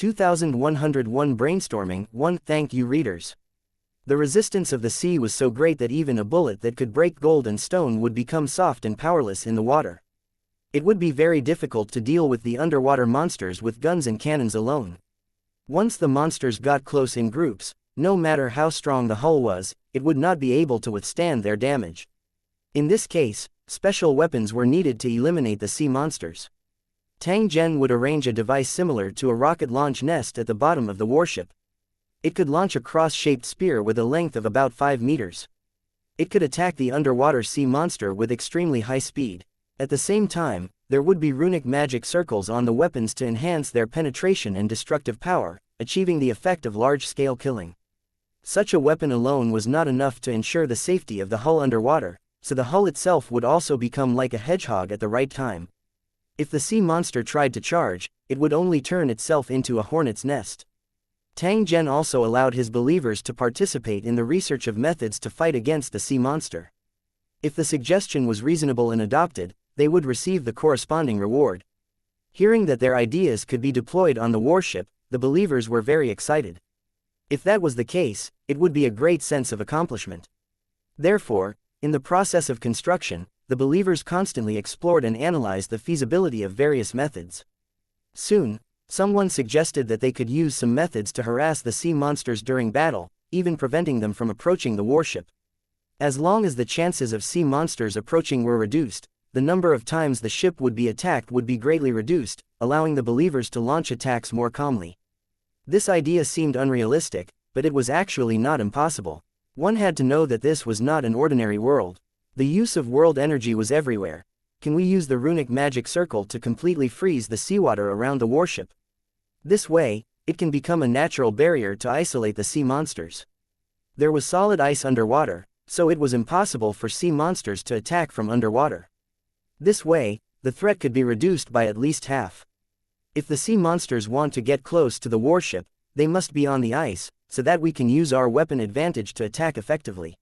2101 Brainstorming 1. Thank you readers. The resistance of the sea was so great that even a bullet that could break gold and stone would become soft and powerless in the water. It would be very difficult to deal with the underwater monsters with guns and cannons alone. Once the monsters got close in groups, no matter how strong the hull was, it would not be able to withstand their damage. In this case, special weapons were needed to eliminate the sea monsters. Tang Zhen would arrange a device similar to a rocket launch nest at the bottom of the warship. It could launch a cross-shaped spear with a length of about 5 meters. It could attack the underwater sea monster with extremely high speed. At the same time, there would be runic magic circles on the weapons to enhance their penetration and destructive power, achieving the effect of large-scale killing. Such a weapon alone was not enough to ensure the safety of the hull underwater, so the hull itself would also become like a hedgehog at the right time. If the sea monster tried to charge, it would only turn itself into a hornet's nest. Tang Zhen also allowed his believers to participate in the research of methods to fight against the sea monster. If the suggestion was reasonable and adopted, they would receive the corresponding reward. Hearing that their ideas could be deployed on the warship, the believers were very excited. If that was the case, it would be a great sense of accomplishment. Therefore, in the process of construction, the believers constantly explored and analyzed the feasibility of various methods. Soon, someone suggested that they could use some methods to harass the sea monsters during battle, even preventing them from approaching the warship. As long as the chances of sea monsters approaching were reduced, the number of times the ship would be attacked would be greatly reduced, allowing the believers to launch attacks more calmly. This idea seemed unrealistic, but it was actually not impossible. One had to know that this was not an ordinary world. The use of world energy was everywhere. Can we use the runic magic circle to completely freeze the seawater around the warship? This way, it can become a natural barrier to isolate the sea monsters. There was solid ice underwater, so it was impossible for sea monsters to attack from underwater. This way, the threat could be reduced by at least half. If the sea monsters want to get close to the warship, they must be on the ice, so that we can use our weapon advantage to attack effectively.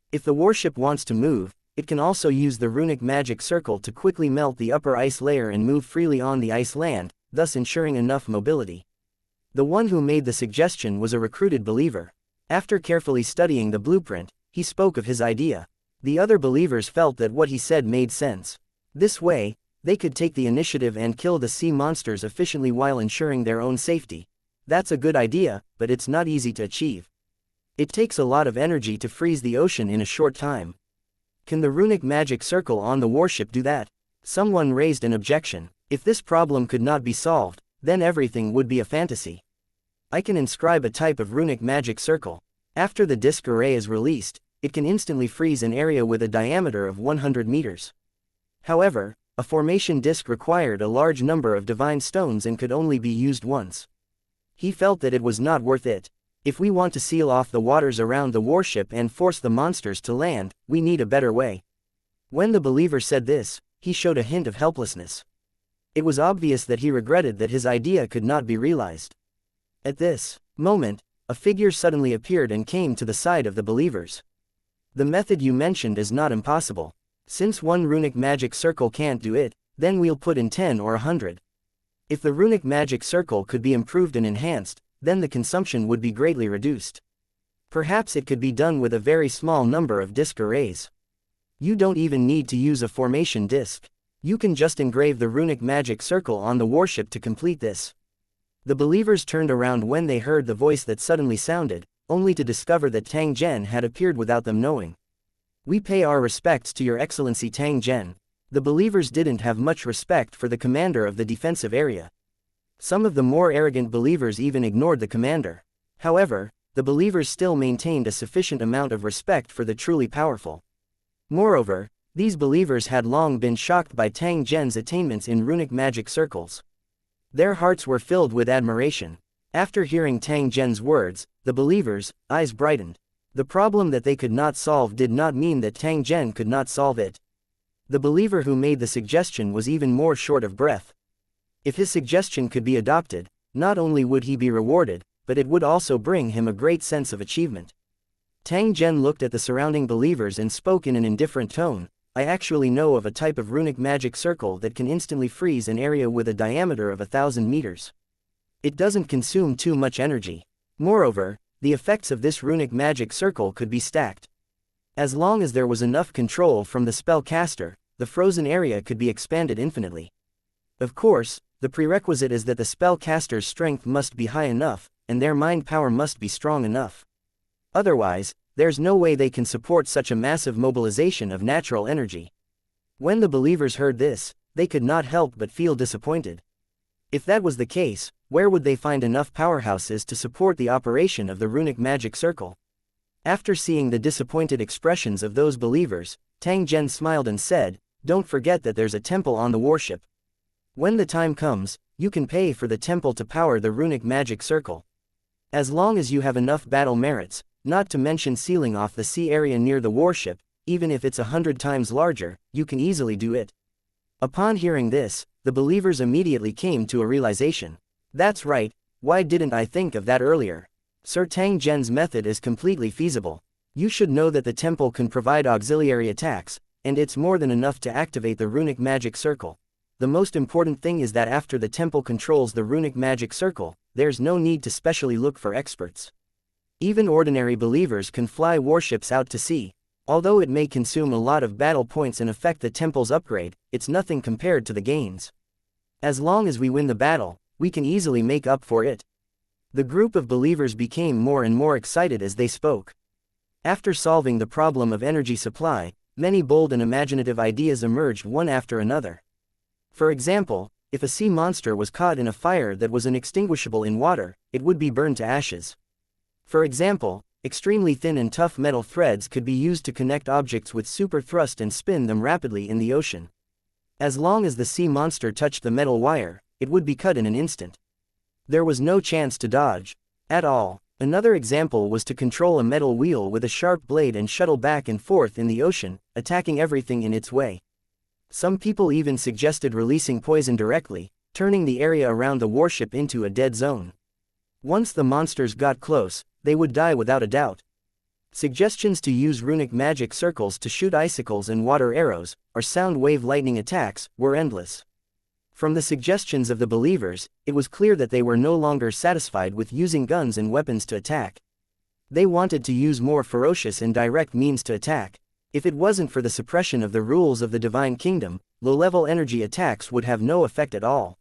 If the warship wants to move, it can also use the runic magic circle to quickly melt the upper ice layer and move freely on the ice land, thus ensuring enough mobility. The one who made the suggestion was a recruited believer. After carefully studying the blueprint, he spoke of his idea. The other believers felt that what he said made sense. This way, they could take the initiative and kill the sea monsters efficiently while ensuring their own safety. That's a good idea, but it's not easy to achieve. It takes a lot of energy to freeze the ocean in a short time. Can the runic magic circle on the warship do that? Someone raised an objection. If this problem could not be solved, then everything would be a fantasy. I can inscribe a type of runic magic circle. After the disk array is released, it can instantly freeze an area with a diameter of 100 meters. However, a formation disk required a large number of divine stones and could only be used once. He felt that it was not worth it. If we want to seal off the waters around the warship and force the monsters to land, we need a better way. When the believer said this, he showed a hint of helplessness. It was obvious that he regretted that his idea could not be realized. At this moment, a figure suddenly appeared and came to the side of the believers. The method you mentioned is not impossible. Since one runic magic circle can't do it, then we'll put in 10 or 100. If the runic magic circle could be improved and enhanced, then the consumption would be greatly reduced. Perhaps it could be done with a very small number of disk arrays. You don't even need to use a formation disk. You can just engrave the runic magic circle on the warship to complete this. The believers turned around when they heard the voice that suddenly sounded, only to discover that Tang Zhen had appeared without them knowing. We pay our respects to Your Excellency Tang Zhen. The believers didn't have much respect for the commander of the defensive area. Some of the more arrogant believers even ignored the commander. However, the believers still maintained a sufficient amount of respect for the truly powerful. Moreover, these believers had long been shocked by Tang Zhen's attainments in runic magic circles. Their hearts were filled with admiration. After hearing Tang Zhen's words, the believers' eyes brightened. The problem that they could not solve did not mean that Tang Zhen could not solve it. The believer who made the suggestion was even more short of breath. If his suggestion could be adopted, not only would he be rewarded, but it would also bring him a great sense of achievement. Tang Zhen looked at the surrounding believers and spoke in an indifferent tone. I actually know of a type of runic magic circle that can instantly freeze an area with a diameter of 1,000 meters. It doesn't consume too much energy. Moreover, the effects of this runic magic circle could be stacked. As long as there was enough control from the spellcaster, the frozen area could be expanded infinitely. Of course, the prerequisite is that the spellcaster's strength must be high enough, and their mind power must be strong enough. Otherwise, there's no way they can support such a massive mobilization of natural energy. When the believers heard this, they could not help but feel disappointed. If that was the case, where would they find enough powerhouses to support the operation of the runic magic circle? After seeing the disappointed expressions of those believers, Tang Zhen smiled and said, "Don't forget that there's a temple on the warship. When the time comes, you can pay for the temple to power the runic magic circle. As long as you have enough battle merits, not to mention sealing off the sea area near the warship, even if it's 100 times larger, you can easily do it." Upon hearing this, the believers immediately came to a realization. That's right, why didn't I think of that earlier? Sir Tang Zhen's method is completely feasible. You should know that the temple can provide auxiliary attacks, and it's more than enough to activate the runic magic circle. The most important thing is that after the temple controls the runic magic circle, there's no need to specially look for experts. Even ordinary believers can fly warships out to sea. Although it may consume a lot of battle points and affect the temple's upgrade, it's nothing compared to the gains. As long as we win the battle, we can easily make up for it. The group of believers became more and more excited as they spoke. After solving the problem of energy supply, many bold and imaginative ideas emerged one after another. For example, if a sea monster was caught in a fire that was inextinguishable in water, it would be burned to ashes. For example, extremely thin and tough metal threads could be used to connect objects with super thrust and spin them rapidly in the ocean. As long as the sea monster touched the metal wire, it would be cut in an instant. There was no chance to dodge at all. Another example was to control a metal wheel with a sharp blade and shuttle back and forth in the ocean, attacking everything in its way. Some people even suggested releasing poison directly, turning the area around the warship into a dead zone. Once the monsters got close, they would die without a doubt. Suggestions to use runic magic circles to shoot icicles and water arrows, or sound wave lightning attacks, were endless. From the suggestions of the believers, it was clear that they were no longer satisfied with using guns and weapons to attack. They wanted to use more ferocious and direct means to attack. If it wasn't for the suppression of the rules of the Divine Kingdom, low-level energy attacks would have no effect at all.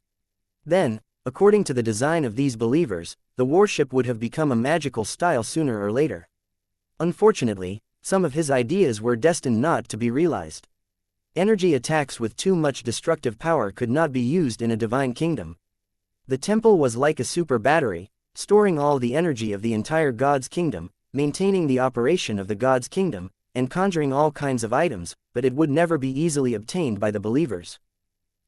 Then, according to the design of these believers, the warship would have become a magical style sooner or later. Unfortunately, some of his ideas were destined not to be realized. Energy attacks with too much destructive power could not be used in a divine kingdom. The temple was like a super battery, storing all the energy of the entire God's kingdom, maintaining the operation of the God's kingdom, and conjuring all kinds of items, but it would never be easily obtained by the believers.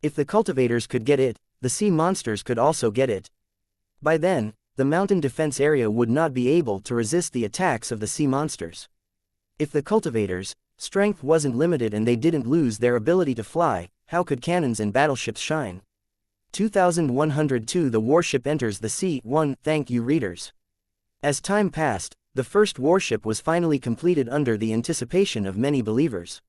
If the cultivators could get it, the sea monsters could also get it. By then, the mountain defense area would not be able to resist the attacks of the sea monsters. If the cultivators' strength wasn't limited and they didn't lose their ability to fly, how could cannons and battleships shine? 2102 The warship enters the sea. 1. Thank you readers. As time passed, the first warship was finally completed under the anticipation of many believers.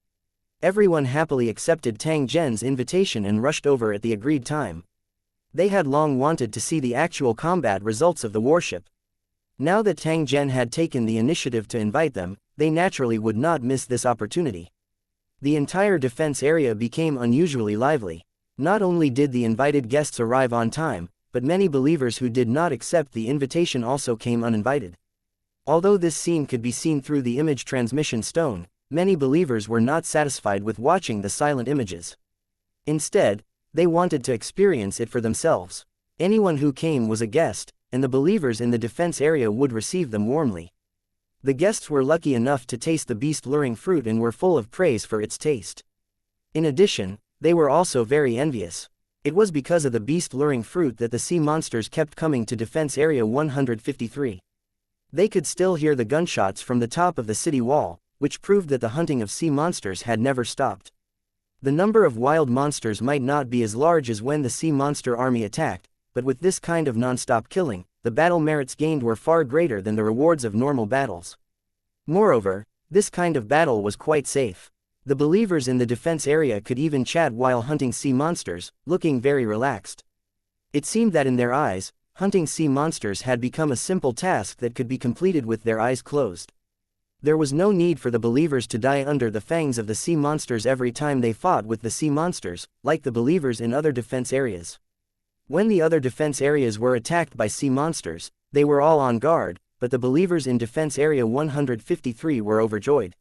Everyone happily accepted Tang Zhen's invitation and rushed over at the agreed time. They had long wanted to see the actual combat results of the warship. Now that Tang Zhen had taken the initiative to invite them, they naturally would not miss this opportunity. The entire defense area became unusually lively. Not only did the invited guests arrive on time, but many believers who did not accept the invitation also came uninvited. Although this scene could be seen through the image transmission stone, many believers were not satisfied with watching the silent images. Instead, they wanted to experience it for themselves. Anyone who came was a guest, and the believers in the defense area would receive them warmly. The guests were lucky enough to taste the beast-luring fruit and were full of praise for its taste. In addition, they were also very envious. It was because of the beast-luring fruit that the sea monsters kept coming to Defense Area 153. They could still hear the gunshots from the top of the city wall, which proved that the hunting of sea monsters had never stopped. The number of wild monsters might not be as large as when the sea monster army attacked, but with this kind of non-stop killing, the battle merits gained were far greater than the rewards of normal battles. Moreover, this kind of battle was quite safe. The believers in the defense area could even chat while hunting sea monsters, looking very relaxed. It seemed that in their eyes, Hunting sea monsters had become a simple task that could be completed with their eyes closed. There was no need for the believers to die under the fangs of the sea monsters every time they fought with the sea monsters, like the believers in other defense areas. When the other defense areas were attacked by sea monsters, they were all on guard, but the believers in Defense Area 153 were overjoyed.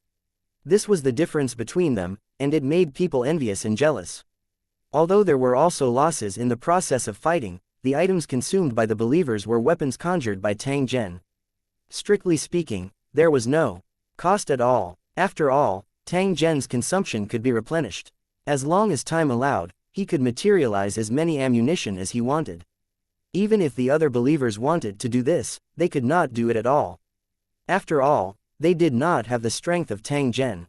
This was the difference between them, and it made people envious and jealous. Although there were also losses in the process of fighting, the items consumed by the believers were weapons conjured by Tang Zhen. Strictly speaking, there was no cost at all. After all, Tang Zhen's consumption could be replenished. As long as time allowed, he could materialize as many ammunition as he wanted. Even if the other believers wanted to do this, they could not do it at all. After all, they did not have the strength of Tang Zhen.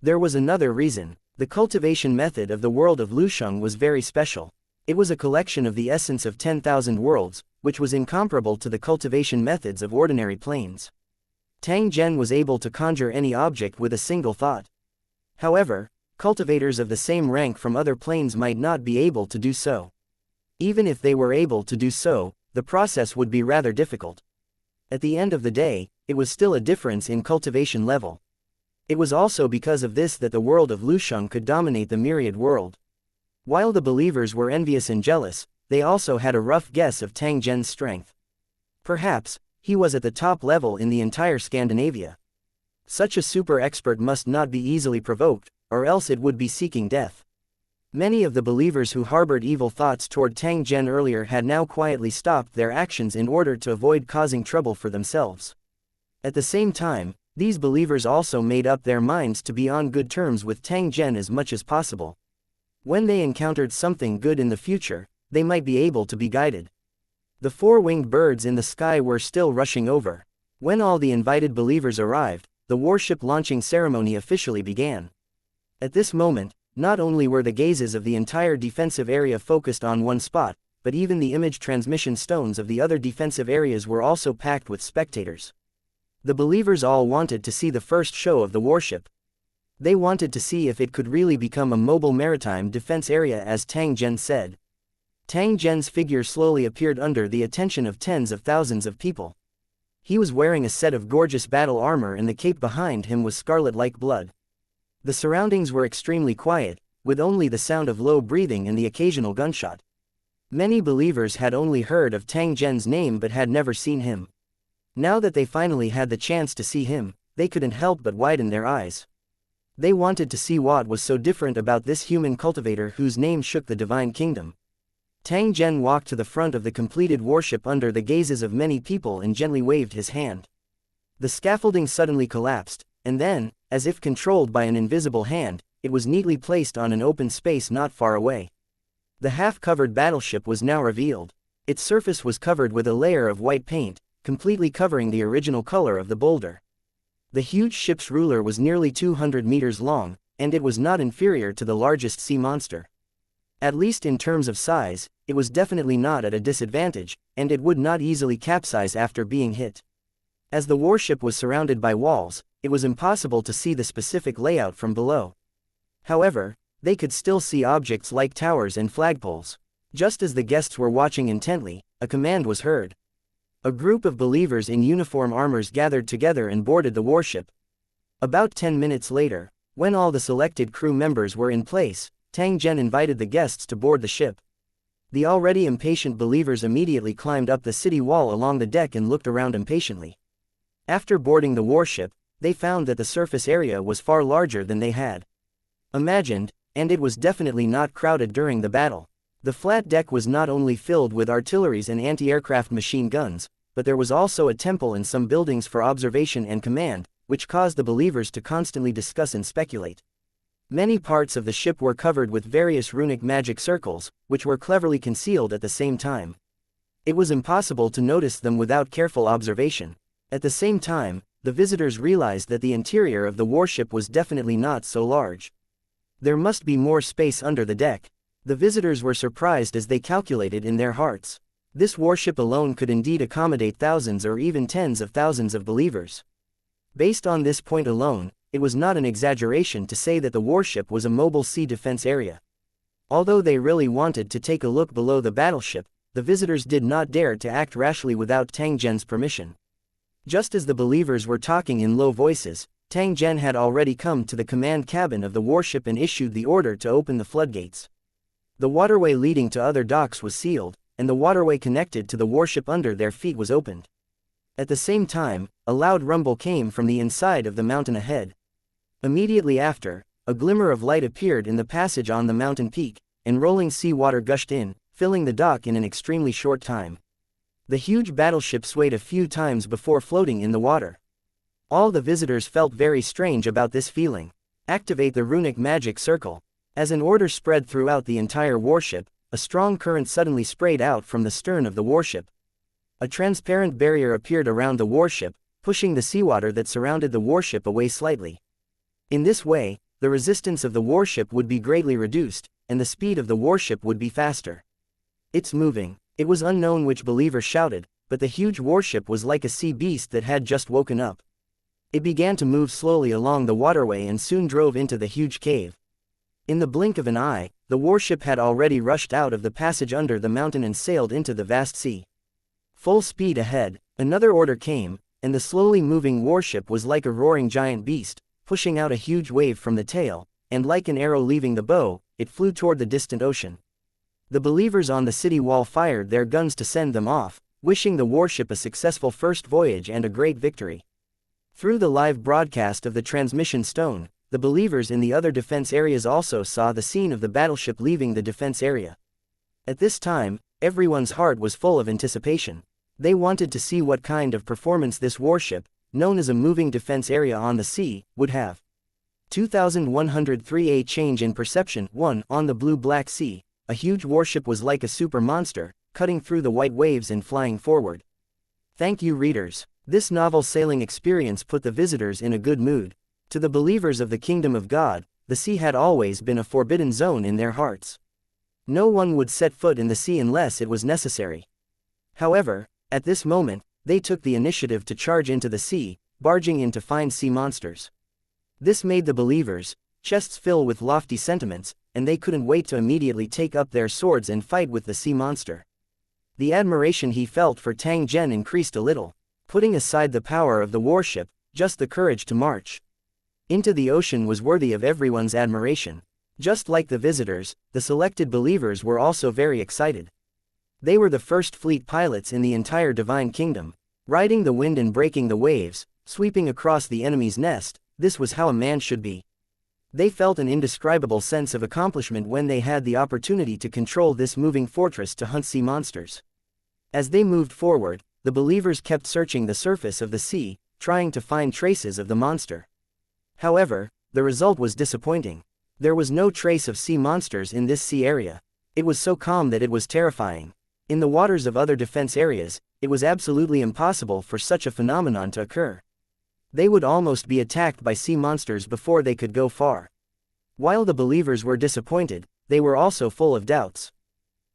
There was another reason. The cultivation method of the world of Lusheng was very special. It was a collection of the essence of 10,000 worlds, which was incomparable to the cultivation methods of ordinary planes. Tang Zhen was able to conjure any object with a single thought. However, cultivators of the same rank from other planes might not be able to do so. Even if they were able to do so, the process would be rather difficult. At the end of the day, it was still a difference in cultivation level. It was also because of this that the world of Lusheng could dominate the myriad world. While the believers were envious and jealous, they also had a rough guess of Tang Zhen's strength. Perhaps, he was at the top level in the entire Scandinavia. Such a super expert must not be easily provoked, or else it would be seeking death. Many of the believers who harbored evil thoughts toward Tang Zhen earlier had now quietly stopped their actions in order to avoid causing trouble for themselves. At the same time, these believers also made up their minds to be on good terms with Tang Zhen as much as possible. When they encountered something good in the future, they might be able to be guided. The four-winged birds in the sky were still rushing over. When all the invited believers arrived, the warship launching ceremony officially began. At this moment, not only were the gazes of the entire defensive area focused on one spot, but even the image transmission stones of the other defensive areas were also packed with spectators. The believers all wanted to see the first show of the warship. They wanted to see if it could really become a mobile maritime defense area as Tang Zhen said. Tang Zhen's figure slowly appeared under the attention of tens of thousands of people. He was wearing a set of gorgeous battle armor and the cape behind him was scarlet like blood. The surroundings were extremely quiet, with only the sound of low breathing and the occasional gunshot. Many believers had only heard of Tang Zhen's name but had never seen him. Now that they finally had the chance to see him, they couldn't help but widen their eyes. They wanted to see what was so different about this human cultivator whose name shook the divine kingdom. Tang Zhen walked to the front of the completed warship under the gazes of many people and gently waved his hand. The scaffolding suddenly collapsed, and then, as if controlled by an invisible hand, it was neatly placed on an open space not far away. The half-covered battleship was now revealed. Its surface was covered with a layer of white paint, completely covering the original color of the boulder. The huge ship's ruler was nearly 200 meters long, and it was not inferior to the largest sea monster. At least in terms of size, it was definitely not at a disadvantage, and it would not easily capsize after being hit. As the warship was surrounded by walls, it was impossible to see the specific layout from below. However, they could still see objects like towers and flagpoles. Just as the guests were watching intently, a command was heard. A group of believers in uniform armors gathered together and boarded the warship. About 10 minutes later, when all the selected crew members were in place, Tang Zhen invited the guests to board the ship. The already impatient believers immediately climbed up the city wall along the deck and looked around impatiently. After boarding the warship, they found that the surface area was far larger than they had imagined, and it was definitely not crowded during the battle. The flat deck was not only filled with artilleries and anti-aircraft machine guns, but there was also a temple and some buildings for observation and command, which caused the believers to constantly discuss and speculate. Many parts of the ship were covered with various runic magic circles, which were cleverly concealed at the same time. It was impossible to notice them without careful observation. At the same time, the visitors realized that the interior of the warship was definitely not so large. There must be more space under the deck. The visitors were surprised as they calculated in their hearts. This warship alone could indeed accommodate thousands or even tens of thousands of believers. Based on this point alone, it was not an exaggeration to say that the warship was a mobile sea defense area. Although they really wanted to take a look below the battleship, the visitors did not dare to act rashly without Tang Zhen's permission. Just as the believers were talking in low voices, Tang Zhen had already come to the command cabin of the warship and issued the order to open the floodgates. The waterway leading to other docks was sealed, and the waterway connected to the warship under their feet was opened. At the same time, a loud rumble came from the inside of the mountain ahead. Immediately after, a glimmer of light appeared in the passage on the mountain peak, and rolling sea water gushed in, filling the dock in an extremely short time. The huge battleship swayed a few times before floating in the water. All the visitors felt very strange about this feeling. Activate the runic magic circle. As an order spread throughout the entire warship, a strong current suddenly sprayed out from the stern of the warship. A transparent barrier appeared around the warship, pushing the seawater that surrounded the warship away slightly. In this way, the resistance of the warship would be greatly reduced, and the speed of the warship would be faster. "It's moving." It was unknown which believer shouted, but the huge warship was like a sea beast that had just woken up. It began to move slowly along the waterway and soon drove into the huge cave. In the blink of an eye, the warship had already rushed out of the passage under the mountain and sailed into the vast sea. Full speed ahead, another order came, and the slowly moving warship was like a roaring giant beast, pushing out a huge wave from the tail, and like an arrow leaving the bow, it flew toward the distant ocean. The believers on the city wall fired their guns to send them off, wishing the warship a successful first voyage and a great victory. Through the live broadcast of the transmission stone, the believers in the other defense areas also saw the scene of the battleship leaving the defense area. At this time, everyone's heart was full of anticipation. They wanted to see what kind of performance this warship, known as a moving defense area on the sea, would have. 2103 A change in perception. 1. On the blue-black sea, a huge warship was like a super monster, cutting through the white waves and flying forward. Thank you, readers. This novel sailing experience put the visitors in a good mood. To the believers of the kingdom of God, the sea had always been a forbidden zone in their hearts. No one would set foot in the sea unless it was necessary. However, at this moment, they took the initiative to charge into the sea, barging in to find sea monsters. This made the believers' chests fill with lofty sentiments, and they couldn't wait to immediately take up their swords and fight with the sea monster. The admiration he felt for Tang Zhen increased a little. Putting aside the power of the warship, just the courage to march into the ocean was worthy of everyone's admiration. Just like the visitors, the selected believers were also very excited. They were the first fleet pilots in the entire divine kingdom. Riding the wind and breaking the waves, sweeping across the enemy's nest, this was how a man should be. They felt an indescribable sense of accomplishment when they had the opportunity to control this moving fortress to hunt sea monsters. As they moved forward, the believers kept searching the surface of the sea, trying to find traces of the monster. However, the result was disappointing. There was no trace of sea monsters in this sea area. It was so calm that it was terrifying. In the waters of other defense areas, it was absolutely impossible for such a phenomenon to occur. They would almost be attacked by sea monsters before they could go far. While the believers were disappointed, they were also full of doubts.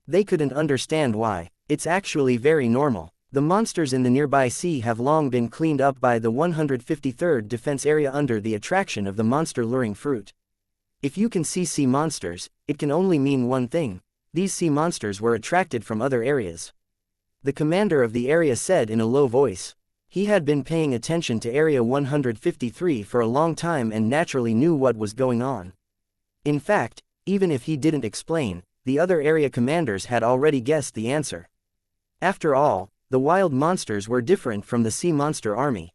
They couldn't understand why. It's actually very normal. The monsters in the nearby sea have long been cleaned up by the 153rd Defense Area under the attraction of the monster-luring fruit. If you can see sea monsters, it can only mean one thing: these sea monsters were attracted from other areas. The commander of the area said in a low voice. He had been paying attention to Area 153 for a long time and naturally knew what was going on. In fact, even if he didn't explain, the other area commanders had already guessed the answer. After all, the wild monsters were different from the sea monster army.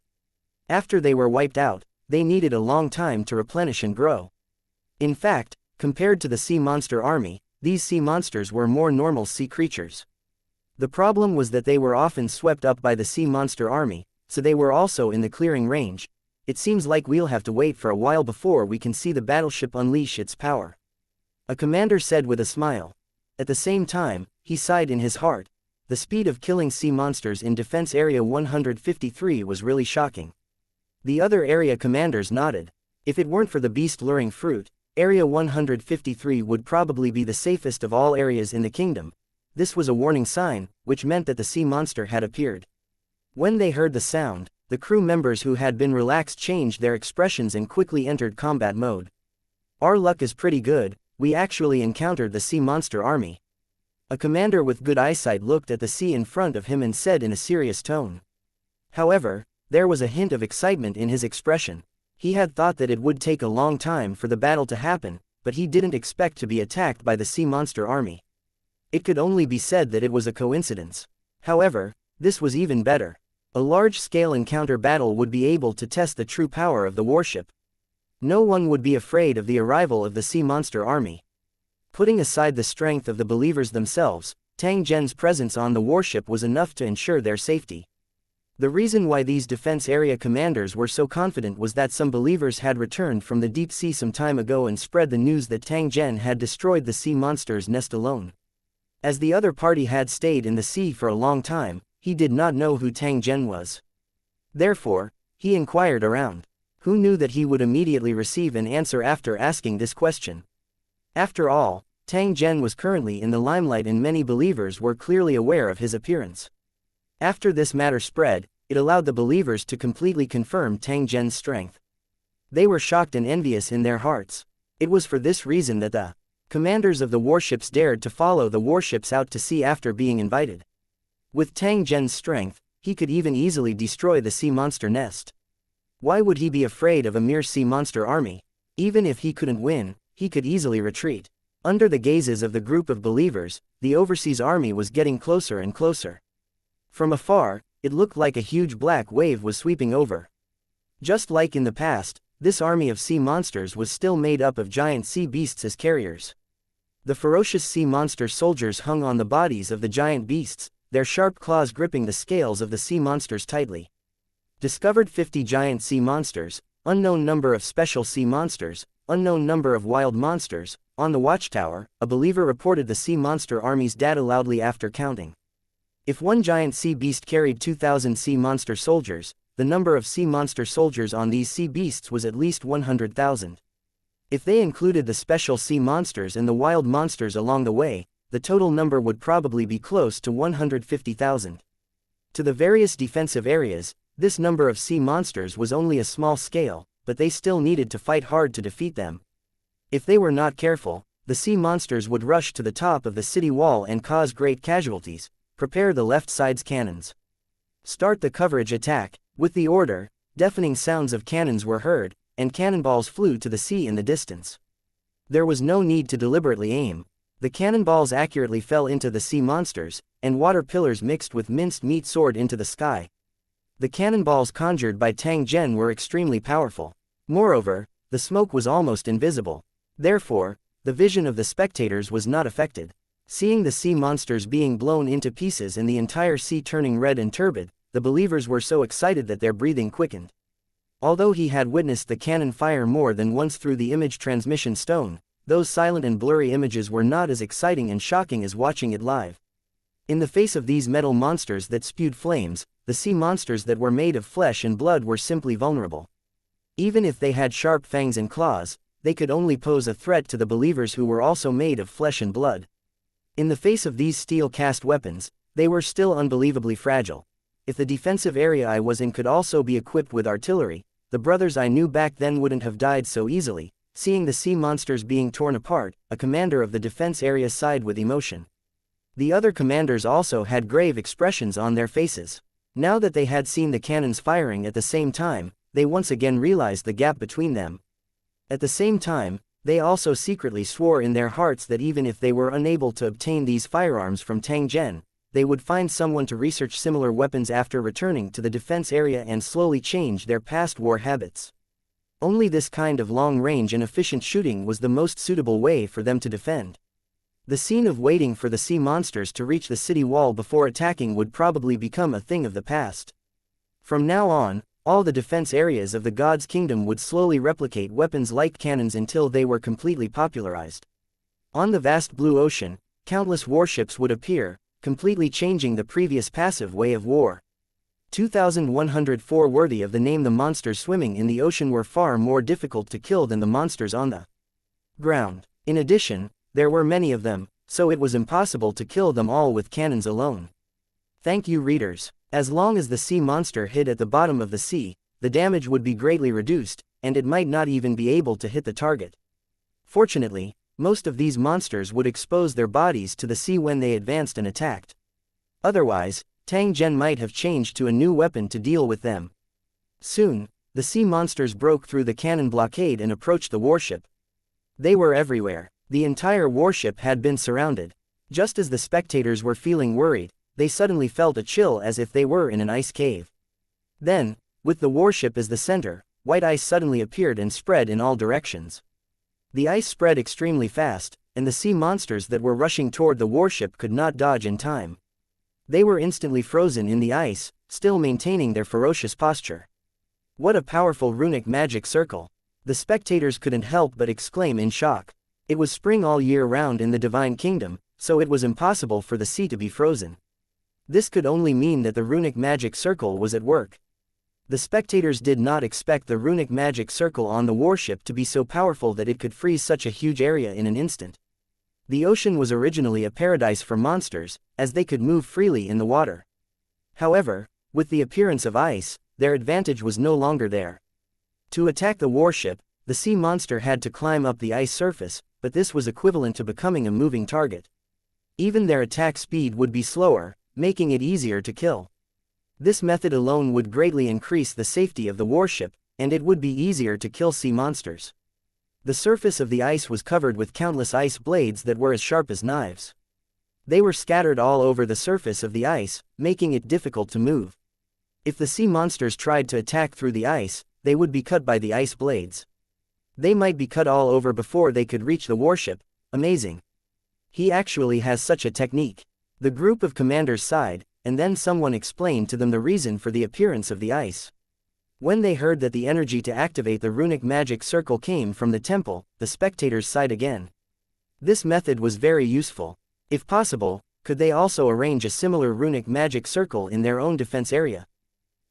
After they were wiped out, they needed a long time to replenish and grow. In fact, compared to the sea monster army, these sea monsters were more normal sea creatures. The problem was that they were often swept up by the sea monster army, so they were also in the clearing range. It seems like we'll have to wait for a while before we can see the battleship unleash its power, a commander said with a smile. At the same time, he sighed in his heart. The speed of killing sea monsters in Defense Area 153 was really shocking. The other area commanders nodded. If it weren't for the beast-luring fruit, Area 153 would probably be the safest of all areas in the kingdom. This was a warning sign, which meant that the sea monster had appeared. When they heard the sound, the crew members who had been relaxed changed their expressions and quickly entered combat mode. Our luck is pretty good, we actually encountered the sea monster army. A commander with good eyesight looked at the sea in front of him and said in a serious tone. However, there was a hint of excitement in his expression. He had thought that it would take a long time for the battle to happen, but he didn't expect to be attacked by the sea monster army. It could only be said that it was a coincidence. However, this was even better. A large-scale encounter battle would be able to test the true power of the warship. No one would be afraid of the arrival of the sea monster army. Putting aside the strength of the believers themselves, Tang Zhen's presence on the warship was enough to ensure their safety. The reason why these defense area commanders were so confident was that some believers had returned from the deep sea some time ago and spread the news that Tang Zhen had destroyed the sea monster's nest alone. As the other party had stayed in the sea for a long time, he did not know who Tang Zhen was. Therefore, he inquired around. Who knew that he would immediately receive an answer after asking this question? After all, Tang Zhen was currently in the limelight and many believers were clearly aware of his appearance. After this matter spread, it allowed the believers to completely confirm Tang Zhen's strength. They were shocked and envious in their hearts. It was for this reason that the commanders of the warships dared to follow the warships out to sea after being invited. With Tang Zhen's strength, he could even easily destroy the sea monster nest. Why would he be afraid of a mere sea monster army? Even if he couldn't win, he could easily retreat. Under the gazes of the group of believers, the overseas army was getting closer and closer. From afar, it looked like a huge black wave was sweeping over. Just like in the past, this army of sea monsters was still made up of giant sea beasts as carriers. The ferocious sea monster soldiers hung on the bodies of the giant beasts, their sharp claws gripping the scales of the sea monsters tightly. Discovered 50 giant sea monsters, unknown number of special sea monsters, unknown number of wild monsters. On the watchtower, a believer reported the sea monster army's data loudly after counting. If one giant sea beast carried 2,000 sea monster soldiers, the number of sea monster soldiers on these sea beasts was at least 100,000. If they included the special sea monsters and the wild monsters along the way, the total number would probably be close to 150,000. To the various defensive areas, this number of sea monsters was only a small scale, but they still needed to fight hard to defeat them. If they were not careful, the sea monsters would rush to the top of the city wall and cause great casualties. Prepare the left side's cannons. Start the coverage attack. With the order, deafening sounds of cannons were heard, and cannonballs flew to the sea in the distance. There was no need to deliberately aim. The cannonballs accurately fell into the sea monsters, and water pillars mixed with minced meat soared into the sky. The cannonballs conjured by Tang Zhen were extremely powerful. Moreover, the smoke was almost invisible. Therefore, the vision of the spectators was not affected. Seeing the sea monsters being blown into pieces and the entire sea turning red and turbid, the believers were so excited that their breathing quickened. Although he had witnessed the cannon fire more than once through the image transmission stone, those silent and blurry images were not as exciting and shocking as watching it live. In the face of these metal monsters that spewed flames, the sea monsters that were made of flesh and blood were simply vulnerable. Even if they had sharp fangs and claws, they could only pose a threat to the believers who were also made of flesh and blood. In the face of these steel-cast weapons, they were still unbelievably fragile. If the defensive area I was in could also be equipped with artillery, the brothers I knew back then wouldn't have died so easily. Seeing the sea monsters being torn apart, a commander of the defense area sighed with emotion. The other commanders also had grave expressions on their faces. Now that they had seen the cannons firing at the same time, they once again realized the gap between them. At the same time, they also secretly swore in their hearts that even if they were unable to obtain these firearms from Tang Zhen, they would find someone to research similar weapons after returning to the defense area and slowly change their past war habits. Only this kind of long-range and efficient shooting was the most suitable way for them to defend. The scene of waiting for the sea monsters to reach the city wall before attacking would probably become a thing of the past. From now on, all the defense areas of the God's kingdom would slowly replicate weapons like cannons until they were completely popularized. On the vast blue ocean, countless warships would appear, completely changing the previous passive way of war. 2,104 worthy of the name. The monsters swimming in the ocean were far more difficult to kill than the monsters on the ground. In addition, there were many of them, so it was impossible to kill them all with cannons alone. Thank you, readers. As long as the sea monster hid at the bottom of the sea, the damage would be greatly reduced, and it might not even be able to hit the target. Fortunately, most of these monsters would expose their bodies to the sea when they advanced and attacked. Otherwise, Tang Zhen might have changed to a new weapon to deal with them. Soon, the sea monsters broke through the cannon blockade and approached the warship. They were everywhere. The entire warship had been surrounded. Just as the spectators were feeling worried, they suddenly felt a chill as if they were in an ice cave. Then, with the warship as the center, white ice suddenly appeared and spread in all directions. The ice spread extremely fast, and the sea monsters that were rushing toward the warship could not dodge in time. They were instantly frozen in the ice, still maintaining their ferocious posture. What a powerful runic magic circle! The spectators couldn't help but exclaim in shock. It was spring all year round in the Divine Kingdom, so it was impossible for the sea to be frozen. This could only mean that the runic magic circle was at work. The spectators did not expect the runic magic circle on the warship to be so powerful that it could freeze such a huge area in an instant. The ocean was originally a paradise for monsters, as they could move freely in the water. However, with the appearance of ice, their advantage was no longer there. To attack the warship, the sea monster had to climb up the ice surface, but this was equivalent to becoming a moving target. Even their attack speed would be slower, making it easier to kill. This method alone would greatly increase the safety of the warship, and it would be easier to kill sea monsters. The surface of the ice was covered with countless ice blades that were as sharp as knives. They were scattered all over the surface of the ice, making it difficult to move. If the sea monsters tried to attack through the ice, they would be cut by the ice blades. They might be cut all over before they could reach the warship. Amazing. He actually has such a technique. The group of commanders sighed, and then someone explained to them the reason for the appearance of the ice. When they heard that the energy to activate the runic magic circle came from the temple, the spectators sighed again. This method was very useful. If possible, could they also arrange a similar runic magic circle in their own defense area?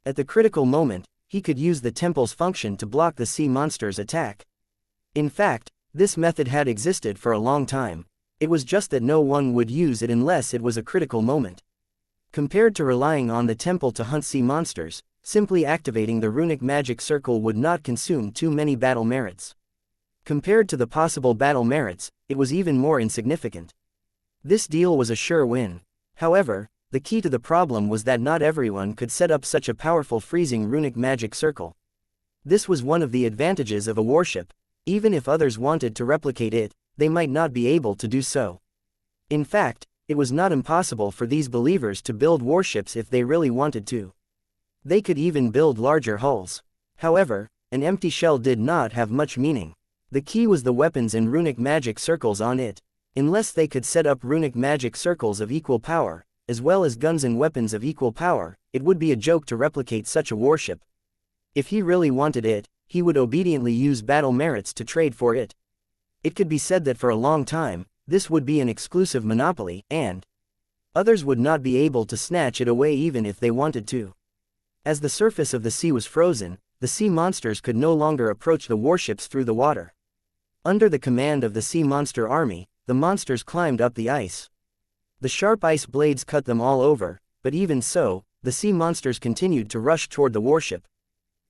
At the critical moment, he could use the temple's function to block the sea monster's attack. In fact, this method had existed for a long time. It was just that no one would use it unless it was a critical moment. Compared to relying on the temple to hunt sea monsters, simply activating the runic magic circle would not consume too many battle merits. Compared to the possible battle merits, it was even more insignificant. This deal was a sure win. However, the key to the problem was that not everyone could set up such a powerful freezing runic magic circle. This was one of the advantages of a warship. Even if others wanted to replicate it, they might not be able to do so. In fact, it was not impossible for these believers to build warships if they really wanted to. They could even build larger hulls. However, an empty shell did not have much meaning. The key was the weapons and runic magic circles on it. Unless they could set up runic magic circles of equal power, as well as guns and weapons of equal power, it would be a joke to replicate such a warship. If he really wanted it, he would obediently use battle merits to trade for it. It could be said that for a long time, this would be an exclusive monopoly, and others would not be able to snatch it away even if they wanted to. As the surface of the sea was frozen, the sea monsters could no longer approach the warships through the water. Under the command of the sea monster army, the monsters climbed up the ice. The sharp ice blades cut them all over, but even so, the sea monsters continued to rush toward the warship.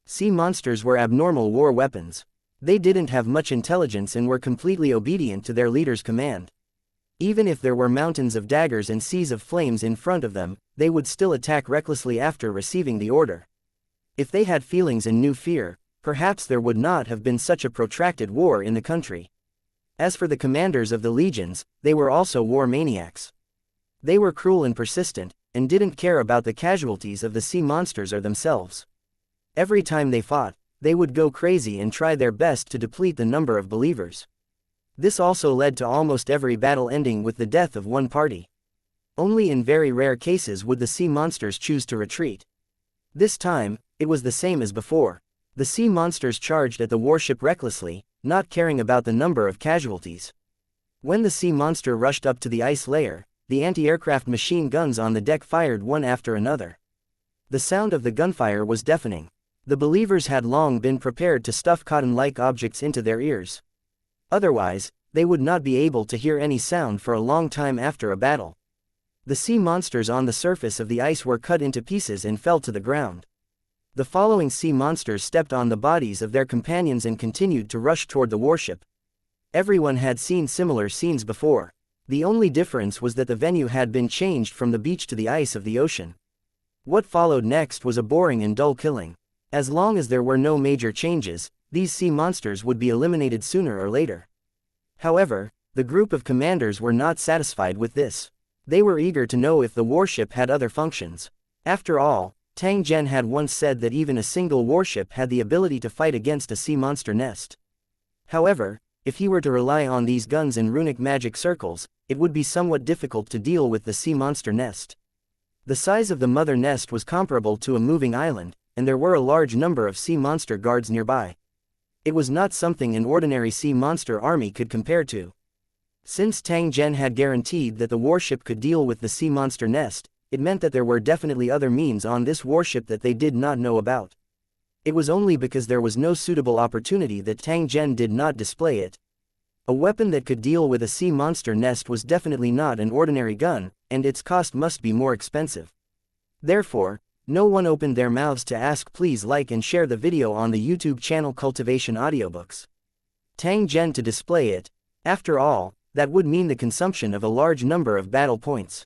Sea monsters were abnormal war weapons. They didn't have much intelligence and were completely obedient to their leader's command. Even if there were mountains of daggers and seas of flames in front of them, they would still attack recklessly after receiving the order. If they had feelings and knew fear, perhaps there would not have been such a protracted war in the country. As for the commanders of the legions, they were also war maniacs. They were cruel and persistent, and didn't care about the casualties of the sea monsters or themselves. Every time they fought, they would go crazy and try their best to deplete the number of believers. This also led to almost every battle ending with the death of one party. Only in very rare cases would the sea monsters choose to retreat. This time, it was the same as before. The sea monsters charged at the warship recklessly, not caring about the number of casualties. When the sea monster rushed up to the ice layer, the anti-aircraft machine guns on the deck fired one after another. The sound of the gunfire was deafening. The believers had long been prepared to stuff cotton-like objects into their ears. Otherwise, they would not be able to hear any sound for a long time after a battle. The sea monsters on the surface of the ice were cut into pieces and fell to the ground. The following sea monsters stepped on the bodies of their companions and continued to rush toward the warship. Everyone had seen similar scenes before. The only difference was that the venue had been changed from the beach to the ice of the ocean. What followed next was a boring and dull killing. As long as there were no major changes, these sea monsters would be eliminated sooner or later. However, the group of commanders were not satisfied with this. They were eager to know if the warship had other functions. After all, Tang Zhen had once said that even a single warship had the ability to fight against a sea monster nest. However, if he were to rely on these guns and runic magic circles, it would be somewhat difficult to deal with the sea monster nest. The size of the mother nest was comparable to a moving island, and there were a large number of sea monster guards nearby. It was not something an ordinary sea monster army could compare to. Since Tang Zhen had guaranteed that the warship could deal with the sea monster nest, it meant that there were definitely other means on this warship that they did not know about. It was only because there was no suitable opportunity that Tang Zhen did not display it. A weapon that could deal with a sea monster nest was definitely not an ordinary gun, and its cost must be more expensive. Therefore, no one opened their mouths to ask. Please like and share the video on the YouTube channel Cultivation Audiobooks. Tang Zhen to display it. After all, that would mean the consumption of a large number of battle points.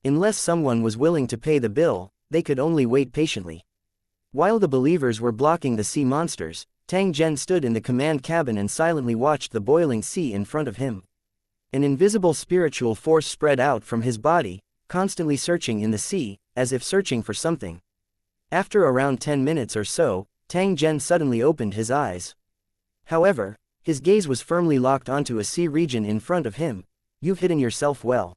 Unless someone was willing to pay the bill, they could only wait patiently. While the believers were blocking the sea monsters, Tang Zhen stood in the command cabin and silently watched the boiling sea in front of him. An invisible spiritual force spread out from his body, constantly searching in the sea, as if searching for something. After around 10 minutes or so, Tang Zhen suddenly opened his eyes. However, his gaze was firmly locked onto a sea region in front of him. You've hidden yourself well.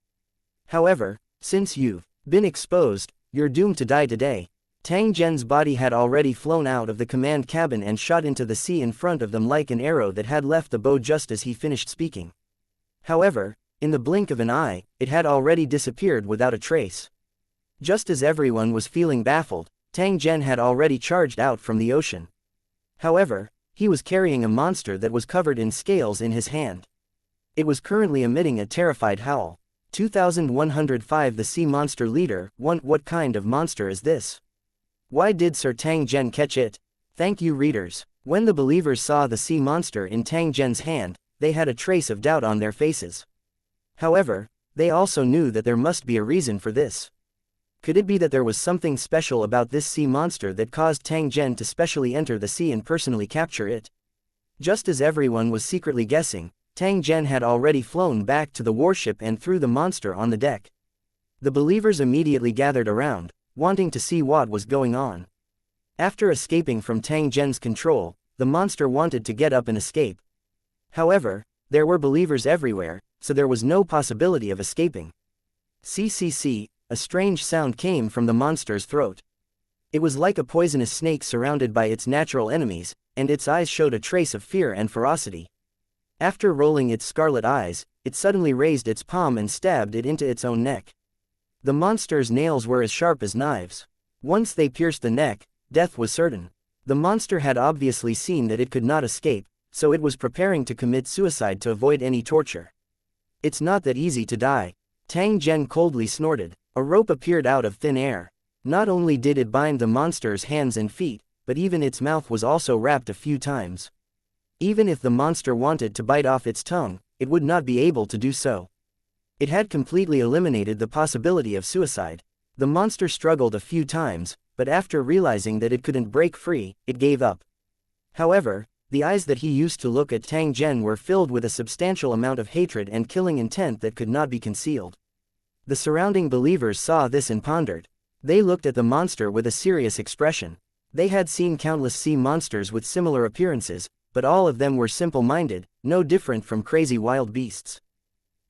However, since you've been exposed, you're doomed to die today. Tang Zhen's body had already flown out of the command cabin and shot into the sea in front of them like an arrow that had left the bow just as he finished speaking. However, in the blink of an eye, it had already disappeared without a trace. Just as everyone was feeling baffled, Tang Zhen had already charged out from the ocean. However, he was carrying a monster that was covered in scales in his hand. It was currently emitting a terrified howl. 2105 The sea monster leader. What kind of monster is this? Why did Sir Tang Zhen catch it? Thank you, readers. When the believers saw the sea monster in Tang Zhen's hand, they had a trace of doubt on their faces. However, they also knew that there must be a reason for this. Could it be that there was something special about this sea monster that caused Tang Zhen to specially enter the sea and personally capture it? Just as everyone was secretly guessing, Tang Zhen had already flown back to the warship and threw the monster on the deck. The believers immediately gathered around, wanting to see what was going on. After escaping from Tang Zhen's control, the monster wanted to get up and escape. However, there were believers everywhere, so there was no possibility of escaping. CCC, a strange sound came from the monster's throat. It was like a poisonous snake surrounded by its natural enemies, and its eyes showed a trace of fear and ferocity. After rolling its scarlet eyes, it suddenly raised its palm and stabbed it into its own neck. The monster's nails were as sharp as knives. Once they pierced the neck, death was certain. The monster had obviously seen that it could not escape, so it was preparing to commit suicide to avoid any torture. It's not that easy to die. Tang Zhen coldly snorted. A rope appeared out of thin air. Not only did it bind the monster's hands and feet, but even its mouth was also wrapped a few times. Even if the monster wanted to bite off its tongue, it would not be able to do so. It had completely eliminated the possibility of suicide. The monster struggled a few times, but after realizing that it couldn't break free, it gave up. However, the eyes that he used to look at Tang Zhen were filled with a substantial amount of hatred and killing intent that could not be concealed. The surrounding believers saw this and pondered. They looked at the monster with a serious expression. They had seen countless sea monsters with similar appearances, but all of them were simple-minded, no different from crazy wild beasts.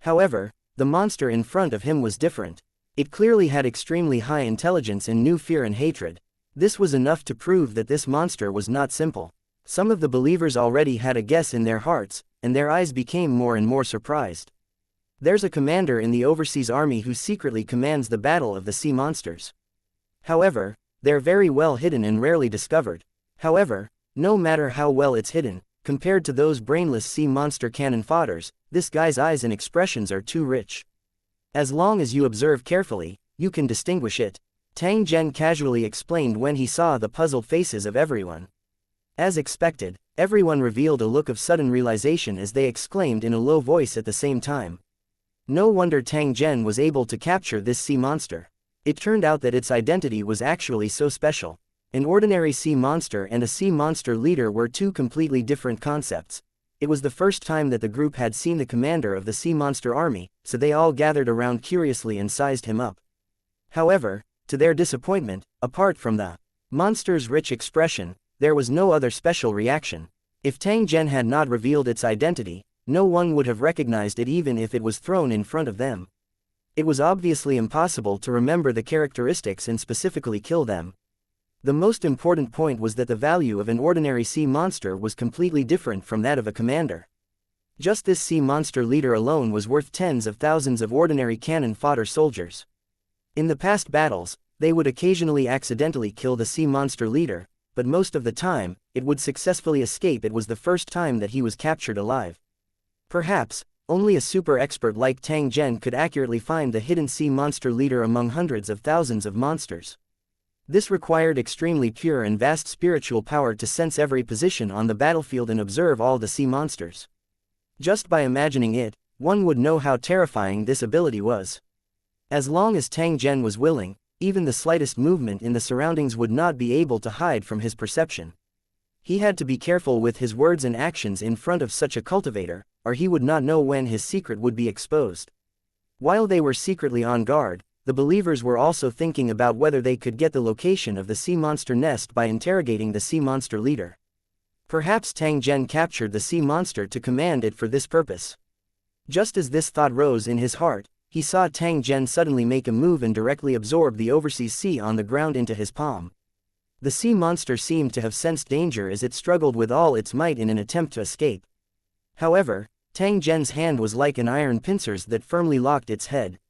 However, the monster in front of him was different. It clearly had extremely high intelligence and knew fear and hatred. This was enough to prove that this monster was not simple. Some of the believers already had a guess in their hearts, and their eyes became more and more surprised. There's a commander in the overseas army who secretly commands the battle of the sea monsters. However, they're very well hidden and rarely discovered. However, no matter how well it's hidden, compared to those brainless sea monster cannon fodders, this guy's eyes and expressions are too rich. As long as you observe carefully, you can distinguish it. Tang Zhen casually explained when he saw the puzzled faces of everyone. As expected, everyone revealed a look of sudden realization as they exclaimed in a low voice at the same time. No wonder Tang Zhen was able to capture this sea monster. It turned out that its identity was actually so special. An ordinary sea monster and a sea monster leader were two completely different concepts. It was the first time that the group had seen the commander of the sea monster army, so they all gathered around curiously and sized him up. However, to their disappointment, apart from the monster's rich expression, there was no other special reaction. If Tang Zhen had not revealed its identity, no one would have recognized it even if it was thrown in front of them. It was obviously impossible to remember the characteristics and specifically kill them. The most important point was that the value of an ordinary sea monster was completely different from that of a commander. Just this sea monster leader alone was worth tens of thousands of ordinary cannon fodder soldiers. In the past battles, they would occasionally accidentally kill the sea monster leader, but most of the time, it would successfully escape. It was the first time that he was captured alive. Perhaps, only a super expert like Tang Zhen could accurately find the hidden sea monster leader among hundreds of thousands of monsters. This required extremely pure and vast spiritual power to sense every position on the battlefield and observe all the sea monsters. Just by imagining it, one would know how terrifying this ability was. As long as Tang Zhen was willing, even the slightest movement in the surroundings would not be able to hide from his perception. He had to be careful with his words and actions in front of such a cultivator, or he would not know when his secret would be exposed. While they were secretly on guard, the believers were also thinking about whether they could get the location of the sea monster nest by interrogating the sea monster leader. Perhaps Tang Zhen captured the sea monster to command it for this purpose. Just as this thought rose in his heart, he saw Tang Zhen suddenly make a move and directly absorb the overseas sea on the ground into his palm. The sea monster seemed to have sensed danger as it struggled with all its might in an attempt to escape. However, Tang Zhen's hand was like an iron pincers that firmly locked its head.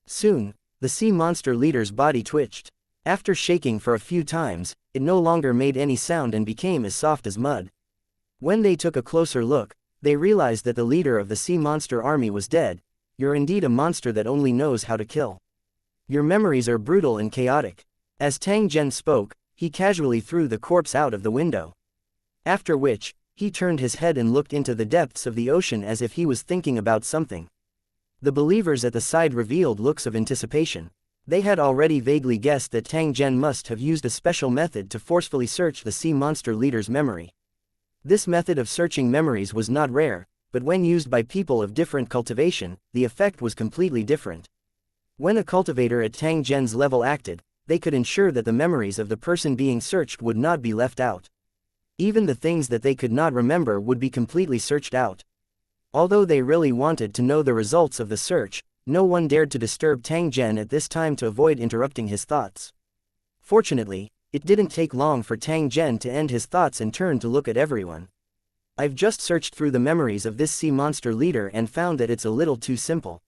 Soon, the sea monster leader's body twitched. After shaking for a few times, it no longer made any sound and became as soft as mud. When they took a closer look, they realized that the leader of the sea monster army was dead. You're indeed a monster that only knows how to kill. Your memories are brutal and chaotic. As Tang Zhen spoke, he casually threw the corpse out of the window. After which, he turned his head and looked into the depths of the ocean as if he was thinking about something. The believers at the side revealed looks of anticipation. They had already vaguely guessed that Tang Zhen must have used a special method to forcefully search the sea monster leader's memory. This method of searching memories was not rare, but when used by people of different cultivation, the effect was completely different. When a cultivator at Tang Zhen's level acted, they could ensure that the memories of the person being searched would not be left out. Even the things that they could not remember would be completely searched out. Although they really wanted to know the results of the search, no one dared to disturb Tang Zhen at this time to avoid interrupting his thoughts. Fortunately, it didn't take long for Tang Zhen to end his thoughts and turn to look at everyone. I've just searched through the memories of this sea monster leader and found that it's a little too simple.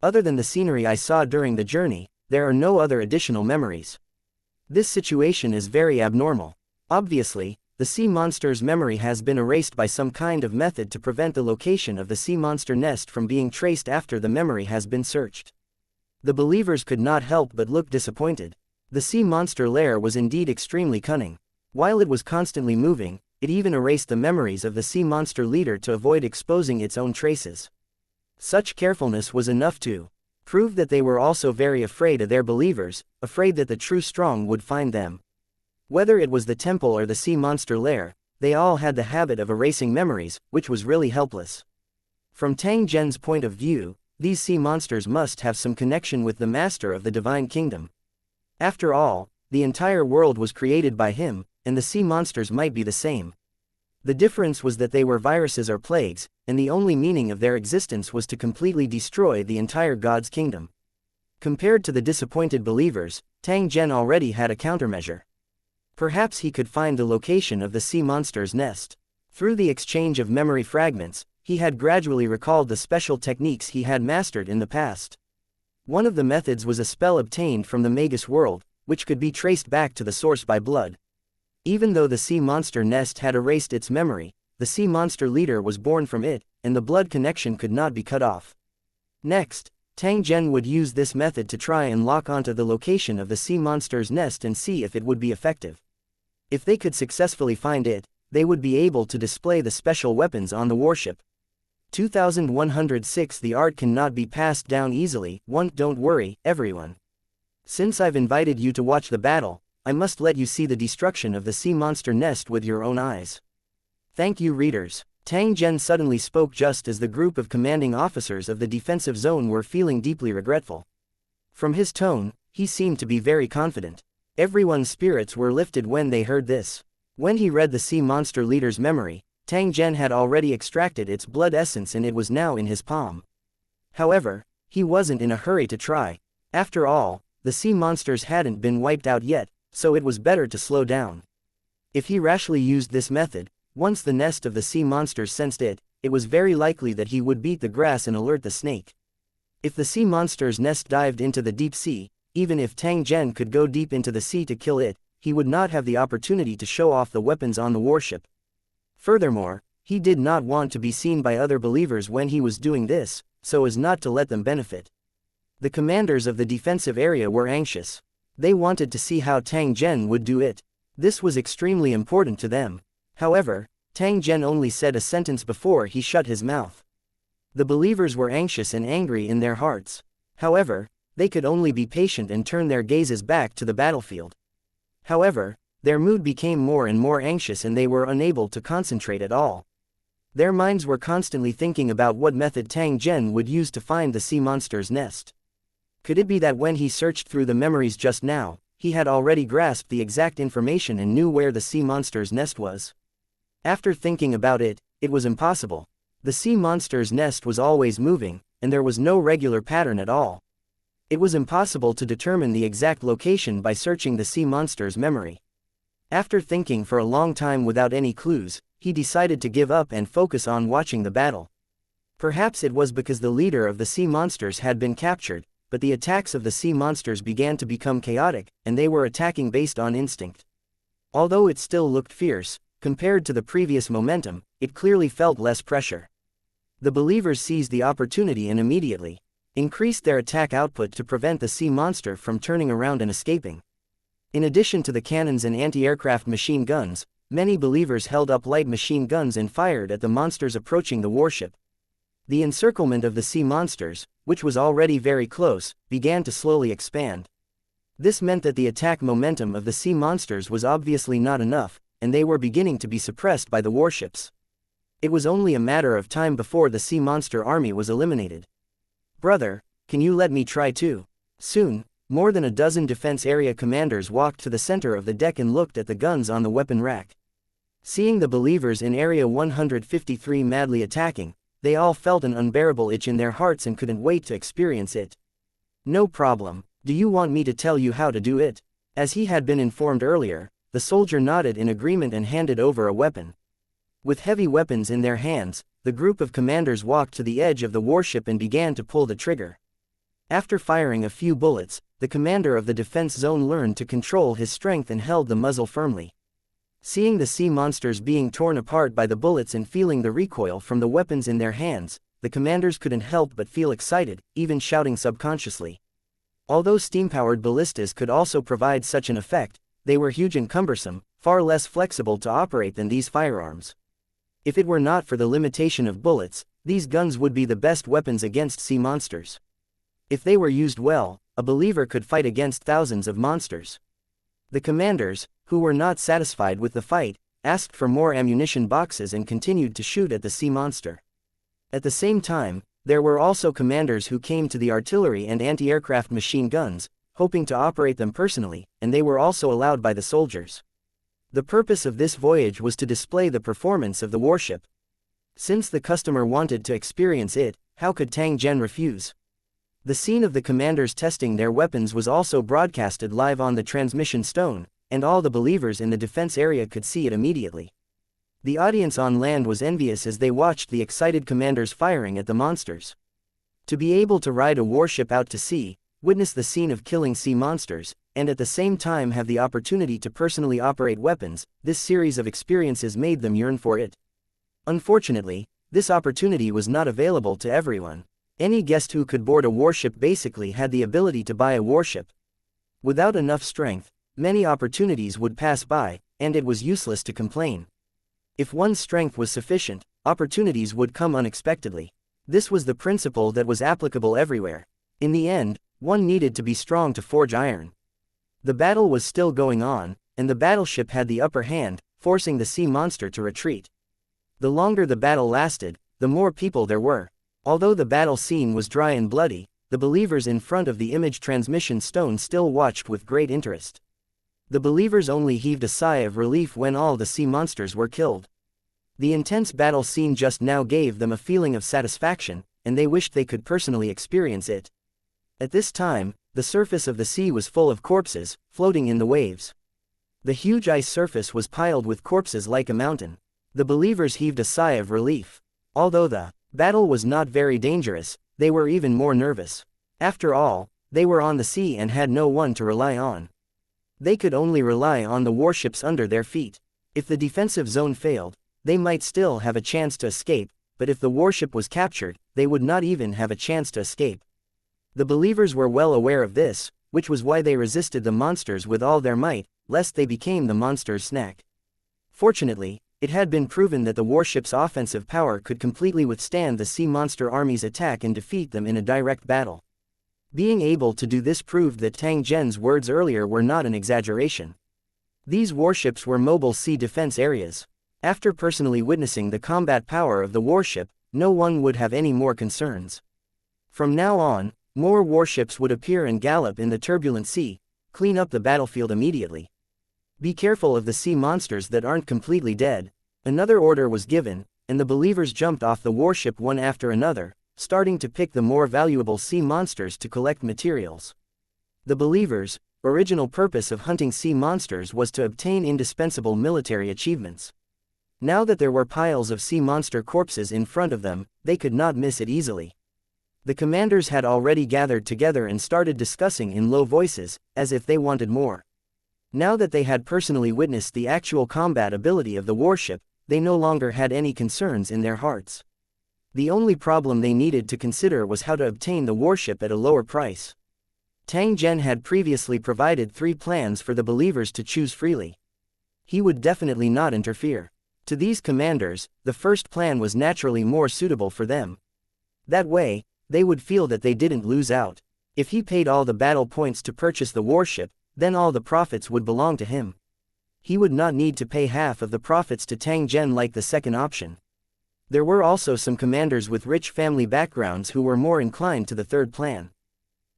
Other than the scenery I saw during the journey, there are no other additional memories. This situation is very abnormal. Obviously, the sea monster's memory has been erased by some kind of method to prevent the location of the sea monster nest from being traced after the memory has been searched. The believers could not help but look disappointed. The sea monster lair was indeed extremely cunning. While it was constantly moving, it even erased the memories of the sea monster leader to avoid exposing its own traces. Such carefulness was enough to prove that they were also very afraid of their believers, afraid that the true strong would find them. Whether it was the temple or the sea monster lair, they all had the habit of erasing memories, which was really helpless. From Tang Zhen's point of view, these sea monsters must have some connection with the master of the divine kingdom. After all, the entire world was created by him, and the sea monsters might be the same. The difference was that they were viruses or plagues, and the only meaning of their existence was to completely destroy the entire God's kingdom. Compared to the disappointed believers, Tang Zhen already had a countermeasure. Perhaps he could find the location of the sea monster's nest. Through the exchange of memory fragments, he had gradually recalled the special techniques he had mastered in the past. One of the methods was a spell obtained from the Magus world, which could be traced back to the source by blood. Even though the sea monster nest had erased its memory, the sea monster leader was born from it, and the blood connection could not be cut off. Next, Tang Zhen would use this method to try and lock onto the location of the sea monster's nest and see if it would be effective. If they could successfully find it, they would be able to display the special weapons on the warship. 2106 The art cannot be passed down easily. Don't worry, everyone. Since I've invited you to watch the battle, I must let you see the destruction of the sea monster nest with your own eyes. Thank you, readers. Tang Zhen suddenly spoke just as the group of commanding officers of the defensive zone were feeling deeply regretful. From his tone, he seemed to be very confident. Everyone's spirits were lifted when they heard this. When he read the sea monster leader's memory, Tang Zhen had already extracted its blood essence and it was now in his palm. However, he wasn't in a hurry to try. After all, the sea monsters hadn't been wiped out yet, so it was better to slow down. If he rashly used this method, once the nest of the sea monsters sensed it, it was very likely that he would beat the grass and alert the snake. If the sea monster's nest dived into the deep sea, even if Tang Zhen could go deep into the sea to kill it, he would not have the opportunity to show off the weapons on the warship. Furthermore, he did not want to be seen by other believers when he was doing this, so as not to let them benefit. The commanders of the defensive area were anxious. They wanted to see how Tang Zhen would do it. This was extremely important to them. However, Tang Zhen only said a sentence before he shut his mouth. The believers were anxious and angry in their hearts. However, they could only be patient and turn their gazes back to the battlefield. However, their mood became more and more anxious and they were unable to concentrate at all. Their minds were constantly thinking about what method Tang Zhen would use to find the sea monster's nest. Could it be that when he searched through the memories just now, he had already grasped the exact information and knew where the sea monster's nest was? After thinking about it, it was impossible. The sea monster's nest was always moving, and there was no regular pattern at all. It was impossible to determine the exact location by searching the sea monster's memory. After thinking for a long time without any clues, he decided to give up and focus on watching the battle. Perhaps it was because the leader of the sea monsters had been captured, but the attacks of the sea monsters began to become chaotic, and they were attacking based on instinct. Although it still looked fierce, compared to the previous momentum, it clearly felt less pressure. The believers seized the opportunity and immediately increased their attack output to prevent the sea monster from turning around and escaping. In addition to the cannons and anti-aircraft machine guns, many believers held up light machine guns and fired at the monsters approaching the warship. The encirclement of the sea monsters, which was already very close, began to slowly expand. This meant that the attack momentum of the sea monsters was obviously not enough, and they were beginning to be suppressed by the warships. It was only a matter of time before the sea monster army was eliminated. Brother, can you let me try too? Soon, more than a dozen defense area commanders walked to the center of the deck and looked at the guns on the weapon rack. Seeing the believers in Area 153 madly attacking, they all felt an unbearable itch in their hearts and couldn't wait to experience it. No problem. Do you want me to tell you how to do it? As he had been informed earlier, the soldier nodded in agreement and handed over a weapon. With heavy weapons in their hands, the group of commanders walked to the edge of the warship and began to pull the trigger. After firing a few bullets, the commander of the defense zone learned to control his strength and held the muzzle firmly. Seeing the sea monsters being torn apart by the bullets and feeling the recoil from the weapons in their hands, the commanders couldn't help but feel excited, even shouting subconsciously. Although steam-powered ballistas could also provide such an effect, they were huge and cumbersome, far less flexible to operate than these firearms. If it were not for the limitation of bullets, these guns would be the best weapons against sea monsters. If they were used well, a believer could fight against thousands of monsters. The commanders, who were not satisfied with the fight, asked for more ammunition boxes and continued to shoot at the sea monster. At the same time, there were also commanders who came to the artillery and anti-aircraft machine guns, hoping to operate them personally, and they were also allowed by the soldiers. The purpose of this voyage was to display the performance of the warship. Since the customer wanted to experience it, how could Tang Zhen refuse? The scene of the commanders testing their weapons was also broadcasted live on the transmission stone, and all the believers in the defense area could see it immediately. The audience on land was envious as they watched the excited commanders firing at the monsters. To be able to ride a warship out to sea, witness the scene of killing sea monsters, and at the same time have the opportunity to personally operate weapons, this series of experiences made them yearn for it. Unfortunately, this opportunity was not available to everyone. Any guest who could board a warship basically had the ability to buy a warship. Without enough strength, many opportunities would pass by, and it was useless to complain. If one's strength was sufficient, opportunities would come unexpectedly. This was the principle that was applicable everywhere. In the end, one needed to be strong to forge iron. The battle was still going on, and the battleship had the upper hand, forcing the sea monster to retreat. The longer the battle lasted, the more people there were. Although the battle scene was dry and bloody, the believers in front of the image transmission stone still watched with great interest. The believers only heaved a sigh of relief when all the sea monsters were killed. The intense battle scene just now gave them a feeling of satisfaction, and they wished they could personally experience it. At this time, the surface of the sea was full of corpses, floating in the waves. The huge ice surface was piled with corpses like a mountain. The believers heaved a sigh of relief. Although the battle was not very dangerous, they were even more nervous. After all, they were on the sea and had no one to rely on. They could only rely on the warships under their feet. If the defensive zone failed, they might still have a chance to escape, but if the warship was captured, they would not even have a chance to escape. The believers were well aware of this, which was why they resisted the monsters with all their might, lest they became the monsters' snack. Fortunately, it had been proven that the warship's offensive power could completely withstand the sea monster army's attack and defeat them in a direct battle. Being able to do this proved that Tang Zhen's words earlier were not an exaggeration. These warships were mobile sea defense areas. After personally witnessing the combat power of the warship, no one would have any more concerns. From now on, more warships would appear and gallop in the turbulent sea, clean up the battlefield immediately. Be careful of the sea monsters that aren't completely dead. Another order was given, and the believers jumped off the warship one after another, starting to pick the more valuable sea monsters to collect materials. The believers' original purpose of hunting sea monsters was to obtain indispensable military achievements. Now that there were piles of sea monster corpses in front of them, they could not miss it easily. The commanders had already gathered together and started discussing in low voices, as if they wanted more. Now that they had personally witnessed the actual combat ability of the warship, they no longer had any concerns in their hearts. The only problem they needed to consider was how to obtain the warship at a lower price. Tang Zhen had previously provided 3 plans for the believers to choose freely. He would definitely not interfere. To these commanders, the first plan was naturally more suitable for them. That way, they would feel that they didn't lose out. If he paid all the battle points to purchase the warship, then all the profits would belong to him. He would not need to pay half of the profits to Tang Zhen like the second option. There were also some commanders with rich family backgrounds who were more inclined to the third plan.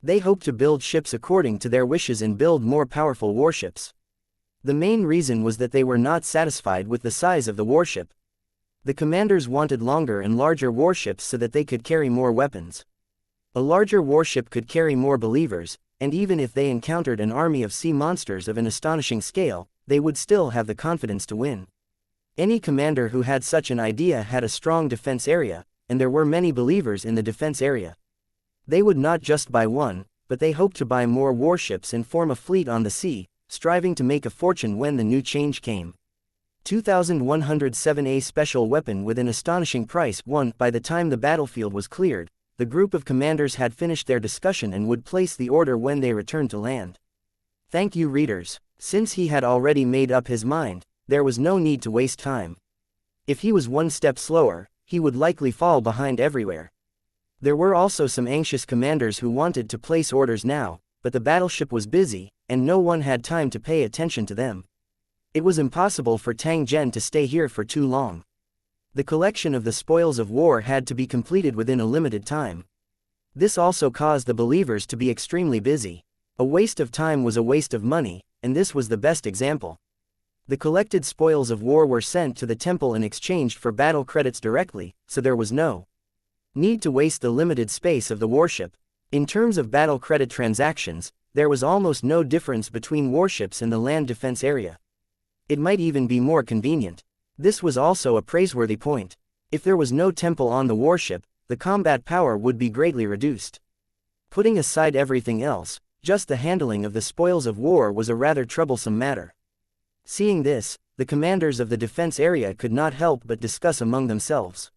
They hoped to build ships according to their wishes and build more powerful warships. The main reason was that they were not satisfied with the size of the warship. The commanders wanted longer and larger warships so that they could carry more weapons. A larger warship could carry more believers, and even if they encountered an army of sea monsters of an astonishing scale, they would still have the confidence to win. Any commander who had such an idea had a strong defense area, and there were many believers in the defense area. They would not just buy one, but they hoped to buy more warships and form a fleet on the sea, striving to make a fortune when the new change came. 2107A special weapon with an astonishing price. 1. By the time the battlefield was cleared, the group of commanders had finished their discussion and would place the order when they returned to land. Thank you, readers. Since he had already made up his mind, there was no need to waste time. If he was one step slower, he would likely fall behind everywhere. There were also some anxious commanders who wanted to place orders now, but the battleship was busy, and no one had time to pay attention to them. It was impossible for Tang Zhen to stay here for too long. The collection of the spoils of war had to be completed within a limited time. This also caused the believers to be extremely busy. A waste of time was a waste of money, and this was the best example. The collected spoils of war were sent to the temple and exchanged for battle credits directly, so there was no need to waste the limited space of the warship. In terms of battle credit transactions, there was almost no difference between warships and the land defense area. It might even be more convenient. This was also a praiseworthy point. If there was no temple on the warship, the combat power would be greatly reduced. Putting aside everything else, just the handling of the spoils of war was a rather troublesome matter. Seeing this, the commanders of the defense area could not help but discuss among themselves.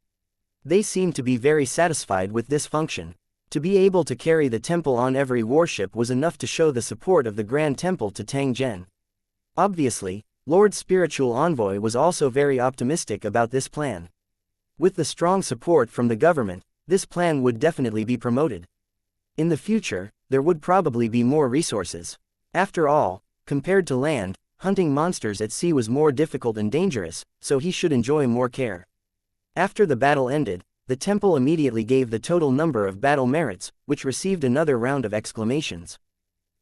They seemed to be very satisfied with this function. To be able to carry the temple on every warship was enough to show the support of the Grand Temple to Tang Zhen. Obviously, Lord Spiritual Envoy was also very optimistic about this plan. With the strong support from the government, this plan would definitely be promoted. In the future, there would probably be more resources. After all, compared to land, hunting monsters at sea was more difficult and dangerous, so he should enjoy more care. After the battle ended, the temple immediately gave the total number of battle merits, which received another round of exclamations.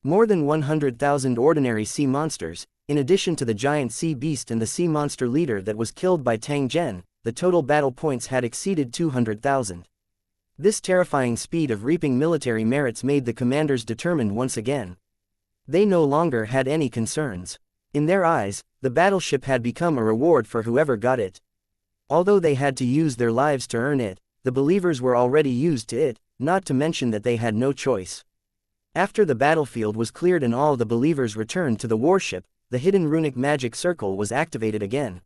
More than 100,000 ordinary sea monsters, in addition to the giant sea beast and the sea monster leader that was killed by Tang Zhen, the total battle points had exceeded 200,000. This terrifying speed of reaping military merits made the commanders determined once again. They no longer had any concerns. In their eyes, the battleship had become a reward for whoever got it. Although they had to use their lives to earn it, the believers were already used to it, not to mention that they had no choice. After the battlefield was cleared and all the believers returned to the warship, the hidden runic magic circle was activated again.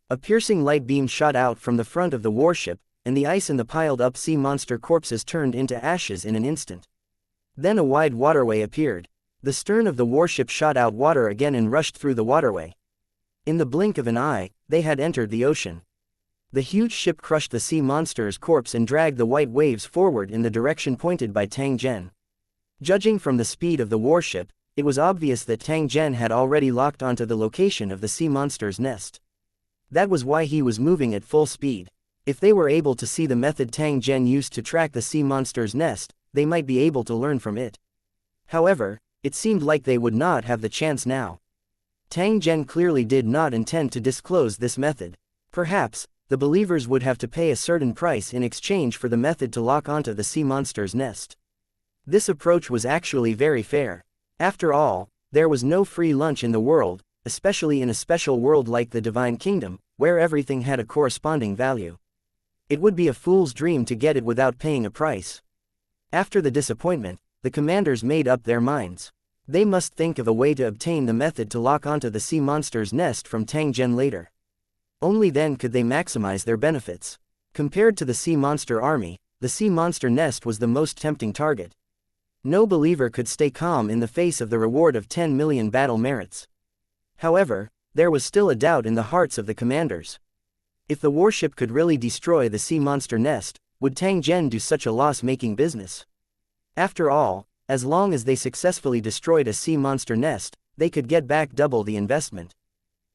A piercing light beam shot out from the front of the warship, and the ice in the piled-up sea monster corpses turned into ashes in an instant. Then a wide waterway appeared. The stern of the warship shot out water again and rushed through the waterway. In the blink of an eye, they had entered the ocean. The huge ship crushed the sea monster's corpse and dragged the white waves forward in the direction pointed by Tang Zhen. Judging from the speed of the warship, it was obvious that Tang Zhen had already locked onto the location of the sea monster's nest. That was why he was moving at full speed. If they were able to see the method Tang Zhen used to track the sea monster's nest, they might be able to learn from it. However, it seemed like they would not have the chance now. Tang Zhen clearly did not intend to disclose this method. Perhaps, the believers would have to pay a certain price in exchange for the method to lock onto the sea monster's nest. This approach was actually very fair. After all, there was no free lunch in the world, especially in a special world like the Divine Kingdom, where everything had a corresponding value. It would be a fool's dream to get it without paying a price. After the disappointment, the commanders made up their minds. They must think of a way to obtain the method to lock onto the sea monster's nest from Tang Zhen later. Only then could they maximize their benefits. Compared to the sea monster army, the sea monster nest was the most tempting target. No believer could stay calm in the face of the reward of 10 million battle merits. However, there was still a doubt in the hearts of the commanders. If the warship could really destroy the sea monster nest, would Tang Zhen do such a loss-making business? After all, as long as they successfully destroyed a sea monster nest, they could get back double the investment.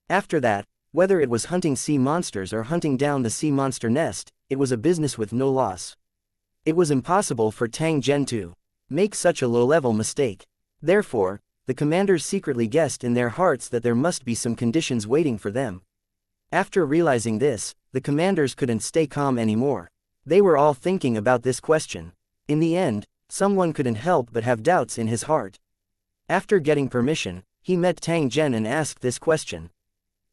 After that, whether it was hunting sea monsters or hunting down the sea monster nest, it was a business with no loss. It was impossible for Tang Zhen to make such a low-level mistake. Therefore, the commanders secretly guessed in their hearts that there must be some conditions waiting for them. After realizing this, the commanders couldn't stay calm anymore. They were all thinking about this question. In the end, someone couldn't help but have doubts in his heart. After getting permission, he met Tang Zhen and asked this question.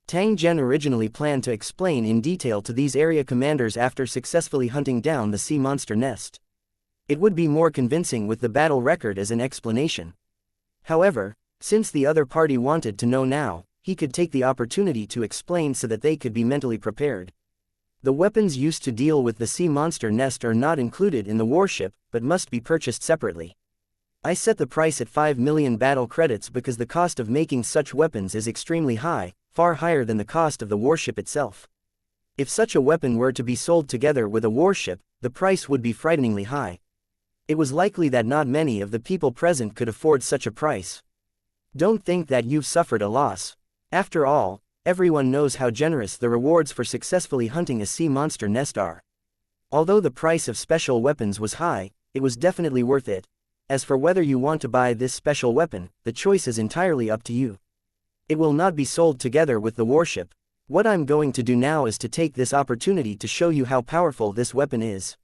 Tang Zhen originally planned to explain in detail to these area commanders after successfully hunting down the sea monster nest. It would be more convincing with the battle record as an explanation. However, since the other party wanted to know now, he could take the opportunity to explain so that they could be mentally prepared. The weapons used to deal with the sea monster nest are not included in the warship, but must be purchased separately. I set the price at 5 million battle credits because the cost of making such weapons is extremely high, far higher than the cost of the warship itself. If such a weapon were to be sold together with a warship, the price would be frighteningly high. It was likely that not many of the people present could afford such a price. Don't think that you've suffered a loss. After all, everyone knows how generous the rewards for successfully hunting a sea monster nest are. Although the price of special weapons was high, it was definitely worth it. As for whether you want to buy this special weapon, the choice is entirely up to you. It will not be sold together with the warship. What I'm going to do now is to take this opportunity to show you how powerful this weapon is.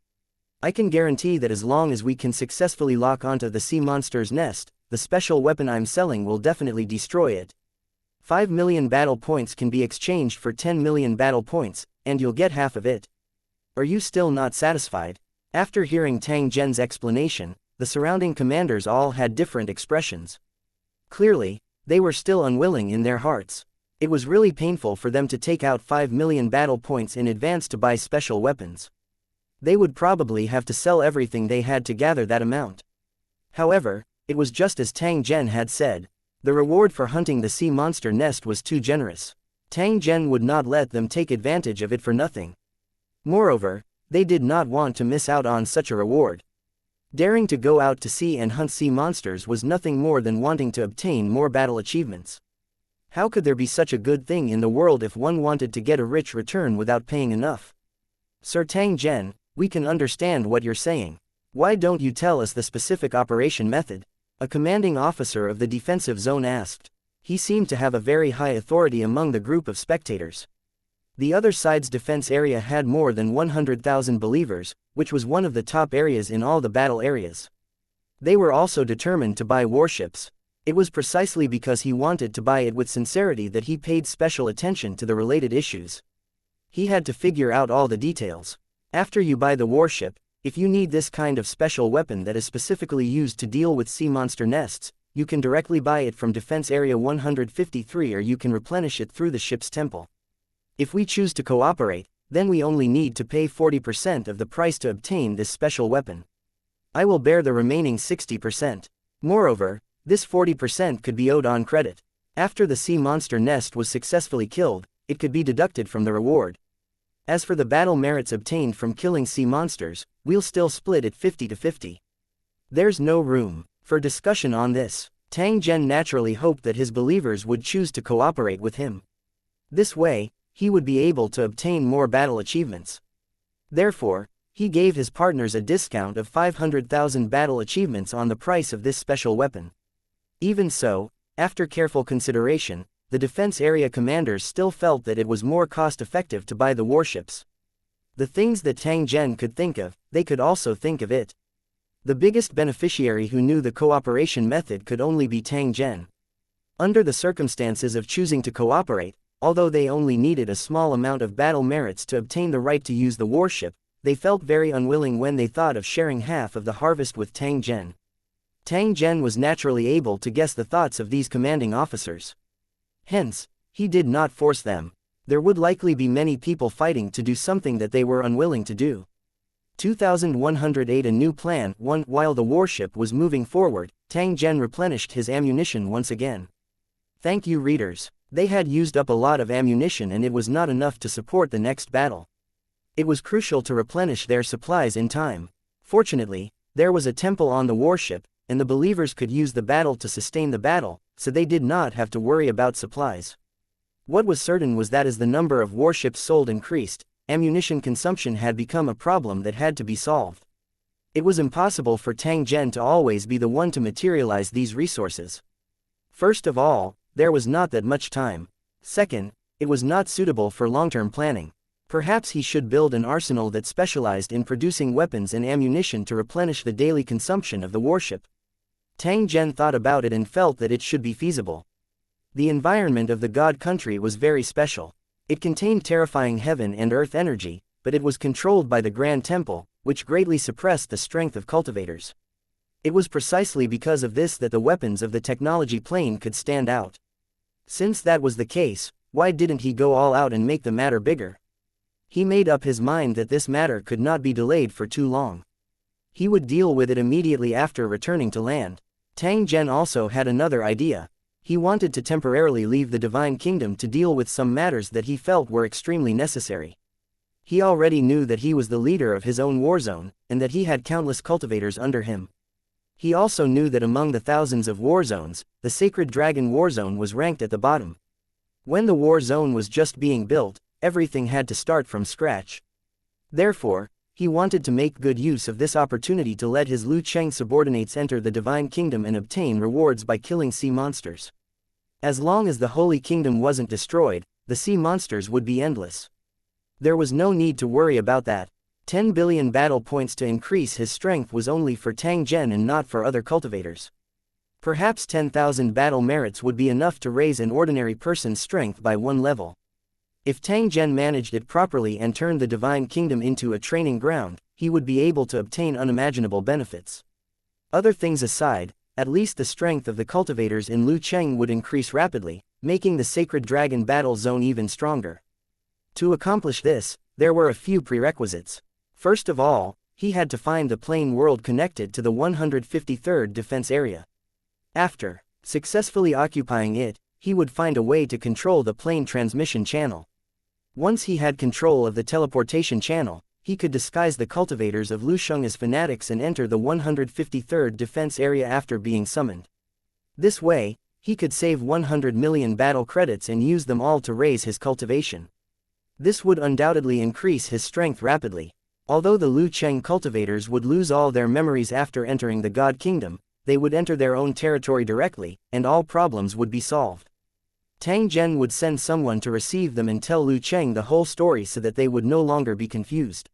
I can guarantee that as long as we can successfully lock onto the sea monster's nest, the special weapon I'm selling will definitely destroy it. 5 million battle points can be exchanged for 10 million battle points, and you'll get half of it. Are you still not satisfied? After hearing Tang Zhen's explanation, the surrounding commanders all had different expressions. Clearly, they were still unwilling in their hearts. It was really painful for them to take out 5 million battle points in advance to buy special weapons. They would probably have to sell everything they had to gather that amount. However, it was just as Tang Zhen had said. The reward for hunting the sea monster nest was too generous. Tang Zhen would not let them take advantage of it for nothing. Moreover, they did not want to miss out on such a reward. Daring to go out to sea and hunt sea monsters was nothing more than wanting to obtain more battle achievements. How could there be such a good thing in the world if one wanted to get a rich return without paying enough? Sir Tang Zhen, we can understand what you're saying. Why don't you tell us the specific operation method? A commanding officer of the defensive zone asked. He seemed to have a very high authority among the group of spectators. The other side's defense area had more than 100,000 believers, which was one of the top areas in all the battle areas. They were also determined to buy warships. It was precisely because he wanted to buy it with sincerity that he paid special attention to the related issues. He had to figure out all the details. After you buy the warship, if you need this kind of special weapon that is specifically used to deal with sea monster nests, you can directly buy it from Defense Area 153 or you can replenish it through the ship's temple. If we choose to cooperate, then we only need to pay 40% of the price to obtain this special weapon. I will bear the remaining 60%. Moreover, this 40% could be owed on credit. After the sea monster nest was successfully killed, it could be deducted from the reward. As for the battle merits obtained from killing sea monsters, we'll still split it 50-50. There's no room for discussion on this. Tang Zhen naturally hoped that his believers would choose to cooperate with him. This way, he would be able to obtain more battle achievements. Therefore, he gave his partners a discount of 500,000 battle achievements on the price of this special weapon. Even so, after careful consideration, the defense area commanders still felt that it was more cost-effective to buy the warships. The things that Tang Zhen could think of, they could also think of it. The biggest beneficiary who knew the cooperation method could only be Tang Zhen. Under the circumstances of choosing to cooperate, although they only needed a small amount of battle merits to obtain the right to use the warship, they felt very unwilling when they thought of sharing half of the harvest with Tang Zhen. Tang Zhen was naturally able to guess the thoughts of these commanding officers. Hence, he did not force them. There would likely be many people fighting to do something that they were unwilling to do. 2108 A new plan. 1. While the warship was moving forward, Tang Zhen replenished his ammunition once again. Thank you, readers. They had used up a lot of ammunition and it was not enough to support the next battle. It was crucial to replenish their supplies in time. Fortunately, there was a temple on the warship, and the believers could use the battle to sustain the battle, so they did not have to worry about supplies. What was certain was that as the number of warships sold increased, ammunition consumption had become a problem that had to be solved. It was impossible for Tang Zhen to always be the one to materialize these resources. First of all, there was not that much time. Second, it was not suitable for long-term planning. Perhaps he should build an arsenal that specialized in producing weapons and ammunition to replenish the daily consumption of the warship. Tang Zhen thought about it and felt that it should be feasible. The environment of the God country was very special. It contained terrifying heaven and earth energy, but it was controlled by the Grand Temple, which greatly suppressed the strength of cultivators. It was precisely because of this that the weapons of the technology plane could stand out. Since that was the case, why didn't he go all out and make the matter bigger? He made up his mind that this matter could not be delayed for too long. He would deal with it immediately after returning to land. Tang Zhen also had another idea. He wanted to temporarily leave the Divine Kingdom to deal with some matters that he felt were extremely necessary. He already knew that he was the leader of his own war zone, and that he had countless cultivators under him. He also knew that among the thousands of war zones, the Sacred Dragon war zone was ranked at the bottom. When the war zone was just being built, everything had to start from scratch. Therefore, he wanted to make good use of this opportunity to let his Lu Cheng subordinates enter the Divine Kingdom and obtain rewards by killing sea monsters. As long as the Holy Kingdom wasn't destroyed, the sea monsters would be endless. There was no need to worry about that. 10 billion battle points to increase his strength was only for Tang Zhen and not for other cultivators. Perhaps 10,000 battle merits would be enough to raise an ordinary person's strength by 1 level. If Tang Zhen managed it properly and turned the Divine Kingdom into a training ground, he would be able to obtain unimaginable benefits. Other things aside, at least the strength of the cultivators in Lu Cheng would increase rapidly, making the Sacred Dragon battle zone even stronger. To accomplish this, there were a few prerequisites. First of all, he had to find the plane world connected to the 153rd defense area. After Successfully occupying it, he would find a way to control the plane transmission channel. Once he had control of the teleportation channel, he could disguise the cultivators of Lusheng as fanatics and enter the 153rd defense area after being summoned. This way, he could save 100 million battle credits and use them all to raise his cultivation. This would undoubtedly increase his strength rapidly. Although the Lu Cheng cultivators would lose all their memories after entering the God Kingdom, they would enter their own territory directly, and all problems would be solved. Tang Zhen would send someone to receive them and tell Lu Cheng the whole story so that they would no longer be confused.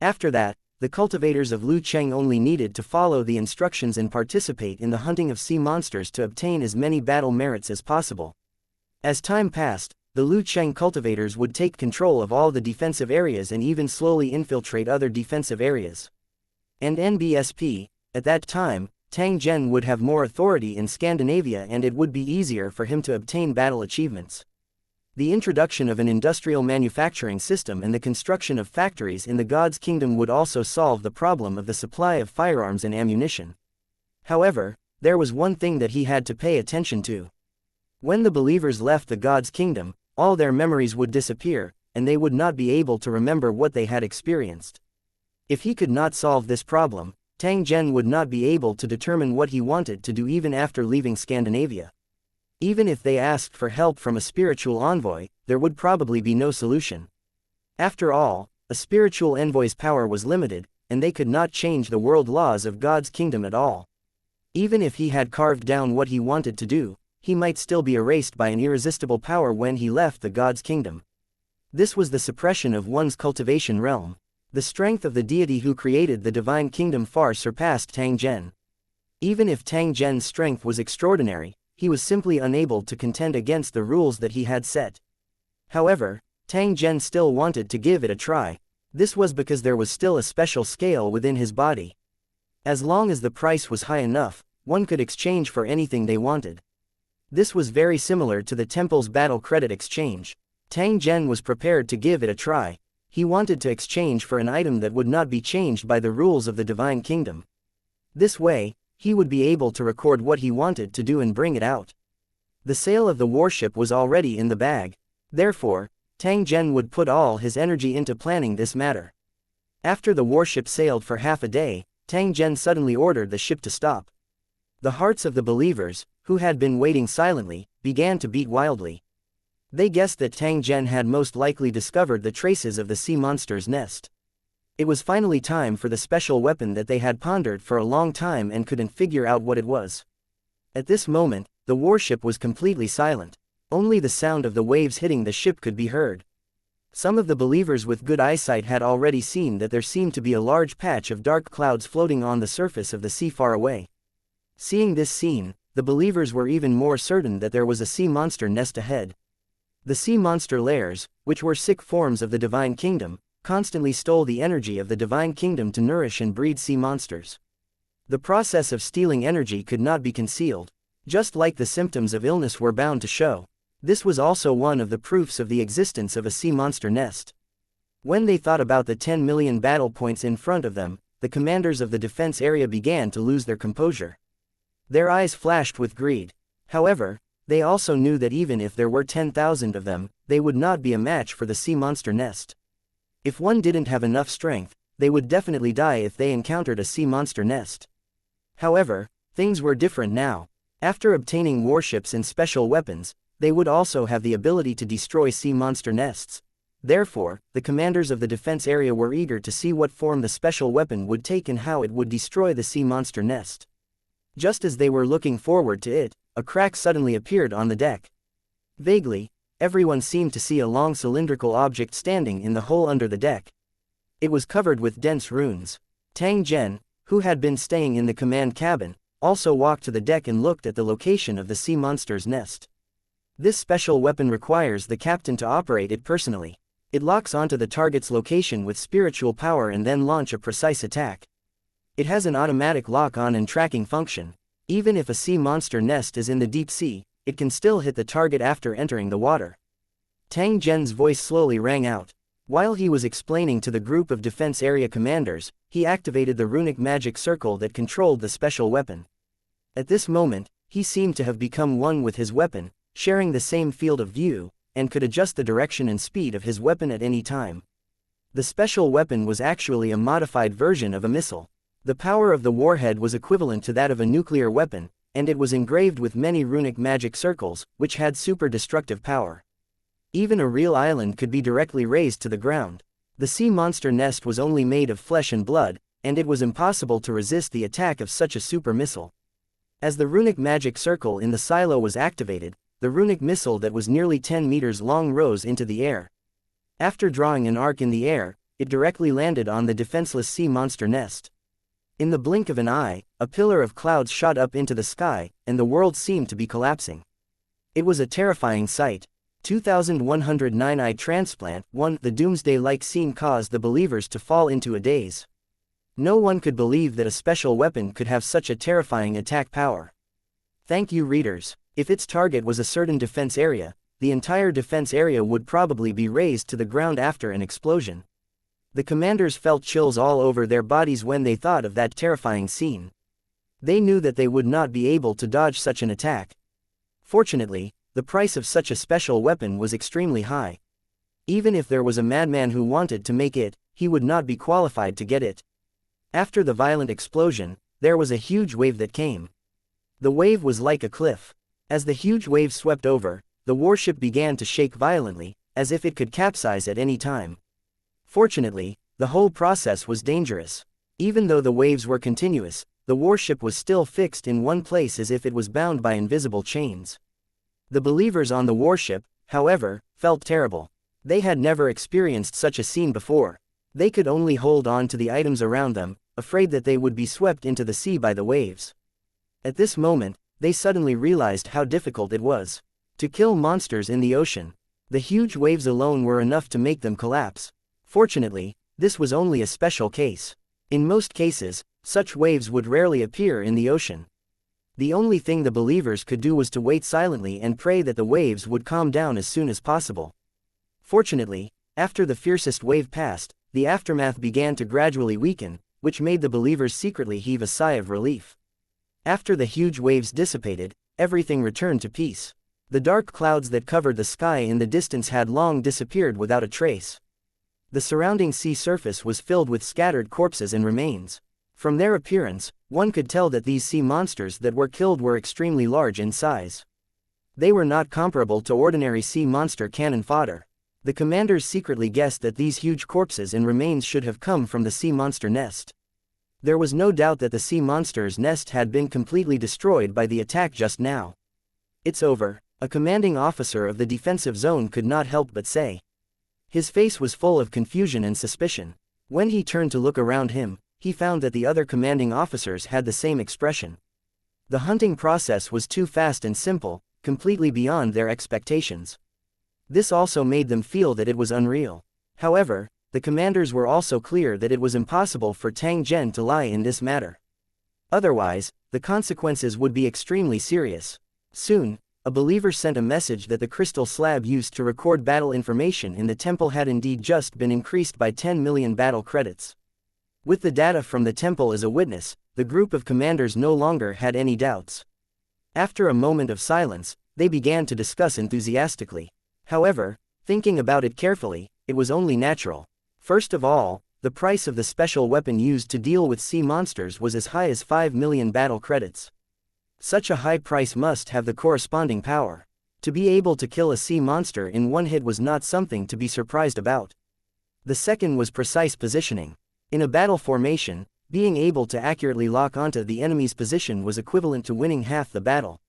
After that, the cultivators of Lu Cheng only needed to follow the instructions and participate in the hunting of sea monsters to obtain as many battle merits as possible. As time passed, the Lu Cheng cultivators would take control of all the defensive areas and even slowly infiltrate other defensive areas. And NBSP, at that time, Tang Zhen would have more authority in Scandinavia and it would be easier for him to obtain battle achievements. The introduction of an industrial manufacturing system and the construction of factories in the God's Kingdom would also solve the problem of the supply of firearms and ammunition. However, there was one thing that he had to pay attention to. When the believers left the God's Kingdom, all their memories would disappear, and they would not be able to remember what they had experienced. If he could not solve this problem, Tang Zhen would not be able to determine what he wanted to do even after leaving Scandinavia. Even if they asked for help from a spiritual envoy, there would probably be no solution. After all, a spiritual envoy's power was limited, and they could not change the world laws of God's kingdom at all. Even if he had carved down what he wanted to do, he might still be erased by an irresistible power when he left the God's kingdom. This was the suppression of one's cultivation realm. The strength of the deity who created the divine kingdom far surpassed Tang Zhen. Even if Tang Zhen's strength was extraordinary, he was simply unable to contend against the rules that he had set. However, Tang Zhen still wanted to give it a try. This was because there was still a special scale within his body. As long as the price was high enough, one could exchange for anything they wanted. This was very similar to the temple's battle credit exchange. Tang Zhen was prepared to give it a try. He wanted to exchange for an item that would not be changed by the rules of the divine kingdom. This way, he would be able to record what he wanted to do and bring it out. The sale of the warship was already in the bag. Therefore, Tang Zhen would put all his energy into planning this matter. After the warship sailed for half a day, Tang Zhen suddenly ordered the ship to stop. The hearts of the believers, who had been waiting silently, began to beat wildly. They guessed that Tang Zhen had most likely discovered the traces of the sea monster's nest. It was finally time for the special weapon that they had pondered for a long time and couldn't figure out what it was. At this moment, the warship was completely silent. Only the sound of the waves hitting the ship could be heard. Some of the believers with good eyesight had already seen that there seemed to be a large patch of dark clouds floating on the surface of the sea far away. Seeing this scene, the believers were even more certain that there was a sea monster nest ahead. The sea monster lairs, which were sick forms of the divine kingdom, constantly stole the energy of the divine kingdom to nourish and breed sea monsters. The process of stealing energy could not be concealed, just like the symptoms of illness were bound to show. This was also one of the proofs of the existence of a sea monster nest. When they thought about the 10 million battle points in front of them, the commanders of the defense area began to lose their composure. Their eyes flashed with greed. However, they also knew that even if there were 10,000 of them, they would not be a match for the sea monster nest. If one didn't have enough strength, they would definitely die if they encountered a sea monster nest. However, things were different now. After obtaining warships and special weapons, they would also have the ability to destroy sea monster nests. Therefore, the commanders of the defense area were eager to see what form the special weapon would take and how it would destroy the sea monster nest. Just as they were looking forward to it, a crack suddenly appeared on the deck. Vaguely, everyone seemed to see a long cylindrical object standing in the hole under the deck. It was covered with dense runes. Tang Zhen, who had been staying in the command cabin, also walked to the deck and looked at the location of the sea monster's nest. This special weapon requires the captain to operate it personally. It locks onto the target's location with spiritual power and then launch a precise attack. It has an automatic lock-on and tracking function. Even if a sea monster nest is in the deep sea, it can still hit the target after entering the water. Tang Zhen's voice slowly rang out. While he was explaining to the group of defense area commanders, he activated the runic magic circle that controlled the special weapon. At this moment, he seemed to have become one with his weapon, sharing the same field of view, and could adjust the direction and speed of his weapon at any time. The special weapon was actually a modified version of a missile. The power of the warhead was equivalent to that of a nuclear weapon, and it was engraved with many runic magic circles, which had super destructive power. Even a real island could be directly razed to the ground. The sea monster nest was only made of flesh and blood, and it was impossible to resist the attack of such a super missile. As the runic magic circle in the silo was activated, the runic missile that was nearly 10 meters long rose into the air. After drawing an arc in the air, it directly landed on the defenseless sea monster nest. In the blink of an eye, a pillar of clouds shot up into the sky, and the world seemed to be collapsing. It was a terrifying sight. 2109 eye transplant. 1. The doomsday-like scene caused the believers to fall into a daze. No one could believe that a special weapon could have such a terrifying attack power. Thank you, readers. If its target was a certain defense area, the entire defense area would probably be razed to the ground after an explosion. The commanders felt chills all over their bodies when they thought of that terrifying scene. They knew that they would not be able to dodge such an attack. Fortunately, the price of such a special weapon was extremely high. Even if there was a madman who wanted to make it, he would not be qualified to get it. After the violent explosion, there was a huge wave that came. The wave was like a cliff. As the huge wave swept over, the warship began to shake violently, as if it could capsize at any time. Fortunately, the whole process was dangerous. Even though the waves were continuous, the warship was still fixed in one place as if it was bound by invisible chains. The believers on the warship, however, felt terrible. They had never experienced such a scene before. They could only hold on to the items around them, afraid that they would be swept into the sea by the waves. At this moment, they suddenly realized how difficult it was to kill monsters in the ocean. The huge waves alone were enough to make them collapse. Fortunately, this was only a special case. In most cases, such waves would rarely appear in the ocean. The only thing the believers could do was to wait silently and pray that the waves would calm down as soon as possible. Fortunately, after the fiercest wave passed, the aftermath began to gradually weaken, which made the believers secretly heave a sigh of relief. After the huge waves dissipated, everything returned to peace. The dark clouds that covered the sky in the distance had long disappeared without a trace. The surrounding sea surface was filled with scattered corpses and remains. From their appearance, one could tell that these sea monsters that were killed were extremely large in size. They were not comparable to ordinary sea monster cannon fodder. The commanders secretly guessed that these huge corpses and remains should have come from the sea monster nest. There was no doubt that the sea monster's nest had been completely destroyed by the attack just now. "It's over," a commanding officer of the defensive zone could not help but say. His face was full of confusion and suspicion. When he turned to look around him, he found that the other commanding officers had the same expression. The hunting process was too fast and simple, completely beyond their expectations. This also made them feel that it was unreal. However, the commanders were also clear that it was impossible for Tang Zhen to lie in this matter. Otherwise, the consequences would be extremely serious. Soon, a believer sent a message that the crystal slab used to record battle information in the temple had indeed just been increased by 10 million battle credits. With the data from the temple as a witness, the group of commanders no longer had any doubts. After a moment of silence, they began to discuss enthusiastically. However, thinking about it carefully, it was only natural. First of all, the price of the special weapon used to deal with sea monsters was as high as 5 million battle credits. Such a high price must have the corresponding power. To be able to kill a sea monster in one hit was not something to be surprised about. The second was precise positioning. In a battle formation, being able to accurately lock onto the enemy's position was equivalent to winning half the battle.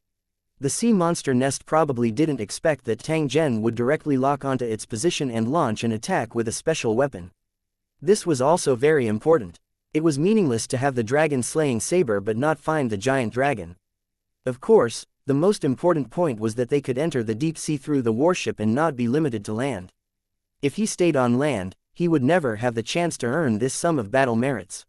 The sea monster nest probably didn't expect that Tang Zhen would directly lock onto its position and launch an attack with a special weapon. This was also very important. It was meaningless to have the dragon-slaying saber but not find the giant dragon. Of course, the most important point was that they could enter the deep sea through the warship and not be limited to land. If he stayed on land, he would never have the chance to earn this sum of battle merits.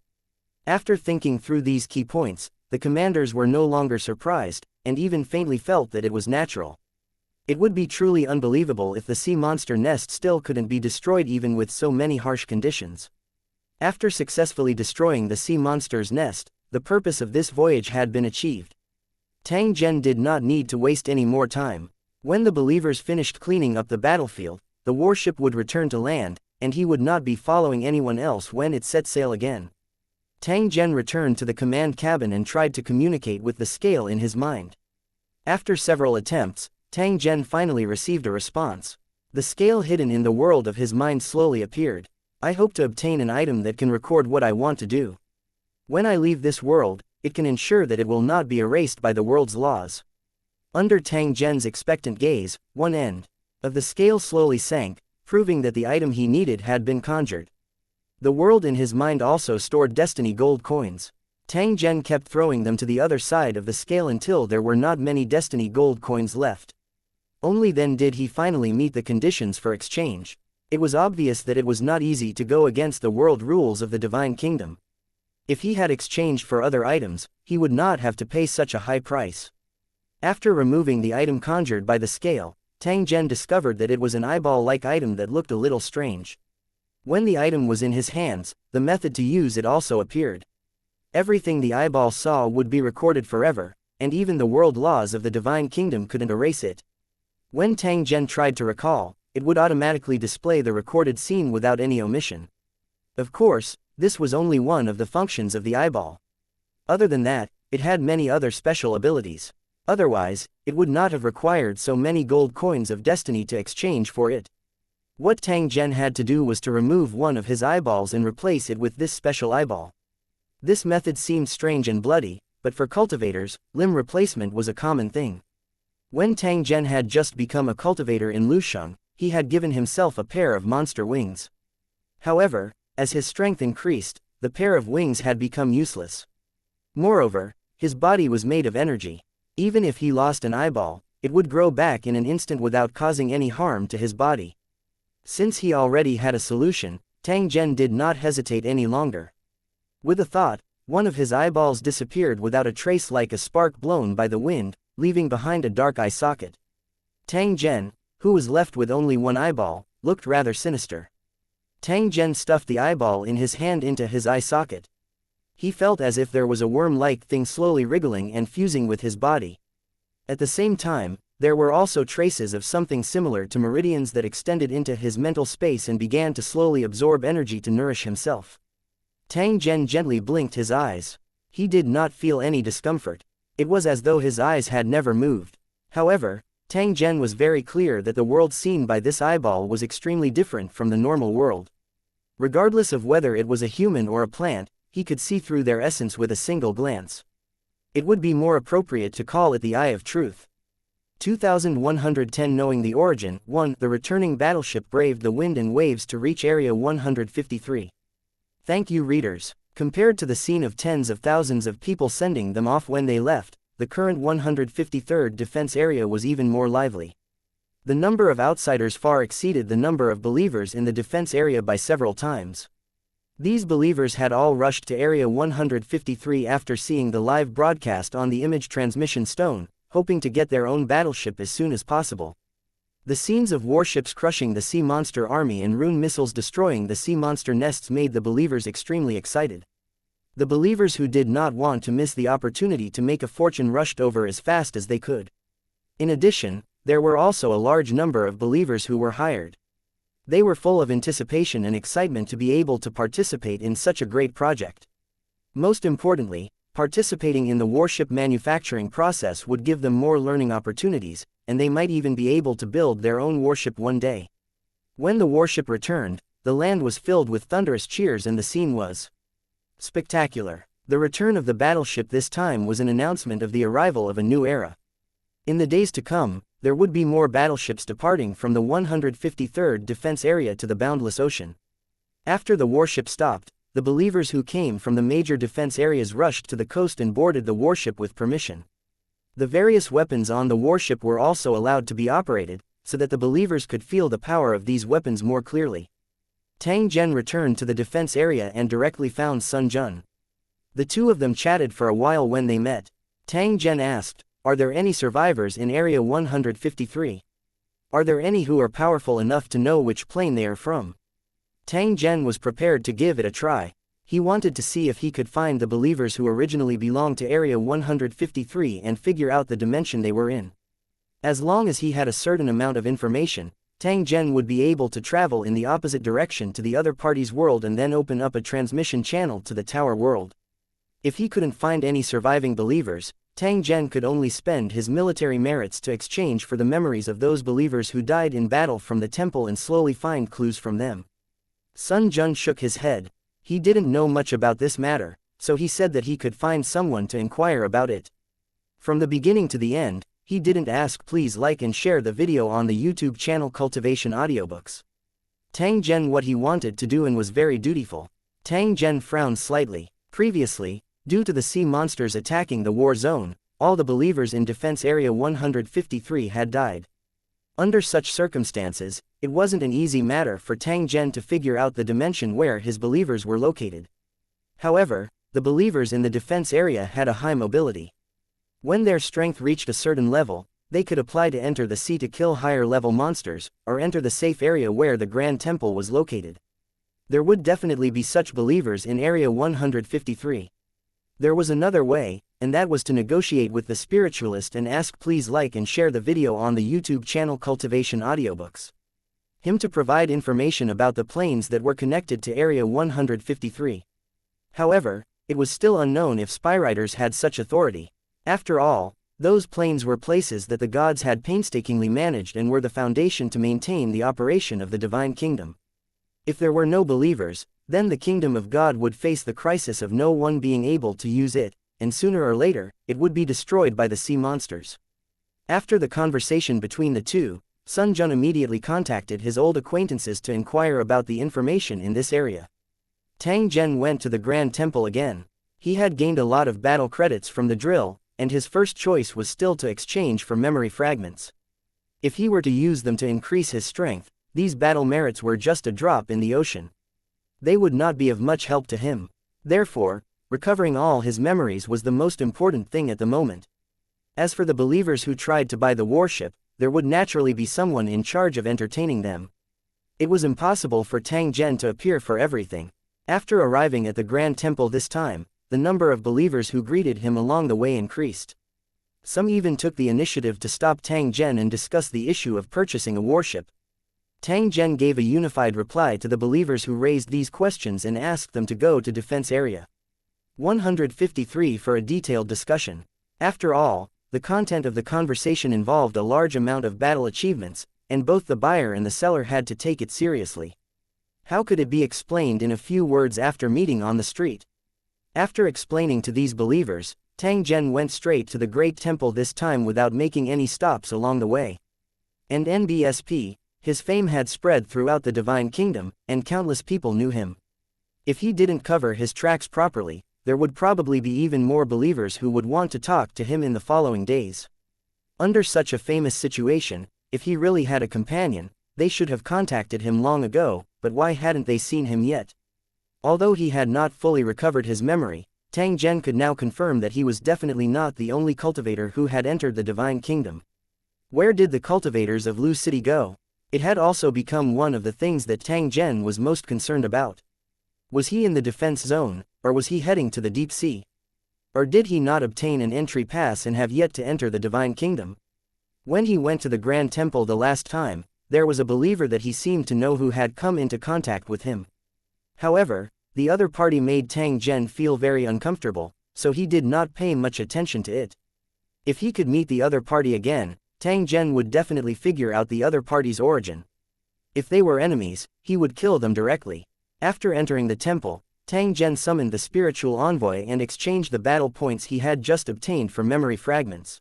After thinking through these key points, the commanders were no longer surprised, and even faintly felt that it was natural. It would be truly unbelievable if the sea monster nest still couldn't be destroyed even with so many harsh conditions. After successfully destroying the sea monster's nest, the purpose of this voyage had been achieved. Tang Zhen did not need to waste any more time. When the believers finished cleaning up the battlefield, the warship would return to land, and he would not be following anyone else when it set sail again. Tang Zhen returned to the command cabin and tried to communicate with the scale in his mind. After several attempts, Tang Zhen finally received a response. The scale hidden in the world of his mind slowly appeared. I hope to obtain an item that can record what I want to do. When I leave this world, it can ensure that it will not be erased by the world's laws. Under Tang Zhen's expectant gaze, one end of the scale slowly sank, proving that the item he needed had been conjured. The world in his mind also stored destiny gold coins. Tang Zhen kept throwing them to the other side of the scale until there were not many destiny gold coins left. Only then did he finally meet the conditions for exchange. It was obvious that it was not easy to go against the world rules of the Divine Kingdom. If he had exchanged for other items, he would not have to pay such a high price. After removing the item conjured by the scale, Tang Zhen discovered that it was an eyeball-like item that looked a little strange. When the item was in his hands, the method to use it also appeared. Everything the eyeball saw would be recorded forever, and even the world laws of the Divine Kingdom couldn't erase it. When Tang Zhen tried to recall, it would automatically display the recorded scene without any omission. Of course, this was only one of the functions of the eyeball. Other than that, it had many other special abilities. Otherwise, it would not have required so many gold coins of destiny to exchange for it. What Tang Zhen had to do was to remove one of his eyeballs and replace it with this special eyeball. This method seemed strange and bloody, but for cultivators, limb replacement was a common thing. When Tang Zhen had just become a cultivator in Lusheng, he had given himself a pair of monster wings. However, as his strength increased, the pair of wings had become useless. Moreover, his body was made of energy. Even if he lost an eyeball, it would grow back in an instant without causing any harm to his body. Since he already had a solution, Tang Zhen did not hesitate any longer. With a thought, one of his eyeballs disappeared without a trace like a spark blown by the wind, leaving behind a dark eye socket. Tang Zhen, who was left with only one eyeball, looked rather sinister. Tang Zhen stuffed the eyeball in his hand into his eye socket. He felt as if there was a worm-like thing slowly wriggling and fusing with his body. At the same time, there were also traces of something similar to meridians that extended into his mental space and began to slowly absorb energy to nourish himself. Tang Zhen gently blinked his eyes. He did not feel any discomfort. It was as though his eyes had never moved. However, Tang Zhen was very clear that the world seen by this eyeball was extremely different from the normal world. Regardless of whether it was a human or a plant, he could see through their essence with a single glance. It would be more appropriate to call it the Eye of Truth. 2110 Knowing the Origin. 1. The returning battleship braved the wind and waves to reach Area 153. Thank you, readers. Compared to the scene of tens of thousands of people sending them off when they left, the current 153rd Defense Area was even more lively. The number of outsiders far exceeded the number of believers in the defense area by several times. These believers had all rushed to Area 153 after seeing the live broadcast on the image transmission stone, hoping to get their own battleship as soon as possible. The scenes of warships crushing the sea monster army and rune missiles destroying the sea monster nests made the believers extremely excited. The believers who did not want to miss the opportunity to make a fortune rushed over as fast as they could. In addition, there were also a large number of believers who were hired. They were full of anticipation and excitement to be able to participate in such a great project. Most importantly, participating in the warship manufacturing process would give them more learning opportunities, and they might even be able to build their own warship one day. When the warship returned, the land was filled with thunderous cheers and the scene was spectacular. The return of the battleship this time was an announcement of the arrival of a new era. In the days to come, there would be more battleships departing from the 153rd Defense Area to the boundless ocean. After the warship stopped, the believers who came from the major defense areas rushed to the coast and boarded the warship with permission. The various weapons on the warship were also allowed to be operated, so that the believers could feel the power of these weapons more clearly. Tang Zhen returned to the defense area and directly found Sun Jun. The two of them chatted for a while when they met. Tang Zhen asked, "Are there any survivors in Area 153? Are there any who are powerful enough to know which plane they are from?" Tang Zhen was prepared to give it a try. He wanted to see if he could find the believers who originally belonged to Area 153 and figure out the dimension they were in. As long as he had a certain amount of information, Tang Zhen would be able to travel in the opposite direction to the other party's world and then open up a transmission channel to the tower world. If he couldn't find any surviving believers, Tang Zhen could only spend his military merits to exchange for the memories of those believers who died in battle from the temple and slowly find clues from them. Sun Jun shook his head. He didn't know much about this matter, so he said that he could find someone to inquire about it. From the beginning to the end, he didn't ask. Please like and share the video on the YouTube channel Cultivation Audiobooks. Tang Zhen what he wanted to do and was very dutiful. Tang Zhen frowned slightly. Previously, due to the sea monsters attacking the war zone, all the believers in Defense Area 153 had died. Under such circumstances, it wasn't an easy matter for Tang Zhen to figure out the dimension where his believers were located. However, the believers in the defense area had a high mobility. When their strength reached a certain level, they could apply to enter the sea to kill higher-level monsters, or enter the safe area where the Grand Temple was located. There would definitely be such believers in Area 153. There was another way, and that was to negotiate with the spiritualist and ask. Please like and share the video on the YouTube channel Cultivation Audiobooks. Him to provide information about the planes that were connected to Area 153. However, it was still unknown if spyriders had such authority. After all, those planes were places that the gods had painstakingly managed and were the foundation to maintain the operation of the divine kingdom. If there were no believers, then the kingdom of God would face the crisis of no one being able to use it, and sooner or later, it would be destroyed by the sea monsters. After the conversation between the two, Sun Jun immediately contacted his old acquaintances to inquire about the information in this area. Tang Zhen went to the Grand Temple again. He had gained a lot of battle credits from the drill, and his first choice was still to exchange for memory fragments. If he were to use them to increase his strength, these battle merits were just a drop in the ocean. They would not be of much help to him. Therefore, recovering all his memories was the most important thing at the moment. As for the believers who tried to buy the warship, there would naturally be someone in charge of entertaining them. It was impossible for Tang Zhen to appear for everything. After arriving at the Grand Temple this time, the number of believers who greeted him along the way increased. Some even took the initiative to stop Tang Zhen and discuss the issue of purchasing a warship. Tang Zhen gave a unified reply to the believers who raised these questions and asked them to go to Defense Area 153 for a detailed discussion. After all, the content of the conversation involved a large amount of battle achievements, and both the buyer and the seller had to take it seriously. How could it be explained in a few words after meeting on the street? After explaining to these believers, Tang Zhen went straight to the Great Temple, this time without making any stops along the way. And NBSP, his fame had spread throughout the Divine Kingdom, and countless people knew him. If he didn't cover his tracks properly, there would probably be even more believers who would want to talk to him in the following days. Under such a famous situation, if he really had a companion, they should have contacted him long ago, but why hadn't they seen him yet? Although he had not fully recovered his memory, Tang Zhen could now confirm that he was definitely not the only cultivator who had entered the Divine Kingdom. Where did the cultivators of Lu City go? It had also become one of the things that Tang Zhen was most concerned about. Was he in the defense zone, or was he heading to the deep sea? Or did he not obtain an entry pass and have yet to enter the Divine Kingdom? When he went to the Grand Temple the last time, there was a believer that he seemed to know who had come into contact with him. However, the other party made Tang Zhen feel very uncomfortable, so he did not pay much attention to it. If he could meet the other party again, Tang Zhen would definitely figure out the other party's origin. If they were enemies, he would kill them directly. After entering the temple, Tang Zhen summoned the spiritual envoy and exchanged the battle points he had just obtained for memory fragments.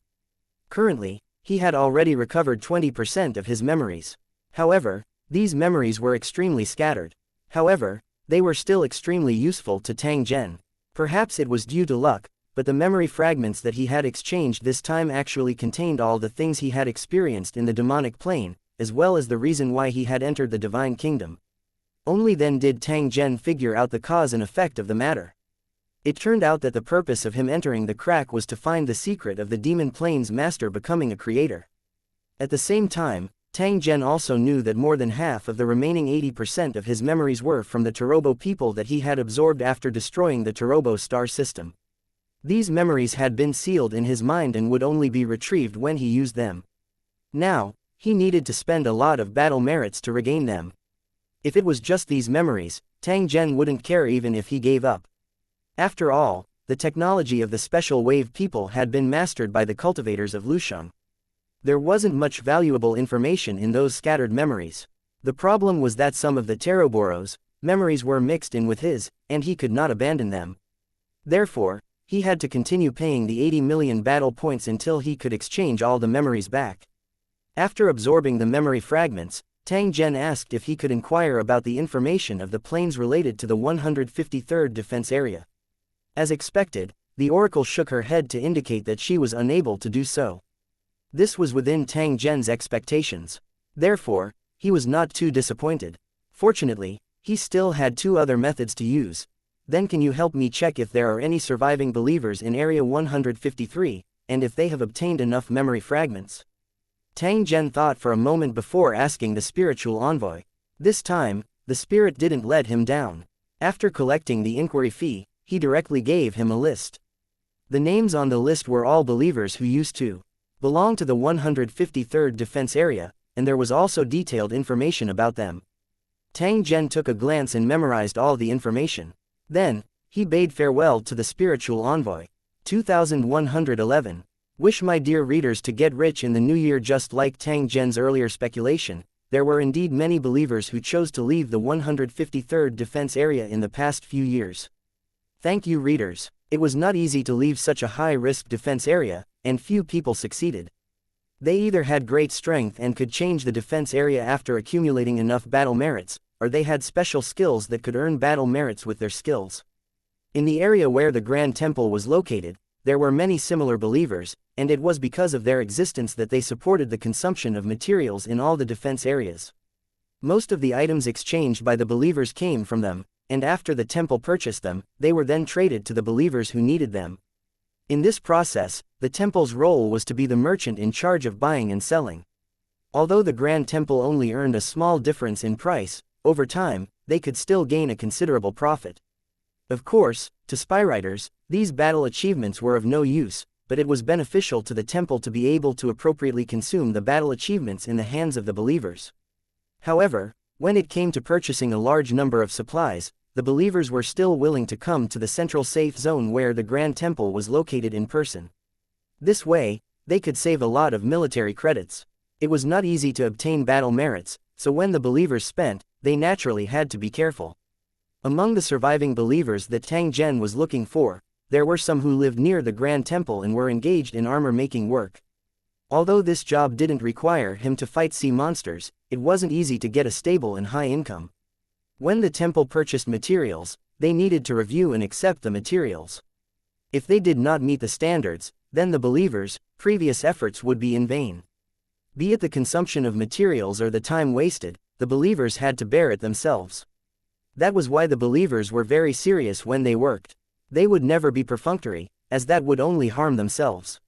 Currently, he had already recovered 20% of his memories. However, these memories were extremely scattered. However, they were still extremely useful to Tang Zhen. Perhaps it was due to luck, but the memory fragments that he had exchanged this time actually contained all the things he had experienced in the demonic plane, as well as the reason why he had entered the Divine Kingdom. Only then did Tang Zhen figure out the cause and effect of the matter. It turned out that the purpose of him entering the crack was to find the secret of the demon plane's master becoming a creator. At the same time, Tang Zhen also knew that more than half of the remaining 80% of his memories were from the Turobo people that he had absorbed after destroying the Turobo star system. These memories had been sealed in his mind and would only be retrieved when he used them. Now, he needed to spend a lot of battle merits to regain them. If it was just these memories, Tang Zhen wouldn't care even if he gave up. After all, the technology of the special wave people had been mastered by the cultivators of Lusheng. There wasn't much valuable information in those scattered memories. The problem was that some of the Teroboros' memories were mixed in with his, and he could not abandon them. Therefore, he had to continue paying the 80 million battle points until he could exchange all the memories back. After absorbing the memory fragments, Tang Zhen asked if he could inquire about the information of the planes related to the 153rd defense area. As expected, the oracle shook her head to indicate that she was unable to do so. This was within Tang Zhen's expectations. Therefore, he was not too disappointed. Fortunately, he still had 2 other methods to use. Then can you help me check if there are any surviving believers in Area 153, and if they have obtained enough memory fragments? Tang Zhen thought for a moment before asking the spiritual envoy. This time, the spirit didn't let him down. After collecting the inquiry fee, he directly gave him a list. The names on the list were all believers who used to belong to the 153rd defense area, and there was also detailed information about them. Tang Zhen took a glance and memorized all the information. Then, he bade farewell to the spiritual envoy. 2111. Wish my dear readers to get rich in the new year. Just like Tang Zhen's earlier speculation, there were indeed many believers who chose to leave the 153rd defense area in the past few years. Thank you, readers. It was not easy to leave such a high-risk defense area, and few people succeeded. They either had great strength and could change the defense area after accumulating enough battle merits, or they had special skills that could earn battle merits with their skills. In the area where the Grand Temple was located, there were many similar believers, and it was because of their existence that they supported the consumption of materials in all the defense areas. Most of the items exchanged by the believers came from them, and after the temple purchased them, they were then traded to the believers who needed them. In this process, the temple's role was to be the merchant in charge of buying and selling. Although the Grand Temple only earned a small difference in price, over time, they could still gain a considerable profit. Of course, to spywriters, these battle achievements were of no use, but it was beneficial to the temple to be able to appropriately consume the battle achievements in the hands of the believers. However, when it came to purchasing a large number of supplies, the believers were still willing to come to the central safe zone where the Grand Temple was located in person. This way, they could save a lot of military credits. It was not easy to obtain battle merits, so when the believers spent, they naturally had to be careful. Among the surviving believers that Tang Zhen was looking for, there were some who lived near the Grand Temple and were engaged in armor-making work. Although this job didn't require him to fight sea monsters, it wasn't easy to get a stable and high income. When the temple purchased materials, they needed to review and accept the materials. If they did not meet the standards, then the believers' previous efforts would be in vain. Be it the consumption of materials or the time wasted, the believers had to bear it themselves. That was why the believers were very serious when they worked. They would never be perfunctory, as that would only harm themselves.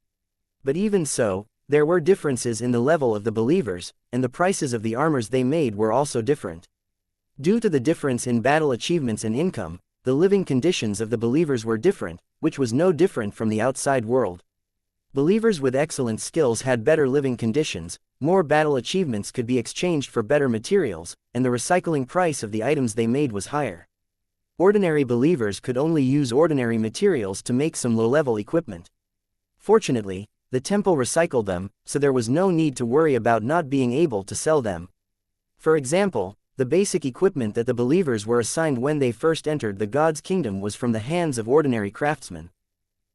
But even so, there were differences in the level of the believers, and the prices of the armors they made were also different. Due to the difference in battle achievements and income, the living conditions of the believers were different, which was no different from the outside world. Believers with excellent skills had better living conditions, more battle achievements could be exchanged for better materials, and the recycling price of the items they made was higher. Ordinary believers could only use ordinary materials to make some low-level equipment. Fortunately, the temple recycled them, so there was no need to worry about not being able to sell them. For example, the basic equipment that the believers were assigned when they first entered the God's kingdom was from the hands of ordinary craftsmen.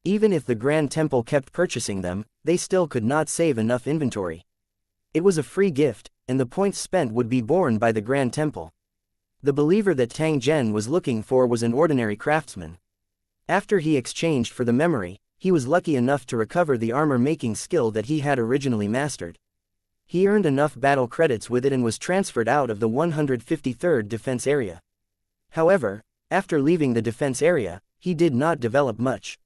Even if the Grand Temple kept purchasing them, they still could not save enough inventory. It was a free gift, and the points spent would be borne by the Grand Temple. The believer that Tang Zhen was looking for was an ordinary craftsman. After he exchanged for the memory, he was lucky enough to recover the armor-making skill that he had originally mastered. He earned enough battle credits with it and was transferred out of the 153rd defense area. However, after leaving the defense area, he did not develop much.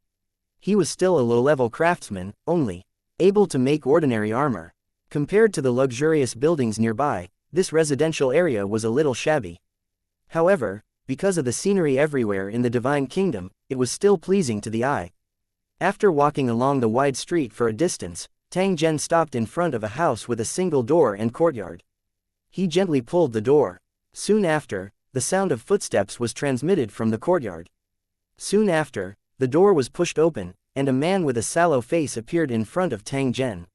He was still a low-level craftsman, only able to make ordinary armor. Compared to the luxurious buildings nearby, this residential area was a little shabby. However, because of the scenery everywhere in the Divine Kingdom, it was still pleasing to the eye. After walking along the wide street for a distance, Tang Zhen stopped in front of a house with a single door and courtyard. He gently pulled the door. Soon after, the sound of footsteps was transmitted from the courtyard. Soon after, the door was pushed open, and a man with a sallow face appeared in front of Tang Zhen.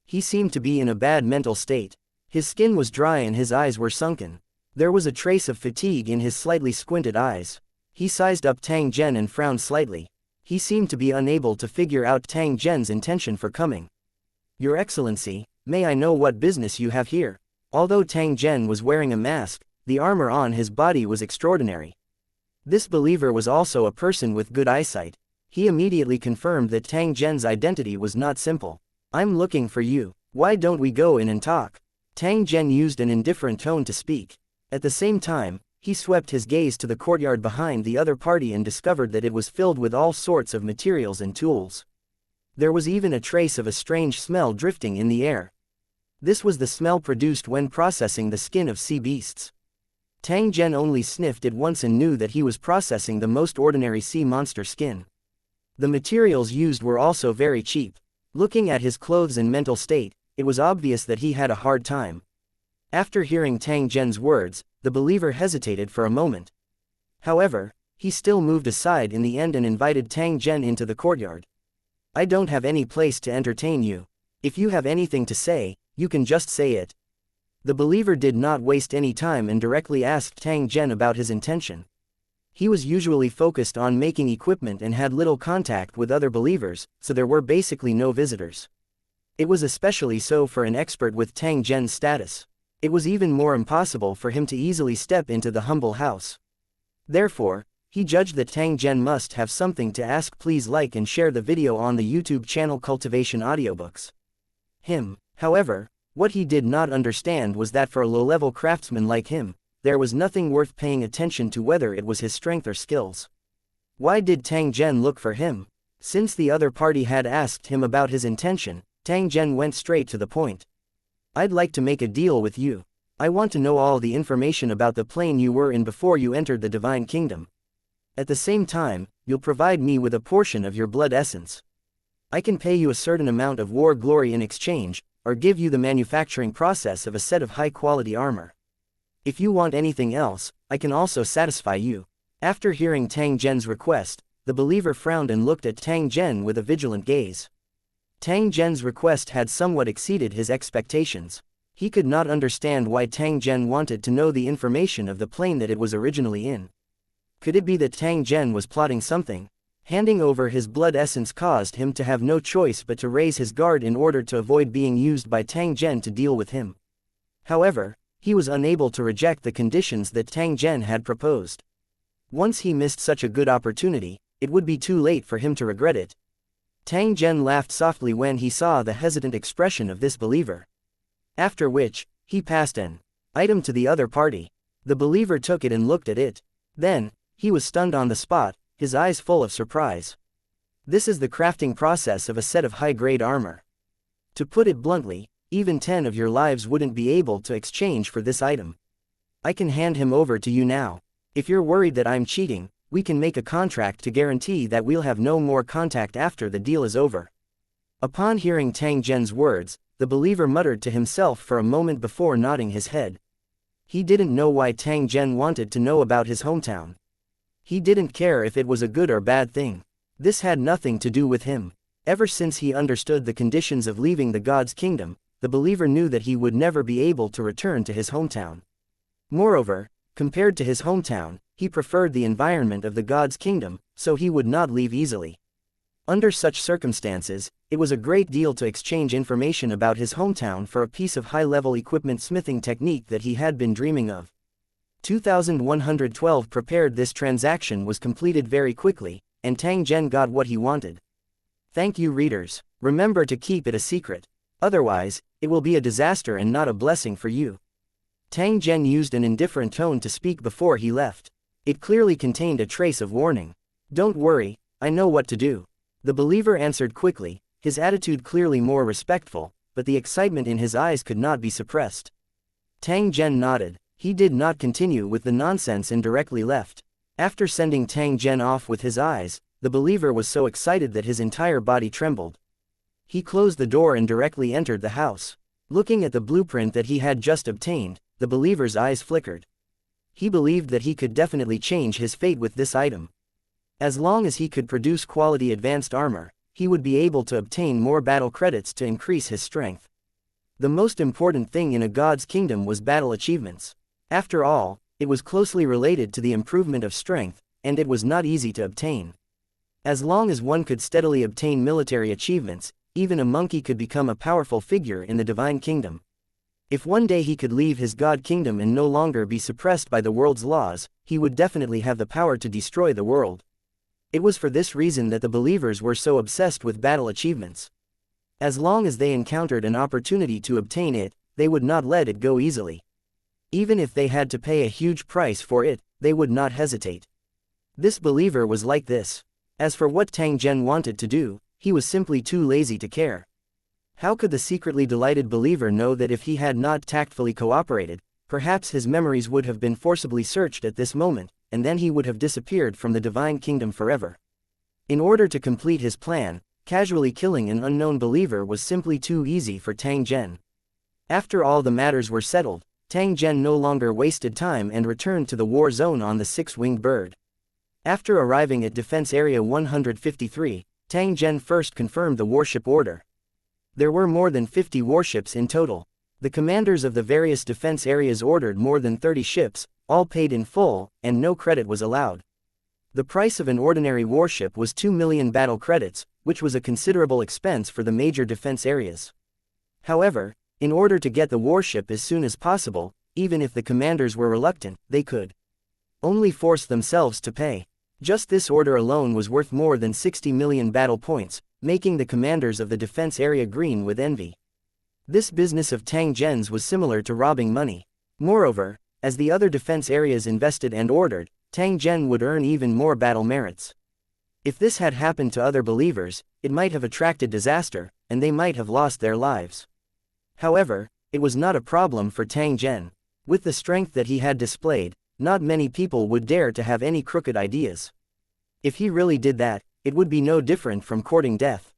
He seemed to be in a bad mental state. His skin was dry and his eyes were sunken. There was a trace of fatigue in his slightly squinted eyes. He sized up Tang Zhen and frowned slightly. He seemed to be unable to figure out Tang Zhen's intention for coming. "Your Excellency, may I know what business you have here?" Although Tang Zhen was wearing a mask, the armor on his body was extraordinary. This believer was also a person with good eyesight. He immediately confirmed that Tang Zhen's identity was not simple. "I'm looking for you. Why don't we go in and talk?" Tang Zhen used an indifferent tone to speak. At the same time, he swept his gaze to the courtyard behind the other party and discovered that it was filled with all sorts of materials and tools. There was even a trace of a strange smell drifting in the air. This was the smell produced when processing the skin of sea beasts. Tang Zhen only sniffed it once and knew that he was processing the most ordinary sea monster skin. The materials used were also very cheap. Looking at his clothes and mental state, it was obvious that he had a hard time. After hearing Tang Zhen's words, the believer hesitated for a moment. However, he still moved aside in the end and invited Tang Zhen into the courtyard. "I don't have any place to entertain you. If you have anything to say, you can just say it." The believer did not waste any time and directly asked Tang Zhen about his intention. He was usually focused on making equipment and had little contact with other believers, so there were basically no visitors. It was especially so for an expert with Tang Zhen's status. It was even more impossible for him to easily step into the humble house. Therefore, he judged that Tang Zhen must have something to ask. Please like and share the video on the YouTube channel Cultivation Audiobooks. However, what he did not understand was that for a low-level craftsman like him, there was nothing worth paying attention to, whether it was his strength or skills. Why did Tang Zhen look for him? Since the other party had asked him about his intention, Tang Zhen went straight to the point. "I'd like to make a deal with you. I want to know all the information about the plane you were in before you entered the Divine Kingdom. At the same time, you'll provide me with a portion of your blood essence. I can pay you a certain amount of war glory in exchange, or give you the manufacturing process of a set of high-quality armor. If you want anything else, I can also satisfy you." After hearing Tang Zhen's request, the believer frowned and looked at Tang Zhen with a vigilant gaze. Tang Zhen's request had somewhat exceeded his expectations. He could not understand why Tang Zhen wanted to know the information of the plane that it was originally in. Could it be that Tang Zhen was plotting something? Handing over his blood essence caused him to have no choice but to raise his guard in order to avoid being used by Tang Zhen to deal with him. However, he was unable to reject the conditions that Tang Zhen had proposed. Once he missed such a good opportunity, it would be too late for him to regret it. Tang Zhen laughed softly when he saw the hesitant expression of this believer. After which, he passed an item to the other party. The believer took it and looked at it. Then, he was stunned on the spot, his eyes full of surprise. This is the crafting process of a set of high-grade armor. To put it bluntly, even 10 of your lives wouldn't be able to exchange for this item. I can hand him over to you now. If you're worried that I'm cheating, we can make a contract to guarantee that we'll have no more contact after the deal is over." Upon hearing Tang Zhen's words, the believer muttered to himself for a moment before nodding his head. He didn't know why Tang Zhen wanted to know about his hometown. He didn't care if it was a good or bad thing. This had nothing to do with him. Ever since he understood the conditions of leaving the God's kingdom, the believer knew that he would never be able to return to his hometown. Moreover, compared to his hometown, he preferred the environment of the God's kingdom, so he would not leave easily. Under such circumstances, it was a great deal to exchange information about his hometown for a piece of high-level equipment smithing technique that he had been dreaming of. 2112 prepared. This transaction was completed very quickly, and Tang Zhen got what he wanted. Thank you, readers. Remember to keep it a secret. Otherwise, it will be a disaster and not a blessing for you. Tang Zhen used an indifferent tone to speak before he left. It clearly contained a trace of warning. "Don't worry, I know what to do." The believer answered quickly, his attitude clearly more respectful, but the excitement in his eyes could not be suppressed. Tang Zhen nodded. He did not continue with the nonsense and directly left. After sending Tang Zhen off with his eyes, the believer was so excited that his entire body trembled. He closed the door and directly entered the house. Looking at the blueprint that he had just obtained, the believer's eyes flickered. He believed that he could definitely change his fate with this item. As long as he could produce quality advanced armor, he would be able to obtain more battle credits to increase his strength. The most important thing in a god's kingdom was battle achievements. After all, it was closely related to the improvement of strength, and it was not easy to obtain. As long as one could steadily obtain military achievements, even a monkey could become a powerful figure in the divine kingdom. If one day he could leave his god kingdom and no longer be suppressed by the world's laws, he would definitely have the power to destroy the world. It was for this reason that the believers were so obsessed with battle achievements. As long as they encountered an opportunity to obtain it, they would not let it go easily. Even if they had to pay a huge price for it, they would not hesitate. This believer was like this. As for what Tang Zhen wanted to do, he was simply too lazy to care. How could the secretly delighted believer know that if he had not tactfully cooperated, perhaps his memories would have been forcibly searched at this moment, and then he would have disappeared from the divine kingdom forever? In order to complete his plan, casually killing an unknown believer was simply too easy for Tang Zhen. After all the matters were settled, Tang Zhen no longer wasted time and returned to the war zone on the six-winged bird. After arriving at Defense Area 153, Tang Zhen first confirmed the warship order. There were more than 50 warships in total. The commanders of the various defense areas ordered more than 30 ships, all paid in full, and no credit was allowed. The price of an ordinary warship was 2 million battle credits, which was a considerable expense for the major defense areas. However, in order to get the warship as soon as possible, even if the commanders were reluctant, they could only force themselves to pay. Just this order alone was worth more than 60 million battle points, making the commanders of the defense area green with envy. This business of Tang Zhen's was similar to robbing money. Moreover, as the other defense areas invested and ordered, Tang Zhen would earn even more battle merits. If this had happened to other believers, it might have attracted disaster, and they might have lost their lives. However, it was not a problem for Tang Zhen. With the strength that he had displayed, not many people would dare to have any crooked ideas. If he really did that, it would be no different from courting death.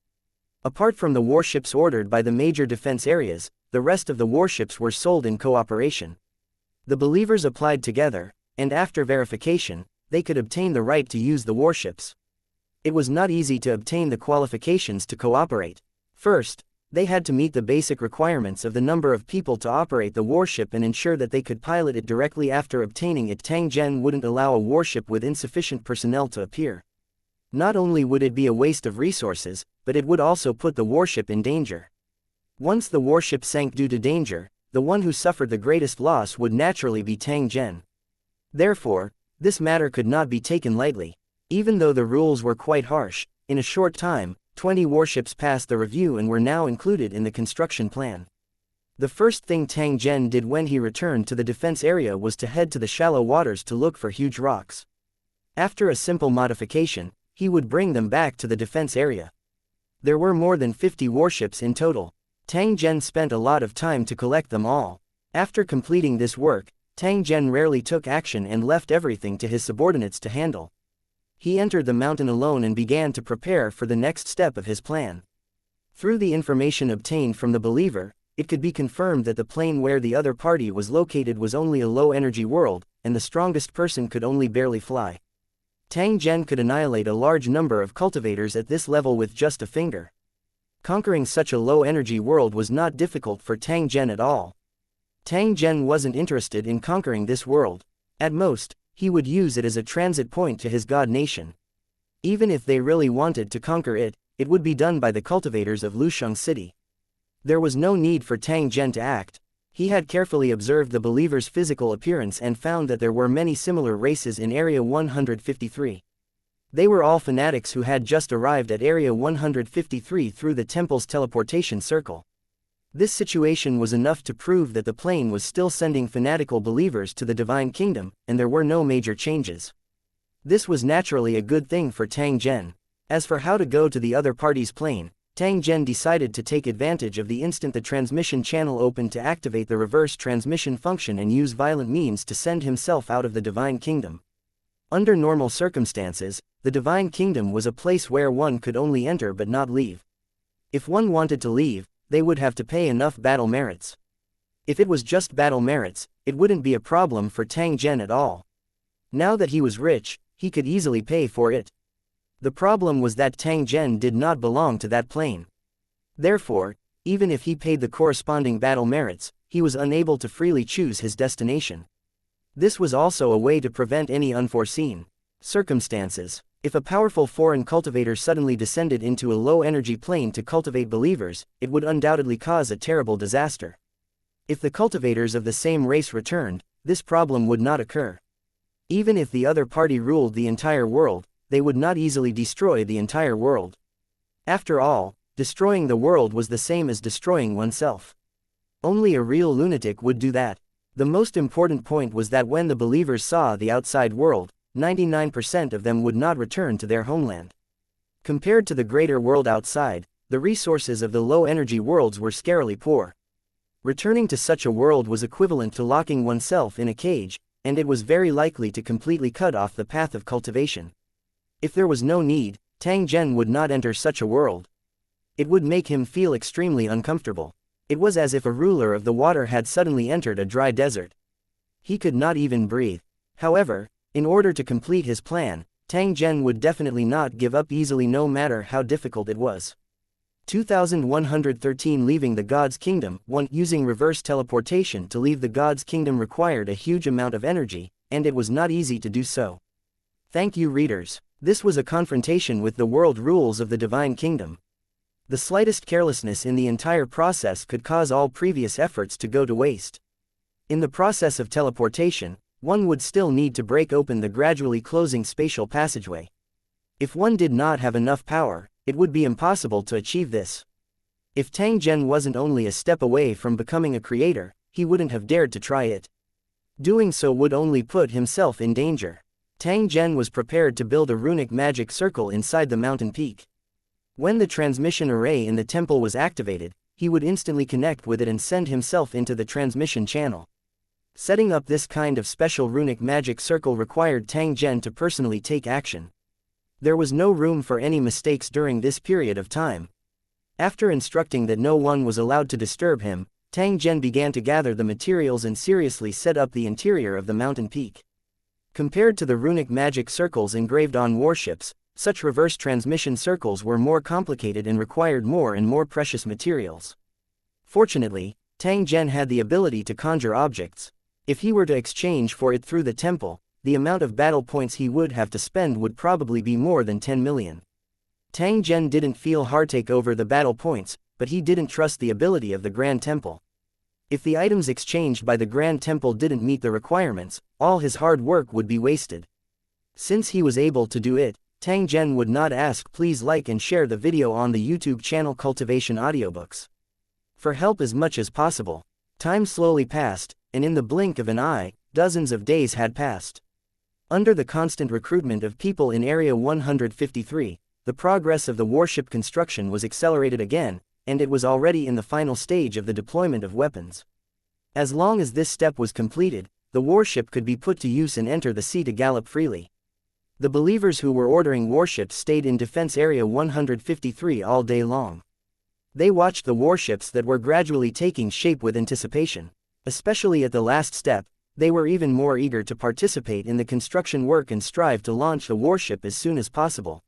Apart from the warships ordered by the major defense areas, the rest of the warships were sold in cooperation. The believers applied together, and after verification, they could obtain the right to use the warships. It was not easy to obtain the qualifications to cooperate. First, they had to meet the basic requirements of the number of people to operate the warship and ensure that they could pilot it directly after obtaining it. Tang Zhen wouldn't allow a warship with insufficient personnel to appear. Not only would it be a waste of resources, but it would also put the warship in danger. Once the warship sank due to danger, the one who suffered the greatest loss would naturally be Tang Zhen. Therefore, this matter could not be taken lightly. Even though the rules were quite harsh, in a short time, 20 warships passed the review and were now included in the construction plan. The first thing Tang Zhen did when he returned to the defense area was to head to the shallow waters to look for huge rocks. After a simple modification, he would bring them back to the defense area. There were more than 50 warships in total. Tang Zhen spent a lot of time to collect them all. After completing this work, Tang Zhen rarely took action and left everything to his subordinates to handle. He entered the mountain alone and began to prepare for the next step of his plan. Through the information obtained from the believer, it could be confirmed that the plane where the other party was located was only a low-energy world, and the strongest person could only barely fly. Tang Zhen could annihilate a large number of cultivators at this level with just a finger. Conquering such a low-energy world was not difficult for Tang Zhen at all. Tang Zhen wasn't interested in conquering this world. At most, he would use it as a transit point to his god nation. Even if they really wanted to conquer it, it would be done by the cultivators of Lusheng City. There was no need for Tang Zhen to act. He had carefully observed the believers' physical appearance and found that there were many similar races in Area 153. They were all fanatics who had just arrived at Area 153 through the temple's teleportation circle. This situation was enough to prove that the plane was still sending fanatical believers to the Divine Kingdom, and there were no major changes. This was naturally a good thing for Tang Zhen. As for how to go to the other party's plane, Tang Zhen decided to take advantage of the instant the transmission channel opened to activate the reverse transmission function and use violent means to send himself out of the Divine Kingdom. Under normal circumstances, the Divine Kingdom was a place where one could only enter but not leave. If one wanted to leave, they would have to pay enough battle merits. If it was just battle merits, it wouldn't be a problem for Tang Zhen at all. Now that he was rich, he could easily pay for it. The problem was that Tang Zhen did not belong to that plane. Therefore, even if he paid the corresponding battle merits, he was unable to freely choose his destination. This was also a way to prevent any unforeseen circumstances. If a powerful foreign cultivator suddenly descended into a low-energy plane to cultivate believers, it would undoubtedly cause a terrible disaster. If the cultivators of the same race returned, this problem would not occur. Even if the other party ruled the entire world, they would not easily destroy the entire world. After all, destroying the world was the same as destroying oneself. Only a real lunatic would do that. The most important point was that when the believers saw the outside world, 99% of them would not return to their homeland. Compared to the greater world outside, the resources of the low-energy worlds were scarily poor. Returning to such a world was equivalent to locking oneself in a cage, and it was very likely to completely cut off the path of cultivation. If there was no need, Tang Zhen would not enter such a world. It would make him feel extremely uncomfortable. It was as if a ruler of the water had suddenly entered a dry desert. He could not even breathe. However, in order to complete his plan, Tang Zhen would definitely not give up easily no matter how difficult it was. 2113 Leaving the God's Kingdom. 1. Using reverse teleportation to leave the God's Kingdom required a huge amount of energy, and it was not easy to do so. Thank you, readers. This was a confrontation with the world rules of the Divine Kingdom. The slightest carelessness in the entire process could cause all previous efforts to go to waste. In the process of teleportation, one would still need to break open the gradually closing spatial passageway. If one did not have enough power, it would be impossible to achieve this. If Tang Zhen wasn't only a step away from becoming a creator, he wouldn't have dared to try it. Doing so would only put himself in danger. Tang Zhen was prepared to build a runic magic circle inside the mountain peak. When the transmission array in the temple was activated, he would instantly connect with it and send himself into the transmission channel. Setting up this kind of special runic magic circle required Tang Zhen to personally take action. There was no room for any mistakes during this period of time. After instructing that no one was allowed to disturb him, Tang Zhen began to gather the materials and seriously set up the interior of the mountain peak. Compared to the runic magic circles engraved on warships, such reverse transmission circles were more complicated and required more and more precious materials. Fortunately, Tang Zhen had the ability to conjure objects. If he were to exchange for it through the temple, the amount of battle points he would have to spend would probably be more than 10 million. Tang Zhen didn't feel heartache over the battle points, but he didn't trust the ability of the Grand Temple. If the items exchanged by the Grand Temple didn't meet the requirements, all his hard work would be wasted. Since he was able to do it, Tang Zhen would not ask. Please like and share the video on the YouTube channel Cultivation Audiobooks for help as much as possible. Time slowly passed, and in the blink of an eye, dozens of days had passed. Under the constant recruitment of people in Area 153, the progress of the warship construction was accelerated again, and it was already in the final stage of the deployment of weapons. As long as this step was completed, the warship could be put to use and enter the sea to gallop freely. The believers who were ordering warships stayed in Defense Area 153 all day long. They watched the warships that were gradually taking shape with anticipation. Especially at the last step, they were even more eager to participate in the construction work and strive to launch the warship as soon as possible.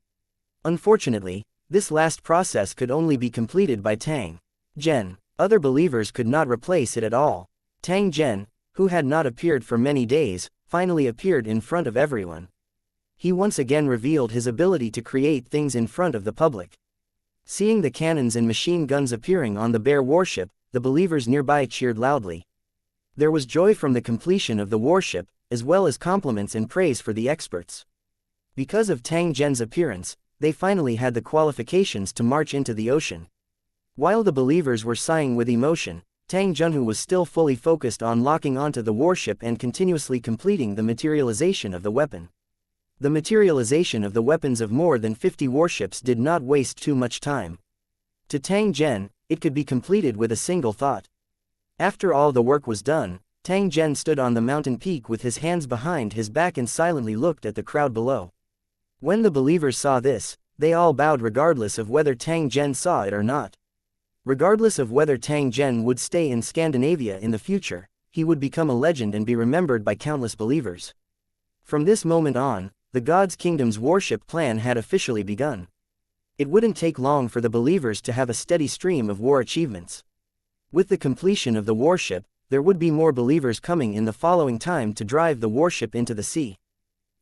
Unfortunately, this last process could only be completed by Tang Zhen. Other believers could not replace it at all. Tang Zhen, who had not appeared for many days, finally appeared in front of everyone. He once again revealed his ability to create things in front of the public. Seeing the cannons and machine guns appearing on the Bear warship, the believers nearby cheered loudly. There was joy from the completion of the warship, as well as compliments and praise for the experts. Because of Tang Zhen's appearance, they finally had the qualifications to march into the ocean. While the believers were sighing with emotion, Tang Zhen was still fully focused on locking onto the warship and continuously completing the materialization of the weapon. The materialization of the weapons of more than 50 warships did not waste too much time. To Tang Zhen, it could be completed with a single thought. After all the work was done, Tang Zhen stood on the mountain peak with his hands behind his back and silently looked at the crowd below. When the believers saw this, they all bowed regardless of whether Tang Zhen saw it or not. Regardless of whether Tang Zhen would stay in Scandinavia in the future, he would become a legend and be remembered by countless believers. From this moment on, the God's Kingdom's warship plan had officially begun. It wouldn't take long for the believers to have a steady stream of war achievements. With the completion of the warship, there would be more believers coming in the following time to drive the warship into the sea.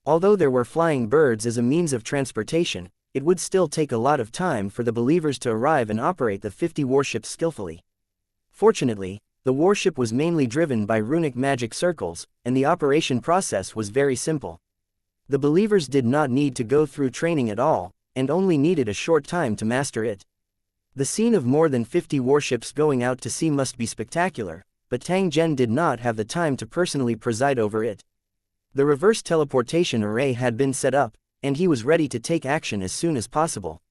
Although there were flying birds as a means of transportation, it would still take a lot of time for the believers to arrive and operate the 50 warships skillfully. Fortunately, the warship was mainly driven by runic magic circles, and the operation process was very simple. The believers did not need to go through training at all, and only needed a short time to master it. The scene of more than 50 warships going out to sea must be spectacular, but Tang Zhen did not have the time to personally preside over it. The reverse teleportation array had been set up, and he was ready to take action as soon as possible.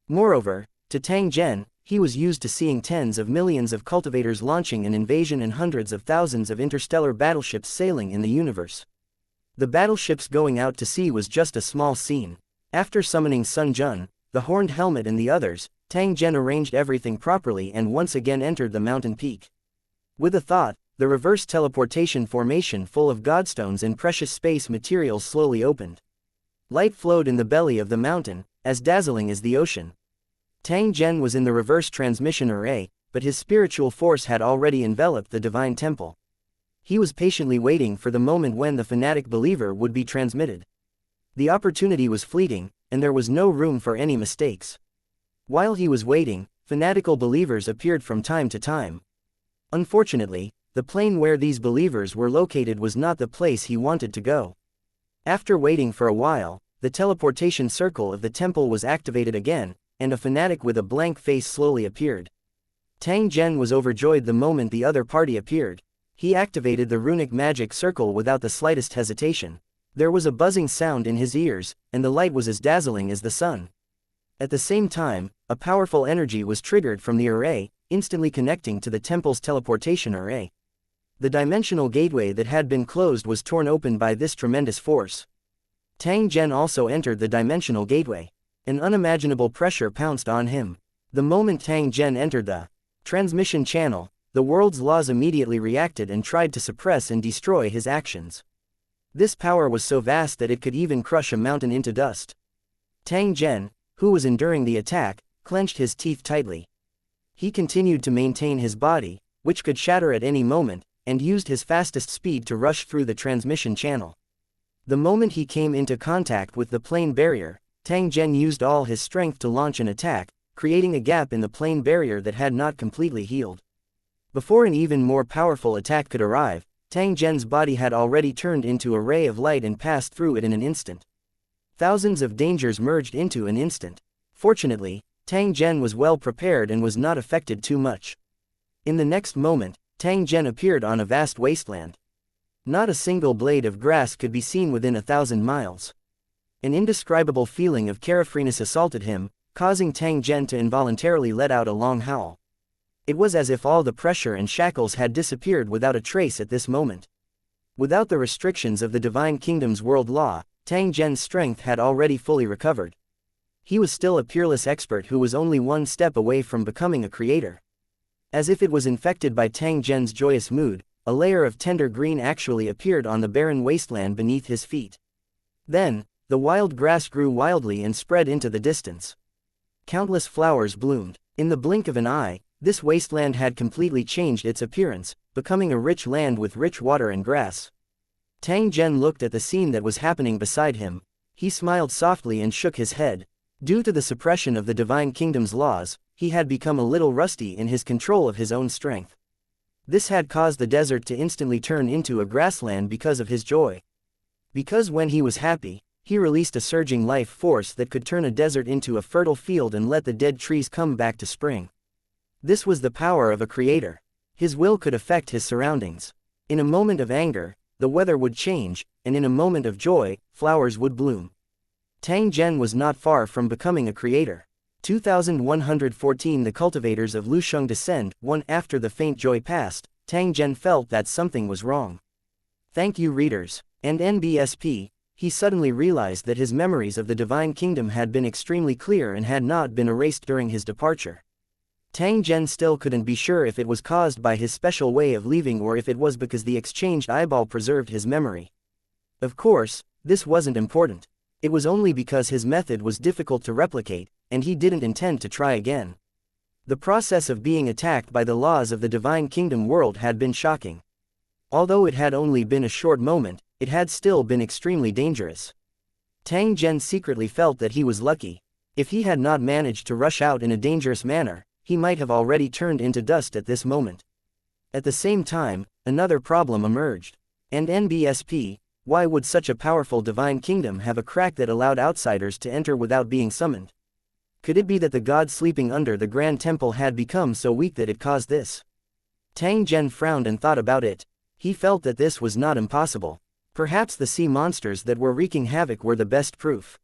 Moreover, to Tang Zhen, he was used to seeing tens of millions of cultivators launching an invasion and hundreds of thousands of interstellar battleships sailing in the universe. The battleships going out to sea was just a small scene. After summoning Sun Jun, the Horned Helmet and the others, Tang Zhen arranged everything properly and once again entered the mountain peak. With a thought, the reverse teleportation formation full of godstones and precious space materials slowly opened. Light flowed in the belly of the mountain, as dazzling as the ocean. Tang Zhen was in the reverse transmission array, but his spiritual force had already enveloped the divine temple. He was patiently waiting for the moment when the fanatic believer would be transmitted. The opportunity was fleeting, and there was no room for any mistakes. While he was waiting, fanatical believers appeared from time to time. Unfortunately, the plane where these believers were located was not the place he wanted to go. After waiting for a while, the teleportation circle of the temple was activated again, and a fanatic with a blank face slowly appeared. Tang Zhen was overjoyed the moment the other party appeared. He activated the runic magic circle without the slightest hesitation. There was a buzzing sound in his ears, and the light was as dazzling as the sun. At the same time, a powerful energy was triggered from the array, instantly connecting to the temple's teleportation array. The dimensional gateway that had been closed was torn open by this tremendous force. Tang Zhen also entered the dimensional gateway. An unimaginable pressure pounced on him. The moment Tang Zhen entered the transmission channel, the world's laws immediately reacted and tried to suppress and destroy his actions. This power was so vast that it could even crush a mountain into dust. Tang Zhen, who was enduring the attack, clenched his teeth tightly. He continued to maintain his body, which could shatter at any moment, and used his fastest speed to rush through the transmission channel. The moment he came into contact with the plane barrier, Tang Zhen used all his strength to launch an attack, creating a gap in the plane barrier that had not completely healed. Before an even more powerful attack could arrive, Tang Zhen's body had already turned into a ray of light and passed through it in an instant. Thousands of dangers merged into an instant. Fortunately, Tang Zhen was well prepared and was not affected too much. In the next moment, Tang Zhen appeared on a vast wasteland. Not a single blade of grass could be seen within 1,000 miles. An indescribable feeling of carefreeness assaulted him, causing Tang Zhen to involuntarily let out a long howl. It was as if all the pressure and shackles had disappeared without a trace at this moment. Without the restrictions of the Divine Kingdom's world law, Tang Zhen's strength had already fully recovered. He was still a peerless expert who was only one step away from becoming a creator. As if it was infected by Tang Zhen's joyous mood, a layer of tender green actually appeared on the barren wasteland beneath his feet. Then, the wild grass grew wildly and spread into the distance. Countless flowers bloomed. In the blink of an eye, this wasteland had completely changed its appearance, becoming a rich land with rich water and grass. Tang Zhen looked at the scene that was happening beside him. He smiled softly and shook his head. Due to the suppression of the Divine Kingdom's laws, he had become a little rusty in his control of his own strength. This had caused the desert to instantly turn into a grassland because of his joy. Because when he was happy, he released a surging life force that could turn a desert into a fertile field and let the dead trees come back to spring. This was the power of a creator. His will could affect his surroundings. In a moment of anger, the weather would change, and in a moment of joy, flowers would bloom. Tang Zhen was not far from becoming a creator. 2114 The cultivators of Lusheng descend. One after the faint joy passed, Tang Zhen felt that something was wrong. Thank you readers. And NBSP, he suddenly realized that his memories of the Divine Kingdom had been extremely clear and had not been erased during his departure. Tang Zhen still couldn't be sure if it was caused by his special way of leaving or if it was because the exchanged eyeball preserved his memory. Of course, this wasn't important. It was only because his method was difficult to replicate, and he didn't intend to try again. The process of being attacked by the laws of the Divine Kingdom world had been shocking. Although it had only been a short moment, it had still been extremely dangerous. Tang Zhen secretly felt that he was lucky. If he had not managed to rush out in a dangerous manner, he might have already turned into dust at this moment. At the same time, another problem emerged. And NBSP, why would such a powerful divine kingdom have a crack that allowed outsiders to enter without being summoned? Could it be that the god sleeping under the Grand Temple had become so weak that it caused this? Tang Zhen frowned and thought about it. He felt that this was not impossible. Perhaps the sea monsters that were wreaking havoc were the best proof.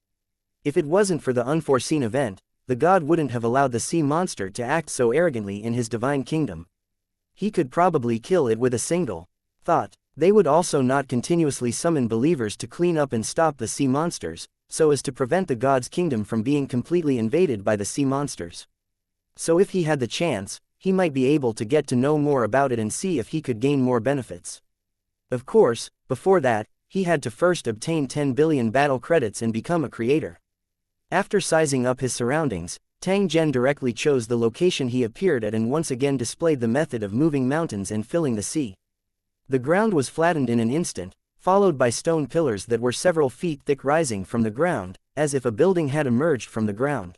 If it wasn't for the unforeseen event, the god wouldn't have allowed the sea monster to act so arrogantly in his divine kingdom. He could probably kill it with a single thought. They would also not continuously summon believers to clean up and stop the sea monsters, so as to prevent the god's kingdom from being completely invaded by the sea monsters. So if he had the chance, he might be able to get to know more about it and see if he could gain more benefits. Of course, before that, he had to first obtain 10 billion battle credits and become a creator. After sizing up his surroundings, Tang Zhen directly chose the location he appeared at and once again displayed the method of moving mountains and filling the sea. The ground was flattened in an instant, followed by stone pillars that were several feet thick rising from the ground, as if a building had emerged from the ground.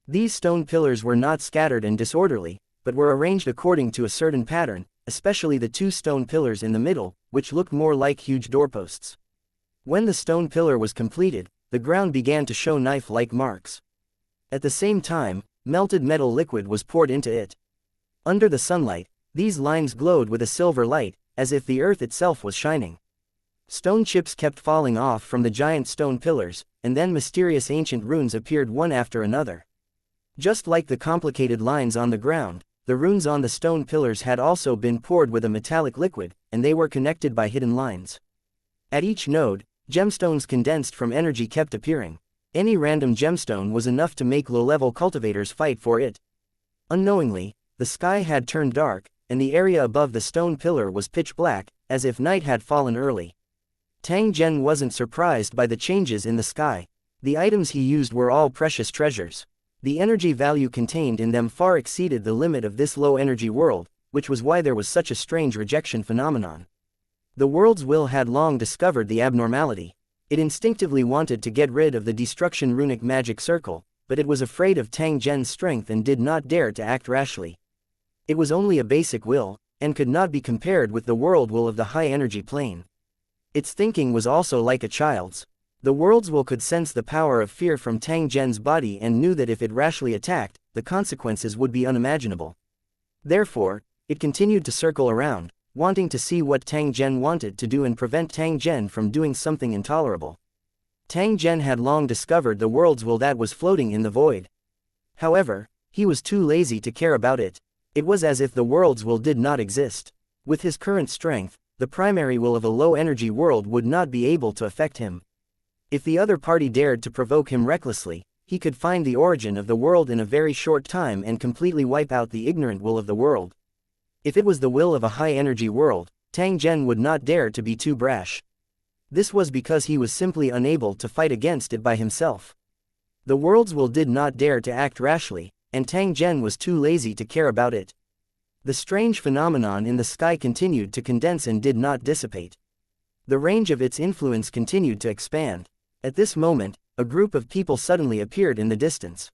These stone pillars were not scattered and disorderly, but were arranged according to a certain pattern, especially the two stone pillars in the middle, which looked more like huge doorposts. When the stone pillar was completed, the ground began to show knife-like marks. At the same time, melted metal liquid was poured into it. Under the sunlight, these lines glowed with a silver light, as if the earth itself was shining. Stone chips kept falling off from the giant stone pillars, and then mysterious ancient runes appeared one after another. Just like the complicated lines on the ground, the runes on the stone pillars had also been poured with a metallic liquid, and they were connected by hidden lines. At each node, gemstones condensed from energy kept appearing. Any random gemstone was enough to make low-level cultivators fight for it. Unknowingly, the sky had turned dark, and the area above the stone pillar was pitch black, as if night had fallen early. Tang Zhen wasn't surprised by the changes in the sky. The items he used were all precious treasures. The energy value contained in them far exceeded the limit of this low-energy world, which was why there was such a strange rejection phenomenon. The world's will had long discovered the abnormality. It instinctively wanted to get rid of the destruction runic magic circle, but it was afraid of Tang Zhen's strength and did not dare to act rashly. It was only a basic will, and could not be compared with the world will of the high-energy plane. Its thinking was also like a child's. The world's will could sense the power of fear from Tang Zhen's body and knew that if it rashly attacked, the consequences would be unimaginable. Therefore, it continued to circle around, wanting to see what Tang Zhen wanted to do and prevent Tang Zhen from doing something intolerable. Tang Zhen had long discovered the world's will that was floating in the void. However, he was too lazy to care about it. It was as if the world's will did not exist. With his current strength, the primary will of a low-energy world would not be able to affect him. If the other party dared to provoke him recklessly, he could find the origin of the world in a very short time and completely wipe out the ignorant will of the world. If it was the will of a high-energy world, Tang Zhen would not dare to be too brash. This was because he was simply unable to fight against it by himself. The world's will did not dare to act rashly, and Tang Zhen was too lazy to care about it. The strange phenomenon in the sky continued to condense and did not dissipate. The range of its influence continued to expand. At this moment, a group of people suddenly appeared in the distance.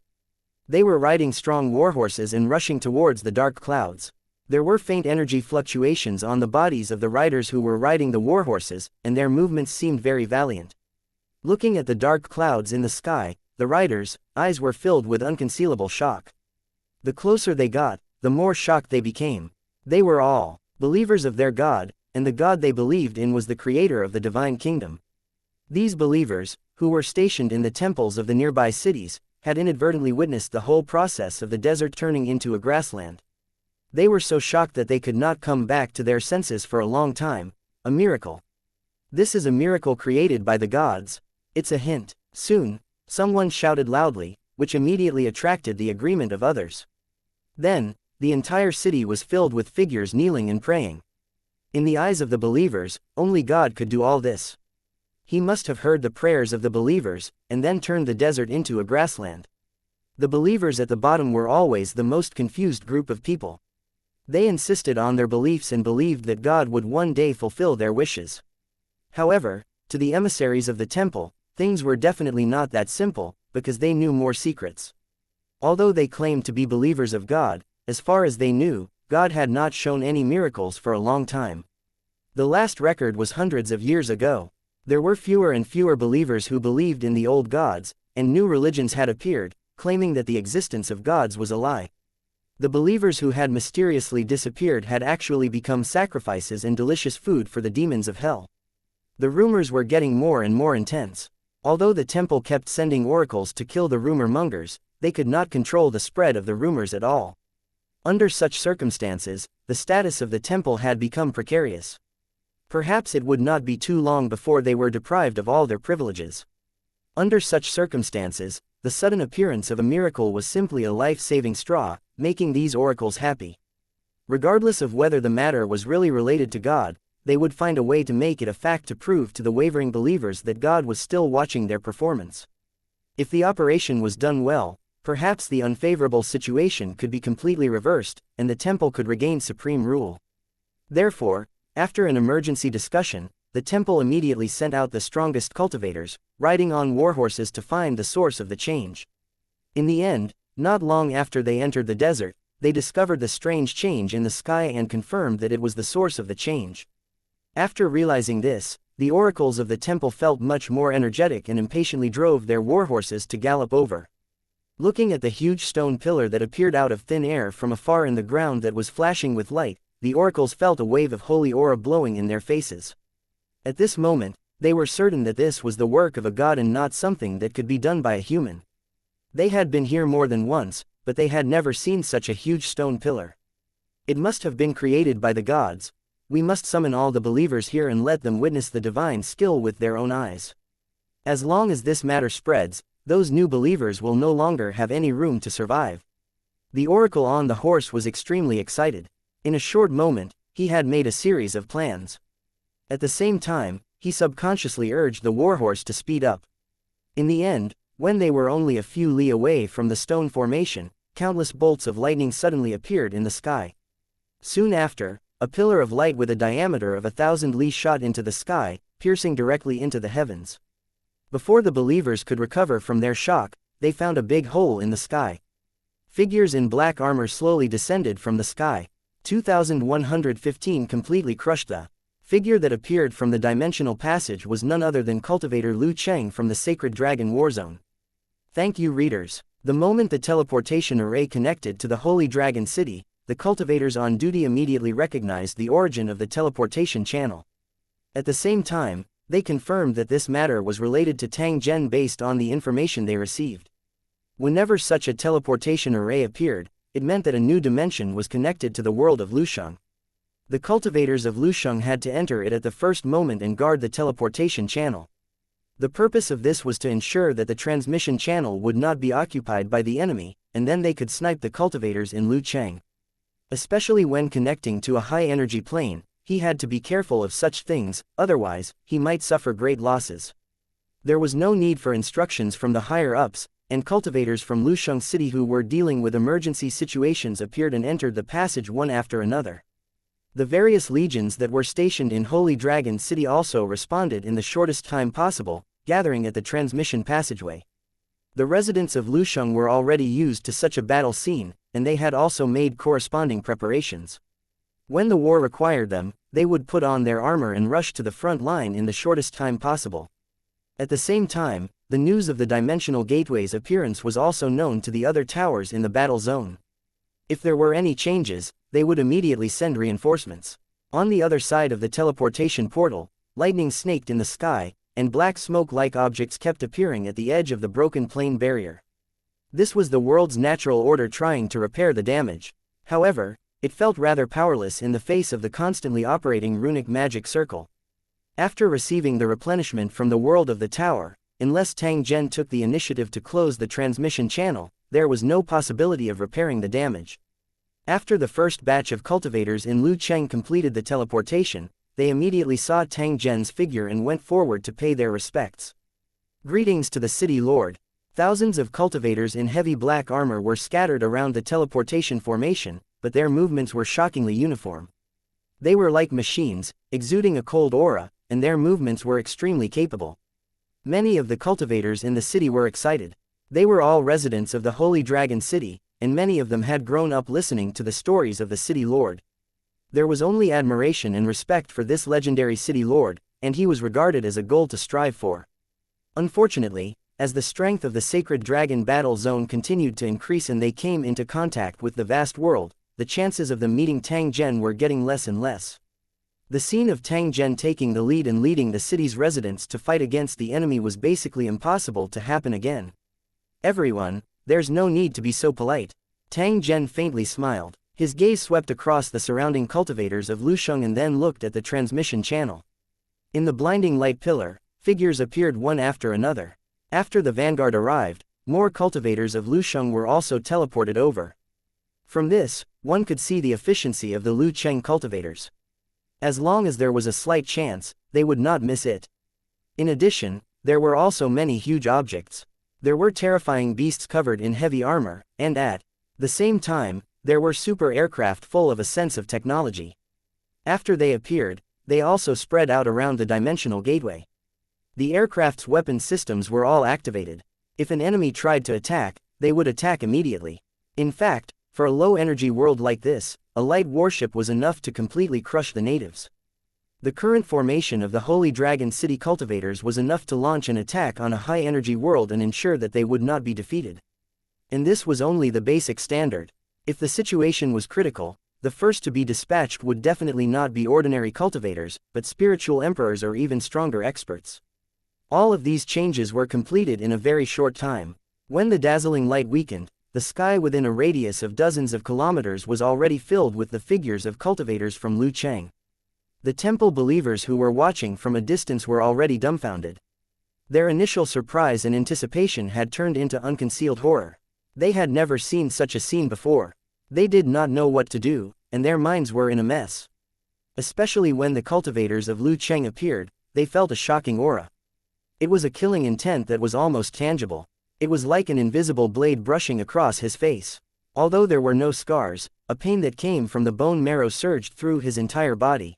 They were riding strong warhorses and rushing towards the dark clouds. There were faint energy fluctuations on the bodies of the riders who were riding the warhorses, and their movements seemed very valiant. Looking at the dark clouds in the sky, the riders' eyes were filled with unconcealable shock. The closer they got, the more shocked they became. They were all believers of their god, and the god they believed in was the creator of the divine kingdom. These believers, who were stationed in the temples of the nearby cities, had inadvertently witnessed the whole process of the desert turning into a grassland. They were so shocked that they could not come back to their senses for a long time. A miracle. This is a miracle created by the gods. It's a hint. Soon, someone shouted loudly, which immediately attracted the agreement of others. Then, the entire city was filled with figures kneeling and praying. In the eyes of the believers, only God could do all this. He must have heard the prayers of the believers, and then turned the desert into a grassland. The believers at the bottom were always the most confused group of people. They insisted on their beliefs and believed that God would one day fulfill their wishes. However, to the emissaries of the temple, things were definitely not that simple, because they knew more secrets. Although they claimed to be believers of God, as far as they knew, God had not shown any miracles for a long time. The last record was hundreds of years ago. There were fewer and fewer believers who believed in the old gods, and new religions had appeared, claiming that the existence of gods was a lie. The believers who had mysteriously disappeared had actually become sacrifices and delicious food for the demons of hell. The rumors were getting more and more intense. Although the temple kept sending oracles to kill the rumor mongers, they could not control the spread of the rumors at all. Under such circumstances, the status of the temple had become precarious. Perhaps it would not be too long before they were deprived of all their privileges. Under such circumstances, the sudden appearance of a miracle was simply a life-saving straw, making these oracles happy. Regardless of whether the matter was really related to God, they would find a way to make it a fact to prove to the wavering believers that God was still watching their performance. If the operation was done well, perhaps the unfavorable situation could be completely reversed, and the temple could regain supreme rule. Therefore, after an emergency discussion, the temple immediately sent out the strongest cultivators, riding on warhorses to find the source of the change. In the end, not long after they entered the desert, they discovered the strange change in the sky and confirmed that it was the source of the change. After realizing this, the oracles of the temple felt much more energetic and impatiently drove their warhorses to gallop over. Looking at the huge stone pillar that appeared out of thin air from afar in the ground that was flashing with light, the oracles felt a wave of holy aura blowing in their faces. At this moment, they were certain that this was the work of a god and not something that could be done by a human. They had been here more than once, but they had never seen such a huge stone pillar. It must have been created by the gods. We must summon all the believers here and let them witness the divine skill with their own eyes. As long as this matter spreads, those new believers will no longer have any room to survive. The oracle on the horse was extremely excited. In a short moment, he had made a series of plans. At the same time, he subconsciously urged the warhorse to speed up. In the end, when they were only a few li away from the stone formation, countless bolts of lightning suddenly appeared in the sky. Soon after, a pillar of light with a diameter of 1,000 li shot into the sky, piercing directly into the heavens. Before the believers could recover from their shock, they found a big hole in the sky. Figures in black armor slowly descended from the sky. 2115 completely crushed. The figure that appeared from the dimensional passage was none other than cultivator Liu Cheng from the Sacred Dragon Warzone. Thank you, readers. The moment the teleportation array connected to the Holy Dragon City, the cultivators on duty immediately recognized the origin of the teleportation channel. At the same time, they confirmed that this matter was related to Tang Zhen based on the information they received. Whenever such a teleportation array appeared, it meant that a new dimension was connected to the world of Lusheng. The cultivators of Lusheng had to enter it at the first moment and guard the teleportation channel. The purpose of this was to ensure that the transmission channel would not be occupied by the enemy, and then they could snipe the cultivators in Lucheng. Especially when connecting to a high-energy plane, he had to be careful of such things, otherwise, he might suffer great losses. There was no need for instructions from the higher-ups, and cultivators from Lusheng City who were dealing with emergency situations appeared and entered the passage one after another. The various legions that were stationed in Holy Dragon City also responded in the shortest time possible, gathering at the transmission passageway. The residents of Lusheng were already used to such a battle scene, and they had also made corresponding preparations. When the war required them, they would put on their armor and rush to the front line in the shortest time possible. At the same time, the news of the dimensional gateway's appearance was also known to the other towers in the battle zone. If there were any changes, they would immediately send reinforcements. On the other side of the teleportation portal, lightning snaked in the sky, and black smoke-like objects kept appearing at the edge of the broken plane barrier. This was the world's natural order trying to repair the damage. However, it felt rather powerless in the face of the constantly operating runic magic circle. After receiving the replenishment from the world of the tower, unless Tang Zhen took the initiative to close the transmission channel, there was no possibility of repairing the damage. After the first batch of cultivators in Lucheng completed the teleportation, they immediately saw Tang Zhen's figure and went forward to pay their respects. Greetings to the city lord. Thousands of cultivators in heavy black armor were scattered around the teleportation formation, but their movements were shockingly uniform. They were like machines, exuding a cold aura, and their movements were extremely capable. Many of the cultivators in the city were excited. They were all residents of the Holy Dragon City, and many of them had grown up listening to the stories of the city lord. There was only admiration and respect for this legendary city lord, and he was regarded as a goal to strive for. Unfortunately, as the strength of the sacred dragon battle zone continued to increase and they came into contact with the vast world, the chances of them meeting Tang Zhen were getting less and less. The scene of Tang Zhen taking the lead and leading the city's residents to fight against the enemy was basically impossible to happen again. Everyone, there's no need to be so polite. Tang Zhen faintly smiled. His gaze swept across the surrounding cultivators of Lusheng and then looked at the transmission channel. In the blinding light pillar, figures appeared one after another. After the vanguard arrived, more cultivators of Lusheng were also teleported over. From this, one could see the efficiency of the Lucheng cultivators. As long as there was a slight chance, they would not miss it. In addition, there were also many huge objects. There were terrifying beasts covered in heavy armor, and at the same time, there were super aircraft full of a sense of technology. After they appeared, they also spread out around the dimensional gateway. The aircraft's weapon systems were all activated. If an enemy tried to attack, they would attack immediately. In fact, for a low-energy world like this, a light warship was enough to completely crush the natives. The current formation of the Holy Dragon City cultivators was enough to launch an attack on a high-energy world and ensure that they would not be defeated. And this was only the basic standard. If the situation was critical, the first to be dispatched would definitely not be ordinary cultivators, but spiritual emperors or even stronger experts. All of these changes were completed in a very short time. When the dazzling light weakened, the sky within a radius of dozens of kilometers was already filled with the figures of cultivators from Lucheng. The temple believers who were watching from a distance were already dumbfounded. Their initial surprise and anticipation had turned into unconcealed horror. They had never seen such a scene before. They did not know what to do, and their minds were in a mess. Especially when the cultivators of Lucheng appeared, they felt a shocking aura. It was a killing intent that was almost tangible. It was like an invisible blade brushing across his face. Although there were no scars, a pain that came from the bone marrow surged through his entire body.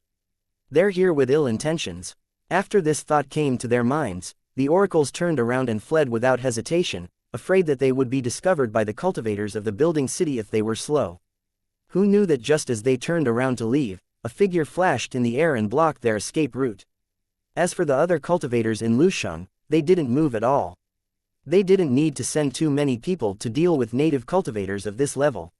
They're here with ill intentions. After this thought came to their minds, the oracles turned around and fled without hesitation, afraid that they would be discovered by the cultivators of the building city if they were slow. Who knew that just as they turned around to leave, a figure flashed in the air and blocked their escape route. As for the other cultivators in Lusheng, they didn't move at all. They didn't need to send too many people to deal with native cultivators of this level.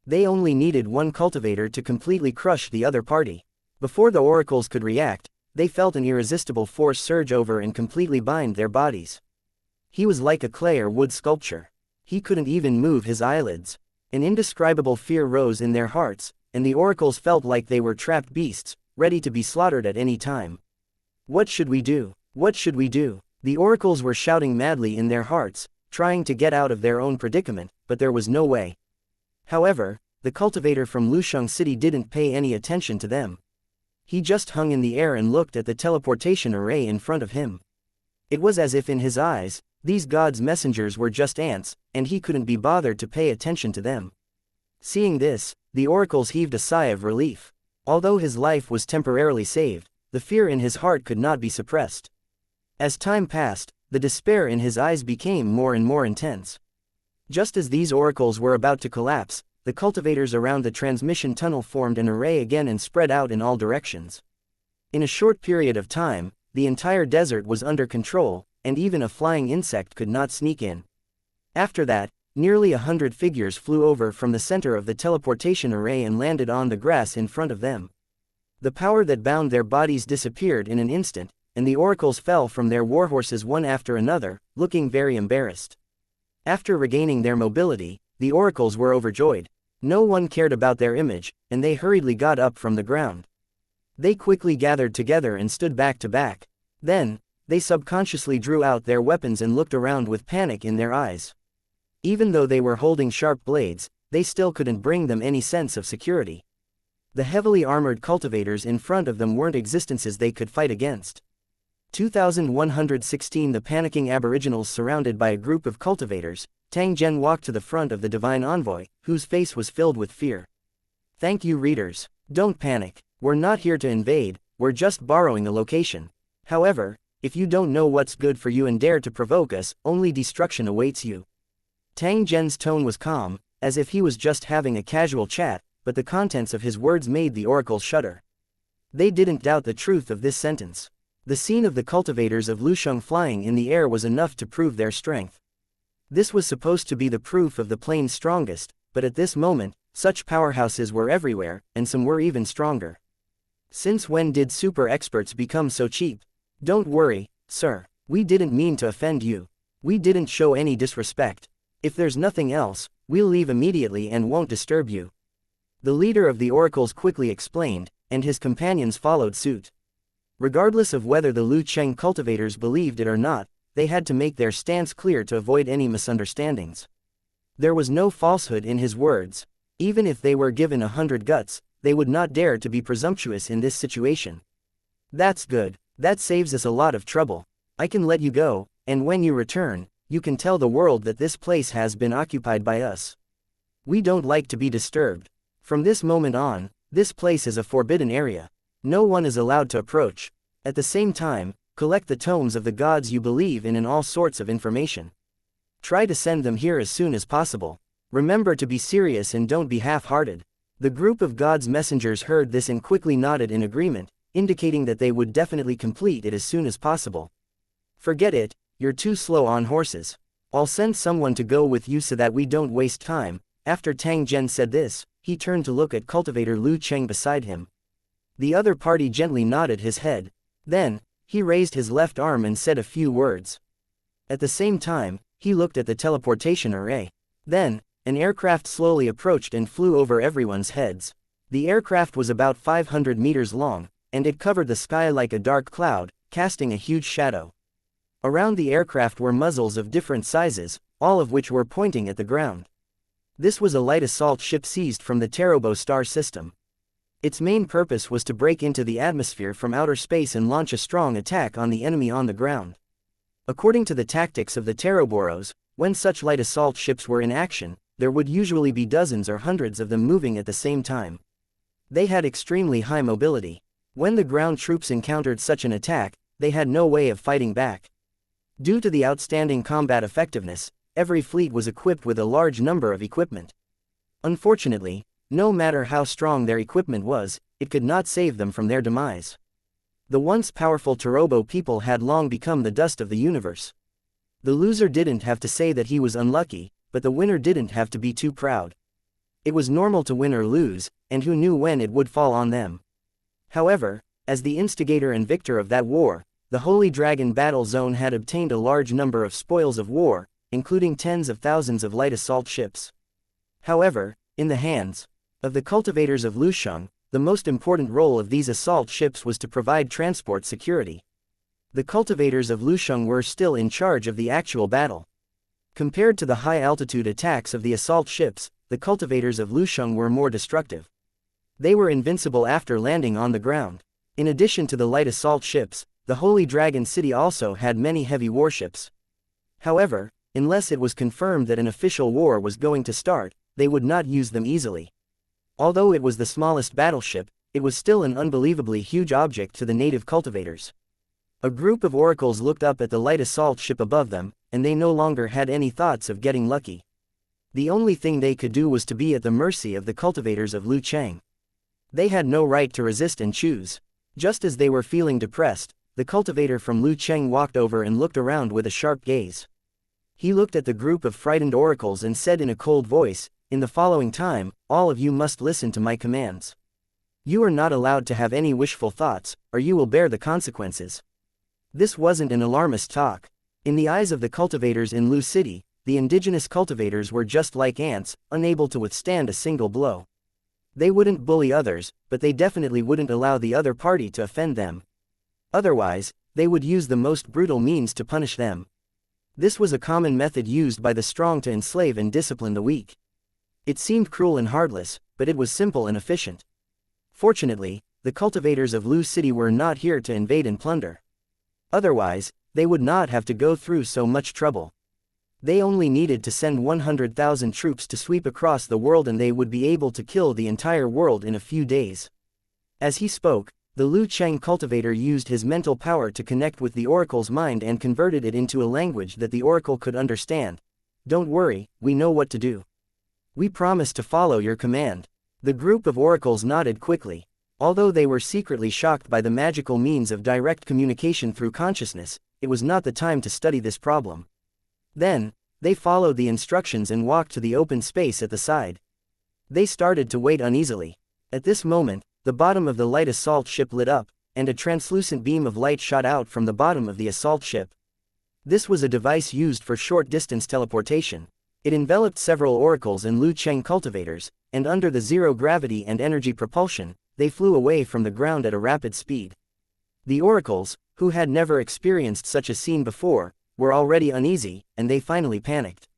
They only needed one cultivator to completely crush the other party. Before the oracles could react, they felt an irresistible force surge over and completely bind their bodies. He was like a clay or wood sculpture. He couldn't even move his eyelids. An indescribable fear rose in their hearts, and the oracles felt like they were trapped beasts, ready to be slaughtered at any time. What should we do? What should we do? The oracles were shouting madly in their hearts, trying to get out of their own predicament, but there was no way. However, the cultivator from Lusheng City didn't pay any attention to them. He just hung in the air and looked at the teleportation array in front of him. It was as if in his eyes, these gods' messengers were just ants, and he couldn't be bothered to pay attention to them. Seeing this, the oracles heaved a sigh of relief. Although his life was temporarily saved, the fear in his heart could not be suppressed. As time passed, the despair in his eyes became more and more intense. Just as these oracles were about to collapse, the cultivators around the transmission tunnel formed an array again and spread out in all directions. In a short period of time, the entire desert was under control, and even a flying insect could not sneak in. After that, nearly 100 figures flew over from the center of the teleportation array and landed on the grass in front of them. The power that bound their bodies disappeared in an instant, and the oracles fell from their warhorses one after another, looking very embarrassed. After regaining their mobility, the oracles were overjoyed. No one cared about their image, and they hurriedly got up from the ground. They quickly gathered together and stood back to back. Then, they subconsciously drew out their weapons and looked around with panic in their eyes. Even though they were holding sharp blades, they still couldn't bring them any sense of security. The heavily armored cultivators in front of them weren't existences they could fight against. 2116 The panicking aboriginals surrounded by a group of cultivators, Tang Zhen walked to the front of the divine envoy, whose face was filled with fear. Thank you, readers. Don't panic. We're not here to invade, we're just borrowing a location. However, if you don't know what's good for you and dare to provoke us, only destruction awaits you. Tang Zhen's tone was calm, as if he was just having a casual chat, but the contents of his words made the oracles shudder. They didn't doubt the truth of this sentence. The scene of the cultivators of Lusheng flying in the air was enough to prove their strength. This was supposed to be the proof of the plane's strongest, but at this moment, such powerhouses were everywhere, and some were even stronger. Since when did super experts become so cheap? Don't worry, sir. We didn't mean to offend you. We didn't show any disrespect. If there's nothing else, we'll leave immediately and won't disturb you. The leader of the oracles quickly explained, and his companions followed suit. Regardless of whether the Lu Cheng cultivators believed it or not, they had to make their stance clear to avoid any misunderstandings. There was no falsehood in his words. Even if they were given 100 guts, they would not dare to be presumptuous in this situation. That's good. That saves us a lot of trouble. I can let you go, and when you return, you can tell the world that this place has been occupied by us. We don't like to be disturbed. From this moment on, this place is a forbidden area. No one is allowed to approach. At the same time, collect the tomes of the gods you believe in and all sorts of information. Try to send them here as soon as possible. Remember to be serious and don't be half-hearted. The group of God's messengers heard this and quickly nodded in agreement, indicating that they would definitely complete it as soon as possible. Forget it, you're too slow on horses. I'll send someone to go with you so that we don't waste time. After Tang Zhen said this, he turned to look at cultivator Lu Cheng beside him. The other party gently nodded his head. Then, he raised his left arm and said a few words. At the same time, he looked at the teleportation array. Then, an aircraft slowly approached and flew over everyone's heads. The aircraft was about 500 meters long, and it covered the sky like a dark cloud, casting a huge shadow. Around the aircraft were muzzles of different sizes, all of which were pointing at the ground. This was a light assault ship seized from the Terobo star system. Its main purpose was to break into the atmosphere from outer space and launch a strong attack on the enemy on the ground. According to the tactics of the Teroboros, when such light assault ships were in action, there would usually be dozens or hundreds of them moving at the same time. They had extremely high mobility. When the ground troops encountered such an attack, they had no way of fighting back. Due to the outstanding combat effectiveness, every fleet was equipped with a large number of equipment. Unfortunately, no matter how strong their equipment was, it could not save them from their demise. The once powerful Terobo people had long become the dust of the universe. The loser didn't have to say that he was unlucky, but the winner didn't have to be too proud. It was normal to win or lose, and who knew when it would fall on them. However, as the instigator and victor of that war, the Holy Dragon Battle Zone had obtained a large number of spoils of war, including tens of thousands of light assault ships. However, in the hands of the cultivators of Lusheng, the most important role of these assault ships was to provide transport security. The cultivators of Lusheng were still in charge of the actual battle. Compared to the high-altitude attacks of the assault ships, the cultivators of Lusheng were more destructive. They were invincible after landing on the ground. In addition to the light assault ships, the Holy Dragon City also had many heavy warships. However, unless it was confirmed that an official war was going to start, they would not use them easily. Although it was the smallest battleship, it was still an unbelievably huge object to the native cultivators. A group of oracles looked up at the light assault ship above them, and they no longer had any thoughts of getting lucky. The only thing they could do was to be at the mercy of the cultivators of Lu Cheng. They had no right to resist and choose. Just as they were feeling depressed, the cultivator from Lu Cheng walked over and looked around with a sharp gaze. He looked at the group of frightened oracles and said in a cold voice, "In the following time, all of you must listen to my commands. You are not allowed to have any wishful thoughts, or you will bear the consequences." This wasn't an alarmist talk. In the eyes of the cultivators in Lu City, the indigenous cultivators were just like ants, unable to withstand a single blow. They wouldn't bully others, but they definitely wouldn't allow the other party to offend them. Otherwise, they would use the most brutal means to punish them. This was a common method used by the strong to enslave and discipline the weak. It seemed cruel and heartless, but it was simple and efficient. Fortunately, the cultivators of Lu City were not here to invade and plunder. Otherwise, they would not have to go through so much trouble. They only needed to send 100,000 troops to sweep across the world and they would be able to kill the entire world in a few days. As he spoke, the Lu Cheng cultivator used his mental power to connect with the oracle's mind and converted it into a language that the oracle could understand. "Don't worry, we know what to do. We promise to follow your command." The group of oracles nodded quickly. Although they were secretly shocked by the magical means of direct communication through consciousness, it was not the time to study this problem. Then, they followed the instructions and walked to the open space at the side. They started to wait uneasily. At this moment, the bottom of the light assault ship lit up, and a translucent beam of light shot out from the bottom of the assault ship. This was a device used for short-distance teleportation. It enveloped several oracles and Lu Cheng cultivators, and under the zero-gravity and energy propulsion, they flew away from the ground at a rapid speed. The oracles, who had never experienced such a scene before, were already uneasy, and they finally panicked.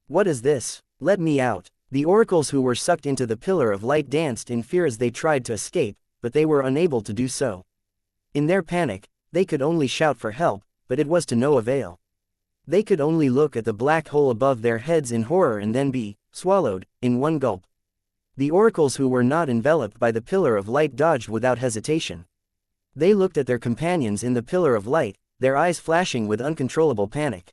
"What is this? Let me out." The oracles who were sucked into the pillar of light danced in fear as they tried to escape, but they were unable to do so. In their panic, they could only shout for help, but it was to no avail. They could only look at the black hole above their heads in horror and then be swallowed in one gulp. The oracles who were not enveloped by the pillar of light dodged without hesitation. They looked at their companions in the pillar of light, their eyes flashing with uncontrollable panic.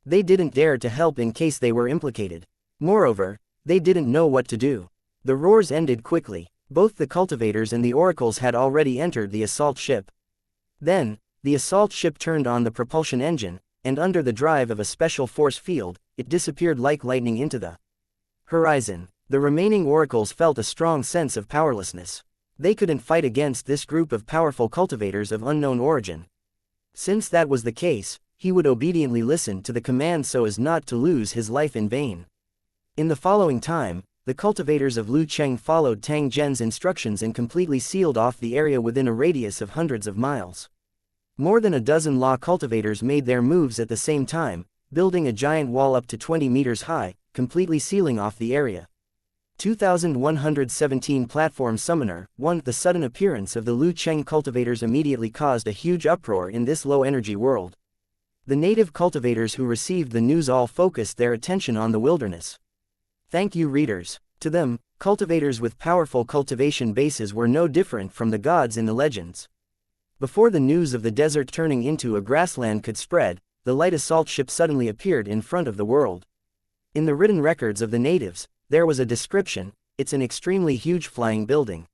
They didn't dare to help in case they were implicated. Moreover, they didn't know what to do. The roars ended quickly. Both the cultivators and the oracles had already entered the assault ship. Then, the assault ship turned on the propulsion engine, and under the drive of a special force field, it disappeared like lightning into the horizon. The remaining oracles felt a strong sense of powerlessness. They couldn't fight against this group of powerful cultivators of unknown origin. Since that was the case, he would obediently listen to the command so as not to lose his life in vain. In the following time, the cultivators of Lu Cheng followed Tang Zhen's instructions and completely sealed off the area within a radius of hundreds of miles. More than a dozen law cultivators made their moves at the same time, building a giant wall up to 20 meters high, completely sealing off the area. 2117 Platform Summoner 1. The sudden appearance of the Lu Cheng cultivators immediately caused a huge uproar in this low-energy world. The native cultivators who received the news all focused their attention on the wilderness. Thank you, readers. To them, cultivators with powerful cultivation bases were no different from the gods in the legends. Before the news of the desert turning into a grassland could spread, the light assault ship suddenly appeared in front of the world. In the written records of the natives, there was a description: it's an extremely huge flying building.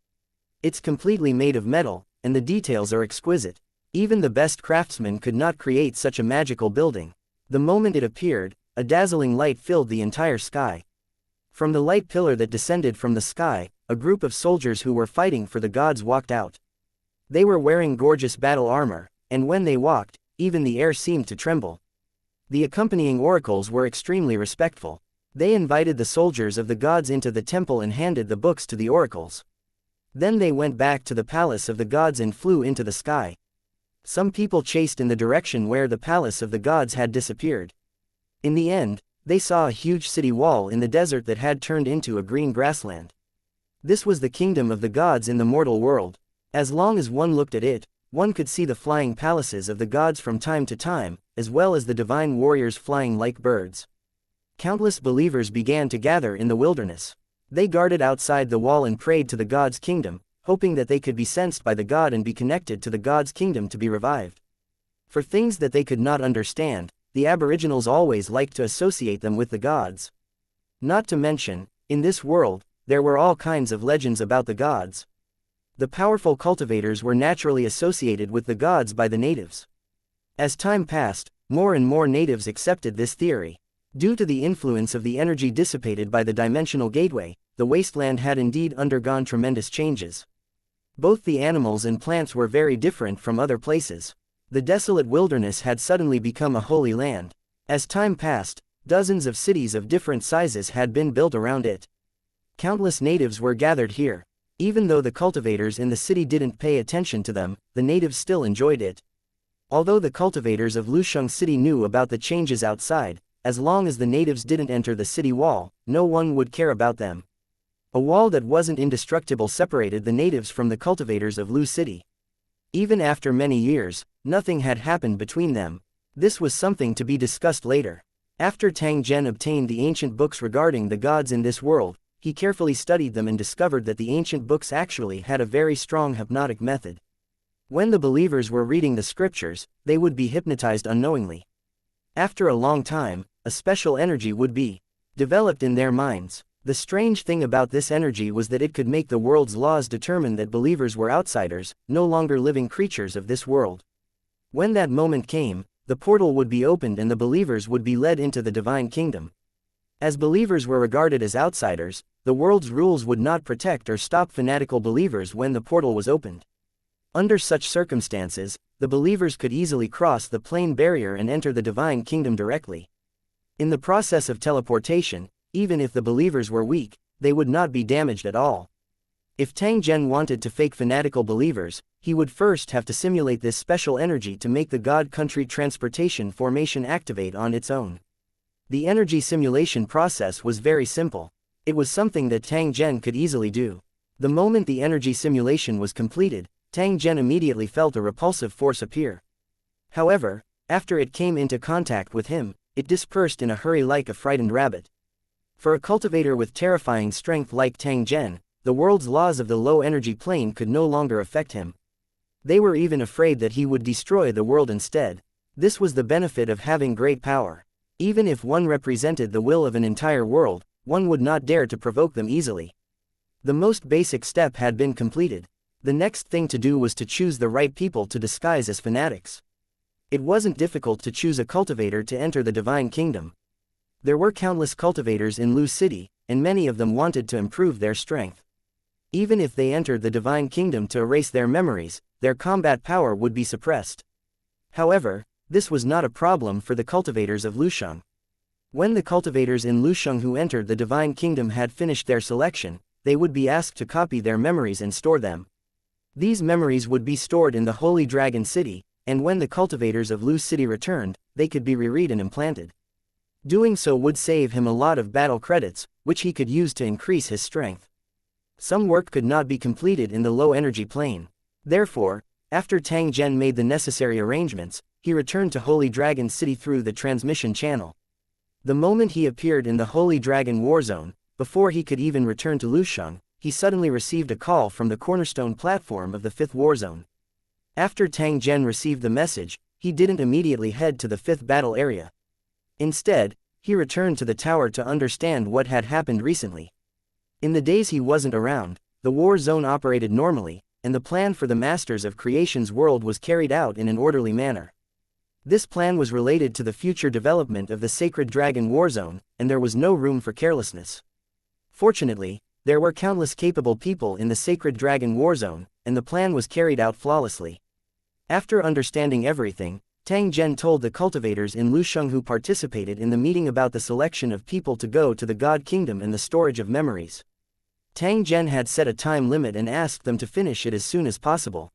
It's completely made of metal, and the details are exquisite. Even the best craftsmen could not create such a magical building. The moment it appeared, a dazzling light filled the entire sky. From the light pillar that descended from the sky, a group of soldiers who were fighting for the gods walked out. They were wearing gorgeous battle armor, and when they walked, even the air seemed to tremble. The accompanying oracles were extremely respectful. They invited the soldiers of the gods into the temple and handed the books to the oracles. Then they went back to the palace of the gods and flew into the sky. Some people chased in the direction where the palace of the gods had disappeared. In the end, they saw a huge city wall in the desert that had turned into a green grassland. This was the kingdom of the gods in the mortal world. As long as one looked at it, one could see the flying palaces of the gods from time to time, as well as the divine warriors flying like birds. Countless believers began to gather in the wilderness. They guarded outside the wall and prayed to the god's kingdom, hoping that they could be sensed by the god and be connected to the god's kingdom to be revived. For things that they could not understand, the aboriginals always liked to associate them with the gods. Not to mention, in this world, there were all kinds of legends about the gods. The powerful cultivators were naturally associated with the gods by the natives. As time passed, more and more natives accepted this theory. Due to the influence of the energy dissipated by the dimensional gateway, the wasteland had indeed undergone tremendous changes. Both the animals and plants were very different from other places. The desolate wilderness had suddenly become a holy land. As time passed, Dozens of cities of different sizes had been built around it. Countless natives were gathered here. Even though the cultivators in the city didn't pay attention to them, the natives still enjoyed it. Although the cultivators of Lusheng City knew about the changes outside, as long as the natives didn't enter the city wall, no one would care about them. A wall that wasn't indestructible separated the natives from the cultivators of Lu City. Even after many years, nothing had happened between them. This was something to be discussed later. After Tang Zhen obtained the ancient books regarding the gods in this world, he carefully studied them and discovered that the ancient books actually had a very strong hypnotic method. When the believers were reading the scriptures, they would be hypnotized unknowingly. After a long time, a special energy would be developed in their minds. The strange thing about this energy was that it could make the world's laws determine that believers were outsiders, no longer living creatures of this world. When that moment came, the portal would be opened and the believers would be led into the divine kingdom. As believers were regarded as outsiders, the world's rules would not protect or stop fanatical believers when the portal was opened. Under such circumstances, the believers could easily cross the plane barrier and enter the divine kingdom directly. In the process of teleportation, even if the believers were weak, they would not be damaged at all. If Tang Zhen wanted to fake fanatical believers, he would first have to simulate this special energy to make the God Country Transportation Formation activate on its own. The energy simulation process was very simple. It was something that Tang Zhen could easily do. The moment the energy simulation was completed, Tang Zhen immediately felt a repulsive force appear. However, after it came into contact with him, it dispersed in a hurry like a frightened rabbit. For a cultivator with terrifying strength like Tang Zhen, the world's laws of the low-energy plane could no longer affect him. They were even afraid that he would destroy the world instead. This was the benefit of having great power. Even if one represented the will of an entire world, one would not dare to provoke them easily. The most basic step had been completed. The next thing to do was to choose the right people to disguise as fanatics. It wasn't difficult to choose a cultivator to enter the divine kingdom. There were countless cultivators in Lu City, and many of them wanted to improve their strength. Even if they entered the divine kingdom to erase their memories, their combat power would be suppressed. However, this was not a problem for the cultivators of Lusheng. When the cultivators in Lusheng who entered the divine kingdom had finished their selection, they would be asked to copy their memories and store them. These memories would be stored in the Holy Dragon City, and when the cultivators of Lu City returned, they could be reread and implanted. Doing so would save him a lot of battle credits, which he could use to increase his strength. Some work could not be completed in the low-energy plane. Therefore, after Tang Zhen made the necessary arrangements, he returned to Holy Dragon City through the transmission channel. The moment he appeared in the Holy Dragon War Zone, before he could even return to Lusheng, he suddenly received a call from the cornerstone platform of the 5th War Zone. After Tang Zhen received the message, he didn't immediately head to the 5th battle area. Instead, he returned to the tower to understand what had happened recently. In the days he wasn't around, the war zone operated normally, and the plan for the Masters of Creation's world was carried out in an orderly manner. This plan was related to the future development of the Sacred Dragon War Zone, and there was no room for carelessness. Fortunately, there were countless capable people in the Sacred Dragon War Zone, and the plan was carried out flawlessly. After understanding everything, Tang Zhen told the cultivators in Lusheng who participated in the meeting about the selection of people to go to the God Kingdom and the storage of memories. Tang Zhen had set a time limit and asked them to finish it as soon as possible.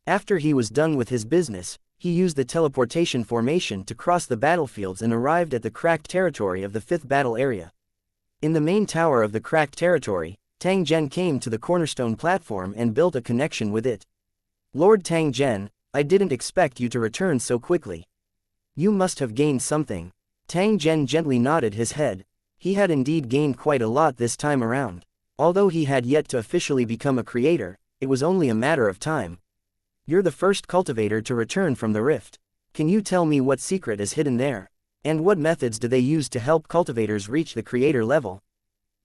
After he was done with his business, he used the teleportation formation to cross the battlefields and arrived at the cracked territory of the 5th battle area. In the main tower of the cracked territory, Tang Zhen came to the cornerstone platform and built a connection with it. Lord Tang Zhen, I didn't expect you to return so quickly. You must have gained something. Tang Zhen gently nodded his head. He had indeed gained quite a lot this time around. Although he had yet to officially become a creator, it was only a matter of time. You're the first cultivator to return from the rift. Can you tell me what secret is hidden there? And what methods do they use to help cultivators reach the creator level?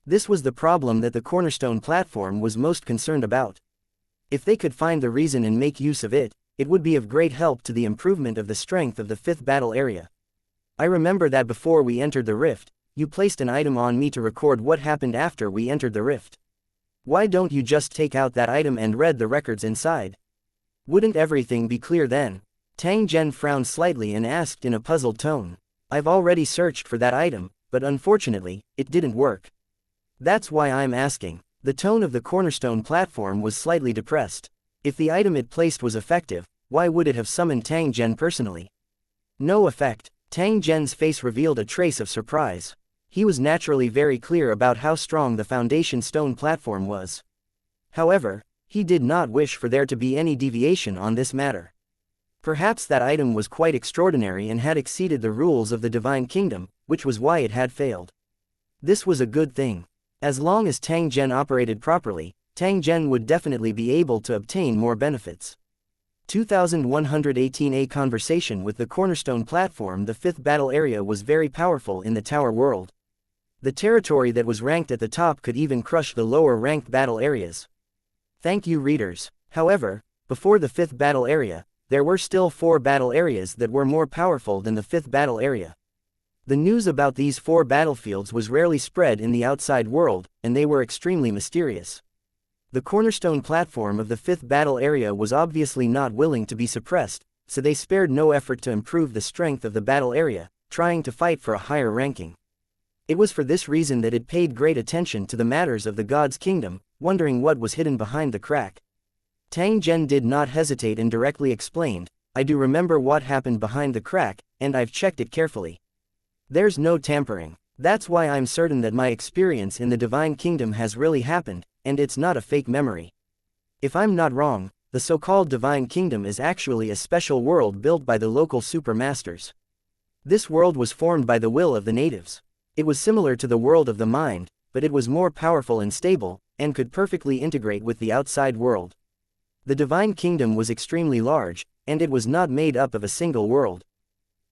This was the problem that the cornerstone platform was most concerned about. If they could find the reason and make use of it, it would be of great help to the improvement of the strength of the 5th battle area. I remember that before we entered the rift, you placed an item on me to record what happened after we entered the rift. Why don't you just take out that item and read the records inside? Wouldn't everything be clear then? Tang Zhen frowned slightly and asked in a puzzled tone. I've already searched for that item, but unfortunately, it didn't work. That's why I'm asking. The tone of the cornerstone platform was slightly depressed. If the item it placed was effective, why would it have summoned Tang Zhen personally? No effect. Tang Zhen's face revealed a trace of surprise. He was naturally very clear about how strong the foundation stone platform was. However, he did not wish for there to be any deviation on this matter. Perhaps that item was quite extraordinary and had exceeded the rules of the divine kingdom, which was why it had failed. This was a good thing. As long as Tang Zhen operated properly, Tang Zhen would definitely be able to obtain more benefits. 2118 A conversation with the cornerstone platform. The fifth battle area was very powerful in the tower world. The territory that was ranked at the top could even crush the lower ranked battle areas. Thank you, readers. However, before the fifth battle area, there were still 4 battle areas that were more powerful than the fifth battle area. The news about these 4 battlefields was rarely spread in the outside world, and they were extremely mysterious. The cornerstone platform of the fifth battle area was obviously not willing to be suppressed, so they spared no effort to improve the strength of the battle area, trying to fight for a higher ranking. It was for this reason that it paid great attention to the matters of the God's kingdom, wondering what was hidden behind the crack. Tang Zhen did not hesitate and directly explained, "I do remember what happened behind the crack, and I've checked it carefully. There's no tampering. That's why I'm certain that my experience in the divine kingdom has really happened, and it's not a fake memory. If I'm not wrong, the so-called divine kingdom is actually a special world built by the local supermasters. This world was formed by the will of the natives. It was similar to the world of the mind, but it was more powerful and stable, and could perfectly integrate with the outside world. The divine kingdom was extremely large, and it was not made up of a single world.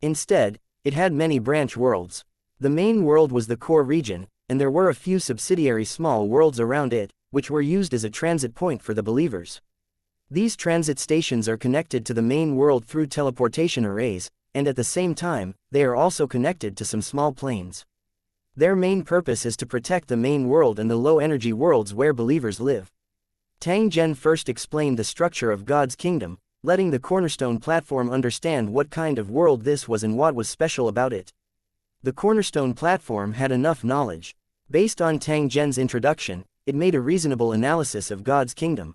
Instead, it had many branch worlds. The main world was the core region, and there were a few subsidiary small worlds around it, which were used as a transit point for the believers. These transit stations are connected to the main world through teleportation arrays, and at the same time, they are also connected to some small planes. Their main purpose is to protect the main world and the low-energy worlds where believers live. Tang Zhen first explained the structure of God's kingdom, letting the cornerstone platform understand what kind of world this was and what was special about it. The cornerstone platform had enough knowledge. Based on Tang Zhen's introduction, it made a reasonable analysis of God's kingdom.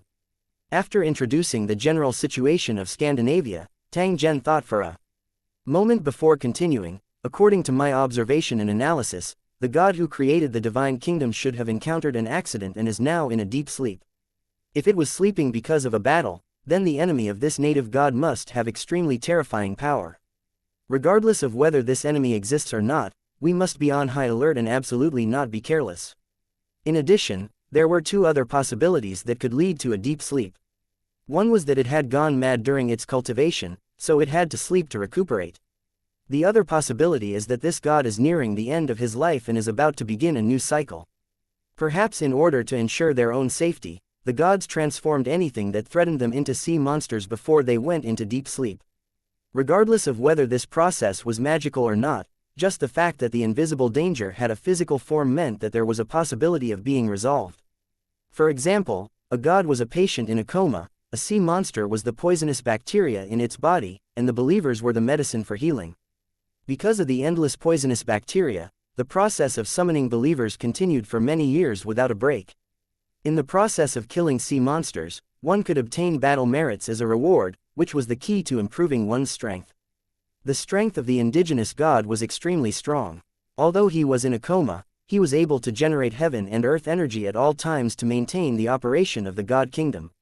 After introducing the general situation of Scandinavia, Tang Zhen thought for a moment before continuing. According to my observation and analysis, the God who created the divine kingdom should have encountered an accident and is now in a deep sleep. If it was sleeping because of a battle, then the enemy of this native God must have extremely terrifying power. Regardless of whether this enemy exists or not, we must be on high alert and absolutely not be careless. In addition, there were 2 other possibilities that could lead to a deep sleep. One was that it had gone mad during its cultivation, so it had to sleep to recuperate. The other possibility is that this god is nearing the end of his life and is about to begin a new cycle. Perhaps in order to ensure their own safety, the gods transformed anything that threatened them into sea monsters before they went into deep sleep. Regardless of whether this process was magical or not, just the fact that the invisible danger had a physical form meant that there was a possibility of being resolved. For example, a god was a patient in a coma, a sea monster was the poisonous bacteria in its body, and the believers were the medicine for healing. Because of the endless poisonous bacteria, the process of summoning believers continued for many years without a break. In the process of killing sea monsters, one could obtain battle merits as a reward, which was the key to improving one's strength. The strength of the indigenous god was extremely strong. Although he was in a coma, he was able to generate heaven and earth energy at all times to maintain the operation of the god kingdom.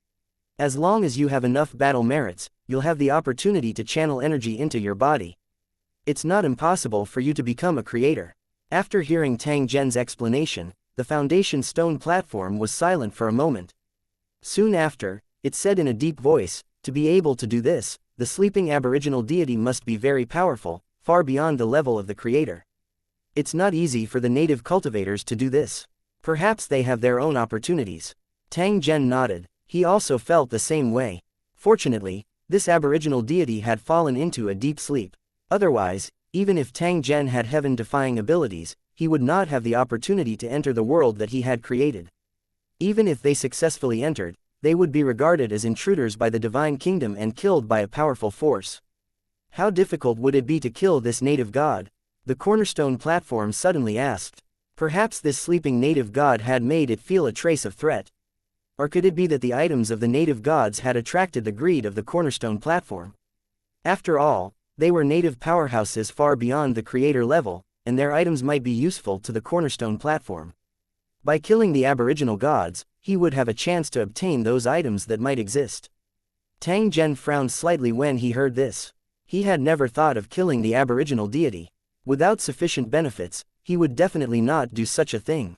As long as you have enough battle merits, you'll have the opportunity to channel energy into your body. It's not impossible for you to become a creator. After hearing Tang Zhen's explanation, the foundation stone platform was silent for a moment. Soon after, it said in a deep voice, "To be able to do this, the sleeping aboriginal deity must be very powerful, far beyond the level of the creator. It's not easy for the native cultivators to do this. Perhaps they have their own opportunities." Tang Zhen nodded. He also felt the same way. Fortunately, this aboriginal deity had fallen into a deep sleep. Otherwise, even if Tang Zhen had heaven-defying abilities, he would not have the opportunity to enter the world that he had created. Even if they successfully entered, they would be regarded as intruders by the divine kingdom and killed by a powerful force. How difficult would it be to kill this native god? The cornerstone platform suddenly asked. Perhaps this sleeping native god had made it feel a trace of threat. Or could it be that the items of the native gods had attracted the greed of the cornerstone platform? After all, they were native powerhouses far beyond the creator level, and their items might be useful to the cornerstone platform. By killing the aboriginal gods, he would have a chance to obtain those items that might exist. Tang Zhen frowned slightly when he heard this. He had never thought of killing the aboriginal deity. Without sufficient benefits, he would definitely not do such a thing.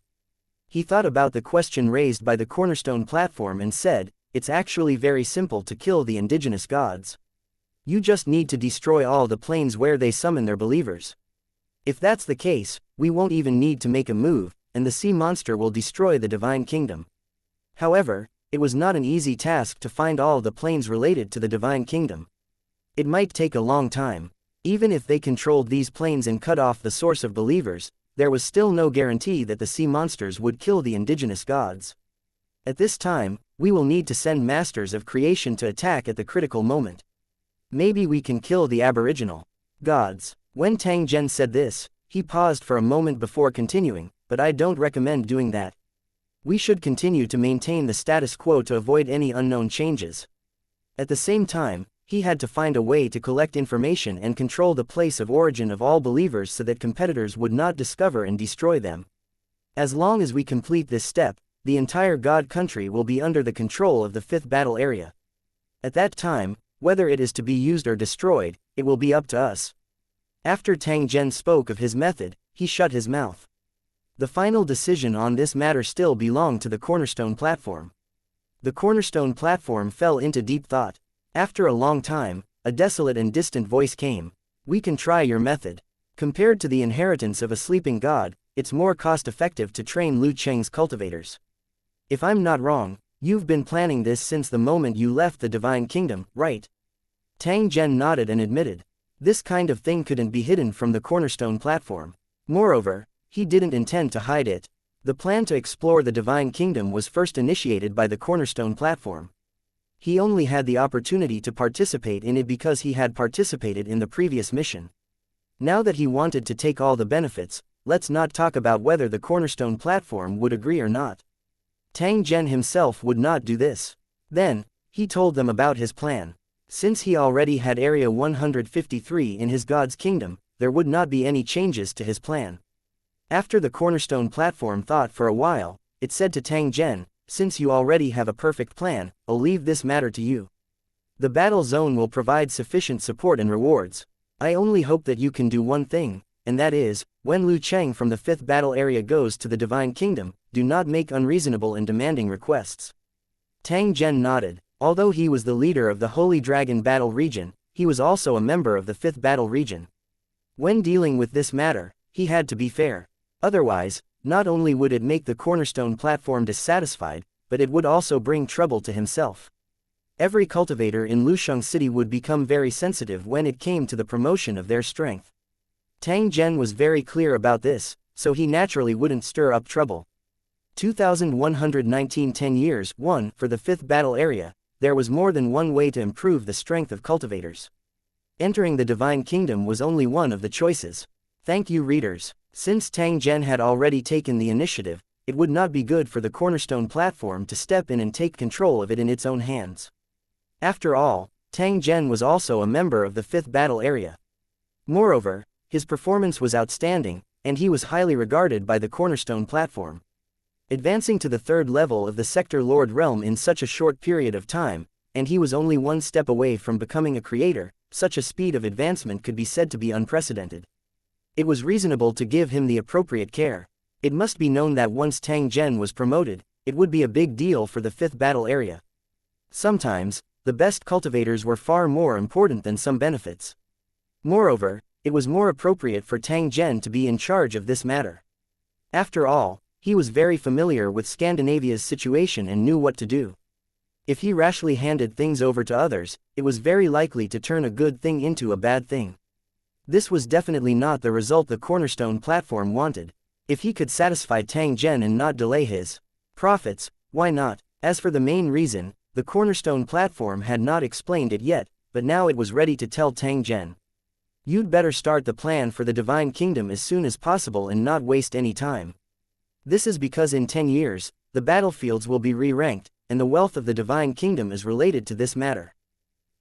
He thought about the question raised by the cornerstone platform and said, "It's actually very simple to kill the indigenous gods. You just need to destroy all the planes where they summon their believers. If that's the case, we won't even need to make a move, and the sea monster will destroy the divine kingdom." However, it was not an easy task to find all the planes related to the divine kingdom. It might take a long time. Even if they controlled these planes and cut off the source of believers, there was still no guarantee that the sea monsters would kill the indigenous gods. At this time, we will need to send masters of creation to attack at the critical moment. Maybe we can kill the aboriginal gods. When Tang Zhen said this, he paused for a moment before continuing, "But I don't recommend doing that. We should continue to maintain the status quo to avoid any unknown changes." At the same time, he had to find a way to collect information and control the place of origin of all believers so that competitors would not discover and destroy them. As long as we complete this step, the entire God country will be under the control of the fifth battle area. At that time, whether it is to be used or destroyed, it will be up to us. After Tang Zhen spoke of his method, he shut his mouth. The final decision on this matter still belonged to the cornerstone platform. The cornerstone platform fell into deep thought. After a long time, a desolate and distant voice came. "We can try your method. Compared to the inheritance of a sleeping god, it's more cost-effective to train Lu Cheng's cultivators. If I'm not wrong, you've been planning this since the moment you left the divine kingdom, right?" Tang Zhen nodded and admitted. This kind of thing couldn't be hidden from the cornerstone platform. Moreover, he didn't intend to hide it. The plan to explore the divine kingdom was first initiated by the cornerstone platform. He only had the opportunity to participate in it because he had participated in the previous mission. Now that he wanted to take all the benefits, let's not talk about whether the cornerstone platform would agree or not. Tang Zhen himself would not do this. Then, he told them about his plan. Since he already had Area 153 in his god's kingdom, there would not be any changes to his plan. After the cornerstone platform thought for a while, it said to Tang Zhen, "Since you already have a perfect plan, I'll leave this matter to you. The battle zone will provide sufficient support and rewards. I only hope that you can do one thing, and that is, when Lu Cheng from the fifth battle area goes to the divine kingdom, do not make unreasonable and demanding requests." Tang Zhen nodded. Although he was the leader of the Holy Dragon Battle region, he was also a member of the fifth battle region. When dealing with this matter, he had to be fair. Otherwise, not only would it make the cornerstone platform dissatisfied, but it would also bring trouble to himself. Every cultivator in Lusheng City would become very sensitive when it came to the promotion of their strength. Tang Zhen was very clear about this, so he naturally wouldn't stir up trouble. 2119 10 years 1 For the fifth battle area, there was more than one way to improve the strength of cultivators. Entering the divine kingdom was only one of the choices. Thank you, readers. Since Tang Zhen had already taken the initiative, it would not be good for the cornerstone platform to step in and take control of it in its own hands. After all, Tang Zhen was also a member of the fifth battle area. Moreover, his performance was outstanding, and he was highly regarded by the cornerstone platform. Advancing to the third level of the Sector Lord realm in such a short period of time, and he was only one step away from becoming a creator, such a speed of advancement could be said to be unprecedented. It was reasonable to give him the appropriate care. It must be known that once Tang Zhen was promoted, it would be a big deal for the fifth battle area. Sometimes, the best cultivators were far more important than some benefits. Moreover, it was more appropriate for Tang Zhen to be in charge of this matter. After all, he was very familiar with Scandinavia's situation and knew what to do. If he rashly handed things over to others, it was very likely to turn a good thing into a bad thing. This was definitely not the result the cornerstone platform wanted. If he could satisfy Tang Zhen and not delay his profits, why not? As for the main reason, the cornerstone platform had not explained it yet, but now it was ready to tell Tang Zhen. You'd better start the plan for the Divine Kingdom as soon as possible and not waste any time. This is because in 10 years, the battlefields will be re-ranked, and the wealth of the Divine Kingdom is related to this matter.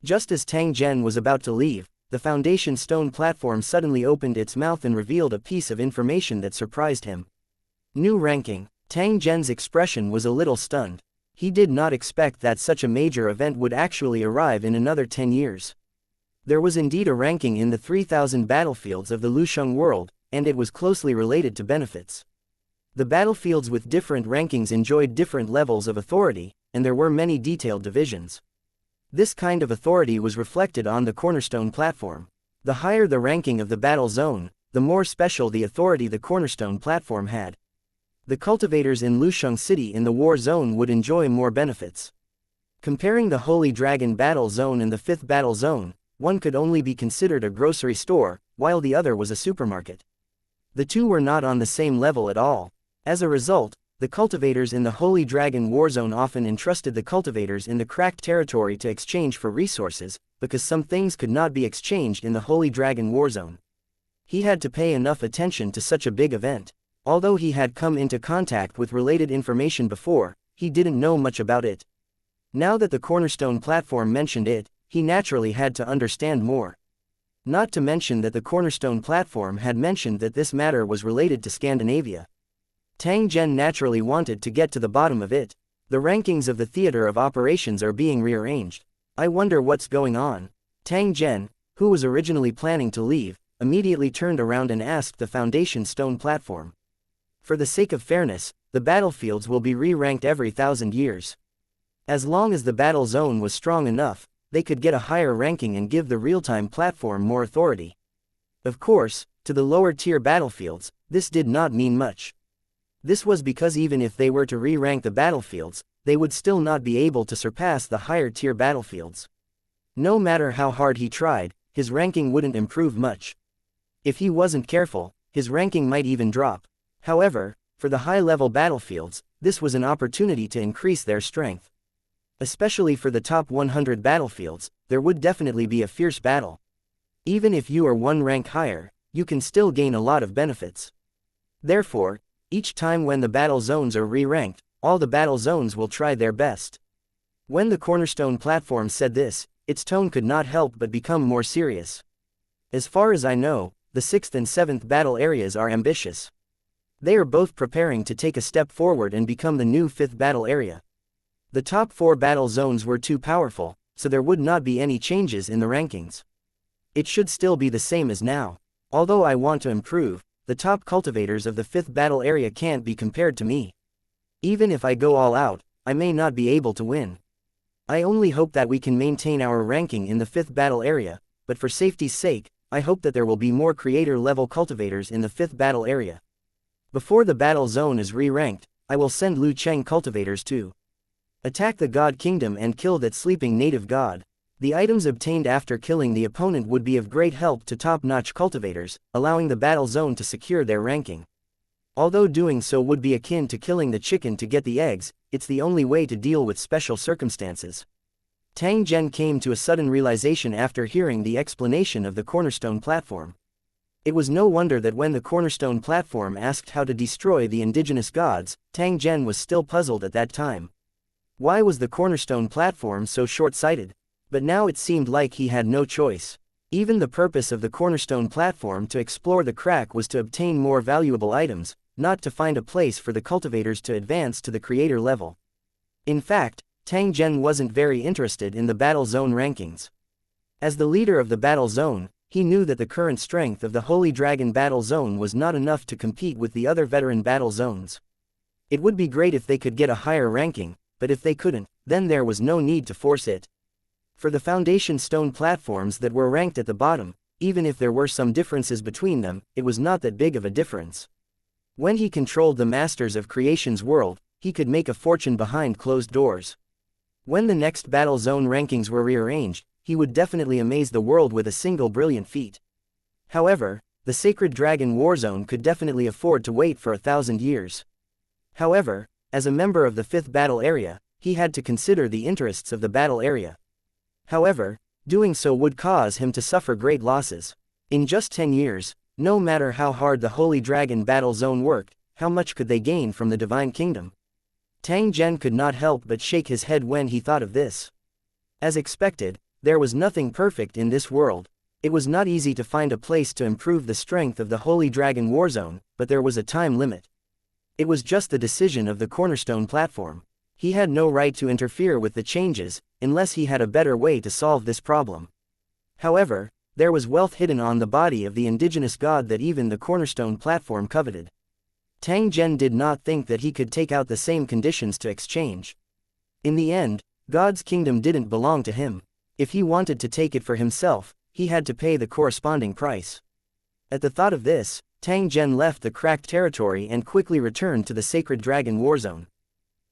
Just as Tang Zhen was about to leave, the foundation stone platform suddenly opened its mouth and revealed a piece of information that surprised him. New ranking. Tang Zhen's expression was a little stunned. He did not expect that such a major event would actually arrive in another 10 years. There was indeed a ranking in the 3,000 battlefields of the Lusheng world, and it was closely related to benefits. The battlefields with different rankings enjoyed different levels of authority, and there were many detailed divisions. This kind of authority was reflected on the cornerstone platform. The higher the ranking of the battle zone, the more special the authority the cornerstone platform had. The cultivators in Lusheng City in the war zone would enjoy more benefits. Comparing the Holy Dragon battle zone and the 5th battle zone, one could only be considered a grocery store, while the other was a supermarket. The two were not on the same level at all. As a result, the cultivators in the Holy Dragon war zone often entrusted the cultivators in the cracked territory to exchange for resources, because some things could not be exchanged in the Holy Dragon war zone. He had to pay enough attention to such a big event. Although he had come into contact with related information before, he didn't know much about it. Now that the cornerstone platform mentioned it, he naturally had to understand more. Not to mention that the cornerstone platform had mentioned that this matter was related to Scandinavia. Tang Zhen naturally wanted to get to the bottom of it. The rankings of the theater of operations are being rearranged. I wonder what's going on. Tang Zhen, who was originally planning to leave, immediately turned around and asked the foundation stone platform. For the sake of fairness, the battlefields will be re-ranked every 1,000 years. As long as the battle zone was strong enough, they could get a higher ranking and give the real-time platform more authority. Of course, to the lower-tier battlefields, this did not mean much. This was because even if they were to re-rank the battlefields, they would still not be able to surpass the higher-tier battlefields. No matter how hard he tried, his ranking wouldn't improve much. If he wasn't careful, his ranking might even drop. However, for the high-level battlefields, this was an opportunity to increase their strength. Especially for the top 100 battlefields, there would definitely be a fierce battle. Even if you are one rank higher, you can still gain a lot of benefits. Therefore, each time when the battle zones are re-ranked, all the battle zones will try their best. When the cornerstone platform said this, its tone could not help but become more serious. As far as I know, the 6th and 7th battle areas are ambitious. They are both preparing to take a step forward and become the new 5th battle area. The top 4 battle zones were too powerful, so there would not be any changes in the rankings. It should still be the same as now. Although I want to improve, the top cultivators of the 5th battle area can't be compared to me. Even if I go all out, I may not be able to win. I only hope that we can maintain our ranking in the 5th battle area, but for safety's sake, I hope that there will be more creator-level cultivators in the 5th battle area. Before the battle zone is re-ranked, I will send Lu Cheng cultivators to attack the God Kingdom and kill that sleeping native god. The items obtained after killing the opponent would be of great help to top-notch cultivators, allowing the battle zone to secure their ranking. Although doing so would be akin to killing the chicken to get the eggs, it's the only way to deal with special circumstances. Tang Zhen came to a sudden realization after hearing the explanation of the cornerstone platform. It was no wonder that when the cornerstone platform asked how to destroy the indigenous gods, Tang Zhen was still puzzled at that time. Why was the cornerstone platform so short-sighted? But now it seemed like he had no choice. Even the purpose of the cornerstone platform to explore the crack was to obtain more valuable items, not to find a place for the cultivators to advance to the creator level. In fact, Tang Zhen wasn't very interested in the battle zone rankings. As the leader of the battle zone, he knew that the current strength of the Holy Dragon battle zone was not enough to compete with the other veteran battle zones. It would be great if they could get a higher ranking, but if they couldn't, then there was no need to force it. For the foundation stone platforms that were ranked at the bottom, even if there were some differences between them, it was not that big of a difference. When he controlled the masters of creation's world, he could make a fortune behind closed doors. When the next battle zone rankings were rearranged, he would definitely amaze the world with a single brilliant feat. However, the Sacred Dragon War Zone could definitely afford to wait for 1,000 years. However, as a member of the 5th battle area, he had to consider the interests of the battle area. However, doing so would cause him to suffer great losses. In just 10 years, no matter how hard the Holy Dragon battle zone worked, how much could they gain from the Divine Kingdom? Tang Zhen could not help but shake his head when he thought of this. As expected, there was nothing perfect in this world. It was not easy to find a place to improve the strength of the Holy Dragon war zone, but there was a time limit. It was just the decision of the cornerstone platform. He had no right to interfere with the changes, unless he had a better way to solve this problem. However, there was wealth hidden on the body of the indigenous god that even the cornerstone platform coveted. Tang Zhen did not think that he could take out the same conditions to exchange. In the end, God's kingdom didn't belong to him. If he wanted to take it for himself, he had to pay the corresponding price. At the thought of this, Tang Zhen left the cracked territory and quickly returned to the sacred dragon war zone.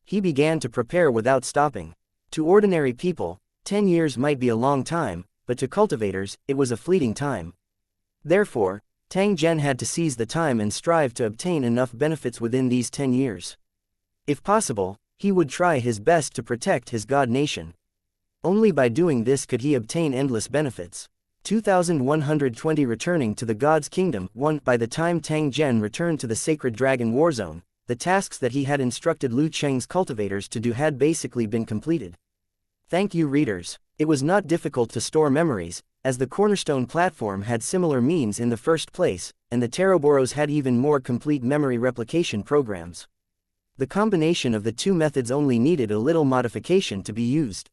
He began to prepare without stopping. To ordinary people, 10 years might be a long time, but to cultivators, it was a fleeting time. Therefore, Tang Zhen had to seize the time and strive to obtain enough benefits within these 10 years. If possible, he would try his best to protect his god nation. Only by doing this could he obtain endless benefits. 2120 Returning to the God's Kingdom 1. By the time Tang Zhen returned to the Sacred Dragon War Zone, the tasks that he had instructed Lu Cheng's cultivators to do had basically been completed. Thank you, readers. It was not difficult to store memories, as the Cornerstone platform had similar means in the first place, and the Taroboros had even more complete memory replication programs. The combination of the two methods only needed a little modification to be used.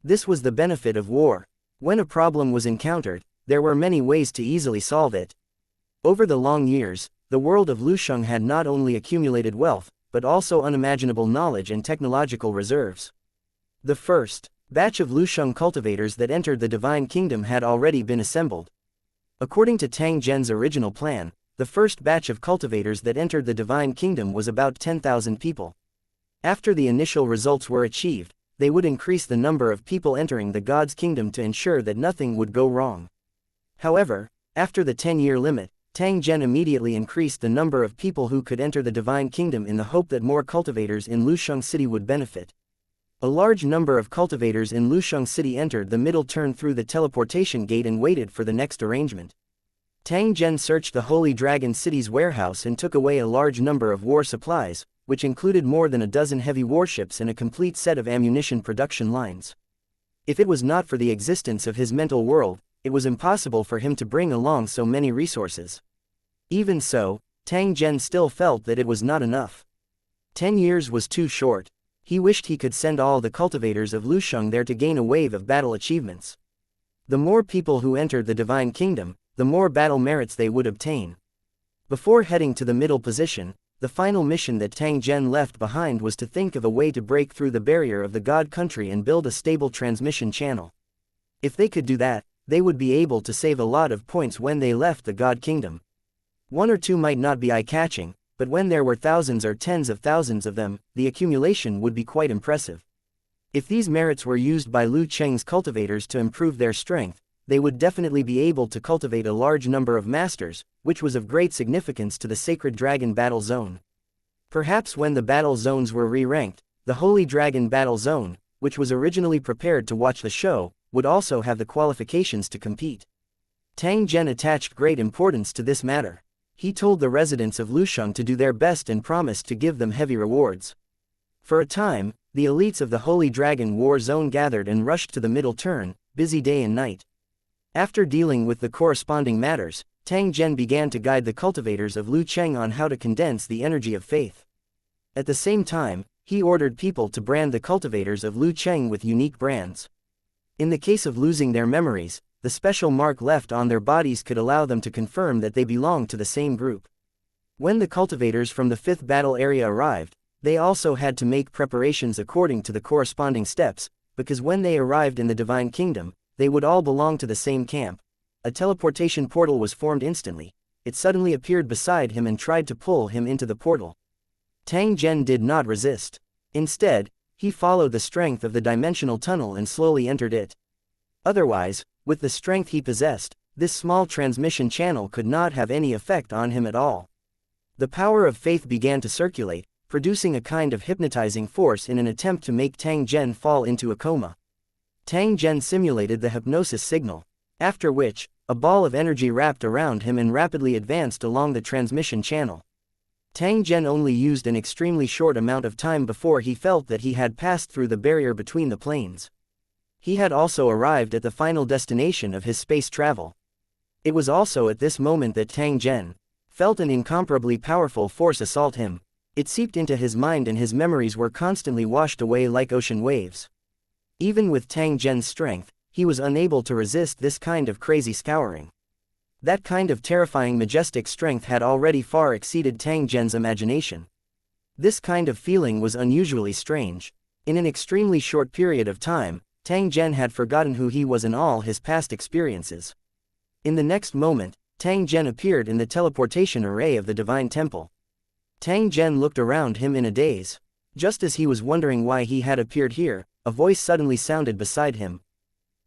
This was the benefit of war. When a problem was encountered, there were many ways to easily solve it. Over the long years, the world of Lusheng had not only accumulated wealth, but also unimaginable knowledge and technological reserves. The first batch of Lusheng cultivators that entered the Divine Kingdom had already been assembled. According to Tang Zhen's original plan, the first batch of cultivators that entered the Divine Kingdom was about 10,000 people. After the initial results were achieved, they would increase the number of people entering the God's Kingdom to ensure that nothing would go wrong. However, after the 10-year limit, Tang Zhen immediately increased the number of people who could enter the Divine Kingdom in the hope that more cultivators in Lusheng City would benefit. A large number of cultivators in Lusheng City entered the middle turn through the teleportation gate and waited for the next arrangement. Tang Zhen searched the Holy Dragon City's warehouse and took away a large number of war supplies, which included more than a dozen heavy warships and a complete set of ammunition production lines. If it was not for the existence of his mental world, it was impossible for him to bring along so many resources. Even so, Tang Zhen still felt that it was not enough. 10 years was too short. He wished he could send all the cultivators of Lusheng there to gain a wave of battle achievements. The more people who entered the Divine Kingdom, the more battle merits they would obtain. Before heading to the middle position, the final mission that Tang Zhen left behind was to think of a way to break through the barrier of the God country and build a stable transmission channel. If they could do that, they would be able to save a lot of points when they left the God Kingdom. One or two might not be eye-catching, but when there were thousands or tens of thousands of them, the accumulation would be quite impressive. If these merits were used by Lu Cheng's cultivators to improve their strength, they would definitely be able to cultivate a large number of masters, which was of great significance to the Sacred Dragon Battle Zone. Perhaps when the battle zones were re-ranked, the Holy Dragon Battle Zone, which was originally prepared to watch the show, would also have the qualifications to compete. Tang Zhen attached great importance to this matter. He told the residents of Lusheng to do their best and promised to give them heavy rewards. For a time, the elites of the Holy Dragon War Zone gathered and rushed to the middle turn, busy day and night. After dealing with the corresponding matters, Tang Zhen began to guide the cultivators of Lu Cheng on how to condense the energy of faith. At the same time, he ordered people to brand the cultivators of Lu Cheng with unique brands. In the case of losing their memories, the special mark left on their bodies could allow them to confirm that they belonged to the same group. When the cultivators from the 5th battle area arrived, they also had to make preparations according to the corresponding steps, because when they arrived in the Divine Kingdom, they would all belong to the same camp. A teleportation portal was formed instantly. It suddenly appeared beside him and tried to pull him into the portal. Tang Zhen did not resist. Instead, he followed the strength of the dimensional tunnel and slowly entered it. Otherwise, with the strength he possessed, this small transmission channel could not have any effect on him at all. The power of faith began to circulate, producing a kind of hypnotizing force in an attempt to make Tang Zhen fall into a coma. Tang Zhen simulated the hypnosis signal, after which, A ball of energy wrapped around him and rapidly advanced along the transmission channel. Tang Zhen only used an extremely short amount of time before he felt that he had passed through the barrier between the planes. He had also arrived at the final destination of his space travel. It was also at this moment that Tang Zhen felt an incomparably powerful force assault him. It seeped into his mind and his memories were constantly washed away like ocean waves. Even with Tang Zhen's strength, he was unable to resist this kind of crazy scouring. That kind of terrifying majestic strength had already far exceeded Tang Zhen's imagination. This kind of feeling was unusually strange. In an extremely short period of time, Tang Zhen had forgotten who he was in all his past experiences. In the next moment, Tang Zhen appeared in the teleportation array of the Divine Temple. Tang Zhen looked around him in a daze. Just as he was wondering why he had appeared here, a voice suddenly sounded beside him.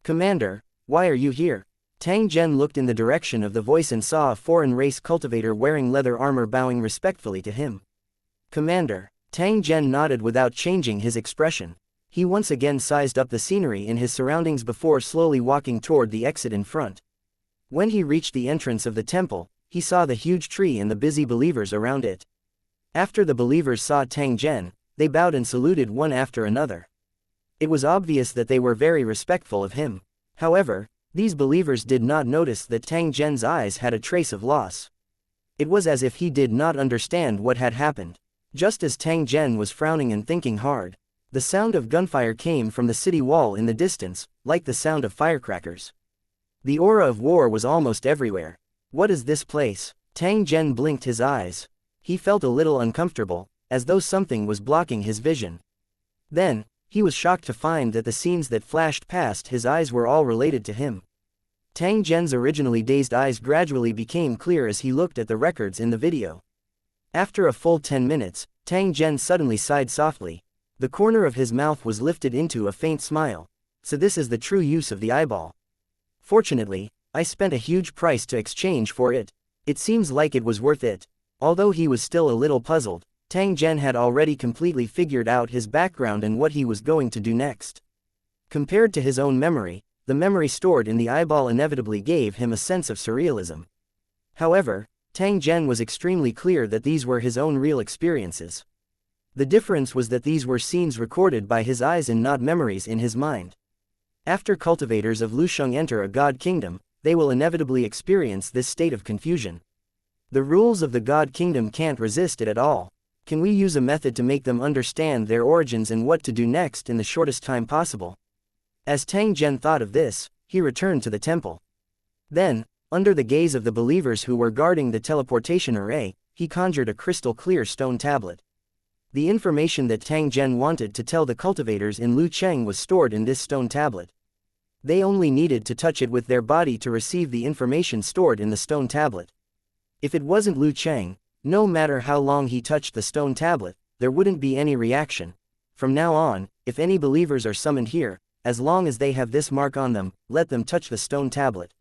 "Commander, why are you here?" Tang Zhen looked in the direction of the voice and saw a foreign race cultivator wearing leather armor bowing respectfully to him. "Commander." Tang Zhen nodded without changing his expression. He once again sized up the scenery in his surroundings before slowly walking toward the exit in front. When he reached the entrance of the temple, he saw the huge tree and the busy believers around it. After the believers saw Tang Zhen, they bowed and saluted one after another. It was obvious that they were very respectful of him. However, these believers did not notice that Tang Zhen's eyes had a trace of loss. It was as if he did not understand what had happened. Just as Tang Zhen was frowning and thinking hard, the sound of gunfire came from the city wall in the distance, like the sound of firecrackers. The aura of war was almost everywhere. What is this place? Tang Zhen blinked his eyes. He felt a little uncomfortable, as though something was blocking his vision. Then, he was shocked to find that the scenes that flashed past his eyes were all related to him. Tang Zhen's originally dazed eyes gradually became clear as he looked at the records in the video. After a full 10 minutes, Tang Zhen suddenly sighed softly. The corner of his mouth was lifted into a faint smile. So this is the true use of the eyeball. Fortunately, I spent a huge price to exchange for it. It seems like it was worth it. Although he was still a little puzzled, Tang Zhen had already completely figured out his background and what he was going to do next. Compared to his own memory, the memory stored in the eyeball inevitably gave him a sense of surrealism. However, Tang Zhen was extremely clear that these were his own real experiences. The difference was that these were scenes recorded by his eyes and not memories in his mind. After cultivators of Lusheng enter a god kingdom, they will inevitably experience this state of confusion. The rules of the god kingdom can't resist it at all. Can we use a method to make them understand their origins and what to do next in the shortest time possible? As Tang Zhen thought of this, he returned to the temple. Then, under the gaze of the believers who were guarding the teleportation array, he conjured a crystal-clear stone tablet. The information that Tang Zhen wanted to tell the cultivators in Lucheng was stored in this stone tablet. They only needed to touch it with their body to receive the information stored in the stone tablet. If it wasn't Lucheng, no matter how long he touched the stone tablet, there wouldn't be any reaction. From now on, if any believers are summoned here, as long as they have this mark on them, let them touch the stone tablet.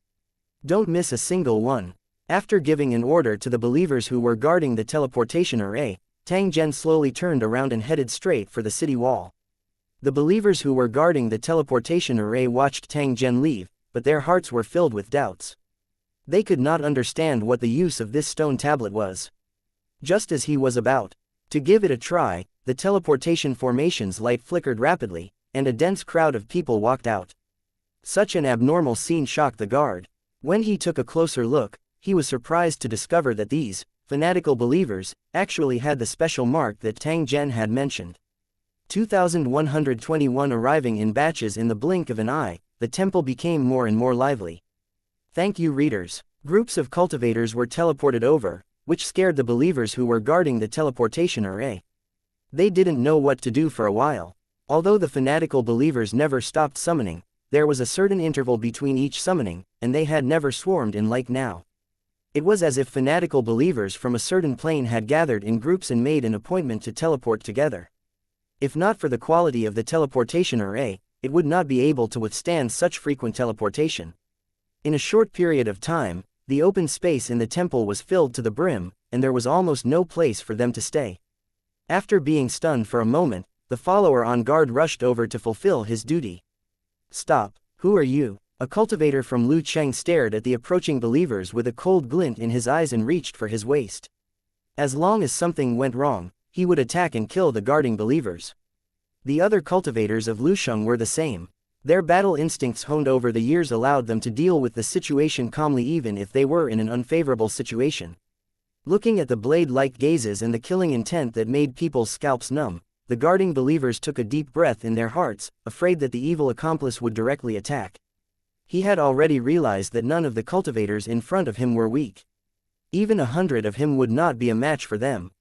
Don't miss a single one. After giving an order to the believers who were guarding the teleportation array, Tang Zhen slowly turned around and headed straight for the city wall. The believers who were guarding the teleportation array watched Tang Zhen leave, but their hearts were filled with doubts. They could not understand what the use of this stone tablet was. Just as he was about to give it a try, the teleportation formation's light flickered rapidly, and a dense crowd of people walked out. Such an abnormal scene shocked the guard. When he took a closer look, he was surprised to discover that these fanatical believers actually had the special mark that Tang Zhen had mentioned. 2,121 arriving in batches in the blink of an eye, the temple became more and more lively. Thank you, readers. Groups of cultivators were teleported over, which scared the believers who were guarding the teleportation array. They didn't know what to do for a while. Although the fanatical believers never stopped summoning, there was a certain interval between each summoning, and they had never swarmed in like now. It was as if fanatical believers from a certain plane had gathered in groups and made an appointment to teleport together. If not for the quality of the teleportation array, it would not be able to withstand such frequent teleportation. In a short period of time, the open space in the temple was filled to the brim, and there was almost no place for them to stay. After being stunned for a moment, the follower on guard rushed over to fulfill his duty. "Stop, who are you?" A cultivator from Lu Cheng stared at the approaching believers with a cold glint in his eyes and reached for his waist. As long as something went wrong, he would attack and kill the guarding believers. The other cultivators of Lusheng were the same. Their battle instincts honed over the years allowed them to deal with the situation calmly even if they were in an unfavorable situation. Looking at the blade-like gazes and the killing intent that made people's scalps numb, the guarding believers took a deep breath in their hearts, afraid that the evil accomplice would directly attack. He had already realized that none of the cultivators in front of him were weak. Even 100 of him would not be a match for them.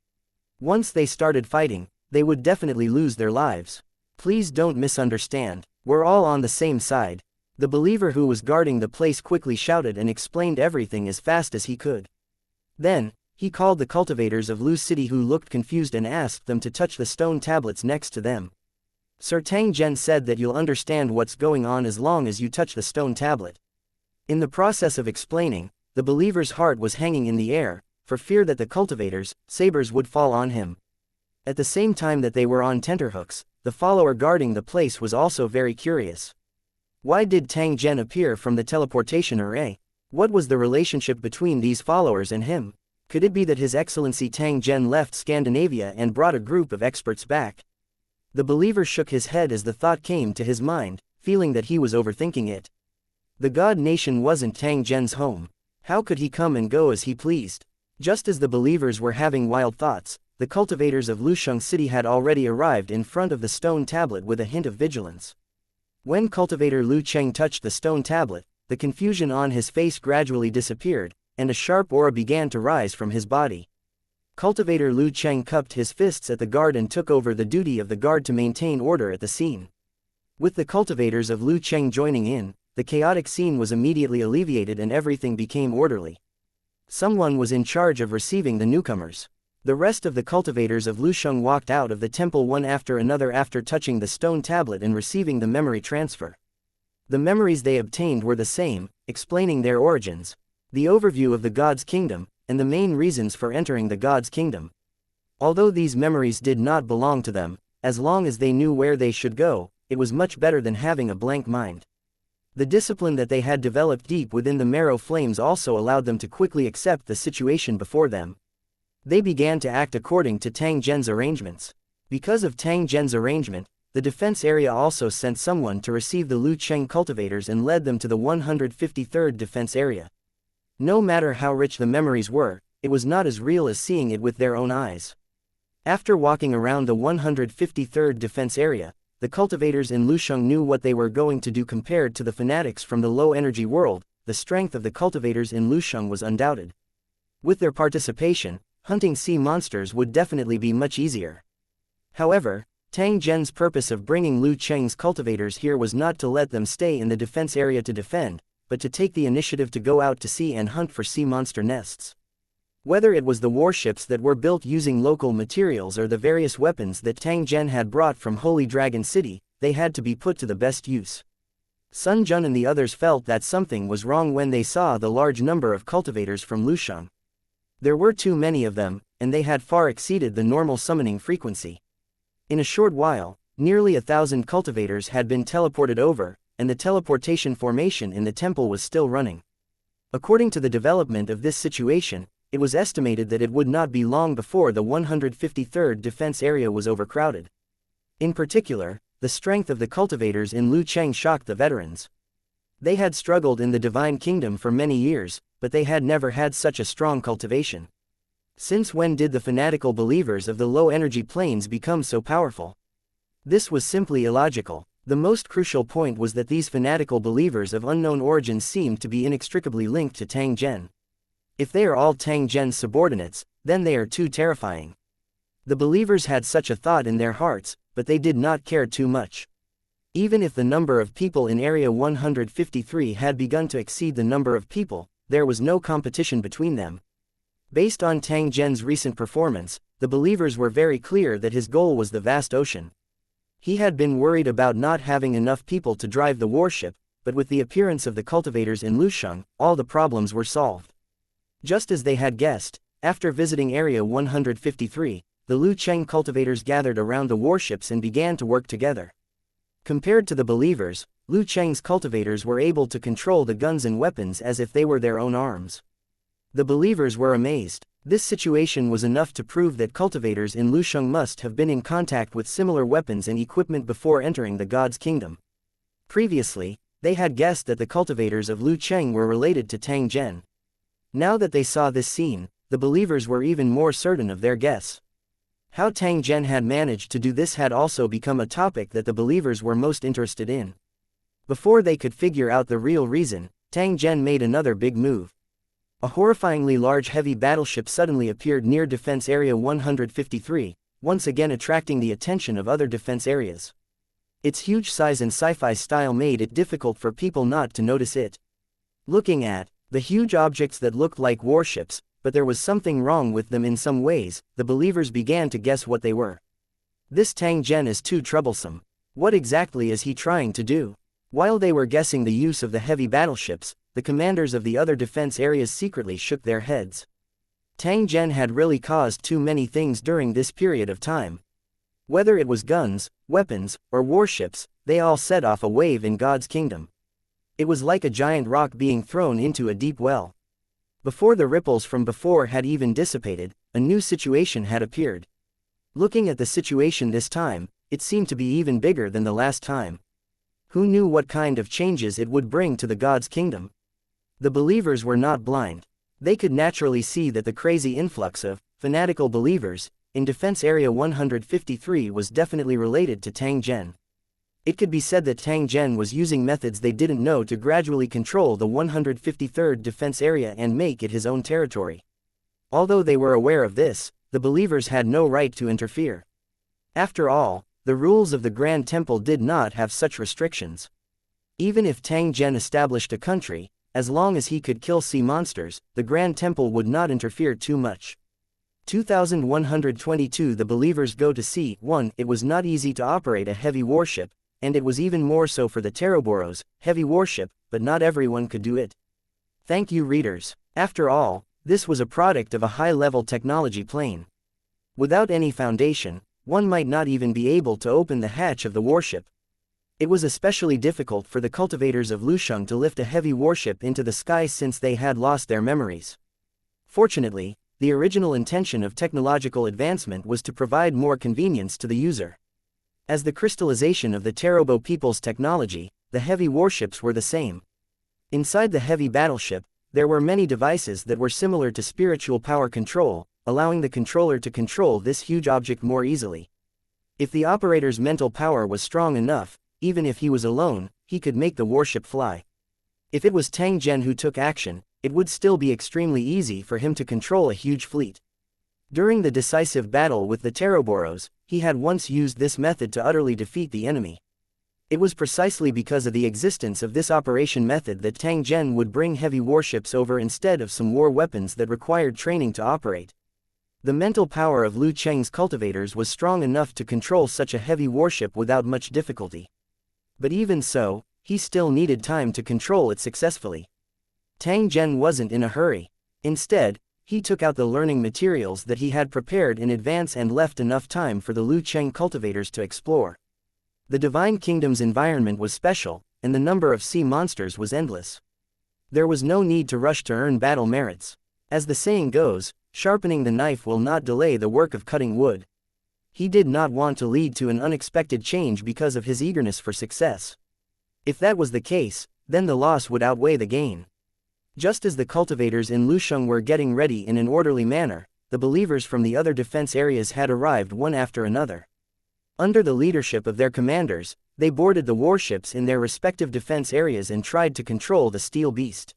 Once they started fighting, they would definitely lose their lives. Please don't misunderstand. We're all on the same side. The believer who was guarding the place quickly shouted and explained everything as fast as he could. Then, he called the cultivators of Lu City who looked confused and asked them to touch the stone tablets next to them. Sir Tang Zhen said that you'll understand what's going on as long as you touch the stone tablet. In the process of explaining, the believer's heart was hanging in the air, for fear that the cultivators' sabers would fall on him. At the same time that they were on tenterhooks, the follower guarding the place was also very curious. Why did Tang Zhen appear from the teleportation array? What was the relationship between these followers and him? Could it be that His Excellency Tang Zhen left Scandinavia and brought a group of experts back? The believer shook his head as the thought came to his mind, feeling that he was overthinking it. The God Nation wasn't Tang Zhen's home. How could he come and go as he pleased? Just as the believers were having wild thoughts, the cultivators of Lusheng City had already arrived in front of the stone tablet with a hint of vigilance. When cultivator Lu Cheng touched the stone tablet, the confusion on his face gradually disappeared, and a sharp aura began to rise from his body. Cultivator Lu Cheng cupped his fists at the guard and took over the duty of the guard to maintain order at the scene. With the cultivators of Lu Cheng joining in, the chaotic scene was immediately alleviated and everything became orderly. Someone was in charge of receiving the newcomers. The rest of the cultivators of Lusheng walked out of the temple one after another after touching the stone tablet and receiving the memory transfer. The memories they obtained were the same, explaining their origins, the overview of the God's kingdom, and the main reasons for entering the God's kingdom. Although these memories did not belong to them, as long as they knew where they should go, it was much better than having a blank mind. The discipline that they had developed deep within the marrow flames also allowed them to quickly accept the situation before them. They began to act according to Tang Zhen's arrangements. Because of Tang Zhen's arrangement, the defense area also sent someone to receive the Lu Cheng cultivators and led them to the 153rd defense area. No matter how rich the memories were, it was not as real as seeing it with their own eyes. After walking around the 153rd defense area, the cultivators in Lusheng knew what they were going to do compared to the fanatics from the low-energy world. The strength of the cultivators in Lusheng was undoubted. With their participation, hunting sea monsters would definitely be much easier. However, Tang Zhen's purpose of bringing Lu Cheng's cultivators here was not to let them stay in the defense area to defend, but to take the initiative to go out to sea and hunt for sea monster nests. Whether it was the warships that were built using local materials or the various weapons that Tang Zhen had brought from Holy Dragon City, they had to be put to the best use. Sun Jun and the others felt that something was wrong when they saw the large number of cultivators from Lusheng. There were too many of them, and they had far exceeded the normal summoning frequency. In a short while, nearly 1,000 cultivators had been teleported over, and the teleportation formation in the temple was still running. According to the development of this situation, it was estimated that it would not be long before the 153rd defense area was overcrowded. In particular, the strength of the cultivators in Lu Cheng shocked the veterans. They had struggled in the Divine Kingdom for many years, but they had never had such a strong cultivation. Since when did the fanatical believers of the low-energy planes become so powerful? This was simply illogical. The most crucial point was that these fanatical believers of unknown origins seemed to be inextricably linked to Tang Zhen. If they are all Tang Zhen's subordinates, then they are too terrifying. The believers had such a thought in their hearts, but they did not care too much. Even if the number of people in Area 153 had begun to exceed the number of people, there was no competition between them. Based on Tang Zhen's recent performance, the believers were very clear that his goal was the vast ocean. He had been worried about not having enough people to drive the warship, but with the appearance of the cultivators in Lusheng, all the problems were solved. Just as they had guessed, after visiting Area 153, the Lu Cheng cultivators gathered around the warships and began to work together. Compared to the believers, Lu Cheng's cultivators were able to control the guns and weapons as if they were their own arms. The believers were amazed. This situation was enough to prove that cultivators in Lusheng must have been in contact with similar weapons and equipment before entering the God's kingdom. Previously, they had guessed that the cultivators of Lu Cheng were related to Tang Zhen. Now that they saw this scene, the believers were even more certain of their guess. How Tang Zhen had managed to do this had also become a topic that the believers were most interested in. Before they could figure out the real reason, Tang Zhen made another big move. A horrifyingly large heavy battleship suddenly appeared near Defense Area 153, once again attracting the attention of other defense areas. Its huge size and sci-fi style made it difficult for people not to notice it. Looking at the huge objects that looked like warships, but there was something wrong with them in some ways, the believers began to guess what they were. This Tang Zhen is too troublesome. What exactly is he trying to do? While they were guessing the use of the heavy battleships, the commanders of the other defense areas secretly shook their heads. Tang Zhen had really caused too many things during this period of time. Whether it was guns, weapons, or warships, they all set off a wave in God's kingdom. It was like a giant rock being thrown into a deep well. Before the ripples from before had even dissipated, a new situation had appeared. Looking at the situation this time, it seemed to be even bigger than the last time. Who knew what kind of changes it would bring to the God's kingdom? The believers were not blind. They could naturally see that the crazy influx of fanatical believers in Defense Area 153 was definitely related to Tang Zhen. It could be said that Tang Zhen was using methods they didn't know to gradually control the 153rd Defense Area and make it his own territory. Although they were aware of this, the believers had no right to interfere. After all, the rules of the Grand Temple did not have such restrictions. Even if Tang Zhen established a country, as long as he could kill sea monsters, the Grand Temple would not interfere too much. 2122 The believers go to sea. 1. It was not easy to operate a heavy warship, and it was even more so for the Teroboros, heavy warship, but not everyone could do it. Thank you, readers. After all, this was a product of a high-level technology plane. Without any foundation, one might not even be able to open the hatch of the warship. It was especially difficult for the cultivators of Lusheng to lift a heavy warship into the sky since they had lost their memories. Fortunately, the original intention of technological advancement was to provide more convenience to the user. As the crystallization of the Terobo people's technology, the heavy warships were the same. Inside the heavy battleship, there were many devices that were similar to spiritual power control, allowing the controller to control this huge object more easily. If the operator's mental power was strong enough, even if he was alone, he could make the warship fly. If it was Tang Zhen who took action, it would still be extremely easy for him to control a huge fleet. During the decisive battle with the Teroboros, he had once used this method to utterly defeat the enemy. It was precisely because of the existence of this operation method that Tang Zhen would bring heavy warships over instead of some war weapons that required training to operate. The mental power of Lu Cheng's cultivators was strong enough to control such a heavy warship without much difficulty. But even so, he still needed time to control it successfully. Tang Zhen wasn't in a hurry. Instead, he took out the learning materials that he had prepared in advance and left enough time for the Lu Cheng cultivators to explore. The Divine Kingdom's environment was special, and the number of sea monsters was endless. There was no need to rush to earn battle merits. As the saying goes, sharpening the knife will not delay the work of cutting wood. He did not want to lead to an unexpected change because of his eagerness for success. If that was the case, then the loss would outweigh the gain. Just as the cultivators in Lusheng were getting ready in an orderly manner, the believers from the other defense areas had arrived one after another. Under the leadership of their commanders, they boarded the warships in their respective defense areas and tried to control the steel beast.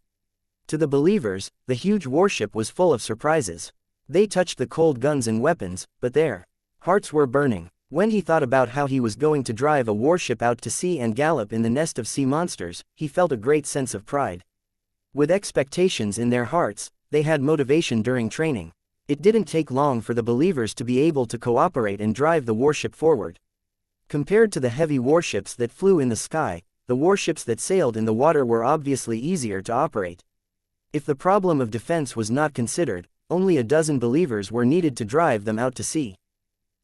To the believers, the huge warship was full of surprises. They touched the cold guns and weapons, but their hearts were burning. When he thought about how he was going to drive a warship out to sea and gallop in the nest of sea monsters, he felt a great sense of pride. With expectations in their hearts, they had motivation during training. It didn't take long for the believers to be able to cooperate and drive the warship forward. Compared to the heavy warships that flew in the sky, the warships that sailed in the water were obviously easier to operate. If the problem of defense was not considered, only a dozen believers were needed to drive them out to sea.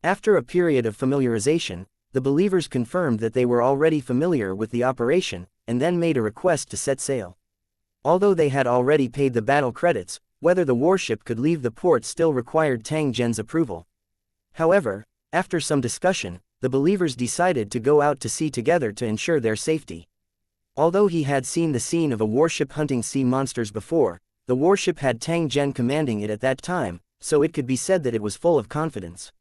After a period of familiarization, the believers confirmed that they were already familiar with the operation, and then made a request to set sail. Although they had already paid the battle credits, whether the warship could leave the port still required Tang Zhen's approval. However, after some discussion, the believers decided to go out to sea together to ensure their safety. Although he had seen the scene of a warship hunting sea monsters before, the warship had Tang Zhen commanding it at that time, so it could be said that it was full of confidence.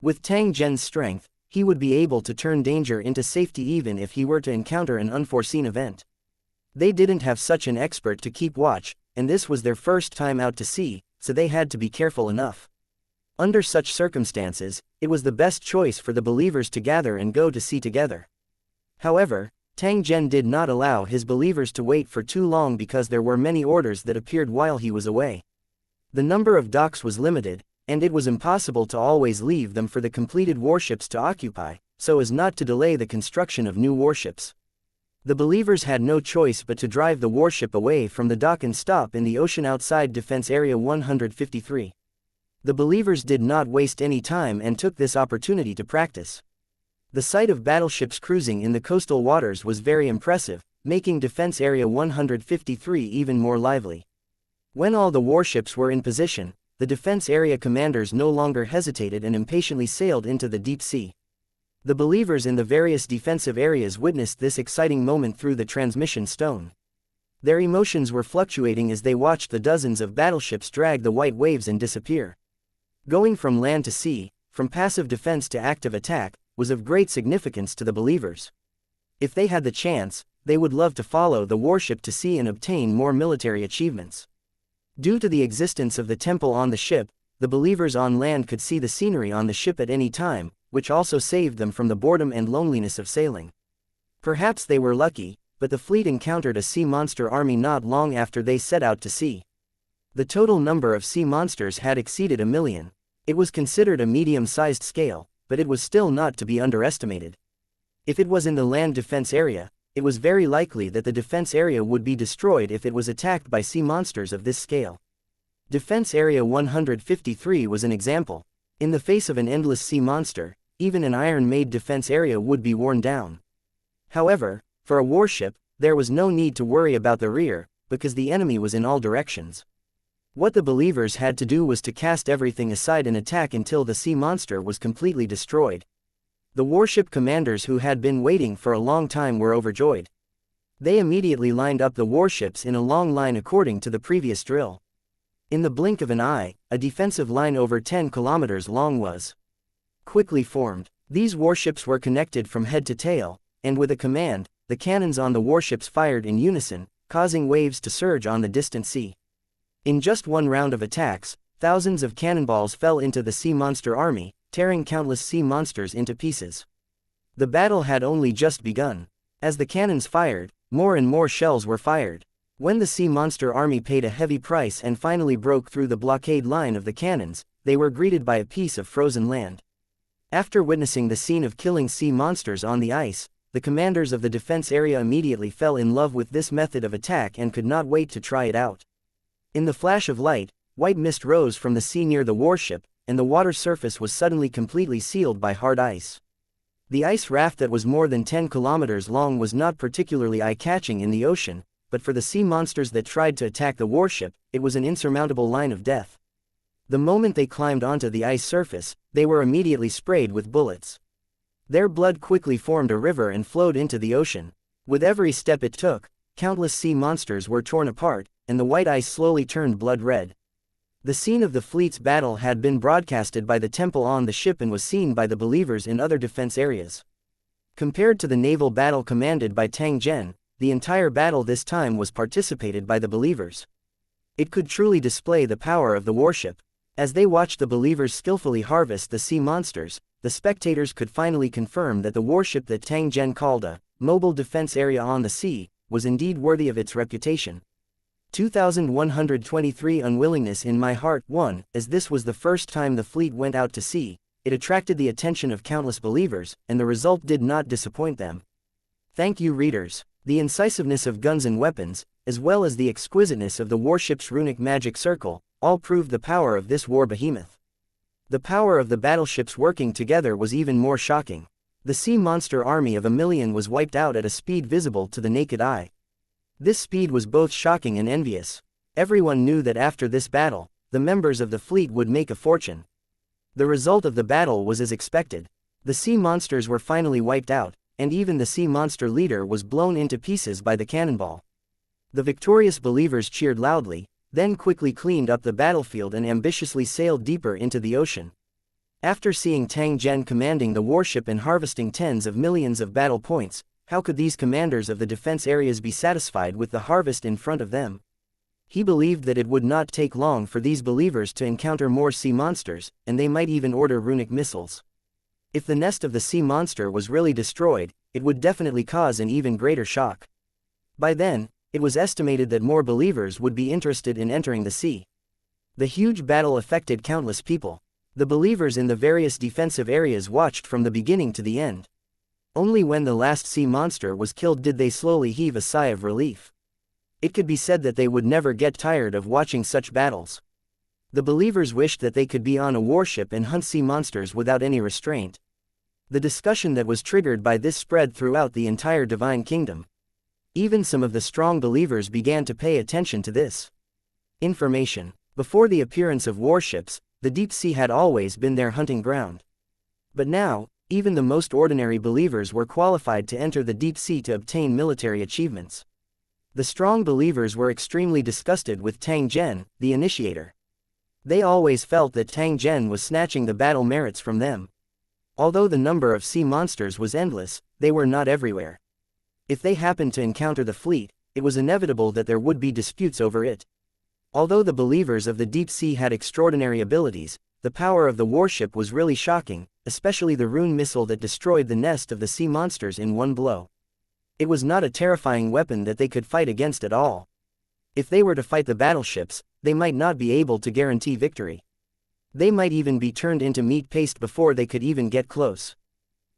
With Tang Zhen's strength, he would be able to turn danger into safety even if he were to encounter an unforeseen event. They didn't have such an expert to keep watch, and this was their first time out to sea, so they had to be careful enough. Under such circumstances, it was the best choice for the believers to gather and go to sea together. However, Tang Zhen did not allow his believers to wait for too long because there were many orders that appeared while he was away. The number of docks was limited, and it was impossible to always leave them for the completed warships to occupy, so as not to delay the construction of new warships. The believers had no choice but to drive the warship away from the dock and stop in the ocean outside Defense Area 153. The believers did not waste any time and took this opportunity to practice. The sight of battleships cruising in the coastal waters was very impressive, making Defense Area 153 even more lively. When all the warships were in position, the defense area commanders no longer hesitated and impatiently sailed into the deep sea. The believers in the various defensive areas witnessed this exciting moment through the transmission stone. Their emotions were fluctuating as they watched the dozens of battleships drag the white waves and disappear. Going from land to sea, from passive defense to active attack, was of great significance to the believers. If they had the chance, they would love to follow the warship to sea and obtain more military achievements. Due to the existence of the temple on the ship, the believers on land could see the scenery on the ship at any time, which also saved them from the boredom and loneliness of sailing. Perhaps they were lucky, but the fleet encountered a sea monster army not long after they set out to sea. The total number of sea monsters had exceeded 1 million. It was considered a medium-sized scale, but it was still not to be underestimated. If it was in the land defense area, it was very likely that the defense area would be destroyed if it was attacked by sea monsters of this scale. Defense Area 153 was an example. In the face of an endless sea monster, even an iron-made defense area would be worn down. However, for a warship, there was no need to worry about the rear, because the enemy was in all directions. What the believers had to do was to cast everything aside and attack until the sea monster was completely destroyed. The warship commanders who had been waiting for a long time were overjoyed. They immediately lined up the warships in a long line according to the previous drill. In the blink of an eye, a defensive line over 10 kilometers long was quickly formed. These warships were connected from head to tail, and with a command, the cannons on the warships fired in unison, causing waves to surge on the distant sea. In just one round of attacks, thousands of cannonballs fell into the sea monster army, tearing countless sea monsters into pieces. The battle had only just begun. As the cannons fired, more and more shells were fired. When the sea monster army paid a heavy price and finally broke through the blockade line of the cannons, they were greeted by a piece of frozen land. After witnessing the scene of killing sea monsters on the ice, the commanders of the defense area immediately fell in love with this method of attack and could not wait to try it out. In the flash of light, white mist rose from the sea near the warship, and the water surface was suddenly completely sealed by hard ice. The ice raft that was more than 10 kilometers long was not particularly eye-catching in the ocean, but for the sea monsters that tried to attack the warship, it was an insurmountable line of death. The moment they climbed onto the ice surface, they were immediately sprayed with bullets. Their blood quickly formed a river and flowed into the ocean. With every step it took, countless sea monsters were torn apart, and the white ice slowly turned blood red. The scene of the fleet's battle had been broadcasted by the temple on the ship and was seen by the believers in other defense areas. Compared to the naval battle commanded by Tang Zhen, the entire battle this time was participated by the believers. It could truly display the power of the warship. As they watched the believers skillfully harvest the sea monsters, the spectators could finally confirm that the warship that Tang Zhen called a mobile defense area on the sea was indeed worthy of its reputation. 2123 Unwillingness in my heart. 1. As this was the first time the fleet went out to sea, it attracted the attention of countless believers, and the result did not disappoint them. Thank you, readers. The incisiveness of guns and weapons, as well as the exquisiteness of the warship's runic magic circle, all proved the power of this war behemoth. The power of the battleships working together was even more shocking. The sea monster army of 1,000,000 was wiped out at a speed visible to the naked eye. This speed was both shocking and envious. Everyone knew that after this battle, the members of the fleet would make a fortune. The result of the battle was as expected. The sea monsters were finally wiped out, and even the sea monster leader was blown into pieces by the cannonball. The victorious believers cheered loudly, then quickly cleaned up the battlefield and ambitiously sailed deeper into the ocean. After seeing Tang Zhen commanding the warship and harvesting tens of millions of battle points, how could these commanders of the defense areas be satisfied with the harvest in front of them? He believed that it would not take long for these believers to encounter more sea monsters, and they might even order runic missiles. If the nest of the sea monster was really destroyed, it would definitely cause an even greater shock. By then, it was estimated that more believers would be interested in entering the sea. The huge battle affected countless people. The believers in the various defensive areas watched from the beginning to the end. Only when the last sea monster was killed did they slowly heave a sigh of relief. It could be said that they would never get tired of watching such battles. The believers wished that they could be on a warship and hunt sea monsters without any restraint. The discussion that was triggered by this spread throughout the entire divine kingdom. Even some of the strong believers began to pay attention to this information. Before the appearance of warships, the deep sea had always been their hunting ground. But now, even the most ordinary believers were qualified to enter the deep sea to obtain military achievements. The strong believers were extremely disgusted with Tang Zhen, the initiator. They always felt that Tang Zhen was snatching the battle merits from them. Although the number of sea monsters was endless, they were not everywhere. If they happened to encounter the fleet, it was inevitable that there would be disputes over it. Although the believers of the deep sea had extraordinary abilities, the power of the warship was really shocking, especially the rune missile that destroyed the nest of the sea monsters in one blow. It was not a terrifying weapon that they could fight against at all. If they were to fight the battleships, they might not be able to guarantee victory. They might even be turned into meat paste before they could even get close.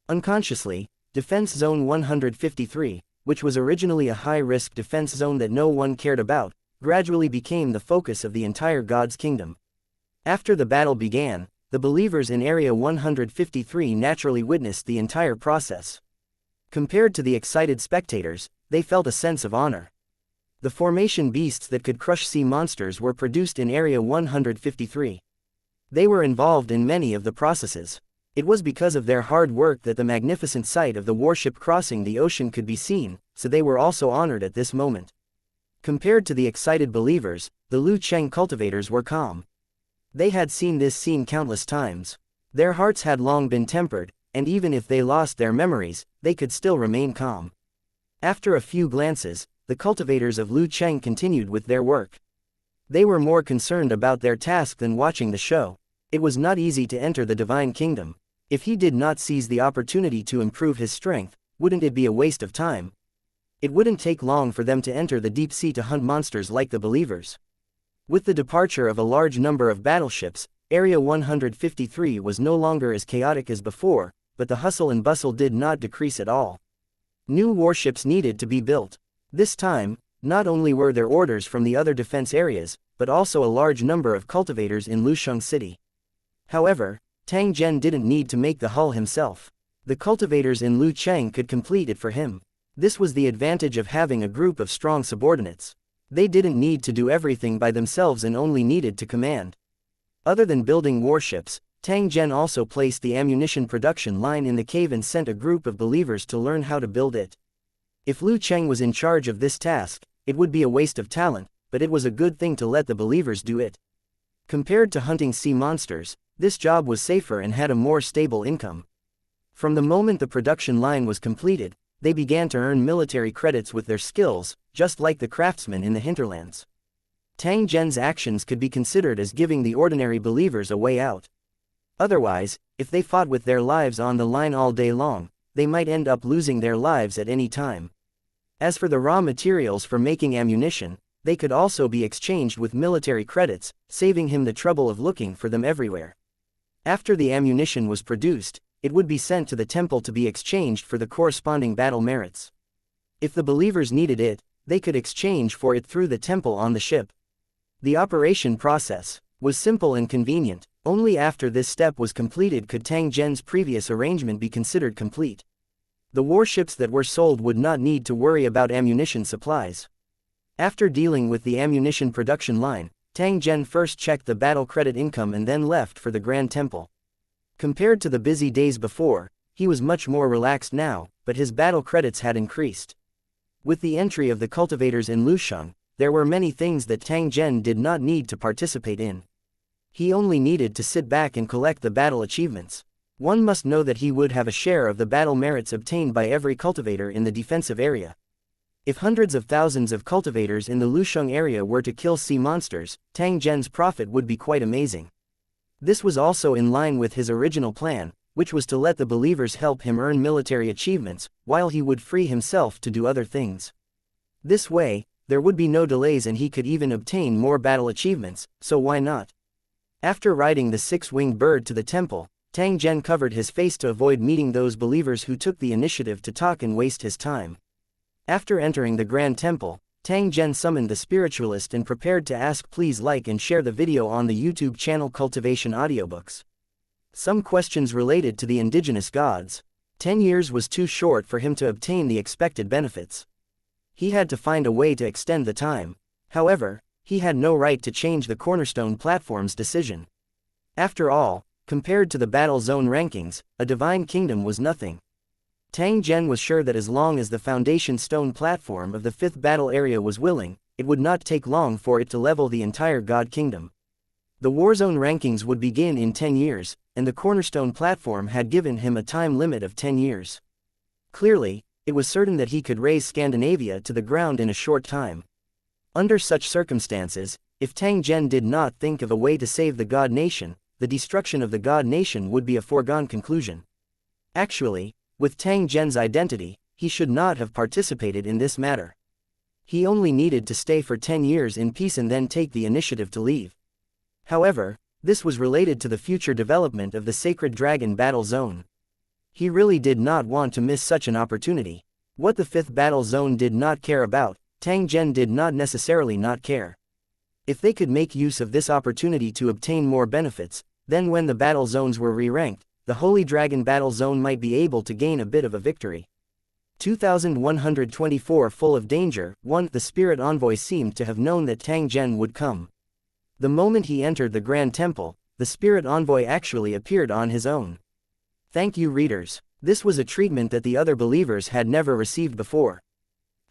Unconsciously, Defense Zone 153, which was originally a high-risk defense zone that no one cared about, gradually became the focus of the entire God's kingdom. After the battle began, the believers in Area 153 naturally witnessed the entire process. Compared to the excited spectators, they felt a sense of honor. The formation beasts that could crush sea monsters were produced in Area 153. They were involved in many of the processes. It was because of their hard work that the magnificent sight of the warship crossing the ocean could be seen, so they were also honored at this moment. Compared to the excited believers, the Lu Cheng cultivators were calm. They had seen this scene countless times. Their hearts had long been tempered, and even if they lost their memories, they could still remain calm. After a few glances, the cultivators of Lu Cheng continued with their work. They were more concerned about their task than watching the show. It was not easy to enter the divine kingdom. If he did not seize the opportunity to improve his strength, wouldn't it be a waste of time? It wouldn't take long for them to enter the deep sea to hunt monsters like the believers. With the departure of a large number of battleships, Area 153 was no longer as chaotic as before, but the hustle and bustle did not decrease at all. New warships needed to be built. This time, not only were there orders from the other defense areas, but also a large number of cultivators in Lusheng City. However, Tang Zhen didn't need to make the hull himself. The cultivators in Lu Cheng could complete it for him. This was the advantage of having a group of strong subordinates. They didn't need to do everything by themselves and only needed to command. Other than building warships, Tang Zhen also placed the ammunition production line in the cave and sent a group of believers to learn how to build it. If Lu Cheng was in charge of this task, it would be a waste of talent, but it was a good thing to let the believers do it. Compared to hunting sea monsters, this job was safer and had a more stable income. From the moment the production line was completed, they began to earn military credits with their skills, just like the craftsmen in the hinterlands. Tang Zhen's actions could be considered as giving the ordinary believers a way out. Otherwise, if they fought with their lives on the line all day long, they might end up losing their lives at any time. As for the raw materials for making ammunition, they could also be exchanged with military credits, saving him the trouble of looking for them everywhere. After the ammunition was produced, it would be sent to the temple to be exchanged for the corresponding battle merits. If the believers needed it, they could exchange for it through the temple on the ship. The operation process was simple and convenient. Only after this step was completed could Tang Zhen's previous arrangement be considered complete. The warships that were sold would not need to worry about ammunition supplies. After dealing with the ammunition production line, Tang Zhen first checked the battle credit income and then left for the Grand Temple. Compared to the busy days before, he was much more relaxed now, but his battle credits had increased. With the entry of the cultivators in Lusheng, there were many things that Tang Zhen did not need to participate in. He only needed to sit back and collect the battle achievements. One must know that he would have a share of the battle merits obtained by every cultivator in the defensive area. If hundreds of thousands of cultivators in the Lusheng area were to kill sea monsters, Tang Zhen's profit would be quite amazing. This was also in line with his original plan, which was to let the believers help him earn military achievements, while he would free himself to do other things. This way, there would be no delays and he could even obtain more battle achievements, so why not? After riding the six-winged bird to the temple, Tang Zhen covered his face to avoid meeting those believers who took the initiative to talk and waste his time. After entering the Grand Temple, Tang Zhen summoned the spiritualist and prepared to ask. Please like and share the video on the YouTube channel Cultivation Audiobooks. Some questions related to the indigenous gods. 10 years was too short for him to obtain the expected benefits. He had to find a way to extend the time. However, he had no right to change the Cornerstone Platform's decision. After all, compared to the Battle Zone rankings, a divine kingdom was nothing. Tang Zhen was sure that as long as the foundation stone platform of the 5th battle area was willing, it would not take long for it to level the entire God Kingdom. The Warzone rankings would begin in 10 years, and the Cornerstone platform had given him a time limit of 10 years. Clearly, it was certain that he could raise Scandinavia to the ground in a short time. Under such circumstances, if Tang Zhen did not think of a way to save the God Nation, the destruction of the God Nation would be a foregone conclusion. Actually, with Tang Zhen's identity, he should not have participated in this matter. He only needed to stay for 10 years in peace and then take the initiative to leave. However, this was related to the future development of the Sacred Dragon Battle Zone. He really did not want to miss such an opportunity. What the 5th Battle Zone did not care about, Tang Zhen did not necessarily not care. If they could make use of this opportunity to obtain more benefits, then when the battle zones were re-ranked, the Holy Dragon Battle Zone might be able to gain a bit of a victory. 2124 Full of danger. 1. The Spirit Envoy seemed to have known that Tang Zhen would come. The moment he entered the Grand Temple, the Spirit Envoy actually appeared on his own. Thank you, readers. This was a treatment that the other believers had never received before.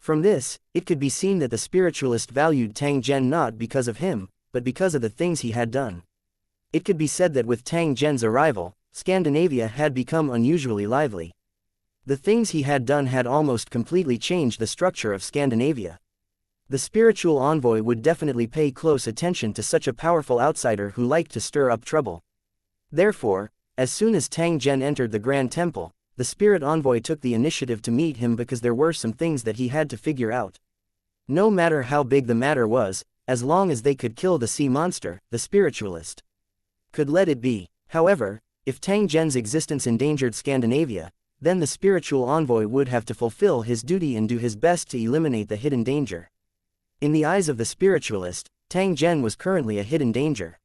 From this, it could be seen that the spiritualist valued Tang Zhen not because of him, but because of the things he had done. It could be said that with Tang Zhen's arrival, Scandinavia had become unusually lively. The things he had done had almost completely changed the structure of Scandinavia. The spiritual envoy would definitely pay close attention to such a powerful outsider who liked to stir up trouble. Therefore, as soon as Tang Zhen entered the Grand Temple, the spirit envoy took the initiative to meet him because there were some things that he had to figure out. No matter how big the matter was, as long as they could kill the sea monster, the spiritualist could let it be. However, if Tang Zhen's existence endangered Scandinavia, then the spiritual envoy would have to fulfill his duty and do his best to eliminate the hidden danger. In the eyes of the spiritualist, Tang Zhen was currently a hidden danger.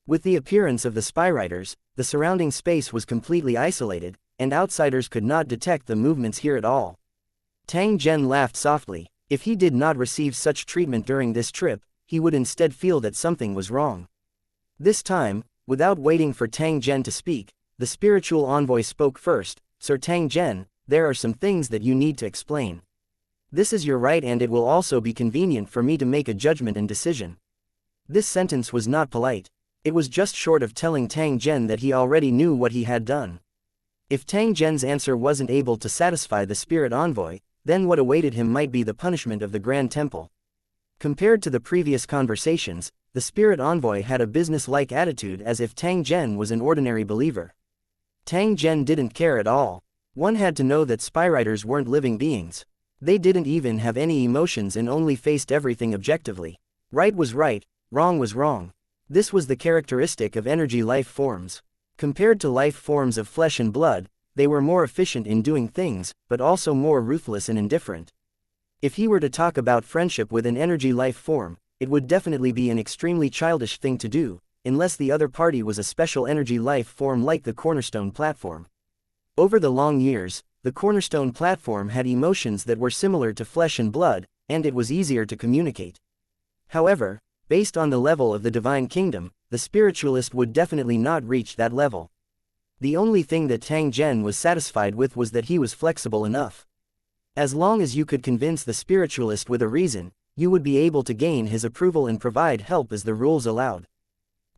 With the appearance of the spy riders, the surrounding space was completely isolated, and outsiders could not detect the movements here at all. Tang Zhen laughed softly. If he did not receive such treatment during this trip, he would instead feel that something was wrong. This time, without waiting for Tang Zhen to speak, the spiritual envoy spoke first. Sir Tang Zhen, there are some things that you need to explain. This is your right and it will also be convenient for me to make a judgment and decision. This sentence was not polite. It was just short of telling Tang Zhen that he already knew what he had done. If Tang Zhen's answer wasn't able to satisfy the spirit envoy, then what awaited him might be the punishment of the Grand Temple. Compared to the previous conversations, the spirit envoy had a business-like attitude as if Tang Zhen was an ordinary believer. Tang Zhen didn't care at all. One had to know that spy riders weren't living beings. They didn't even have any emotions and only faced everything objectively. Right was right, wrong was wrong. This was the characteristic of energy life forms. Compared to life forms of flesh and blood, they were more efficient in doing things, but also more ruthless and indifferent. If he were to talk about friendship with an energy life form, it would definitely be an extremely childish thing to do, unless the other party was a special energy life form like the cornerstone platform. Over the long years, the cornerstone platform had emotions that were similar to flesh and blood, and it was easier to communicate. However, based on the level of the divine kingdom, the spiritualist would definitely not reach that level. The only thing that Tang Zhen was satisfied with was that he was flexible enough. As long as you could convince the spiritualist with a reason, you would be able to gain his approval and provide help as the rules allowed.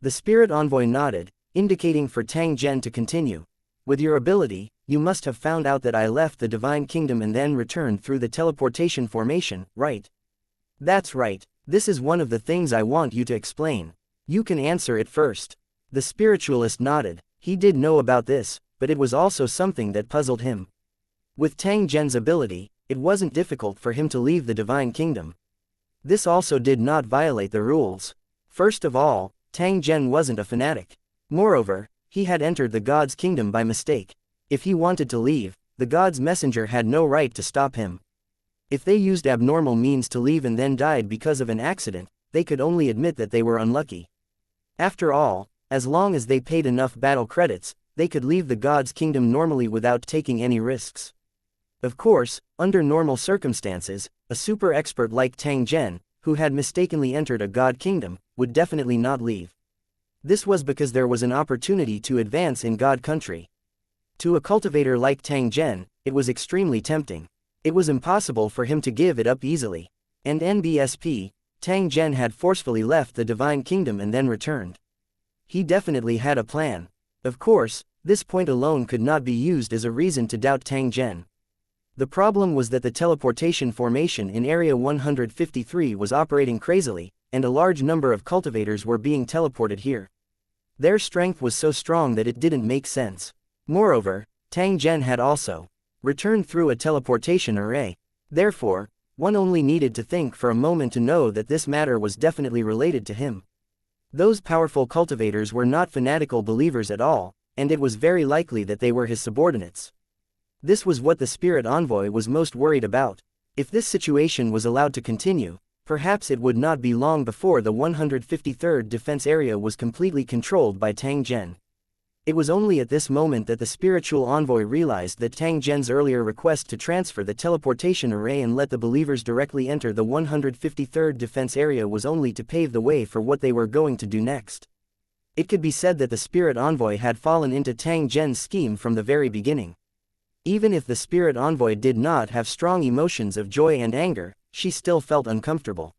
The spirit envoy nodded, indicating for Tang Zhen to continue. With your ability, you must have found out that I left the divine kingdom and then returned through the teleportation formation, right? That's right. This is one of the things I want you to explain. You can answer it first. The spiritualist nodded. He did know about this, but it was also something that puzzled him. With Tang Zhen's ability, it wasn't difficult for him to leave the divine kingdom. This also did not violate the rules. First of all, Tang Zhen wasn't a fanatic. Moreover, he had entered the god's kingdom by mistake. If he wanted to leave, the god's messenger had no right to stop him. If they used abnormal means to leave and then died because of an accident, they could only admit that they were unlucky. After all, as long as they paid enough battle credits, they could leave the god's kingdom normally without taking any risks. Of course, under normal circumstances, a super expert like Tang Zhen, who had mistakenly entered a god kingdom, would definitely not leave. This was because there was an opportunity to advance in god country. To a cultivator like Tang Zhen, it was extremely tempting. It was impossible for him to give it up easily. And NBSP, Tang Zhen had forcefully left the divine kingdom and then returned. He definitely had a plan. Of course, this point alone could not be used as a reason to doubt Tang Zhen. The problem was that the teleportation formation in Area 153 was operating crazily, and a large number of cultivators were being teleported here. Their strength was so strong that it didn't make sense. Moreover, Tang Zhen had also returned through a teleportation array. Therefore, one only needed to think for a moment to know that this matter was definitely related to him. Those powerful cultivators were not fanatical believers at all, and it was very likely that they were his subordinates. This was what the spirit envoy was most worried about. If this situation was allowed to continue, perhaps it would not be long before the 153rd defense area was completely controlled by Tang Zhen. It was only at this moment that the spiritual envoy realized that Tang Zhen's earlier request to transfer the teleportation array and let the believers directly enter the 153rd defense area was only to pave the way for what they were going to do next. It could be said that the spirit envoy had fallen into Tang Zhen's scheme from the very beginning. Even if the spirit envoy did not have strong emotions of joy and anger, she still felt uncomfortable.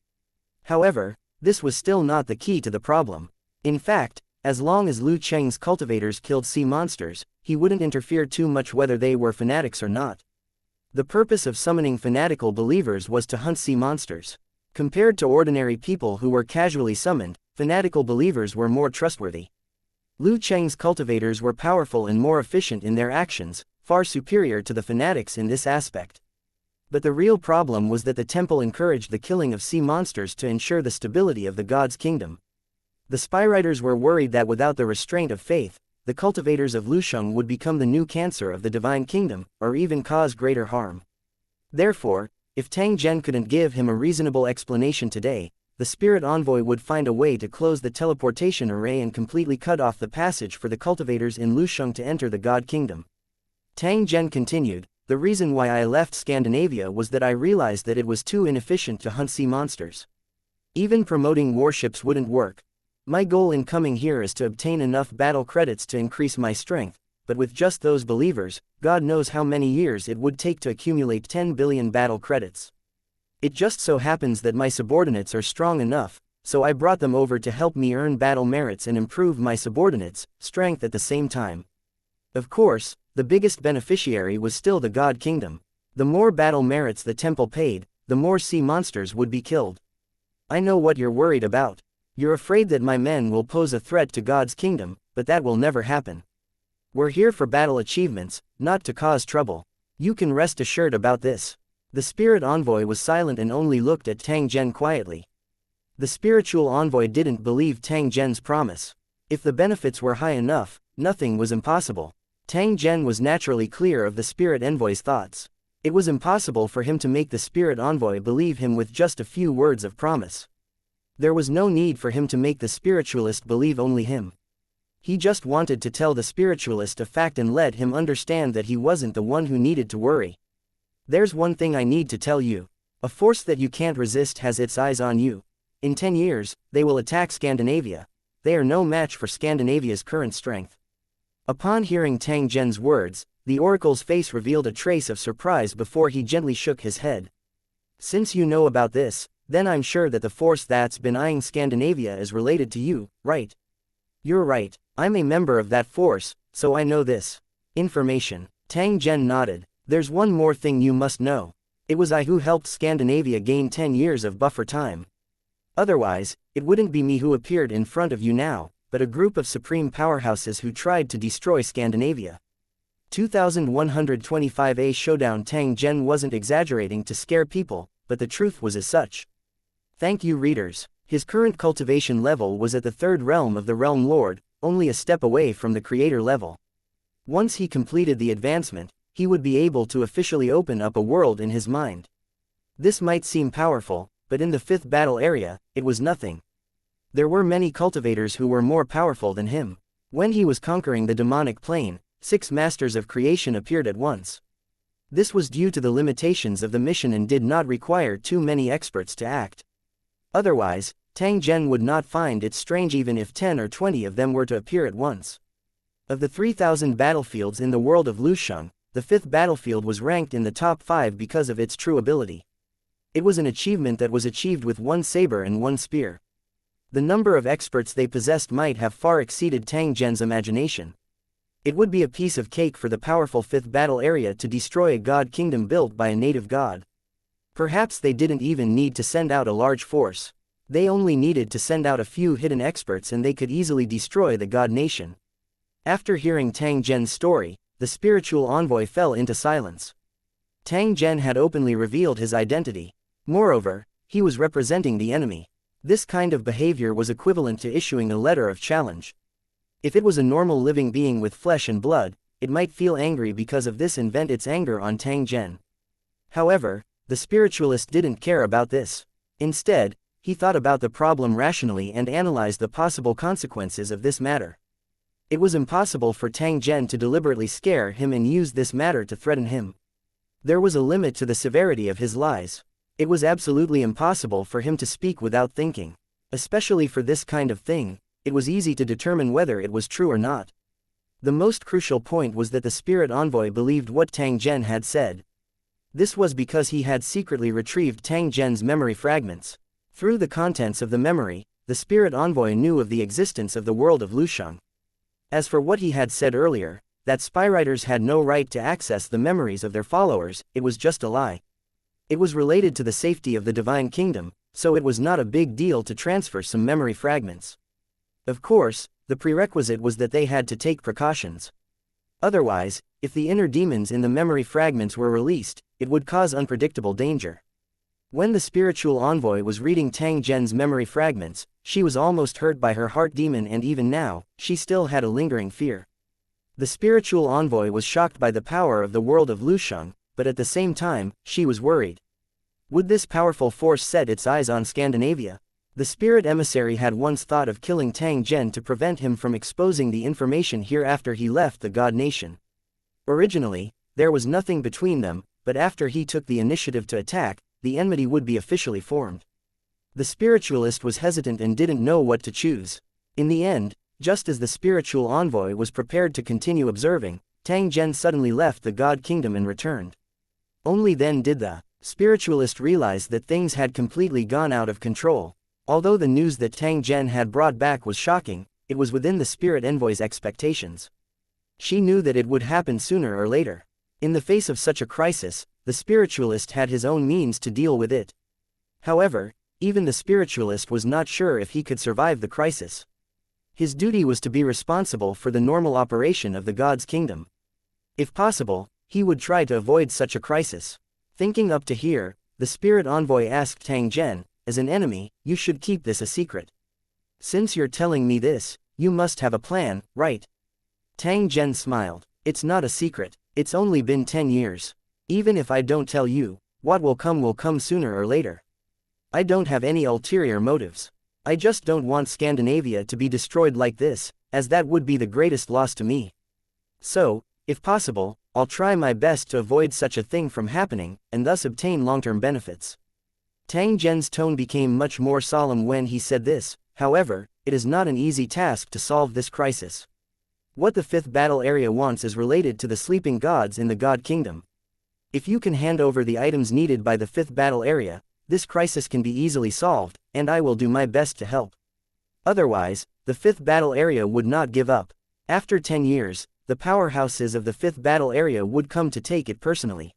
However, this was still not the key to the problem. In fact, as long as Lu Cheng's cultivators killed sea monsters, he wouldn't interfere too much whether they were fanatics or not. The purpose of summoning fanatical believers was to hunt sea monsters. Compared to ordinary people who were casually summoned, fanatical believers were more trustworthy. Lu Cheng's cultivators were powerful and more efficient in their actions, far superior to the fanatics in this aspect. But the real problem was that the temple encouraged the killing of sea monsters to ensure the stability of the god's kingdom. The spyriders were worried that without the restraint of faith, the cultivators of Lusheng would become the new cancer of the divine kingdom, or even cause greater harm. Therefore, if Tang Zhen couldn't give him a reasonable explanation today, the spirit envoy would find a way to close the teleportation array and completely cut off the passage for the cultivators in Lusheng to enter the god kingdom. Tang Zhen continued, the reason why I left Scandinavia was that I realized that it was too inefficient to hunt sea monsters. Even promoting warships wouldn't work. My goal in coming here is to obtain enough battle credits to increase my strength, but with just those believers, God knows how many years it would take to accumulate 10 billion battle credits. It just so happens that my subordinates are strong enough, so I brought them over to help me earn battle merits and improve my subordinates' strength at the same time. Of course, the biggest beneficiary was still the God Kingdom. The more battle merits the temple paid, the more sea monsters would be killed. I know what you're worried about. You're afraid that my men will pose a threat to God's kingdom, but that will never happen. We're here for battle achievements, not to cause trouble. You can rest assured about this. The spirit envoy was silent and only looked at Tang Zhen quietly. The spiritual envoy didn't believe Tang Zhen's promise. If the benefits were high enough, nothing was impossible. Tang Zhen was naturally clear of the spirit envoy's thoughts. It was impossible for him to make the spirit envoy believe him with just a few words of promise. There was no need for him to make the spiritualist believe only him. He just wanted to tell the spiritualist a fact and let him understand that he wasn't the one who needed to worry. There's one thing I need to tell you. A force that you can't resist has its eyes on you. In 10 years, they will attack Scandinavia. They are no match for Scandinavia's current strength. Upon hearing Tang Zhen's words, the oracle's face revealed a trace of surprise before he gently shook his head. Since you know about this, then I'm sure that the force that's been eyeing Scandinavia is related to you, right? You're right, I'm a member of that force, so I know this information. Tang Zhen nodded. There's one more thing you must know. It was I who helped Scandinavia gain 10 years of buffer time. Otherwise, it wouldn't be me who appeared in front of you now, but a group of supreme powerhouses who tried to destroy Scandinavia. 2125A Showdown. Tang Zhen wasn't exaggerating to scare people, but the truth was as such. Thank you, readers. His current cultivation level was at the 3rd realm of the Realm Lord, only a step away from the Creator level. Once he completed the advancement, he would be able to officially open up a world in his mind. This might seem powerful, but in the 5th battle area, it was nothing. There were many cultivators who were more powerful than him. When he was conquering the demonic plane, 6 masters of creation appeared at once. This was due to the limitations of the mission and did not require too many experts to act. Otherwise, Tang Zhen would not find it strange even if 10 or 20 of them were to appear at once. Of the 3,000 battlefields in the world of Lusheng, the 5th battlefield was ranked in the top 5 because of its true ability. It was an achievement that was achieved with 1 saber and 1 spear. The number of experts they possessed might have far exceeded Tang Zhen's imagination. It would be a piece of cake for the powerful 5th battle area to destroy a god kingdom built by a native god. Perhaps they didn't even need to send out a large force. They only needed to send out a few hidden experts and they could easily destroy the god nation. After hearing Tang Zhen's story, the spiritual envoy fell into silence. Tang Zhen had openly revealed his identity. Moreover, he was representing the enemy. This kind of behavior was equivalent to issuing a letter of challenge. If it was a normal living being with flesh and blood, it might feel angry because of this and vent its anger on Tang Zhen. However, the spiritualist didn't care about this. Instead, he thought about the problem rationally and analyzed the possible consequences of this matter. It was impossible for Tang Zhen to deliberately scare him and use this matter to threaten him. There was a limit to the severity of his lies. It was absolutely impossible for him to speak without thinking. Especially for this kind of thing, it was easy to determine whether it was true or not. The most crucial point was that the spirit envoy believed what Tang Zhen had said. This was because he had secretly retrieved Tang Zhen's memory fragments. Through the contents of the memory, the spirit envoy knew of the existence of the world of Lusheng. As for what he had said earlier, that spywriters had no right to access the memories of their followers, it was just a lie. It was related to the safety of the divine kingdom, so it was not a big deal to transfer some memory fragments. Of course, the prerequisite was that they had to take precautions. Otherwise, if the inner demons in the memory fragments were released, it would cause unpredictable danger. When the spiritual envoy was reading Tang Zhen's memory fragments, she was almost hurt by her heart demon and even now, she still had a lingering fear. The spiritual envoy was shocked by the power of the world of Lusheng, but at the same time, she was worried. Would this powerful force set its eyes on Scandinavia? The spirit emissary had once thought of killing Tang Zhen to prevent him from exposing the information here after he left the god nation. Originally, there was nothing between them, but after he took the initiative to attack, the enmity would be officially formed. The spiritualist was hesitant and didn't know what to choose. In the end, just as the spiritual envoy was prepared to continue observing, Tang Zhen suddenly left the god kingdom and returned. Only then did the spiritualist realize that things had completely gone out of control. Although the news that Tang Zhen had brought back was shocking, it was within the spirit envoy's expectations. She knew that it would happen sooner or later. In the face of such a crisis, the spiritualist had his own means to deal with it. However, even the spiritualist was not sure if he could survive the crisis. His duty was to be responsible for the normal operation of the god's kingdom. If possible, he would try to avoid such a crisis. Thinking up to here, the spirit envoy asked Tang Zhen, as an enemy, you should keep this a secret. Since you're telling me this, you must have a plan, right? Tang Zhen smiled. It's not a secret, it's only been 10 years. Even if I don't tell you, what will come sooner or later. I don't have any ulterior motives. I just don't want Scandinavia to be destroyed like this, as that would be the greatest loss to me. So, if possible, I'll try my best to avoid such a thing from happening, and thus obtain long-term benefits. Tang Zhen's tone became much more solemn when he said this. However, it is not an easy task to solve this crisis. What the fifth battle area wants is related to the sleeping gods in the God Kingdom. If you can hand over the items needed by the fifth battle area, this crisis can be easily solved, and I will do my best to help. Otherwise, the fifth battle area would not give up. After 10 years, the powerhouses of the fifth battle area would come to take it personally.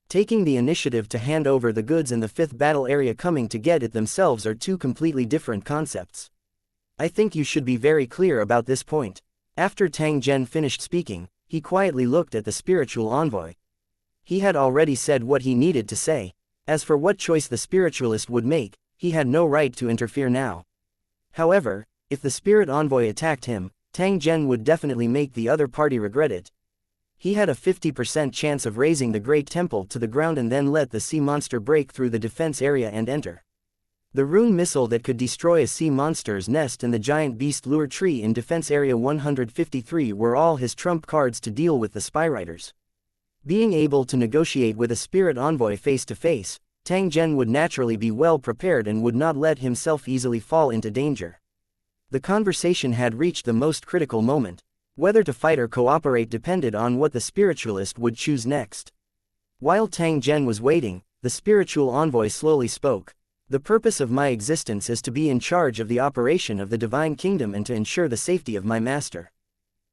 Taking the initiative to hand over the goods and the fifth battle area coming to get it themselves are two completely different concepts. I think you should be very clear about this point. After Tang Zhen finished speaking, he quietly looked at the spiritual envoy. He had already said what he needed to say. As for what choice the spiritualist would make, he had no right to interfere now. However, if the spirit envoy attacked him, Tang Zhen would definitely make the other party regret it. He had a 50% chance of raising the Great Temple to the ground and then let the sea monster break through the defense area and enter. The rune missile that could destroy a sea monster's nest and the giant beast lure tree in defense area 153 were all his trump cards to deal with the spy riders. Being able to negotiate with a spirit envoy face to face, Tang Zhen would naturally be well prepared and would not let himself easily fall into danger. The conversation had reached the most critical moment. Whether to fight or cooperate depended on what the spiritualist would choose next. While Tang Zhen was waiting, the spiritual envoy slowly spoke. The purpose of my existence is to be in charge of the operation of the divine kingdom and to ensure the safety of my master.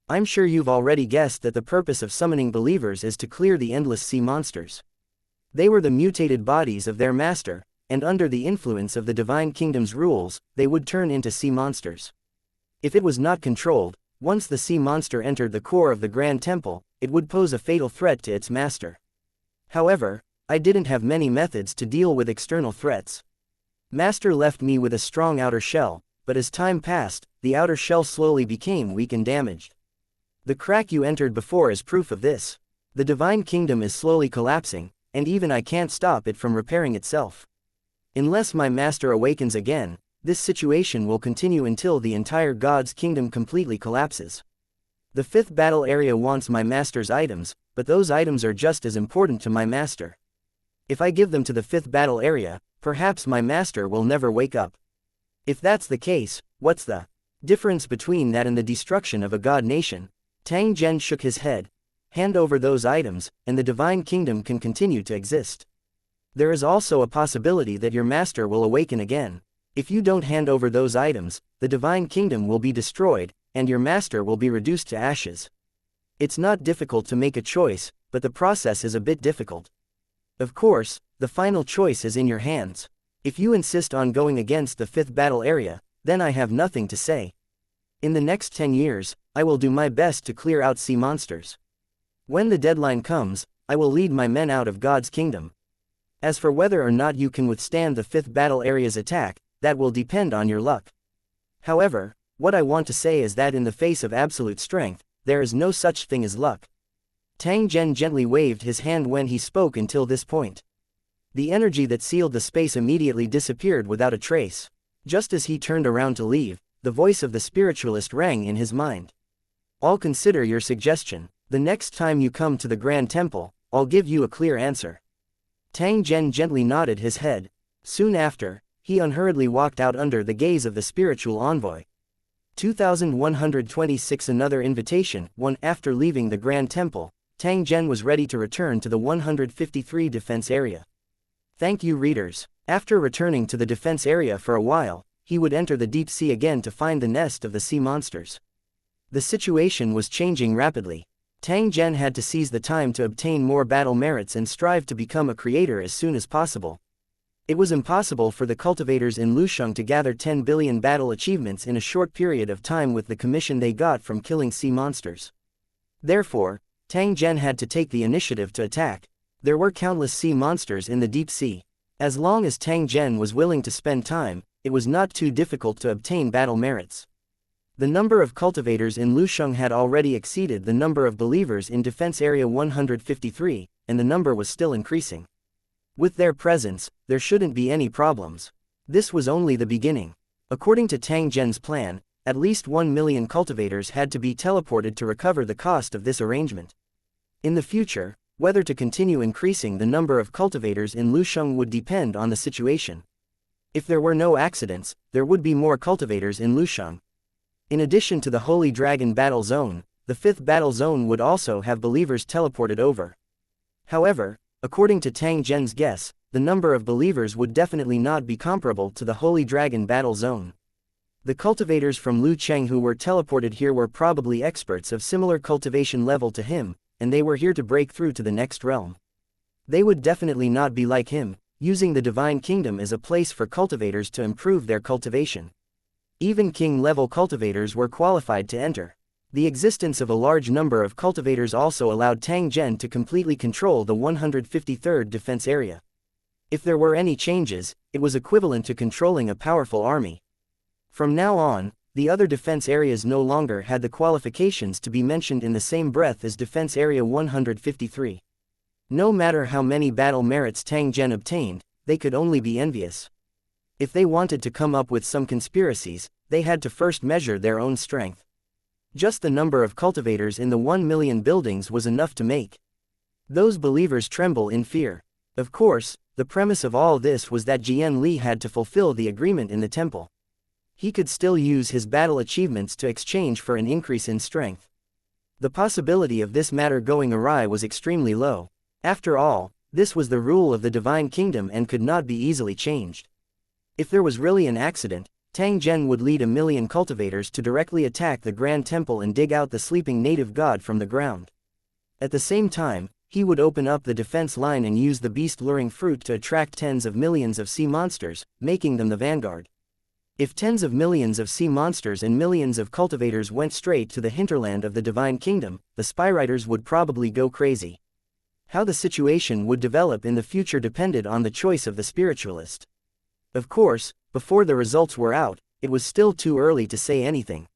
I'm sure you've already guessed that the purpose of summoning believers is to clear the endless sea monsters. They were the mutated bodies of their master, and under the influence of the divine kingdom's rules, they would turn into sea monsters. If it was not controlled, once the sea monster entered the core of the Grand Temple, it would pose a fatal threat to its master. However, I didn't have many methods to deal with external threats. Master left me with a strong outer shell, but as time passed, the outer shell slowly became weak and damaged. The crack you entered before is proof of this. The divine kingdom is slowly collapsing, and even I can't stop it from repairing itself. Unless my master awakens again, this situation will continue until the entire God's kingdom completely collapses. The fifth battle area wants my master's items, but those items are just as important to my master. If I give them to the fifth battle area, perhaps my master will never wake up. If that's the case, what's the difference between that and the destruction of a god nation? Tang Zhen shook his head. Hand over those items, and the divine kingdom can continue to exist. There is also a possibility that your master will awaken again. If you don't hand over those items, the divine kingdom will be destroyed, and your master will be reduced to ashes. It's not difficult to make a choice, but the process is a bit difficult. Of course, the final choice is in your hands. If you insist on going against the fifth battle area, then I have nothing to say. In the next 10 years, I will do my best to clear out sea monsters. When the deadline comes, I will lead my men out of God's kingdom. As for whether or not you can withstand the fifth battle area's attack, that will depend on your luck. However, what I want to say is that in the face of absolute strength, there is no such thing as luck. Tang Zhen gently waved his hand when he spoke until this point. The energy that sealed the space immediately disappeared without a trace. Just as he turned around to leave, the voice of the spiritualist rang in his mind. I'll consider your suggestion. The next time you come to the Grand Temple, I'll give you a clear answer. Tang Zhen gently nodded his head. Soon after, he unhurriedly walked out under the gaze of the spiritual envoy. 2126 Another invitation. After leaving the Grand Temple, Tang Zhen was ready to return to the 153 defense area. Thank you, readers. After returning to the defense area for a while, he would enter the deep sea again to find the nest of the sea monsters. The situation was changing rapidly. Tang Zhen had to seize the time to obtain more battle merits and strive to become a creator as soon as possible. It was impossible for the cultivators in Lusheng to gather 10 billion battle achievements in a short period of time with the commission they got from killing sea monsters. Therefore, Tang Zhen had to take the initiative to attack. There were countless sea monsters in the deep sea. As long as Tang Zhen was willing to spend time, it was not too difficult to obtain battle merits. The number of cultivators in Lusheng had already exceeded the number of believers in Defense Area 153, and the number was still increasing. With their presence, there shouldn't be any problems. This was only the beginning. According to Tang Zhen's plan, at least 1 million cultivators had to be teleported to recover the cost of this arrangement. In the future, whether to continue increasing the number of cultivators in Lusheng would depend on the situation. If there were no accidents, there would be more cultivators in Lusheng. In addition to the Holy Dragon Battle Zone, the 5th Battle Zone would also have believers teleported over. However, according to Tang Zhen's guess, the number of believers would definitely not be comparable to the Holy Dragon Battle Zone. The cultivators from Lu Cheng who were teleported here were probably experts of similar cultivation level to him, and they were here to break through to the next realm. They would definitely not be like him, using the Divine Kingdom as a place for cultivators to improve their cultivation. Even king-level cultivators were qualified to enter. The existence of a large number of cultivators also allowed Tang Zhen to completely control the 153rd defense area. If there were any changes, it was equivalent to controlling a powerful army. From now on, the other defense areas no longer had the qualifications to be mentioned in the same breath as Defense Area 153. No matter how many battle merits Tang Zhen obtained, they could only be envious. If they wanted to come up with some conspiracies, they had to first measure their own strength. Just the number of cultivators in the 1 million buildings was enough to make those believers tremble in fear. Of course, the premise of all this was that Jian Li had to fulfill the agreement in the temple. He could still use his battle achievements to exchange for an increase in strength. The possibility of this matter going awry was extremely low. After all, this was the rule of the Divine Kingdom and could not be easily changed. If there was really an accident, Tang Zhen would lead 1 million cultivators to directly attack the Grand Temple and dig out the sleeping native god from the ground. At the same time, he would open up the defense line and use the beast-luring fruit to attract tens of millions of sea monsters, making them the vanguard. If tens of millions of sea monsters and millions of cultivators went straight to the hinterland of the Divine Kingdom, the spy riders would probably go crazy. How the situation would develop in the future depended on the choice of the spiritualist. Of course, before the results were out, it was still too early to say anything.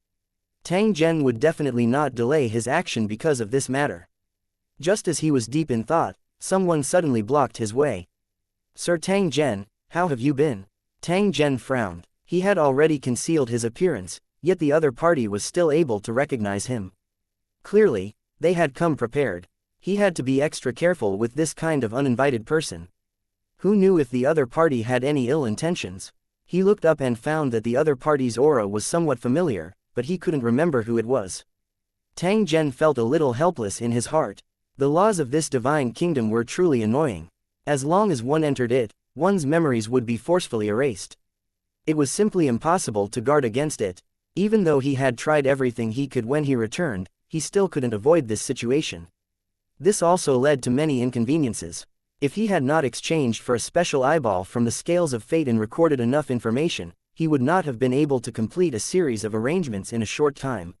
Tang Zhen would definitely not delay his action because of this matter. Just as he was deep in thought, someone suddenly blocked his way. "Sir Tang Zhen, how have you been?" Tang Zhen frowned. He had already concealed his appearance, yet the other party was still able to recognize him. Clearly, they had come prepared. He had to be extra careful with this kind of uninvited person. Who knew if the other party had any ill intentions? He looked up and found that the other party's aura was somewhat familiar, but he couldn't remember who it was. Tang Zhen felt a little helpless in his heart. The laws of this Divine Kingdom were truly annoying. As long as one entered it, one's memories would be forcefully erased. It was simply impossible to guard against it. Even though he had tried everything he could when he returned, he still couldn't avoid this situation. This also led to many inconveniences. If he had not exchanged for a special eyeball from the scales of fate and recorded enough information, he would not have been able to complete a series of arrangements in a short time.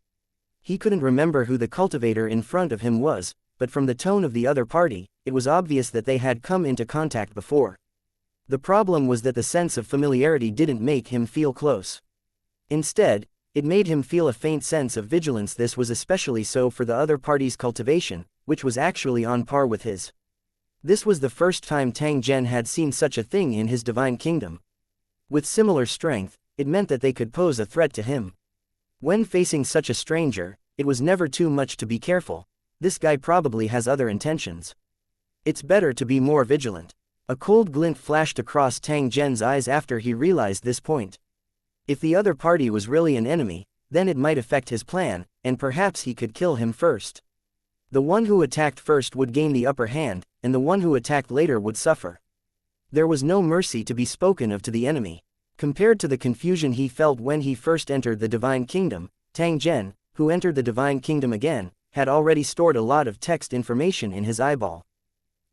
He couldn't remember who the cultivator in front of him was, but from the tone of the other party, it was obvious that they had come into contact before. The problem was that the sense of familiarity didn't make him feel close. Instead, it made him feel a faint sense of vigilance. This was especially so for the other party's cultivation, which was actually on par with his. This was the first time Tang Zhen had seen such a thing in his Divine Kingdom. With similar strength, it meant that they could pose a threat to him. When facing such a stranger, it was never too much to be careful. This guy probably has other intentions. It's better to be more vigilant. A cold glint flashed across Tang Zhen's eyes after he realized this point. If the other party was really an enemy, then it might affect his plan, and perhaps he could kill him first. The one who attacked first would gain the upper hand, and the one who attacked later would suffer. There was no mercy to be spoken of to the enemy. Compared to the confusion he felt when he first entered the Divine Kingdom, Tang Zhen, who entered the Divine Kingdom again, had already stored a lot of text information in his eyeball.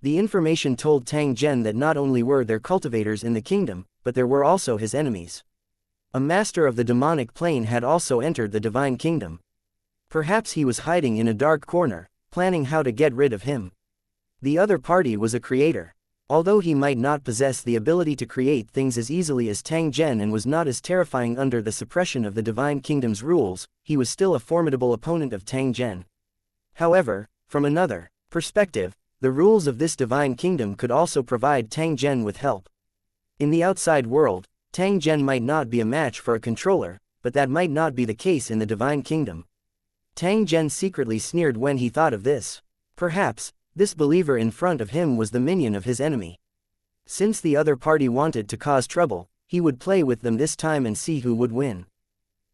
The information told Tang Zhen that not only were there cultivators in the kingdom, but there were also his enemies. A master of the demonic plane had also entered the Divine Kingdom. Perhaps he was hiding in a dark corner, planning how to get rid of him. The other party was a creator. Although he might not possess the ability to create things as easily as Tang Zhen and was not as terrifying under the suppression of the Divine Kingdom's rules, he was still a formidable opponent of Tang Zhen. However, from another perspective, the rules of this Divine Kingdom could also provide Tang Zhen with help. In the outside world, Tang Zhen might not be a match for a controller, but that might not be the case in the Divine Kingdom. Tang Zhen secretly sneered when he thought of this. Perhaps, this believer in front of him was the minion of his enemy. Since the other party wanted to cause trouble, he would play with them this time and see who would win.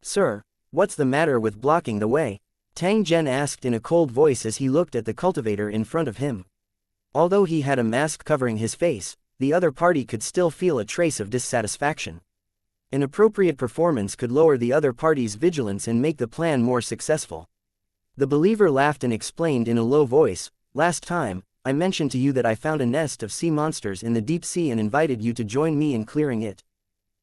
"Sir, what's the matter with blocking the way?" Tang Zhen asked in a cold voice as he looked at the cultivator in front of him. Although he had a mask covering his face, the other party could still feel a trace of dissatisfaction. An appropriate performance could lower the other party's vigilance and make the plan more successful. The believer laughed and explained in a low voice, "Last time, I mentioned to you that I found a nest of sea monsters in the deep sea and invited you to join me in clearing it.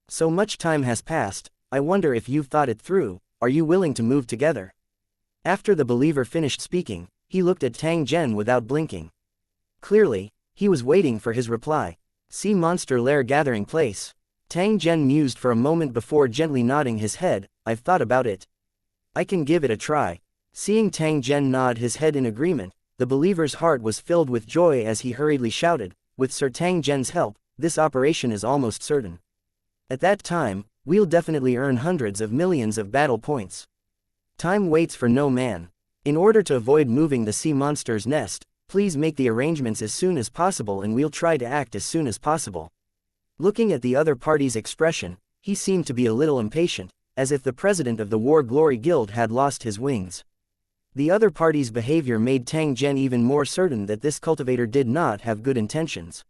So much time has passed, I wonder if you've thought it through. Are you willing to move together?" After the believer finished speaking, he looked at Tang Zhen without blinking. Clearly, he was waiting for his reply. Sea monster lair gathering place. Tang Zhen mused for a moment before gently nodding his head. "I've thought about it. I can give it a try." Seeing Tang Zhen nod his head in agreement, the believer's heart was filled with joy as he hurriedly shouted, "With Sir Tang Zhen's help, this operation is almost certain. At that time, we'll definitely earn hundreds of millions of battle points. Time waits for no man. In order to avoid moving the sea monster's nest, please make the arrangements as soon as possible and we'll try to act as soon as possible." Looking at the other party's expression, he seemed to be a little impatient, as if the president of the War Glory Guild had lost his wings. The other party's behavior made Tang Zhen even more certain that this cultivator did not have good intentions.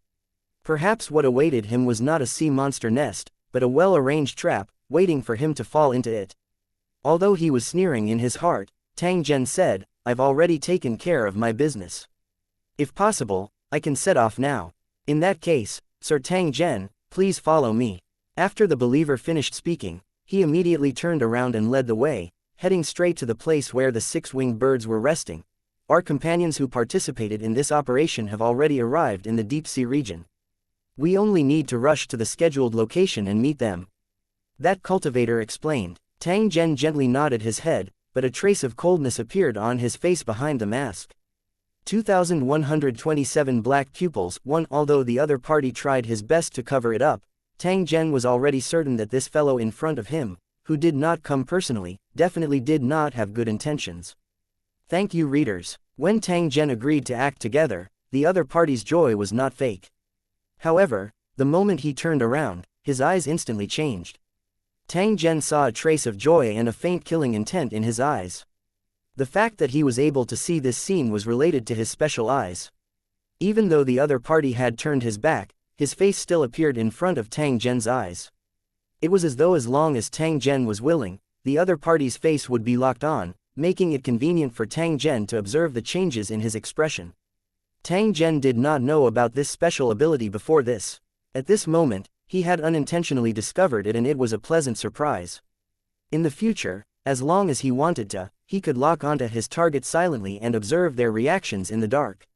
Perhaps what awaited him was not a sea monster nest, but a well-arranged trap, waiting for him to fall into it. Although he was sneering in his heart, Tang Zhen said, "I've already taken care of my business. If possible, I can set off now. In that case, Sir Tang Zhen, please follow me." After the believer finished speaking, he immediately turned around and led the way, heading straight to the place where the six-winged birds were resting. "Our companions who participated in this operation have already arrived in the deep-sea region. We only need to rush to the scheduled location and meet them," that cultivator explained. Tang Zhen gently nodded his head, but a trace of coldness appeared on his face behind the mask. 2,127 black pupils, one. Although the other party tried his best to cover it up, Tang Zhen was already certain that this fellow in front of him, who did not come personally, definitely did not have good intentions. Thank you, readers. When Tang Zhen agreed to act together, the other party's joy was not fake. However, the moment he turned around, his eyes instantly changed. Tang Zhen saw a trace of joy and a faint killing intent in his eyes. The fact that he was able to see this scene was related to his special eyes. Even though the other party had turned his back, his face still appeared in front of Tang Zhen's eyes. It was as though as long as Tang Zhen was willing, the other party's face would be locked on, making it convenient for Tang Zhen to observe the changes in his expression. Tang Zhen did not know about this special ability before this. At this moment, he had unintentionally discovered it and it was a pleasant surprise. In the future, as long as he wanted to, he could lock onto his target silently and observe their reactions in the dark.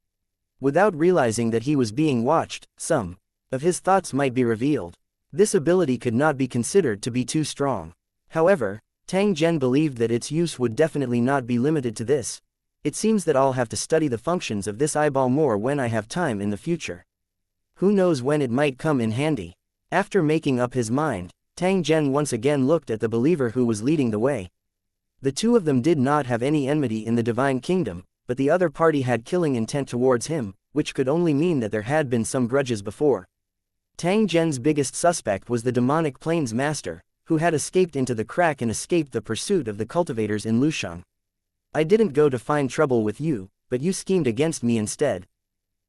Without realizing that he was being watched, some of his thoughts might be revealed. This ability could not be considered to be too strong. However, Tang Zhen believed that its use would definitely not be limited to this. It seems that I'll have to study the functions of this eyeball more when I have time in the future. Who knows when it might come in handy. After making up his mind, Tang Zhen once again looked at the believer who was leading the way. The two of them did not have any enmity in the Divine Kingdom, but the other party had killing intent towards him, which could only mean that there had been some grudges before. Tang Zhen's biggest suspect was the demonic plains master, who had escaped into the crack and escaped the pursuit of the cultivators in Lushang. "I didn't go to find trouble with you, but you schemed against me instead.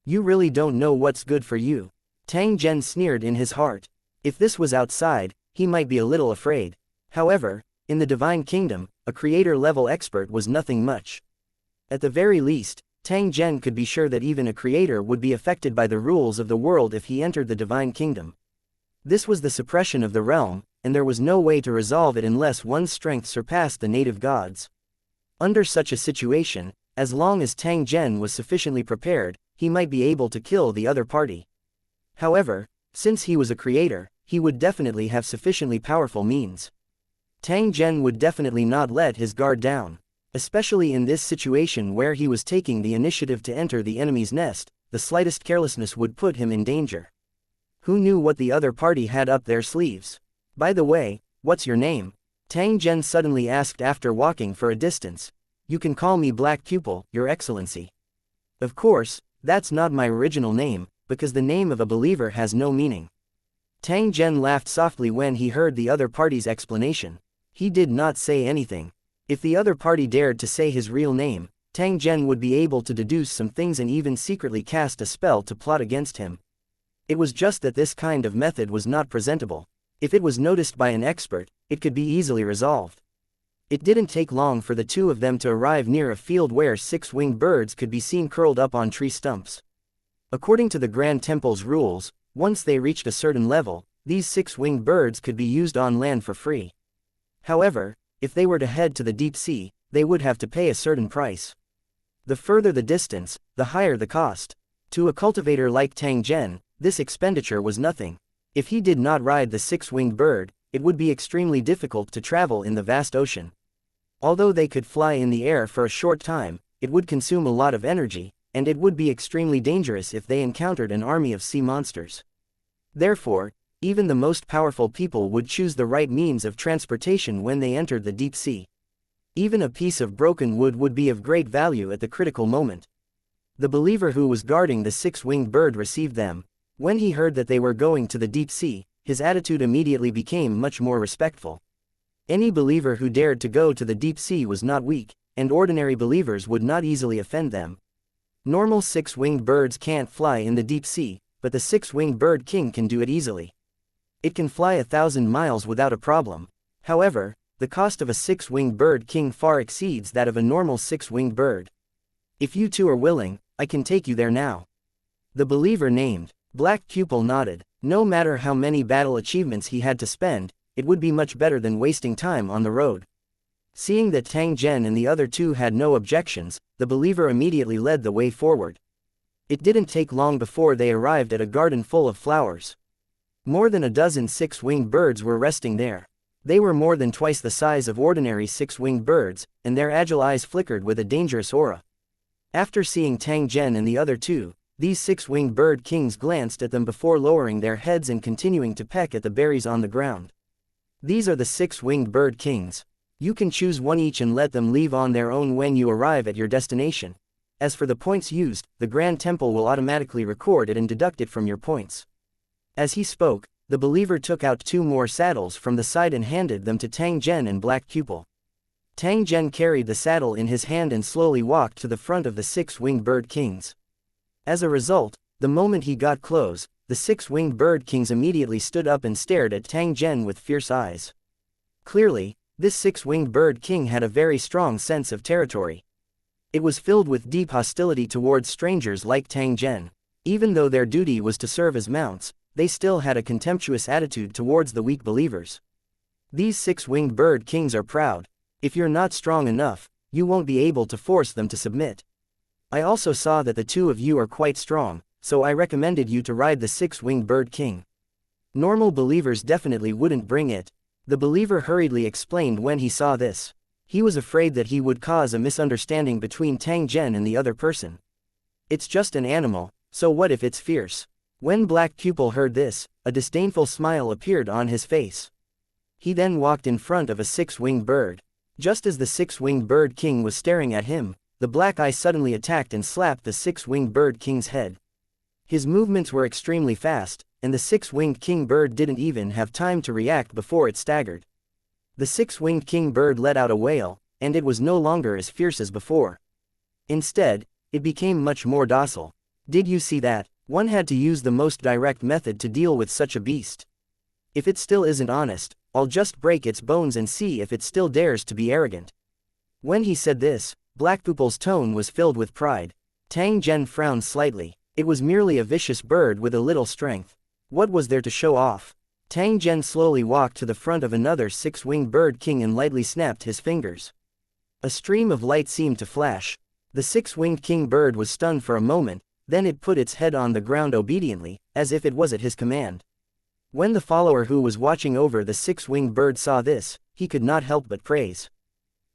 You really don't know what's good for you." Tang Zhen sneered in his heart. If this was outside, he might be a little afraid. However, in the Divine Kingdom, a creator-level expert was nothing much. At the very least, Tang Zhen could be sure that even a creator would be affected by the rules of the world if he entered the Divine Kingdom. This was the suppression of the realm, and there was no way to resolve it unless one's strength surpassed the native gods. Under such a situation, as long as Tang Zhen was sufficiently prepared, he might be able to kill the other party. However, since he was a creator, he would definitely have sufficiently powerful means. Tang Zhen would definitely not let his guard down. Especially in this situation where he was taking the initiative to enter the enemy's nest, the slightest carelessness would put him in danger. Who knew what the other party had up their sleeves? By the way, what's your name? Tang Zhen suddenly asked after walking for a distance. You can call me Black Pupil, Your Excellency. Of course, that's not my original name, because the name of a believer has no meaning. Tang Zhen laughed softly when he heard the other party's explanation. He did not say anything. If the other party dared to say his real name, Tang Zhen would be able to deduce some things and even secretly cast a spell to plot against him. It was just that this kind of method was not presentable. If it was noticed by an expert, it could be easily resolved. It didn't take long for the two of them to arrive near a field where 6-winged birds could be seen curled up on tree stumps. According to the Grand Temple's rules, once they reached a certain level, these 6-winged birds could be used on land for free. However, if they were to head to the deep sea, they would have to pay a certain price. The further the distance, the higher the cost. To a cultivator like Tang Zhen, this expenditure was nothing. If he did not ride the 6-winged bird, it would be extremely difficult to travel in the vast ocean. Although they could fly in the air for a short time, it would consume a lot of energy, and it would be extremely dangerous if they encountered an army of sea monsters. Therefore, even the most powerful people would choose the right means of transportation when they entered the deep sea. Even a piece of broken wood would be of great value at the critical moment. The believer who was guarding the 6-winged bird received them. When he heard that they were going to the deep sea, his attitude immediately became much more respectful. Any believer who dared to go to the deep sea was not weak, and ordinary believers would not easily offend them. Normal 6-winged birds can't fly in the deep sea, but the 6-winged bird king can do it easily. It can fly 1,000 miles without a problem. However, the cost of a 6-winged bird king far exceeds that of a normal 6-winged bird. If you two are willing, I can take you there now. The believer named Black Pupil nodded. No matter how many battle achievements he had to spend, it would be much better than wasting time on the road. Seeing that Tang Zhen and the other two had no objections, the believer immediately led the way forward. It didn't take long before they arrived at a garden full of flowers. More than a dozen 6-winged birds were resting there. They were more than twice the size of ordinary 6-winged birds, and their agile eyes flickered with a dangerous aura. After seeing Tang Zhen and the other two, these 6-winged bird kings glanced at them before lowering their heads and continuing to peck at the berries on the ground. These are the 6-winged bird kings. You can choose one each and let them leave on their own when you arrive at your destination. As for the points used, the Grand Temple will automatically record it and deduct it from your points. As he spoke, the believer took out 2 more saddles from the side and handed them to Tang Zhen and Black Pupil. Tang Zhen carried the saddle in his hand and slowly walked to the front of the 6-winged bird kings. As a result, the moment he got close, the 6-winged bird kings immediately stood up and stared at Tang Zhen with fierce eyes. Clearly, this 6-winged bird king had a very strong sense of territory. It was filled with deep hostility towards strangers like Tang Zhen. Even though their duty was to serve as mounts, they still had a contemptuous attitude towards the weak believers. These 6-winged bird kings are proud. If you're not strong enough, you won't be able to force them to submit. I also saw that the two of you are quite strong, so I recommended you to ride the 6-winged bird king. Normal believers definitely wouldn't bring it. The believer hurriedly explained when he saw this. He was afraid that he would cause a misunderstanding between Tang Zhen and the other person. It's just an animal, so what if it's fierce? When Black Pupil heard this, a disdainful smile appeared on his face. He then walked in front of a 6-winged bird. Just as the 6-winged bird king was staring at him, the black eye suddenly attacked and slapped the 6-winged bird king's head. His movements were extremely fast, and the 6-winged king bird didn't even have time to react before it staggered. The 6-winged king bird let out a wail, and it was no longer as fierce as before. Instead, it became much more docile. Did you see that? One had to use the most direct method to deal with such a beast. If it still isn't honest, I'll just break its bones and see if it still dares to be arrogant. When he said this, Black Pupil's tone was filled with pride. Tang Zhen frowned slightly. It was merely a vicious bird with a little strength. What was there to show off? Tang Zhen slowly walked to the front of another 6-winged bird king and lightly snapped his fingers. A stream of light seemed to flash. The 6-winged king bird was stunned for a moment, then it put its head on the ground obediently, as if it was at his command. When the follower who was watching over the 6-winged bird saw this, he could not help but praise.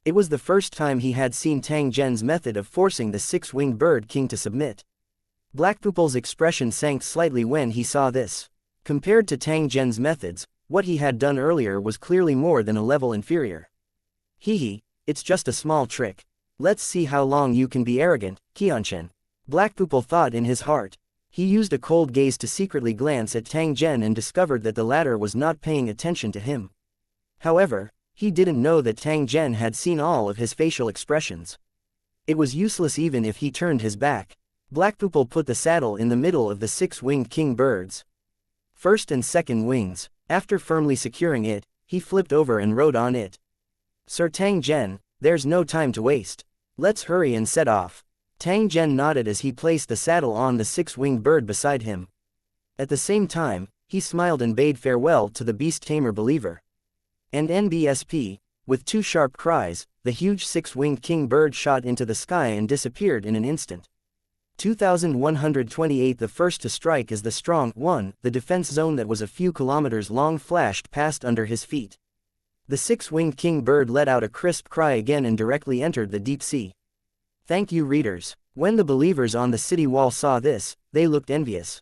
It was the first time he had seen Tang Zhen's method of forcing the 6-winged bird king to submit. Black Pupil's expression sank slightly when he saw this. Compared to Tang Zhen's methods, What he had done earlier was clearly more than a level inferior. Hee, it's just a small trick. Let's see how long you can be arrogant, xianxia. Blackpoople thought in his heart. He used a cold gaze to secretly glance at Tang Zhen and discovered that the latter was not paying attention to him. However, he didn't know that Tang Zhen had seen all of his facial expressions. It was useless even if he turned his back. Blackpoople put the saddle in the middle of the 6-winged king birds. First and second wings. After firmly securing it, he flipped over and rode on it. Sir Tang Zhen, there's no time to waste. Let's hurry and set off. Tang Zhen nodded as he placed the saddle on the 6-winged bird beside him. At the same time, he smiled and bade farewell to the beast tamer believer. And NBSP, with two sharp cries, the huge 6-winged king bird shot into the sky and disappeared in an instant. 2128. The first to strike is the strong one. The defense zone that was a few kilometers long flashed past under his feet. The 6-winged king bird let out a crisp cry again and directly entered the deep sea. Thank you, readers. When the believers on the city wall saw this, they looked envious.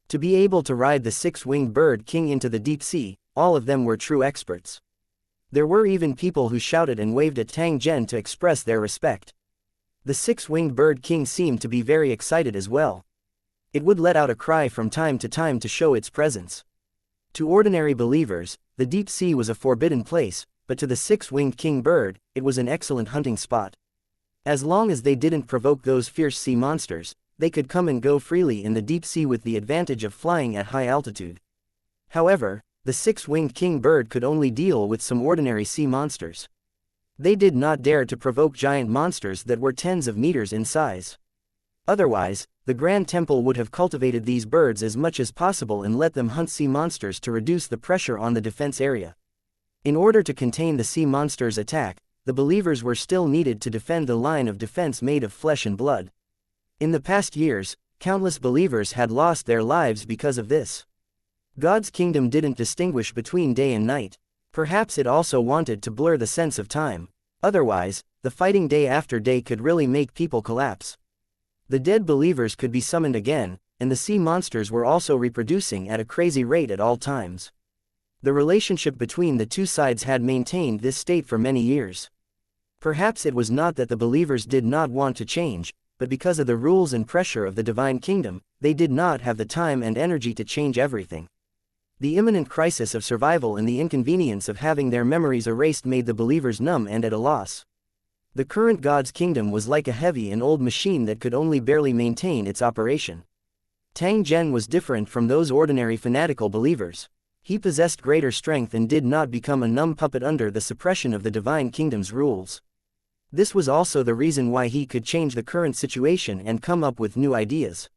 To be able to ride the 6-winged bird king into the deep sea, all of them were true experts. There were even people who shouted and waved at Tang Zhen to express their respect. The 6-winged bird king seemed to be very excited as well. It would let out a cry from time to show its presence. To ordinary believers, the deep sea was a forbidden place, but to the 6-winged king bird, it was an excellent hunting spot. As long as they didn't provoke those fierce sea monsters, they could come and go freely in the deep sea with the advantage of flying at high altitude. However, the 6-winged king bird could only deal with some ordinary sea monsters. They did not dare to provoke giant monsters that were tens of meters in size. Otherwise, the Grand Temple would have cultivated these birds as much as possible and let them hunt sea monsters to reduce the pressure on the defense area. In order to contain the sea monsters' attack, the believers were still needed to defend the line of defense made of flesh and blood. In the past years, countless believers had lost their lives because of this. God's kingdom didn't distinguish between day and night. Perhaps it also wanted to blur the sense of time. Otherwise, the fighting day after day could really make people collapse. The dead believers could be summoned again, and the sea monsters were also reproducing at a crazy rate at all times. The relationship between the two sides had maintained this state for many years. Perhaps it was not that the believers did not want to change, but because of the rules and pressure of the divine kingdom, they did not have the time and energy to change everything. The imminent crisis of survival and the inconvenience of having their memories erased made the believers numb and at a loss. The current God's kingdom was like a heavy and old machine that could only barely maintain its operation. Tang Zhen was different from those ordinary fanatical believers. He possessed greater strength and did not become a numb puppet under the suppression of the divine kingdom's rules. This was also the reason why he could change the current situation and come up with new ideas.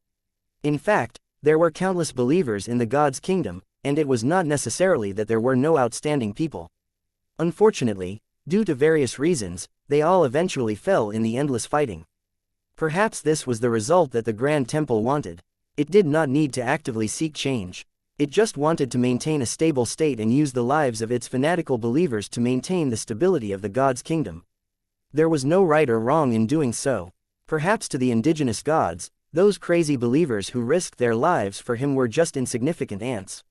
In fact, there were countless believers in the God's kingdom, and it was not necessarily that there were no outstanding people. Unfortunately, due to various reasons, they all eventually fell in the endless fighting. Perhaps this was the result that the Grand Temple wanted. It did not need to actively seek change. It just wanted to maintain a stable state and use the lives of its fanatical believers to maintain the stability of the God's kingdom. There was no right or wrong in doing so. Perhaps to the indigenous gods, those crazy believers who risked their lives for him were just insignificant ants.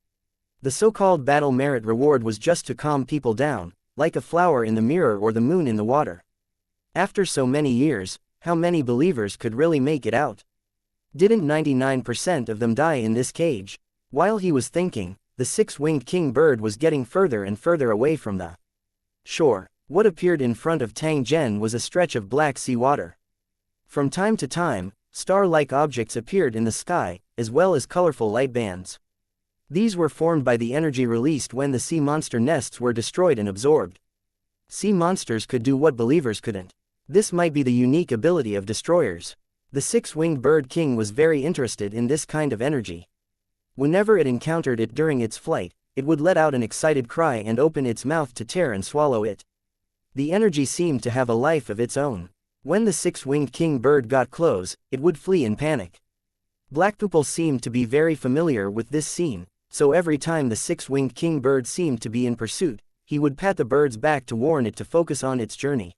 The so-called battle merit reward was just to calm people down, like a flower in the mirror or the moon in the water. After so many years, how many believers could really make it out? Didn't 99% of them die in this cage? While he was thinking, the 6-winged king bird was getting further and further away from the shore. What appeared in front of Tang Zhen was a stretch of black sea water. From time to time, star-like objects appeared in the sky, as well as colorful light bands. These were formed by the energy released when the sea monster nests were destroyed and absorbed. Sea monsters could do what believers couldn't. This might be the unique ability of destroyers. The 6-winged bird king was very interested in this kind of energy. Whenever it encountered it during its flight, it would let out an excited cry and open its mouth to tear and swallow it. The energy seemed to have a life of its own. When the 6-winged king bird got close, it would flee in panic. Blackpoople seemed to be very familiar with this scene, so every time the 6-winged king bird seemed to be in pursuit, he would pat the bird's back to warn it to focus on its journey.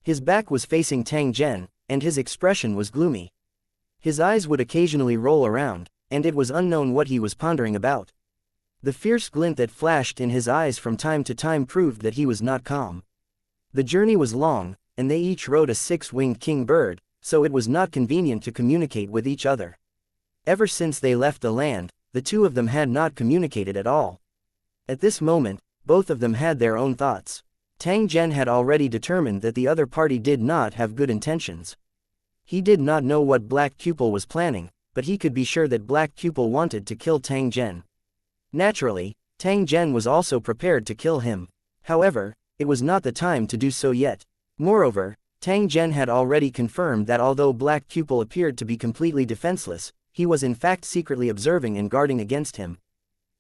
His back was facing Tang Zhen, and his expression was gloomy. His eyes would occasionally roll around, and it was unknown what he was pondering about. The fierce glint that flashed in his eyes from time to time proved that he was not calm. The journey was long, and they each rode a six-winged king bird, so it was not convenient to communicate with each other. Ever since they left the land, the two of them had not communicated at all. At this moment, both of them had their own thoughts. Tang Zhen had already determined that the other party did not have good intentions. He did not know what Black Cupid was planning, but he could be sure that Black Cupid wanted to kill Tang Zhen. Naturally, Tang Zhen was also prepared to kill him. However, it was not the time to do so yet. Moreover, Tang Zhen had already confirmed that although Black Cupid appeared to be completely defenseless, he was in fact secretly observing and guarding against him.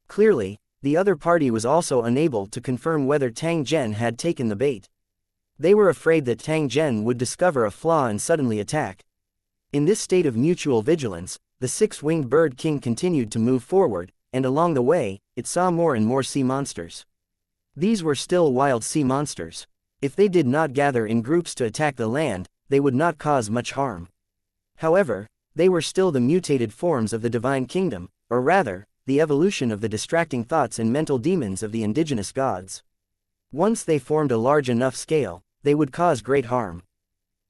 Clearly, the other party was also unable to confirm whether Tang Zhen had taken the bait. They were afraid that Tang Zhen would discover a flaw and suddenly attack. In this state of mutual vigilance, the six-winged bird king continued to move forward, and along the way, it saw more and more sea monsters. These were still wild sea monsters. If they did not gather in groups to attack the land, they would not cause much harm. However, they were still the mutated forms of the divine kingdom, or rather, the evolution of the distracting thoughts and mental demons of the indigenous gods. Once they formed a large enough scale, they would cause great harm.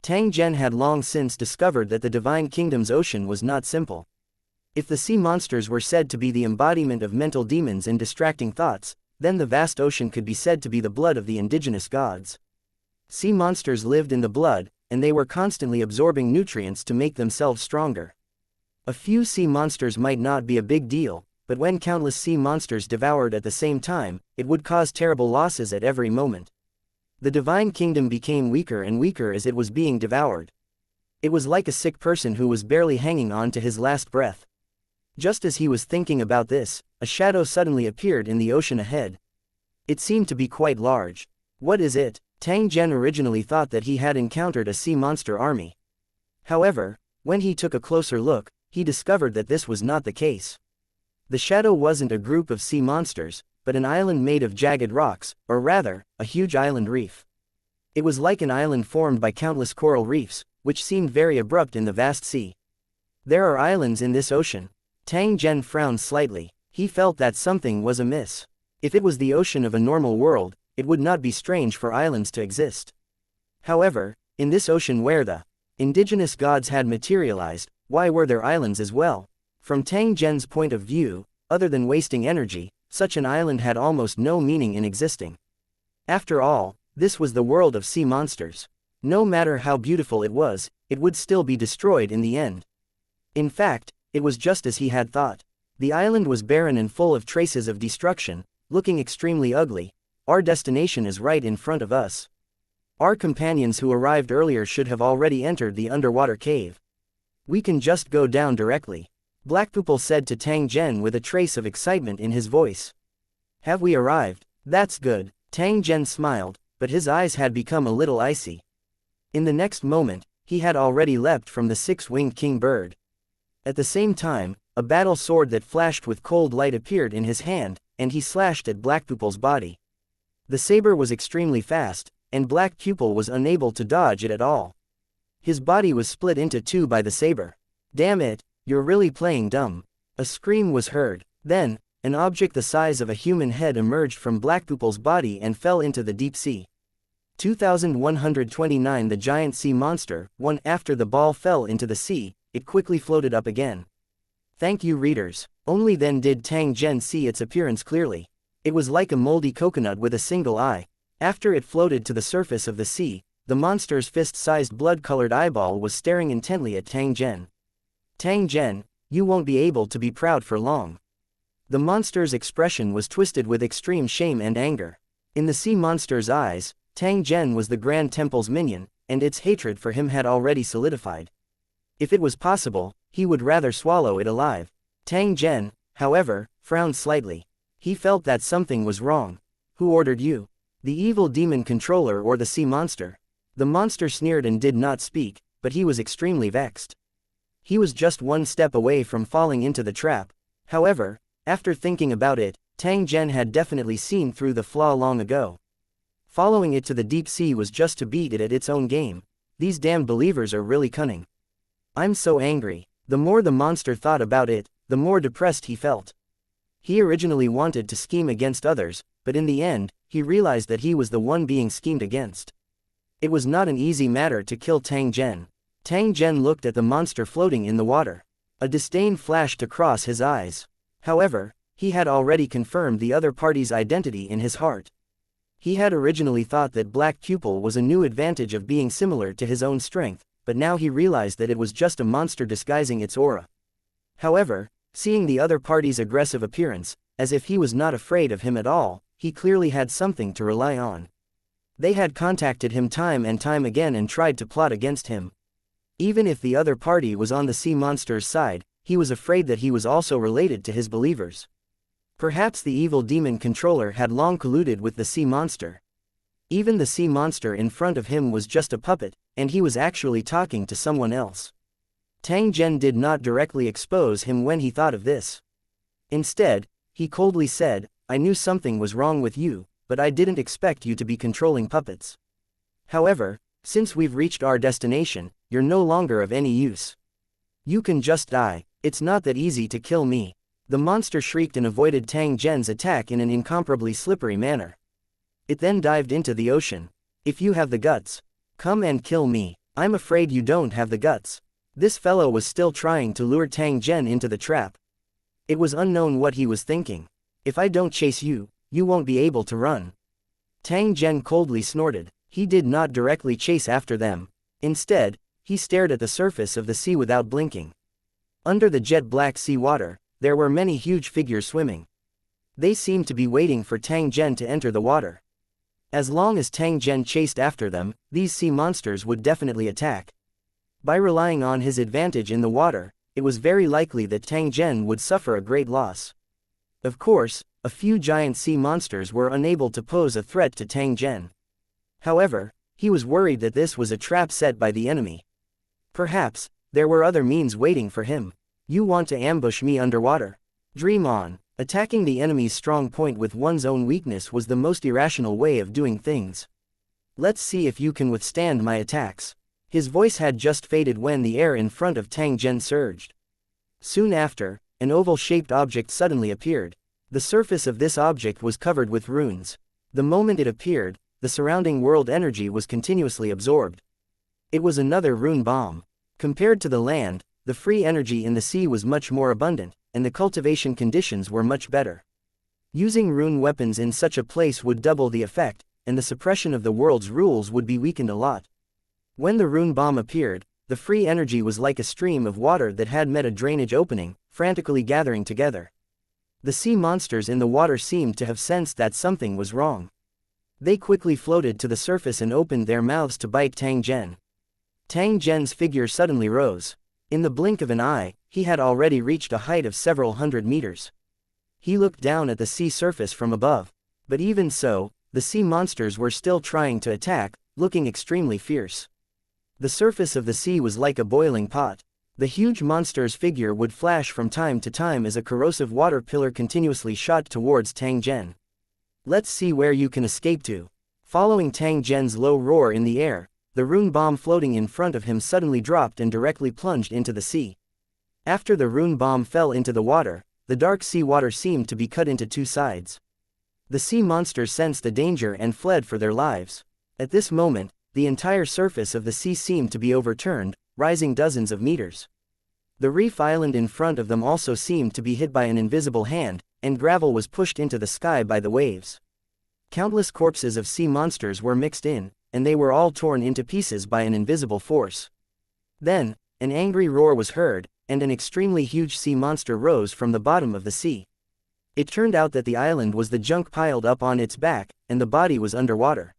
Tang Zhen had long since discovered that the divine kingdom's ocean was not simple. If the sea monsters were said to be the embodiment of mental demons and distracting thoughts, then the vast ocean could be said to be the blood of the indigenous gods. Sea monsters lived in the blood, and they were constantly absorbing nutrients to make themselves stronger. A few sea monsters might not be a big deal, but when countless sea monsters devoured at the same time, it would cause terrible losses at every moment. The divine kingdom became weaker and weaker as it was being devoured. It was like a sick person who was barely hanging on to his last breath. Just as he was thinking about this, a shadow suddenly appeared in the ocean ahead. It seemed to be quite large. What is it? Tang Zhen originally thought that he had encountered a sea monster army. However, when he took a closer look, he discovered that this was not the case. The shadow wasn't a group of sea monsters, but an island made of jagged rocks, or rather, a huge island reef. It was like an island formed by countless coral reefs, which seemed very abrupt in the vast sea. There are islands in this ocean. Tang Zhen frowned slightly. He felt that something was amiss. If it was the ocean of a normal world, it would not be strange for islands to exist. However, in this ocean where the indigenous gods had materialized, why were there islands as well? From Tang Zhen's point of view, other than wasting energy, such an island had almost no meaning in existing. After all, this was the world of sea monsters. No matter how beautiful it was, it would still be destroyed in the end. In fact, it was just as he had thought. The island was barren and full of traces of destruction, looking extremely ugly. Our destination is right in front of us. Our companions who arrived earlier should have already entered the underwater cave. We can just go down directly. Black Pupil said to Tang Zhen with a trace of excitement in his voice. Have we arrived? That's good. Tang Zhen smiled, but his eyes had become a little icy. In the next moment, he had already leapt from the six-winged king bird. At the same time, a battle sword that flashed with cold light appeared in his hand, and he slashed at Black Pupil's body. The saber was extremely fast, and Black Pupil was unable to dodge it at all. His body was split into two by the saber. Damn it, you're really playing dumb. A scream was heard. Then, an object the size of a human head emerged from Black Pupil's body and fell into the deep sea. 2129 The giant sea monster, one after the ball fell into the sea, it quickly floated up again. Thank you readers. Only then did Tang Zhen see its appearance clearly. It was like a moldy coconut with a single eye. After it floated to the surface of the sea, the monster's fist-sized blood-colored eyeball was staring intently at Tang Zhen. Tang Zhen, you won't be able to be proud for long. The monster's expression was twisted with extreme shame and anger. In the sea monster's eyes, Tang Zhen was the Grand Temple's minion, and its hatred for him had already solidified. If it was possible, he would rather swallow it alive. Tang Zhen, however, frowned slightly. He felt that something was wrong. Who ordered you? The evil demon controller or the sea monster? The monster sneered and did not speak, but he was extremely vexed. He was just one step away from falling into the trap. However, after thinking about it, Tang Zhen had definitely seen through the flaw long ago. Following it to the deep sea was just to beat it at its own game. These damned believers are really cunning. I'm so angry. The more the monster thought about it, the more depressed he felt. He originally wanted to scheme against others, but in the end, he realized that he was the one being schemed against. It was not an easy matter to kill Tang Zhen. Tang Zhen looked at the monster floating in the water. A disdain flashed across his eyes. However, he had already confirmed the other party's identity in his heart. He had originally thought that Black Pupil was a new advantage of being similar to his own strength, but now he realized that it was just a monster disguising its aura. However, seeing the other party's aggressive appearance, as if he was not afraid of him at all, he clearly had something to rely on. They had contacted him time and time again and tried to plot against him. Even if the other party was on the sea monster's side, he was afraid that he was also related to his believers. Perhaps the evil demon controller had long colluded with the sea monster. Even the sea monster in front of him was just a puppet, and he was actually talking to someone else. Tang Zhen did not directly expose him when he thought of this. Instead, he coldly said, "I knew something was wrong with you, but I didn't expect you to be controlling puppets. However, since we've reached our destination, you're no longer of any use. You can just die. It's not that easy to kill me." The monster shrieked and avoided Tang Zhen's attack in an incomparably slippery manner. It then dived into the ocean. "If you have the guts, come and kill me." "I'm afraid you don't have the guts." This fellow was still trying to lure Tang Zhen into the trap. It was unknown what he was thinking. "If I don't chase you, you won't be able to run." Tang Zhen coldly snorted. He did not directly chase after them. Instead, he stared at the surface of the sea without blinking. Under the jet-black sea water, there were many huge figures swimming. They seemed to be waiting for Tang Zhen to enter the water. As long as Tang Zhen chased after them, these sea monsters would definitely attack. By relying on his advantage in the water, it was very likely that Tang Zhen would suffer a great loss. Of course, a few giant sea monsters were unable to pose a threat to Tang Zhen. However, he was worried that this was a trap set by the enemy. Perhaps, there were other means waiting for him. "You want to ambush me underwater? Dream on." Attacking the enemy's strong point with one's own weakness was the most irrational way of doing things. "Let's see if you can withstand my attacks." His voice had just faded when the air in front of Tang Zhen surged. Soon after, an oval-shaped object suddenly appeared. The surface of this object was covered with runes. The moment it appeared, the surrounding world energy was continuously absorbed. It was another rune bomb. Compared to the land, the free energy in the sea was much more abundant, and the cultivation conditions were much better. Using rune weapons in such a place would double the effect, and the suppression of the world's rules would be weakened a lot. When the rune bomb appeared, the free energy was like a stream of water that had met a drainage opening, frantically gathering together. The sea monsters in the water seemed to have sensed that something was wrong. They quickly floated to the surface and opened their mouths to bite Tang Zhen. Tang Zhen's figure suddenly rose. In the blink of an eye, he had already reached a height of several hundred meters. He looked down at the sea surface from above. But even so, the sea monsters were still trying to attack, looking extremely fierce. The surface of the sea was like a boiling pot. The huge monster's figure would flash from time to time as a corrosive water pillar continuously shot towards Tang Zhen. "Let's see where you can escape to." Following Tang Zhen's low roar in the air, the rune bomb floating in front of him suddenly dropped and directly plunged into the sea. After the rune bomb fell into the water, the dark sea water seemed to be cut into two sides. The sea monsters sensed the danger and fled for their lives. At this moment, the entire surface of the sea seemed to be overturned, rising dozens of meters. The reef island in front of them also seemed to be hit by an invisible hand, and gravel was pushed into the sky by the waves. Countless corpses of sea monsters were mixed in, and they were all torn into pieces by an invisible force. Then, an angry roar was heard, and an extremely huge sea monster rose from the bottom of the sea. It turned out that the island was the junk piled up on its back, and the body was underwater.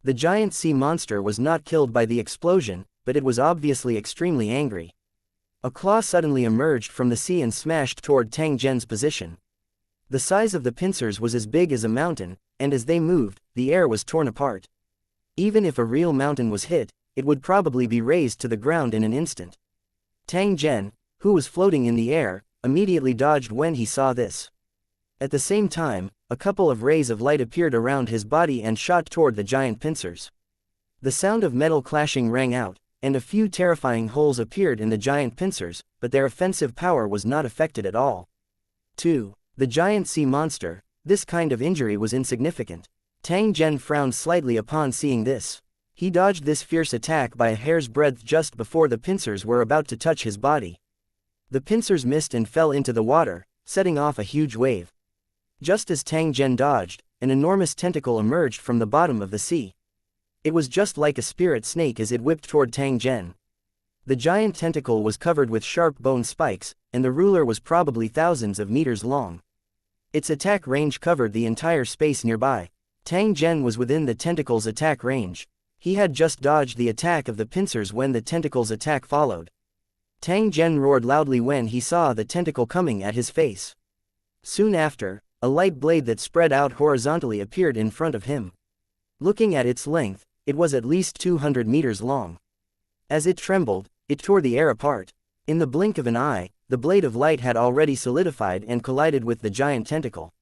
The giant sea monster was not killed by the explosion, but it was obviously extremely angry. A claw suddenly emerged from the sea and smashed toward Tang Zhen's position. The size of the pincers was as big as a mountain, and as they moved, the air was torn apart. Even if a real mountain was hit, it would probably be razed to the ground in an instant. Tang Zhen, who was floating in the air, immediately dodged when he saw this. At the same time, a couple of rays of light appeared around his body and shot toward the giant pincers. The sound of metal clashing rang out, and a few terrifying holes appeared in the giant pincers, but their offensive power was not affected at all. 2. The giant sea monster, this kind of injury was insignificant. Tang Zhen frowned slightly upon seeing this. He dodged this fierce attack by a hair's breadth just before the pincers were about to touch his body. The pincers missed and fell into the water, setting off a huge wave. Just as Tang Zhen dodged, an enormous tentacle emerged from the bottom of the sea. It was just like a spirit snake as it whipped toward Tang Zhen. The giant tentacle was covered with sharp bone spikes, and the ruler was probably thousands of meters long. Its attack range covered the entire space nearby. Tang Zhen was within the tentacle's attack range. He had just dodged the attack of the pincers when the tentacle's attack followed. Tang Zhen roared loudly when he saw the tentacle coming at his face. Soon after, a light blade that spread out horizontally appeared in front of him. Looking at its length, it was at least 200 meters long. As it trembled, it tore the air apart. In the blink of an eye, the blade of light had already solidified and collided with the giant tentacle.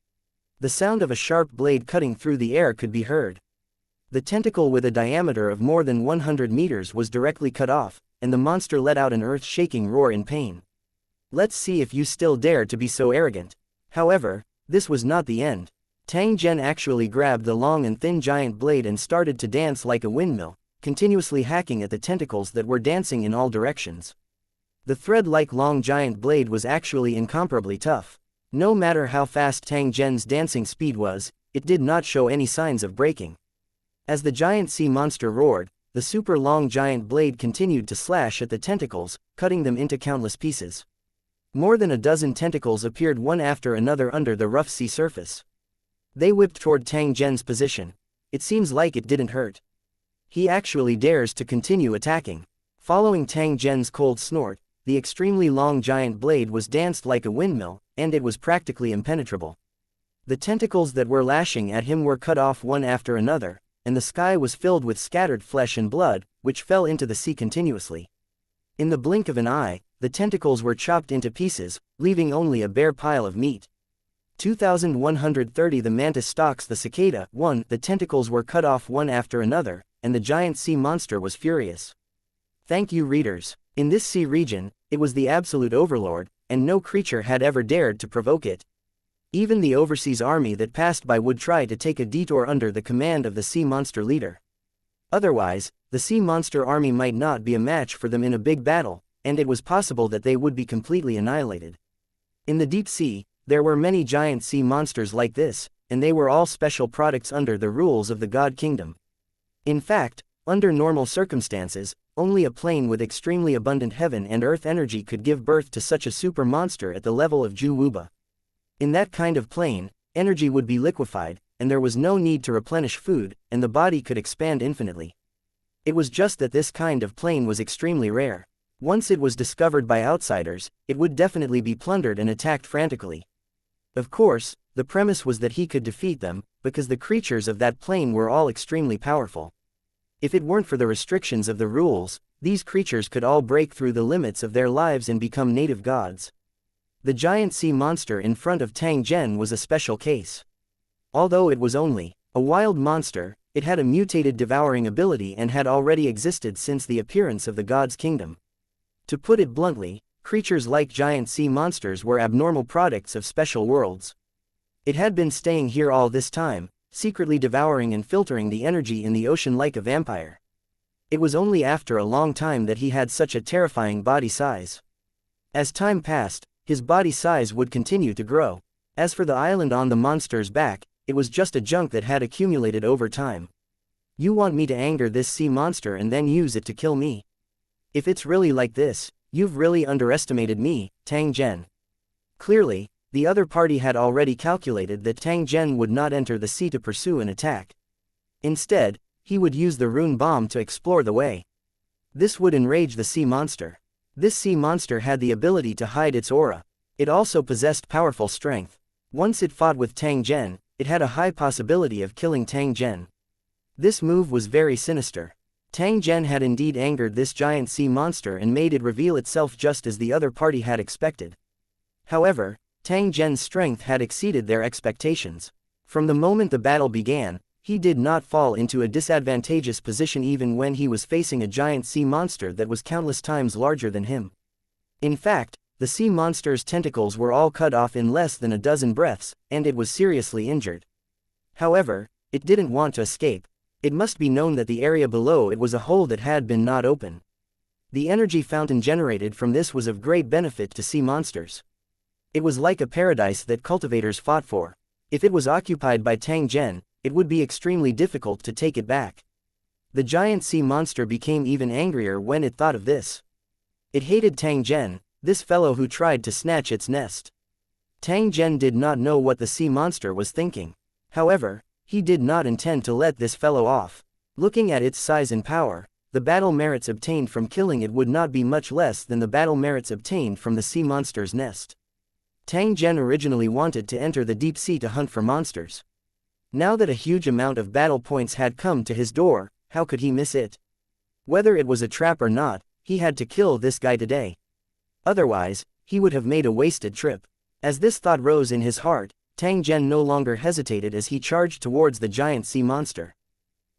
The sound of a sharp blade cutting through the air could be heard. The tentacle with a diameter of more than 100 meters was directly cut off, and the monster let out an earth-shaking roar in pain. Let's see if you still dare to be so arrogant. However, this was not the end. Tang Zhen actually grabbed the long and thin giant blade and started to dance like a windmill, continuously hacking at the tentacles that were dancing in all directions. The thread-like long giant blade was actually incomparably tough. No matter how fast Tang Zhen's dancing speed was, it did not show any signs of breaking. As the giant sea monster roared, the super long giant blade continued to slash at the tentacles, cutting them into countless pieces. More than a dozen tentacles appeared one after another under the rough sea surface. They whipped toward Tang Zhen's position. It seems like it didn't hurt. He actually dares to continue attacking. Following Tang Zhen's cold snort, the extremely long giant blade was danced like a windmill, and it was practically impenetrable. The tentacles that were lashing at him were cut off one after another, and the sky was filled with scattered flesh and blood, which fell into the sea continuously. In the blink of an eye, the tentacles were chopped into pieces, leaving only a bare pile of meat. 2130 The mantis stalks the cicada. 1. The tentacles were cut off one after another, and the giant sea monster was furious. Thank you, readers. In this sea region, it was the absolute overlord, and no creature had ever dared to provoke it. Even the overseas army that passed by would try to take a detour under the command of the sea monster leader. Otherwise, the sea monster army might not be a match for them in a big battle, and it was possible that they would be completely annihilated. In the deep sea, there were many giant sea monsters like this, and they were all special products under the rules of the God Kingdom. In fact, under normal circumstances, only a plane with extremely abundant heaven and earth energy could give birth to such a super monster at the level of Ju Wuba. In that kind of plane, energy would be liquefied, and there was no need to replenish food, and the body could expand infinitely. It was just that this kind of plane was extremely rare. Once it was discovered by outsiders, it would definitely be plundered and attacked frantically. Of course, the premise was that he could defeat them, because the creatures of that plane were all extremely powerful. If it weren't for the restrictions of the rules, these creatures could all break through the limits of their lives and become native gods. The giant sea monster in front of Tang Zhen was a special case. Although it was only a wild monster, it had a mutated devouring ability and had already existed since the appearance of the God's Kingdom. To put it bluntly, creatures like giant sea monsters were abnormal products of special worlds. It had been staying here all this time, secretly devouring and filtering the energy in the ocean like a vampire. It was only after a long time that he had such a terrifying body size. As time passed, his body size would continue to grow. As for the island on the monster's back, it was just a junk that had accumulated over time. You want me to anger this sea monster and then use it to kill me? If it's really like this, you've really underestimated me, Tang Zhen. Clearly, the other party had already calculated that Tang Zhen would not enter the sea to pursue an attack. Instead, he would use the rune bomb to explore the way. This would enrage the sea monster. This sea monster had the ability to hide its aura. It also possessed powerful strength. Once it fought with Tang Zhen, it had a high possibility of killing Tang Zhen. This move was very sinister. Tang Zhen had indeed angered this giant sea monster and made it reveal itself just as the other party had expected. However, Tang Zhen's strength had exceeded their expectations. From the moment the battle began, he did not fall into a disadvantageous position even when he was facing a giant sea monster that was countless times larger than him. In fact, the The sea monster's tentacles were all cut off in less than a dozen breaths, and it was seriously injured. However, it didn't want to escape. It must be known that the area below it was a hole that had been gnawed open. The energy fountain generated from this was of great benefit to sea monsters. It was like a paradise that cultivators fought for. If it was occupied by Tang Zhen, it would be extremely difficult to take it back. The giant sea monster became even angrier when it thought of this. It hated Tang Zhen, this fellow who tried to snatch its nest. Tang Zhen did not know what the sea monster was thinking. However, he did not intend to let this fellow off. Looking at its size and power, the battle merits obtained from killing it would not be much less than the battle merits obtained from the sea monster's nest. Tang Zhen originally wanted to enter the deep sea to hunt for monsters. Now that a huge amount of battle points had come to his door, how could he miss it? Whether it was a trap or not, he had to kill this guy today. Otherwise, he would have made a wasted trip. As this thought rose in his heart, Tang Zhen no longer hesitated as he charged towards the giant sea monster.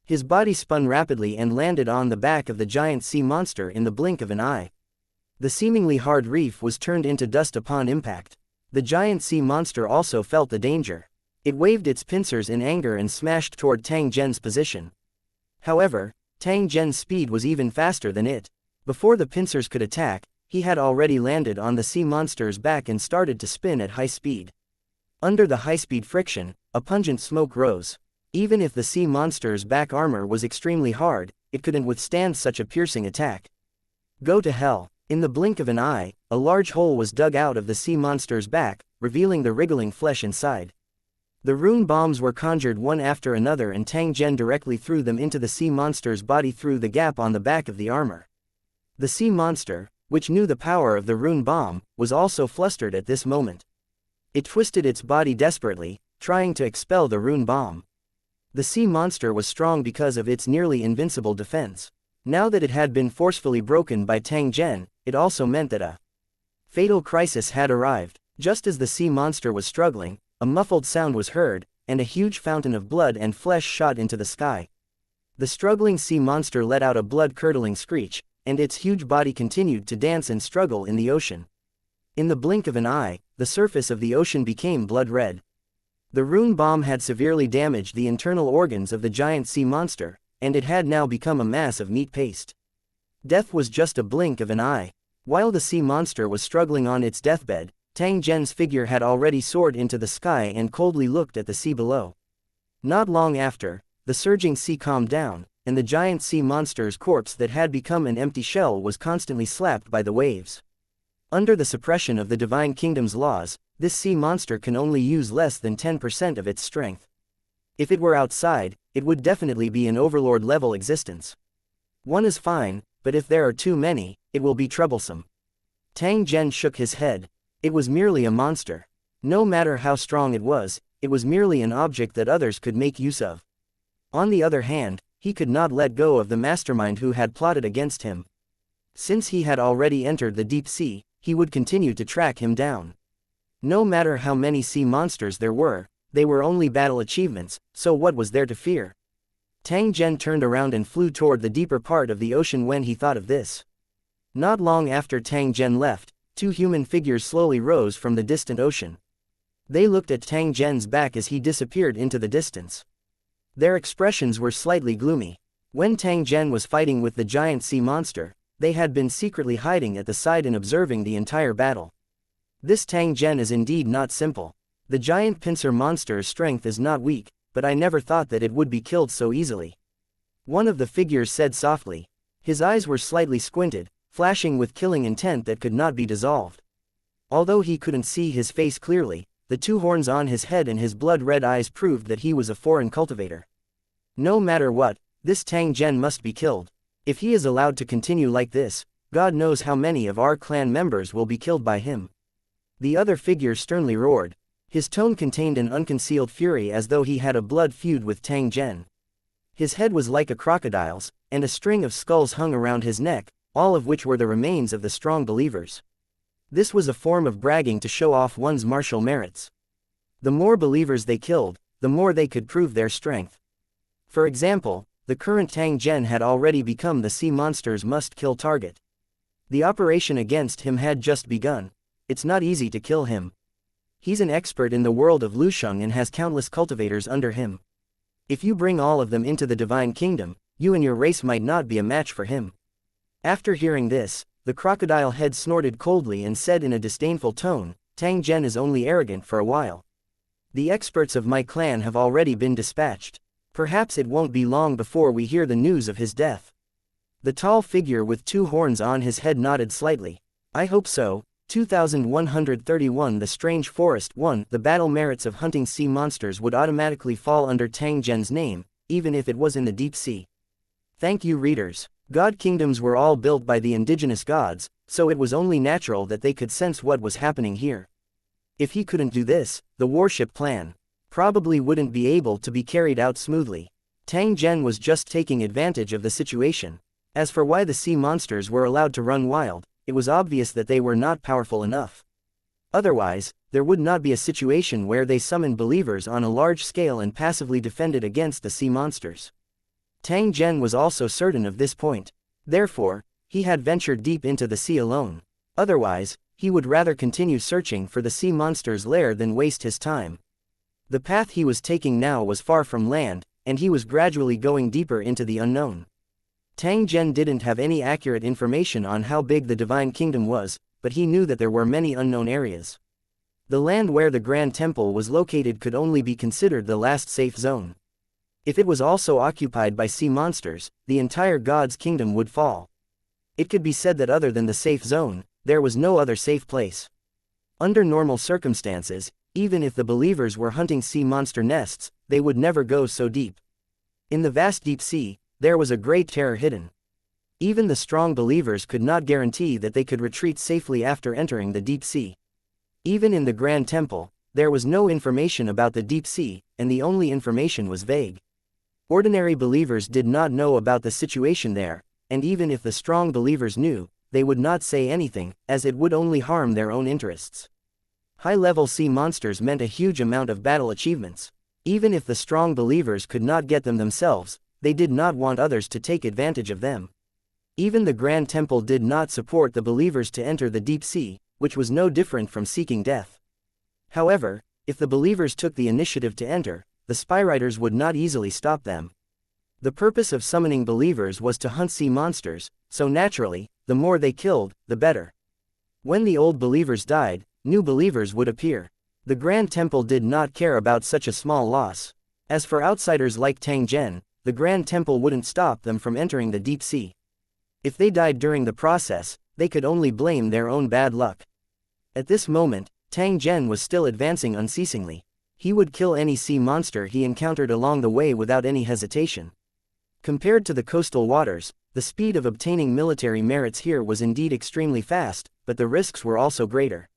His body spun rapidly and landed on the back of the giant sea monster in the blink of an eye. The seemingly hard reef was turned into dust upon impact. The giant sea monster also felt the danger. It waved its pincers in anger and smashed toward Tang Zhen's position. However, Tang Zhen's speed was even faster than it. Before the pincers could attack, he had already landed on the sea monster's back and started to spin at high speed. Under the high-speed friction, a pungent smoke rose. Even if the sea monster's back armor was extremely hard, it couldn't withstand such a piercing attack. Go to hell. In the blink of an eye, a large hole was dug out of the sea monster's back, revealing the wriggling flesh inside. The rune bombs were conjured one after another and Tang Zhen directly threw them into the sea monster's body through the gap on the back of the armor. The sea monster, which knew the power of the rune bomb, was also flustered at this moment. It twisted its body desperately, trying to expel the rune bomb. The sea monster was strong because of its nearly invincible defense. Now that it had been forcefully broken by Tang Zhen, it also meant that a fatal crisis had arrived. Just as the sea monster was struggling, a muffled sound was heard, and a huge fountain of blood and flesh shot into the sky. The struggling sea monster let out a blood-curdling screech, and its huge body continued to dance and struggle in the ocean. In the blink of an eye, the surface of the ocean became blood red. The rune bomb had severely damaged the internal organs of the giant sea monster, and it had now become a mass of meat paste. Death was just a blink of an eye. While the sea monster was struggling on its deathbed, Tang Zhen's figure had already soared into the sky and coldly looked at the sea below. Not long after, the surging sea calmed down, and the giant sea monster's corpse that had become an empty shell was constantly slapped by the waves. Under the suppression of the Divine Kingdom's laws, this sea monster can only use less than 10% of its strength. If it were outside, it would definitely be an overlord-level existence. One is fine, but if there are too many, it will be troublesome. Tang Zhen shook his head. It was merely a monster. No matter how strong it was merely an object that others could make use of. On the other hand, he could not let go of the mastermind who had plotted against him. Since he had already entered the deep sea, he would continue to track him down. No matter how many sea monsters there were, they were only battle achievements, so what was there to fear? Tang Zhen turned around and flew toward the deeper part of the ocean when he thought of this. Not long after Tang Zhen left, two human figures slowly rose from the distant ocean. They looked at Tang Zhen's back as he disappeared into the distance. Their expressions were slightly gloomy. When Tang Zhen was fighting with the giant sea monster, they had been secretly hiding at the side and observing the entire battle. This Tang Zhen is indeed not simple. The giant pincer monster's strength is not weak, but I never thought that it would be killed so easily. One of the figures said softly. His eyes were slightly squinted, flashing with killing intent that could not be dissolved. Although he couldn't see his face clearly, the two horns on his head and his blood-red eyes proved that he was a foreign cultivator. No matter what, this Tang Zhen must be killed. If he is allowed to continue like this, God knows how many of our clan members will be killed by him. The other figure sternly roared. His tone contained an unconcealed fury as though he had a blood feud with Tang Zhen. His head was like a crocodile's, and a string of skulls hung around his neck, all of which were the remains of the strong believers. This was a form of bragging to show off one's martial merits. The more believers they killed, the more they could prove their strength. For example, the current Tang Zhen had already become the sea monster's must-kill target. The operation against him had just begun. it's not easy to kill him. He's an expert in the world of Lusheng and has countless cultivators under him. If you bring all of them into the divine kingdom, you and your race might not be a match for him." After hearing this, the crocodile head snorted coldly and said in a disdainful tone, "Tang Zhen is only arrogant for a while. The experts of my clan have already been dispatched. Perhaps it won't be long before we hear the news of his death." The tall figure with 2 horns on his head nodded slightly. "I hope so." 2131 The Strange Forest 1 The battle merits of hunting sea monsters would automatically fall under Tang Zhen's name, even if it was in the deep sea. Thank you readers. God kingdoms were all built by the indigenous gods, so it was only natural that they could sense what was happening here. If he couldn't do this, the warship plan probably wouldn't be able to be carried out smoothly. Tang Zhen was just taking advantage of the situation. As for why the sea monsters were allowed to run wild, it was obvious that they were not powerful enough. Otherwise, there would not be a situation where they summoned believers on a large scale and passively defended against the sea monsters. Tang Zhen was also certain of this point. Therefore, he had ventured deep into the sea alone. Otherwise, he would rather continue searching for the sea monster's lair than waste his time. The path he was taking now was far from land, and he was gradually going deeper into the unknown. Tang Zhen didn't have any accurate information on how big the Divine Kingdom was, but he knew that there were many unknown areas. The land where the Grand Temple was located could only be considered the last safe zone. If it was also occupied by sea monsters, the entire God's kingdom would fall. It could be said that other than the safe zone, there was no other safe place. Under normal circumstances, even if the believers were hunting sea monster nests, they would never go so deep. In the vast deep sea, there was a great terror hidden. Even the strong believers could not guarantee that they could retreat safely after entering the deep sea. Even in the Grand Temple, there was no information about the deep sea, and the only information was vague. Ordinary believers did not know about the situation there, and even if the strong believers knew, they would not say anything, as it would only harm their own interests. High-level sea monsters meant a huge amount of battle achievements. Even if the strong believers could not get them themselves, they did not want others to take advantage of them. Even the Grand Temple did not support the believers to enter the deep sea, which was no different from seeking death. However, if the believers took the initiative to enter, the spyriders would not easily stop them. The purpose of summoning believers was to hunt sea monsters, so naturally, the more they killed, the better. When the old believers died, new believers would appear. The Grand Temple did not care about such a small loss. As for outsiders like Tang Zhen, the Grand Temple wouldn't stop them from entering the deep sea. If they died during the process, they could only blame their own bad luck. At this moment, Tang Zhen was still advancing unceasingly. He would kill any sea monster he encountered along the way without any hesitation. Compared to the coastal waters, the speed of obtaining military merits here was indeed extremely fast, but the risks were also greater.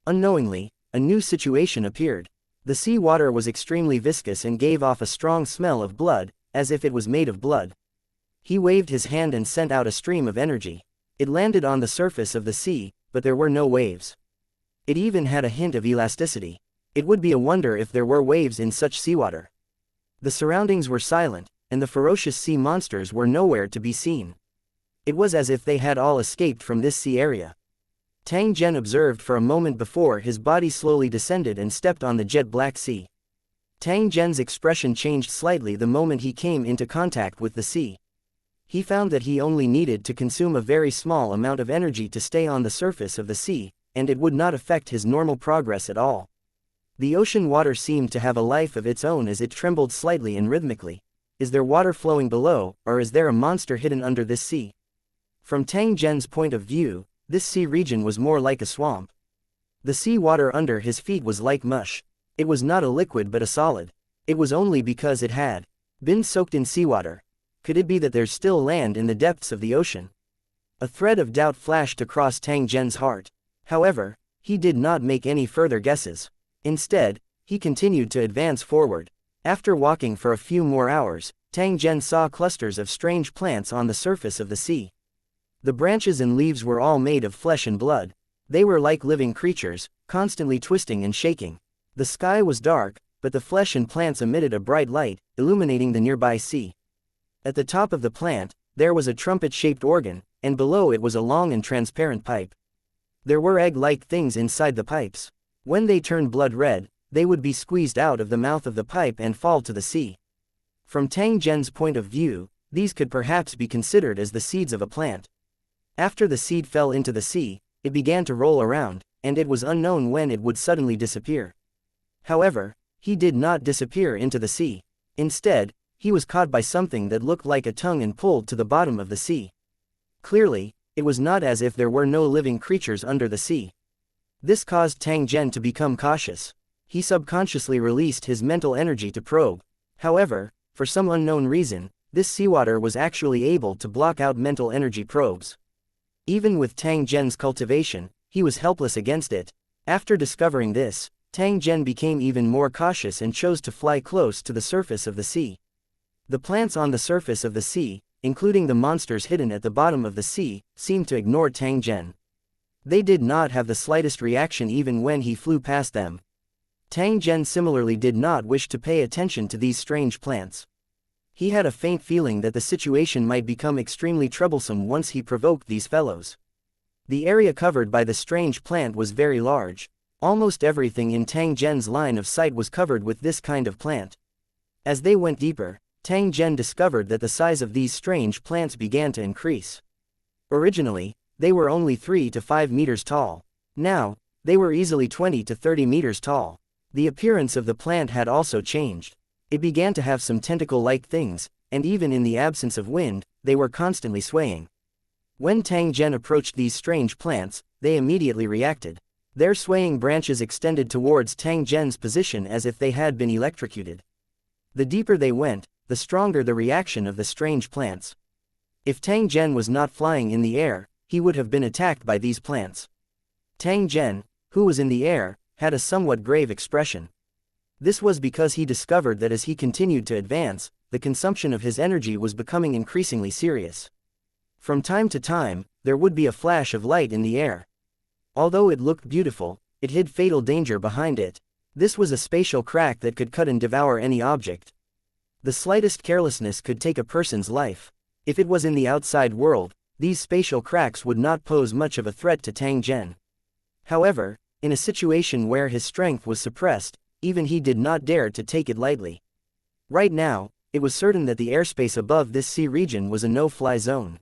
Unknowingly, a new situation appeared. The sea water was extremely viscous and gave off a strong smell of blood, as if it was made of blood. He waved his hand and sent out a stream of energy. It landed on the surface of the sea, but there were no waves. It even had a hint of elasticity. It would be a wonder if there were waves in such seawater. The surroundings were silent, and the ferocious sea monsters were nowhere to be seen. It was as if they had all escaped from this sea area. Tang Zhen observed for a moment before his body slowly descended and stepped on the jet black sea. Tang Zhen's expression changed slightly the moment he came into contact with the sea. He found that he only needed to consume a very small amount of energy to stay on the surface of the sea, and it would not affect his normal progress at all. The ocean water seemed to have a life of its own as it trembled slightly and rhythmically. Is there water flowing below, or is there a monster hidden under this sea? From Tang Zhen's point of view, this sea region was more like a swamp. The sea water under his feet was like mush. It was not a liquid but a solid. It was only because it had been soaked in seawater. Could it be that there's still land in the depths of the ocean? A thread of doubt flashed across Tang Zhen's heart. However, he did not make any further guesses. Instead, he continued to advance forward. After walking for a few more hours, Tang Zhen saw clusters of strange plants on the surface of the sea. The branches and leaves were all made of flesh and blood. They were like living creatures, constantly twisting and shaking. The sky was dark, but the flesh and plants emitted a bright light, illuminating the nearby sea. At the top of the plant, there was a trumpet-shaped organ, and below it was a long and transparent pipe. There were egg-like things inside the pipes. When they turned blood red, they would be squeezed out of the mouth of the pipe and fall to the sea. From Tang Zhen's point of view, these could perhaps be considered as the seeds of a plant. After the seed fell into the sea, it began to roll around, and it was unknown when it would suddenly disappear. However, he did not disappear into the sea. Instead, he was caught by something that looked like a tongue and pulled to the bottom of the sea. Clearly, it was not as if there were no living creatures under the sea. This caused Tang Zhen to become cautious. He subconsciously released his mental energy to probe. However, for some unknown reason, this seawater was actually able to block out mental energy probes. Even with Tang Zhen's cultivation, he was helpless against it. After discovering this, Tang Zhen became even more cautious and chose to fly close to the surface of the sea. The plants on the surface of the sea, including the monsters hidden at the bottom of the sea, seemed to ignore Tang Zhen. They did not have the slightest reaction even when he flew past them. Tang Zhen similarly did not wish to pay attention to these strange plants. He had a faint feeling that the situation might become extremely troublesome once he provoked these fellows. The area covered by the strange plant was very large. Almost everything in Tang Zhen's line of sight was covered with this kind of plant. As they went deeper, Tang Zhen discovered that the size of these strange plants began to increase. Originally, they were only 3 to 5 meters tall. Now, they were easily 20 to 30 meters tall. The appearance of the plant had also changed. It began to have some tentacle-like things, and even in the absence of wind, they were constantly swaying. When Tang Zhen approached these strange plants, they immediately reacted. Their swaying branches extended towards Tang Zhen's position as if they had been electrocuted. The deeper they went, the stronger the reaction of the strange plants. If Tang Zhen was not flying in the air, he would have been attacked by these plants. Tang Zhen, who was in the air, had a somewhat grave expression. This was because he discovered that as he continued to advance, the consumption of his energy was becoming increasingly serious. From time to time, there would be a flash of light in the air. Although it looked beautiful, it hid fatal danger behind it. This was a spatial crack that could cut and devour any object. The slightest carelessness could take a person's life. If it was in the outside world, these spatial cracks would not pose much of a threat to Tang Zhen. However, in a situation where his strength was suppressed, even he did not dare to take it lightly. Right now, it was certain that the airspace above this sea region was a no-fly zone.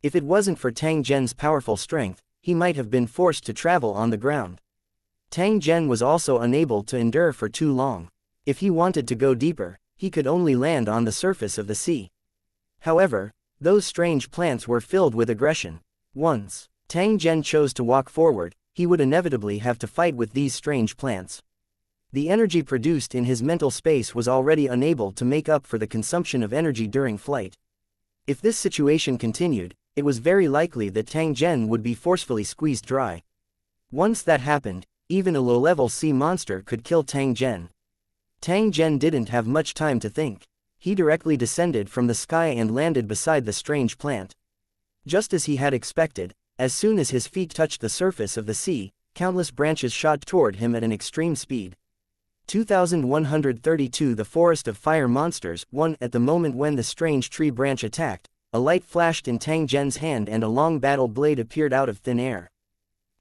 If it wasn't for Tang Zhen's powerful strength, he might have been forced to travel on the ground. Tang Zhen was also unable to endure for too long. If he wanted to go deeper, he could only land on the surface of the sea. However, those strange plants were filled with aggression. Once Tang Zhen chose to walk forward, he would inevitably have to fight with these strange plants. The energy produced in his mental space was already unable to make up for the consumption of energy during flight. If this situation continued, it was very likely that Tang Zhen would be forcefully squeezed dry. Once that happened, even a low-level sea monster could kill Tang Zhen. Tang Zhen didn't have much time to think. He directly descended from the sky and landed beside the strange plant. Just as he had expected, as soon as his feet touched the surface of the sea, countless branches shot toward him at an extreme speed. 2132 The Forest of Fire Monsters 1 At the moment when the strange tree branch attacked, a light flashed in Tang Zhen's hand and a long battle blade appeared out of thin air.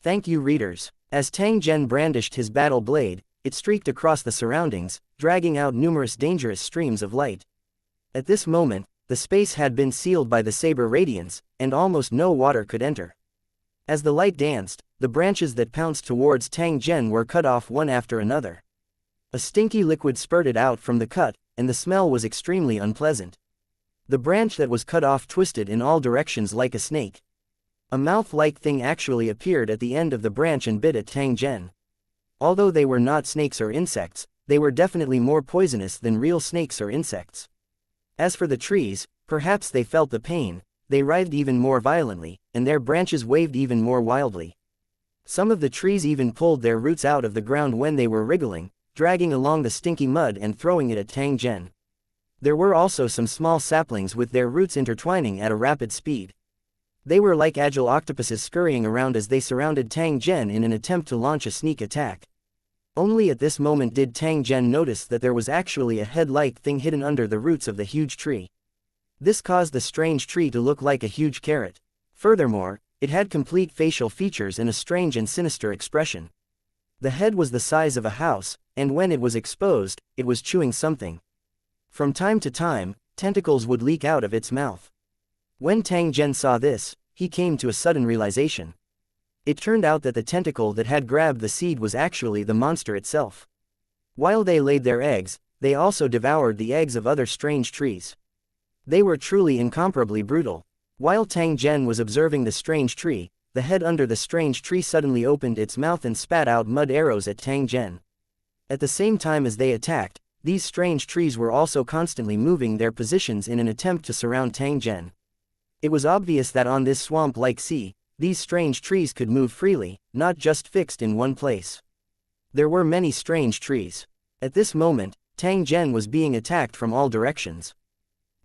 Thank you, readers. As Tang Zhen brandished his battle blade, it streaked across the surroundings, dragging out numerous dangerous streams of light. At this moment, the space had been sealed by the saber radiance, and almost no water could enter. As the light danced, the branches that pounced towards Tang Zhen were cut off one after another. A stinky liquid spurted out from the cut, and the smell was extremely unpleasant. The branch that was cut off twisted in all directions like a snake. A mouth-like thing actually appeared at the end of the branch and bit at Tang Zhen. Although they were not snakes or insects, they were definitely more poisonous than real snakes or insects. As for the trees, perhaps they felt the pain, they writhed even more violently, and their branches waved even more wildly. Some of the trees even pulled their roots out of the ground when they were wriggling, dragging along the stinky mud and throwing it at Tang Zhen. There were also some small saplings with their roots intertwining at a rapid speed. They were like agile octopuses scurrying around as they surrounded Tang Zhen in an attempt to launch a sneak attack. Only at this moment did Tang Zhen notice that there was actually a head-like thing hidden under the roots of the huge tree. This caused the strange tree to look like a huge carrot. Furthermore, It had complete facial features and a strange and sinister expression. The head was the size of a house, and when it was exposed, it was chewing something. From time to time, tentacles would leak out of its mouth. When Tang Zhen saw this, he came to a sudden realization. It turned out that the tentacle that had grabbed the seed was actually the monster itself. While they laid their eggs, they also devoured the eggs of other strange trees. They were truly incomparably brutal. While Tang Zhen was observing the strange tree, the head under the strange tree suddenly opened its mouth and spat out mud arrows at Tang Zhen. At the same time as they attacked, these strange trees were also constantly moving their positions in an attempt to surround Tang Zhen. It was obvious that on this swamp-like sea, these strange trees could move freely, not just fixed in one place. There were many strange trees. At this moment, Tang Zhen was being attacked from all directions.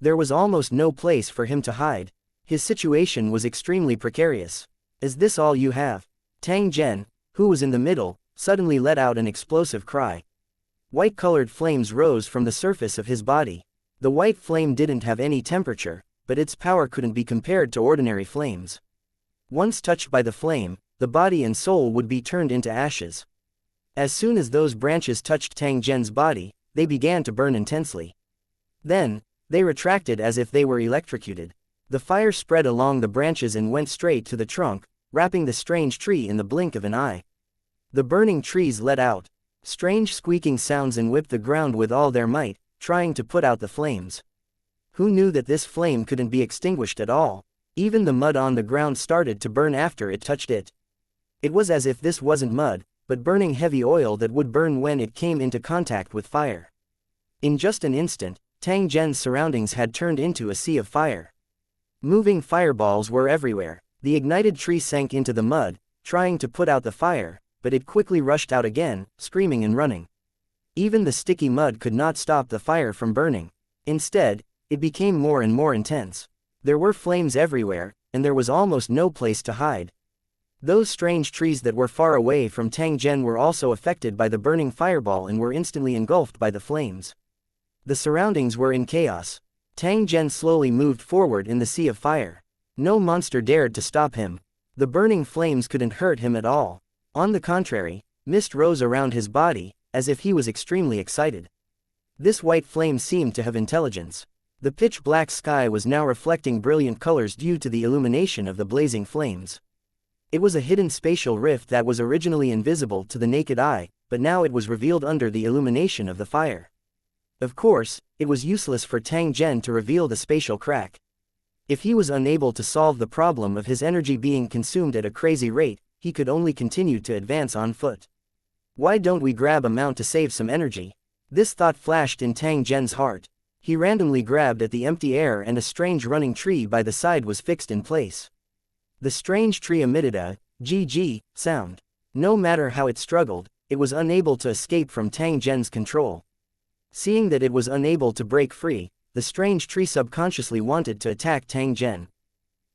There was almost no place for him to hide. His situation was extremely precarious. "Is this all you have?" Tang Zhen, who was in the middle, suddenly let out an explosive cry. White-colored flames rose from the surface of his body. The white flame didn't have any temperature, but its power couldn't be compared to ordinary flames. Once touched by the flame, the body and soul would be turned into ashes. As soon as those branches touched Tang Zhen's body, they began to burn intensely. Then, they retracted as if they were electrocuted. The fire spread along the branches and went straight to the trunk, wrapping the strange tree in the blink of an eye. The burning trees let out strange squeaking sounds and whipped the ground with all their might, trying to put out the flames. Who knew that this flame couldn't be extinguished at all? Even the mud on the ground started to burn after it touched it. It was as if this wasn't mud, but burning heavy oil that would burn when it came into contact with fire. In just an instant, Tang Zhen's surroundings had turned into a sea of fire. Moving fireballs were everywhere. The ignited tree sank into the mud, trying to put out the fire, but it quickly rushed out again, screaming and running. Even the sticky mud could not stop the fire from burning. Instead, it became more and more intense. There were flames everywhere, and there was almost no place to hide. Those strange trees that were far away from Tang Zhen were also affected by the burning fireball and were instantly engulfed by the flames. The surroundings were in chaos. Tang Zhen slowly moved forward in the sea of fire. No monster dared to stop him. The burning flames couldn't hurt him at all. On the contrary, mist rose around his body, as if he was extremely excited. This white flame seemed to have intelligence. The pitch-black sky was now reflecting brilliant colors due to the illumination of the blazing flames. It was a hidden spatial rift that was originally invisible to the naked eye, but now it was revealed under the illumination of the fire. Of course, it was useless for Tang Zhen to reveal the spatial crack. If he was unable to solve the problem of his energy being consumed at a crazy rate, he could only continue to advance on foot. Why don't we grab a mount to save some energy? This thought flashed in Tang Zhen's heart. He randomly grabbed at the empty air and a strange running tree by the side was fixed in place. The strange tree emitted a "GG" sound. No matter how it struggled, it was unable to escape from Tang Zhen's control. Seeing that it was unable to break free, the strange tree subconsciously wanted to attack Tang Zhen.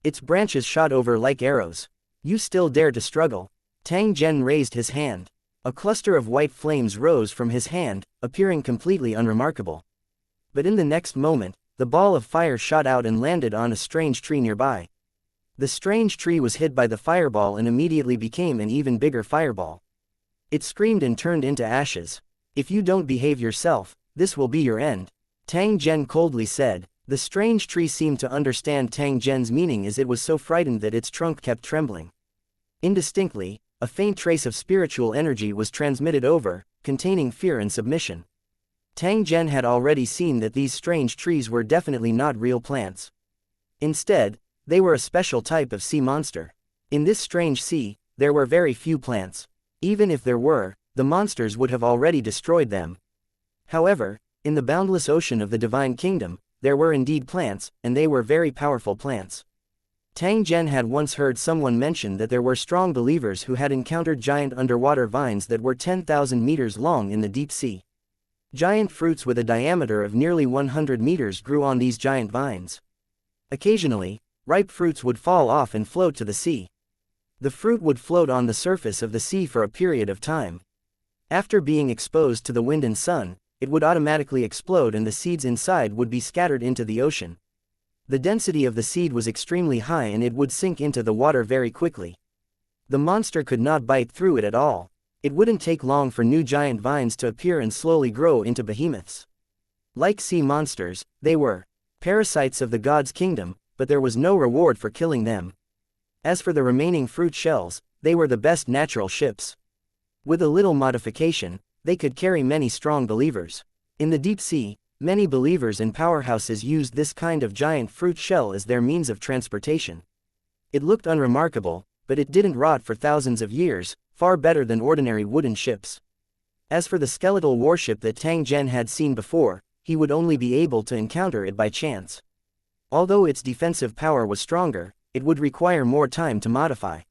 Its branches shot over like arrows. "You still dare to struggle?" Tang Zhen raised his hand. A cluster of white flames rose from his hand, appearing completely unremarkable. But in the next moment, the ball of fire shot out and landed on a strange tree nearby. The strange tree was hit by the fireball and immediately became an even bigger fireball. It screamed and turned into ashes. "If you don't behave yourself, this will be your end," Tang Zhen coldly said. The strange tree seemed to understand Tang Zhen's meaning as it was so frightened that its trunk kept trembling. Indistinctly, a faint trace of spiritual energy was transmitted over, containing fear and submission. Tang Zhen had already seen that these strange trees were definitely not real plants. Instead, they were a special type of sea monster. In this strange sea, there were very few plants. Even if there were, the monsters would have already destroyed them. However, in the boundless ocean of the Divine Kingdom, there were indeed plants, and they were very powerful plants. Tang Zhen had once heard someone mention that there were strong believers who had encountered giant underwater vines that were 10,000 meters long in the deep sea. Giant fruits with a diameter of nearly 100 meters grew on these giant vines. Occasionally, ripe fruits would fall off and float to the sea. The fruit would float on the surface of the sea for a period of time. After being exposed to the wind and sun, it would automatically explode and the seeds inside would be scattered into the ocean. The density of the seed was extremely high and it would sink into the water very quickly. The monster could not bite through it at all. It wouldn't take long for new giant vines to appear and slowly grow into behemoths. Like sea monsters, they were parasites of the god's kingdom, but there was no reward for killing them. As for the remaining fruit shells, they were the best natural ships. With a little modification, they could carry many strong believers. In the deep sea, many believers and powerhouses used this kind of giant fruit shell as their means of transportation. It looked unremarkable, but it didn't rot for thousands of years, far better than ordinary wooden ships. As for the skeletal warship that Tang Zhen had seen before, he would only be able to encounter it by chance. Although its defensive power was stronger, it would require more time to modify.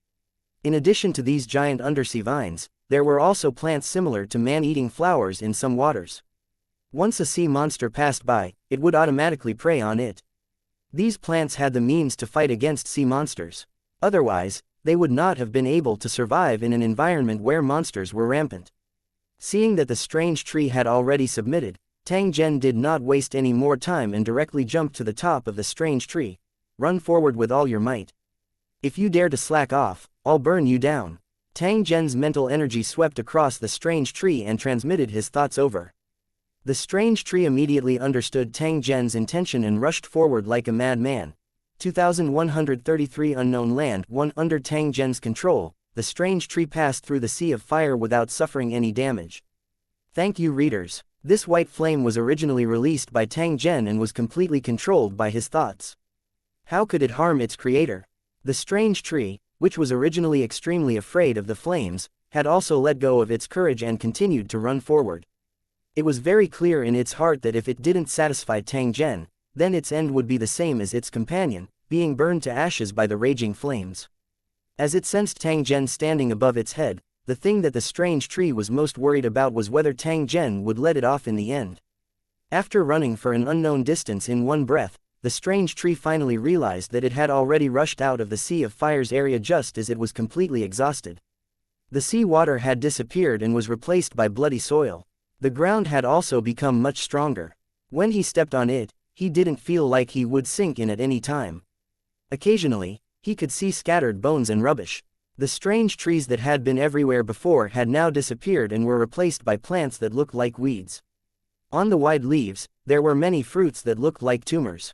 In addition to these giant undersea vines, there were also plants similar to man-eating flowers in some waters. Once a sea monster passed by, it would automatically prey on it. These plants had the means to fight against sea monsters. Otherwise, they would not have been able to survive in an environment where monsters were rampant. Seeing that the strange tree had already submitted, Tang Zhen did not waste any more time and directly jumped to the top of the strange tree. Run forward with all your might. If you dare to slack off, I'll burn you down. Tang Zhen's mental energy swept across the strange tree and transmitted his thoughts over. The strange tree immediately understood Tang Zhen's intention and rushed forward like a madman. 2133 Unknown Land 1 Under Tang Zhen's control, the strange tree passed through the sea of fire without suffering any damage. Thank you readers. This white flame was originally released by Tang Zhen and was completely controlled by his thoughts. How could it harm its creator? The strange tree, which was originally extremely afraid of the flames, had also let go of its courage and continued to run forward. It was very clear in its heart that if it didn't satisfy Tang Zhen, then its end would be the same as its companion, being burned to ashes by the raging flames. As it sensed Tang Zhen standing above its head, the thing that the strange tree was most worried about was whether Tang Zhen would let it off in the end. After running for an unknown distance in one breath, the strange tree finally realized that it had already rushed out of the Sea of Fire's area just as it was completely exhausted. The sea water had disappeared and was replaced by bloody soil. The ground had also become much stronger. When he stepped on it, he didn't feel like he would sink in at any time. Occasionally, he could see scattered bones and rubbish. The strange trees that had been everywhere before had now disappeared and were replaced by plants that looked like weeds. On the wide leaves, there were many fruits that looked like tumors.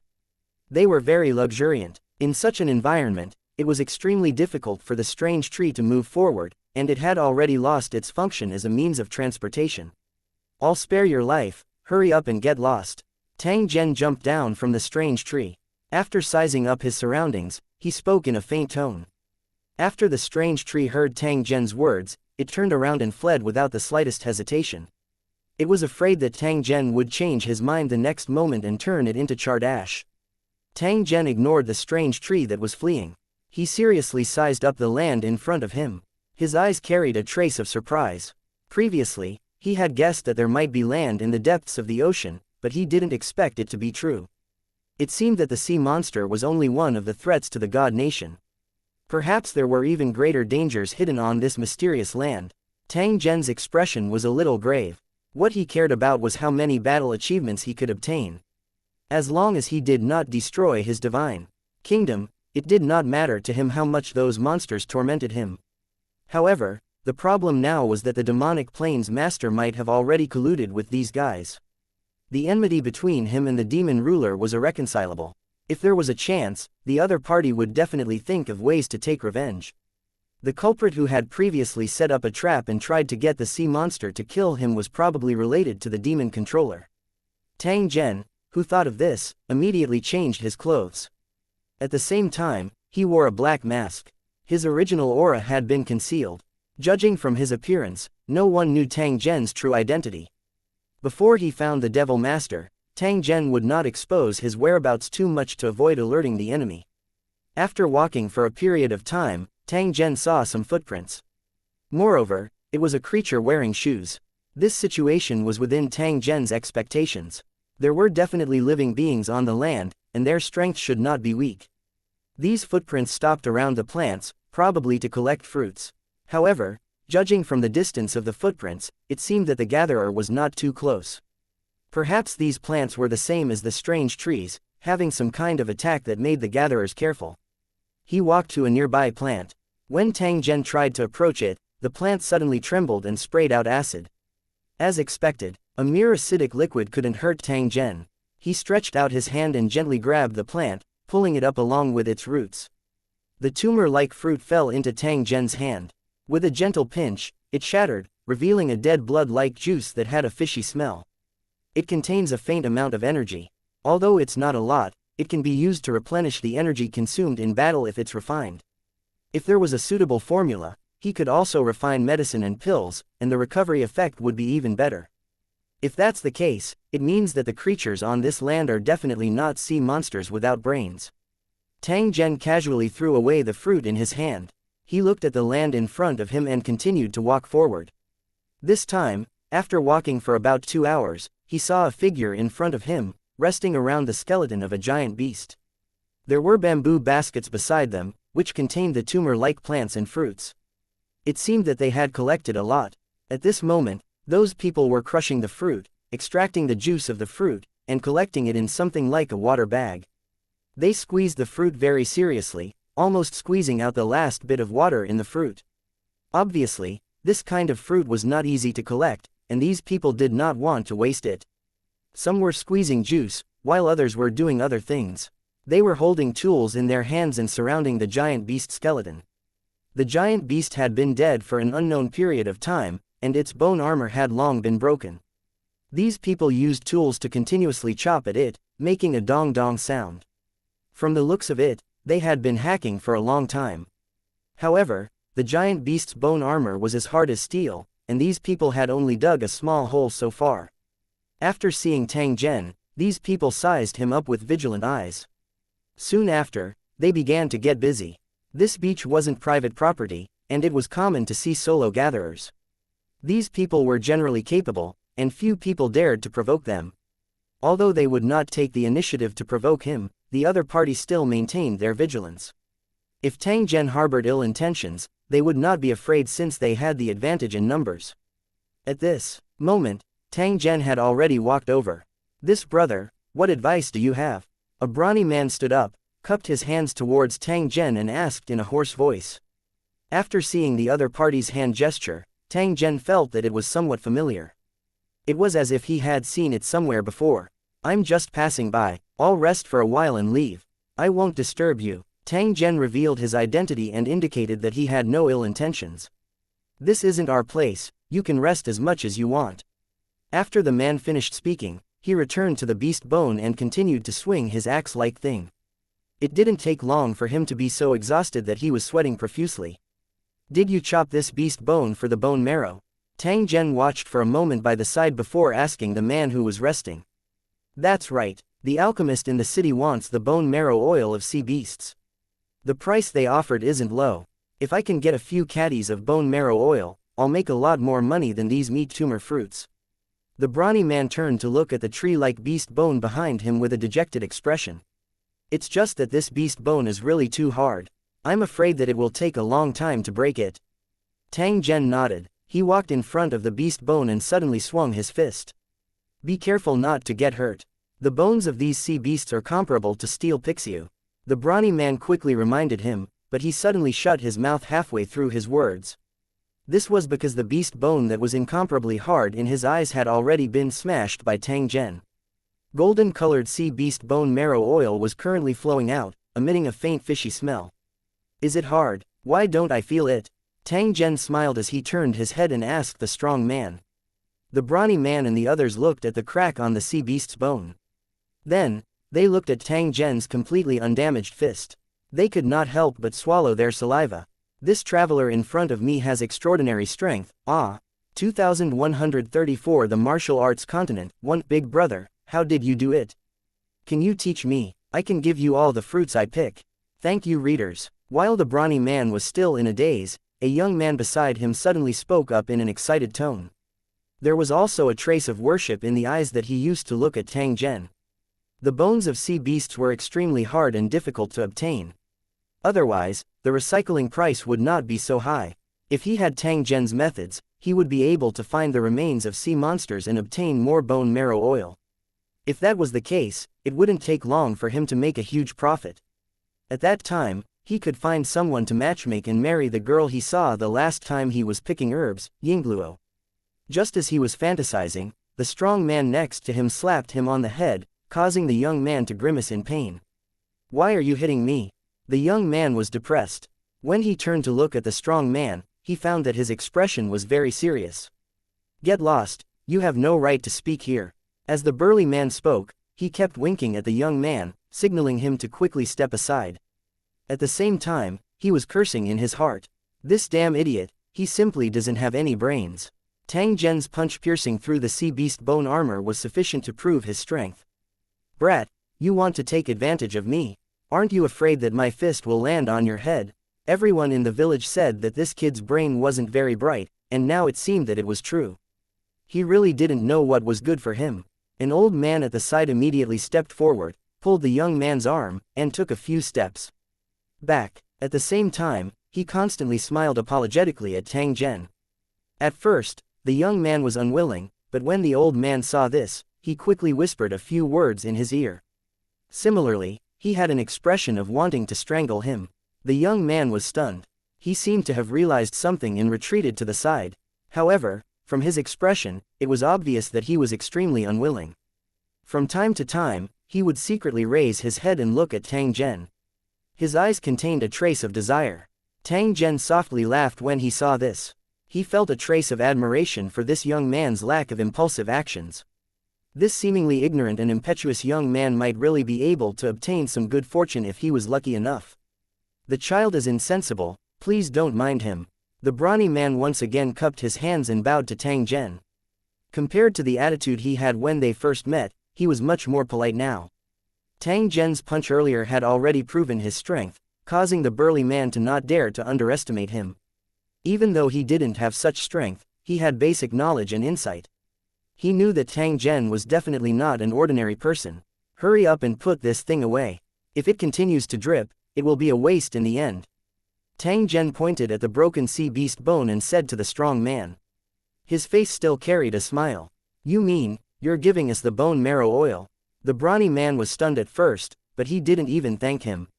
They were very luxuriant. In such an environment, it was extremely difficult for the strange tree to move forward, and it had already lost its function as a means of transportation. I'll spare your life, hurry up and get lost. Tang Zhen jumped down from the strange tree. After sizing up his surroundings, he spoke in a faint tone. After the strange tree heard Tang Zhen's words, it turned around and fled without the slightest hesitation. It was afraid that Tang Zhen would change his mind the next moment and turn it into charred ash. Tang Zhen ignored the strange tree that was fleeing. He seriously sized up the land in front of him. His eyes carried a trace of surprise. Previously, he had guessed that there might be land in the depths of the ocean, but he didn't expect it to be true. It seemed that the sea monster was only one of the threats to the god nation. Perhaps there were even greater dangers hidden on this mysterious land. Tang Zhen's expression was a little grave. What he cared about was how many battle achievements he could obtain. As long as he did not destroy his divine kingdom, it did not matter to him how much those monsters tormented him. However, the problem now was that the demonic plane's master might have already colluded with these guys. The enmity between him and the demon ruler was irreconcilable. If there was a chance, the other party would definitely think of ways to take revenge. The culprit who had previously set up a trap and tried to get the sea monster to kill him was probably related to the demon controller. Tang Zhen, who thought of this, immediately changed his clothes. At the same time, he wore a black mask. His original aura had been concealed. Judging from his appearance, no one knew Tang Zhen's true identity. Before he found the Devil Master, Tang Zhen would not expose his whereabouts too much to avoid alerting the enemy. After walking for a period of time, Tang Zhen saw some footprints. Moreover, it was a creature wearing shoes. This situation was within Tang Zhen's expectations. There were definitely living beings on the land, and their strength should not be weak. These footprints stopped around the plants, probably to collect fruits. However, judging from the distance of the footprints, it seemed that the gatherer was not too close. Perhaps these plants were the same as the strange trees, having some kind of attack that made the gatherers careful. He walked to a nearby plant. When Tang Zhen tried to approach it, the plant suddenly trembled and sprayed out acid. As expected, a mere acidic liquid couldn't hurt Tang Zhen. He stretched out his hand and gently grabbed the plant, pulling it up along with its roots. The tumor-like fruit fell into Tang Zhen's hand. With a gentle pinch, it shattered, revealing a dead blood-like juice that had a fishy smell. It contains a faint amount of energy. Although it's not a lot, it can be used to replenish the energy consumed in battle if it's refined. If there was a suitable formula, he could also refine medicine and pills, and the recovery effect would be even better. If that's the case, it means that the creatures on this land are definitely not sea monsters without brains. Tang Zhen casually threw away the fruit in his hand. He looked at the land in front of him and continued to walk forward. This time, after walking for about 2 hours, he saw a figure in front of him, resting around the skeleton of a giant beast. There were bamboo baskets beside them, which contained the tumor-like plants and fruits. It seemed that they had collected a lot. At this moment, those people were crushing the fruit, extracting the juice of the fruit, and collecting it in something like a water bag. They squeezed the fruit very seriously, almost squeezing out the last bit of water in the fruit. Obviously, this kind of fruit was not easy to collect, and these people did not want to waste it. Some were squeezing juice, while others were doing other things. They were holding tools in their hands and surrounding the giant beast skeleton. The giant beast had been dead for an unknown period of time, and its bone armor had long been broken. These people used tools to continuously chop at it, making a dong-dong sound. From the looks of it, they had been hacking for a long time. However, the giant beast's bone armor was as hard as steel, and these people had only dug a small hole so far. After seeing Tang Zhen, these people sized him up with vigilant eyes. Soon after, they began to get busy. This beach wasn't private property, and it was common to see solo gatherers. These people were generally capable, and few people dared to provoke them. Although they would not take the initiative to provoke him, the other party still maintained their vigilance. If Tang Zhen harbored ill intentions, they would not be afraid since they had the advantage in numbers. At this moment, Tang Zhen had already walked over. "This brother, what advice do you have?" A brawny man stood up, cupped his hands towards Tang Zhen and asked in a hoarse voice. After seeing the other party's hand gesture, Tang Zhen felt that it was somewhat familiar. It was as if he had seen it somewhere before. "I'm just passing by, I'll rest for a while and leave. I won't disturb you." Tang Zhen revealed his identity and indicated that he had no ill intentions. "This isn't our place, you can rest as much as you want." After the man finished speaking, he returned to the beast bone and continued to swing his axe-like thing. It didn't take long for him to be so exhausted that he was sweating profusely. "Did you chop this beast bone for the bone marrow?" Tang Zhen watched for a moment by the side before asking the man who was resting. "That's right, the alchemist in the city wants the bone marrow oil of sea beasts. The price they offered isn't low. If I can get a few caddies of bone marrow oil, I'll make a lot more money than these meat tumor fruits." The brawny man turned to look at the tree-like beast bone behind him with a dejected expression. "It's just that this beast bone is really too hard. I'm afraid that it will take a long time to break it." Tang Zhen nodded. He walked in front of the beast bone and suddenly swung his fist. "Be careful not to get hurt. The bones of these sea beasts are comparable to steel pixiu." The brawny man quickly reminded him, but he suddenly shut his mouth halfway through his words. This was because the beast bone that was incomparably hard in his eyes had already been smashed by Tang Zhen. Golden-colored sea beast bone marrow oil was currently flowing out, emitting a faint fishy smell. "Is it hard? Why don't I feel it?" Tang Zhen smiled as he turned his head and asked the strong man. The brawny man and the others looked at the crack on the sea beast's bone. Then, they looked at Tang Zhen's completely undamaged fist. They could not help but swallow their saliva. "This traveler in front of me has extraordinary strength." 2134 The martial arts continent. One big brother, how did you do it? Can you teach me? I can give you all the fruits I pick. Thank you, readers. While the brawny man was still in a daze, a young man beside him suddenly spoke up in an excited tone. There was also a trace of worship in the eyes that he used to look at Tang Zhen. The bones of sea beasts were extremely hard and difficult to obtain. Otherwise, the recycling price would not be so high. If he had Tang Zhen's methods, he would be able to find the remains of sea monsters and obtain more bone marrow oil. If that was the case, it wouldn't take long for him to make a huge profit. At that time, he could find someone to matchmake and marry the girl he saw the last time he was picking herbs, Yingluo. Just as he was fantasizing, the strong man next to him slapped him on the head, causing the young man to grimace in pain. "Why are you hitting me?" The young man was depressed. When he turned to look at the strong man, he found that his expression was very serious. "Get lost, you have no right to speak here." As the burly man spoke, he kept winking at the young man, signaling him to quickly step aside. At the same time, he was cursing in his heart. "This damn idiot, he simply doesn't have any brains." Tang Zhen's punch piercing through the sea beast bone armor was sufficient to prove his strength. "Brat, you want to take advantage of me? Aren't you afraid that my fist will land on your head?" Everyone in the village said that this kid's brain wasn't very bright, and now it seemed that it was true. He really didn't know what was good for him. An old man at the side immediately stepped forward, pulled the young man's arm, and took a few steps back. At the same time, he constantly smiled apologetically at Tang Zhen. At first, the young man was unwilling, but when the old man saw this, he quickly whispered a few words in his ear. Similarly, he had an expression of wanting to strangle him. The young man was stunned. He seemed to have realized something and retreated to the side. However, from his expression, it was obvious that he was extremely unwilling. From time to time, he would secretly raise his head and look at Tang Zhen. His eyes contained a trace of desire. Tang Zhen softly laughed when he saw this. He felt a trace of admiration for this young man's lack of impulsive actions. This seemingly ignorant and impetuous young man might really be able to obtain some good fortune if he was lucky enough. "The child is insensible, please don't mind him." The brawny man once again cupped his hands and bowed to Tang Zhen. Compared to the attitude he had when they first met, he was much more polite now. Tang Zhen's punch earlier had already proven his strength, causing the burly man to not dare to underestimate him. Even though he didn't have such strength, he had basic knowledge and insight. He knew that Tang Zhen was definitely not an ordinary person. "Hurry up and put this thing away. If it continues to drip, it will be a waste in the end." Tang Zhen pointed at the broken sea beast bone and said to the strong man. His face still carried a smile. "You mean, you're giving us the bone marrow oil?" The brawny man was stunned at first, but he didn't even thank him.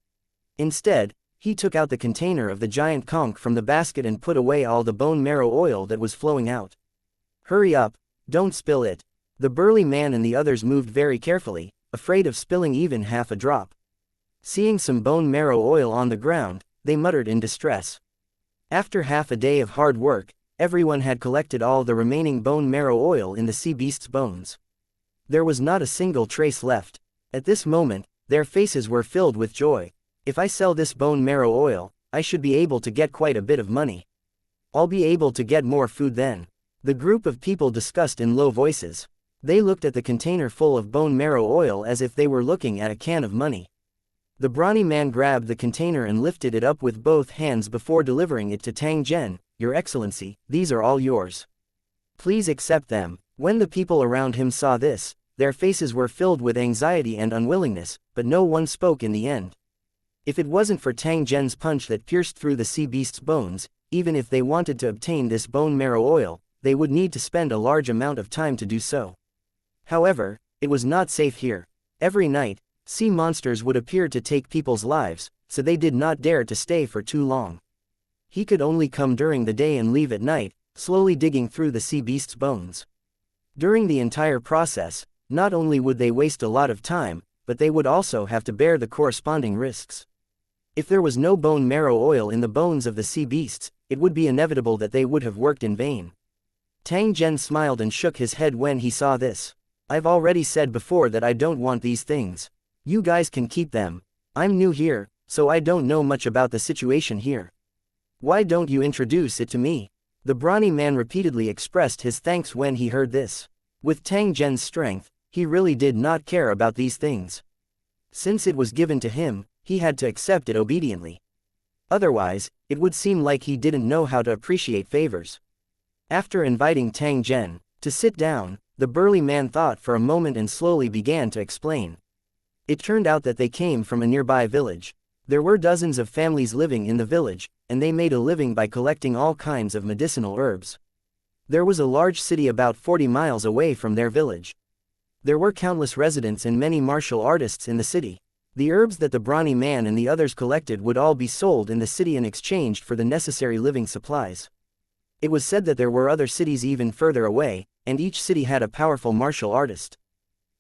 Instead, he took out the container of the giant conch from the basket and put away all the bone marrow oil that was flowing out. "Hurry up, don't spill it." The burly man and the others moved very carefully, afraid of spilling even half a drop. Seeing some bone marrow oil on the ground, they muttered in distress. After half a day of hard work, everyone had collected all the remaining bone marrow oil in the sea beast's bones. There was not a single trace left. At this moment, their faces were filled with joy. "If I sell this bone marrow oil, I should be able to get quite a bit of money. I'll be able to get more food then." The group of people discussed in low voices. They looked at the container full of bone marrow oil as if they were looking at a can of money. The brawny man grabbed the container and lifted it up with both hands before delivering it to Tang Zhen. "Your Excellency, these are all yours. Please accept them." When the people around him saw this, their faces were filled with anxiety and unwillingness, but no one spoke in the end. If it wasn't for Tang Zhen's punch that pierced through the sea beast's bones, even if they wanted to obtain this bone marrow oil, they would need to spend a large amount of time to do so. However, it was not safe here. Every night, sea monsters would appear to take people's lives, so they did not dare to stay for too long. He could only come during the day and leave at night, slowly digging through the sea beast's bones. During the entire process, not only would they waste a lot of time, but they would also have to bear the corresponding risks. If there was no bone marrow oil in the bones of the sea beasts, it would be inevitable that they would have worked in vain. Tang Zhen smiled and shook his head when he saw this. "I've already said before that I don't want these things. You guys can keep them. I'm new here, so I don't know much about the situation here. Why don't you introduce it to me?" The brawny man repeatedly expressed his thanks when he heard this. With Tang Zhen's strength, he really did not care about these things. Since it was given to him, he had to accept it obediently. Otherwise, it would seem like he didn't know how to appreciate favors. After inviting Tang Zhen to sit down, the burly man thought for a moment and slowly began to explain. It turned out that they came from a nearby village. There were dozens of families living in the village, and they made a living by collecting all kinds of medicinal herbs. There was a large city about 40 miles away from their village. There were countless residents and many martial artists in the city. The herbs that the brawny man and the others collected would all be sold in the city and exchanged for the necessary living supplies. It was said that there were other cities even further away, and each city had a powerful martial artist.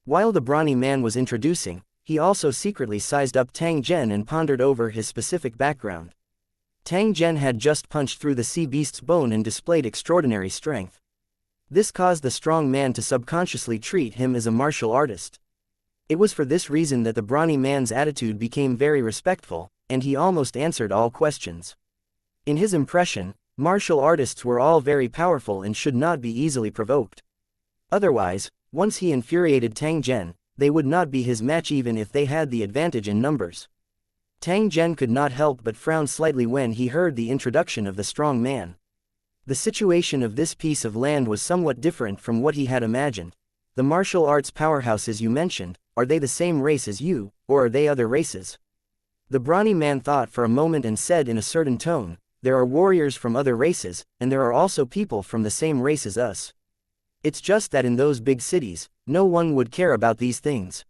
While the brawny man was introducing, he also secretly sized up Tang Zhen and pondered over his specific background. Tang Zhen had just punched through the sea beast's bone and displayed extraordinary strength. This caused the strong man to subconsciously treat him as a martial artist. It was for this reason that the brawny man's attitude became very respectful, and he almost answered all questions. In his impression, martial artists were all very powerful and should not be easily provoked. Otherwise, once he infuriated Tang Zhen, they would not be his match even if they had the advantage in numbers. Tang Zhen could not help but frown slightly when he heard the introduction of the strong man. The situation of this piece of land was somewhat different from what he had imagined. The martial arts powerhouses you mentioned, are they the same race as you, or are they other races? The brawny man thought for a moment and said in a certain tone, there are warriors from other races, and there are also people from the same race as us. It's just that in those big cities, no one would care about these things.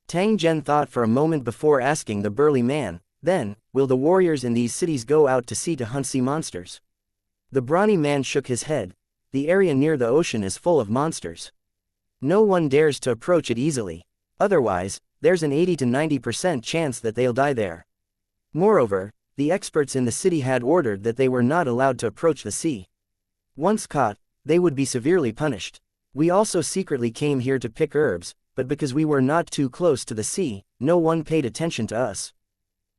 Tang Zhen thought for a moment before asking the burly man, then, will the warriors in these cities go out to sea to hunt sea monsters? The brawny man shook his head. The area near the ocean is full of monsters. No one dares to approach it easily. Otherwise, there's an 80 to 90% chance that they'll die there. Moreover, the experts in the city had ordered that they were not allowed to approach the sea. Once caught, they would be severely punished. We also secretly came here to pick herbs, but because we were not too close to the sea, no one paid attention to us.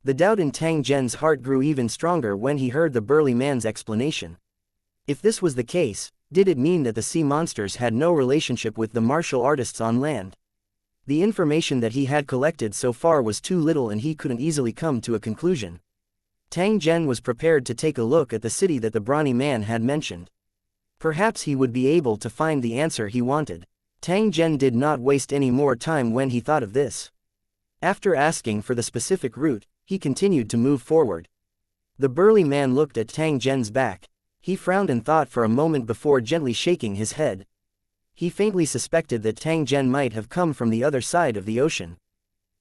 The doubt in Tang Zhen's heart grew even stronger when he heard the burly man's explanation. If this was the case, did it mean that the sea monsters had no relationship with the martial artists on land? The information that he had collected so far was too little and he couldn't easily come to a conclusion. Tang Zhen was prepared to take a look at the city that the brawny man had mentioned. Perhaps he would be able to find the answer he wanted. Tang Zhen did not waste any more time when he thought of this. After asking for the specific route, he continued to move forward. The burly man looked at Tang Zhen's back. He frowned and thought for a moment before gently shaking his head. He faintly suspected that Tang Zhen might have come from the other side of the ocean.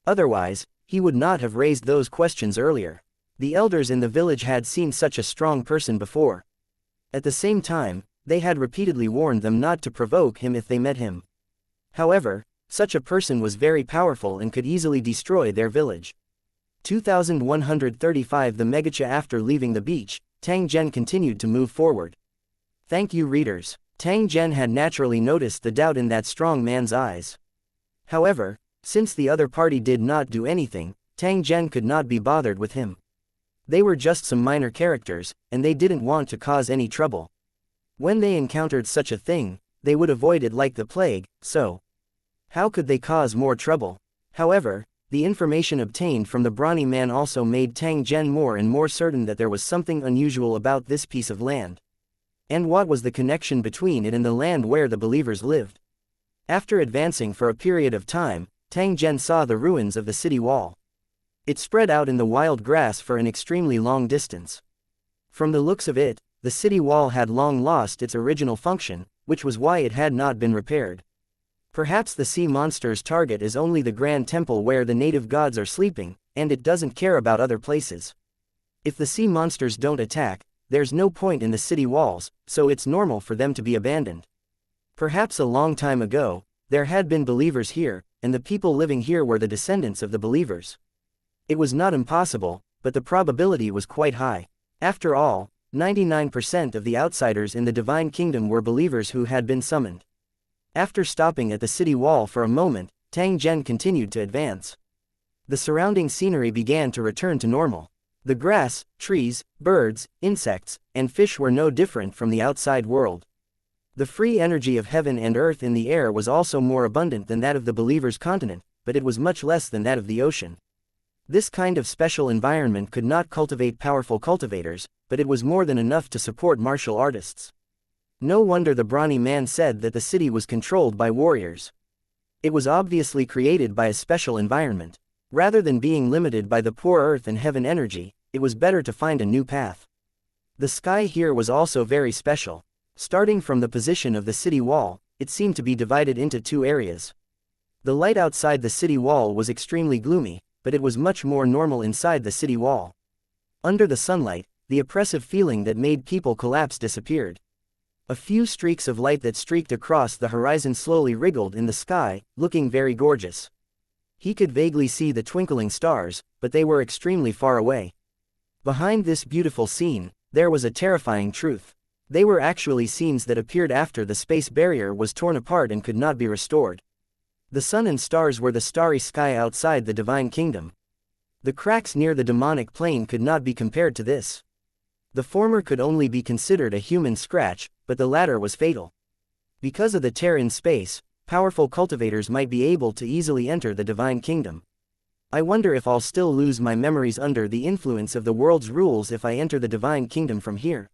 Otherwise, he would not have raised those questions earlier. The elders in the village had seen such a strong person before. At the same time, they had repeatedly warned them not to provoke him if they met him. However, such a person was very powerful and could easily destroy their village. 2135 The Megacha. After leaving the beach, Tang Zhen continued to move forward. Thank you, readers. Tang Zhen had naturally noticed the doubt in that strong man's eyes. However, since the other party did not do anything, Tang Zhen could not be bothered with him. They were just some minor characters, and they didn't want to cause any trouble. When they encountered such a thing, they would avoid it like the plague, so how could they cause more trouble? However, the information obtained from the brawny man also made Tang Zhen more and more certain that there was something unusual about this piece of land. And what was the connection between it and the land where the believers lived? After advancing for a period of time, Tang Zhen saw the ruins of the city wall. It spread out in the wild grass for an extremely long distance. From the looks of it, the city wall had long lost its original function, which was why it had not been repaired. Perhaps the sea monster's target is only the grand temple where the native gods are sleeping, and it doesn't care about other places. If the sea monsters don't attack, there's no point in the city walls, so it's normal for them to be abandoned. Perhaps a long time ago, there had been believers here, and the people living here were the descendants of the believers. It was not impossible, but the probability was quite high. After all, 99% of the outsiders in the divine kingdom were believers who had been summoned. After stopping at the city wall for a moment, Tang Zhen continued to advance. The surrounding scenery began to return to normal. The grass, trees, birds, insects, and fish were no different from the outside world. The free energy of heaven and earth in the air was also more abundant than that of the believers' continent, but it was much less than that of the ocean. This kind of special environment could not cultivate powerful cultivators, but it was more than enough to support martial artists. No wonder the brawny man said that the city was controlled by warriors. It was obviously created by a special environment. Rather than being limited by the poor earth and heaven energy, it was better to find a new path. The sky here was also very special. Starting from the position of the city wall, it seemed to be divided into two areas. The light outside the city wall was extremely gloomy, but it was much more normal inside the city wall. Under the sunlight, the oppressive feeling that made people collapse disappeared. A few streaks of light that streaked across the horizon slowly wriggled in the sky, looking very gorgeous. He could vaguely see the twinkling stars, but they were extremely far away. Behind this beautiful scene, there was a terrifying truth. They were actually scenes that appeared after the space barrier was torn apart and could not be restored. The sun and stars were the starry sky outside the divine kingdom. The cracks near the demonic plane could not be compared to this. The former could only be considered a human scratch, but the latter was fatal. Because of the tear in space, powerful cultivators might be able to easily enter the divine kingdom. I wonder if I'll still lose my memories under the influence of the world's rules if I enter the divine kingdom from here.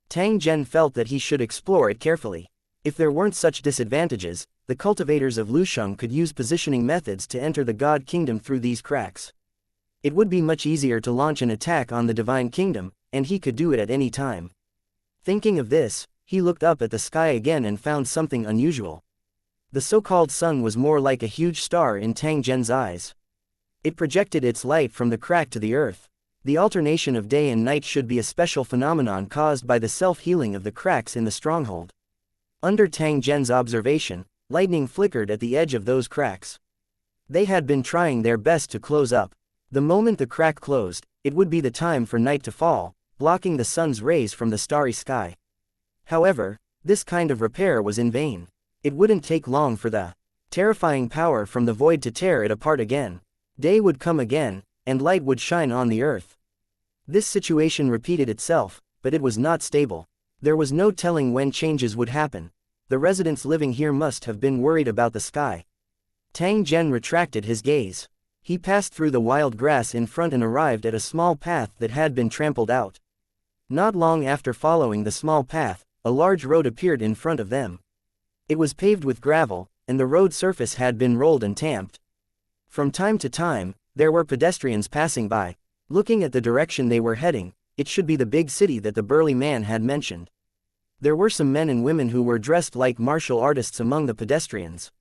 Tang Zhen felt that he should explore it carefully. If there weren't such disadvantages, the cultivators of Lusheng could use positioning methods to enter the God Kingdom through these cracks. It would be much easier to launch an attack on the Divine Kingdom, and he could do it at any time. Thinking of this, he looked up at the sky again and found something unusual. The so-called sun was more like a huge star in Tang Zhen's eyes. It projected its light from the crack to the earth. The alternation of day and night should be a special phenomenon caused by the self-healing of the cracks in the stronghold. Under Tang Zhen's observation, lightning flickered at the edge of those cracks. They had been trying their best to close up. The moment the crack closed, it would be the time for night to fall, blocking the sun's rays from the starry sky. However, this kind of repair was in vain. It wouldn't take long for the terrifying power from the void to tear it apart again. Day would come again, and light would shine on the earth. This situation repeated itself, but it was not stable. There was no telling when changes would happen. The residents living here must have been worried about the sky. Tang Zhen retracted his gaze. He passed through the wild grass in front and arrived at a small path that had been trampled out. Not long after following the small path, a large road appeared in front of them. It was paved with gravel, and the road surface had been rolled and tamped. From time to time, there were pedestrians passing by. Looking at the direction they were heading, it should be the big city that the burly man had mentioned. There were some men and women who were dressed like martial artists among the pedestrians.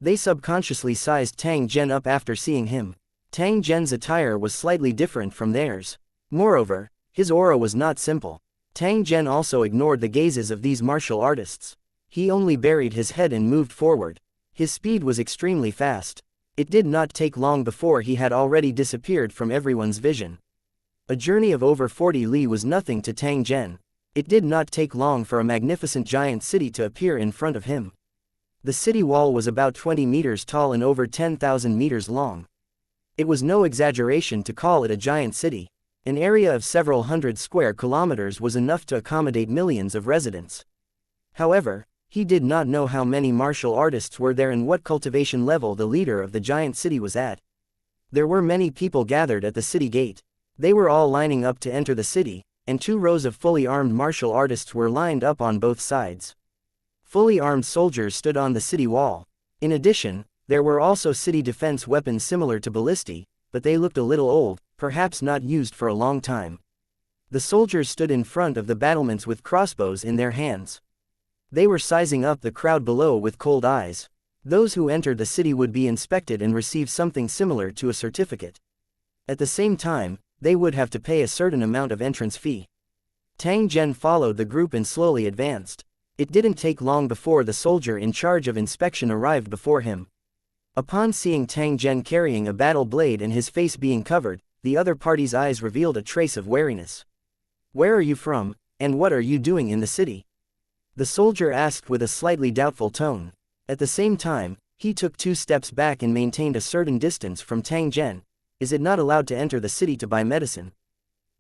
They subconsciously sized Tang Zhen up after seeing him. Tang Zhen's attire was slightly different from theirs. Moreover, his aura was not simple. Tang Zhen also ignored the gazes of these martial artists. He only buried his head and moved forward. His speed was extremely fast. It did not take long before he had already disappeared from everyone's vision. A journey of over 40 li was nothing to Tang Zhen. It did not take long for a magnificent giant city to appear in front of him. The city wall was about 20 meters tall and over 10,000 meters long. It was no exaggeration to call it a giant city. An area of several hundred square kilometers was enough to accommodate millions of residents. However, he did not know how many martial artists were there and what cultivation level the leader of the giant city was at. There were many people gathered at the city gate. They were all lining up to enter the city, and 2 rows of fully armed martial artists were lined up on both sides. Fully armed soldiers stood on the city wall. In addition, there were also city defense weapons similar to ballistae, but they looked a little old, perhaps not used for a long time. The soldiers stood in front of the battlements with crossbows in their hands. They were sizing up the crowd below with cold eyes. Those who entered the city would be inspected and receive something similar to a certificate. At the same time, they would have to pay a certain amount of entrance fee. Tang Zhen followed the group and slowly advanced. It didn't take long before the soldier in charge of inspection arrived before him. Upon seeing Tang Zhen carrying a battle blade and his face being covered, the other party's eyes revealed a trace of wariness. "Where are you from, and what are you doing in the city?" the soldier asked with a slightly doubtful tone. At the same time, he took 2 steps back and maintained a certain distance from Tang Zhen. "Is it not allowed to enter the city to buy medicine?"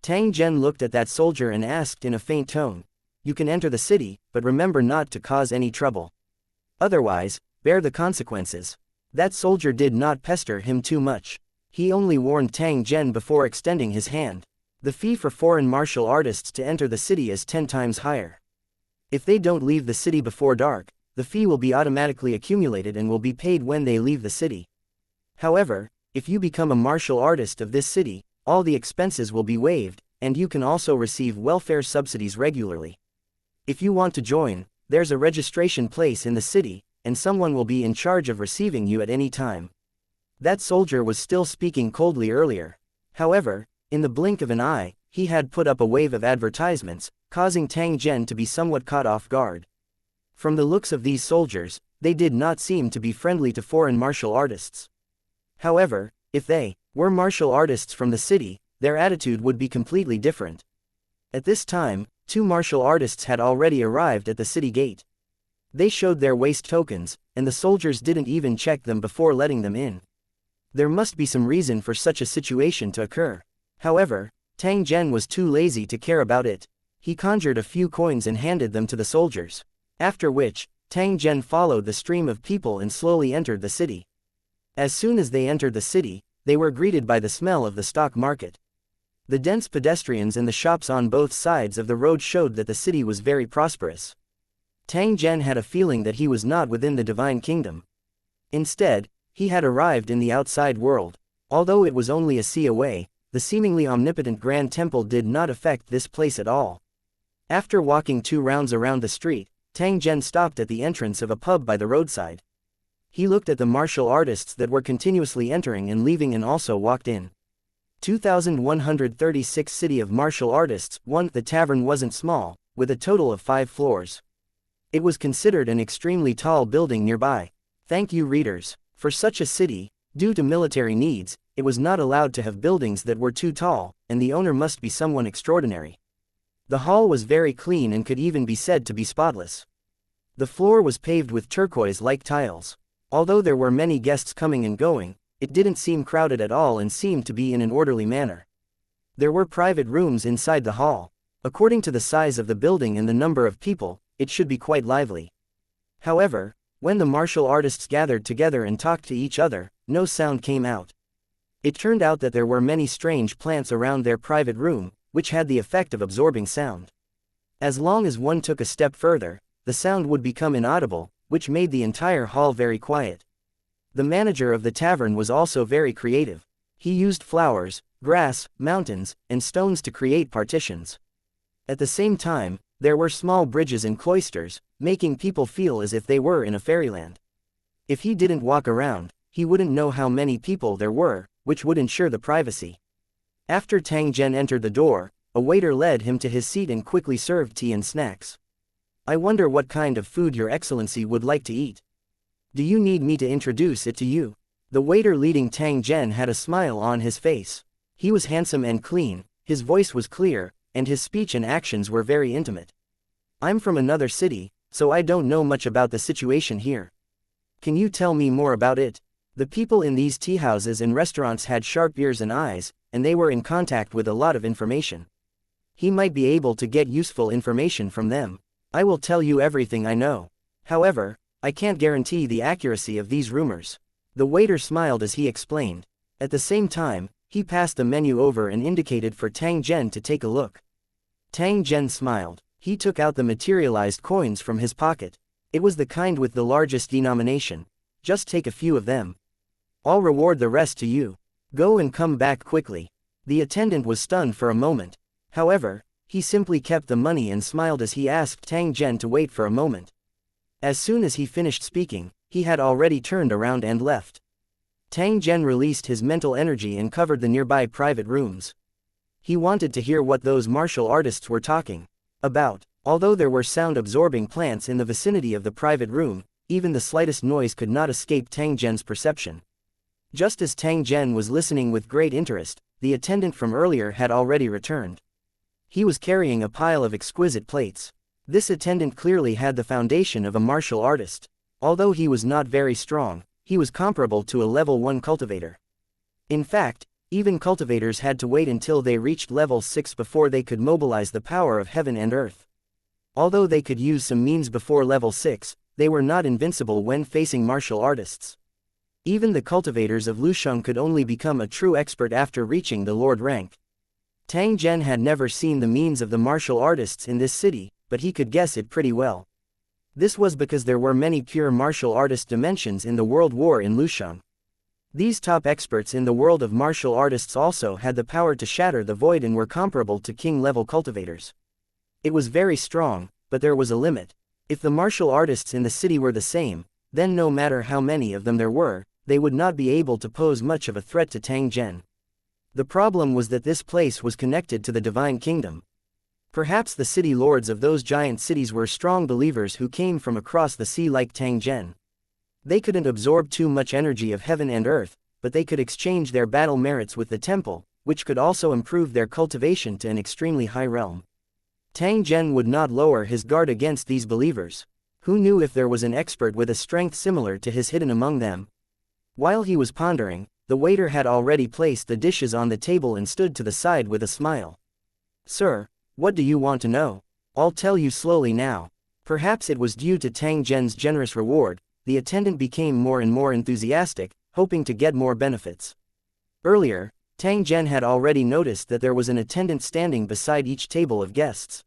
Tang Zhen looked at that soldier and asked in a faint tone. "You can enter the city, but remember not to cause any trouble. Otherwise, bear the consequences." That soldier did not pester him too much. He only warned Tang Zhen before extending his hand. The fee for foreign martial artists to enter the city is 10 times higher. If they don't leave the city before dark, the fee will be automatically accumulated and will be paid when they leave the city. However, if you become a martial artist of this city, all the expenses will be waived, and you can also receive welfare subsidies regularly. If you want to join, there's a registration place in the city, and someone will be in charge of receiving you at any time. That soldier was still speaking coldly earlier. However, in the blink of an eye, he had put up a wave of advertisements, causing Tang Zhen to be somewhat caught off guard. From the looks of these soldiers, they did not seem to be friendly to foreign martial artists. However, if they were martial artists from the city, their attitude would be completely different. At this time, 2 martial artists had already arrived at the city gate. They showed their waist tokens, and the soldiers didn't even check them before letting them in. There must be some reason for such a situation to occur. However, Tang Zhen was too lazy to care about it. He conjured a few coins and handed them to the soldiers. After which, Tang Zhen followed the stream of people and slowly entered the city. As soon as they entered the city, they were greeted by the smell of the stock market. The dense pedestrians and the shops on both sides of the road showed that the city was very prosperous. Tang Zhen had a feeling that he was not within the divine kingdom. Instead, he had arrived in the outside world. Although it was only a sea away, the seemingly omnipotent Grand Temple did not affect this place at all. After walking 2 rounds around the street, Tang Zhen stopped at the entrance of a pub by the roadside. He looked at the martial artists that were continuously entering and leaving and also walked in. 2136 City of Martial Artists. 1. The tavern wasn't small, with a total of 5 floors. It was considered an extremely tall building nearby. Thank you, readers. For such a city, due to military needs, it was not allowed to have buildings that were too tall, and the owner must be someone extraordinary. The hall was very clean and could even be said to be spotless. The floor was paved with turquoise-like tiles. Although there were many guests coming and going, it didn't seem crowded at all and seemed to be in an orderly manner. There were private rooms inside the hall. According to the size of the building and the number of people, it should be quite lively. However, when the martial artists gathered together and talked to each other, no sound came out. It turned out that there were many strange plants around their private room, which had the effect of absorbing sound. As long as one took a step further, the sound would become inaudible, which made the entire hall very quiet. The manager of the tavern was also very creative. He used flowers, grass, mountains, and stones to create partitions. At the same time, there were small bridges and cloisters, making people feel as if they were in a fairyland. If he didn't walk around, he wouldn't know how many people there were, which would ensure the privacy. After Tang Zhen entered the door, a waiter led him to his seat and quickly served tea and snacks. I wonder what kind of food Your Excellency would like to eat. Do you need me to introduce it to you? The waiter leading Tang Zhen had a smile on his face. He was handsome and clean, his voice was clear, and his speech and actions were very intimate. I'm from another city, so I don't know much about the situation here. Can you tell me more about it? The people in these tea houses and restaurants had sharp ears and eyes, and they were in contact with a lot of information. He might be able to get useful information from them. I will tell you everything I know. However, I can't guarantee the accuracy of these rumors. The waiter smiled as he explained. At the same time, he passed the menu over and indicated for Tang Zhen to take a look. Tang Zhen smiled. He took out the materialized coins from his pocket. It was the kind with the largest denomination. Just take a few of them. I'll reward the rest to you. Go and come back quickly. The attendant was stunned for a moment. However, he simply kept the money and smiled as he asked Tang Zhen to wait for a moment. As soon as he finished speaking, he had already turned around and left. Tang Zhen released his mental energy and covered the nearby private rooms. He wanted to hear what those martial artists were talking about. Although there were sound-absorbing plants in the vicinity of the private room, even the slightest noise could not escape Tang Zhen's perception. Just as Tang Zhen was listening with great interest, the attendant from earlier had already returned. He was carrying a pile of exquisite plates. This attendant clearly had the foundation of a martial artist. Although he was not very strong, he was comparable to a level 1 cultivator. In fact, even cultivators had to wait until they reached level 6 before they could mobilize the power of heaven and earth. Although they could use some means before level 6, they were not invincible when facing martial artists. Even the cultivators of Lusheng could only become a true expert after reaching the Lord rank. Tang Zhen had never seen the means of the martial artists in this city, but he could guess it pretty well. This was because there were many pure martial artist dimensions in the world war in Lusheng. These top experts in the world of martial artists also had the power to shatter the void and were comparable to king-level cultivators. It was very strong, but there was a limit. If the martial artists in the city were the same, then no matter how many of them there were, they would not be able to pose much of a threat to Tang Zhen. The problem was that this place was connected to the divine kingdom. Perhaps the city lords of those giant cities were strong believers who came from across the sea like Tang Zhen. They couldn't absorb too much energy of heaven and earth, but they could exchange their battle merits with the temple, which could also improve their cultivation to an extremely high realm. Tang Zhen would not lower his guard against these believers. Who knew if there was an expert with a strength similar to his hidden among them? While he was pondering, the waiter had already placed the dishes on the table and stood to the side with a smile. "Sir, what do you want to know? I'll tell you slowly now." Perhaps it was due to Tang Zhen's generous reward, the attendant became more and more enthusiastic, hoping to get more benefits. Earlier, Tang Zhen had already noticed that there was an attendant standing beside each table of guests.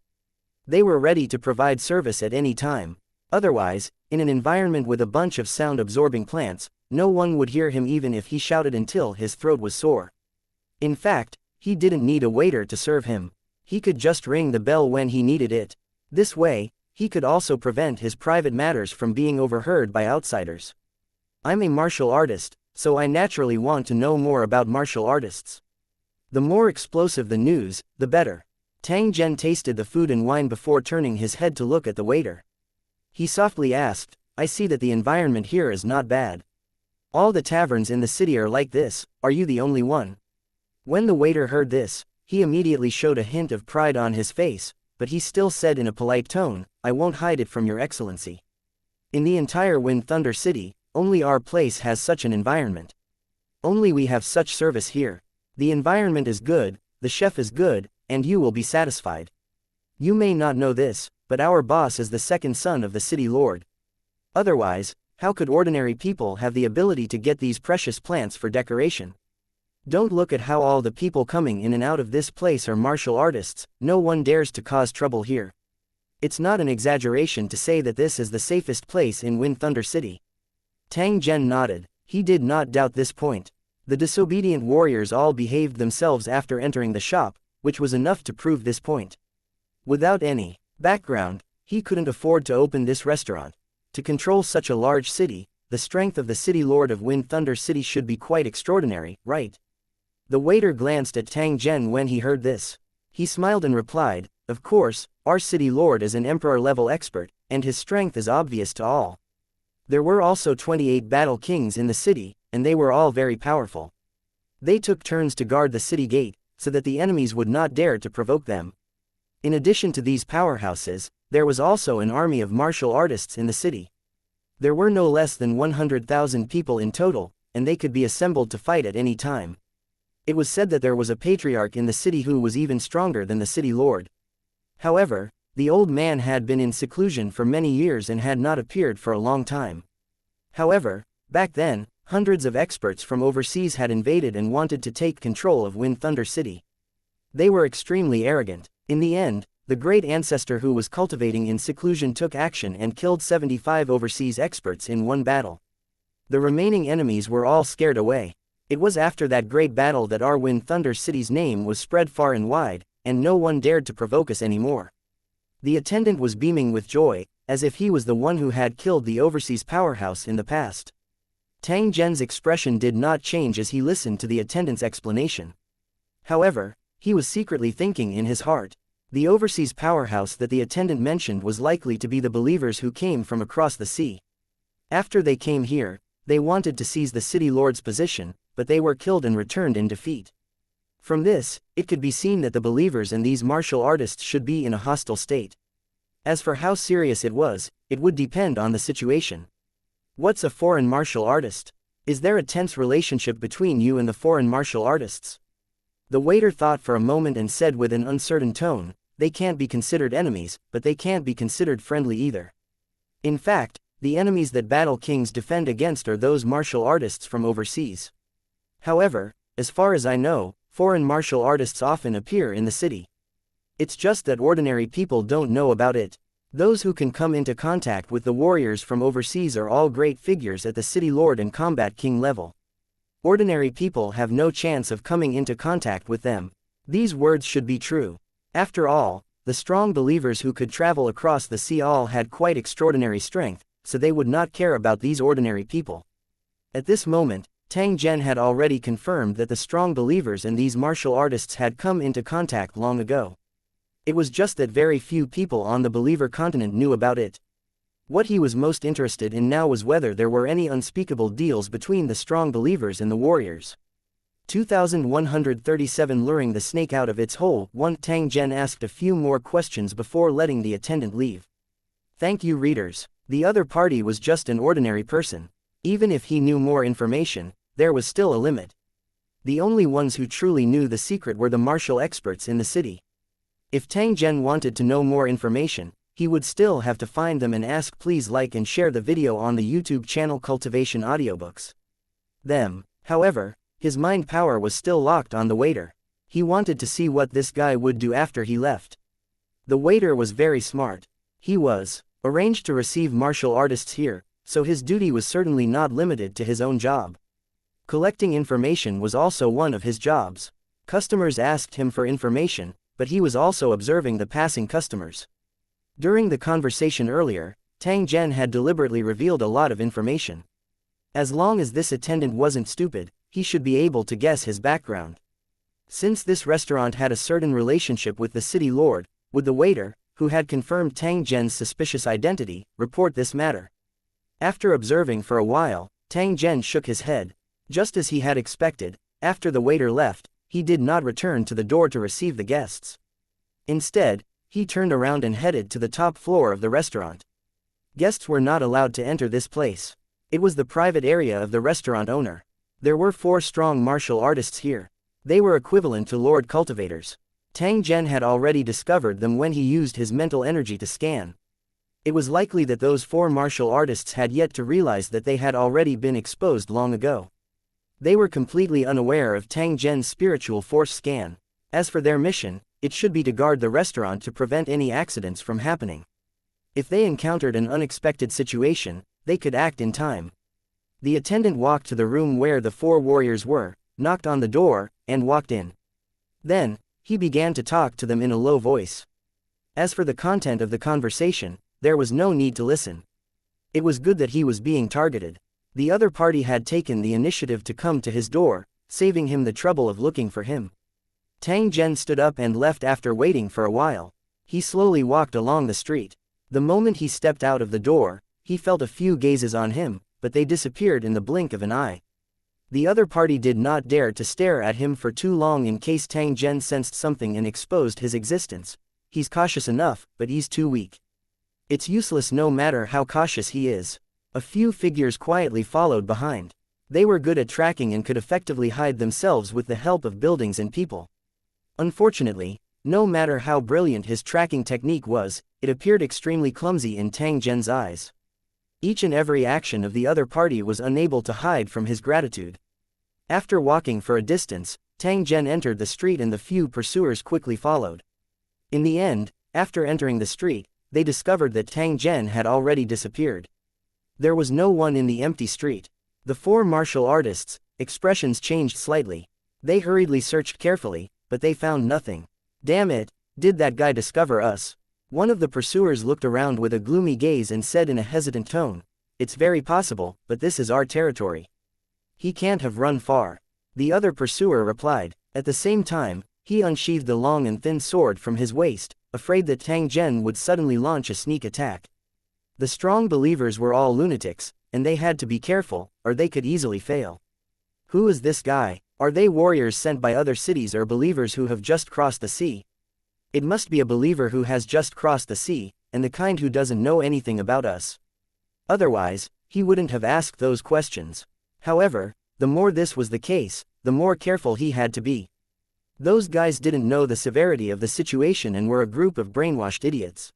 They were ready to provide service at any time. Otherwise, in an environment with a bunch of sound-absorbing plants, no one would hear him even if he shouted until his throat was sore. In fact, he didn't need a waiter to serve him. He could just ring the bell when he needed it. This way, he could also prevent his private matters from being overheard by outsiders. "I'm a martial artist, so I naturally want to know more about martial artists." The more explosive the news, the better. Tang Zhen tasted the food and wine before turning his head to look at the waiter. He softly asked, "I see that the environment here is not bad. All the taverns in the city are like this, are you the only one?" When the waiter heard this, he immediately showed a hint of pride on his face, but he still said in a polite tone, "I won't hide it from your excellency. In the entire Wind Thunder City, only our place has such an environment. Only we have such service here. The environment is good, the chef is good, and you will be satisfied. You may not know this, but our boss is the second son of the city lord. Otherwise, how could ordinary people have the ability to get these precious plants for decoration? Don't look at how all the people coming in and out of this place are martial artists, no one dares to cause trouble here. It's not an exaggeration to say that this is the safest place in Wind Thunder City." Tang Zhen nodded. He did not doubt this point. The disobedient warriors all behaved themselves after entering the shop, which was enough to prove this point. Without any background, he couldn't afford to open this restaurant. To control such a large city, the strength of the city lord of Wind Thunder City should be quite extraordinary, right? The waiter glanced at Tang Zhen when he heard this. He smiled and replied, "Of course, our city lord is an emperor-level expert, and his strength is obvious to all. There were also 28 battle kings in the city, and they were all very powerful. They took turns to guard the city gate, so that the enemies would not dare to provoke them. In addition to these powerhouses, there was also an army of martial artists in the city. There were no less than 100,000 people in total, and they could be assembled to fight at any time. It was said that there was a patriarch in the city who was even stronger than the city lord. However, the old man had been in seclusion for many years and had not appeared for a long time. However, back then, hundreds of experts from overseas had invaded and wanted to take control of Wind Thunder City. They were extremely arrogant. In the end, the great ancestor who was cultivating in seclusion took action and killed 75 overseas experts in one battle. The remaining enemies were all scared away. It was after that great battle that our Wind Thunder City's name was spread far and wide, and no one dared to provoke us anymore." The attendant was beaming with joy, as if he was the one who had killed the overseas powerhouse in the past. Tang Zhen's expression did not change as he listened to the attendant's explanation. However, he was secretly thinking in his heart, the overseas powerhouse that the attendant mentioned was likely to be the believers who came from across the sea. After they came here, they wanted to seize the city lord's position, but they were killed and returned in defeat. From this, it could be seen that the believers and these martial artists should be in a hostile state. As for how serious it was, it would depend on the situation. What's a foreign martial artist? Is there a tense relationship between you and the foreign martial artists? The waiter thought for a moment and said with an uncertain tone, "They can't be considered enemies, but they can't be considered friendly either. In fact, the enemies that battle kings defend against are those martial artists from overseas. However, as far as I know, foreign martial artists often appear in the city. It's just that ordinary people don't know about it. Those who can come into contact with the warriors from overseas are all great figures at the city lord and combat king level. Ordinary people have no chance of coming into contact with them." These words should be true. After all, the strong believers who could travel across the sea all had quite extraordinary strength, so they would not care about these ordinary people. At this moment, Tang Zhen had already confirmed that the strong believers and these martial artists had come into contact long ago. It was just that very few people on the believer continent knew about it. What he was most interested in now was whether there were any unspeakable deals between the strong believers and the warriors. 2137 Luring the snake out of its hole. Tang Zhen asked a few more questions before letting the attendant leave. Thank you, readers. The other party was just an ordinary person. Even if he knew more information, there was still a limit. The only ones who truly knew the secret were the martial experts in the city. If Tang Zhen wanted to know more information, he would still have to find them and ask. Please like and share the video on the YouTube channel Cultivation Audiobooks. However, his mind power was still locked on the waiter. He wanted to see what this guy would do after he left. The waiter was very smart. He was arranged to receive martial artists here, so his duty was certainly not limited to his own job. Collecting information was also one of his jobs. Customers asked him for information, but he was also observing the passing customers. During the conversation earlier, Tang Zhen had deliberately revealed a lot of information. As long as this attendant wasn't stupid, he should be able to guess his background. Since this restaurant had a certain relationship with the city lord, would the waiter, who had confirmed Tang Zhen's suspicious identity, report this matter? After observing for a while, Tang Zhen shook his head. Just as he had expected, after the waiter left, he did not return to the door to receive the guests. Instead, he turned around and headed to the top floor of the restaurant. Guests were not allowed to enter this place. It was the private area of the restaurant owner. There were 4 strong martial artists here. They were equivalent to Lord Cultivators. Tang Zhen had already discovered them when he used his mental energy to scan. It was likely that those 4 martial artists had yet to realize that they had already been exposed long ago. They were completely unaware of Tang Zhen's spiritual force scan. As for their mission, it should be to guard the restaurant to prevent any accidents from happening. If they encountered an unexpected situation, they could act in time. The attendant walked to the room where the 4 warriors were, knocked on the door, and walked in. Then, he began to talk to them in a low voice. As for the content of the conversation, there was no need to listen. It was good that he was being targeted. The other party had taken the initiative to come to his door, saving him the trouble of looking for him. Tang Zhen stood up and left after waiting for a while. He slowly walked along the street. The moment he stepped out of the door, he felt a few gazes on him, but they disappeared in the blink of an eye. The other party did not dare to stare at him for too long in case Tang Zhen sensed something and exposed his existence. He's cautious enough, but he's too weak. It's useless no matter how cautious he is. A few figures quietly followed behind. They were good at tracking and could effectively hide themselves with the help of buildings and people. Unfortunately, no matter how brilliant his tracking technique was, it appeared extremely clumsy in Tang Zhen's eyes. Each and every action of the other party was unable to hide from his gratitude. After walking for a distance, Tang Zhen entered the street and the few pursuers quickly followed. In the end, after entering the street, they discovered that Tang Zhen had already disappeared. There was no one in the empty street. The 4 martial artists' expressions changed slightly. They hurriedly searched carefully, but they found nothing. Damn it, did that guy discover us? One of the pursuers looked around with a gloomy gaze and said in a hesitant tone, "It's very possible, but this is our territory. He can't have run far." The other pursuer replied. At the same time, he unsheathed the long and thin sword from his waist, afraid that Tang Zhen would suddenly launch a sneak attack. The strong believers were all lunatics, and they had to be careful, or they could easily fail. Who is this guy? Are they warriors sent by other cities or believers who have just crossed the sea? It must be a believer who has just crossed the sea, and the kind who doesn't know anything about us. Otherwise, he wouldn't have asked those questions. However, the more this was the case, the more careful he had to be. Those guys didn't know the severity of the situation and were a group of brainwashed idiots.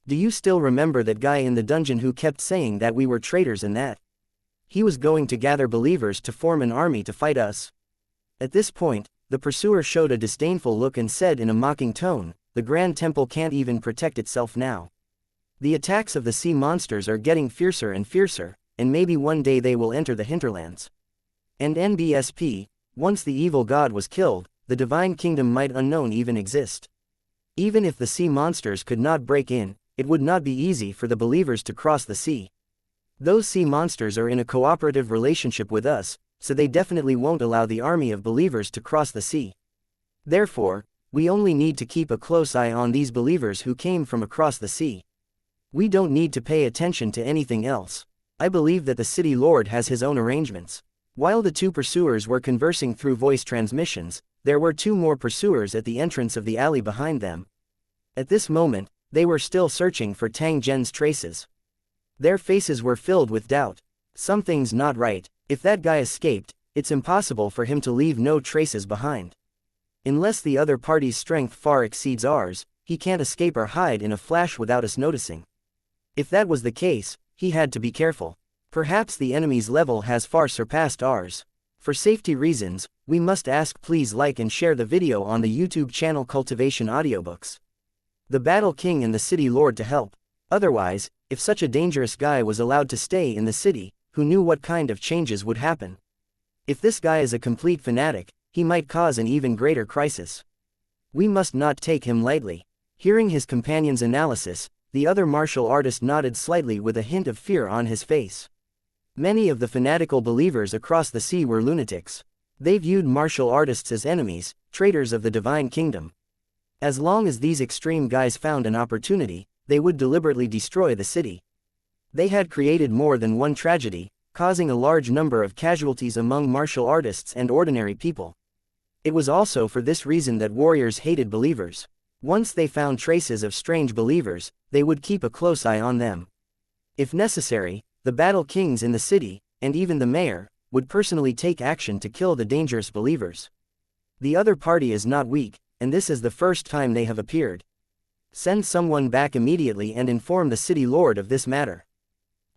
Do you still remember that guy in the dungeon who kept saying that we were traitors and that he was going to gather believers to form an army to fight us? At this point, the pursuer showed a disdainful look and said in a mocking tone, "The Grand Temple can't even protect itself now. The attacks of the sea monsters are getting fiercer and fiercer, and maybe one day they will enter the hinterlands. And NBSP, once the evil god was killed, the divine kingdom might unknown even exist. Even if the sea monsters could not break in, it would not be easy for the believers to cross the sea. Those sea monsters are in a cooperative relationship with us, so they definitely won't allow the army of believers to cross the sea. Therefore, we only need to keep a close eye on these believers who came from across the sea. We don't need to pay attention to anything else. I believe that the city lord has his own arrangements. While the two pursuers were conversing through voice transmissions, there were two more pursuers at the entrance of the alley behind them. At this moment, they were still searching for Tang Zhen's traces. Their faces were filled with doubt. Something's not right. If that guy escaped, it's impossible for him to leave no traces behind. Unless the other party's strength far exceeds ours, he can't escape or hide in a flash without us noticing. If that was the case, he had to be careful. Perhaps the enemy's level has far surpassed ours. For safety reasons, we must ask please like and share the video on the YouTube channel Cultivation Audiobooks. The Battle King and the City Lord to help. Otherwise, if such a dangerous guy was allowed to stay in the city, who knew what kind of changes would happen? If this guy is a complete fanatic, he might cause an even greater crisis. We must not take him lightly. Hearing his companion's analysis, the other martial artist nodded slightly with a hint of fear on his face. Many of the fanatical believers across the sea were lunatics. They viewed martial artists as enemies, traitors of the divine kingdom. As long as these extreme guys found an opportunity, they would deliberately destroy the city. They had created more than one tragedy, causing a large number of casualties among martial artists and ordinary people. It was also for this reason that warriors hated believers. Once they found traces of strange believers, they would keep a close eye on them. If necessary, the battle kings in the city, and even the mayor, would personally take action to kill the dangerous believers. The other party is not weak, and this is the first time they have appeared. Send someone back immediately and inform the city lord of this matter.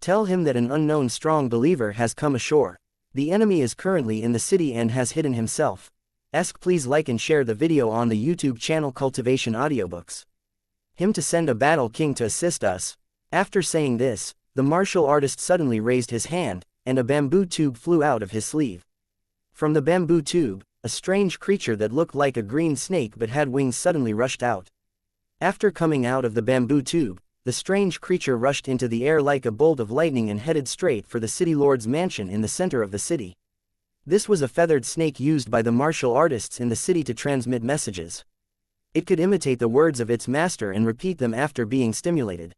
Tell him that an unknown strong believer has come ashore. The enemy is currently in the city and has hidden himself. Please like and share the video on the YouTube channel Cultivation Audiobooks. Him to send a battle king to assist us. After saying this, the martial artist suddenly raised his hand, and a bamboo tube flew out of his sleeve. From the bamboo tube, a strange creature that looked like a green snake but had wings suddenly rushed out. After coming out of the bamboo tube, the strange creature rushed into the air like a bolt of lightning and headed straight for the city lord's mansion in the center of the city. This was a feathered snake used by the martial artists in the city to transmit messages. It could imitate the words of its master and repeat them after being stimulated.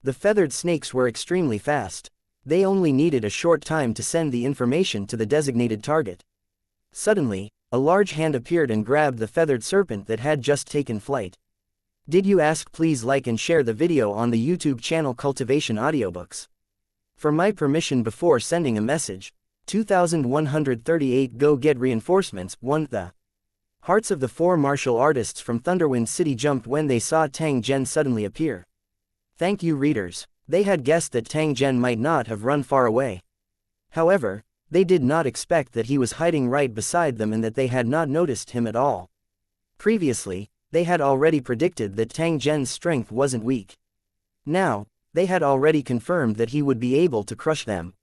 The feathered snakes were extremely fast. They only needed a short time to send the information to the designated target. Suddenly, a large hand appeared and grabbed the feathered serpent that had just taken flight. Did you ask? Please like and share the video on the YouTube channel Cultivation Audiobooks. For my permission before sending a message. 2138 Go get reinforcements. 1. The hearts of the four martial artists from Thunderwind City jumped when they saw Tang Zhen suddenly appear. Thank you readers. They had guessed that Tang Zhen might not have run far away. However, they did not expect that he was hiding right beside them and that they had not noticed him at all. Previously, they had already predicted that Tang Zhen's strength wasn't weak. Now, they had already confirmed that he would be able to crush them.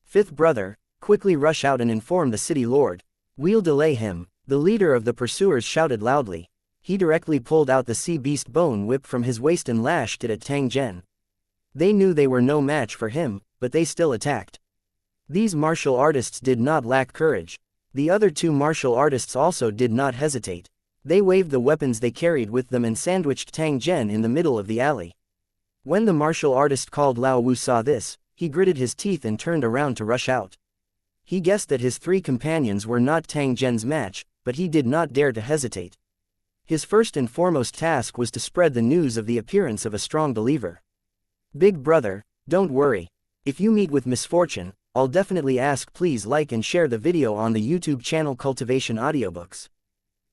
Fifth brother, quickly rush out and inform the city lord. We'll delay him, the leader of the pursuers shouted loudly. He directly pulled out the sea beast bone whip from his waist and lashed it at Tang Zhen. They knew they were no match for him, but they still attacked. These martial artists did not lack courage. The other two martial artists also did not hesitate. They waved the weapons they carried with them and sandwiched Tang Zhen in the middle of the alley. When the martial artist called Lao Wu saw this, he gritted his teeth and turned around to rush out. He guessed that his three companions were not Tang Zhen's match, but he did not dare to hesitate. His first and foremost task was to spread the news of the appearance of a strong believer. Big brother, don't worry. If you meet with misfortune, I'll definitely ask. Please like and share the video on the YouTube channel Cultivation Audiobooks.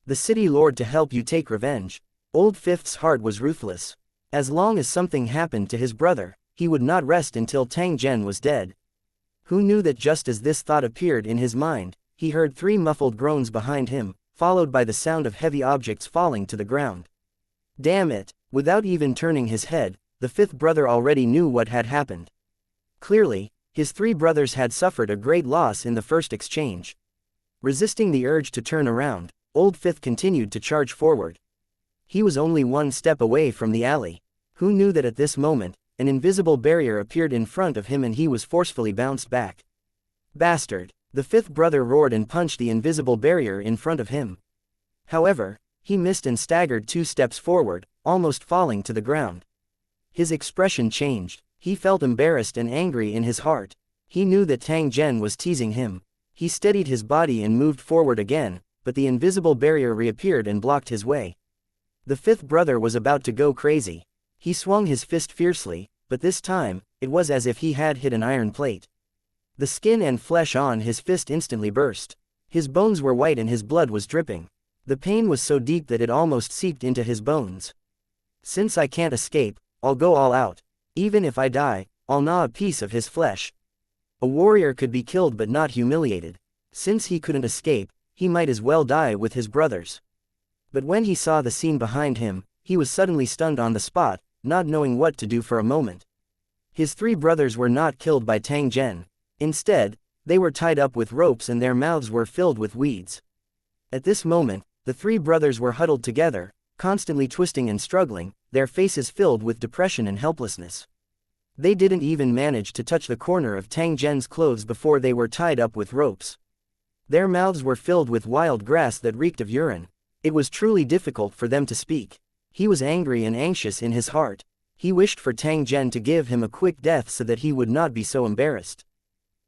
The city lord to help you take revenge. Old Fifth's heart was ruthless. As long as something happened to his brother, he would not rest until Tang Zhen was dead. Who knew that just as this thought appeared in his mind, he heard three muffled groans behind him, followed by the sound of heavy objects falling to the ground. Damn it! Without even turning his head, the fifth brother already knew what had happened. Clearly, his three brothers had suffered a great loss in the first exchange. Resisting the urge to turn around, Old Fifth continued to charge forward. He was only one step away from the alley. Who knew that at this moment, an invisible barrier appeared in front of him and he was forcefully bounced back. Bastard! The fifth brother roared and punched the invisible barrier in front of him. However, he missed and staggered 2 steps forward, almost falling to the ground. His expression changed. He felt embarrassed and angry in his heart. He knew that Tang Zhen was teasing him. He steadied his body and moved forward again, but the invisible barrier reappeared and blocked his way. The fifth brother was about to go crazy. He swung his fist fiercely, but this time, it was as if he had hit an iron plate. The skin and flesh on his fist instantly burst. His bones were white and his blood was dripping. The pain was so deep that it almost seeped into his bones. Since I can't escape, I'll go all out. Even if I die, I'll gnaw a piece of his flesh. A warrior could be killed but not humiliated. Since he couldn't escape, he might as well die with his brothers. But when he saw the scene behind him, he was suddenly stunned on the spot, not knowing what to do for a moment. His 3 brothers were not killed by Tang Zhen. Instead, they were tied up with ropes and their mouths were filled with weeds. At this moment, the 3 brothers were huddled together, constantly twisting and struggling, their faces filled with depression and helplessness. They didn't even manage to touch the corner of Tang Zhen's clothes before they were tied up with ropes. Their mouths were filled with wild grass that reeked of urine. It was truly difficult for them to speak. He was angry and anxious in his heart. He wished for Tang Zhen to give him a quick death so that he would not be so embarrassed.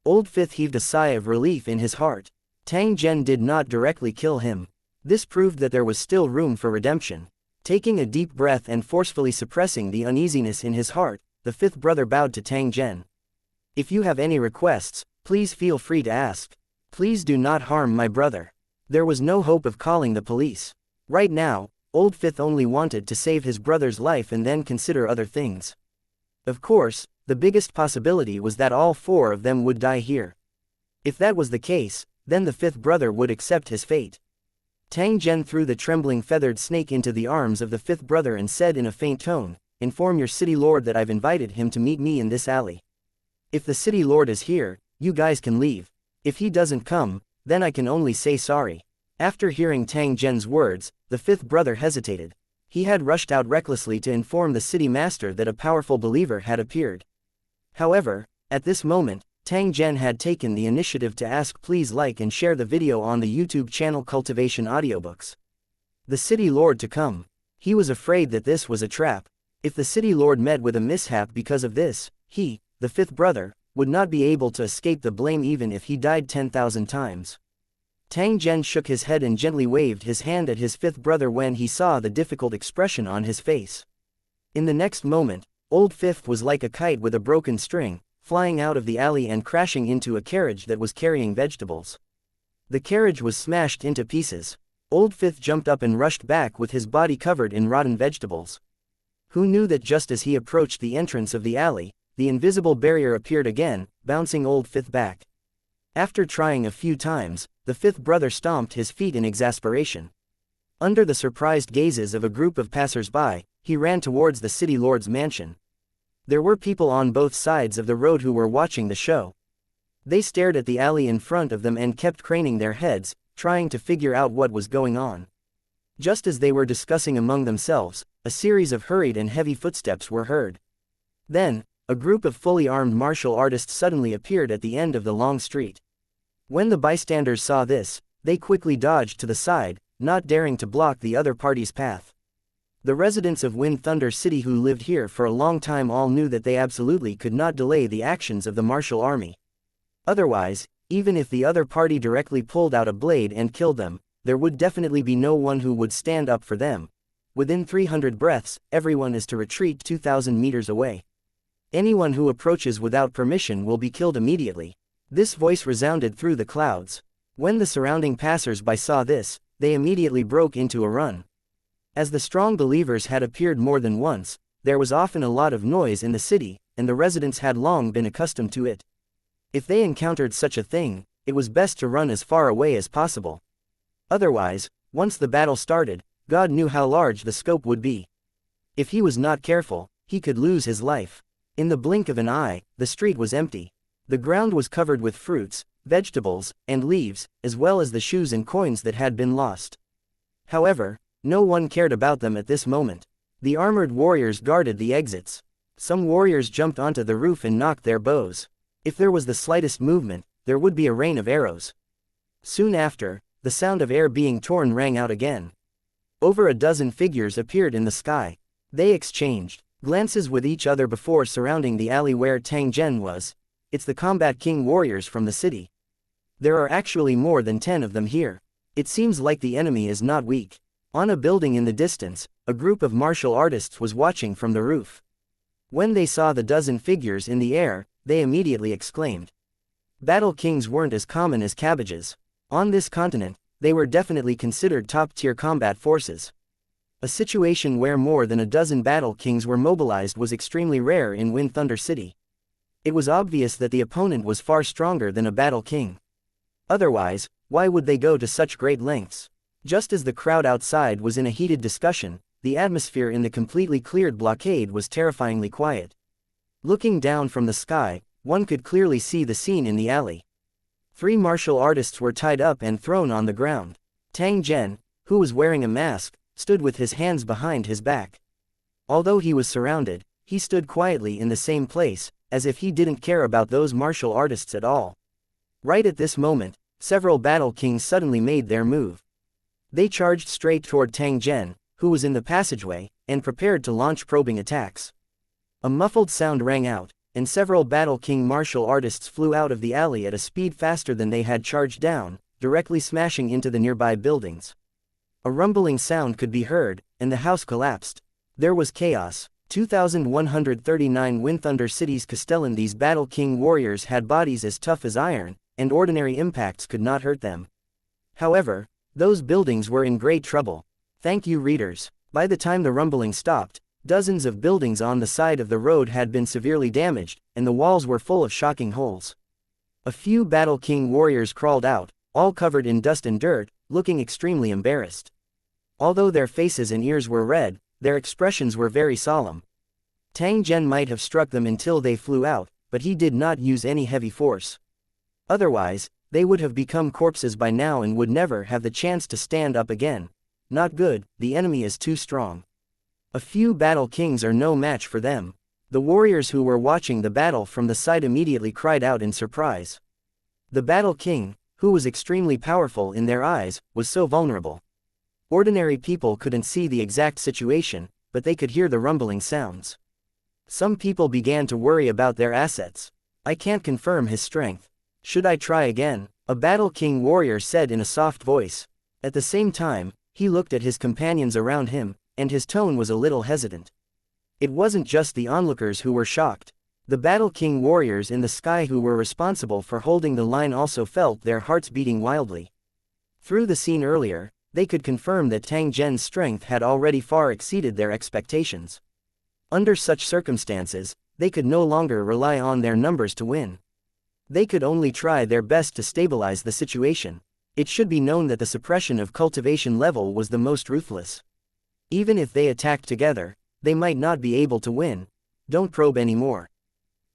Old Fifth heaved a sigh of relief in his heart. Tang Zhen did not directly kill him. This proved that there was still room for redemption. Taking a deep breath and forcefully suppressing the uneasiness in his heart, the fifth brother bowed to Tang Zhen. If you have any requests, please feel free to ask. Please do not harm my brother. There was no hope of calling the police. Right now, Old Fifth only wanted to save his brother's life and then consider other things. Of course, the biggest possibility was that all 4 of them would die here. If that was the case, then the fifth brother would accept his fate. Tang Zhen threw the trembling feathered snake into the arms of the fifth brother and said in a faint tone, "Inform your city lord that I've invited him to meet me in this alley. If the city lord is here, you guys can leave. If he doesn't come, then I can only say sorry." After hearing Tang Zhen's words, the fifth brother hesitated. He had rushed out recklessly to inform the city master that a powerful believer had appeared. However, at this moment, Tang Zhen had taken the initiative to ask please like and share the video on the YouTube channel Cultivation Audiobooks. The city lord to come. He was afraid that this was a trap. If the city lord met with a mishap because of this, he, the fifth brother, would not be able to escape the blame even if he died 10,000 times. Tang Zhen shook his head and gently waved his hand at his fifth brother when he saw the difficult expression on his face. In the next moment, Old Fifth was like a kite with a broken string, flying out of the alley and crashing into a carriage that was carrying vegetables. The carriage was smashed into pieces. Old Fifth jumped up and rushed back with his body covered in rotten vegetables. Who knew that just as he approached the entrance of the alley, the invisible barrier appeared again, bouncing Old Fifth back. After trying a few times, the fifth brother stomped his feet in exasperation. Under the surprised gazes of a group of passers-by, he ran towards the city lord's mansion. There were people on both sides of the road who were watching the show. They stared at the alley in front of them and kept craning their heads, trying to figure out what was going on. Just as they were discussing among themselves, a series of hurried and heavy footsteps were heard. Then, a group of fully armed martial artists suddenly appeared at the end of the long street. When the bystanders saw this, they quickly dodged to the side, not daring to block the other party's path. The residents of Wind Thunder City who lived here for a long time all knew that they absolutely could not delay the actions of the martial army. Otherwise, even if the other party directly pulled out a blade and killed them, there would definitely be no one who would stand up for them. Within 300 breaths, everyone is to retreat 2,000 meters away. Anyone who approaches without permission will be killed immediately. This voice resounded through the clouds. When the surrounding passers-by saw this, they immediately broke into a run. As the strong believers had appeared more than once, there was often a lot of noise in the city, and the residents had long been accustomed to it. If they encountered such a thing, it was best to run as far away as possible. Otherwise, once the battle started, God knew how large the scope would be. If he was not careful, he could lose his life. In the blink of an eye, the street was empty. The ground was covered with fruits, vegetables, and leaves, as well as the shoes and coins that had been lost. However, no one cared about them at this moment. The armored warriors guarded the exits. Some warriors jumped onto the roof and knocked their bows. If there was the slightest movement, there would be a rain of arrows. Soon after, the sound of air being torn rang out again. Over a dozen figures appeared in the sky. They exchanged glances with each other before surrounding the alley where Tang Zhen was. It's the Combat King warriors from the city. There are actually more than 10 of them here. It seems like the enemy is not weak. On a building in the distance, a group of martial artists was watching from the roof. When they saw the dozen figures in the air, they immediately exclaimed. Battle kings weren't as common as cabbages. On this continent, they were definitely considered top-tier combat forces. A situation where more than a dozen battle kings were mobilized was extremely rare in Wind Thunder City. It was obvious that the opponent was far stronger than a battle king. Otherwise, why would they go to such great lengths? Just as the crowd outside was in a heated discussion, the atmosphere in the completely cleared blockade was terrifyingly quiet. Looking down from the sky, one could clearly see the scene in the alley. 3 martial artists were tied up and thrown on the ground. Tang Zhen, who was wearing a mask, stood with his hands behind his back. Although he was surrounded, he stood quietly in the same place, as if he didn't care about those martial artists at all. Right at this moment, several battle kings suddenly made their move. They charged straight toward Tang Zhen, who was in the passageway, and prepared to launch probing attacks. A muffled sound rang out, and several battle king martial artists flew out of the alley at a speed faster than they had charged down, directly smashing into the nearby buildings. A rumbling sound could be heard, and the house collapsed. There was chaos. 2,139 Wind Thunder City's Castellan. These battle king warriors had bodies as tough as iron, and ordinary impacts could not hurt them. However, those buildings were in great trouble. Thank you, readers. By the time the rumbling stopped, dozens of buildings on the side of the road had been severely damaged, and the walls were full of shocking holes. A few battle king warriors crawled out, all covered in dust and dirt, looking extremely embarrassed. Although their faces and ears were red, their expressions were very solemn. Tang Zhen might have struck them until they flew out, but he did not use any heavy force. Otherwise, they would have become corpses by now and would never have the chance to stand up again. Not good, the enemy is too strong. A few battle kings are no match for them. The warriors who were watching the battle from the side immediately cried out in surprise. The battle king, who was extremely powerful in their eyes, was so vulnerable. Ordinary people couldn't see the exact situation, but they could hear the rumbling sounds. Some people began to worry about their assets. I can't confirm his strength. Should I try again? A battle king warrior said in a soft voice. At the same time, he looked at his companions around him, and his tone was a little hesitant. It wasn't just the onlookers who were shocked. The battle king warriors in the sky who were responsible for holding the line also felt their hearts beating wildly. Through the scene earlier, they could confirm that Tang Zhen's strength had already far exceeded their expectations. Under such circumstances, they could no longer rely on their numbers to win. They could only try their best to stabilize the situation. It should be known that the suppression of cultivation level was the most ruthless. Even if they attacked together, they might not be able to win. Don't probe anymore.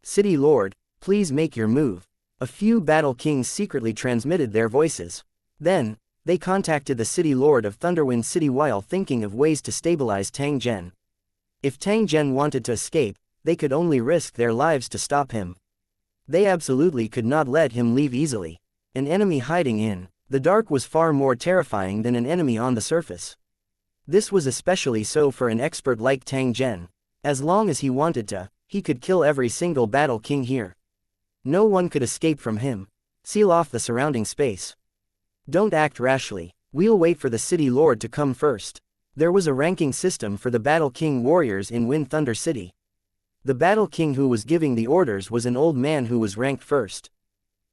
City Lord, please make your move. A few battle kings secretly transmitted their voices. Then, they contacted the City Lord of Thunderwind City while thinking of ways to stabilize Tang Zhen. If Tang Zhen wanted to escape, they could only risk their lives to stop him. They absolutely could not let him leave easily. An enemy hiding in the dark was far more terrifying than an enemy on the surface. This was especially so for an expert like Tang Zhen. As long as he wanted to, he could kill every single battle king here. No one could escape from him. Seal off the surrounding space. Don't act rashly. We'll wait for the City Lord to come first. There was a ranking system for the Battle King warriors in Wind Thunder City. The Battle King who was giving the orders was an old man who was ranked first.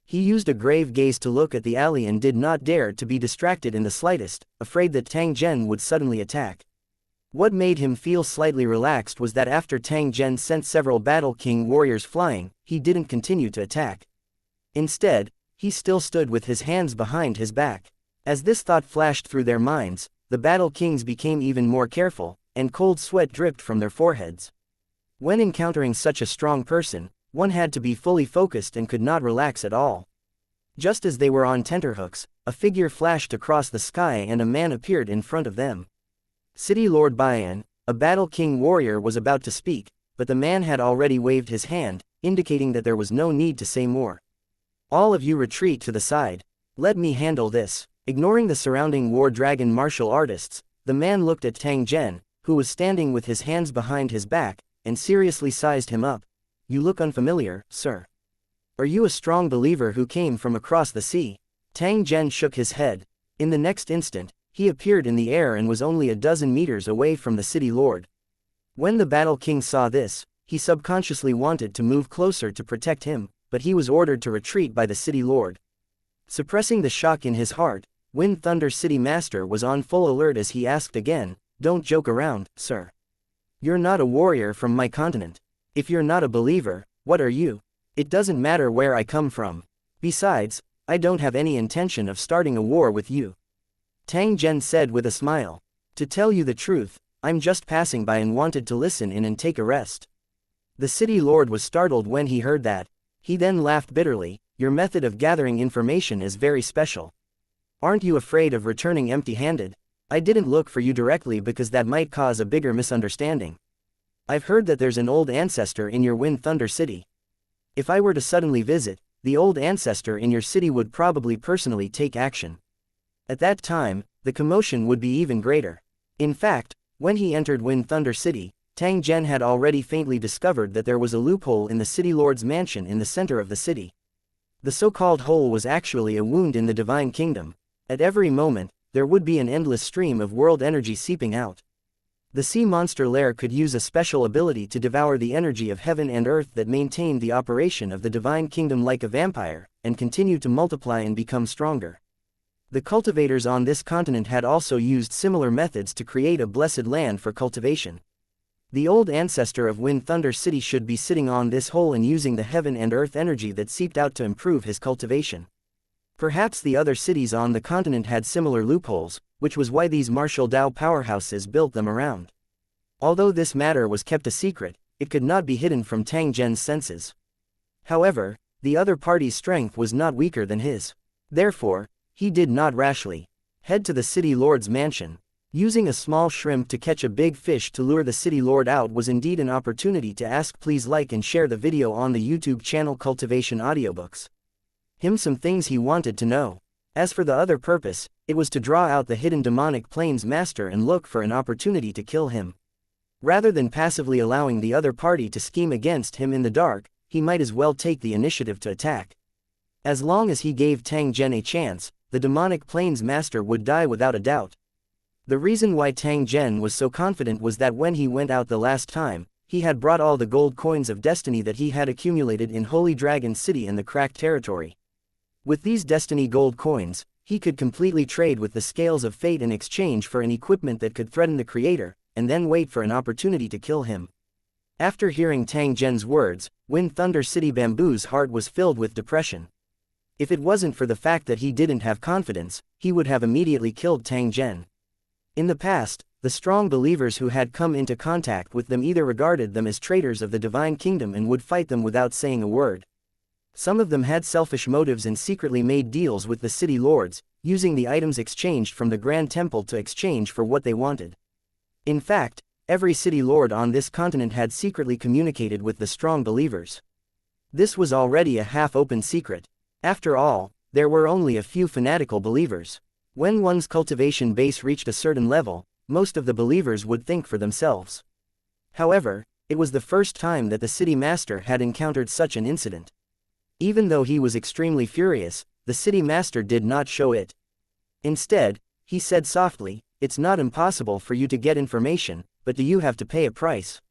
He used a grave gaze to look at the alley and did not dare to be distracted in the slightest, afraid that Tang Zhen would suddenly attack. What made him feel slightly relaxed was that after Tang Zhen sent several Battle King warriors flying, he didn't continue to attack. Instead, he still stood with his hands behind his back. As this thought flashed through their minds, the Battle Kings became even more careful, and cold sweat dripped from their foreheads. When encountering such a strong person, one had to be fully focused and could not relax at all. Just as they were on tenterhooks, a figure flashed across the sky and a man appeared in front of them. City Lord Bayan, a Battle King warrior, was about to speak, but the man had already waved his hand, indicating that there was no need to say more. All of you retreat to the side. Let me handle this. Ignoring the surrounding war dragon martial artists, the man looked at Tang Zhen, who was standing with his hands behind his back, and seriously sized him up. You look unfamiliar, sir. Are you a strong believer who came from across the sea? Tang Zhen shook his head. In the next instant, he appeared in the air and was only a dozen meters away from the city lord. When the Battle King saw this, he subconsciously wanted to move closer to protect him, but he was ordered to retreat by the city lord. Suppressing the shock in his heart, Wind Thunder City Master was on full alert as he asked again, "Don't joke around, sir. You're not a warrior from my continent. If you're not a believer, what are you? It doesn't matter where I come from. Besides, I don't have any intention of starting a war with you." Tang Zhen said with a smile. "To tell you the truth, I'm just passing by and wanted to listen in and take a rest." The city lord was startled when he heard that. He then laughed bitterly. "Your method of gathering information is very special. Aren't you afraid of returning empty-handed? I didn't look for you directly because that might cause a bigger misunderstanding. I've heard that there's an old ancestor in your Wind Thunder City. If I were to suddenly visit, the old ancestor in your city would probably personally take action. At that time, the commotion would be even greater." In fact, when he entered Wind Thunder City, Tang Zhen had already faintly discovered that there was a loophole in the city lord's mansion in the center of the city. The so-called hole was actually a wound in the divine kingdom. At every moment, there would be an endless stream of world energy seeping out. The sea monster lair could use a special ability to devour the energy of heaven and earth that maintained the operation of the divine kingdom like a vampire, and continue to multiply and become stronger. The cultivators on this continent had also used similar methods to create a blessed land for cultivation. The old ancestor of Wind Thunder City should be sitting on this hole and using the heaven and earth energy that seeped out to improve his cultivation. Perhaps the other cities on the continent had similar loopholes, which was why these martial Dao powerhouses built them around. Although this matter was kept a secret, it could not be hidden from Tang Zhen's senses. However, the other party's strength was not weaker than his. Therefore, he did not rashly head to the city lord's mansion. Using a small shrimp to catch a big fish to lure the city lord out was indeed an opportunity to ask. Please like and share the video on the YouTube channel Cultivation Audiobooks. Him some things he wanted to know. As for the other purpose, it was to draw out the hidden demonic plains master and look for an opportunity to kill him. Rather than passively allowing the other party to scheme against him in the dark, he might as well take the initiative to attack. As long as he gave Tang Zhen a chance, the demonic plains master would die without a doubt. The reason why Tang Zhen was so confident was that when he went out the last time, he had brought all the gold coins of destiny that he had accumulated in Holy Dragon City in the cracked territory. With these destiny gold coins, he could completely trade with the scales of fate in exchange for an equipment that could threaten the creator, and then wait for an opportunity to kill him. After hearing Tang Zhen's words, Wind Thunder City Bamboo's heart was filled with depression. If it wasn't for the fact that he didn't have confidence, he would have immediately killed Tang Zhen. In the past, the strong believers who had come into contact with them either regarded them as traitors of the divine kingdom and would fight them without saying a word. Some of them had selfish motives and secretly made deals with the city lords, using the items exchanged from the Grand Temple to exchange for what they wanted. In fact, every city lord on this continent had secretly communicated with the strong believers. This was already a half-open secret. After all, there were only a few fanatical believers. When one's cultivation base reached a certain level, most of the believers would think for themselves. However, it was the first time that the city master had encountered such an incident. Even though he was extremely furious, the city master did not show it. Instead, he said softly, "It's not impossible for you to get information, but do you have to pay a price?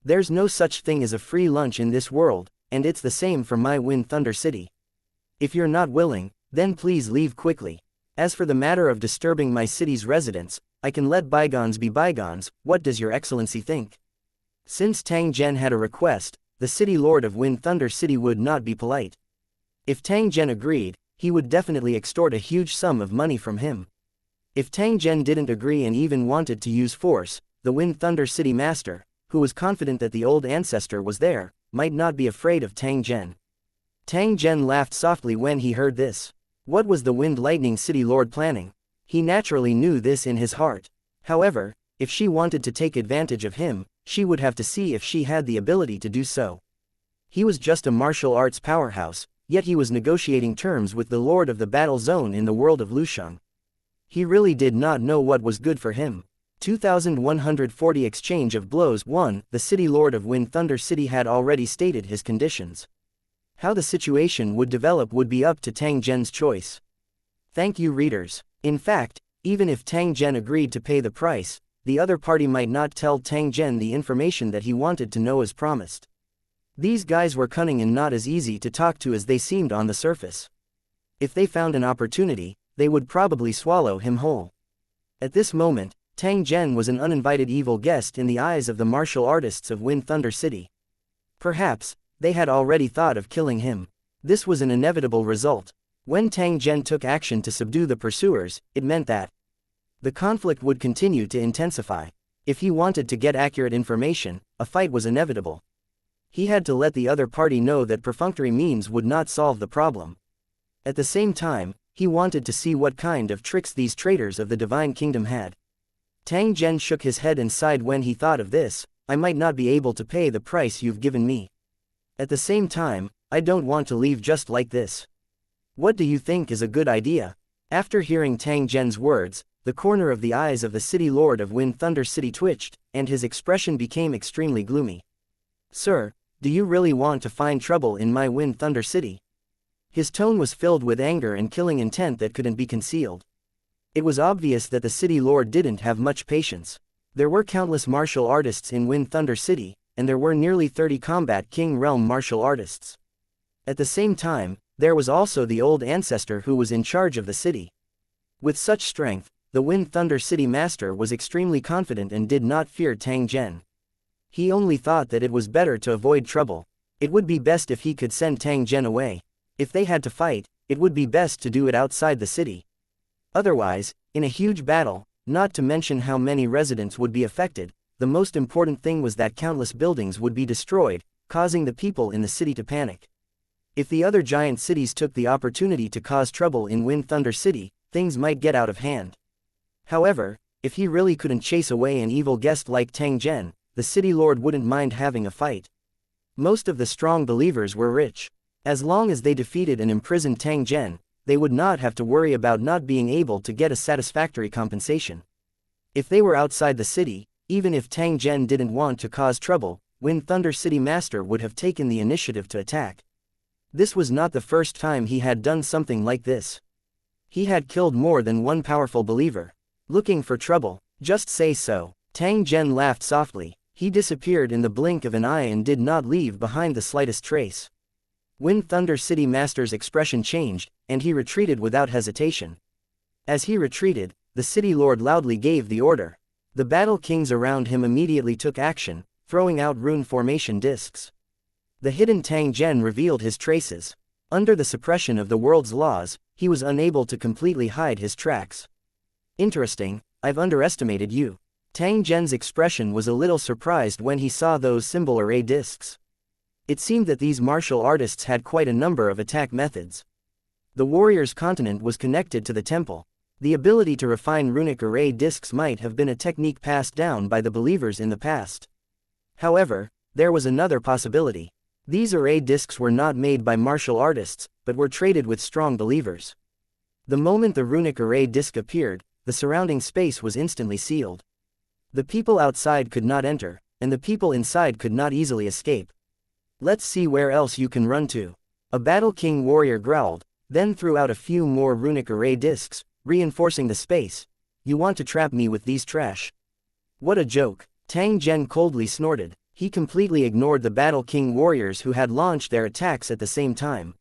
There's no such thing as a free lunch in this world, and it's the same for my Wind Thunder City. If you're not willing, then please leave quickly. As for the matter of disturbing my city's residents, I can let bygones be bygones. What does your excellency think?" Since Tang Zhen had a request, the city lord of Wind Thunder City would not be polite. If Tang Zhen agreed, he would definitely extort a huge sum of money from him. If Tang Zhen didn't agree and even wanted to use force, the Wind Thunder City master, who was confident that the old ancestor was there, might not be afraid of Tang Zhen. Tang Zhen laughed softly when he heard this. What was the Wind Lightning City Lord planning? He naturally knew this in his heart. However, if she wanted to take advantage of him, she would have to see if she had the ability to do so. He was just a martial arts powerhouse, yet he was negotiating terms with the Lord of the Battle Zone in the world of Lusheng. He really did not know what was good for him. 2140 Exchange of blows. 1. The City Lord of Wind Thunder City had already stated his conditions. How the situation would develop would be up to Tang Zhen's choice. Thank you, readers. In fact, even if Tang Zhen agreed to pay the price, the other party might not tell Tang Zhen the information that he wanted to know as promised. These guys were cunning and not as easy to talk to as they seemed on the surface. If they found an opportunity, they would probably swallow him whole. At this moment, Tang Zhen was an uninvited evil guest in the eyes of the martial artists of Wind Thunder City. Perhaps, they had already thought of killing him. This was an inevitable result. When Tang Zhen took action to subdue the pursuers, it meant that the conflict would continue to intensify. If he wanted to get accurate information, a fight was inevitable. He had to let the other party know that perfunctory means would not solve the problem. At the same time, he wanted to see what kind of tricks these traitors of the Divine Kingdom had. Tang Zhen shook his head and sighed when he thought of this. I might not be able to pay the price you've given me. At the same time, I don't want to leave just like this. What do you think is a good idea? After hearing Tang Zhen's words, the corner of the eyes of the City Lord of Wind Thunder City twitched, and his expression became extremely gloomy. Sir, do you really want to find trouble in my Wind Thunder City? His tone was filled with anger and killing intent that couldn't be concealed. It was obvious that the City Lord didn't have much patience. There were countless martial artists in Wind Thunder City, and there were nearly 30 Combat King Realm martial artists. At the same time, there was also the old ancestor who was in charge of the city. With such strength, the Wind Thunder City Master was extremely confident and did not fear Tang Zhen. He only thought that it was better to avoid trouble. It would be best if he could send Tang Zhen away. If they had to fight, it would be best to do it outside the city. Otherwise, in a huge battle, not to mention how many residents would be affected, the most important thing was that countless buildings would be destroyed, causing the people in the city to panic. If the other giant cities took the opportunity to cause trouble in Wind Thunder City, things might get out of hand. However, if he really couldn't chase away an evil guest like Tang Zhen, the City Lord wouldn't mind having a fight. Most of the strong believers were rich. As long as they defeated and imprisoned Tang Zhen, they would not have to worry about not being able to get a satisfactory compensation. If they were outside the city, even if Tang Zhen didn't want to cause trouble, Wind Thunder City Master would have taken the initiative to attack. This was not the first time he had done something like this. He had killed more than one powerful believer. Looking for trouble? Just say so. Tang Zhen laughed softly. He disappeared in the blink of an eye and did not leave behind the slightest trace. Wind Thunder City Master's expression changed, and he retreated without hesitation. As he retreated, the City Lord loudly gave the order. The battle kings around him immediately took action, throwing out rune formation discs. The hidden Tang Zhen revealed his traces. Under the suppression of the world's laws, he was unable to completely hide his tracks. Interesting, I've underestimated you. Tang Zhen's expression was a little surprised when he saw those symbol array discs. It seemed that these martial artists had quite a number of attack methods. The warrior's continent was connected to the temple. The ability to refine runic array discs might have been a technique passed down by the believers in the past. However, there was another possibility. These array discs were not made by martial artists, but were traded with strong believers. The moment the runic array disc appeared, the surrounding space was instantly sealed. The people outside could not enter, and the people inside could not easily escape. Let's see where else you can run to. A Battle King warrior growled, then threw out a few more runic array discs, reinforcing the space. You want to trap me with these trash? What a joke. Tang Zhen coldly snorted. He completely ignored the Battle King warriors who had launched their attacks at the same time.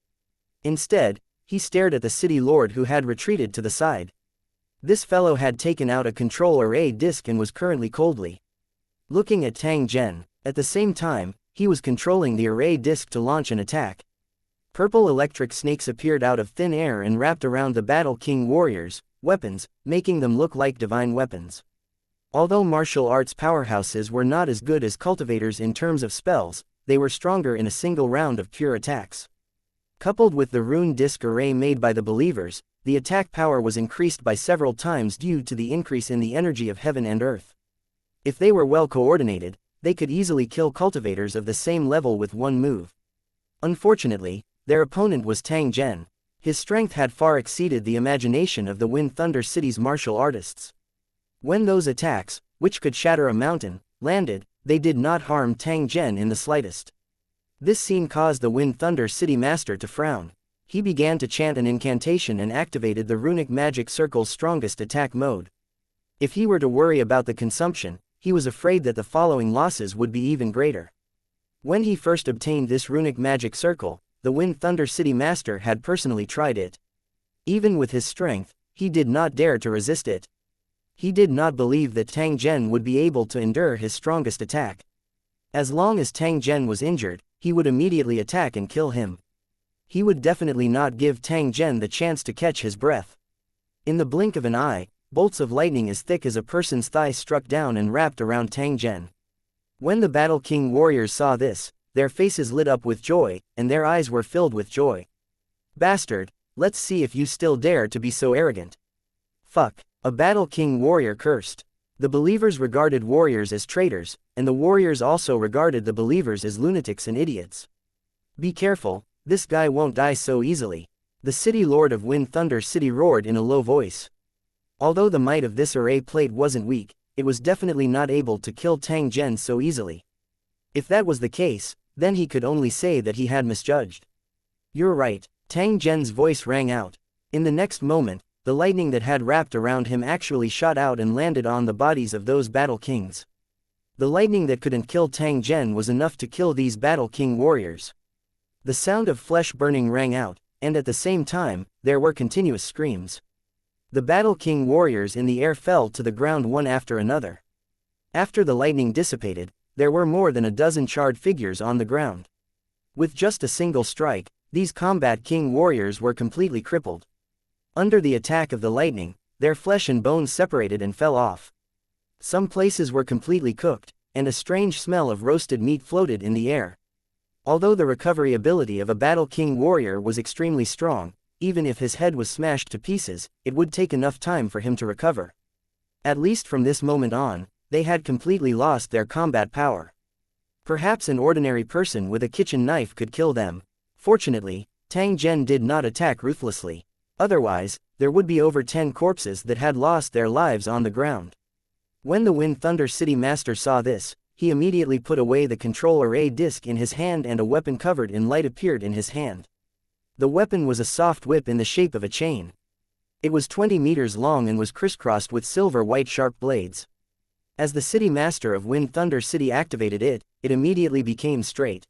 Instead, he stared at the City Lord who had retreated to the side. This fellow had taken out a control array disc and was currently coldly looking at Tang Zhen. At the same time, he was controlling the array disc to launch an attack. Purple electric snakes appeared out of thin air and wrapped around the Battle King warriors' weapons, making them look like divine weapons. Although martial arts powerhouses were not as good as cultivators in terms of spells, they were stronger in a single round of pure attacks. Coupled with the rune disc array made by the believers, the attack power was increased by several times due to the increase in the energy of heaven and earth. If they were well coordinated, they could easily kill cultivators of the same level with one move. Unfortunately, their opponent was Tang Zhen. His strength had far exceeded the imagination of the Wind Thunder City's martial artists. When those attacks, which could shatter a mountain, landed, they did not harm Tang Zhen in the slightest. This scene caused the Wind Thunder City Master to frown. He began to chant an incantation and activated the runic magic circle's strongest attack mode. If he were to worry about the consumption, he was afraid that the following losses would be even greater. When he first obtained this runic magic circle, the Wind Thunder City Master had personally tried it. Even with his strength, he did not dare to resist it. He did not believe that Tang Zhen would be able to endure his strongest attack. As long as Tang Zhen was injured, he would immediately attack and kill him. He would definitely not give Tang Zhen the chance to catch his breath. In the blink of an eye, bolts of lightning as thick as a person's thigh struck down and wrapped around Tang Zhen. When the Battle King warriors saw this, their faces lit up with joy, and their eyes were filled with joy. "Bastard, let's see if you still dare to be so arrogant." "Fuck," a Battle King warrior cursed. The believers regarded warriors as traitors, and the warriors also regarded the believers as lunatics and idiots. "Be careful, this guy won't die so easily," the city lord of Wind Thunder City roared in a low voice. Although the might of this array plate wasn't weak, it was definitely not able to kill Tang Zhen so easily. If that was the case, then he could only say that he had misjudged. "You're right," Tang Zhen's voice rang out. In the next moment, the lightning that had wrapped around him actually shot out and landed on the bodies of those Battle Kings. The lightning that couldn't kill Tang Zhen was enough to kill these Battle King warriors. The sound of flesh burning rang out, and at the same time, there were continuous screams. The Battle King warriors in the air fell to the ground one after another. After the lightning dissipated, there were more than a dozen charred figures on the ground. With just a single strike, these Combat King warriors were completely crippled. Under the attack of the lightning, their flesh and bones separated and fell off. Some places were completely cooked, and a strange smell of roasted meat floated in the air. Although the recovery ability of a Battle King warrior was extremely strong, even if his head was smashed to pieces, it would take enough time for him to recover. At least from this moment on, they had completely lost their combat power. Perhaps an ordinary person with a kitchen knife could kill them. Fortunately, Tang Zhen did not attack ruthlessly. Otherwise, there would be over 10 corpses that had lost their lives on the ground. When the Wind Thunder City Master saw this, he immediately put away the control array disc in his hand and a weapon covered in light appeared in his hand. The weapon was a soft whip in the shape of a chain. It was 20 meters long and was crisscrossed with silver-white sharp blades. As the City Master of Wind Thunder City activated it, it immediately became straight.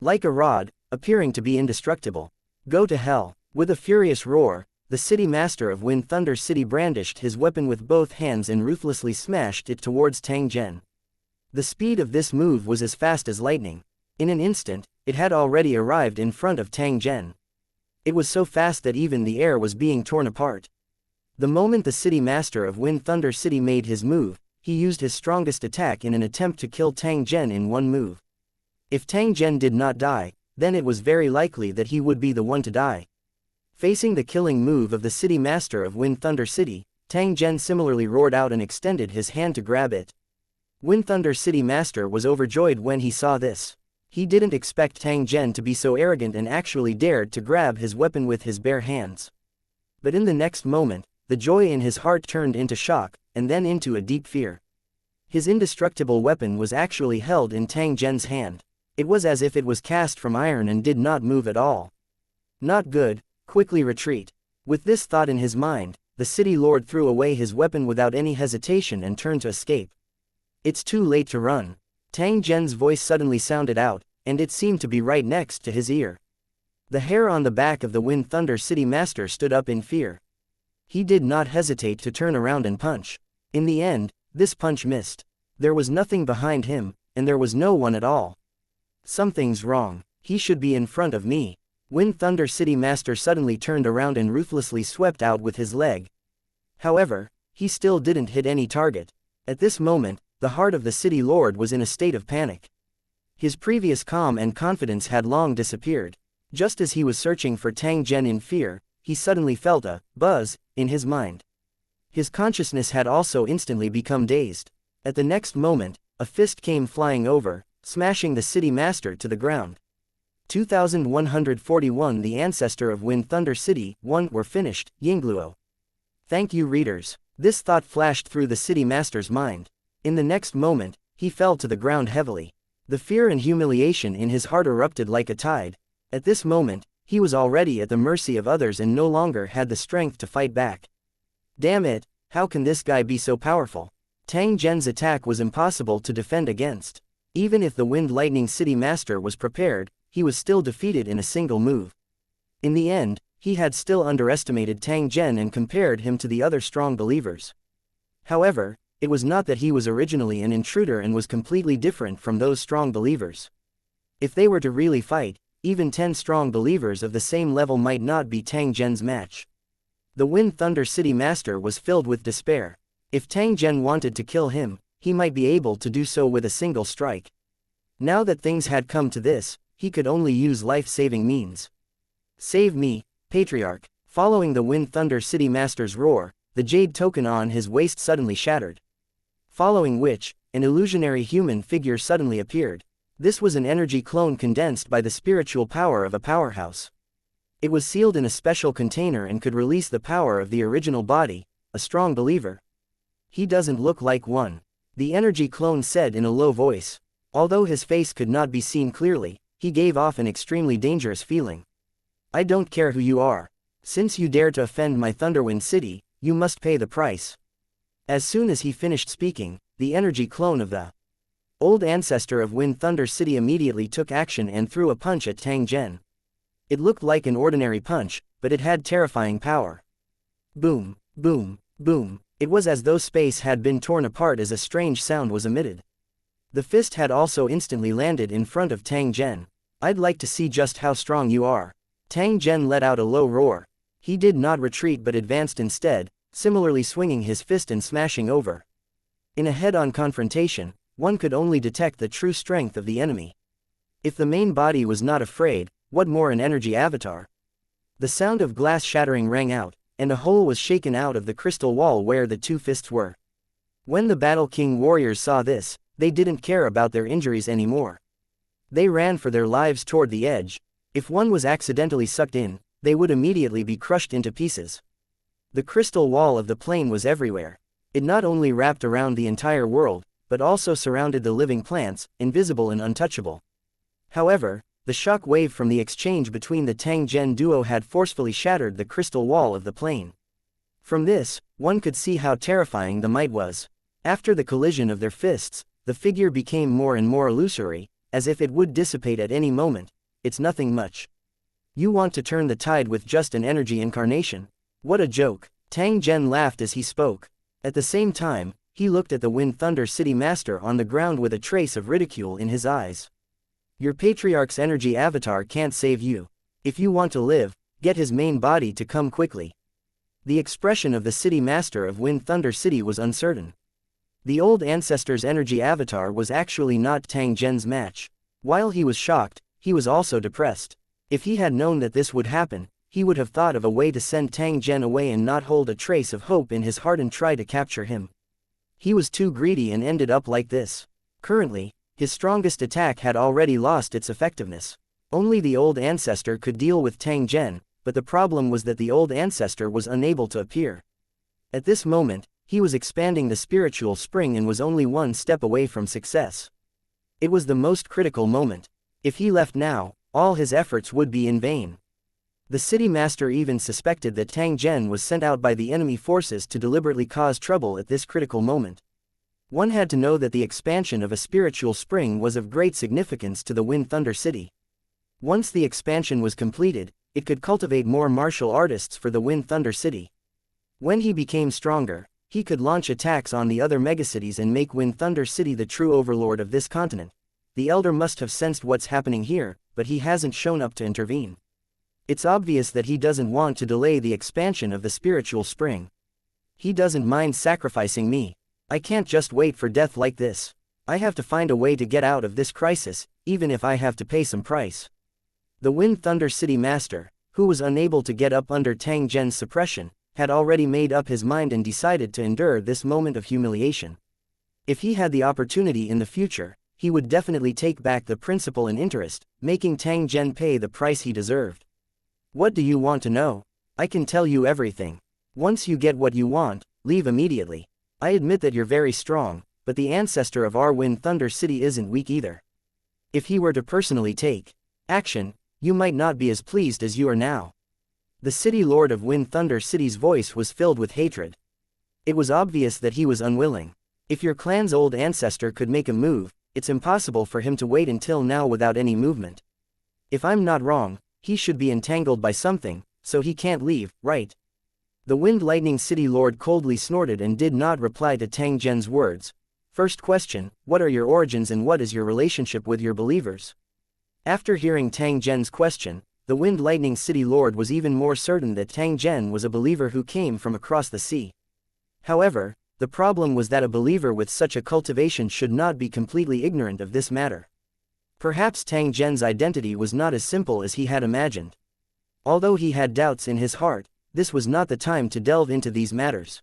Like a rod, appearing to be indestructible. "Go to hell." With a furious roar, the City Master of Wind Thunder City brandished his weapon with both hands and ruthlessly smashed it towards Tang Zhen. The speed of this move was as fast as lightning. In an instant, it had already arrived in front of Tang Zhen. It was so fast that even the air was being torn apart. The moment the City Master of Wind Thunder City made his move, he used his strongest attack in an attempt to kill Tang Zhen in one move. If Tang Zhen did not die, then it was very likely that he would be the one to die. Facing the killing move of the City Master of Wind Thunder City, Tang Zhen similarly roared out and extended his hand to grab it. Wind Thunder City Master was overjoyed when he saw this. He didn't expect Tang Zhen to be so arrogant and actually dared to grab his weapon with his bare hands. But in the next moment, the joy in his heart turned into shock, and then into a deep fear. His indestructible weapon was actually held in Tang Zhen's hand. It was as if it was cast from iron and did not move at all. "Not good, quickly retreat." With this thought in his mind, the city lord threw away his weapon without any hesitation and turned to escape. "It's too late to run." Tang Zhen's voice suddenly sounded out, and it seemed to be right next to his ear. The hair on the back of the Wind Thunder City Master stood up in fear. He did not hesitate to turn around and punch. In the end, this punch missed. There was nothing behind him, and there was no one at all. "Something's wrong. He should be in front of me." Wind Thunder City Master suddenly turned around and ruthlessly swept out with his leg. However, he still didn't hit any target. At this moment, the heart of the city lord was in a state of panic. His previous calm and confidence had long disappeared. Just as he was searching for Tang Zhen in fear, he suddenly felt a buzz in his mind. His consciousness had also instantly become dazed. At the next moment, a fist came flying over, smashing the city master to the ground. 2141 The ancestor of Wind Thunder City, 1 were finished, Yingluo. Thank you readers. This thought flashed through the city master's mind. In the next moment, he fell to the ground heavily. The fear and humiliation in his heart erupted like a tide. At this moment, he was already at the mercy of others and no longer had the strength to fight back. Damn it, how can this guy be so powerful? Tang Zhen's attack was impossible to defend against. Even if the Wind Lightning City Master was prepared, he was still defeated in a single move. In the end, he had still underestimated Tang Zhen and compared him to the other strong believers. However, it was not that he was originally an intruder and was completely different from those strong believers. If they were to really fight, even 10 strong believers of the same level might not be Tang Zhen's match. The Wind Thunder City Master was filled with despair. If Tang Zhen wanted to kill him, he might be able to do so with a single strike. Now that things had come to this, he could only use life-saving means. Save me, Patriarch. Following the Wind Thunder City Master's roar, the jade token on his waist suddenly shattered. Following which, an illusionary human figure suddenly appeared. This was an energy clone condensed by the spiritual power of a powerhouse. It was sealed in a special container and could release the power of the original body, a strong believer. He doesn't look like one, the energy clone said in a low voice. Although his face could not be seen clearly, he gave off an extremely dangerous feeling. I don't care who you are. Since you dare to offend my Thunderwind City, you must pay the price. As soon as he finished speaking, the energy clone of the old ancestor of Wind Thunder City immediately took action and threw a punch at Tang Zhen. It looked like an ordinary punch, but it had terrifying power. Boom, boom, boom. It was as though space had been torn apart as a strange sound was emitted. The fist had also instantly landed in front of Tang Zhen. I'd like to see just how strong you are. Tang Zhen let out a low roar. He did not retreat but advanced instead, similarly swinging his fist and smashing over. In a head-on confrontation, one could only detect the true strength of the enemy. If the main body was not afraid, what more an energy avatar? The sound of glass shattering rang out, and a hole was shaken out of the crystal wall where the two fists were. When the Battle King warriors saw this, they didn't care about their injuries anymore. They ran for their lives toward the edge. If one was accidentally sucked in, they would immediately be crushed into pieces. The crystal wall of the plane was everywhere. It not only wrapped around the entire world, but also surrounded the living plants, invisible and untouchable. However, the shock wave from the exchange between the Tang Zhen duo had forcefully shattered the crystal wall of the plane. From this, one could see how terrifying the might was. After the collision of their fists, the figure became more and more illusory, as if it would dissipate at any moment. It's nothing much. You want to turn the tide with just an energy incarnation? What a joke. Tang Zhen laughed as he spoke. At the same time, he looked at the Wind Thunder City Master on the ground with a trace of ridicule in his eyes. Your Patriarch's energy avatar can't save you. If you want to live, get his main body to come quickly. The expression of the City Master of Wind Thunder City was uncertain. The old ancestor's energy avatar was actually not Tang Zhen's match. While he was shocked, he was also depressed. If he had known that this would happen, he would have thought of a way to send Tang Zhen away and not hold a trace of hope in his heart and try to capture him. He was too greedy and ended up like this. Currently, his strongest attack had already lost its effectiveness. Only the old ancestor could deal with Tang Zhen, but the problem was that the old ancestor was unable to appear. At this moment, he was expanding the spiritual spring and was only one step away from success. It was the most critical moment. If he left now, all his efforts would be in vain. The city master even suspected that Tang Zhen was sent out by the enemy forces to deliberately cause trouble at this critical moment. One had to know that the expansion of a spiritual spring was of great significance to the Wind Thunder City. Once the expansion was completed, it could cultivate more martial artists for the Wind Thunder City. When he became stronger, he could launch attacks on the other megacities and make Wind Thunder City the true overlord of this continent. The Elder must have sensed what's happening here, but he hasn't shown up to intervene. It's obvious that he doesn't want to delay the expansion of the spiritual spring. He doesn't mind sacrificing me. I can't just wait for death like this. I have to find a way to get out of this crisis, even if I have to pay some price. The Wind Thunder City Master, who was unable to get up under Tang Zhen's suppression, had already made up his mind and decided to endure this moment of humiliation. If he had the opportunity in the future, he would definitely take back the principal and interest, making Tang Zhen pay the price he deserved. What do you want to know? I can tell you everything. Once you get what you want, leave immediately. I admit that you're very strong, but the ancestor of our Wind Thunder City isn't weak either. If he were to personally take action, you might not be as pleased as you are now. The city lord of Wind Thunder City's voice was filled with hatred. It was obvious that he was unwilling. If your clan's old ancestor could make a move, it's impossible for him to wait until now without any movement. If I'm not wrong, he should be entangled by something, so he can't leave, right? The Wind Lightning City Lord coldly snorted and did not reply to Tang Zhen's words. First question, what are your origins and what is your relationship with your believers? After hearing Tang Zhen's question, the Wind Lightning City Lord was even more certain that Tang Zhen was a believer who came from across the sea. However, the problem was that a believer with such a cultivation should not be completely ignorant of this matter. Perhaps Tang Zhen's identity was not as simple as he had imagined. Although he had doubts in his heart, this was not the time to delve into these matters.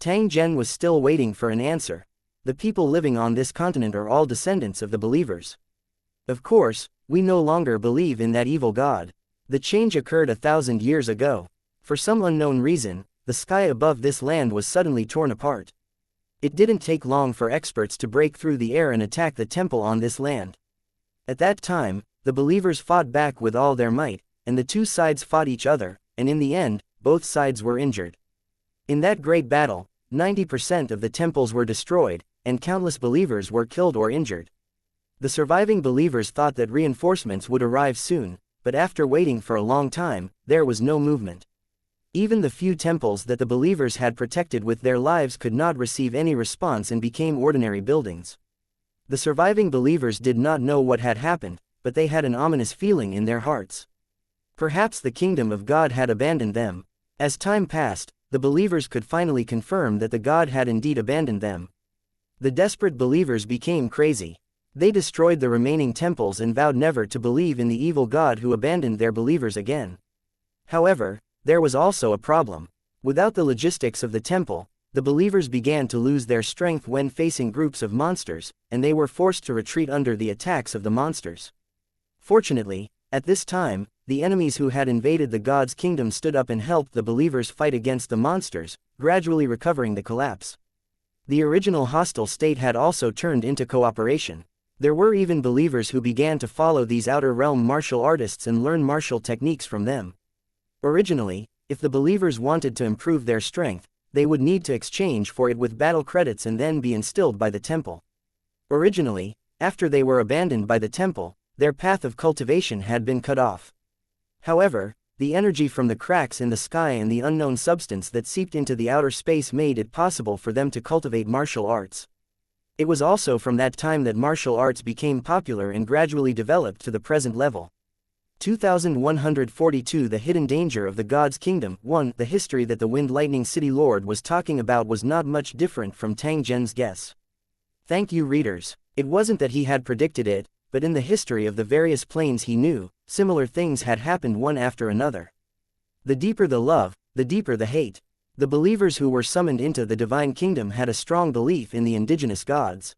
Tang Zhen was still waiting for an answer. The people living on this continent are all descendants of the believers. Of course, we no longer believe in that evil god. The change occurred 1,000 years ago. For some unknown reason, the sky above this land was suddenly torn apart. It didn't take long for experts to break through the air and attack the temple on this land. At that time, the believers fought back with all their might, and the two sides fought each other, and in the end, both sides were injured. In that great battle, 90% of the temples were destroyed, and countless believers were killed or injured. The surviving believers thought that reinforcements would arrive soon, but after waiting for a long time, there was no movement. Even the few temples that the believers had protected with their lives could not receive any response and became ordinary buildings. The surviving believers did not know what had happened, but they had an ominous feeling in their hearts. Perhaps the kingdom of God had abandoned them. As time passed, the believers could finally confirm that the God had indeed abandoned them. The desperate believers became crazy. They destroyed the remaining temples and vowed never to believe in the evil God who abandoned their believers again. However, there was also a problem. Without the logistics of the temple, the believers began to lose their strength when facing groups of monsters, and they were forced to retreat under the attacks of the monsters. Fortunately, at this time, the enemies who had invaded the god's kingdom stood up and helped the believers fight against the monsters, gradually recovering the collapse. The original hostile state had also turned into cooperation. There were even believers who began to follow these outer realm martial artists and learn martial techniques from them. Originally, if the believers wanted to improve their strength, they would need to exchange for it with battle credits and then be instilled by the temple. Originally, after they were abandoned by the temple, their path of cultivation had been cut off. However, the energy from the cracks in the sky and the unknown substance that seeped into the outer space made it possible for them to cultivate martial arts. It was also from that time that martial arts became popular and gradually developed to the present level. 2142 The Hidden Danger of the God's Kingdom. 1. The history that the Wind Lightning City Lord was talking about was not much different from Tang Zhen's guess. Thank you, readers. It wasn't that he had predicted it, but in the history of the various planes he knew, similar things had happened one after another. The deeper the love, the deeper the hate. The believers who were summoned into the divine kingdom had a strong belief in the indigenous gods.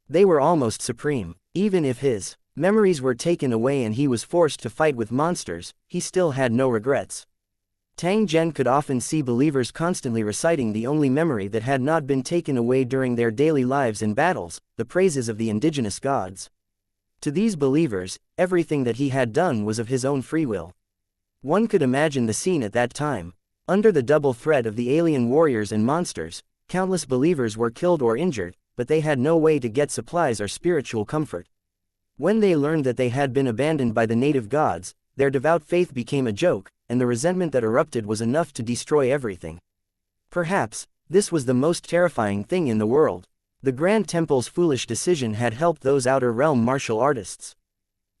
They were almost supreme. Even if his memories were taken away and he was forced to fight with monsters, he still had no regrets. Tang Zhen could often see believers constantly reciting the only memory that had not been taken away during their daily lives and battles, the praises of the indigenous gods. To these believers, everything that he had done was of his own free will. One could imagine the scene at that time. Under the double threat of the alien warriors and monsters, countless believers were killed or injured, but they had no way to get supplies or spiritual comfort. When they learned that they had been abandoned by the native gods, their devout faith became a joke, and the resentment that erupted was enough to destroy everything. Perhaps, this was the most terrifying thing in the world. The Grand Temple's foolish decision had helped those outer realm martial artists.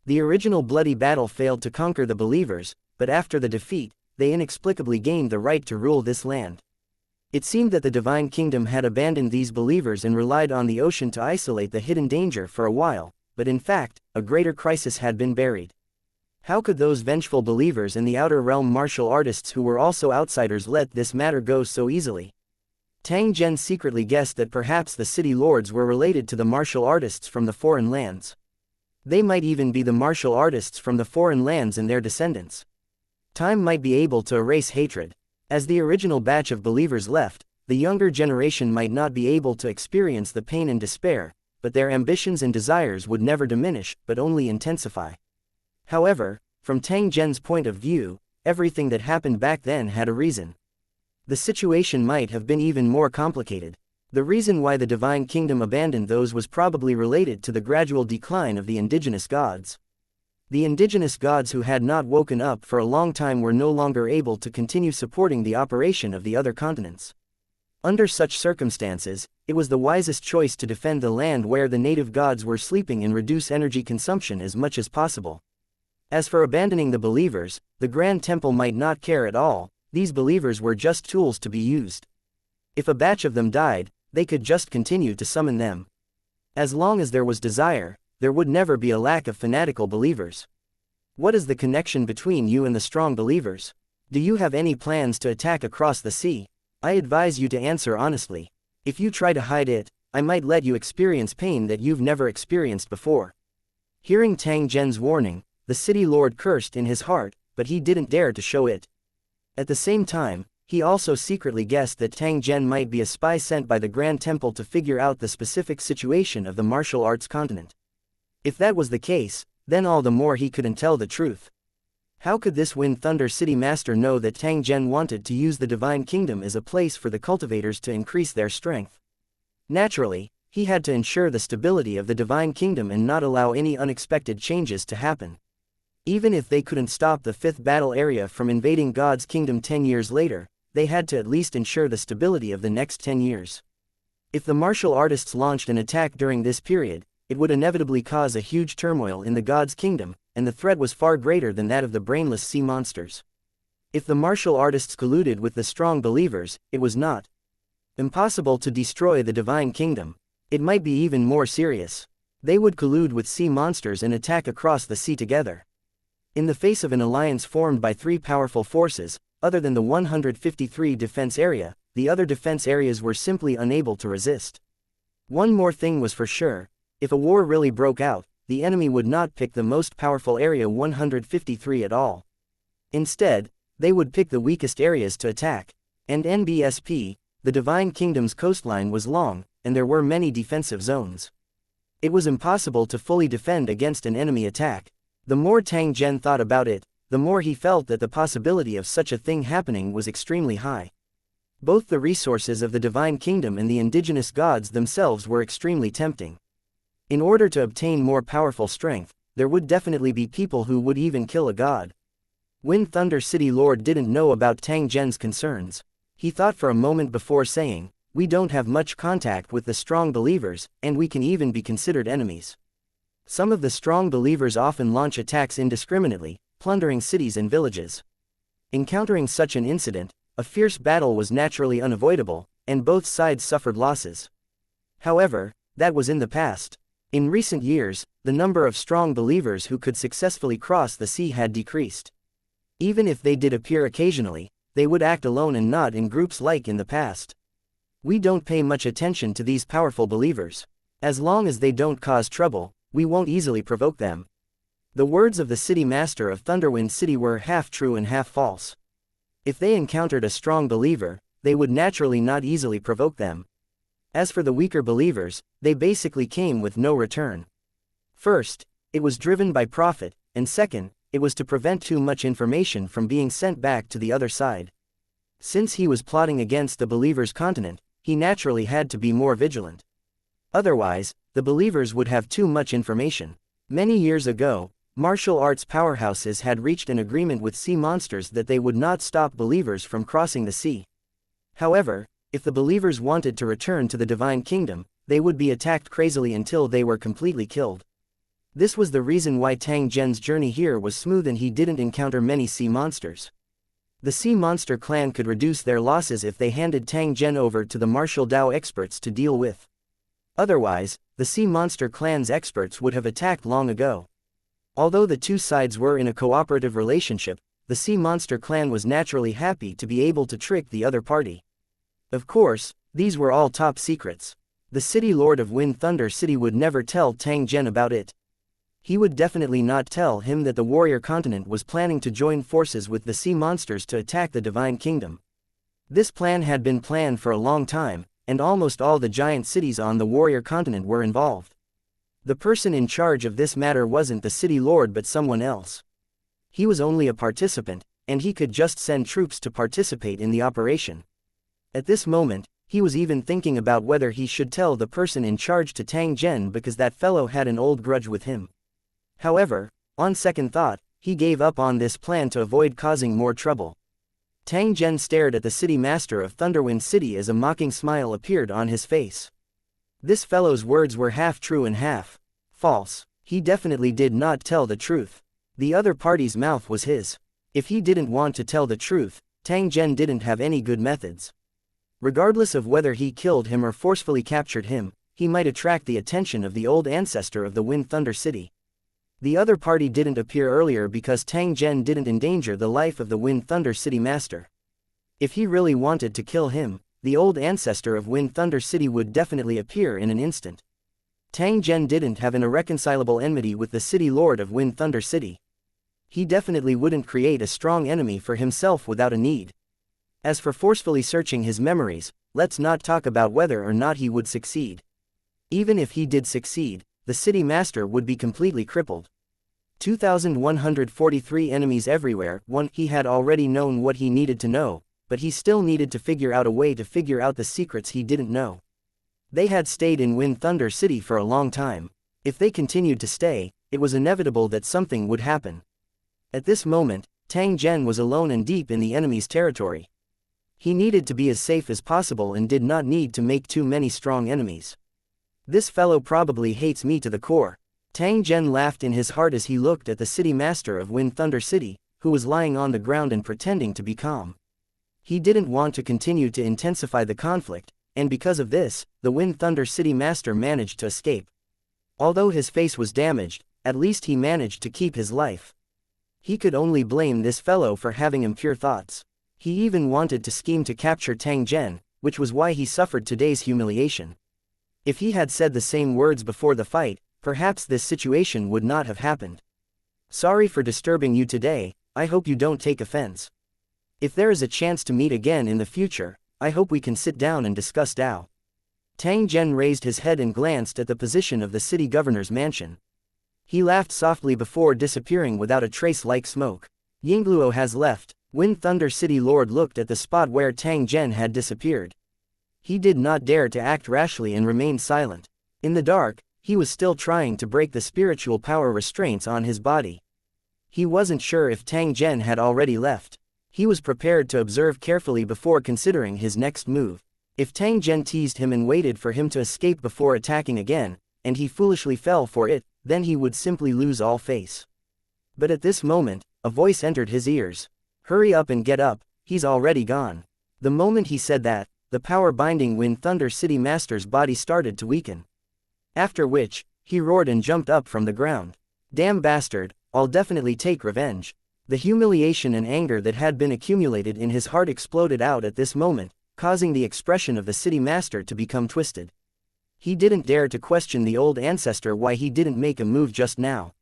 The original bloody battle failed to conquer the believers, but after the defeat, they inexplicably gained the right to rule this land. It seemed that the divine kingdom had abandoned these believers and relied on the ocean to isolate the hidden danger for a while, but in fact, a greater crisis had been buried. How could those vengeful believers and the outer realm martial artists who were also outsiders let this matter go so easily? Tang Zhen secretly guessed that perhaps the city lords were related to the martial artists from the foreign lands. They might even be the martial artists from the foreign lands and their descendants. Time might be able to erase hatred. As the original batch of believers left, the younger generation might not be able to experience the pain and despair, but their ambitions and desires would never diminish, but only intensify. However, from Tang Zhen's point of view, everything that happened back then had a reason. The situation might have been even more complicated. The reason why the divine kingdom abandoned those was probably related to the gradual decline of the indigenous gods. The indigenous gods who had not woken up for a long time were no longer able to continue supporting the operation of the other continents. Under such circumstances, it was the wisest choice to defend the land where the native gods were sleeping and reduce energy consumption as much as possible. As for abandoning the believers, the Grand Temple might not care at all. These believers were just tools to be used. If a batch of them died, they could just continue to summon them. As long as there was desire, there would never be a lack of fanatical believers. What is the connection between you and the strong believers? Do you have any plans to attack across the sea? I advise you to answer honestly. If you try to hide it, I might let you experience pain that you've never experienced before. Hearing Tang Zhen's warning, the city lord cursed in his heart, but he didn't dare to show it. At the same time, he also secretly guessed that Tang Zhen might be a spy sent by the Grand Temple to figure out the specific situation of the martial arts continent. If that was the case, then all the more he couldn't tell the truth. How could this Wind Thunder City Master know that Tang Zhen wanted to use the Divine Kingdom as a place for the cultivators to increase their strength? Naturally, he had to ensure the stability of the Divine Kingdom and not allow any unexpected changes to happen. Even if they couldn't stop the fifth battle area from invading God's kingdom 10 years later, they had to at least ensure the stability of the next 10 years. If the martial artists launched an attack during this period, it would inevitably cause a huge turmoil in the God's kingdom, and the threat was far greater than that of the brainless sea monsters. If the martial artists colluded with the strong believers, it was not impossible to destroy the divine kingdom. It might be even more serious. They would collude with sea monsters and attack across the sea together. In the face of an alliance formed by three powerful forces, other than the 153 defense area, the other defense areas were simply unable to resist. One more thing was for sure: if a war really broke out, the enemy would not pick the most powerful area 153 at all. Instead, they would pick the weakest areas to attack. And NBSP, the Divine Kingdom's coastline was long, and there were many defensive zones. It was impossible to fully defend against an enemy attack. The more Tang Zhen thought about it, the more he felt that the possibility of such a thing happening was extremely high. Both the resources of the Divine Kingdom and the indigenous gods themselves were extremely tempting. In order to obtain more powerful strength, there would definitely be people who would even kill a god. Wind Thunder City Lord didn't know about Tang Zhen's concerns. He thought for a moment before saying, "We don't have much contact with the strong believers, and we can even be considered enemies." Some of the strong believers often launch attacks indiscriminately, plundering cities and villages. Encountering such an incident, a fierce battle was naturally unavoidable, and both sides suffered losses. However, that was in the past. In recent years, the number of strong believers who could successfully cross the sea had decreased. Even if they did appear occasionally, they would act alone and not in groups like in the past. We don't pay much attention to these powerful believers. As long as they don't cause trouble, we won't easily provoke them. The words of the city master of Thunderwind City were half true and half false. If they encountered a strong believer, they would naturally not easily provoke them. As for the weaker believers, they basically came with no return. First, it was driven by profit, and second, it was to prevent too much information from being sent back to the other side. Since he was plotting against the believers' continent, he naturally had to be more vigilant. Otherwise, the believers would have too much information. Many years ago, martial arts powerhouses had reached an agreement with sea monsters that they would not stop believers from crossing the sea. However, if the believers wanted to return to the Divine Kingdom, they would be attacked crazily until they were completely killed. This was the reason why Tang Zhen's journey here was smooth and he didn't encounter many sea monsters. The sea monster clan could reduce their losses if they handed Tang Zhen over to the martial Dao experts to deal with. Otherwise, the sea monster clan's experts would have attacked long ago. Although the two sides were in a cooperative relationship, the sea monster clan was naturally happy to be able to trick the other party. Of course, These were all top secrets. The city lord of Wind Thunder City would never tell Tang Zhen about it. He would definitely not tell him that the warrior continent was planning to join forces with the sea monsters to attack the Divine Kingdom. This plan had been planned for a long time, and almost all the giant cities on the warrior continent were involved. The person in charge of this matter wasn't the city lord but someone else. He was only a participant, and he could just send troops to participate in the operation. At this moment, he was even thinking about whether he should tell the person in charge to Tang Zhen because that fellow had an old grudge with him. However, on second thought, he gave up on this plan to avoid causing more trouble. Tang Zhen stared at the city master of Thunderwind City as a mocking smile appeared on his face. This fellow's words were half true and half false. He definitely did not tell the truth. The other party's mouth was his. If he didn't want to tell the truth, Tang Zhen didn't have any good methods. Regardless of whether he killed him or forcefully captured him, he might attract the attention of the old ancestor of the Wind Thunder City. The other party didn't appear earlier because Tang Zhen didn't endanger the life of the Wind Thunder City master. If he really wanted to kill him, the old ancestor of Wind Thunder City would definitely appear in an instant. Tang Zhen didn't have an irreconcilable enmity with the city lord of Wind Thunder City. He definitely wouldn't create a strong enemy for himself without a need. As for forcefully searching his memories, let's not talk about whether or not he would succeed. Even if he did succeed, the city master would be completely crippled. 2,143 enemies everywhere. He had already known what he needed to know, but he still needed to figure out a way to figure out the secrets he didn't know. They had stayed in Wind Thunder City for a long time. If they continued to stay, it was inevitable that something would happen. At this moment, Tang Zhen was alone and deep in the enemy's territory. He needed to be as safe as possible and did not need to make too many strong enemies. This fellow probably hates me to the core. Tang Zhen laughed in his heart as he looked at the city master of Wind Thunder City, who was lying on the ground and pretending to be calm. He didn't want to continue to intensify the conflict, and because of this, the Wind Thunder City master managed to escape. Although his face was damaged, at least he managed to keep his life. He could only blame this fellow for having impure thoughts. He even wanted to scheme to capture Tang Zhen, which was why he suffered today's humiliation. If he had said the same words before the fight, perhaps this situation would not have happened. Sorry for disturbing you today, I hope you don't take offense. If there is a chance to meet again in the future, I hope we can sit down and discuss Dao. Tang Zhen raised his head and glanced at the position of the city governor's mansion. He laughed softly before disappearing without a trace like smoke. Yingluo has left. Wind Thunder City Lord looked at the spot where Tang Zhen had disappeared. He did not dare to act rashly and remained silent. In the dark, he was still trying to break the spiritual power restraints on his body. He wasn't sure if Tang Zhen had already left. He was prepared to observe carefully before considering his next move. If Tang Zhen teased him and waited for him to escape before attacking again, and he foolishly fell for it, then he would simply lose all face. But at this moment, a voice entered his ears. "Hurry up and get up, he's already gone." The moment he said that, the power binding Wind Thunder City Master's body started to weaken. After which, he roared and jumped up from the ground. "Damn bastard, I'll definitely take revenge." The humiliation and anger that had been accumulated in his heart exploded out at this moment, causing the expression of the city master to become twisted. He didn't dare to question the old ancestor why he didn't make a move just now.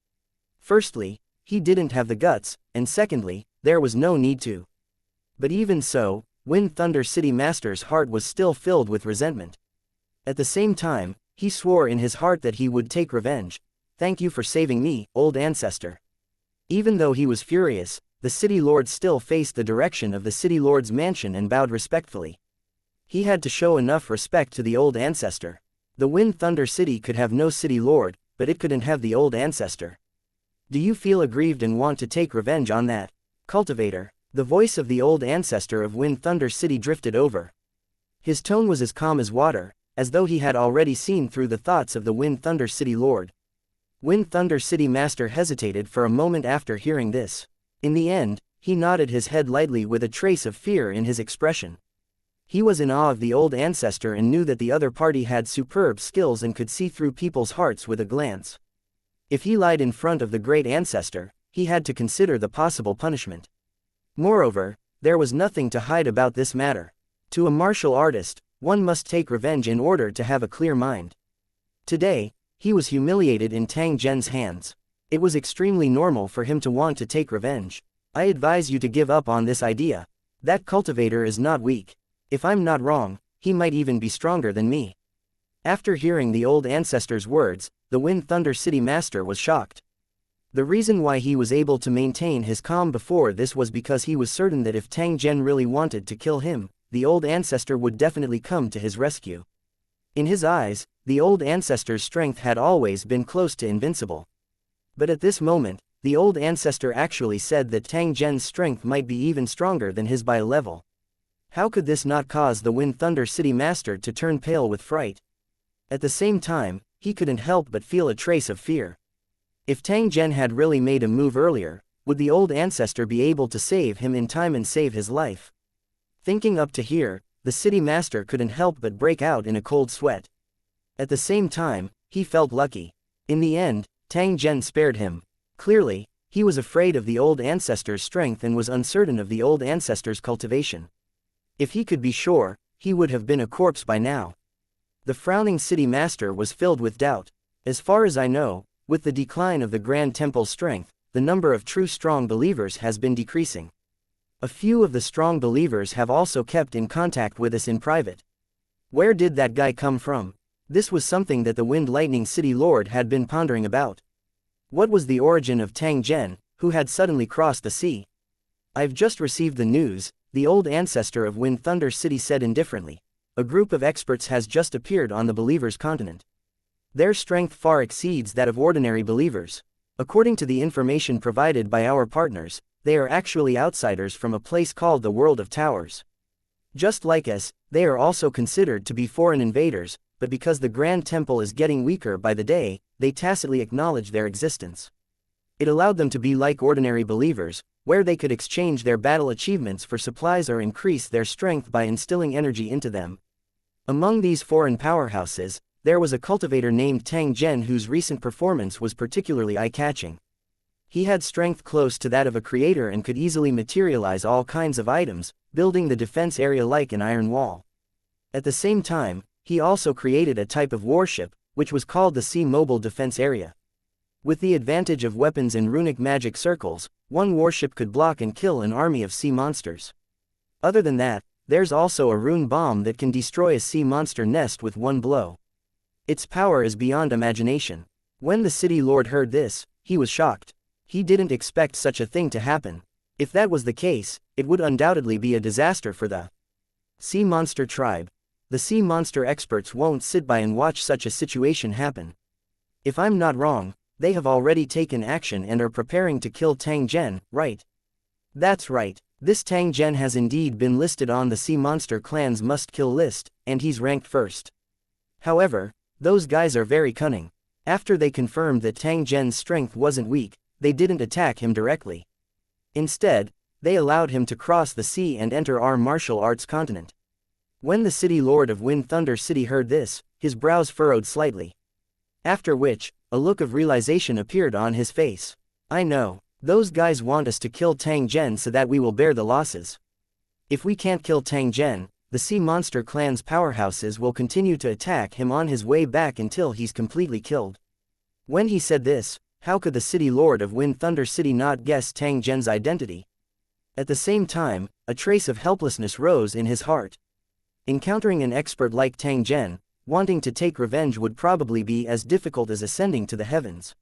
Firstly, he didn't have the guts, and secondly, there was no need to. But even so, Wind Thunder City Master's heart was still filled with resentment. At the same time, he swore in his heart that he would take revenge. "Thank you for saving me, old ancestor." Even though he was furious, the city lord still faced the direction of the city lord's mansion and bowed respectfully. He had to show enough respect to the old ancestor. The Wind Thunder City could have no city lord, but it couldn't have the old ancestor. "Do you feel aggrieved and want to take revenge on that cultivator?" The voice of the old ancestor of Wind Thunder City drifted over. His tone was as calm as water, as though he had already seen through the thoughts of the Wind Thunder City Lord. Wind Thunder City Master hesitated for a moment after hearing this. In the end, he nodded his head lightly with a trace of fear in his expression. He was in awe of the old ancestor and knew that the other party had superb skills and could see through people's hearts with a glance. If he lied in front of the great ancestor, he had to consider the possible punishment. Moreover, there was nothing to hide about this matter. To a martial artist, One must take revenge in order to have a clear mind. Today, he was humiliated in Tang Zhen's hands. It was extremely normal for him to want to take revenge. I advise you to give up on this idea. That cultivator is not weak. If I'm not wrong, he might even be stronger than me. After hearing the old ancestor's words, the Wind Thunder City Master was shocked. The reason why he was able to maintain his calm before this was because he was certain that if Tang Zhen really wanted to kill him, the old ancestor would definitely come to his rescue. In his eyes, the old ancestor's strength had always been close to invincible. But at this moment, the old ancestor actually said that Tang Zhen's strength might be even stronger than his by a level. How could this not cause the Wind Thunder City Master to turn pale with fright? At the same time, he couldn't help but feel a trace of fear. If Tang Zhen had really made a move earlier, would the old ancestor be able to save him in time and save his life? Thinking up to here, the city master couldn't help but break out in a cold sweat. At the same time, he felt lucky. In the end, Tang Zhen spared him. Clearly, he was afraid of the old ancestor's strength and was uncertain of the old ancestor's cultivation. If he could be sure, he would have been a corpse by now. The frowning city master was filled with doubt. As far as I know, with the decline of the Grand Temple's strength, the number of true strong believers has been decreasing. A few of the strong believers have also kept in contact with us in private. Where did that guy come from? This was something that the Wind Lightning City Lord had been pondering about. What was the origin of Tang Zhen, who had suddenly crossed the sea? I've just received the news, the old ancestor of Wind Thunder City said indifferently. A group of experts has just appeared on the believers' continent. Their strength far exceeds that of ordinary believers. According to the information provided by our partners, they are actually outsiders from a place called the World of Towers. Just like us, they are also considered to be foreign invaders, but because the Grand Temple is getting weaker by the day, they tacitly acknowledge their existence. It allowed them to be like ordinary believers, where they could exchange their battle achievements for supplies or increase their strength by instilling energy into them. Among these foreign powerhouses, there was a cultivator named Tang Zhen whose recent performance was particularly eye-catching. He had strength close to that of a creator and could easily materialize all kinds of items, building the defense area like an iron wall. At the same time, he also created a type of warship, which was called the Sea Mobile Defense Area. With the advantage of weapons and runic magic circles, one warship could block and kill an army of sea monsters. Other than that, there's also a rune bomb that can destroy a sea monster nest with one blow. Its power is beyond imagination. When the city lord heard this, he was shocked. He didn't expect such a thing to happen. If that was the case, it would undoubtedly be a disaster for the sea monster tribe. The sea monster experts won't sit by and watch such a situation happen. If I'm not wrong, they have already taken action and are preparing to kill Tang Zhen, right? That's right, this Tang Zhen has indeed been listed on the Sea Monster Clan's must-kill list, and he's ranked first. However, those guys are very cunning. After they confirmed that Tang Zhen's strength wasn't weak, they didn't attack him directly. Instead, they allowed him to cross the sea and enter our martial arts continent. When the city lord of Wind Thunder City heard this, his brows furrowed slightly. After which, a look of realization appeared on his face. I know, those guys want us to kill Tang Zhen so that we will bear the losses. If we can't kill Tang Zhen, the Sea Monster Clan's powerhouses will continue to attack him on his way back until he's completely killed. When he said this, how could the city lord of Wind Thunder City not guess Tang Zhen's identity? At the same time, a trace of helplessness rose in his heart. Encountering an expert like Tang Zhen, wanting to take revenge would probably be as difficult as ascending to the heavens.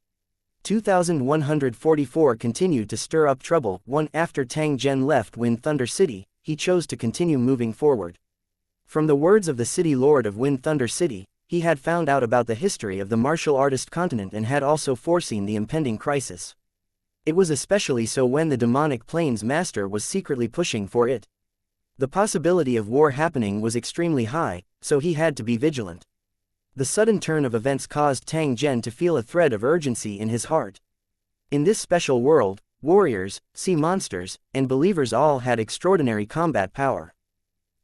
2144 continued to stir up trouble. After Tang Zhen left Wind Thunder City, he chose to continue moving forward. From the words of the city lord of Wind Thunder City, he had found out about the history of the martial artist continent and had also foreseen the impending crisis. It was especially so when the demonic plains master was secretly pushing for it. The possibility of war happening was extremely high, so he had to be vigilant. The sudden turn of events caused Tang Zhen to feel a thread of urgency in his heart. In this special world, warriors, sea monsters, and believers all had extraordinary combat power.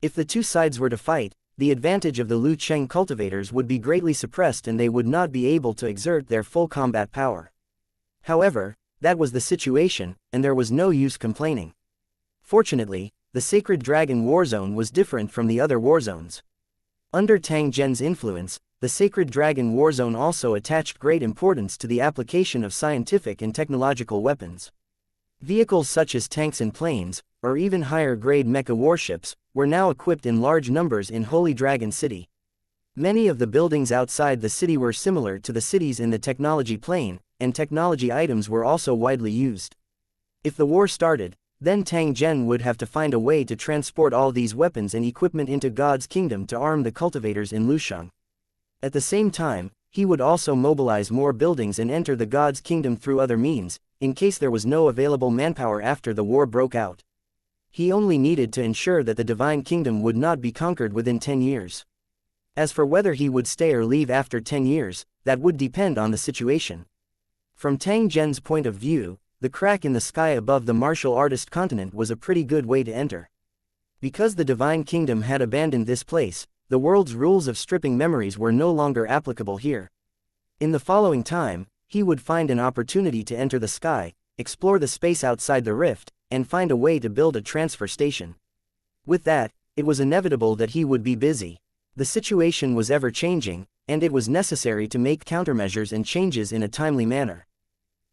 If the two sides were to fight, the advantage of the Lu Cheng cultivators would be greatly suppressed and they would not be able to exert their full combat power. However, that was the situation, and there was no use complaining. Fortunately, the Sacred Dragon Warzone was different from the other warzones. Under Tang Zhen's influence, the sacred dragon war zone also attached great importance to the application of scientific and technological weapons. Vehicles such as tanks and planes, or even higher-grade mecha warships, were now equipped in large numbers in Holy Dragon City. Many of the buildings outside the city were similar to the cities in the technology plane, and technology items were also widely used. If the war started, then Tang Zhen would have to find a way to transport all these weapons and equipment into God's kingdom to arm the cultivators in Lusheng. At the same time, he would also mobilize more buildings and enter the God's kingdom through other means, in case there was no available manpower after the war broke out. He only needed to ensure that the divine kingdom would not be conquered within 10 years. As for whether he would stay or leave after 10 years, that would depend on the situation. From Tang Zhen's point of view, the crack in the sky above the martial artist continent was a pretty good way to enter. Because the divine kingdom had abandoned this place, the world's rules of stripping memories were no longer applicable here. In the following time, he would find an opportunity to enter the sky, explore the space outside the rift, and find a way to build a transfer station. With that, it was inevitable that he would be busy. The situation was ever-changing, and it was necessary to make countermeasures and changes in a timely manner.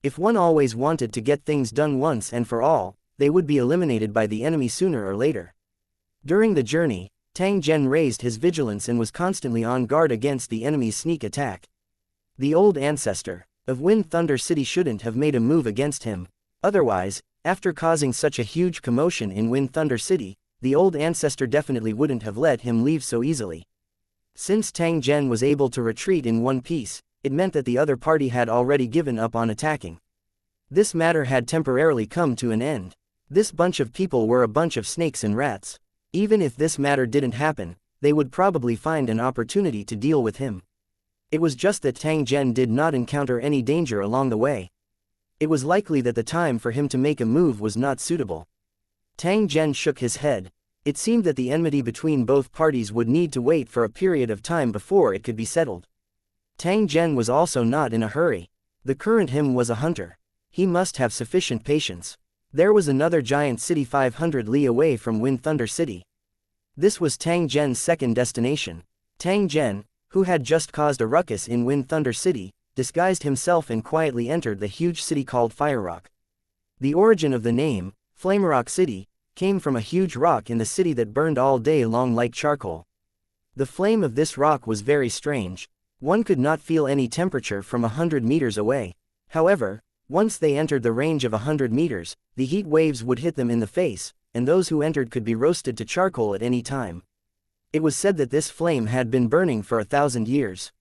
If one always wanted to get things done once and for all, they would be eliminated by the enemy sooner or later. During the journey, Tang Zhen raised his vigilance and was constantly on guard against the enemy's sneak attack. The old ancestor of Wind Thunder City shouldn't have made a move against him. Otherwise, after causing such a huge commotion in Wind Thunder City, the old ancestor definitely wouldn't have let him leave so easily. Since Tang Zhen was able to retreat in one piece, it meant that the other party had already given up on attacking. This matter had temporarily come to an end. This bunch of people were a bunch of snakes and rats. Even if this matter didn't happen, they would probably find an opportunity to deal with him. It was just that Tang Zhen did not encounter any danger along the way. It was likely that the time for him to make a move was not suitable. Tang Zhen shook his head. It seemed that the enmity between both parties would need to wait for a period of time before it could be settled. Tang Zhen was also not in a hurry. The current him was a hunter. He must have sufficient patience. There was another giant city 500 li away from Wind Thunder City. This was Tang Zhen's second destination. Tang Zhen, who had just caused a ruckus in Wind Thunder City, disguised himself and quietly entered the huge city called Fire Rock. The origin of the name, Flame Rock City, came from a huge rock in the city that burned all day long like charcoal. The flame of this rock was very strange. One could not feel any temperature from 100 meters away. However, once they entered the range of 100 meters, the heat waves would hit them in the face, and those who entered could be roasted to charcoal at any time. It was said that this flame had been burning for 1,000 years.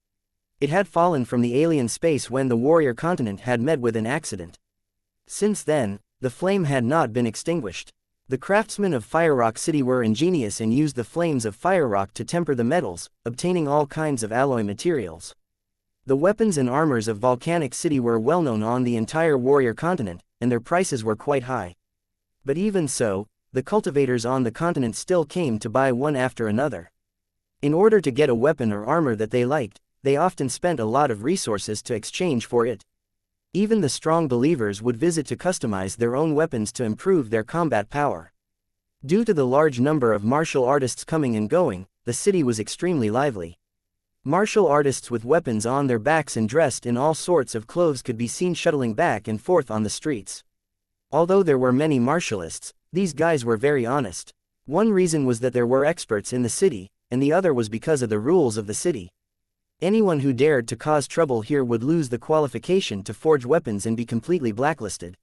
It had fallen from the alien space when the warrior continent had met with an accident. Since then, the flame had not been extinguished. The craftsmen of Fire Rock City were ingenious and used the flames of Fire Rock to temper the metals, obtaining all kinds of alloy materials. The weapons and armors of Volcanic City were well known on the entire warrior continent, and their prices were quite high. But even so, the cultivators on the continent still came to buy one after another. In order to get a weapon or armor that they liked, they often spent a lot of resources to exchange for it. Even the strong believers would visit to customize their own weapons to improve their combat power. Due to the large number of martial artists coming and going, the city was extremely lively. Martial artists with weapons on their backs and dressed in all sorts of clothes could be seen shuttling back and forth on the streets. Although there were many martialists, these guys were very honest. One reason was that there were experts in the city, and the other was because of the rules of the city. Anyone who dared to cause trouble here would lose the qualification to forge weapons and be completely blacklisted.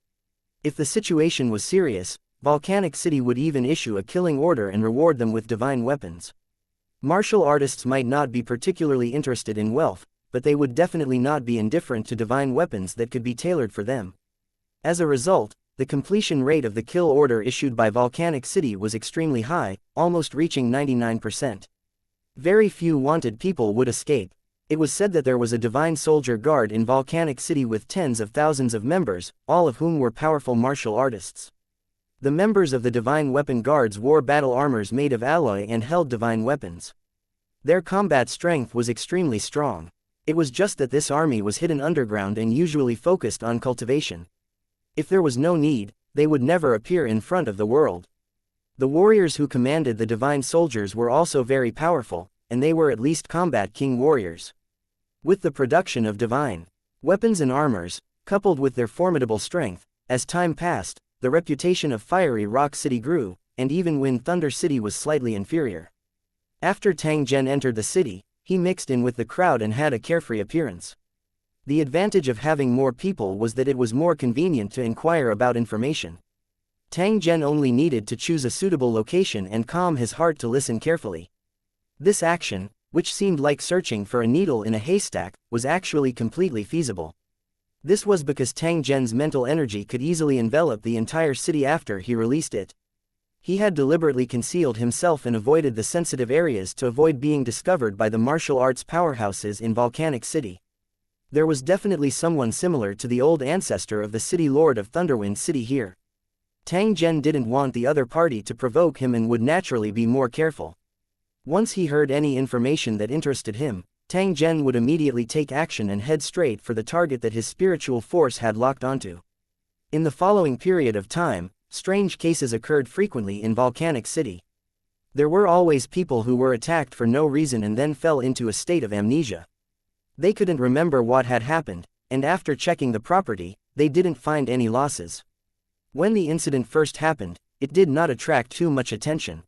If the situation was serious, Volcanic City would even issue a killing order and reward them with divine weapons. Martial artists might not be particularly interested in wealth, but they would definitely not be indifferent to divine weapons that could be tailored for them. As a result, the completion rate of the kill order issued by Volcanic City was extremely high, almost reaching 99%. Very few wanted people would escape. It was said that there was a divine soldier guard in Volcanic City with tens of thousands of members, all of whom were powerful martial artists. The members of the divine weapon guards wore battle armors made of alloy and held divine weapons. Their combat strength was extremely strong. It was just that this army was hidden underground and usually focused on cultivation. If there was no need, they would never appear in front of the world. The warriors who commanded the divine soldiers were also very powerful, and they were at least combat king warriors. With the production of divine weapons and armors, coupled with their formidable strength, as time passed, the reputation of Fiery Rock City grew, and even when Thunder City was slightly inferior. After Tang Zhen entered the city, he mixed in with the crowd and had a carefree appearance. The advantage of having more people was that it was more convenient to inquire about information. Tang Zhen only needed to choose a suitable location and calm his heart to listen carefully. This action, which seemed like searching for a needle in a haystack, was actually completely feasible. This was because Tang Zhen's mental energy could easily envelop the entire city after he released it. He had deliberately concealed himself and avoided the sensitive areas to avoid being discovered by the martial arts powerhouses in Volcanic City. There was definitely someone similar to the old ancestor of the city lord of Thunderwind City here. Tang Zhen didn't want the other party to provoke him and would naturally be more careful. Once he heard any information that interested him, Tang Zhen would immediately take action and head straight for the target that his spiritual force had locked onto. In the following period of time, strange cases occurred frequently in Volcanic City. There were always people who were attacked for no reason and then fell into a state of amnesia. They couldn't remember what had happened, and after checking the property, they didn't find any losses. When the incident first happened, it did not attract too much attention.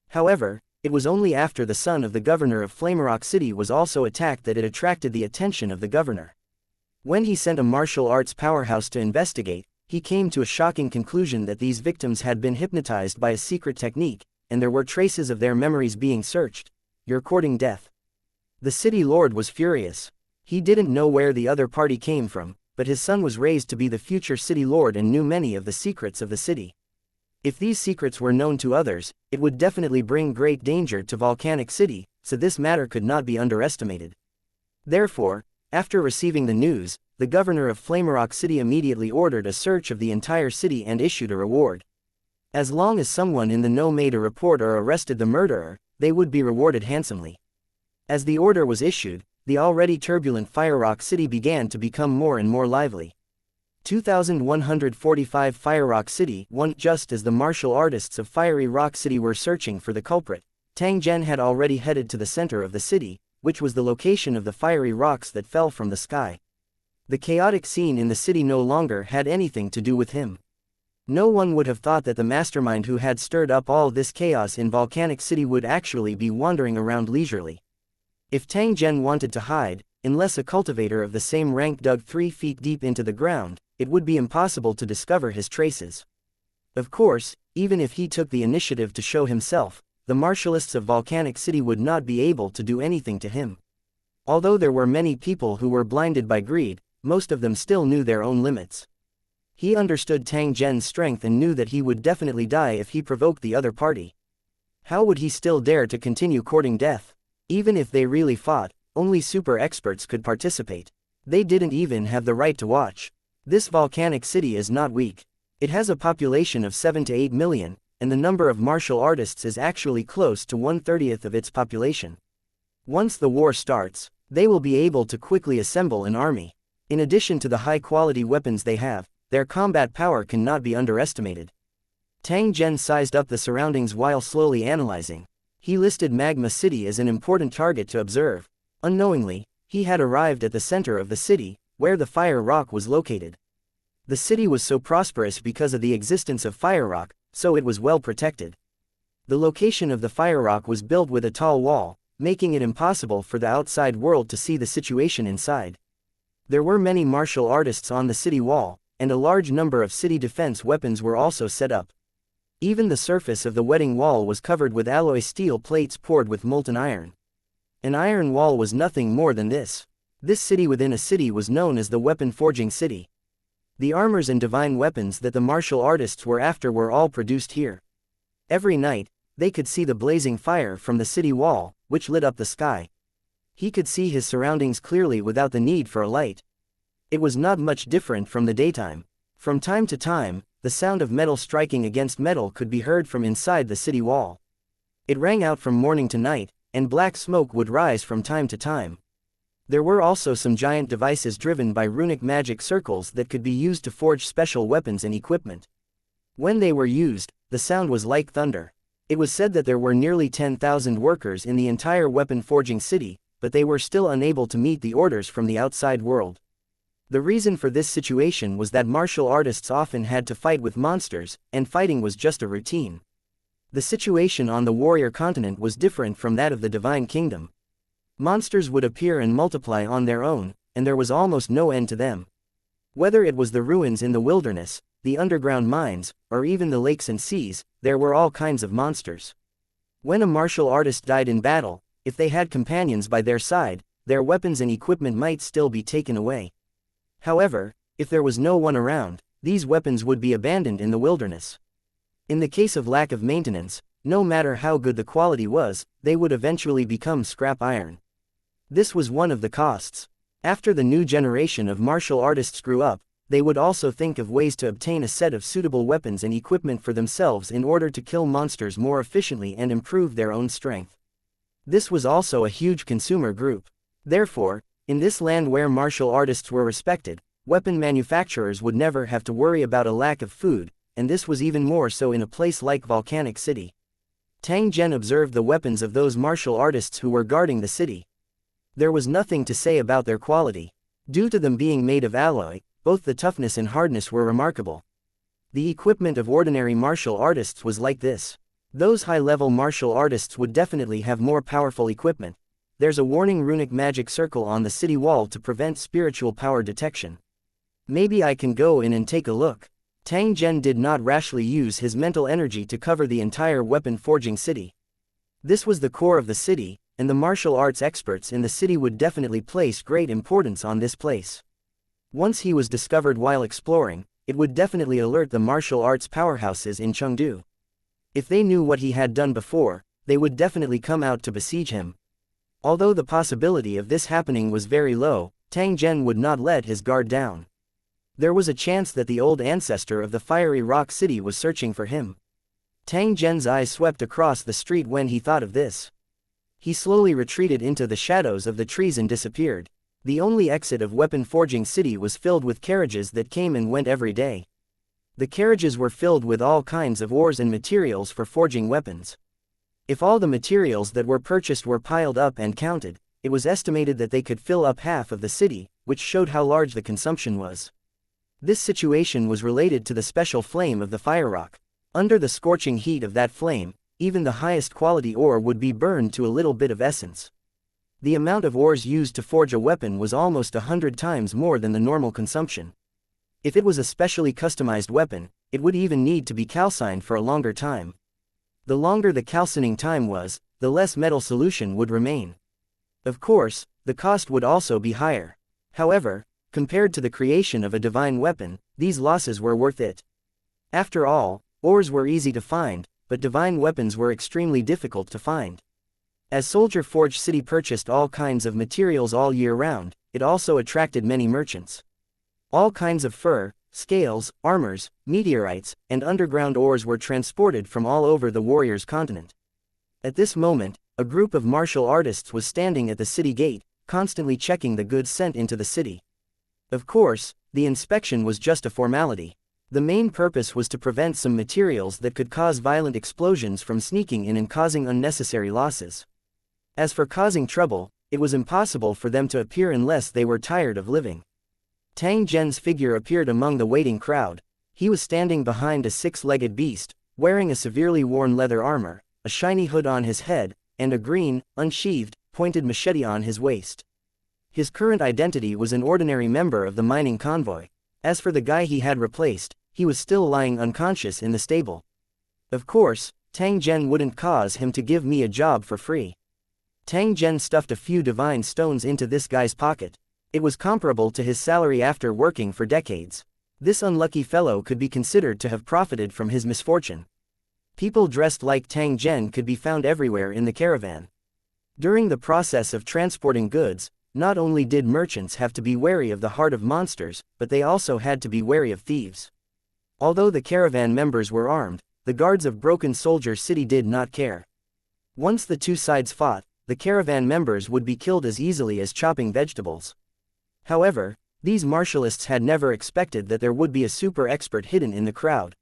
However, it was only after the son of the governor of Flamerock City was also attacked that it attracted the attention of the governor. When he sent a martial arts powerhouse to investigate, he came to a shocking conclusion that these victims had been hypnotized by a secret technique, and there were traces of their memories being searched. You're courting death. The city lord was furious. He didn't know where the other party came from, but his son was raised to be the future city lord and knew many of the secrets of the city. If these secrets were known to others, it would definitely bring great danger to Volcanic City, so this matter could not be underestimated. Therefore, after receiving the news, the governor of Flamerock City immediately ordered a search of the entire city and issued a reward. As long as someone in the know made a report or arrested the murderer, they would be rewarded handsomely. As the order was issued, the already turbulent Firerock City began to become more and more lively. 2145 Firerock City. Just as the martial artists of Fiery Rock City were searching for the culprit, Tang Zhen had already headed to the center of the city, which was the location of the fiery rocks that fell from the sky. The chaotic scene in the city no longer had anything to do with him. No one would have thought that the mastermind who had stirred up all this chaos in Volcanic City would actually be wandering around leisurely. If Tang Zhen wanted to hide, unless a cultivator of the same rank dug 3 feet deep into the ground, it would be impossible to discover his traces. Of course, even if he took the initiative to show himself, the martialists of Volcanic City would not be able to do anything to him. Although there were many people who were blinded by greed, most of them still knew their own limits. He understood Tang Zhen's strength and knew that he would definitely die if he provoked the other party. How would he still dare to continue courting death? Even if they really fought, only super experts could participate. They didn't even have the right to watch. This Volcanic City is not weak. It has a population of 7 to 8 million, and the number of martial artists is actually close to 1/30th of its population. Once the war starts, they will be able to quickly assemble an army. In addition to the high-quality weapons they have, their combat power cannot be underestimated. Tang Zhen sized up the surroundings while slowly analyzing. He listed Magma City as an important target to observe. Unknowingly, he had arrived at the center of the city, where the fire rock was located. The city was so prosperous because of the existence of fire rock, so it was well protected. The location of the fire rock was built with a tall wall, making it impossible for the outside world to see the situation inside. There were many martial artists on the city wall, and a large number of city defense weapons were also set up. Even the surface of the wedding wall was covered with alloy steel plates poured with molten iron. An iron wall was nothing more than this. This city within a city was known as the Weapon Forging City. The armors and divine weapons that the martial artists were after were all produced here. Every night, they could see the blazing fire from the city wall, which lit up the sky. He could see his surroundings clearly without the need for a light. It was not much different from the daytime. From time to time, the sound of metal striking against metal could be heard from inside the city wall. It rang out from morning to night, and black smoke would rise from time to time. There were also some giant devices driven by runic magic circles that could be used to forge special weapons and equipment. When they were used, the sound was like thunder. It was said that there were nearly 10,000 workers in the entire weapon forging city, but they were still unable to meet the orders from the outside world. The reason for this situation was that martial artists often had to fight with monsters, and fighting was just a routine. The situation on the warrior continent was different from that of the divine kingdom. Monsters would appear and multiply on their own, and there was almost no end to them. Whether it was the ruins in the wilderness, the underground mines, or even the lakes and seas, there were all kinds of monsters. When a martial artist died in battle, if they had companions by their side, their weapons and equipment might still be taken away. However, if there was no one around, these weapons would be abandoned in the wilderness. In the case of lack of maintenance, no matter how good the quality was, they would eventually become scrap iron. This was one of the costs. After the new generation of martial artists grew up, they would also think of ways to obtain a set of suitable weapons and equipment for themselves in order to kill monsters more efficiently and improve their own strength. This was also a huge consumer group. Therefore, in this land where martial artists were respected, weapon manufacturers would never have to worry about a lack of food, and this was even more so in a place like Volcanic City. Tang Zhen observed the weapons of those martial artists who were guarding the city. There was nothing to say about their quality. Due to them being made of alloy, both the toughness and hardness were remarkable. The equipment of ordinary martial artists was like this. Those high-level martial artists would definitely have more powerful equipment. There's a warning runic magic circle on the city wall to prevent spiritual power detection. Maybe I can go in and take a look. Tang Zhen did not rashly use his mental energy to cover the entire weapon forging city. This was the core of the city, and the martial arts experts in the city would definitely place great importance on this place. Once he was discovered while exploring, it would definitely alert the martial arts powerhouses in Chengdu. If they knew what he had done before, they would definitely come out to besiege him. Although the possibility of this happening was very low, Tang Zhen would not let his guard down. There was a chance that the old ancestor of the fiery rock city was searching for him. Tang Zhen's eyes swept across the street when he thought of this. He slowly retreated into the shadows of the trees and disappeared. The only exit of weapon forging city was filled with carriages that came and went every day. The carriages were filled with all kinds of ores and materials for forging weapons. If all the materials that were purchased were piled up and counted, it was estimated that they could fill up half of the city, which showed how large the consumption was. This situation was related to the special flame of the fire rock. Under the scorching heat of that flame, even the highest quality ore would be burned to a little bit of essence. The amount of ores used to forge a weapon was almost 100 times more than the normal consumption. If it was a specially customized weapon, it would even need to be calcined for a longer time. The longer the calcining time was, the less metal solution would remain. Of course, the cost would also be higher. However, compared to the creation of a divine weapon, these losses were worth it. After all, ores were easy to find, but divine weapons were extremely difficult to find. As Soldier Forge City purchased all kinds of materials all year round, it also attracted many merchants. All kinds of fur, scales, armors, meteorites, and underground ores were transported from all over the warrior's continent. At this moment, a group of martial artists was standing at the city gate, constantly checking the goods sent into the city. Of course, the inspection was just a formality. The main purpose was to prevent some materials that could cause violent explosions from sneaking in and causing unnecessary losses. As for causing trouble, it was impossible for them to appear unless they were tired of living. Tang Zhen's figure appeared among the waiting crowd. He was standing behind a six-legged beast, wearing a severely worn leather armor, a shiny hood on his head, and a green, unsheathed, pointed machete on his waist. His current identity was an ordinary member of the mining convoy. As for the guy he had replaced, he was still lying unconscious in the stable. Of course, Tang Zhen wouldn't cause him to give me a job for free. Tang Zhen stuffed a few divine stones into this guy's pocket. It was comparable to his salary after working for decades. This unlucky fellow could be considered to have profited from his misfortune. People dressed like Tang Zhen could be found everywhere in the caravan. During the process of transporting goods, not only did merchants have to be wary of the heart of monsters, but they also had to be wary of thieves. Although the caravan members were armed, the guards of Broken Soldier City did not care. Once the two sides fought, the caravan members would be killed as easily as chopping vegetables. However, these martialists had never expected that there would be a super expert hidden in the crowd.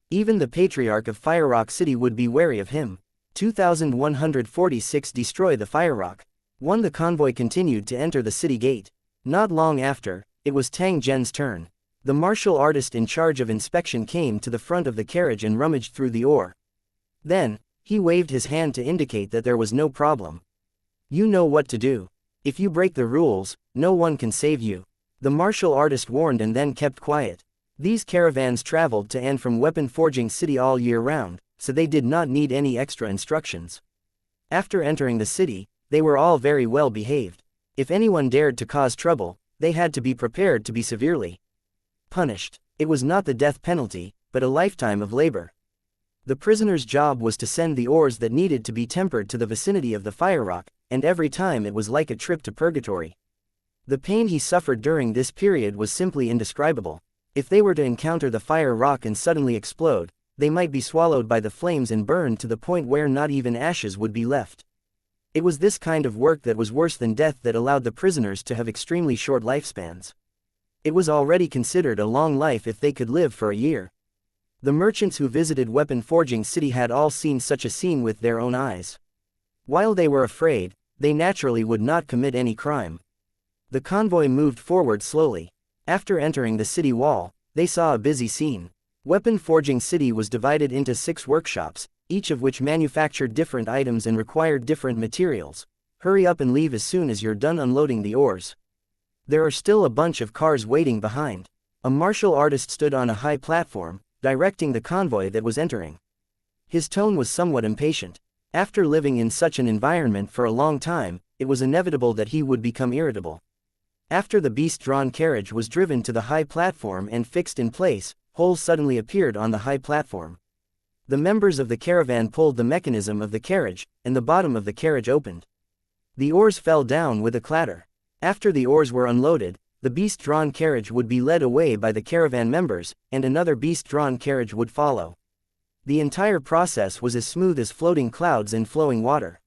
Even the patriarch of Fire Rock City would be wary of him. 2146 Destroy the Fire Rock. 1. The convoy continued to enter the city gate. Not long after, it was Tang Zhen's turn. The martial artist in charge of inspection came to the front of the carriage and rummaged through the ore. Then, he waved his hand to indicate that there was no problem. You know what to do. If you break the rules, no one can save you. The martial artist warned and then kept quiet. These caravans traveled to and from weapon forging city all year round, so they did not need any extra instructions. After entering the city, they were all very well behaved. If anyone dared to cause trouble, they had to be prepared to be severely punished. It was not the death penalty, but a lifetime of labor. The prisoner's job was to send the ores that needed to be tempered to the vicinity of the fire rock, and every time it was like a trip to purgatory. The pain he suffered during this period was simply indescribable. If they were to encounter the fire rock and suddenly explode, they might be swallowed by the flames and burned to the point where not even ashes would be left. It was this kind of work that was worse than death that allowed the prisoners to have extremely short lifespans. It was already considered a long life if they could live for a year. The merchants who visited Weapon Forging City had all seen such a scene with their own eyes. While they were afraid, they naturally would not commit any crime. The convoy moved forward slowly. After entering the city wall, they saw a busy scene. Weapon Forging City was divided into 6 workshops, each of which manufactured different items and required different materials. Hurry up and leave as soon as you're done unloading the ores. There are still a bunch of cars waiting behind. A martial artist stood on a high platform, directing the convoy that was entering. His tone was somewhat impatient. After living in such an environment for a long time, it was inevitable that he would become irritable. After the beast-drawn carriage was driven to the high platform and fixed in place, holes suddenly appeared on the high platform. The members of the caravan pulled the mechanism of the carriage, and the bottom of the carriage opened. The oars fell down with a clatter. After the oars were unloaded, the beast-drawn carriage would be led away by the caravan members, and another beast-drawn carriage would follow. The entire process was as smooth as floating clouds in flowing water.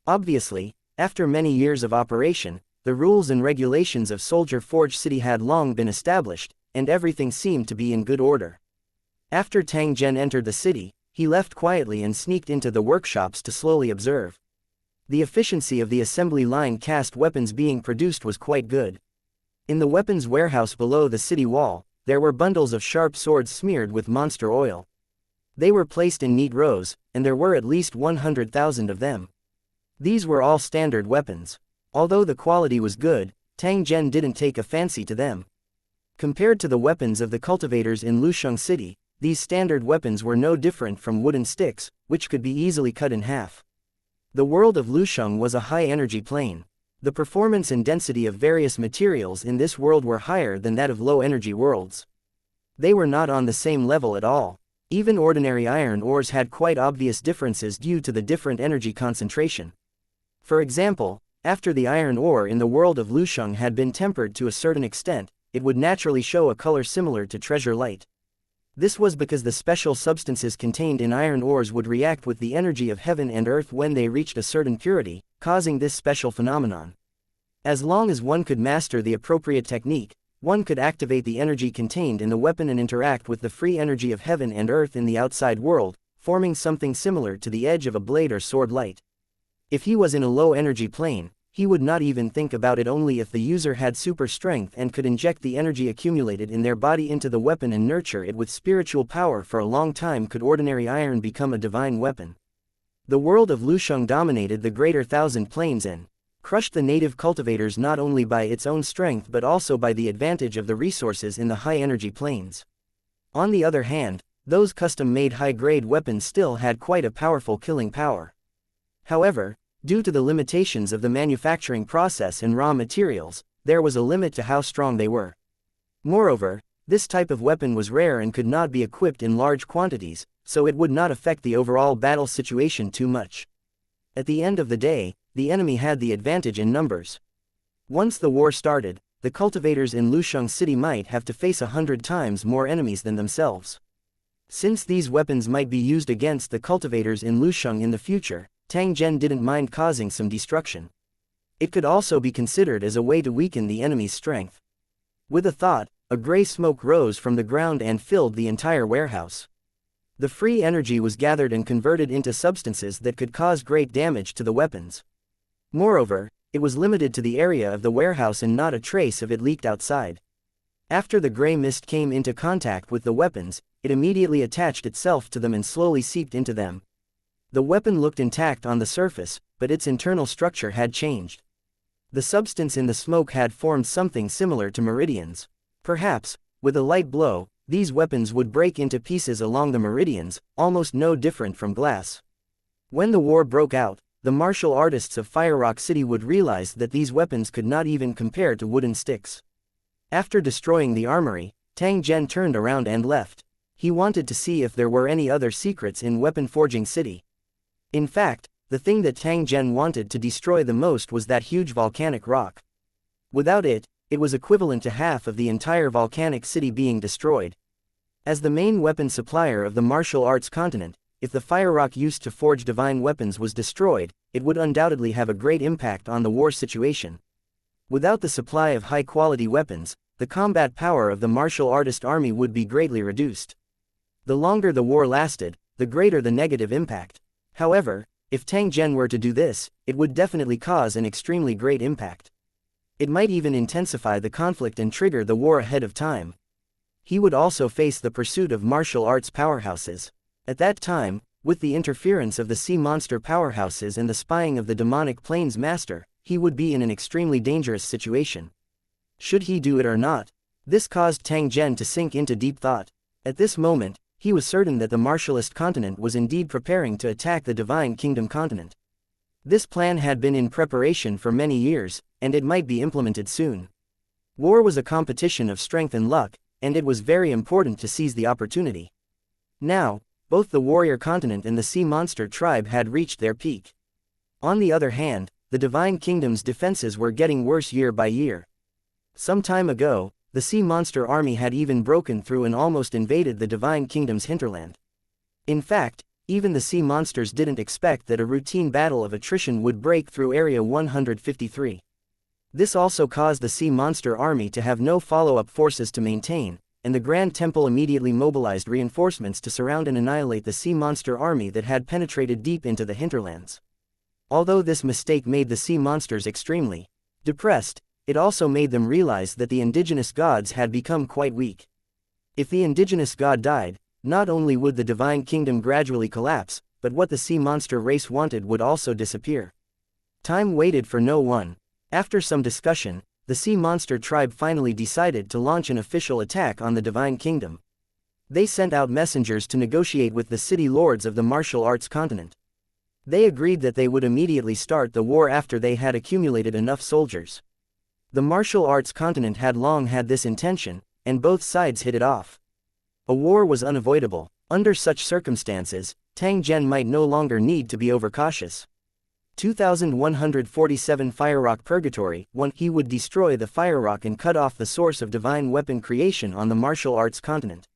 Obviously, after many years of operation, the rules and regulations of Soldier Forge City had long been established, and everything seemed to be in good order. After Tang Zhen entered the city, he left quietly and sneaked into the workshops to slowly observe. The efficiency of the assembly line cast weapons being produced was quite good. In the weapons warehouse below the city wall, there were bundles of sharp swords smeared with monster oil. They were placed in neat rows, and there were at least 100,000 of them. These were all standard weapons. Although the quality was good, Tang Zhen didn't take a fancy to them. Compared to the weapons of the cultivators in Lusheng City, these standard weapons were no different from wooden sticks, which could be easily cut in half. The world of Lusheng was a high-energy plane. The performance and density of various materials in this world were higher than that of low-energy worlds. They were not on the same level at all. Even ordinary iron ores had quite obvious differences due to the different energy concentration. For example, after the iron ore in the world of Lusheng had been tempered to a certain extent, it would naturally show a color similar to treasure light. This was because the special substances contained in iron ores would react with the energy of heaven and earth when they reached a certain purity, causing this special phenomenon. As long as one could master the appropriate technique, one could activate the energy contained in the weapon and interact with the free energy of heaven and earth in the outside world, forming something similar to the edge of a blade or sword light. If he was in a low-energy plane, he would not even think about it. Only if the user had super strength and could inject the energy accumulated in their body into the weapon and nurture it with spiritual power for a long time could ordinary iron become a divine weapon. The world of Lusheng dominated the greater thousand planes and crushed the native cultivators not only by its own strength but also by the advantage of the resources in the high-energy planes. On the other hand, those custom-made high-grade weapons still had quite a powerful killing power. However, due to the limitations of the manufacturing process and raw materials, there was a limit to how strong they were. Moreover, this type of weapon was rare and could not be equipped in large quantities, so it would not affect the overall battle situation too much. At the end of the day, the enemy had the advantage in numbers. Once the war started, the cultivators in Lusheng City might have to face 100 times more enemies than themselves. Since these weapons might be used against the cultivators in Lusheng in the future, Tang Zhen didn't mind causing some destruction. It could also be considered as a way to weaken the enemy's strength. With a thought, a gray smoke rose from the ground and filled the entire warehouse. The free energy was gathered and converted into substances that could cause great damage to the weapons. Moreover, it was limited to the area of the warehouse and not a trace of it leaked outside. After the gray mist came into contact with the weapons, it immediately attached itself to them and slowly seeped into them. The weapon looked intact on the surface, but its internal structure had changed. The substance in the smoke had formed something similar to meridians. Perhaps, with a light blow, these weapons would break into pieces along the meridians, almost no different from glass. When the war broke out, the martial artists of Fire Rock City would realize that these weapons could not even compare to wooden sticks. After destroying the armory, Tang Zhen turned around and left. He wanted to see if there were any other secrets in Weapon Forging City. In fact, the thing that Tang Zhen wanted to destroy the most was that huge volcanic rock. Without it, it was equivalent to half of the entire volcanic city being destroyed. As the main weapon supplier of the martial arts continent, if the fire rock used to forge divine weapons was destroyed, it would undoubtedly have a great impact on the war situation. Without the supply of high-quality weapons, the combat power of the martial artist army would be greatly reduced. The longer the war lasted, the greater the negative impact. However, if Tang Zhen were to do this, it would definitely cause an extremely great impact. It might even intensify the conflict and trigger the war ahead of time. He would also face the pursuit of martial arts powerhouses. At that time, with the interference of the sea monster powerhouses and the spying of the demonic plains master, he would be in an extremely dangerous situation. Should he do it or not? This caused Tang Zhen to sink into deep thought. At this moment, he was certain that the martialist continent was indeed preparing to attack the Divine Kingdom continent. This plan had been in preparation for many years, and it might be implemented soon. War was a competition of strength and luck, and it was very important to seize the opportunity. Now, both the warrior continent and the sea monster tribe had reached their peak. On the other hand, the Divine Kingdom's defenses were getting worse year by year. Some time ago, the sea monster army had even broken through and almost invaded the Divine Kingdom's hinterland. In fact, even the sea monsters didn't expect that a routine battle of attrition would break through Area 153. This also caused the sea monster army to have no follow-up forces to maintain, and the Grand Temple immediately mobilized reinforcements to surround and annihilate the sea monster army that had penetrated deep into the hinterlands. Although this mistake made the sea monsters extremely depressed, it also made them realize that the indigenous gods had become quite weak. If the indigenous god died, not only would the Divine Kingdom gradually collapse, but what the sea monster race wanted would also disappear. Time waited for no one. After some discussion, the sea monster tribe finally decided to launch an official attack on the Divine Kingdom. They sent out messengers to negotiate with the city lords of the martial arts continent. They agreed that they would immediately start the war after they had accumulated enough soldiers. The martial arts continent had long had this intention, and both sides hit it off. A war was unavoidable. Under such circumstances, Tang Zhen might no longer need to be overcautious. 2147 Fire Rock Purgatory. 1. He would destroy the fire rock and cut off the source of divine weapon creation on the martial arts continent.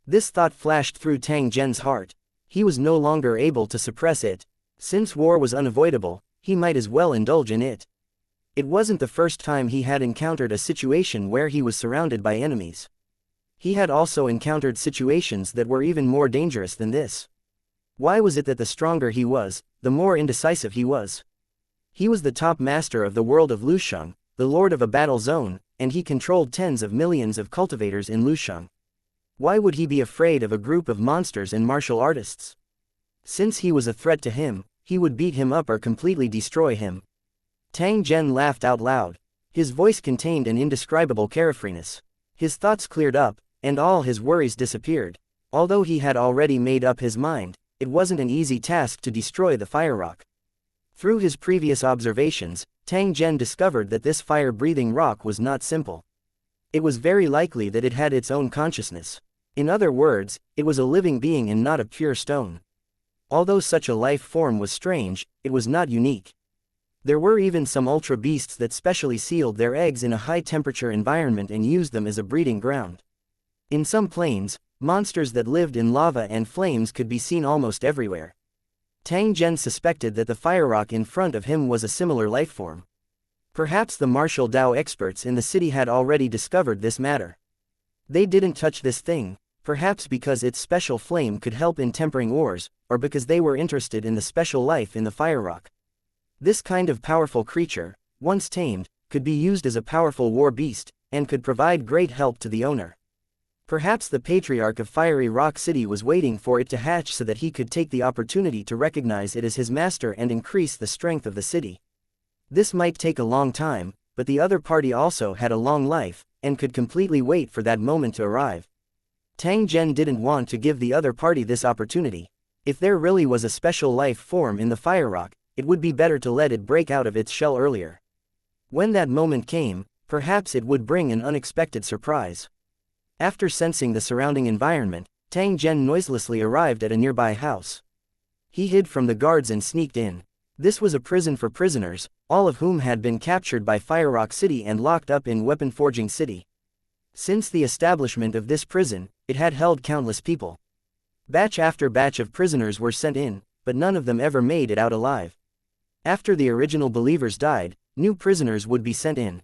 This thought flashed through Tang Zhen's heart. He was no longer able to suppress it. Since war was unavoidable, he might as well indulge in it. It wasn't the first time he had encountered a situation where he was surrounded by enemies. He had also encountered situations that were even more dangerous than this. Why was it that the stronger he was, the more indecisive he was? He was the top master of the world of Lusheng, the lord of a battle zone, and he controlled tens of millions of cultivators in Lusheng. Why would he be afraid of a group of monsters and martial artists? Since he was a threat to him, he would beat him up or completely destroy him. Tang Zhen laughed out loud. His voice contained an indescribable carefreeness. His thoughts cleared up, and all his worries disappeared. Although he had already made up his mind, it wasn't an easy task to destroy the fire rock. Through his previous observations, Tang Zhen discovered that this fire-breathing rock was not simple. It was very likely that it had its own consciousness. In other words, it was a living being and not a pure stone. Although such a life form was strange, it was not unique. There were even some ultra beasts that specially sealed their eggs in a high-temperature environment and used them as a breeding ground. In some plains, monsters that lived in lava and flames could be seen almost everywhere. Tang Zhen suspected that the fire rock in front of him was a similar life form. Perhaps the martial Dao experts in the city had already discovered this matter. They didn't touch this thing. perhaps because its special flame could help in tempering ores, or because they were interested in the special life in the fire rock. This kind of powerful creature, once tamed, could be used as a powerful war beast, and could provide great help to the owner. Perhaps the patriarch of Fiery Rock City was waiting for it to hatch so that he could take the opportunity to recognize it as his master and increase the strength of the city. This might take a long time, but the other party also had a long life, and could completely wait for that moment to arrive. Tang Zhen didn't want to give the other party this opportunity. If there really was a special life form in the fire rock, it would be better to let it break out of its shell earlier. When that moment came, perhaps it would bring an unexpected surprise. After sensing the surrounding environment, Tang Zhen noiselessly arrived at a nearby house. He hid from the guards and sneaked in. This was a prison for prisoners, all of whom had been captured by Fire Rock City and locked up in Weapon Forging City. Since the establishment of this prison, it had held countless people. Batch after batch of prisoners were sent in, but none of them ever made it out alive. After the original believers died, new prisoners would be sent in.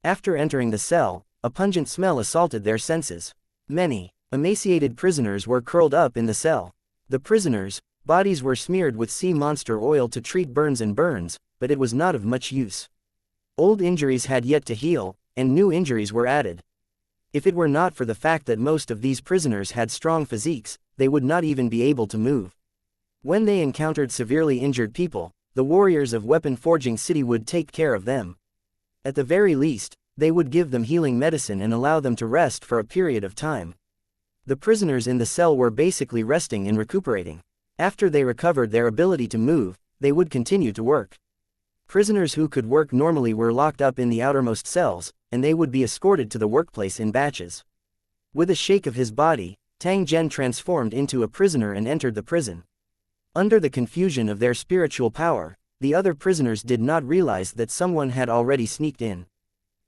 After entering the cell, a pungent smell assaulted their senses. Many emaciated prisoners were curled up in the cell. The prisoners' bodies were smeared with sea monster oil to treat burns and burns, but it was not of much use. Old injuries had yet to heal, and new injuries were added. If it were not for the fact that most of these prisoners had strong physiques, they would not even be able to move. When they encountered severely injured people, the warriors of Weapon Forging City would take care of them. At the very least, they would give them healing medicine and allow them to rest for a period of time. The prisoners in the cell were basically resting and recuperating. After they recovered their ability to move, they would continue to work. Prisoners who could work normally were locked up in the outermost cells, and they would be escorted to the workplace in batches. With a shake of his body, Tang Zhen transformed into a prisoner and entered the prison. Under the confusion of their spiritual power, the other prisoners did not realize that someone had already sneaked in.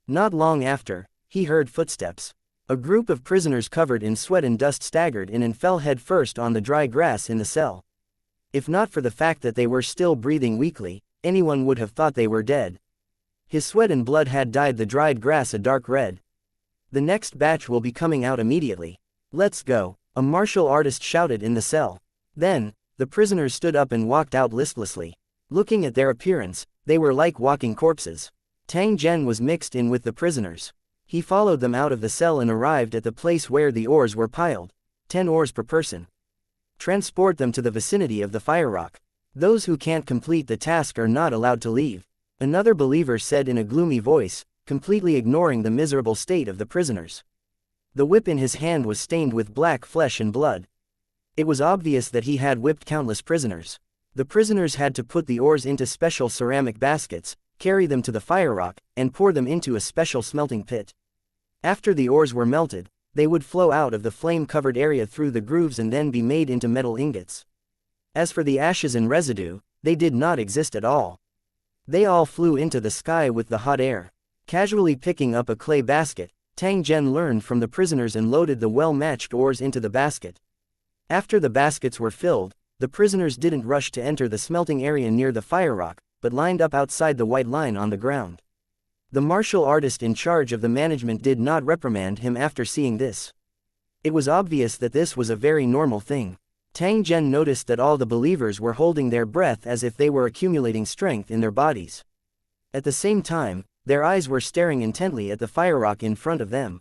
Not long after, he heard footsteps. A group of prisoners covered in sweat and dust staggered in and fell headfirst on the dry grass in the cell. If not for the fact that they were still breathing weakly, anyone would have thought they were dead. His sweat and blood had dyed the dried grass a dark red. The next batch will be coming out immediately. Let's go, a martial artist shouted in the cell. Then, the prisoners stood up and walked out listlessly. Looking at their appearance, they were like walking corpses. Tang Zhen was mixed in with the prisoners. He followed them out of the cell and arrived at the place where the ores were piled. 10 ores per person. Transport them to the vicinity of the fire rock. Those who can't complete the task are not allowed to leave, another believer said in a gloomy voice, completely ignoring the miserable state of the prisoners. The whip in his hand was stained with black flesh and blood. It was obvious that he had whipped countless prisoners. The prisoners had to put the ores into special ceramic baskets, carry them to the fire rock, and pour them into a special smelting pit. After the ores were melted, they would flow out of the flame-covered area through the grooves and then be made into metal ingots. As for the ashes and residue, they did not exist at all. They all flew into the sky with the hot air. Casually picking up a clay basket, Tang Zhen learned from the prisoners and loaded the well-matched ores into the basket. After the baskets were filled, the prisoners didn't rush to enter the smelting area near the fire rock, but lined up outside the white line on the ground. The martial artist in charge of the management did not reprimand him after seeing this. It was obvious that this was a very normal thing. Tang Zhen noticed that all the believers were holding their breath as if they were accumulating strength in their bodies. At the same time, their eyes were staring intently at the fire rock in front of them.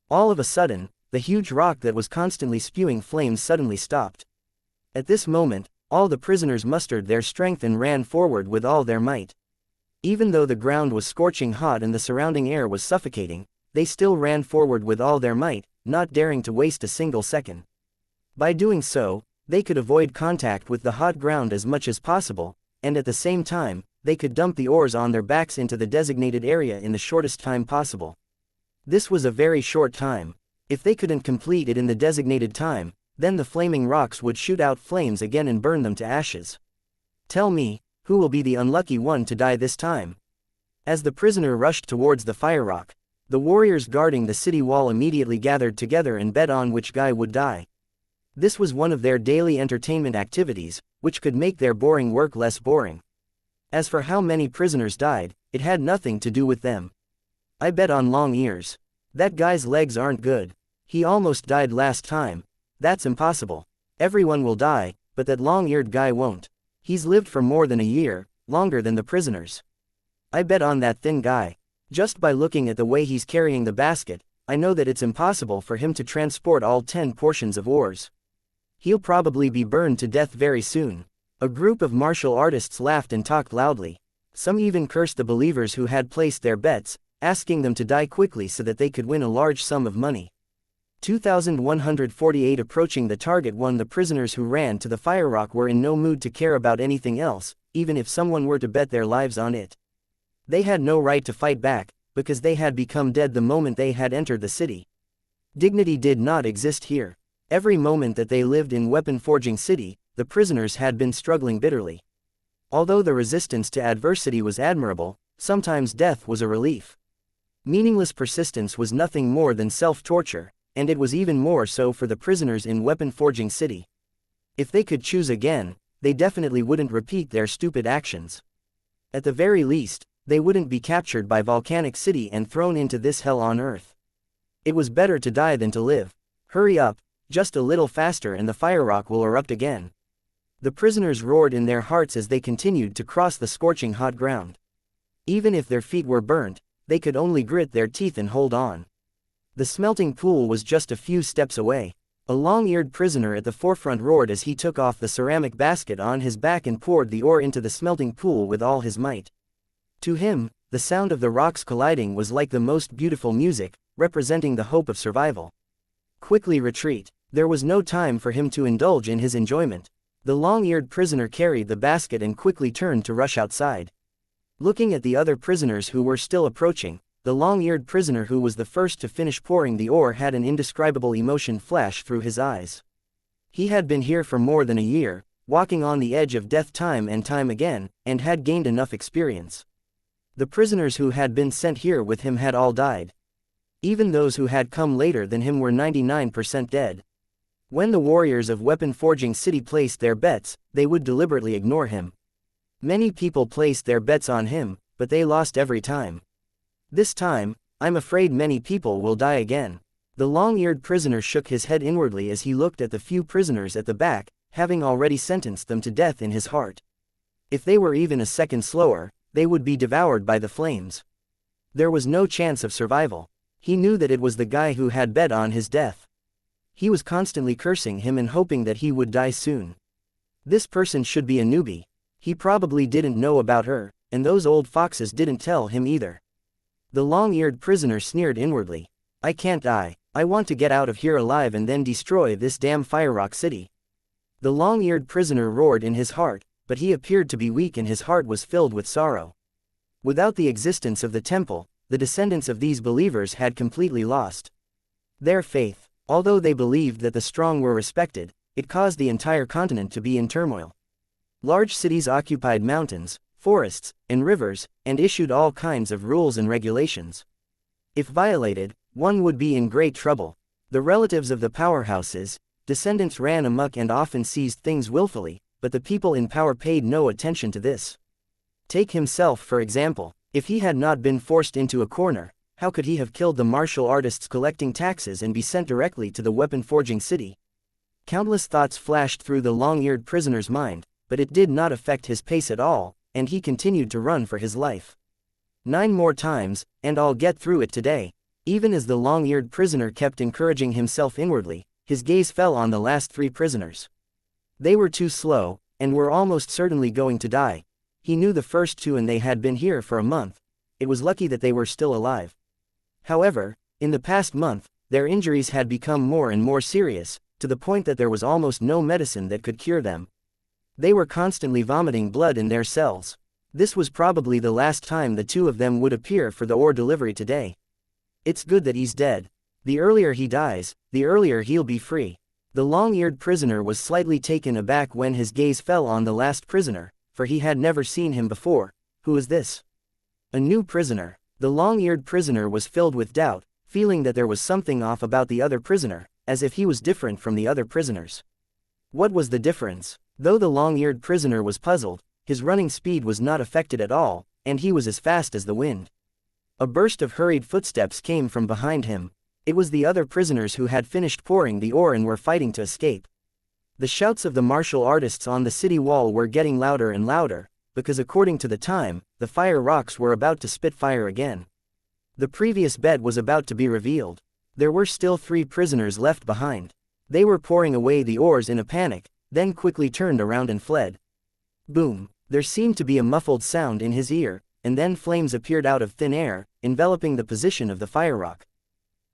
All of a sudden, the huge rock that was constantly spewing flames suddenly stopped. At this moment, all the prisoners mustered their strength and ran forward with all their might. Even though the ground was scorching hot and the surrounding air was suffocating, they still ran forward with all their might, not daring to waste a single second. By doing so, they could avoid contact with the hot ground as much as possible, and at the same time, they could dump the ores on their backs into the designated area in the shortest time possible. This was a very short time. If they couldn't complete it in the designated time, then the flaming rocks would shoot out flames again and burn them to ashes. Tell me, who will be the unlucky one to die this time? As the prisoner rushed towards the fire rock, the warriors guarding the city wall immediately gathered together and bet on which guy would die. This was one of their daily entertainment activities, which could make their boring work less boring. As for how many prisoners died, it had nothing to do with them. I bet on Long Ears. That guy's legs aren't good. He almost died last time. That's impossible. Everyone will die, but that long-eared guy won't. He's lived for more than a year, longer than the prisoners. I bet on that thin guy. Just by looking at the way he's carrying the basket, I know that it's impossible for him to transport all 10 portions of ores. He'll probably be burned to death very soon. A group of martial artists laughed and talked loudly. Some even cursed the believers who had placed their bets, asking them to die quickly so that they could win a large sum of money. 2,148 approaching the target 1. The prisoners who ran to the fire rock were in no mood to care about anything else, even if someone were to bet their lives on it. They had no right to fight back, because they had become dead the moment they had entered the city. Dignity did not exist here. Every moment that they lived in Weapon Forging City, the prisoners had been struggling bitterly. Although the resistance to adversity was admirable, sometimes death was a relief. Meaningless persistence was nothing more than self-torture, and it was even more so for the prisoners in Weapon Forging City. If they could choose again, they definitely wouldn't repeat their stupid actions. At the very least, they wouldn't be captured by Volcanic City and thrown into this hell on Earth. It was better to die than to live. Hurry up, just a little faster and the fire rock will erupt again. The prisoners roared in their hearts as they continued to cross the scorching hot ground. Even if their feet were burnt, they could only grit their teeth and hold on. The smelting pool was just a few steps away. A long-eared prisoner at the forefront roared as he took off the ceramic basket on his back and poured the ore into the smelting pool with all his might. To him, the sound of the rocks colliding was like the most beautiful music, representing the hope of survival. Quickly retreat. There was no time for him to indulge in his enjoyment. The long-eared prisoner carried the basket and quickly turned to rush outside. Looking at the other prisoners who were still approaching, the long-eared prisoner who was the first to finish pouring the ore had an indescribable emotion flash through his eyes. He had been here for more than a year, walking on the edge of death time and time again, and had gained enough experience. The prisoners who had been sent here with him had all died. Even those who had come later than him were 99% dead. When the warriors of Weapon Forging City placed their bets, they would deliberately ignore him. Many people placed their bets on him, but they lost every time. This time, I'm afraid many people will die again. The long-eared prisoner shook his head inwardly as he looked at the few prisoners at the back, having already sentenced them to death in his heart. If they were even a second slower, they would be devoured by the flames. There was no chance of survival. He knew that it was the guy who had bet on his death. He was constantly cursing him and hoping that he would die soon. This person should be a newbie. He probably didn't know about her, and those old foxes didn't tell him either. The long-eared prisoner sneered inwardly. I can't die. I want to get out of here alive and then destroy this damn Fire Rock City. The long-eared prisoner roared in his heart, but he appeared to be weak and his heart was filled with sorrow. Without the existence of the temple, the descendants of these believers had completely lost their faith. Although they believed that the strong were respected, it caused the entire continent to be in turmoil. Large cities occupied mountains, forests, and rivers, and issued all kinds of rules and regulations. If violated, one would be in great trouble. The relatives of the powerhouses, descendants ran amok and often seized things willfully, but the people in power paid no attention to this. Take himself for example. If he had not been forced into a corner, how could he have killed the martial artists collecting taxes and be sent directly to the Weapon Forging City? Countless thoughts flashed through the long-eared prisoner's mind, but it did not affect his pace at all, and he continued to run for his life. 9 more times, and I'll get through it today. Even as the long-eared prisoner kept encouraging himself inwardly, his gaze fell on the last 3 prisoners. They were too slow, and were almost certainly going to die. He knew the first 2 and they had been here for a month. It was lucky that they were still alive. However, in the past month, their injuries had become more and more serious, to the point that there was almost no medicine that could cure them. They were constantly vomiting blood in their cells. This was probably the last time the 2 of them would appear for the ore delivery today. It's good that he's dead. The earlier he dies, the earlier he'll be free. The long-eared prisoner was slightly taken aback when his gaze fell on the last prisoner, for he had never seen him before. Who is this? A new prisoner. The long-eared prisoner was filled with doubt, feeling that there was something off about the other prisoner, as if he was different from the other prisoners. What was the difference? Though the long-eared prisoner was puzzled, his running speed was not affected at all, and he was as fast as the wind. A burst of hurried footsteps came from behind him. It was the other prisoners who had finished pouring the ore and were fighting to escape. The shouts of the martial artists on the city wall were getting louder and louder, because according to the time, the fire rocks were about to spit fire again. The previous bed was about to be revealed. There were still 3 prisoners left behind. They were pouring away the ores in a panic, then quickly turned around and fled. Boom! There seemed to be a muffled sound in his ear, and then flames appeared out of thin air, enveloping the position of the fire rock.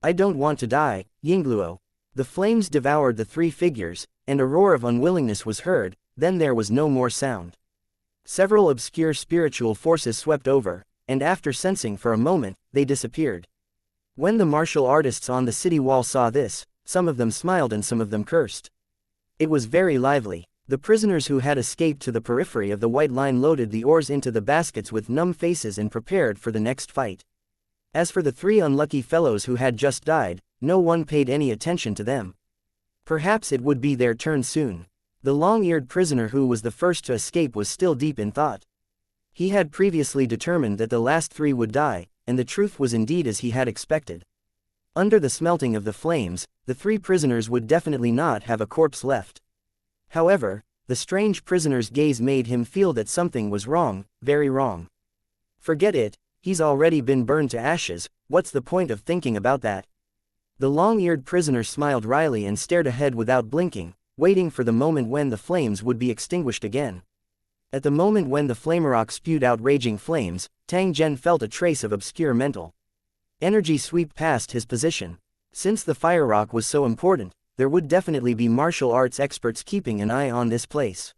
I don't want to die, Yingluo. The flames devoured the 3 figures, and a roar of unwillingness was heard, then there was no more sound. Several obscure spiritual forces swept over, and after sensing for a moment, they disappeared. When the martial artists on the city wall saw this, some of them smiled and some of them cursed. It was very lively. The prisoners who had escaped to the periphery of the white line loaded the ores into the baskets with numb faces and prepared for the next fight. As for the 3 unlucky fellows who had just died, no one paid any attention to them. Perhaps it would be their turn soon. The long-eared prisoner who was the first to escape was still deep in thought. He had previously determined that the last 3 would die, and the truth was indeed as he had expected. Under the smelting of the flames, the 3 prisoners would definitely not have a corpse left. However, the strange prisoner's gaze made him feel that something was wrong, very wrong. Forget it, he's already been burned to ashes, what's the point of thinking about that? The long-eared prisoner smiled wryly and stared ahead without blinking, waiting for the moment when the flames would be extinguished again. At the moment when the flamerock spewed out raging flames, Tang Zhen felt a trace of obscure mental energy sweep past his position. Since the fire rock was so important, there would definitely be martial arts experts keeping an eye on this place.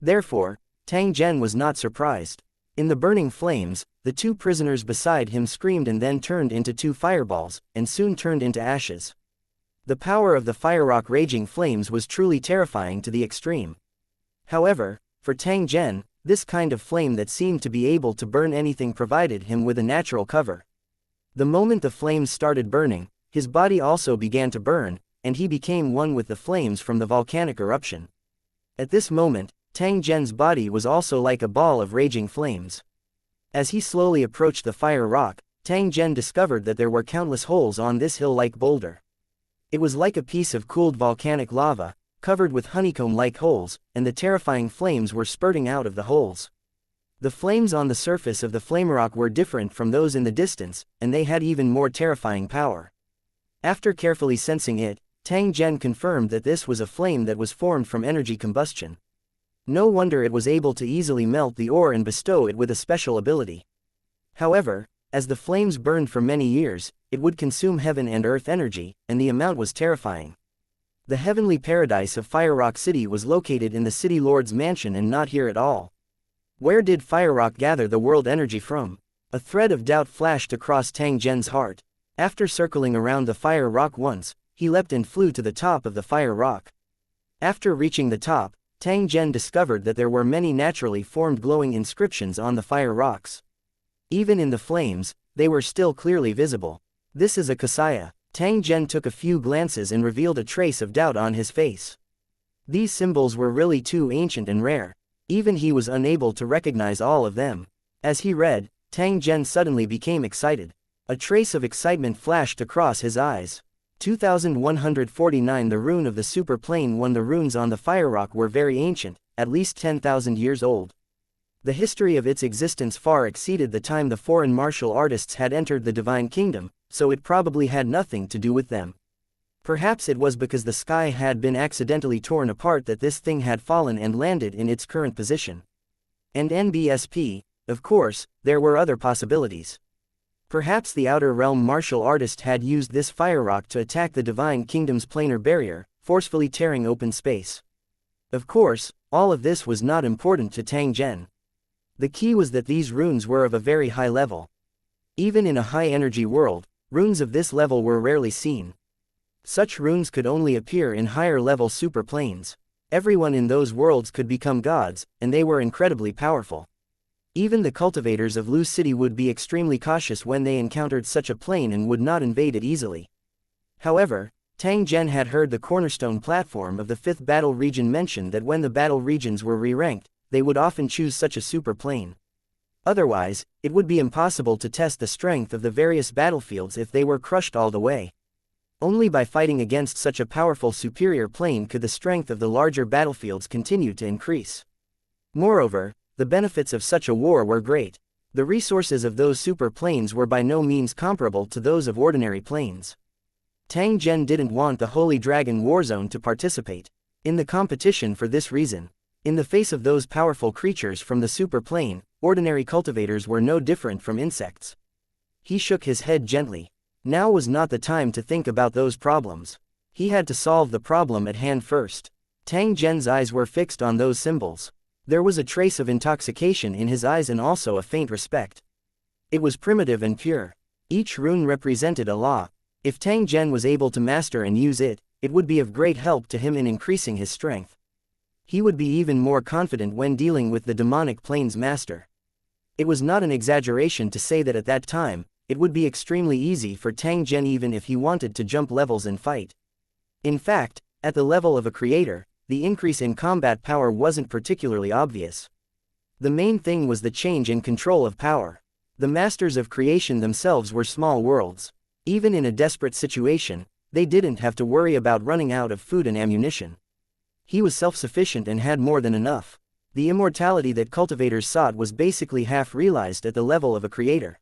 Therefore, Tang Zhen was not surprised. In the burning flames, the 2 prisoners beside him screamed and then turned into 2 fireballs, and soon turned into ashes. The power of the fire rock raging flames was truly terrifying to the extreme. However, for Tang Zhen, this kind of flame that seemed to be able to burn anything provided him with a natural cover. The moment the flames started burning, his body also began to burn, and he became one with the flames from the volcanic eruption. At this moment, Tang Zhen's body was also like a ball of raging flames. As he slowly approached the fire rock, Tang Zhen discovered that there were countless holes on this hill-like boulder. It was like a piece of cooled volcanic lava, covered with honeycomb-like holes, and the terrifying flames were spurting out of the holes. The flames on the surface of the flamerock were different from those in the distance, and they had even more terrifying power. After carefully sensing it, Tang Zhen confirmed that this was a flame that was formed from energy combustion. No wonder it was able to easily melt the ore and bestow it with a special ability. However, as the flames burned for many years, it would consume heaven and earth energy, and the amount was terrifying. The heavenly paradise of Fire Rock City was located in the City Lord's mansion and not here at all. Where did Fire Rock gather the world energy from? A thread of doubt flashed across Tang Zhen's heart. After circling around the Fire Rock once, he leapt and flew to the top of the Fire Rock. After reaching the top, Tang Zhen discovered that there were many naturally formed glowing inscriptions on the Fire Rocks. Even in the flames, they were still clearly visible. This is a xianxia. Tang Zhen took a few glances and revealed a trace of doubt on his face. These symbols were really too ancient and rare. Even he was unable to recognize all of them. As he read, Tang Zhen suddenly became excited. A trace of excitement flashed across his eyes. 2149 The rune of the super plane 1 The runes on the Fire Rock were very ancient, at least 10,000 years old. The history of its existence far exceeded the time the foreign martial artists had entered the Divine Kingdom, so it probably had nothing to do with them. Perhaps it was because the sky had been accidentally torn apart that this thing had fallen and landed in its current position. And NBSP, of course, there were other possibilities. Perhaps the Outer Realm martial artist had used this fire rock to attack the Divine Kingdom's planar barrier, forcefully tearing open space. Of course, all of this was not important to Tang Zhen. The key was that these runes were of a very high level. Even in a high-energy world, runes of this level were rarely seen. Such runes could only appear in higher-level super planes. Everyone in those worlds could become gods, and they were incredibly powerful. Even the cultivators of Lu City would be extremely cautious when they encountered such a plane and would not invade it easily. However, Tang Zhen had heard the cornerstone platform of the 5th battle region mention that when the battle regions were re-ranked, they would often choose such a super plane. Otherwise, it would be impossible to test the strength of the various battlefields if they were crushed all the way. Only by fighting against such a powerful superior plane could the strength of the larger battlefields continue to increase. Moreover, the benefits of such a war were great. The resources of those super planes were by no means comparable to those of ordinary planes. Tang Zhen didn't want the Holy Dragon Warzone to participate in the competition for this reason. In the face of those powerful creatures from the super plane, ordinary cultivators were no different from insects. He shook his head gently. Now was not the time to think about those problems. He had to solve the problem at hand first. Tang Zhen's eyes were fixed on those symbols. There was a trace of intoxication in his eyes and also a faint respect. It was primitive and pure. Each rune represented a law. If Tang Zhen was able to master and use it, it would be of great help to him in increasing his strength. He would be even more confident when dealing with the demonic plane's master. It was not an exaggeration to say that at that time, it would be extremely easy for Tang Zhen even if he wanted to jump levels and fight. In fact, at the level of a creator, the increase in combat power wasn't particularly obvious. The main thing was the change in control of power. The masters of creation themselves were small worlds. Even in a desperate situation, they didn't have to worry about running out of food and ammunition. He was self-sufficient and had more than enough. The immortality that cultivators sought was basically half realized at the level of a creator.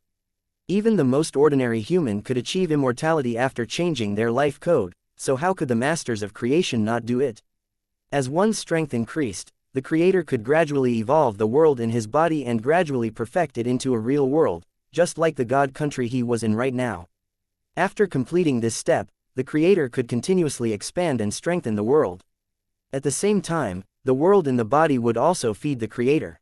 Even the most ordinary human could achieve immortality after changing their life code, so how could the masters of creation not do it? As one's strength increased, the creator could gradually evolve the world in his body and gradually perfect it into a real world, just like the god country he was in right now. After completing this step, the creator could continuously expand and strengthen the world. At the same time, the world in the body would also feed the creator.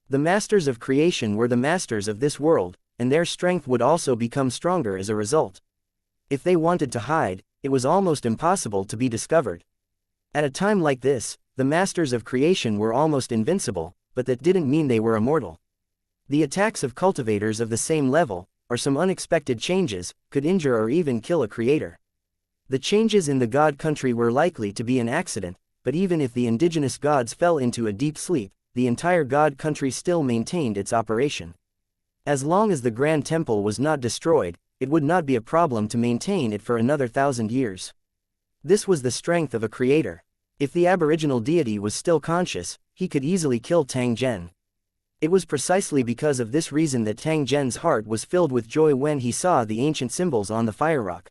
The masters of creation were the masters of this world, and their strength would also become stronger as a result. If they wanted to hide, it was almost impossible to be discovered. At a time like this, the masters of creation were almost invincible, but that didn't mean they were immortal. The attacks of cultivators of the same level, or some unexpected changes, could injure or even kill a creator. The changes in the god country were likely to be an accident, but even if the indigenous gods fell into a deep sleep, the entire god country still maintained its operation. As long as the Grand Temple was not destroyed, it would not be a problem to maintain it for another 1,000 years. This was the strength of a creator. If the aboriginal deity was still conscious, he could easily kill Tang Zhen. It was precisely because of this reason that Tang Zhen's heart was filled with joy when he saw the ancient symbols on the fire rock.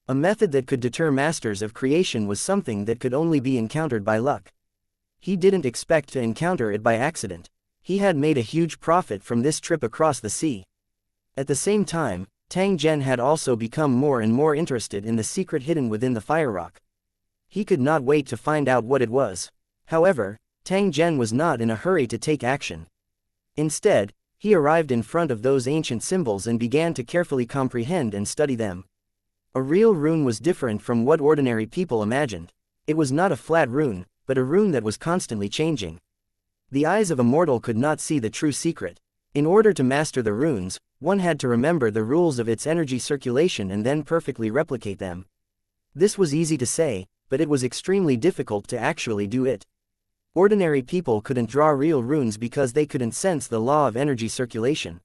A method that could deter masters of creation was something that could only be encountered by luck. He didn't expect to encounter it by accident. He had made a huge profit from this trip across the sea. At the same time, Tang Zhen had also become more and more interested in the secret hidden within the fire rock. He could not wait to find out what it was. However, Tang Zhen was not in a hurry to take action. Instead, he arrived in front of those ancient symbols and began to carefully comprehend and study them. A real rune was different from what ordinary people imagined. It was not a flat rune, but a rune that was constantly changing. The eyes of a mortal could not see the true secret. In order to master the runes, one had to remember the rules of its energy circulation and then perfectly replicate them. This was easy to say, but it was extremely difficult to actually do it. Ordinary people couldn't draw real runes because they couldn't sense the law of energy circulation.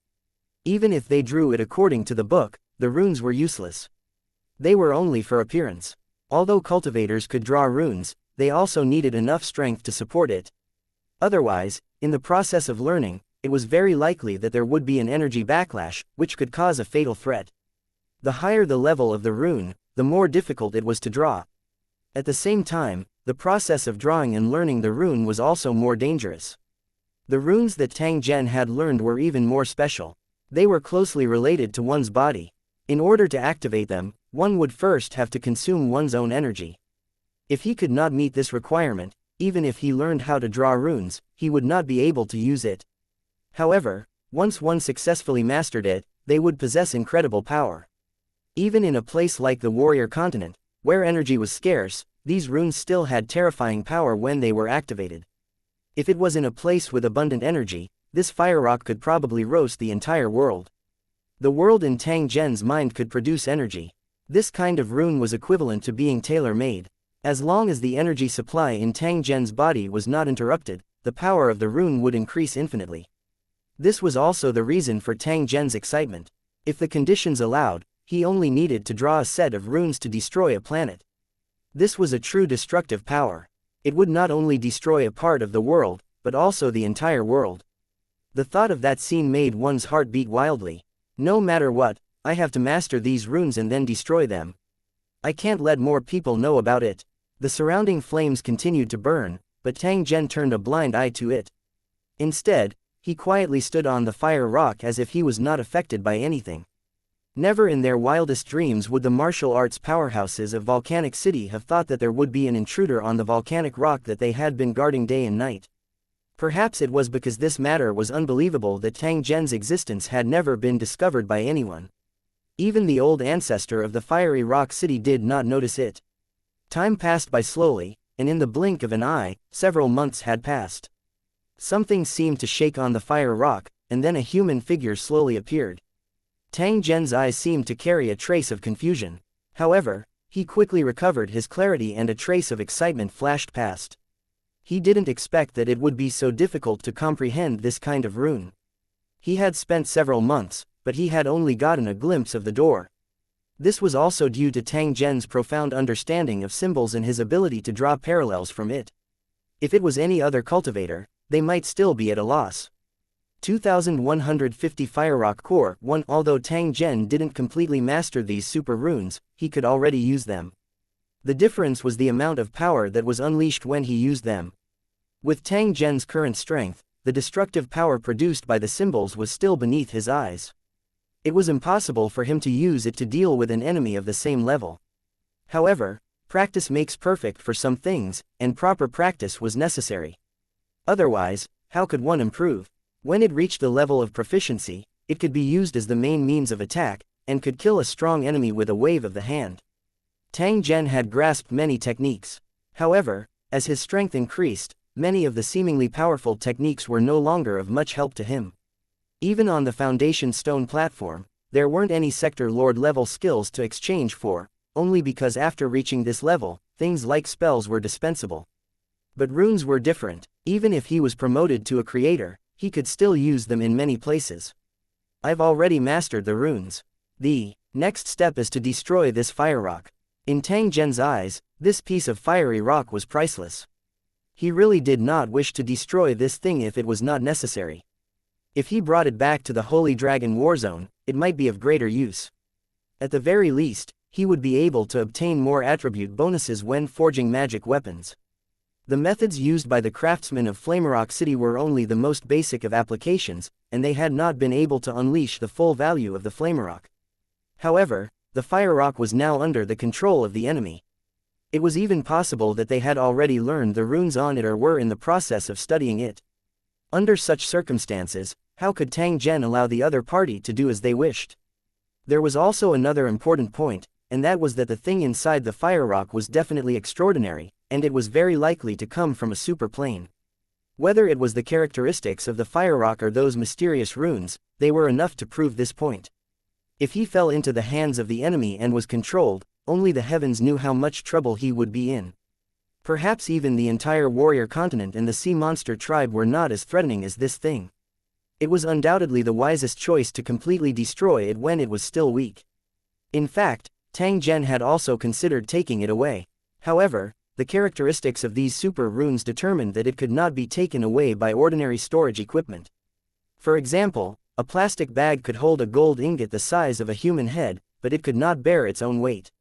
Even if they drew it according to the book, the runes were useless. They were only for appearance. Although cultivators could draw runes, they also needed enough strength to support it. Otherwise, in the process of learning, it was very likely that there would be an energy backlash, which could cause a fatal threat. The higher the level of the rune, the more difficult it was to draw. At the same time, the process of drawing and learning the rune was also more dangerous. The runes that Tang Zhen had learned were even more special. They were closely related to one's body. In order to activate them, one would first have to consume one's own energy. If he could not meet this requirement, even if he learned how to draw runes, he would not be able to use it. However, once one successfully mastered it, they would possess incredible power. Even in a place like the warrior continent, where energy was scarce, these runes still had terrifying power when they were activated. If it was in a place with abundant energy, this fire rock could probably roast the entire world. The world in Tang Zhen's mind could produce energy. This kind of rune was equivalent to being tailor-made. As long as the energy supply in Tang Zhen's body was not interrupted, the power of the rune would increase infinitely. This was also the reason for Tang Zhen's excitement. If the conditions allowed, he only needed to draw a set of runes to destroy a planet. This was a true destructive power. It would not only destroy a part of the world, but also the entire world. The thought of that scene made one's heart beat wildly. No matter what, I have to master these runes and then destroy them. I can't let more people know about it. The surrounding flames continued to burn, but Tang Zhen turned a blind eye to it. Instead, he quietly stood on the fire rock as if he was not affected by anything. Never in their wildest dreams would the martial arts powerhouses of Volcanic City have thought that there would be an intruder on the volcanic rock that they had been guarding day and night. Perhaps it was because this matter was unbelievable that Tang Zhen's existence had never been discovered by anyone. Even the old ancestor of the fiery rock city did not notice it. Time passed by slowly, and in the blink of an eye, several months had passed. Something seemed to shake on the fire rock, and then a human figure slowly appeared. Tang Zhen's eyes seemed to carry a trace of confusion. However, he quickly recovered his clarity and a trace of excitement flashed past. He didn't expect that it would be so difficult to comprehend this kind of rune. He had spent several months, but he had only gotten a glimpse of the door. This was also due to Tang Zhen's profound understanding of symbols and his ability to draw parallels from it. If it was any other cultivator, they might still be at a loss. 2150 Firerock Core 1. Although Tang Zhen didn't completely master these super runes, he could already use them. The difference was the amount of power that was unleashed when he used them. With Tang Zhen's current strength, the destructive power produced by the symbols was still beneath his eyes. It was impossible for him to use it to deal with an enemy of the same level. However, practice makes perfect for some things, and proper practice was necessary. Otherwise, how could one improve? When it reached the level of proficiency, it could be used as the main means of attack, and could kill a strong enemy with a wave of the hand. Tang Zhen had grasped many techniques. However, as his strength increased, many of the seemingly powerful techniques were no longer of much help to him. Even on the Foundation Stone platform, there weren't any Sector Lord level skills to exchange for, only because after reaching this level, things like spells were dispensable. But runes were different. Even if he was promoted to a creator, he could still use them in many places. I've already mastered the runes. The next step is to destroy this fire rock. In Tang Zhen's eyes, this piece of fiery rock was priceless. He really did not wish to destroy this thing if it was not necessary. If he brought it back to the Holy Dragon Warzone, it might be of greater use. At the very least, he would be able to obtain more attribute bonuses when forging magic weapons. The methods used by the craftsmen of Flamerock City were only the most basic of applications, and they had not been able to unleash the full value of the Flamerock. However, the Fire Rock was now under the control of the enemy. It was even possible that they had already learned the runes on it or were in the process of studying it. Under such circumstances, how could Tang Zhen allow the other party to do as they wished? There was also another important point, and that was that the thing inside the Fire Rock was definitely extraordinary, and it was very likely to come from a super plane. Whether it was the characteristics of the Fire Rock or those mysterious runes, they were enough to prove this point. If he fell into the hands of the enemy and was controlled, only the heavens knew how much trouble he would be in. Perhaps even the entire warrior continent and the sea monster tribe were not as threatening as this thing. It was undoubtedly the wisest choice to completely destroy it when it was still weak. In fact, Tang Zhen had also considered taking it away. However, the characteristics of these super runes determined that it could not be taken away by ordinary storage equipment. For example, a plastic bag could hold a gold ingot the size of a human head, but it could not bear its own weight.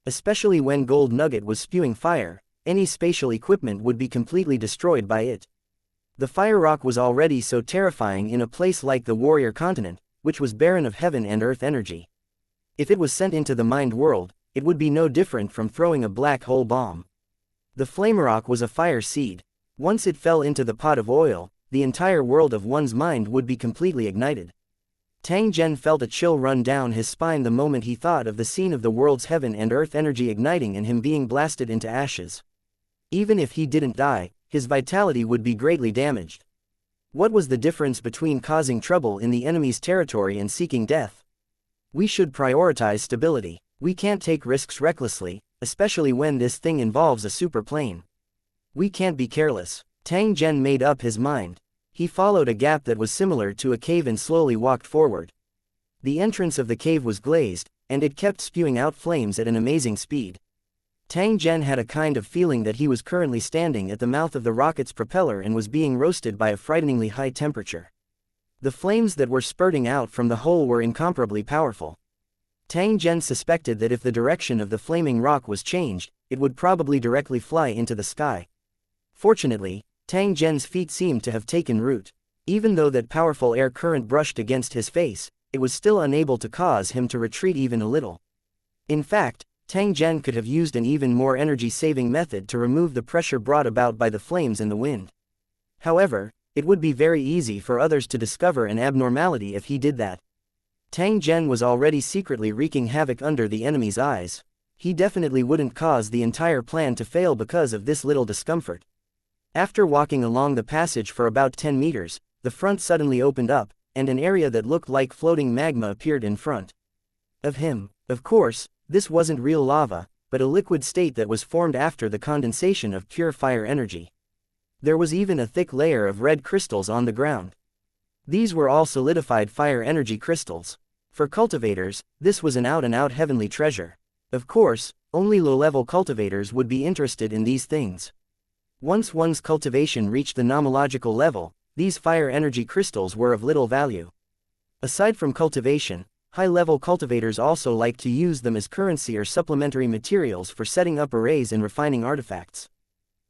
Especially when gold nugget was spewing fire, any spatial equipment would be completely destroyed by it. The Fire Rock was already so terrifying in a place like the warrior continent, which was barren of heaven and earth energy. If it was sent into the mind world, it would be no different from throwing a black hole bomb. The Flamerock was a fire seed. Once it fell into the pot of oil, the entire world of one's mind would be completely ignited. Tang Zhen felt a chill run down his spine the moment he thought of the scene of the world's heaven and earth energy igniting and him being blasted into ashes. Even if he didn't die, his vitality would be greatly damaged. What was the difference between causing trouble in the enemy's territory and seeking death? We should prioritize stability. We can't take risks recklessly, especially when this thing involves a super plane. We can't be careless. Tang Zhen made up his mind. He followed a gap that was similar to a cave and slowly walked forward. The entrance of the cave was glazed, and it kept spewing out flames at an amazing speed. Tang Zhen had a kind of feeling that he was currently standing at the mouth of the rocket's propeller and was being roasted by a frighteningly high temperature. The flames that were spurting out from the hole were incomparably powerful. Tang Zhen suspected that if the direction of the flaming rock was changed, it would probably directly fly into the sky. Fortunately, Tang Zhen's feet seemed to have taken root. Even though that powerful air current brushed against his face, it was still unable to cause him to retreat even a little. In fact, Tang Zhen could have used an even more energy-saving method to remove the pressure brought about by the flames and the wind. However, it would be very easy for others to discover an abnormality if he did that. Tang Zhen was already secretly wreaking havoc under the enemy's eyes. He definitely wouldn't cause the entire plan to fail because of this little discomfort. After walking along the passage for about 10 meters, the front suddenly opened up, and an area that looked like floating magma appeared in front of him. Of course, this wasn't real lava, but a liquid state that was formed after the condensation of pure fire energy. There was even a thick layer of red crystals on the ground. These were all solidified fire energy crystals. For cultivators, this was an out-and-out heavenly treasure. Of course, only low-level cultivators would be interested in these things. Once one's cultivation reached the nomological level, these fire energy crystals were of little value. Aside from cultivation, high-level cultivators also like to use them as currency or supplementary materials for setting up arrays and refining artifacts.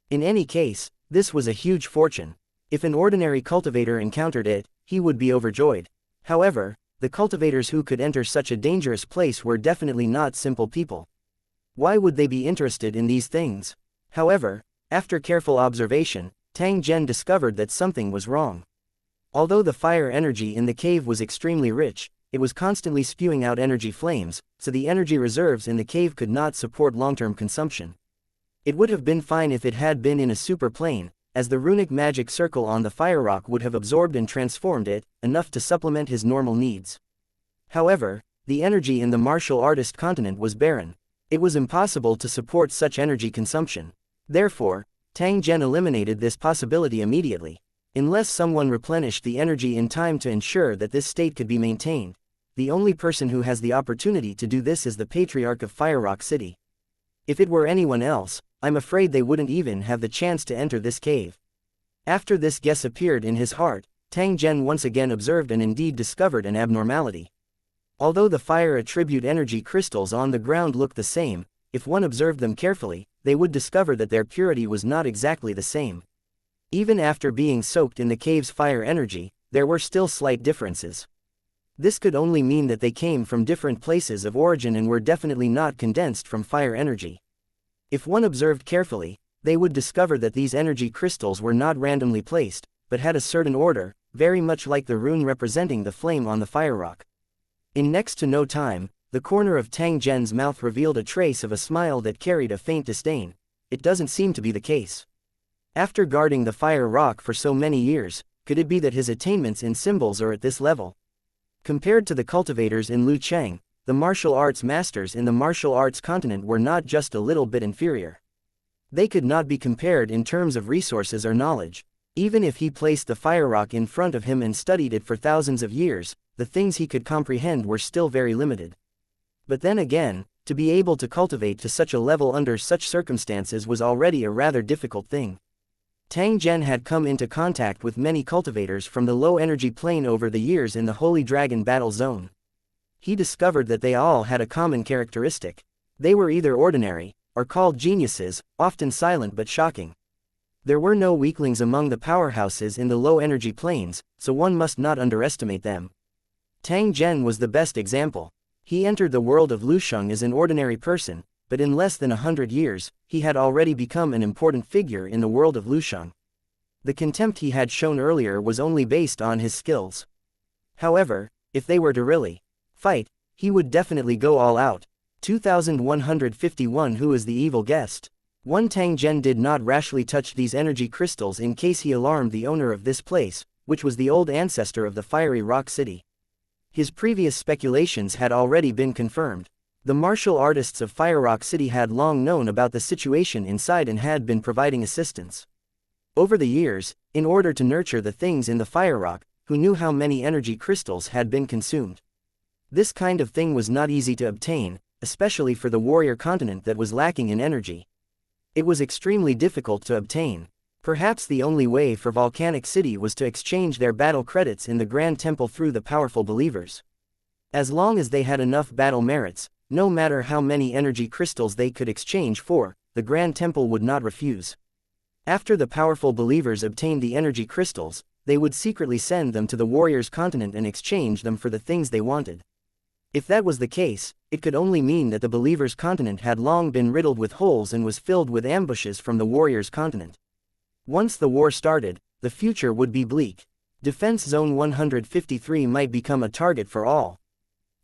In any case, this was a huge fortune. If an ordinary cultivator encountered it, he would be overjoyed. However, the cultivators who could enter such a dangerous place were definitely not simple people. Why would they be interested in these things? However, after careful observation, Tang Zhen discovered that something was wrong. Although the fire energy in the cave was extremely rich, it was constantly spewing out energy flames, so the energy reserves in the cave could not support long-term consumption. It would have been fine if it had been in a super plane, as the runic magic circle on the fire rock would have absorbed and transformed it, enough to supplement his normal needs. However, the energy in the martial artist continent was barren. It was impossible to support such energy consumption. Therefore, Tang Zhen eliminated this possibility immediately. Unless someone replenished the energy in time to ensure that this state could be maintained, the only person who has the opportunity to do this is the Patriarch of Fire Rock City. If it were anyone else, I'm afraid they wouldn't even have the chance to enter this cave. After this guess appeared in his heart, Tang Zhen once again observed and indeed discovered an abnormality. Although the fire attribute energy crystals on the ground looked the same, if one observed them carefully, they would discover that their purity was not exactly the same. Even after being soaked in the cave's fire energy, there were still slight differences. This could only mean that they came from different places of origin and were definitely not condensed from fire energy. If one observed carefully, they would discover that these energy crystals were not randomly placed, but had a certain order, very much like the rune representing the flame on the fire rock. In next to no time, the corner of Tang Zhen's mouth revealed a trace of a smile that carried a faint disdain. It doesn't seem to be the case. After guarding the fire rock for so many years, could it be that his attainments in symbols are at this level? Compared to the cultivators in Lucheng, the martial arts masters in the martial arts continent were not just a little bit inferior. They could not be compared in terms of resources or knowledge. Even if he placed the fire rock in front of him and studied it for thousands of years, the things he could comprehend were still very limited. But then again, to be able to cultivate to such a level under such circumstances was already a rather difficult thing. Tang Zhen had come into contact with many cultivators from the low-energy plane over the years in the Holy Dragon battle zone. He discovered that they all had a common characteristic. They were either ordinary, or called geniuses, often silent but shocking. There were no weaklings among the powerhouses in the low-energy planes, so one must not underestimate them. Tang Zhen was the best example. He entered the world of Lusheng as an ordinary person, but in less than 100 years, he had already become an important figure in the world of Lusheng. The contempt he had shown earlier was only based on his skills. However, if they were to really fight, he would definitely go all out. 2151 Who is the evil guest? One Tang Zhen did not rashly touch these energy crystals in case he alarmed the owner of this place, which was the old ancestor of the fiery rock city. His previous speculations had already been confirmed. The martial artists of Fire Rock City had long known about the situation inside and had been providing assistance. Over the years, in order to nurture the things in the Fire Rock, who knew how many energy crystals had been consumed. This kind of thing was not easy to obtain, especially for the warrior continent that was lacking in energy. It was extremely difficult to obtain. Perhaps the only way for Volcanic City was to exchange their battle credits in the Grand Temple through the powerful believers. As long as they had enough battle merits, no matter how many energy crystals they could exchange for, the Grand Temple would not refuse. After the powerful believers obtained the energy crystals, they would secretly send them to the warriors' continent and exchange them for the things they wanted. If that was the case, it could only mean that the believers' continent had long been riddled with holes and was filled with ambushes from the warriors' continent. Once the war started, the future would be bleak. Defense Zone 153 might become a target for all.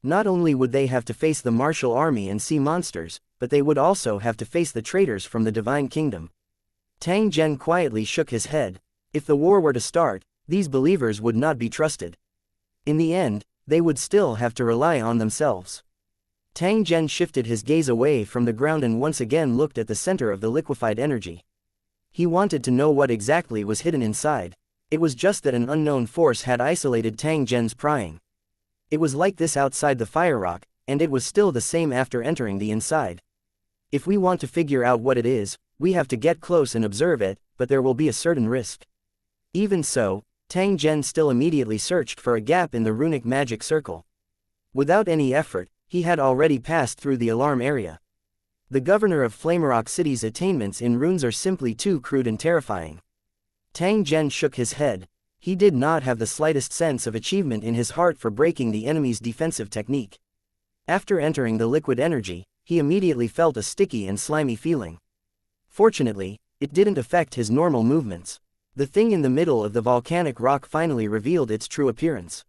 Not only would they have to face the martial army and sea monsters, but they would also have to face the traitors from the Divine Kingdom. Tang Zhen quietly shook his head. If the war were to start, these believers would not be trusted. In the end, they would still have to rely on themselves. Tang Zhen shifted his gaze away from the ground and once again looked at the center of the liquefied energy. He wanted to know what exactly was hidden inside. It was just that an unknown force had isolated Tang Zhen's prying. It was like this outside the fire rock, and it was still the same after entering the inside. If we want to figure out what it is, we have to get close and observe it, but there will be a certain risk. Even so, Tang Zhen still immediately searched for a gap in the runic magic circle. Without any effort, he had already passed through the alarm area. The governor of Flamerock City's attainments in runes are simply too crude and terrifying. Tang Zhen shook his head. He did not have the slightest sense of achievement in his heart for breaking the enemy's defensive technique. After entering the liquid energy, he immediately felt a sticky and slimy feeling. Fortunately, it didn't affect his normal movements. The thing in the middle of the volcanic rock finally revealed its true appearance.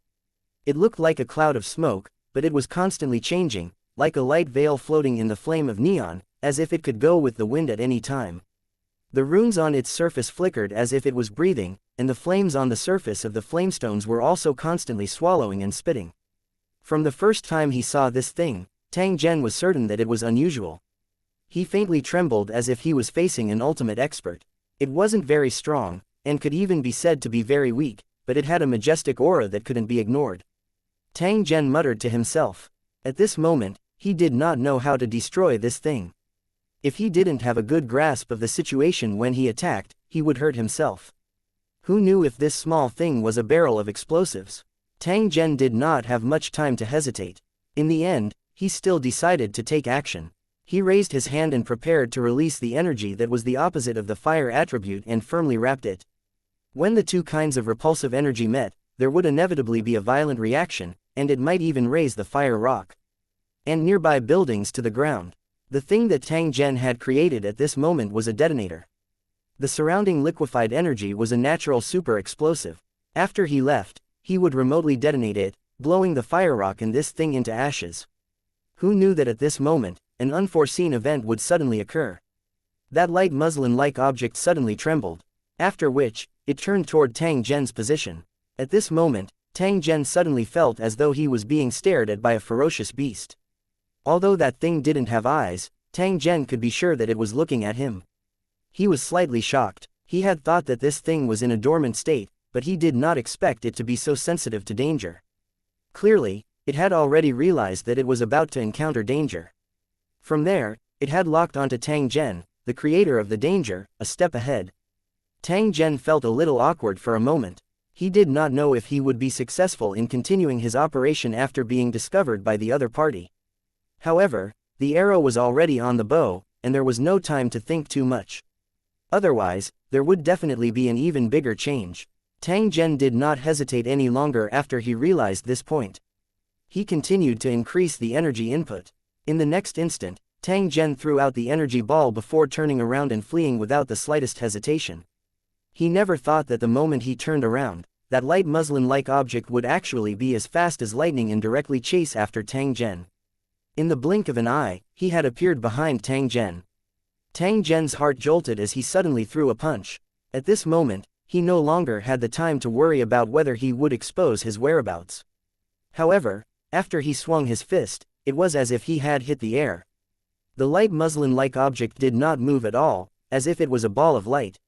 It looked like a cloud of smoke, but it was constantly changing, like a light veil floating in the flame of neon, as if it could go with the wind at any time. The runes on its surface flickered as if it was breathing, and the flames on the surface of the flamestones were also constantly swallowing and spitting. From the first time he saw this thing, Tang Zhen was certain that it was unusual. He faintly trembled as if he was facing an ultimate expert. It wasn't very strong, and could even be said to be very weak, but it had a majestic aura that couldn't be ignored. Tang Zhen muttered to himself. At this moment, he did not know how to destroy this thing. If he didn't have a good grasp of the situation when he attacked, he would hurt himself. Who knew if this small thing was a barrel of explosives? Tang Zhen did not have much time to hesitate. In the end, he still decided to take action. He raised his hand and prepared to release the energy that was the opposite of the fire attribute and firmly wrapped it. When the two kinds of repulsive energy met, there would inevitably be a violent reaction, and it might even raise the fire rock and nearby buildings to the ground. The thing that Tang Zhen had created at this moment was a detonator. The surrounding liquefied energy was a natural super explosive. After he left, he would remotely detonate it, blowing the fire rock and this thing into ashes. Who knew that at this moment, an unforeseen event would suddenly occur? That light muslin-like object suddenly trembled. After which, it turned toward Tang Zhen's position. At this moment, Tang Zhen suddenly felt as though he was being stared at by a ferocious beast. Although that thing didn't have eyes, Tang Zhen could be sure that it was looking at him. He was slightly shocked. He had thought that this thing was in a dormant state, but he did not expect it to be so sensitive to danger. Clearly, it had already realized that it was about to encounter danger. From there, it had locked onto Tang Zhen, the creator of the danger, a step ahead. Tang Zhen felt a little awkward for a moment. He did not know if he would be successful in continuing his operation after being discovered by the other party. However, the arrow was already on the bow, and there was no time to think too much. Otherwise, there would definitely be an even bigger change. Tang Zhen did not hesitate any longer after he realized this point. He continued to increase the energy input. In the next instant, Tang Zhen threw out the energy ball before turning around and fleeing without the slightest hesitation. He never thought that the moment he turned around, that light muslin-like object would actually be as fast as lightning and directly chase after Tang Zhen. In the blink of an eye, he had appeared behind Tang Zhen. Tang Zhen's heart jolted as he suddenly threw a punch. At this moment, he no longer had the time to worry about whether he would expose his whereabouts. However, after he swung his fist, it was as if he had hit the air. The light muslin-like object did not move at all, as if it was a ball of light.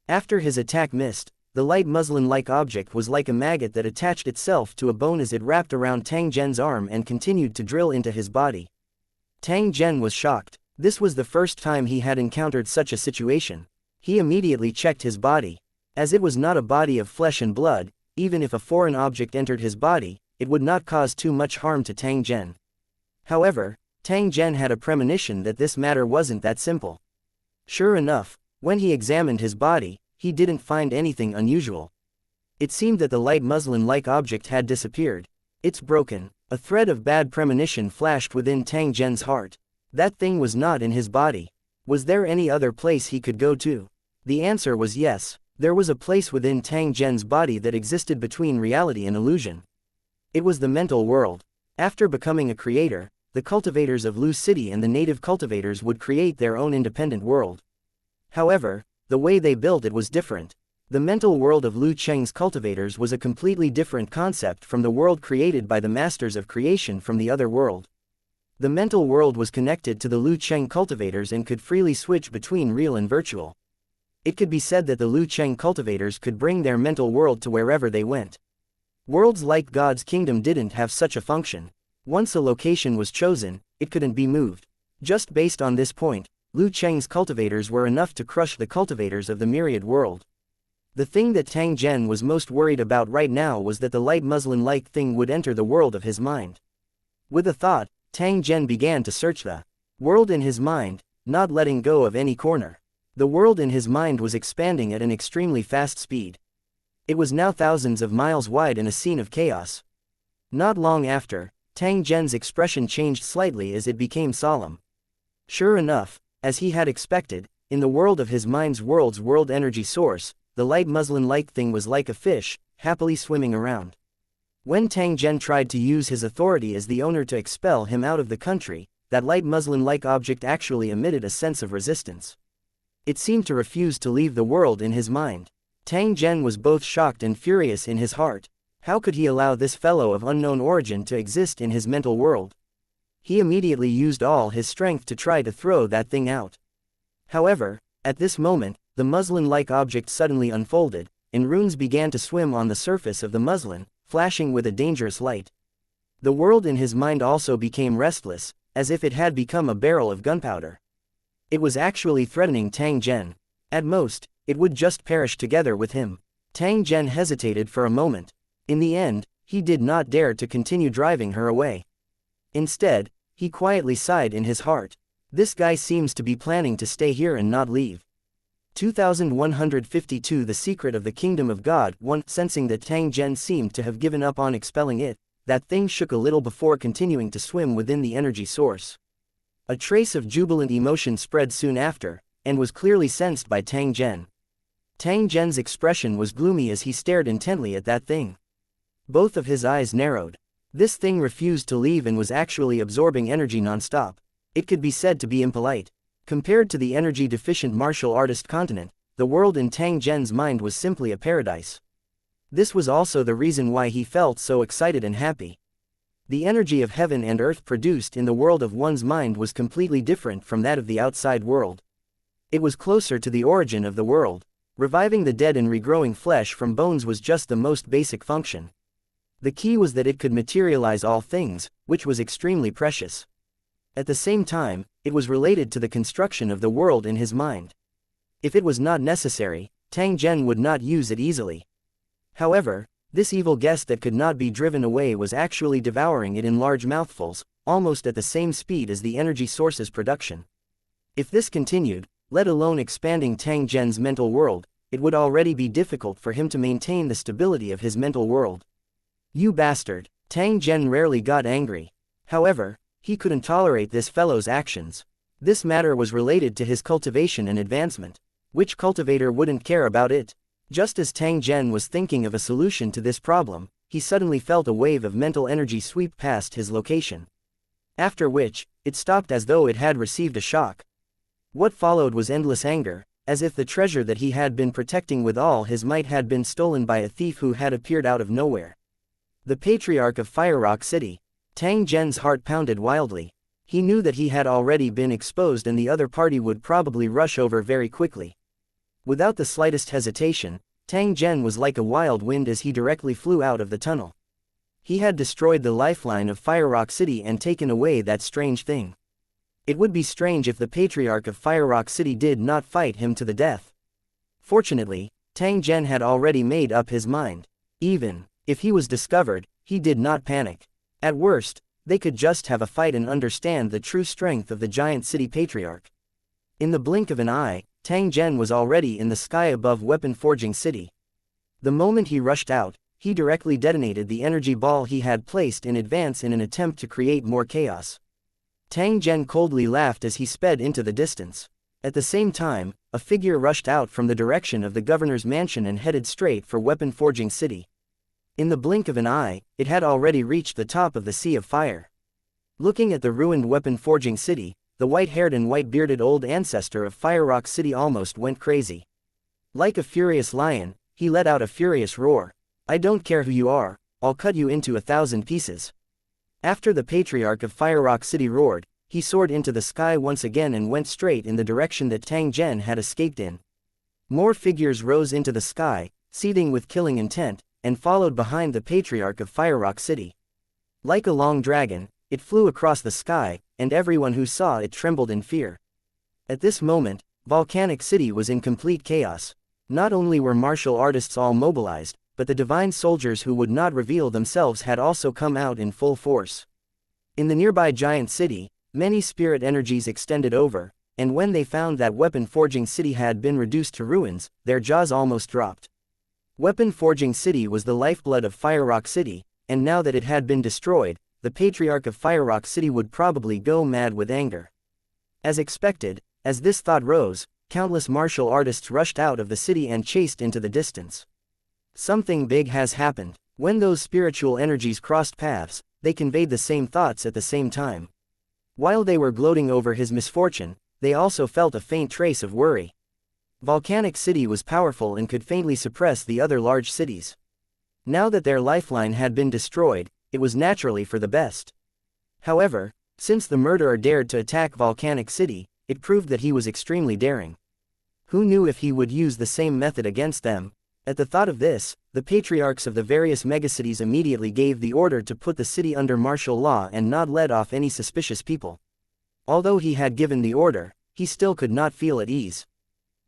After his attack missed, the light muslin-like object was like a maggot that attached itself to a bone as it wrapped around Tang Zhen's arm and continued to drill into his body. Tang Zhen was shocked. This was the first time he had encountered such a situation. He immediately checked his body. As it was not a body of flesh and blood, even if a foreign object entered his body, it would not cause too much harm to Tang Zhen. However, Tang Zhen had a premonition that this matter wasn't that simple. Sure enough, when he examined his body, he didn't find anything unusual. It seemed that the light muslin-like object had disappeared. It's broken. A thread of bad premonition flashed within Tang Zhen's heart. That thing was not in his body. Was there any other place he could go to? The answer was yes. There was a place within Tang Zhen's body that existed between reality and illusion. It was the mental world. After becoming a creator, the cultivators of Lu City and the native cultivators would create their own independent world. However, the way they built it was different. The mental world of Lu Cheng's cultivators was a completely different concept from the world created by the masters of creation from the other world. The mental world was connected to the Lu Cheng cultivators and could freely switch between real and virtual. It could be said that the Lu Cheng cultivators could bring their mental world to wherever they went. Worlds like God's kingdom didn't have such a function. Once a location was chosen, it couldn't be moved. Just based on this point, Lu Cheng's cultivators were enough to crush the cultivators of the myriad world. The thing that Tang Zhen was most worried about right now was that the light muslin-like thing would enter the world of his mind. With a thought, Tang Zhen began to search the world in his mind, not letting go of any corner. The world in his mind was expanding at an extremely fast speed. It was now thousands of miles wide in a scene of chaos. Not long after, Tang Zhen's expression changed slightly as it became solemn. Sure enough, as he had expected, in the world of his mind's world energy source, the light muslin-like thing was like a fish, happily swimming around. When Tang Zhen tried to use his authority as the owner to expel him out of the country, that light muslin-like object actually emitted a sense of resistance. It seemed to refuse to leave the world in his mind. Tang Zhen was both shocked and furious in his heart. How could he allow this fellow of unknown origin to exist in his mental world? He immediately used all his strength to try to throw that thing out. However, at this moment, the muslin-like object suddenly unfolded, and runes began to swim on the surface of the muslin, flashing with a dangerous light. The world in his mind also became restless, as if it had become a barrel of gunpowder. It was actually threatening Tang Zhen. At most, it would just perish together with him. Tang Zhen hesitated for a moment. In the end, he did not dare to continue driving her away. Instead, he quietly sighed in his heart. This guy seems to be planning to stay here and not leave. 2152 The Secret of the Kingdom of God. 1. Sensing that Tang Zhen seemed to have given up on expelling it, that thing shook a little before continuing to swim within the energy source. A trace of jubilant emotion spread soon after, and was clearly sensed by Tang Zhen. Tang Zhen's expression was gloomy as he stared intently at that thing. Both of his eyes narrowed. This thing refused to leave and was actually absorbing energy non-stop. It could be said to be impolite. Compared to the energy-deficient martial artist continent, the world in Tang Zhen's mind was simply a paradise. This was also the reason why he felt so excited and happy. The energy of heaven and earth produced in the world of one's mind was completely different from that of the outside world. It was closer to the origin of the world. Reviving the dead and regrowing flesh from bones was just the most basic function. The key was that it could materialize all things, which was extremely precious. At the same time, it was related to the construction of the world in his mind. If it was not necessary, Tang Zhen would not use it easily. However, this evil guest that could not be driven away was actually devouring it in large mouthfuls, almost at the same speed as the energy source's production. If this continued, let alone expanding Tang Zhen's mental world, it would already be difficult for him to maintain the stability of his mental world. You bastard! Tang Zhen rarely got angry. However, he couldn't tolerate this fellow's actions. This matter was related to his cultivation and advancement. Which cultivator wouldn't care about it? Just as Tang Zhen was thinking of a solution to this problem, he suddenly felt a wave of mental energy sweep past his location. After which, it stopped as though it had received a shock. What followed was endless anger, as if the treasure that he had been protecting with all his might had been stolen by a thief who had appeared out of nowhere. The patriarch of Fire Rock City. Tang Zhen's heart pounded wildly. He knew that he had already been exposed and the other party would probably rush over very quickly. Without the slightest hesitation, Tang Zhen was like a wild wind as he directly flew out of the tunnel. He had destroyed the lifeline of Fire Rock City and taken away that strange thing. It would be strange if the Patriarch of Fire Rock City did not fight him to the death. Fortunately, Tang Zhen had already made up his mind. Even if he was discovered, he did not panic. At worst, they could just have a fight and understand the true strength of the giant city patriarch. In the blink of an eye, Tang Zhen was already in the sky above Weapon Forging City. The moment he rushed out, he directly detonated the energy ball he had placed in advance in an attempt to create more chaos. Tang Zhen coldly laughed as he sped into the distance. At the same time, a figure rushed out from the direction of the governor's mansion and headed straight for Weapon Forging City. In the blink of an eye, it had already reached the top of the Sea of Fire. Looking at the ruined Weapon Forging City, the white-haired and white-bearded old ancestor of Fire Rock City almost went crazy. Like a furious lion, he let out a furious roar. "I don't care who you are, I'll cut you into 1,000 pieces." After the Patriarch of Fire Rock City roared, he soared into the sky once again and went straight in the direction that Tang Zhen had escaped in. More figures rose into the sky, seething with killing intent, and followed behind the Patriarch of Fire Rock City. Like a long dragon, it flew across the sky, and everyone who saw it trembled in fear. At this moment, Volcanic City was in complete chaos. Not only were martial artists all mobilized, but the divine soldiers who would not reveal themselves had also come out in full force. In the nearby giant city, many spirit energies extended over, and when they found that Weapon Forging City had been reduced to ruins, their jaws almost dropped. Weapon Forging City was the lifeblood of Fire Rock City, and now that it had been destroyed, the Patriarch of Fire Rock City would probably go mad with anger. As expected, as this thought rose, countless martial artists rushed out of the city and chased into the distance. Something big has happened. When those spiritual energies crossed paths, they conveyed the same thoughts at the same time. While they were gloating over his misfortune, they also felt a faint trace of worry. Volcanic City was powerful and could faintly suppress the other large cities. Now that their lifeline had been destroyed, it was naturally for the best. However, since the murderer dared to attack Volcanic City, it proved that he was extremely daring. Who knew if he would use the same method against them? At the thought of this, the patriarchs of the various megacities immediately gave the order to put the city under martial law and not let off any suspicious people. Although he had given the order, he still could not feel at ease.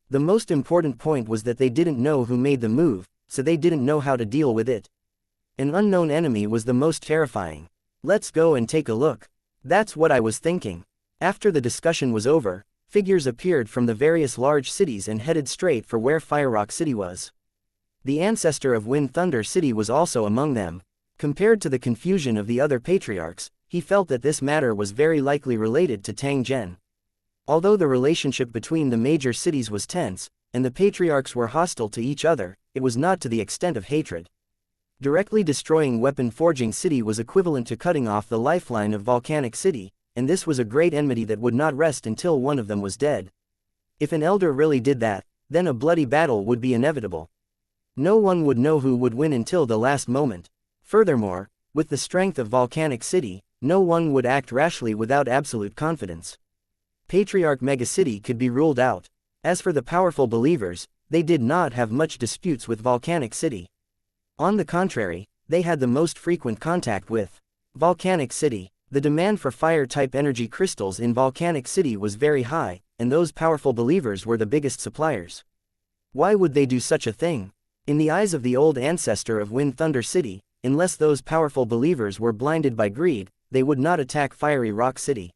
The most important point was that they didn't know who made the move, so they didn't know how to deal with it. An unknown enemy was the most terrifying. Let's go and take a look. That's what I was thinking. After the discussion was over, figures appeared from the various large cities and headed straight for where Fire Rock City was. The ancestor of Wind Thunder City was also among them. Compared to the confusion of the other patriarchs, he felt that this matter was very likely related to Tang Zhen. Although the relationship between the major cities was tense, and the patriarchs were hostile to each other, it was not to the extent of hatred. Directly destroying Weapon Forging City was equivalent to cutting off the lifeline of Volcanic City, and this was a great enmity that would not rest until one of them was dead. If an elder really did that, then a bloody battle would be inevitable. No one would know who would win until the last moment. Furthermore, with the strength of Volcanic City, no one would act rashly without absolute confidence. Patriarch Megacity could be ruled out. As for the powerful believers, they did not have much disputes with Volcanic City. On the contrary, they had the most frequent contact with Volcanic City. The demand for fire-type energy crystals in Volcanic City was very high, and those powerful believers were the biggest suppliers. Why would they do such a thing? In the eyes of the old ancestor of Wind Thunder City, unless those powerful believers were blinded by greed, they would not attack Fiery Rock City.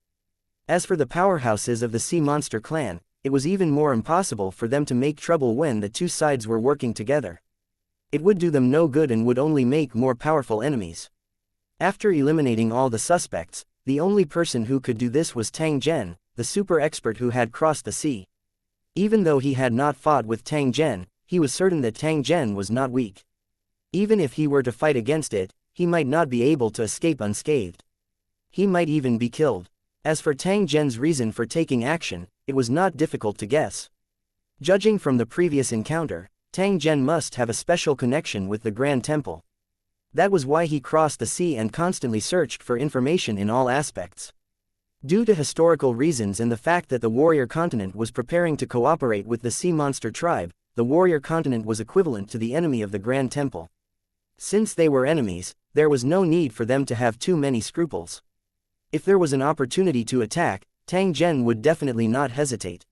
As for the powerhouses of the Sea Monster clan, it was even more impossible for them to make trouble when the two sides were working together. It would do them no good and would only make more powerful enemies. After eliminating all the suspects, the only person who could do this was Tang Zhen, the super expert who had crossed the sea. Even though he had not fought with Tang Zhen, he was certain that Tang Zhen was not weak. Even if he were to fight against it, he might not be able to escape unscathed. He might even be killed. As for Tang Zhen's reason for taking action, it was not difficult to guess. Judging from the previous encounter, Tang Zhen must have a special connection with the Grand Temple. That was why he crossed the sea and constantly searched for information in all aspects. Due to historical reasons and the fact that the warrior continent was preparing to cooperate with the sea monster tribe, the warrior continent was equivalent to the enemy of the Grand Temple. Since they were enemies, there was no need for them to have too many scruples. If there was an opportunity to attack, Tang Zhen would definitely not hesitate.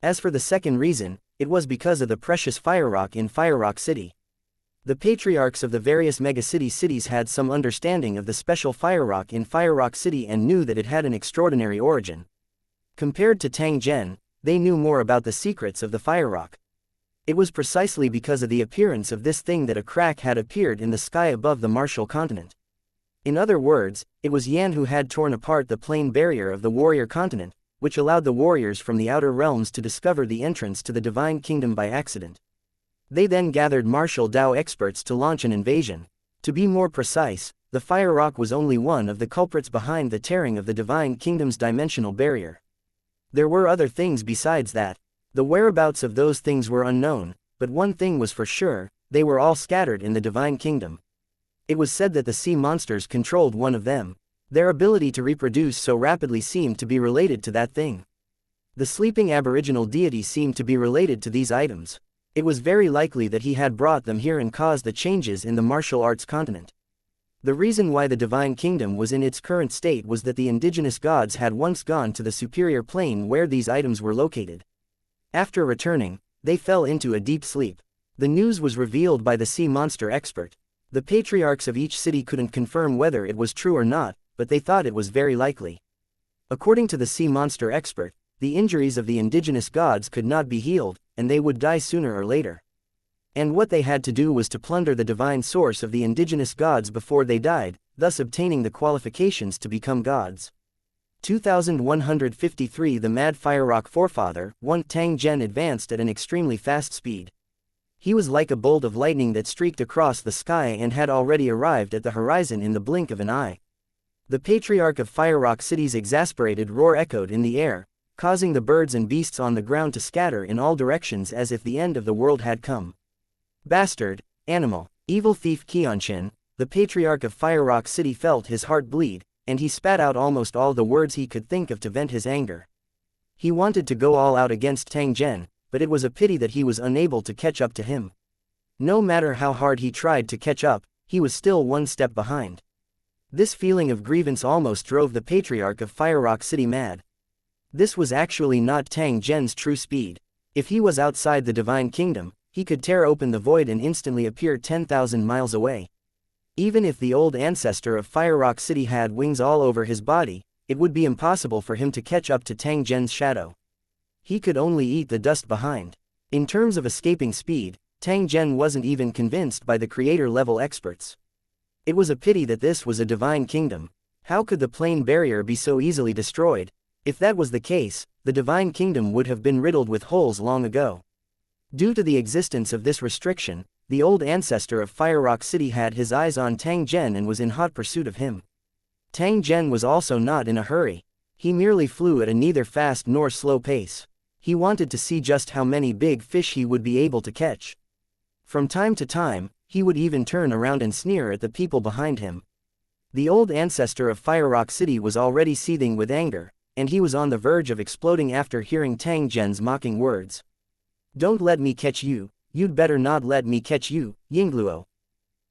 As for the second reason, it was because of the precious fire rock in Fire Rock City. The patriarchs of the various megacity cities had some understanding of the special fire rock in Fire Rock City and knew that it had an extraordinary origin. Compared to Tang Zhen, they knew more about the secrets of the fire rock. It was precisely because of the appearance of this thing that a crack had appeared in the sky above the martial continent. In other words, it was Yan who had torn apart the plain barrier of the warrior continent, which allowed the warriors from the outer realms to discover the entrance to the divine kingdom by accident. They then gathered martial Dao experts to launch an invasion. To be more precise, the fire rock was only one of the culprits behind the tearing of the divine kingdom's dimensional barrier. There were other things besides that. The whereabouts of those things were unknown, but one thing was for sure, they were all scattered in the divine kingdom. It was said that the sea monsters controlled one of them. Their ability to reproduce so rapidly seemed to be related to that thing. The sleeping aboriginal deity seemed to be related to these items. It was very likely that he had brought them here and caused the changes in the martial arts continent. The reason why the divine kingdom was in its current state was that the indigenous gods had once gone to the superior plane where these items were located. After returning, they fell into a deep sleep. The news was revealed by the sea monster expert. The patriarchs of each city couldn't confirm whether it was true or not, but they thought it was very likely. According to the sea monster expert, the injuries of the indigenous gods could not be healed, and they would die sooner or later. And what they had to do was to plunder the divine source of the indigenous gods before they died, thus obtaining the qualifications to become gods. 2153 The Mad Fire Rock Forefather, Tang Zhen advanced at an extremely fast speed. He was like a bolt of lightning that streaked across the sky and had already arrived at the horizon in the blink of an eye. The patriarch of Fire Rock City's exasperated roar echoed in the air, causing the birds and beasts on the ground to scatter in all directions as if the end of the world had come. Bastard, animal, evil thief xianxia, the patriarch of Fire Rock City felt his heart bleed, and he spat out almost all the words he could think of to vent his anger. He wanted to go all out against Tang Zhen, but it was a pity that he was unable to catch up to him. No matter how hard he tried to catch up, he was still one step behind. This feeling of grievance almost drove the patriarch of Fire Rock City mad. This was actually not Tang Zhen's true speed. If he was outside the divine kingdom, he could tear open the void and instantly appear 10,000 miles away. Even if the old ancestor of Fire Rock City had wings all over his body, it would be impossible for him to catch up to Tang Zhen's shadow. He could only eat the dust behind. In terms of escaping speed, Tang Zhen wasn't even convinced by the creator-level experts. It was a pity that this was a divine kingdom. How could the plane barrier be so easily destroyed? If that was the case, the divine kingdom would have been riddled with holes long ago. Due to the existence of this restriction, the old ancestor of Fire Rock City had his eyes on Tang Zhen and was in hot pursuit of him. Tang Zhen was also not in a hurry. He merely flew at a neither fast nor slow pace. He wanted to see just how many big fish he would be able to catch. From time to time, he would even turn around and sneer at the people behind him. The old ancestor of Fire Rock City was already seething with anger, and he was on the verge of exploding after hearing Tang Zhen's mocking words. "Don't let me catch you, you'd better not let me catch you, Yingluo."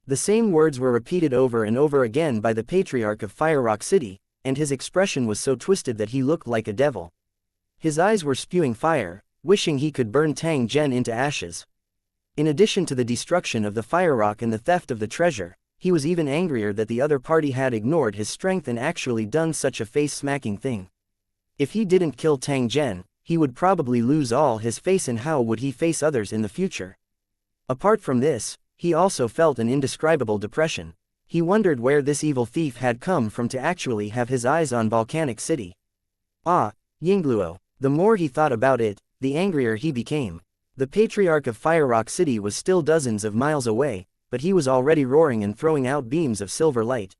The same words were repeated over and over again by the patriarch of Fire Rock City, and his expression was so twisted that he looked like a devil. His eyes were spewing fire, wishing he could burn Tang Zhen into ashes. In addition to the destruction of the fire rock and the theft of the treasure, he was even angrier that the other party had ignored his strength and actually done such a face-smacking thing. If he didn't kill Tang Zhen, he would probably lose all his face, and how would he face others in the future? Apart from this, he also felt an indescribable depression. He wondered where this evil thief had come from to actually have his eyes on Volcanic City. Yingluo. The more he thought about it, the angrier he became. The patriarch of Fire Rock City was still dozens of miles away, but he was already roaring and throwing out beams of silver light.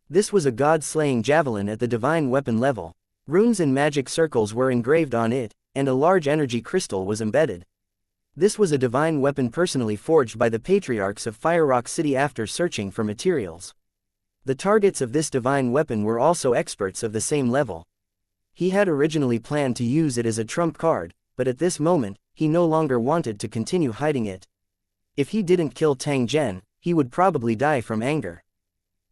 This was a god-slaying javelin at the divine weapon level. Runes and magic circles were engraved on it, and a large energy crystal was embedded. This was a divine weapon personally forged by the patriarchs of Fire Rock City after searching for materials. The targets of this divine weapon were also experts of the same level. He had originally planned to use it as a trump card, but at this moment, he no longer wanted to continue hiding it. If he didn't kill Tang Zhen, he would probably die from anger.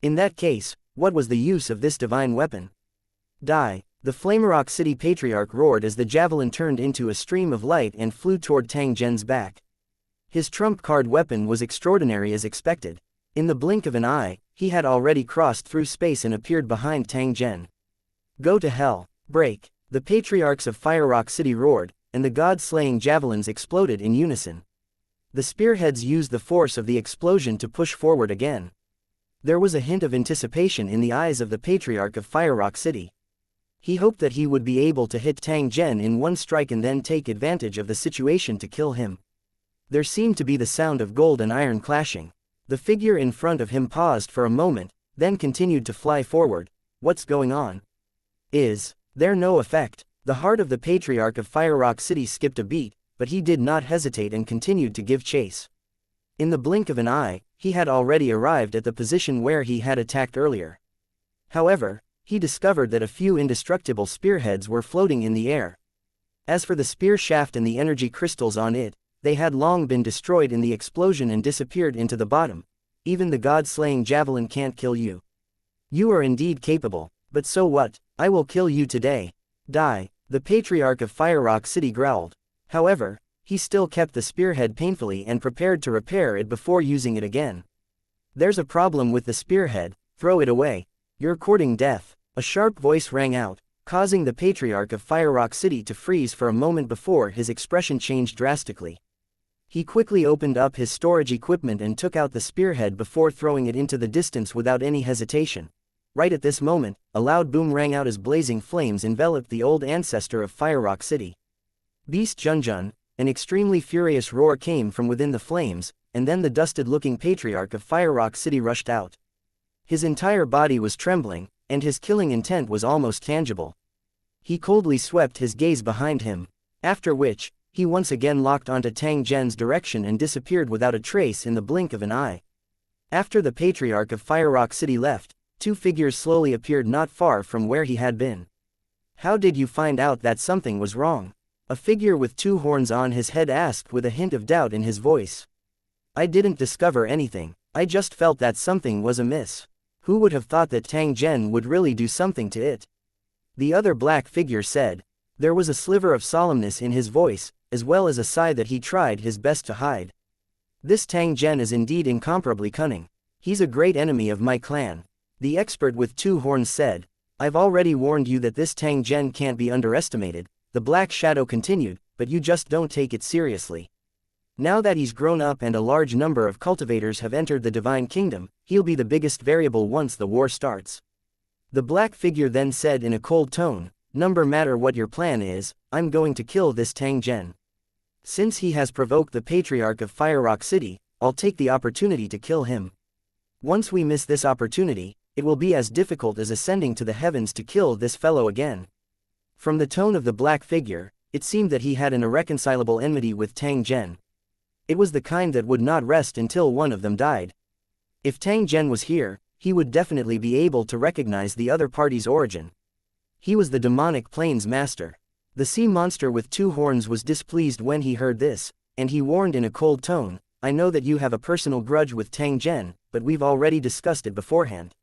In that case, what was the use of this divine weapon? Die! The Flamerock City Patriarch roared as the javelin turned into a stream of light and flew toward Tang Zhen's back. His trump card weapon was extraordinary as expected. In the blink of an eye, he had already crossed through space and appeared behind Tang Zhen. Go to hell! Break! The Patriarchs of Firerock City roared, and the god-slaying javelins exploded in unison. The spearheads used the force of the explosion to push forward again. There was a hint of anticipation in the eyes of the Patriarch of Firerock City. He hoped that he would be able to hit Tang Zhen in one strike and then take advantage of the situation to kill him. There seemed to be the sound of gold and iron clashing. The figure in front of him paused for a moment, then continued to fly forward. What's going on? Is there no effect? The heart of the Patriarch of Firerock City skipped a beat, but he did not hesitate and continued to give chase. In the blink of an eye, he had already arrived at the position where he had attacked earlier. However, he discovered that a few indestructible spearheads were floating in the air. As for the spear shaft and the energy crystals on it, they had long been destroyed in the explosion and disappeared into the bottom. Even the god-slaying javelin can't kill you. You are indeed capable, but so what? I will kill you today. Die! The Patriarch of Firerock City growled. However, he still kept the spearhead painfully and prepared to repair it before using it again. There's a problem with the spearhead, throw it away. You're courting death. A sharp voice rang out, causing the Patriarch of Firerock City to freeze for a moment before his expression changed drastically. He quickly opened up his storage equipment and took out the spearhead before throwing it into the distance without any hesitation. Right at this moment, a loud boom rang out as blazing flames enveloped the old ancestor of Firerock City. Beast Junjun, an extremely furious roar came from within the flames, and then the dusted-looking Patriarch of Firerock City rushed out. His entire body was trembling, and his killing intent was almost tangible. He coldly swept his gaze behind him, after which, he once again locked onto Tang Zhen's direction and disappeared without a trace in the blink of an eye. After the Patriarch of Firerock City left, two figures slowly appeared not far from where he had been. How did you find out that something was wrong? A figure with two horns on his head asked with a hint of doubt in his voice. I didn't discover anything, I just felt that something was amiss. Who would have thought that Tang Zhen would really do something to it? The other black figure said. There was a sliver of solemnness in his voice, as well as a sigh that he tried his best to hide. This Tang Zhen is indeed incomparably cunning. He's a great enemy of my clan. The expert with two horns said. I've already warned you that this Tang Zhen can't be underestimated, the Black Shadow continued, but you just don't take it seriously. Now that he's grown up and a large number of cultivators have entered the Divine Kingdom, he'll be the biggest variable once the war starts. The black figure then said in a cold tone, no matter what your plan is, I'm going to kill this Tang Zhen. Since he has provoked the Patriarch of Firerock City, I'll take the opportunity to kill him. Once we miss this opportunity, it will be as difficult as ascending to the heavens to kill this fellow again. From the tone of the black figure, it seemed that he had an irreconcilable enmity with Tang Zhen. It was the kind that would not rest until one of them died. If Tang Zhen was here, he would definitely be able to recognize the other party's origin. He was the demonic plains master. The sea monster with two horns was displeased when he heard this, and he warned in a cold tone, I know that you have a personal grudge with Tang Zhen, but we've already discussed it beforehand.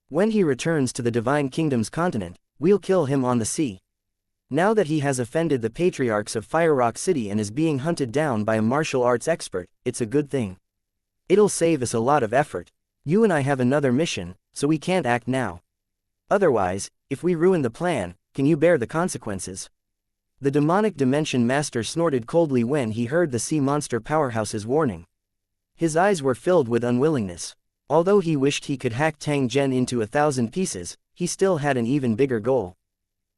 When he returns to the Divine Kingdom's continent, we'll kill him on the sea. Now that he has offended the Patriarchs of Firerock City and is being hunted down by a martial arts expert, it's a good thing. It'll save us a lot of effort. You and I have another mission, so we can't act now. Otherwise, if we ruin the plan, can you bear the consequences? The demonic dimension master snorted coldly when he heard the sea monster powerhouse's warning. His eyes were filled with unwillingness. Although he wished he could hack Tang Zhen into 1,000 pieces, he still had an even bigger goal.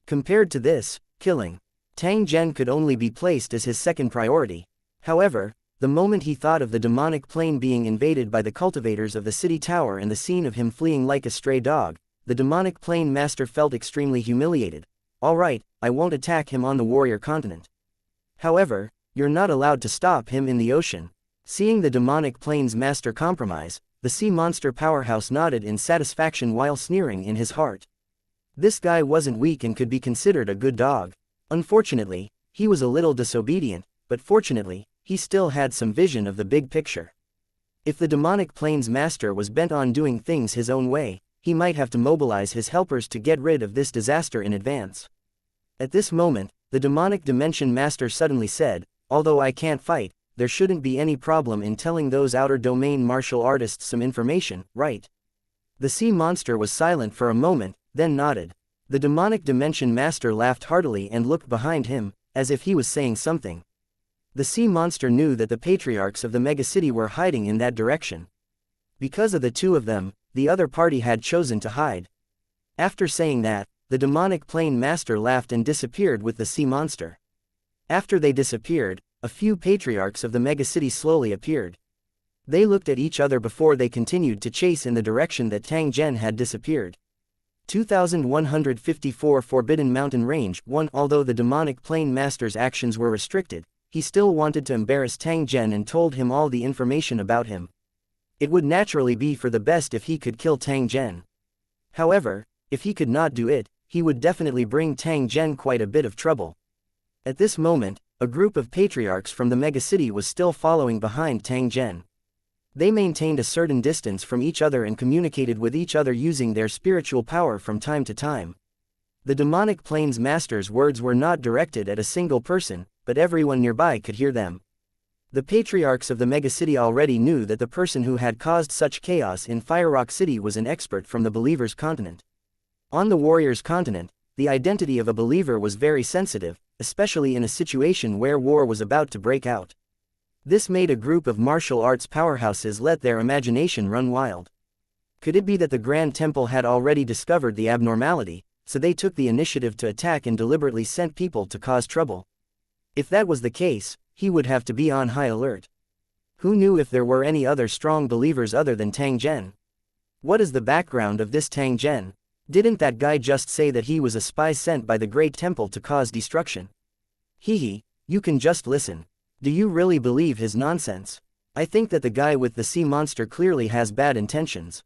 Compared to this, killing Tang Zhen could only be placed as his second priority. However, the moment he thought of the demonic plane being invaded by the cultivators of the city tower and the scene of him fleeing like a stray dog, the demonic plane master felt extremely humiliated. Alright, I won't attack him on the warrior continent. However, you're not allowed to stop him in the ocean. Seeing the demonic plane's master compromise, the sea monster powerhouse nodded in satisfaction while sneering in his heart. This guy wasn't weak and could be considered a good dog. Unfortunately, he was a little disobedient, but fortunately, he still had some vision of the big picture. If the demonic plane's master was bent on doing things his own way, he might have to mobilize his helpers to get rid of this disaster in advance. At this moment, the demonic dimension master suddenly said, "Although I can't fight, there shouldn't be any problem in telling those outer domain martial artists some information, right?" The sea monster was silent for a moment, then nodded. The demonic dimension master laughed heartily and looked behind him, as if he was saying something. The sea monster knew that the patriarchs of the megacity were hiding in that direction. Because of the two of them, the other party had chosen to hide. After saying that, the demonic plane master laughed and disappeared with the sea monster. After they disappeared, a few patriarchs of the megacity slowly appeared. They looked at each other before they continued to chase in the direction that Tang Zhen had disappeared. 2154 Forbidden Mountain Range 1. Although the demonic plane master's actions were restricted, he still wanted to embarrass Tang Zhen and told him all the information about him. It would naturally be for the best if he could kill Tang Zhen. However, if he could not do it, he would definitely bring Tang Zhen quite a bit of trouble. At this moment, a group of patriarchs from the megacity was still following behind Tang Zhen. They maintained a certain distance from each other and communicated with each other using their spiritual power from time to time. The demonic plane's master's words were not directed at a single person, but everyone nearby could hear them. The patriarchs of the megacity already knew that the person who had caused such chaos in Fire Rock City was an expert from the Believer's continent. On the Warrior's continent, the identity of a believer was very sensitive, especially in a situation where war was about to break out. This made a group of martial arts powerhouses let their imagination run wild. Could it be that the Grand Temple had already discovered the abnormality, so they took the initiative to attack and deliberately sent people to cause trouble? If that was the case, he would have to be on high alert. Who knew if there were any other strong believers other than Tang Zhen? What is the background of this Tang Zhen? Didn't that guy just say that he was a spy sent by the Great Temple to cause destruction? Hehe, you can just listen. Do you really believe his nonsense? I think that the guy with the sea monster clearly has bad intentions.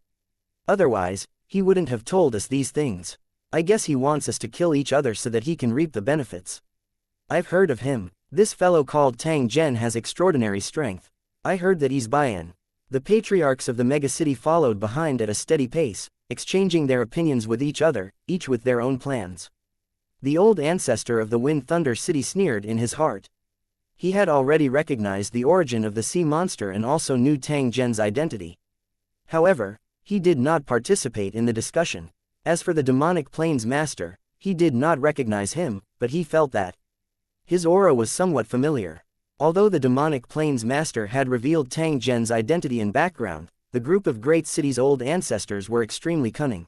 Otherwise, he wouldn't have told us these things. I guess he wants us to kill each other so that he can reap the benefits. I've heard of him. This fellow called Tang Zhen has extraordinary strength. I heard that he's Bayan. The patriarchs of the megacity followed behind at a steady pace, exchanging their opinions with each other, each with their own plans. The old ancestor of the Wind Thunder City sneered in his heart. He had already recognized the origin of the sea monster and also knew Tang Zhen's identity. However, he did not participate in the discussion. As for the demonic plane's master, he did not recognize him, but he felt that his aura was somewhat familiar. Although the demonic plane's master had revealed Tang Zhen's identity and background, the group of Great City's old ancestors were extremely cunning.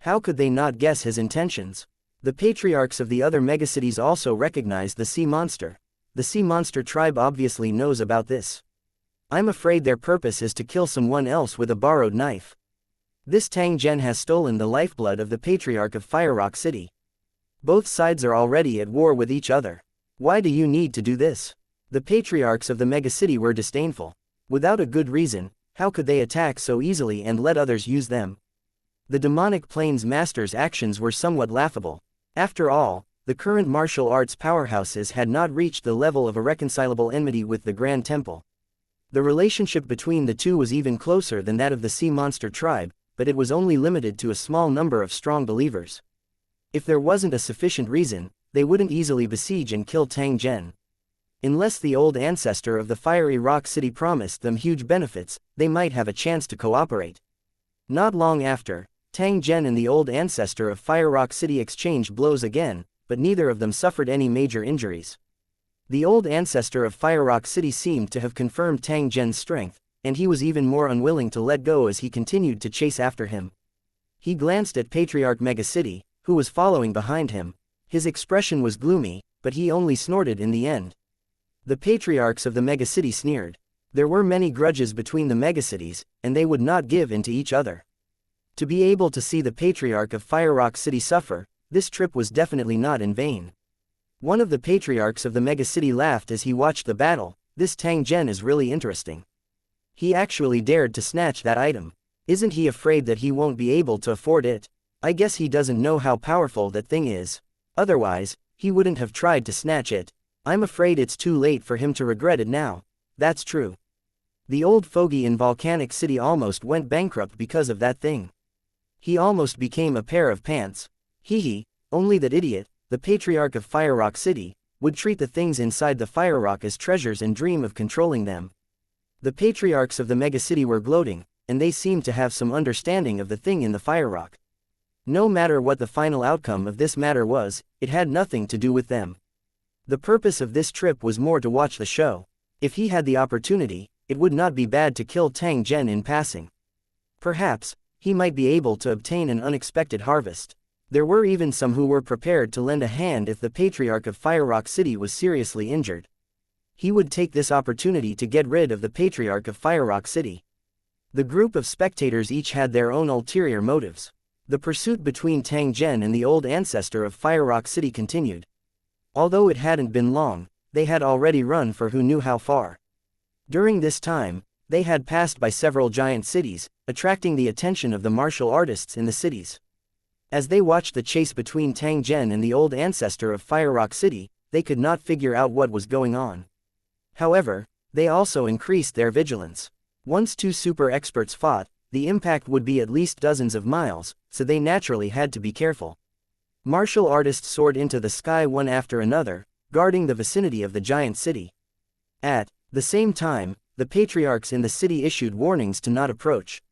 How could they not guess his intentions? The patriarchs of the other megacities also recognized the sea monster. The sea monster tribe obviously knows about this. I'm afraid their purpose is to kill someone else with a borrowed knife. This Tang Zhen has stolen the lifeblood of the patriarch of Fire Rock City. Both sides are already at war with each other. Why do you need to do this? The patriarchs of the megacity were disdainful. Without a good reason, how could they attack so easily and let others use them? The demonic plane's master's actions were somewhat laughable. After all, the current martial arts powerhouses had not reached the level of irreconcilable enmity with the Grand Temple. The relationship between the two was even closer than that of the sea monster tribe, but it was only limited to a small number of strong believers. If there wasn't a sufficient reason, they wouldn't easily besiege and kill Tang Zhen. Unless the old ancestor of the fiery rock city promised them huge benefits, they might have a chance to cooperate. Not long after, Tang Zhen and the old ancestor of Fire Rock City exchanged blows again, but neither of them suffered any major injuries. The old ancestor of Fire Rock City seemed to have confirmed Tang Zhen's strength, and he was even more unwilling to let go as he continued to chase after him. He glanced at Patriarch Megacity, who was following behind him. His expression was gloomy, but he only snorted in the end. The patriarchs of the megacity sneered. There were many grudges between the megacities, and they would not give in to each other. To be able to see the patriarch of Fire Rock City suffer, this trip was definitely not in vain. One of the patriarchs of the megacity laughed as he watched the battle. This Tang Zhen is really interesting. He actually dared to snatch that item. Isn't he afraid that he won't be able to afford it? I guess he doesn't know how powerful that thing is. Otherwise, he wouldn't have tried to snatch it. I'm afraid it's too late for him to regret it now. That's true. The old fogey in Volcanic City almost went bankrupt because of that thing. He almost became a pair of pants. Hee, only that idiot, the patriarch of Fire Rock City, would treat the things inside the Fire Rock as treasures and dream of controlling them. The patriarchs of the megacity were gloating, and they seemed to have some understanding of the thing in the Fire Rock. No matter what the final outcome of this matter was, it had nothing to do with them. The purpose of this trip was more to watch the show. If he had the opportunity, it would not be bad to kill Tang Zhen in passing. Perhaps, he might be able to obtain an unexpected harvest. There were even some who were prepared to lend a hand if the Patriarch of Fire Rock City was seriously injured. He would take this opportunity to get rid of the Patriarch of Fire Rock City. The group of spectators each had their own ulterior motives. The pursuit between Tang Zhen and the old ancestor of Fire Rock City continued. Although it hadn't been long, they had already run for who knew how far. During this time, they had passed by several giant cities, attracting the attention of the martial artists in the cities. As they watched the chase between Tang Zhen and the old ancestor of Fire Rock City, they could not figure out what was going on. However, they also increased their vigilance. Once two super experts fought, the impact would be at least dozens of miles, so they naturally had to be careful. Martial artists soared into the sky one after another, guarding the vicinity of the giant city. At the same time, the patriarchs in the city issued warnings to not approach.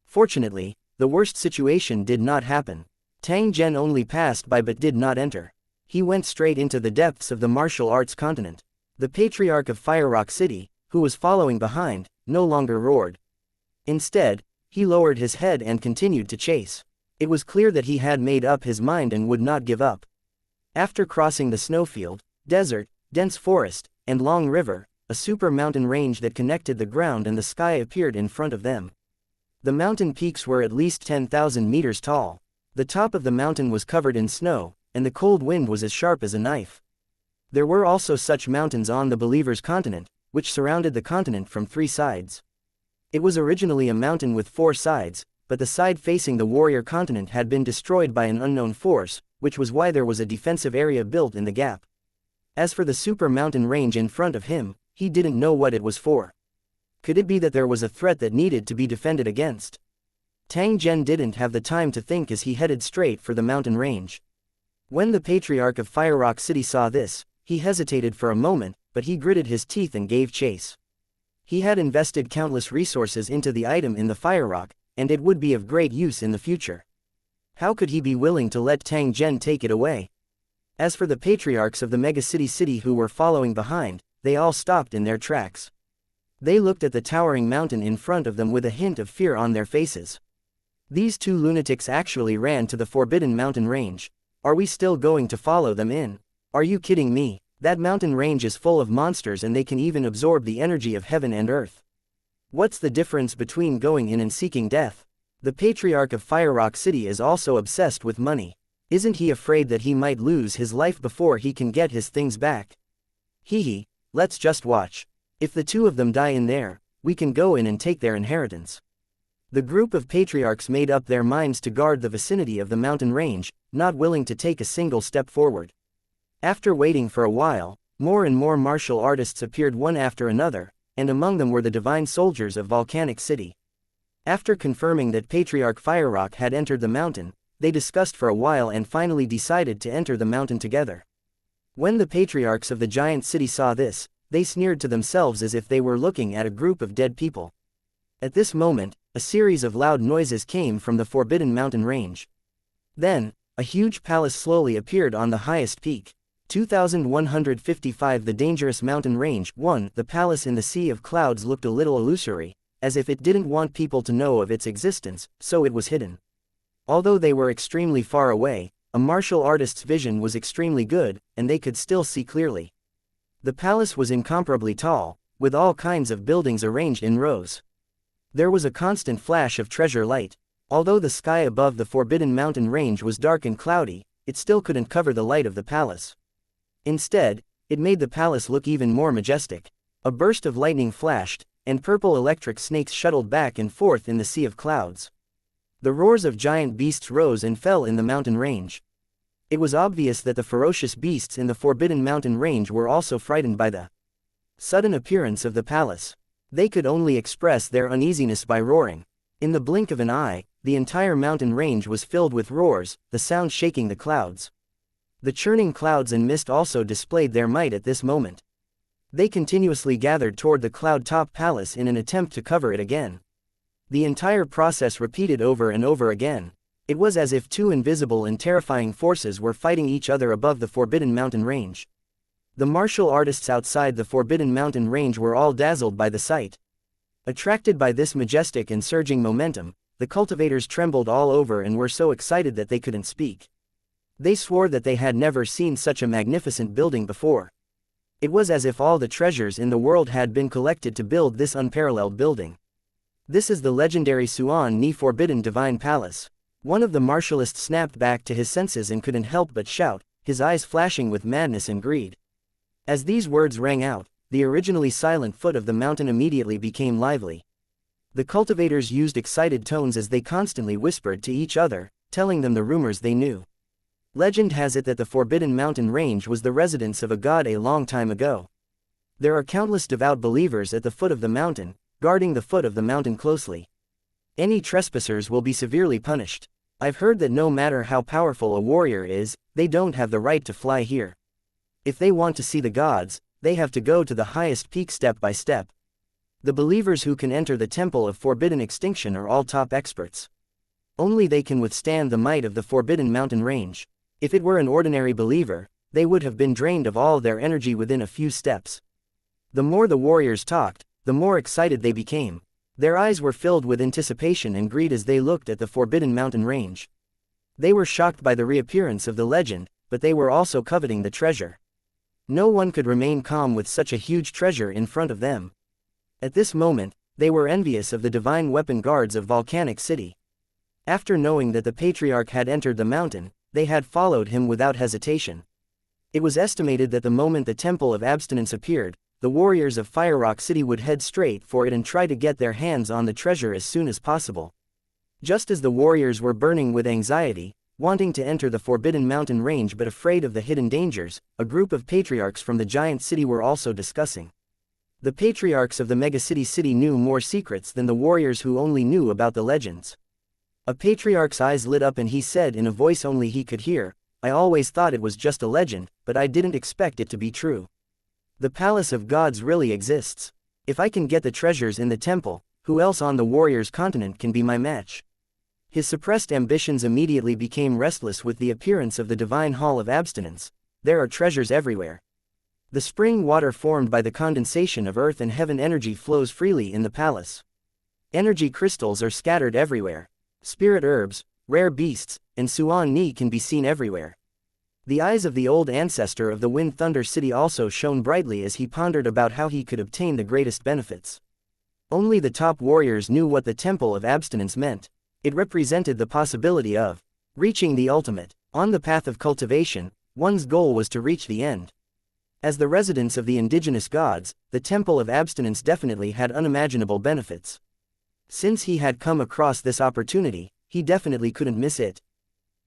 Fortunately, the worst situation did not happen. Tang Zhen only passed by but did not enter. He went straight into the depths of the martial arts continent. The Patriarch of Fire Rock City, who was following behind, no longer roared. Instead, he lowered his head and continued to chase. It was clear that he had made up his mind and would not give up. After crossing the snowfield, desert, dense forest, and long river, a super mountain range that connected the ground and the sky appeared in front of them. The mountain peaks were at least 10,000 meters tall. The top of the mountain was covered in snow, and the cold wind was as sharp as a knife. There were also such mountains on the Believer's continent, which surrounded the continent from 3 sides. It was originally a mountain with 4 sides, but the side facing the warrior continent had been destroyed by an unknown force, which was why there was a defensive area built in the gap. As for the super mountain range in front of him, he didn't know what it was for. Could it be that there was a threat that needed to be defended against? Tang Zhen didn't have the time to think as he headed straight for the mountain range. When the Patriarch of Fire Rock City saw this, he hesitated for a moment, but he gritted his teeth and gave chase. He had invested countless resources into the item in the Fire Rock, and it would be of great use in the future. How could he be willing to let Tang Zhen take it away? As for the patriarchs of the megacity who were following behind, they all stopped in their tracks. They looked at the towering mountain in front of them with a hint of fear on their faces. These 2 lunatics actually ran to the forbidden mountain range. Are we still going to follow them in? Are you kidding me? That mountain range is full of monsters and they can even absorb the energy of heaven and earth. What's the difference between going in and seeking death? The Patriarch of Fire Rock City is also obsessed with money. Isn't he afraid that he might lose his life before he can get his things back? Hee, let's just watch. If the 2 of them die in there, we can go in and take their inheritance. The group of patriarchs made up their minds to guard the vicinity of the mountain range, not willing to take a single step forward. After waiting for a while, more and more martial artists appeared one after another, and among them were the divine soldiers of Volcanic City. After confirming that Patriarch Fire Rock had entered the mountain, they discussed for a while and finally decided to enter the mountain together. When the patriarchs of the giant city saw this, they sneered to themselves as if they were looking at a group of dead people. At this moment, a series of loud noises came from the forbidden mountain range. Then, a huge palace slowly appeared on the highest peak. 2155 The dangerous mountain range. 1. The palace in the sea of clouds looked a little illusory, as if it didn't want people to know of its existence, so it was hidden. Although they were extremely far away, a martial artist's vision was extremely good, and they could still see clearly. The palace was incomparably tall, with all kinds of buildings arranged in rows. There was a constant flash of treasure light. Although the sky above the forbidden mountain range was dark and cloudy, it still couldn't cover the light of the palace. Instead, it made the palace look even more majestic. A burst of lightning flashed, and purple electric snakes shuttled back and forth in the sea of clouds. The roars of giant beasts rose and fell in the mountain range. It was obvious that the ferocious beasts in the Forbidden Mountain range were also frightened by the sudden appearance of the palace. They could only express their uneasiness by roaring. In the blink of an eye, the entire mountain range was filled with roars, the sound shaking the clouds. The churning clouds and mist also displayed their might at this moment. They continuously gathered toward the cloud-top palace in an attempt to cover it again. The entire process repeated over and over again. It was as if two invisible and terrifying forces were fighting each other above the Forbidden Mountain range. The martial artists outside the Forbidden Mountain range were all dazzled by the sight. Attracted by this majestic and surging momentum, the cultivators trembled all over and were so excited that they couldn't speak. They swore that they had never seen such a magnificent building before. It was as if all the treasures in the world had been collected to build this unparalleled building. This is the legendary Suan Ni Forbidden Divine Palace. One of the martialists snapped back to his senses and couldn't help but shout, his eyes flashing with madness and greed. As these words rang out, the originally silent foot of the mountain immediately became lively. The cultivators used excited tones as they constantly whispered to each other, telling them the rumors they knew. Legend has it that the Forbidden Mountain range was the residence of a god a long time ago. There are countless devout believers at the foot of the mountain, guarding the foot of the mountain closely. Any trespassers will be severely punished. I've heard that no matter how powerful a warrior is, they don't have the right to fly here. If they want to see the gods, they have to go to the highest peak step by step. The believers who can enter the Temple of Forbidden Extinction are all top experts. Only they can withstand the might of the Forbidden Mountain range. If it were an ordinary believer, they would have been drained of all their energy within a few steps. The more the warriors talked, the more excited they became. Their eyes were filled with anticipation and greed as they looked at the Forbidden Mountain range. They were shocked by the reappearance of the legend, but they were also coveting the treasure. No one could remain calm with such a huge treasure in front of them. At this moment, they were envious of the divine weapon guards of Volcanic City. After knowing that the Patriarch had entered the mountain, they had followed him without hesitation. It was estimated that the moment the Temple of Abstinence appeared, the warriors of Fire Rock City would head straight for it and try to get their hands on the treasure as soon as possible. Just as the warriors were burning with anxiety, wanting to enter the Forbidden Mountain range but afraid of the hidden dangers, a group of patriarchs from the giant city were also discussing. The patriarchs of the megacity city knew more secrets than the warriors who only knew about the legends. A patriarch's eyes lit up and he said in a voice only he could hear, "I always thought it was just a legend, but I didn't expect it to be true. The Palace of Gods really exists. If I can get the treasures in the temple, who else on the warriors' continent can be my match?" His suppressed ambitions immediately became restless with the appearance of the Divine Hall of Abstinence. There are treasures everywhere. The spring water formed by the condensation of earth and heaven energy flows freely in the palace. Energy crystals are scattered everywhere. Spirit herbs, rare beasts, and Suan Ni can be seen everywhere. The eyes of the old ancestor of the Wind Thunder City also shone brightly as he pondered about how he could obtain the greatest benefits. Only the top warriors knew what the Temple of Abstinence meant. It represented the possibility of reaching the ultimate. On the path of cultivation, one's goal was to reach the end. As the residence of the indigenous gods, the Temple of Abstinence definitely had unimaginable benefits. Since he had come across this opportunity, he definitely couldn't miss it.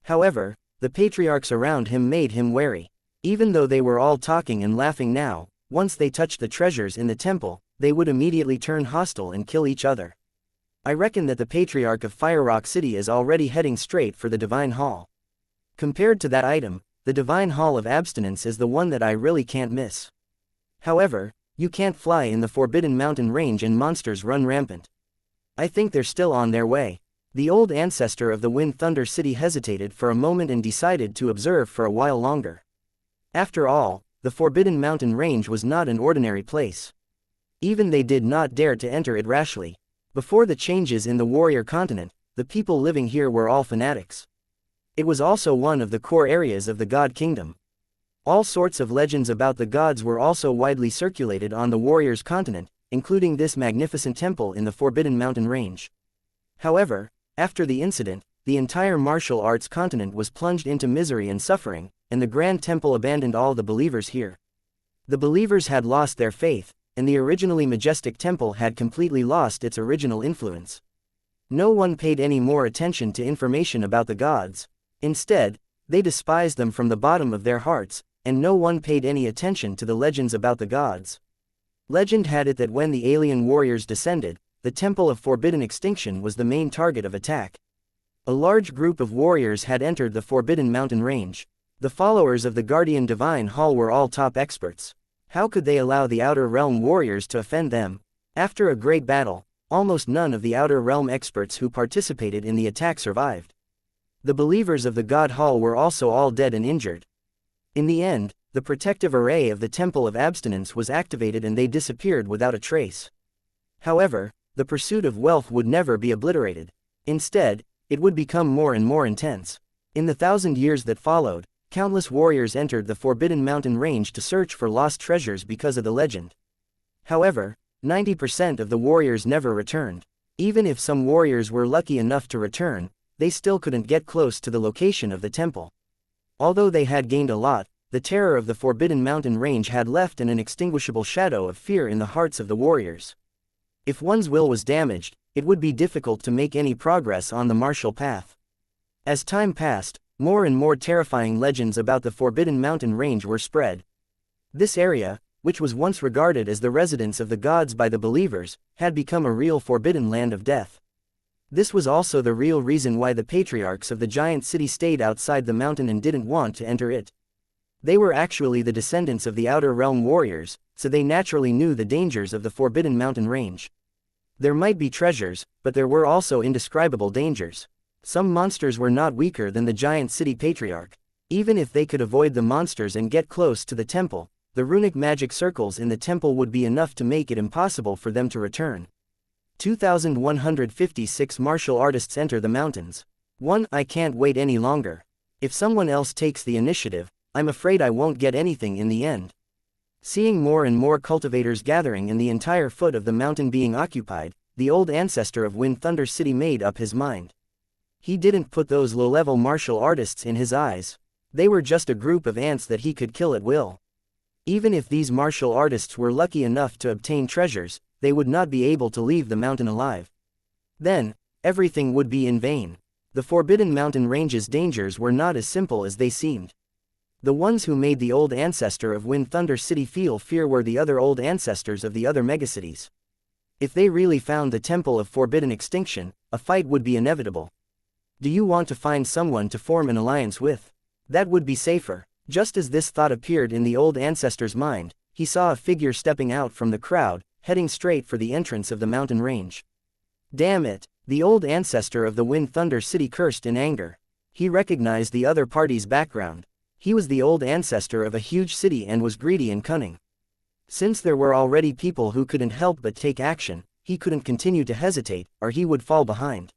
However, the patriarchs around him made him wary. Even though they were all talking and laughing now, once they touched the treasures in the temple, they would immediately turn hostile and kill each other. I reckon that the Patriarch of Fire Rock City is already heading straight for the Divine Hall. Compared to that item, the Divine Hall of Abstinence is the one that I really can't miss. However, you can't fly in the Forbidden Mountain range and monsters run rampant. I think they're still on their way. The old ancestor of the Wind Thunder City hesitated for a moment and decided to observe for a while longer. After all, the Forbidden Mountain range was not an ordinary place. Even they did not dare to enter it rashly. Before the changes in the warrior continent, the people living here were all fanatics. It was also one of the core areas of the God Kingdom. All sorts of legends about the gods were also widely circulated on the warriors' continent, including this magnificent temple in the Forbidden Mountain range. However, after the incident, the entire martial arts continent was plunged into misery and suffering, and the Grand Temple abandoned all the believers here. The believers had lost their faith, and the originally majestic temple had completely lost its original influence. No one paid any more attention to information about the gods. Instead, They despised them from the bottom of their hearts, and no one paid any attention to the legends about the gods. Legend had it that when the alien warriors descended, the Temple of Forbidden Extinction was the main target of attack. A large group of warriors had entered the Forbidden Mountain range. The followers of the Guardian Divine Hall were all top experts. How could they allow the Outer Realm warriors to offend them? After a great battle, almost none of the Outer Realm experts who participated in the attack survived. The believers of the God Hall were also all dead and injured. In the end, the protective array of the Temple of Abstinence was activated and they disappeared without a trace. However, the pursuit of wealth would never be obliterated. Instead, it would become more and more intense. In the 1,000 years that followed, countless warriors entered the Forbidden Mountain range to search for lost treasures because of the legend. However, 90% of the warriors never returned. Even if some warriors were lucky enough to return, they still couldn't get close to the location of the temple. Although they had gained a lot, the terror of the Forbidden Mountain range had left an inextinguishable shadow of fear in the hearts of the warriors. If one's will was damaged, it would be difficult to make any progress on the martial path. As time passed, more and more terrifying legends about the Forbidden Mountain range were spread. This area, which was once regarded as the residence of the gods by the believers, had become a real forbidden land of death. This was also the real reason why the patriarchs of the giant city stayed outside the mountain and didn't want to enter it. They were actually the descendants of the Outer Realm warriors, so they naturally knew the dangers of the Forbidden Mountain range. There might be treasures, but there were also indescribable dangers. Some monsters were not weaker than the giant city patriarch. Even if they could avoid the monsters and get close to the temple, the runic magic circles in the temple would be enough to make it impossible for them to return. 2,156 martial artists enter the mountains. 1. I can't wait any longer. If someone else takes the initiative, I'm afraid I won't get anything in the end. Seeing more and more cultivators gathering and the entire foot of the mountain being occupied, the old ancestor of Wind Thunder City made up his mind. He didn't put those low-level martial artists in his eyes. They were just a group of ants that he could kill at will. Even if these martial artists were lucky enough to obtain treasures, they would not be able to leave the mountain alive. Then, everything would be in vain. The Forbidden Mountain range's dangers were not as simple as they seemed. The ones who made the old ancestor of Wind Thunder City feel fear were the other old ancestors of the other megacities. If they really found the Temple of Forbidden Extinction, a fight would be inevitable. Do you want to find someone to form an alliance with? That would be safer. Just as this thought appeared in the old ancestor's mind, he saw a figure stepping out from the crowd, heading straight for the entrance of the mountain range. Damn it! The old ancestor of the Wind Thunder City cursed in anger. He recognized the other party's background. He was the old ancestor of a huge city and was greedy and cunning. Since there were already people who couldn't help but take action, he couldn't continue to hesitate, or he would fall behind.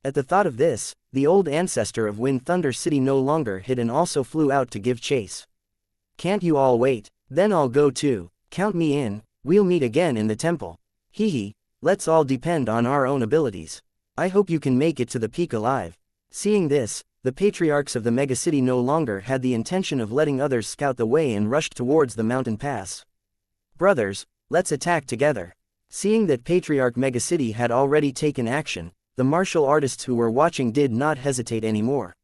At the thought of this, the old ancestor of Wind Thunder City no longer hid and also flew out to give chase. Can't you all wait? Then I'll go too. Count me in, we'll meet again in the temple. Hee, let's all depend on our own abilities. I hope you can make it to the peak alive. Seeing this, the patriarchs of the megacity no longer had the intention of letting others scout the way and rushed towards the mountain pass. Brothers, let's attack together. Seeing that Patriarch Megacity had already taken action, the martial artists who were watching did not hesitate anymore.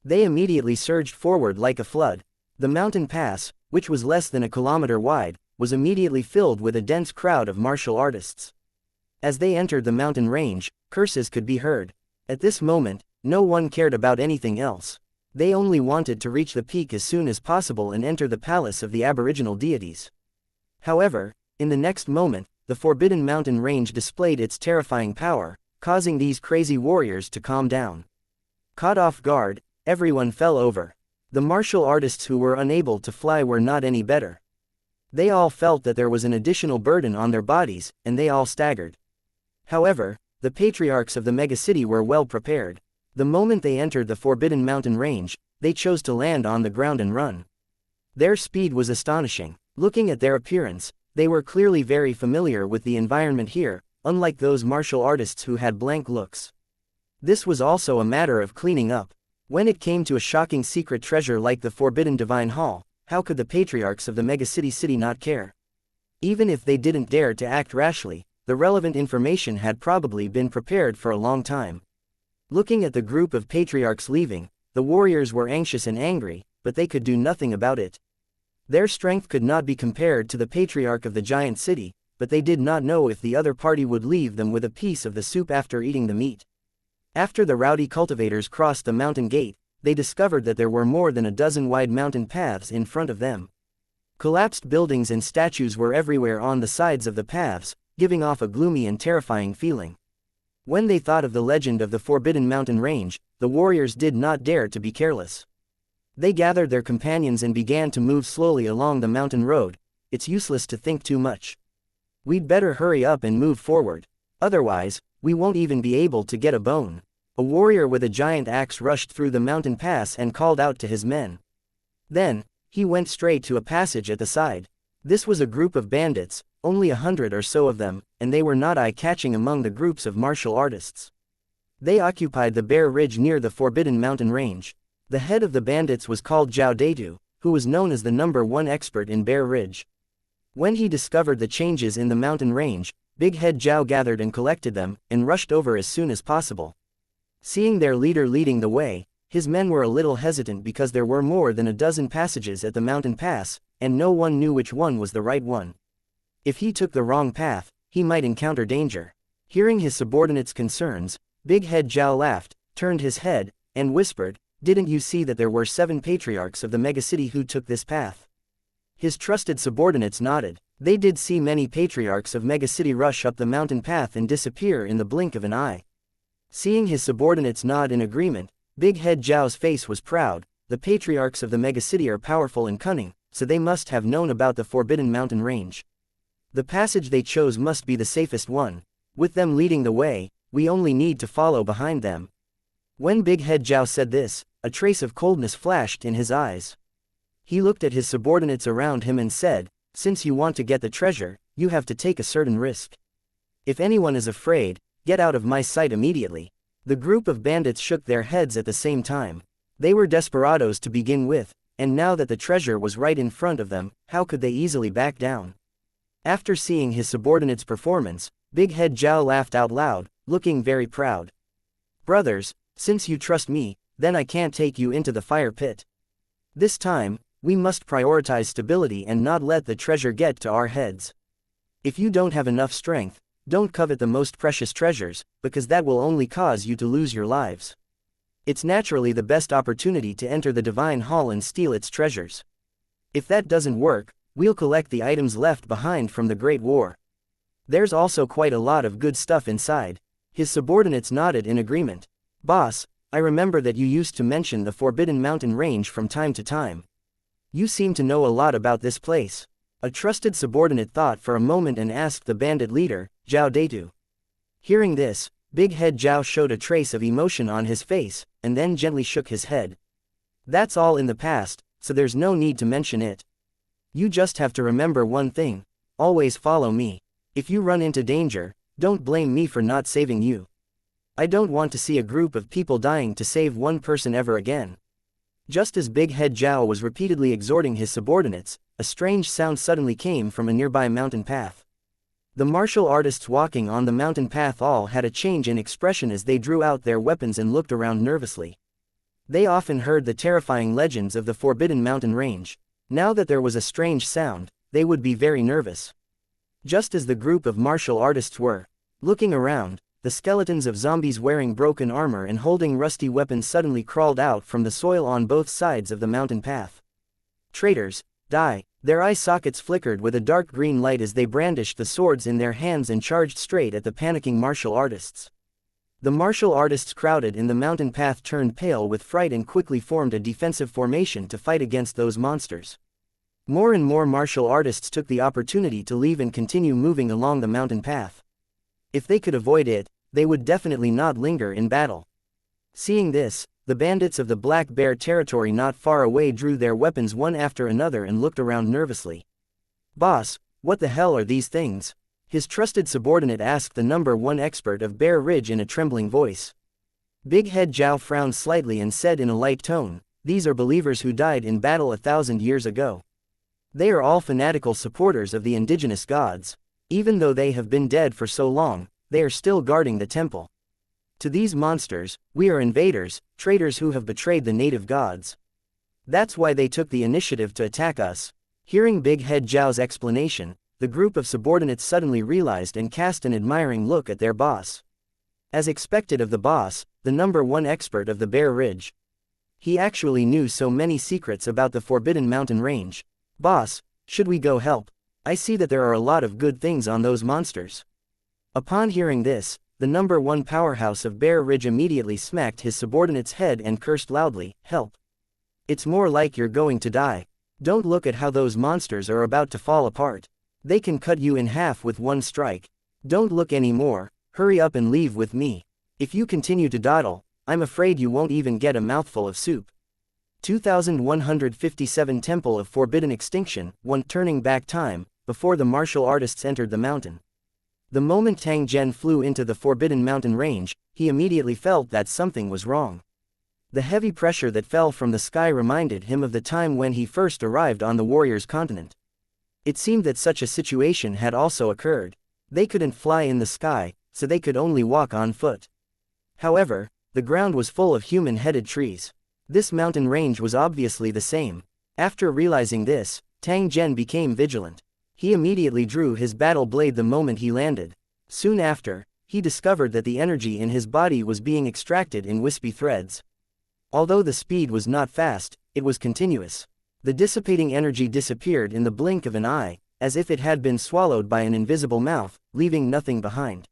They immediately surged forward like a flood. The mountain pass, which was less than a kilometer wide, was immediately filled with a dense crowd of martial artists. As they entered the mountain range, curses could be heard. At this moment, no one cared about anything else. They only wanted to reach the peak as soon as possible and enter the palace of the aboriginal deities. However, in the next moment, the Forbidden Mountain range displayed its terrifying power, causing these crazy warriors to calm down. Caught off guard, everyone fell over. The martial artists who were unable to fly were not any better. They all felt that there was an additional burden on their bodies, and they all staggered. However, the patriarchs of the megacity were well prepared. The moment they entered the Forbidden Mountain range, they chose to land on the ground and run. Their speed was astonishing. Looking at their appearance, they were clearly very familiar with the environment here, unlike those martial artists who had blank looks. This was also a matter of cleaning up. When it came to a shocking secret treasure like the Forbidden Divine Hall, how could the patriarchs of the megacity not care? Even if they didn't dare to act rashly, the relevant information had probably been prepared for a long time. Looking at the group of patriarchs leaving, the warriors were anxious and angry, but they could do nothing about it. Their strength could not be compared to the patriarch of the giant city, but they did not know if the other party would leave them with a piece of the soup after eating the meat. After the rowdy cultivators crossed the mountain gate, they discovered that there were more than a dozen wide mountain paths in front of them. Collapsed buildings and statues were everywhere on the sides of the paths, giving off a gloomy and terrifying feeling. When they thought of the legend of the Forbidden Mountain Range, the warriors did not dare to be careless. They gathered their companions and began to move slowly along the mountain road. It's useless to think too much. We'd better hurry up and move forward. Otherwise, we won't even be able to get a bone. A warrior with a giant axe rushed through the mountain pass and called out to his men. Then, he went straight to a passage at the side. This was a group of bandits, only 100 or so of them, and they were not eye-catching among the groups of martial artists. They occupied the bare ridge near the Forbidden Mountain Range. The head of the bandits was called Zhao Deitu, who was known as the #1 expert in Bear Ridge. When he discovered the changes in the mountain range, Big Head Zhao gathered and collected them, and rushed over as soon as possible. Seeing their leader leading the way, his men were a little hesitant because there were more than a dozen passages at the mountain pass, and no one knew which one was the right one. If he took the wrong path, he might encounter danger. Hearing his subordinates' concerns, Big Head Zhao laughed, turned his head, and whispered, "Didn't you see that there were 7 patriarchs of the megacity who took this path?" His trusted subordinates nodded. They did see many patriarchs of megacity rush up the mountain path and disappear in the blink of an eye. Seeing his subordinates nod in agreement, Big Head Zhao's face was proud. The patriarchs of the megacity are powerful and cunning, so they must have known about the Forbidden Mountain Range. The passage they chose must be the safest one. With them leading the way, we only need to follow behind them. When Big Head Zhao said this, a trace of coldness flashed in his eyes. He looked at his subordinates around him and said, "Since you want to get the treasure, you have to take a certain risk. If anyone is afraid, get out of my sight immediately." The group of bandits shook their heads at the same time. They were desperados to begin with, and now that the treasure was right in front of them, how could they easily back down? After seeing his subordinates' performance, Big Head Zhao laughed out loud, looking very proud. "Brothers, since you trust me, then I can't take you into the fire pit. This time, we must prioritize stability and not let the treasure get to our heads. If you don't have enough strength, don't covet the most precious treasures, because that will only cause you to lose your lives. It's naturally the best opportunity to enter the Divine Hall and steal its treasures. If that doesn't work, we'll collect the items left behind from the Great War. There's also quite a lot of good stuff inside." His subordinates nodded in agreement. "Boss, I remember that you used to mention the Forbidden Mountain Range from time to time. You seem to know a lot about this place." A trusted subordinate thought for a moment and asked the bandit leader, Zhao Deitu. Hearing this, Big Head Zhao showed a trace of emotion on his face, and then gently shook his head. "That's all in the past, so there's no need to mention it. You just have to remember one thing: always follow me. If you run into danger, don't blame me for not saving you. I don't want to see a group of people dying to save one person ever again." Just as Big Head Zhao was repeatedly exhorting his subordinates, a strange sound suddenly came from a nearby mountain path. The martial artists walking on the mountain path all had a change in expression as they drew out their weapons and looked around nervously. They often heard the terrifying legends of the Forbidden Mountain Range. Now that there was a strange sound, they would be very nervous. Just as the group of martial artists were looking around, the skeletons of zombies wearing broken armor and holding rusty weapons suddenly crawled out from the soil on both sides of the mountain path. "Traitors, die!" Their eye sockets flickered with a dark green light as they brandished the swords in their hands and charged straight at the panicking martial artists. The martial artists crowded in the mountain path turned pale with fright and quickly formed a defensive formation to fight against those monsters. More and more martial artists took the opportunity to leave and continue moving along the mountain path. If they could avoid it, they would definitely not linger in battle. Seeing this, the bandits of the Black Bear territory not far away drew their weapons one after another and looked around nervously. "Boss, what the hell are these things?" his trusted subordinate asked the #1 expert of Bear Ridge in a trembling voice. Big Head Zhao frowned slightly and said in a light tone, "These are believers who died in battle 1,000 years ago. They are all fanatical supporters of the indigenous gods. Even though they have been dead for so long, they are still guarding the temple. To these monsters, we are invaders, traitors who have betrayed the native gods. That's why they took the initiative to attack us. Hearing Big Head Zhao's explanation, the group of subordinates suddenly realized and cast an admiring look at their boss. As expected of the boss, the #1 expert of the Bear Ridge. He actually knew so many secrets about the Forbidden Mountain Range. Boss, should we go help? I see that there are a lot of good things on those monsters. Upon hearing this, the #1 powerhouse of Bear Ridge immediately smacked his subordinate's head and cursed loudly, "Help. It's more like you're going to die. Don't look at how those monsters are about to fall apart. They can cut you in half with one strike. Don't look anymore, hurry up and leave with me. If you continue to dawdle, I'm afraid you won't even get a mouthful of soup." 2157 Temple of Forbidden Extinction, 1 Turning Back Time, before the martial artists entered the mountain. The moment Tang Zhen flew into the Forbidden Mountain Range, he immediately felt that something was wrong. The heavy pressure that fell from the sky reminded him of the time when he first arrived on the warrior's continent. It seemed that such a situation had also occurred. They couldn't fly in the sky, so they could only walk on foot. However, the ground was full of human-headed trees. This mountain range was obviously the same. After realizing this, Tang Zhen became vigilant. He immediately drew his battle blade the moment he landed. Soon after, he discovered that the energy in his body was being extracted in wispy threads. Although the speed was not fast, it was continuous. The dissipating energy disappeared in the blink of an eye, as if it had been swallowed by an invisible mouth, leaving nothing behind.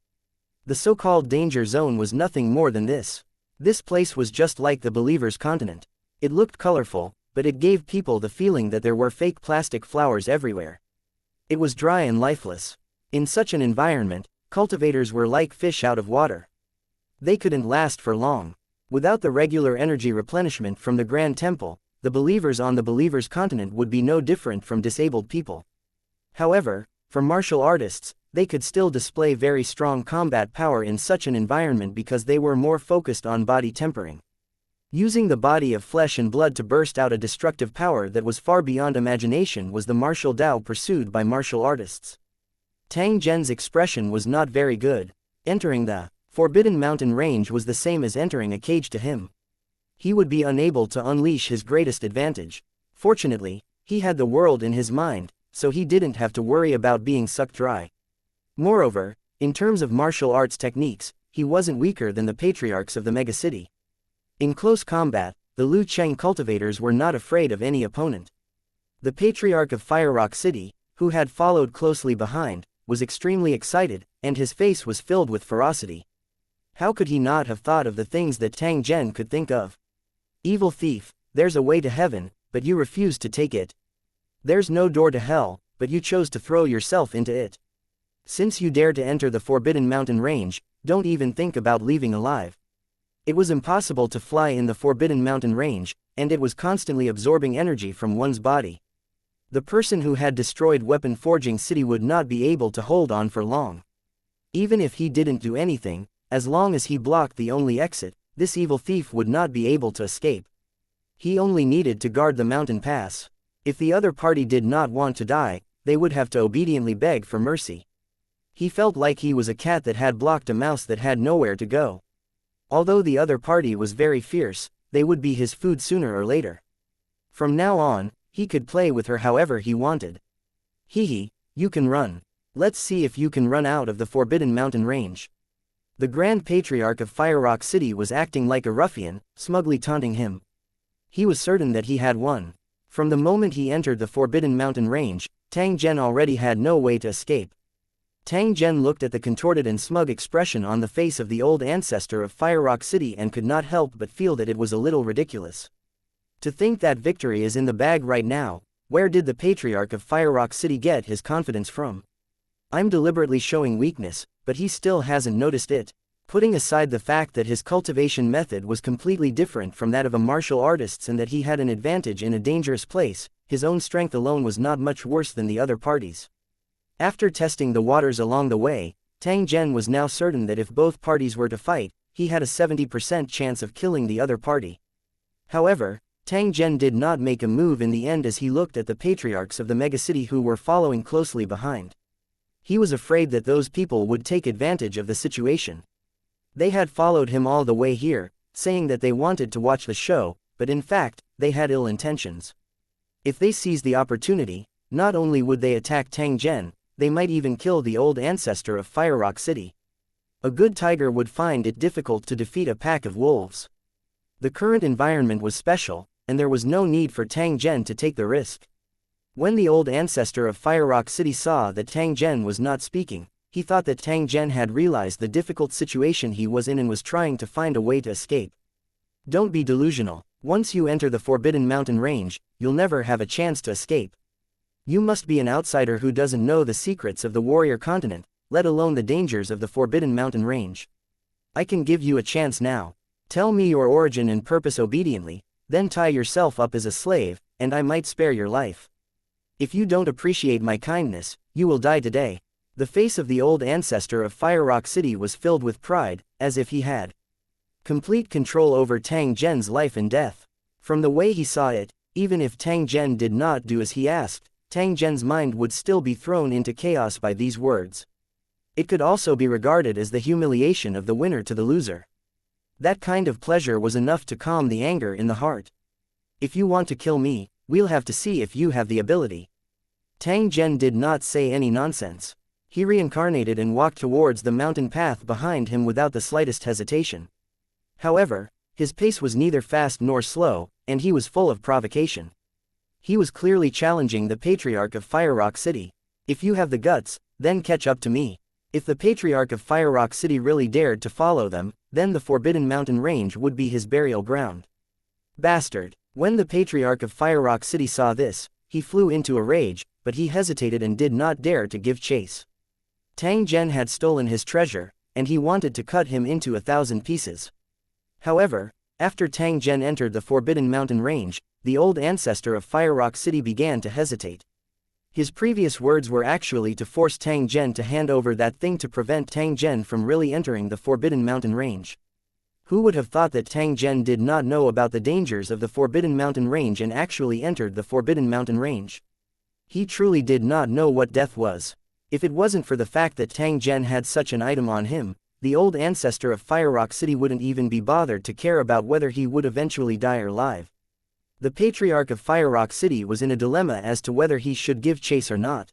The so-called danger zone was nothing more than this. This place was just like the believer's continent. It looked colorful, but it gave people the feeling that there were fake plastic flowers everywhere. It was dry and lifeless. In such an environment, cultivators were like fish out of water. They couldn't last for long. Without the regular energy replenishment from the Grand Temple, the believers on the believer's continent would be no different from disabled people. However, for martial artists, they could still display very strong combat power in such an environment because they were more focused on body tempering. Using the body of flesh and blood to burst out a destructive power that was far beyond imagination was the martial Tao pursued by martial artists. Tang Zhen's expression was not very good. Entering the Forbidden Mountain Range was the same as entering a cage to him. He would be unable to unleash his greatest advantage. Fortunately, he had the world in his mind, so he didn't have to worry about being sucked dry. Moreover, in terms of martial arts techniques, he wasn't weaker than the patriarchs of the megacity. In close combat, the Lu Cheng cultivators were not afraid of any opponent. The patriarch of Fire Rock City, who had followed closely behind, was extremely excited, and his face was filled with ferocity. How could he not have thought of the things that Tang Zhen could think of? Evil thief, there's a way to heaven, but you refused to take it. There's no door to hell, but you chose to throw yourself into it. Since you dare to enter the Forbidden Mountain Range, don't even think about leaving alive. It was impossible to fly in the Forbidden Mountain Range, and it was constantly absorbing energy from one's body. The person who had destroyed Weapon Forging City would not be able to hold on for long. Even if he didn't do anything, as long as he blocked the only exit, this evil thief would not be able to escape. He only needed to guard the mountain pass. If the other party did not want to die, they would have to obediently beg for mercy. He felt like he was a cat that had blocked a mouse that had nowhere to go. Although the other party was very fierce, they would be his food sooner or later. From now on, he could play with her however he wanted. Hee, you can run. Let's see if you can run out of the Forbidden Mountain Range. The Grand Patriarch of Fire Rock City was acting like a ruffian, smugly taunting him. He was certain that he had won. From the moment he entered the Forbidden Mountain Range, Tang Zhen already had no way to escape. Tang Zhen looked at the contorted and smug expression on the face of the old ancestor of Fire Rock City and could not help but feel that it was a little ridiculous. To think that victory is in the bag right now, where did the Patriarch of Fire Rock City get his confidence from? I'm deliberately showing weakness, but he still hasn't noticed it. Putting aside the fact that his cultivation method was completely different from that of a martial artist's and that he had an advantage in a dangerous place, his own strength alone was not much worse than the other parties. After testing the waters along the way, Tang Zhen was now certain that if both parties were to fight, he had a 70% chance of killing the other party. However, Tang Zhen did not make a move in the end as he looked at the patriarchs of the megacity who were following closely behind. He was afraid that those people would take advantage of the situation. They had followed him all the way here, saying that they wanted to watch the show, but in fact, they had ill intentions. If they seized the opportunity, not only would they attack Tang Zhen, they might even kill the old ancestor of Fire Rock City. A good tiger would find it difficult to defeat a pack of wolves. The current environment was special, and there was no need for Tang Zhen to take the risk. When the old ancestor of Fire Rock City saw that Tang Zhen was not speaking, he thought that Tang Zhen had realized the difficult situation he was in and was trying to find a way to escape. Don't be delusional. Once you enter the Forbidden Mountain Range, you'll never have a chance to escape. You must be an outsider who doesn't know the secrets of the warrior continent, let alone the dangers of the Forbidden Mountain Range. I can give you a chance now. Tell me your origin and purpose obediently, then tie yourself up as a slave, and I might spare your life. If you don't appreciate my kindness, you will die today. The face of the old ancestor of Fire Rock City was filled with pride, as if he had complete control over Tang Zhen's life and death. From the way he saw it, even if Tang Zhen did not do as he asked, Tang Zhen's mind would still be thrown into chaos by these words. It could also be regarded as the humiliation of the winner to the loser. That kind of pleasure was enough to calm the anger in the heart. If you want to kill me, we'll have to see if you have the ability. Tang Zhen did not say any nonsense. He reincarnated and walked towards the mountain path behind him without the slightest hesitation. However, his pace was neither fast nor slow, and he was full of provocation. He was clearly challenging the Patriarch of Fire Rock City. If you have the guts, then catch up to me. If the Patriarch of Fire Rock City really dared to follow them, then the Forbidden Mountain Range would be his burial ground. Bastard! When the Patriarch of Fire Rock City saw this, he flew into a rage, but he hesitated and did not dare to give chase. Tang Zhen had stolen his treasure, and he wanted to cut him into 1,000 pieces. However, after Tang Zhen entered the Forbidden Mountain Range, the old ancestor of Fire Rock City began to hesitate. His previous words were actually to force Tang Zhen to hand over that thing to prevent Tang Zhen from really entering the Forbidden Mountain Range. Who would have thought that Tang Zhen did not know about the dangers of the Forbidden Mountain Range and actually entered the Forbidden Mountain Range? He truly did not know what death was. If it wasn't for the fact that Tang Zhen had such an item on him, the old ancestor of Fire Rock City wouldn't even be bothered to care about whether he would eventually die or live. The Patriarch of Fire Rock City was in a dilemma as to whether he should give chase or not.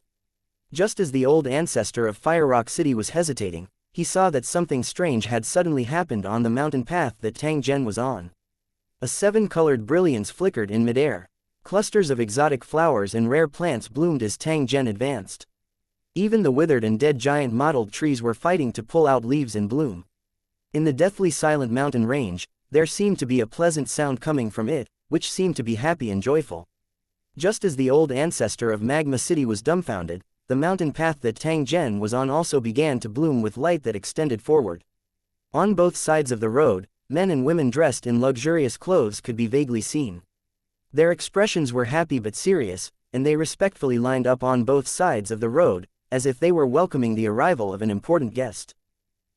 Just as the old ancestor of Fire Rock City was hesitating, he saw that something strange had suddenly happened on the mountain path that Tang Zhen was on. A 7-colored brilliance flickered in midair. Clusters of exotic flowers and rare plants bloomed as Tang Zhen advanced. Even the withered and dead giant mottled trees were fighting to pull out leaves in bloom. In the deathly silent mountain range, there seemed to be a pleasant sound coming from it, which seemed to be happy and joyful. Just as the old ancestor of Magma City was dumbfounded, the mountain path that Tang Zhen was on also began to bloom with light that extended forward. On both sides of the road, men and women dressed in luxurious clothes could be vaguely seen. Their expressions were happy but serious, and they respectfully lined up on both sides of the road, as if they were welcoming the arrival of an important guest.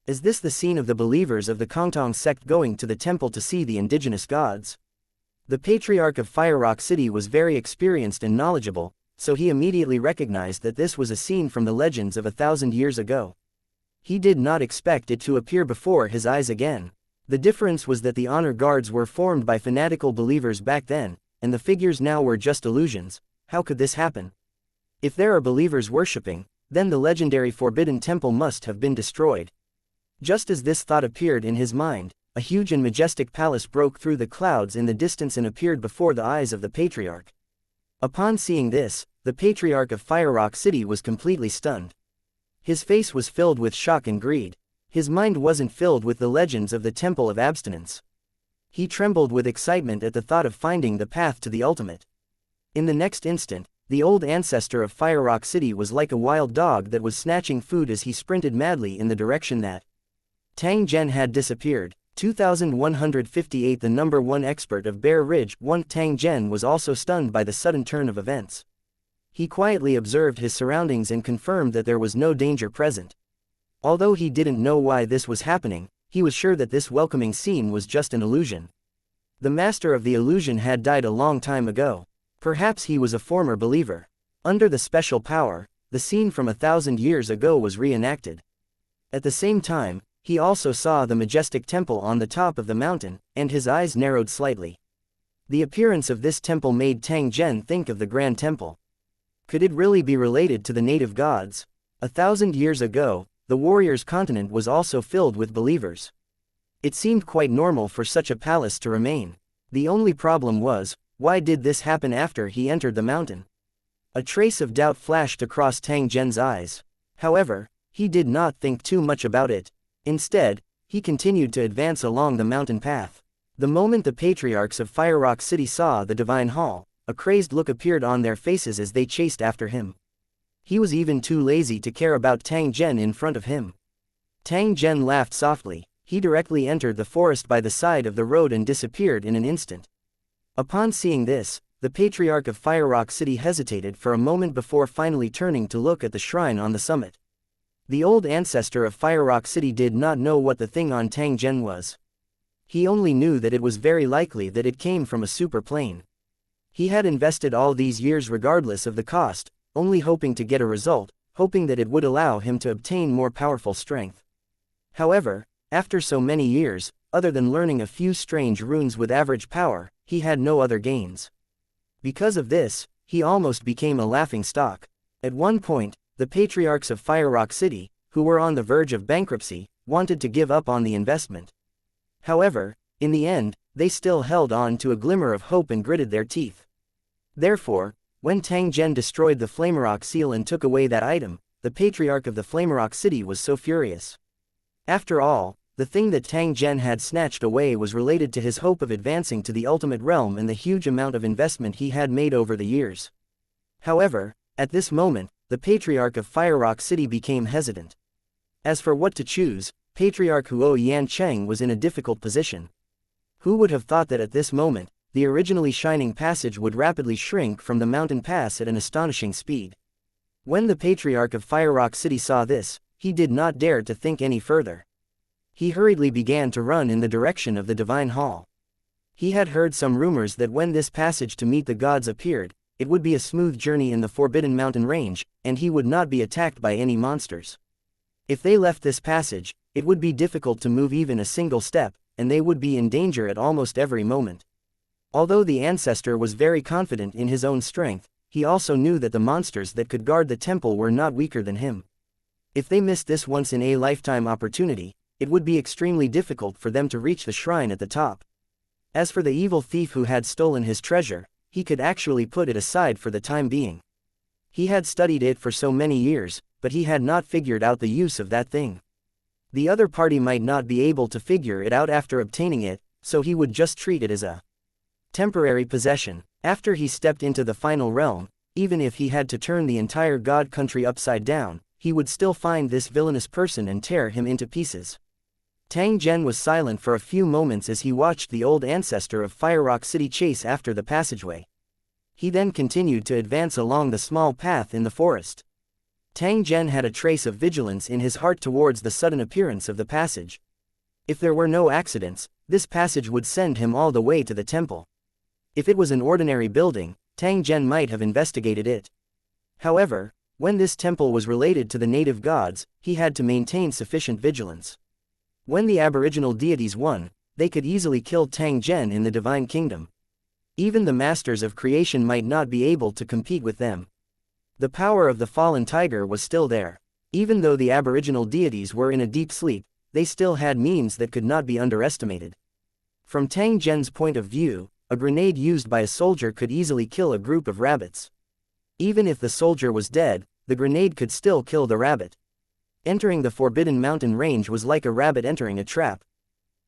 Is this the scene of the believers of the Kongtong sect going to the temple to see the indigenous gods? The Patriarch of Fire Rock City was very experienced and knowledgeable, so he immediately recognized that this was a scene from the legends of 1,000 years ago. He did not expect it to appear before his eyes again. The difference was that the honor guards were formed by fanatical believers back then, and the figures now were just illusions. How could this happen? If there are believers worshipping, then the legendary Forbidden Temple must have been destroyed. Just as this thought appeared in his mind, a huge and majestic palace broke through the clouds in the distance and appeared before the eyes of the Patriarch. Upon seeing this, the Patriarch of Fire Rock City was completely stunned. His face was filled with shock and greed. His mind wasn't filled with the legends of the Temple of Abstinence. He trembled with excitement at the thought of finding the path to the ultimate. In the next instant, the old ancestor of Fire Rock City was like a wild dog that was snatching food as he sprinted madly in the direction that Tang Zhen had disappeared. 2158 The number one expert of Bear Ridge, Tang Zhen was also stunned by the sudden turn of events. He quietly observed his surroundings and confirmed that there was no danger present. Although he didn't know why this was happening, he was sure that this welcoming scene was just an illusion. The master of the illusion had died a long time ago. Perhaps he was a former believer. Under the special power, the scene from 1,000 years ago was reenacted. At the same time, he also saw the majestic temple on the top of the mountain, and his eyes narrowed slightly. The appearance of this temple made Tang Zhen think of the Grand Temple. Could it really be related to the native gods? 1,000 years ago, the warriors' continent was also filled with believers. It seemed quite normal for such a palace to remain. The only problem was, why did this happen after he entered the mountain? A trace of doubt flashed across Tang Zhen's eyes. However, he did not think too much about it. Instead, he continued to advance along the mountain path. The moment the patriarchs of Fire Rock City saw the divine hall, a crazed look appeared on their faces as they chased after him. He was even too lazy to care about Tang Zhen in front of him. Tang Zhen laughed softly. He directly entered the forest by the side of the road and disappeared in an instant. Upon seeing this, the patriarch of Fire Rock City hesitated for a moment before finally turning to look at the shrine on the summit. The old ancestor of Fire Rock City did not know what the thing on Tang Zhen was. He only knew that it was very likely that it came from a super plane. He had invested all these years regardless of the cost, only hoping to get a result, hoping that it would allow him to obtain more powerful strength. However, after so many years, other than learning a few strange runes with average power, he had no other gains. Because of this, he almost became a laughingstock. At one point, the patriarchs of Fire Rock City, who were on the verge of bankruptcy, wanted to give up on the investment. However, in the end, they still held on to a glimmer of hope and gritted their teeth. Therefore, when Tang Zhen destroyed the Flamerock seal and took away that item, the patriarch of the Flamerock City was so furious. After all, the thing that Tang Zhen had snatched away was related to his hope of advancing to the ultimate realm and the huge amount of investment he had made over the years. However, at this moment, the patriarch of Fire Rock City became hesitant. As for what to choose, Patriarch Huo Yancheng was in a difficult position. Who would have thought that at this moment, the originally shining passage would rapidly shrink from the mountain pass at an astonishing speed? When the patriarch of Fire Rock City saw this, he did not dare to think any further. He hurriedly began to run in the direction of the divine hall. He had heard some rumors that when this passage to meet the gods appeared, it would be a smooth journey in the Forbidden Mountain range, and he would not be attacked by any monsters. If they left this passage, it would be difficult to move even a single step, and they would be in danger at almost every moment. Although the ancestor was very confident in his own strength, he also knew that the monsters that could guard the temple were not weaker than him. If they missed this once-in-a-lifetime opportunity, it would be extremely difficult for them to reach the shrine at the top. As for the evil thief who had stolen his treasure, he could actually put it aside for the time being. He had studied it for so many years, but he had not figured out the use of that thing. The other party might not be able to figure it out after obtaining it, so he would just treat it as a temporary possession. After he stepped into the final realm, even if he had to turn the entire god country upside down, he would still find this villainous person and tear him into pieces. Tang Zhen was silent for a few moments as he watched the old ancestor of Fire Rock City chase after the passageway. He then continued to advance along the small path in the forest. Tang Zhen had a trace of vigilance in his heart towards the sudden appearance of the passage. If there were no accidents, this passage would send him all the way to the temple. If it was an ordinary building, Tang Zhen might have investigated it. However, when this temple was related to the native gods, he had to maintain sufficient vigilance. When the aboriginal deities won, they could easily kill Tang Zhen in the divine kingdom. Even the masters of creation might not be able to compete with them. The power of the fallen tiger was still there. Even though the aboriginal deities were in a deep sleep, they still had means that could not be underestimated. From Tang Zhen's point of view, a grenade used by a soldier could easily kill a group of rabbits. Even if the soldier was dead, the grenade could still kill the rabbit. Entering the Forbidden Mountain range was like a rabbit entering a trap.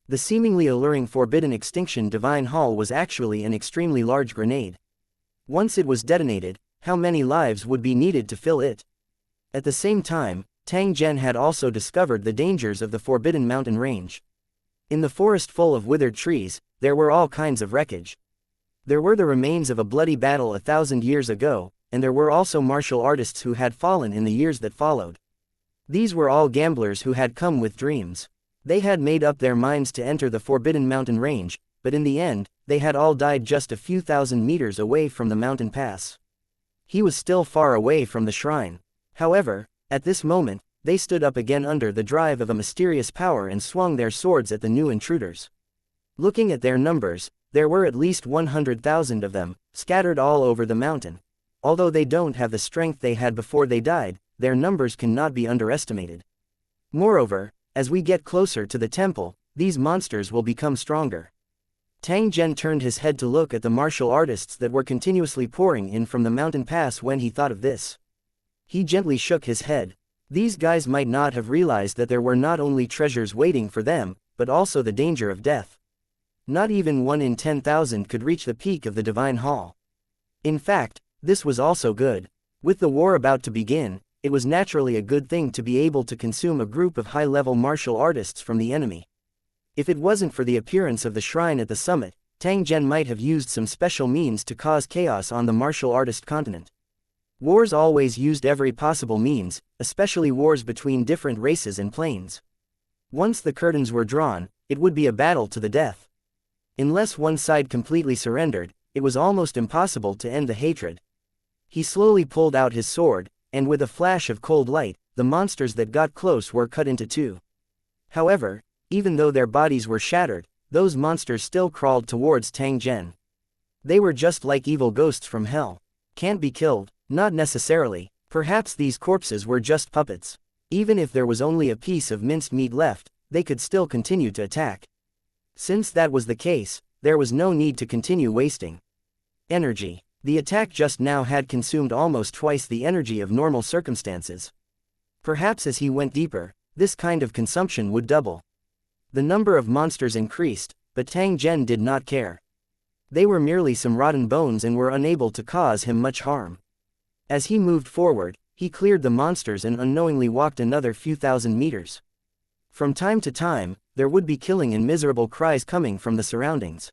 The seemingly alluring Forbidden Extinction Divine Hall was actually an extremely large grenade. Once it was detonated, how many lives would be needed to fill it? At the same time, Tang Zhen had also discovered the dangers of the Forbidden Mountain range. In the forest full of withered trees, there were all kinds of wreckage. There were the remains of a bloody battle 1,000 years ago, and there were also martial artists who had fallen in the years that followed. These were all gamblers who had come with dreams. They had made up their minds to enter the Forbidden Mountain range, but in the end, they had all died just a few thousand meters away from the mountain pass. He was still far away from the shrine. However, at this moment, they stood up again under the drive of a mysterious power and swung their swords at the new intruders. Looking at their numbers, there were at least 100,000 of them, scattered all over the mountain. Although they don't have the strength they had before they died, their numbers cannot be underestimated. Moreover, as we get closer to the temple, these monsters will become stronger. Tang Zhen turned his head to look at the martial artists that were continuously pouring in from the mountain pass when he thought of this. He gently shook his head. These guys might not have realized that there were not only treasures waiting for them, but also the danger of death. Not even 1 in 10,000 could reach the peak of the Divine Hall. In fact, this was also good. With the war about to begin, it was naturally a good thing to be able to consume a group of high-level martial artists from the enemy. If it wasn't for the appearance of the shrine at the summit, Tang Zhen might have used some special means to cause chaos on the martial artist continent. Wars always used every possible means, especially wars between different races and planes. Once the curtains were drawn, it would be a battle to the death. Unless one side completely surrendered, it was almost impossible to end the hatred. He slowly pulled out his sword, and with a flash of cold light, the monsters that got close were cut into two. However, even though their bodies were shattered, those monsters still crawled towards Tang Zhen. They were just like evil ghosts from hell. Can't be killed, not necessarily. Perhaps these corpses were just puppets. Even if there was only a piece of minced meat left, they could still continue to attack. Since that was the case, there was no need to continue wasting energy. The attack just now had consumed almost twice the energy of normal circumstances. Perhaps as he went deeper, this kind of consumption would double. The number of monsters increased, but Tang Zhen did not care. They were merely some rotten bones and were unable to cause him much harm. As he moved forward, he cleared the monsters and unknowingly walked another few thousand meters. From time to time, there would be killing and miserable cries coming from the surroundings.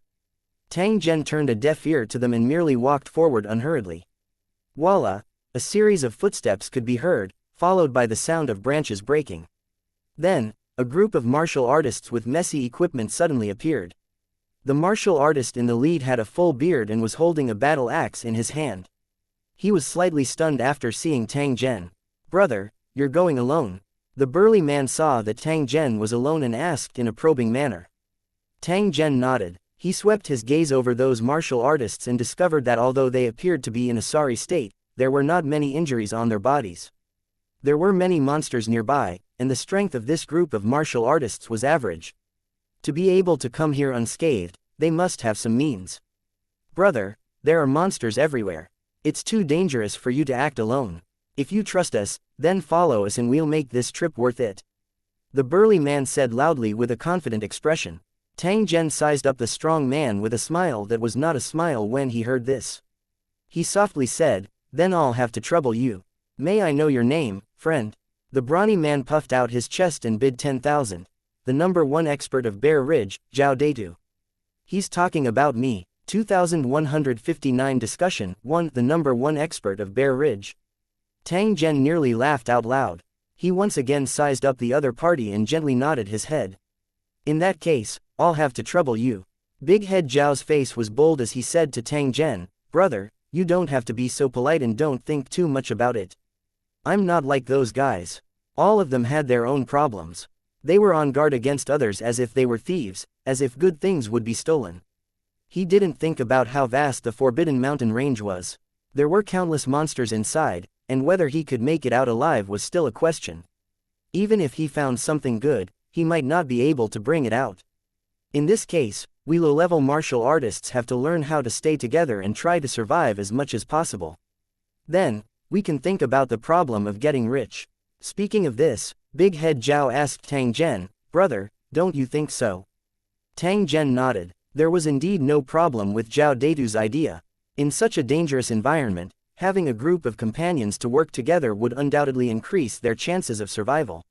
Tang Zhen turned a deaf ear to them and merely walked forward unhurriedly. Voila! A series of footsteps could be heard, followed by the sound of branches breaking. Then, a group of martial artists with messy equipment suddenly appeared. The martial artist in the lead had a full beard and was holding a battle axe in his hand. He was slightly stunned after seeing Tang Zhen. "Brother, you're going alone." The burly man saw that Tang Zhen was alone and asked in a probing manner. Tang Zhen nodded. He swept his gaze over those martial artists and discovered that although they appeared to be in a sorry state, there were not many injuries on their bodies. There were many monsters nearby, and the strength of this group of martial artists was average. To be able to come here unscathed, they must have some means. "Brother, there are monsters everywhere. It's too dangerous for you to act alone. If you trust us, then follow us and we'll make this trip worth it," the burly man said loudly with a confident expression. Tang Zhen sized up the strong man with a smile that was not a smile when he heard this. He softly said, "Then I'll have to trouble you. May I know your name, friend?" The brawny man puffed out his chest and bid 10,000. "The number 1 expert of Bear Ridge, Zhao Deitu." "He's talking about me." 2159 Discussion 1. The number 1 expert of Bear Ridge. Tang Zhen nearly laughed out loud. He once again sized up the other party and gently nodded his head. "In that case, I'll have to trouble you." Big Head Zhao's face was bold as he said to Tang Zhen, "Brother, you don't have to be so polite and don't think too much about it. I'm not like those guys. All of them had their own problems. They were on guard against others as if they were thieves, as if good things would be stolen." He didn't think about how vast the Forbidden Mountain range was. There were countless monsters inside, and whether he could make it out alive was still a question. Even if he found something good, he might not be able to bring it out. In this case, we low-level martial artists have to learn how to stay together and try to survive as much as possible. Then, we can think about the problem of getting rich. Speaking of this, Big Head Zhao asked Tang Zhen, "Brother, don't you think so?" Tang Zhen nodded. There was indeed no problem with Zhao Deitu's idea. In such a dangerous environment, having a group of companions to work together would undoubtedly increase their chances of survival.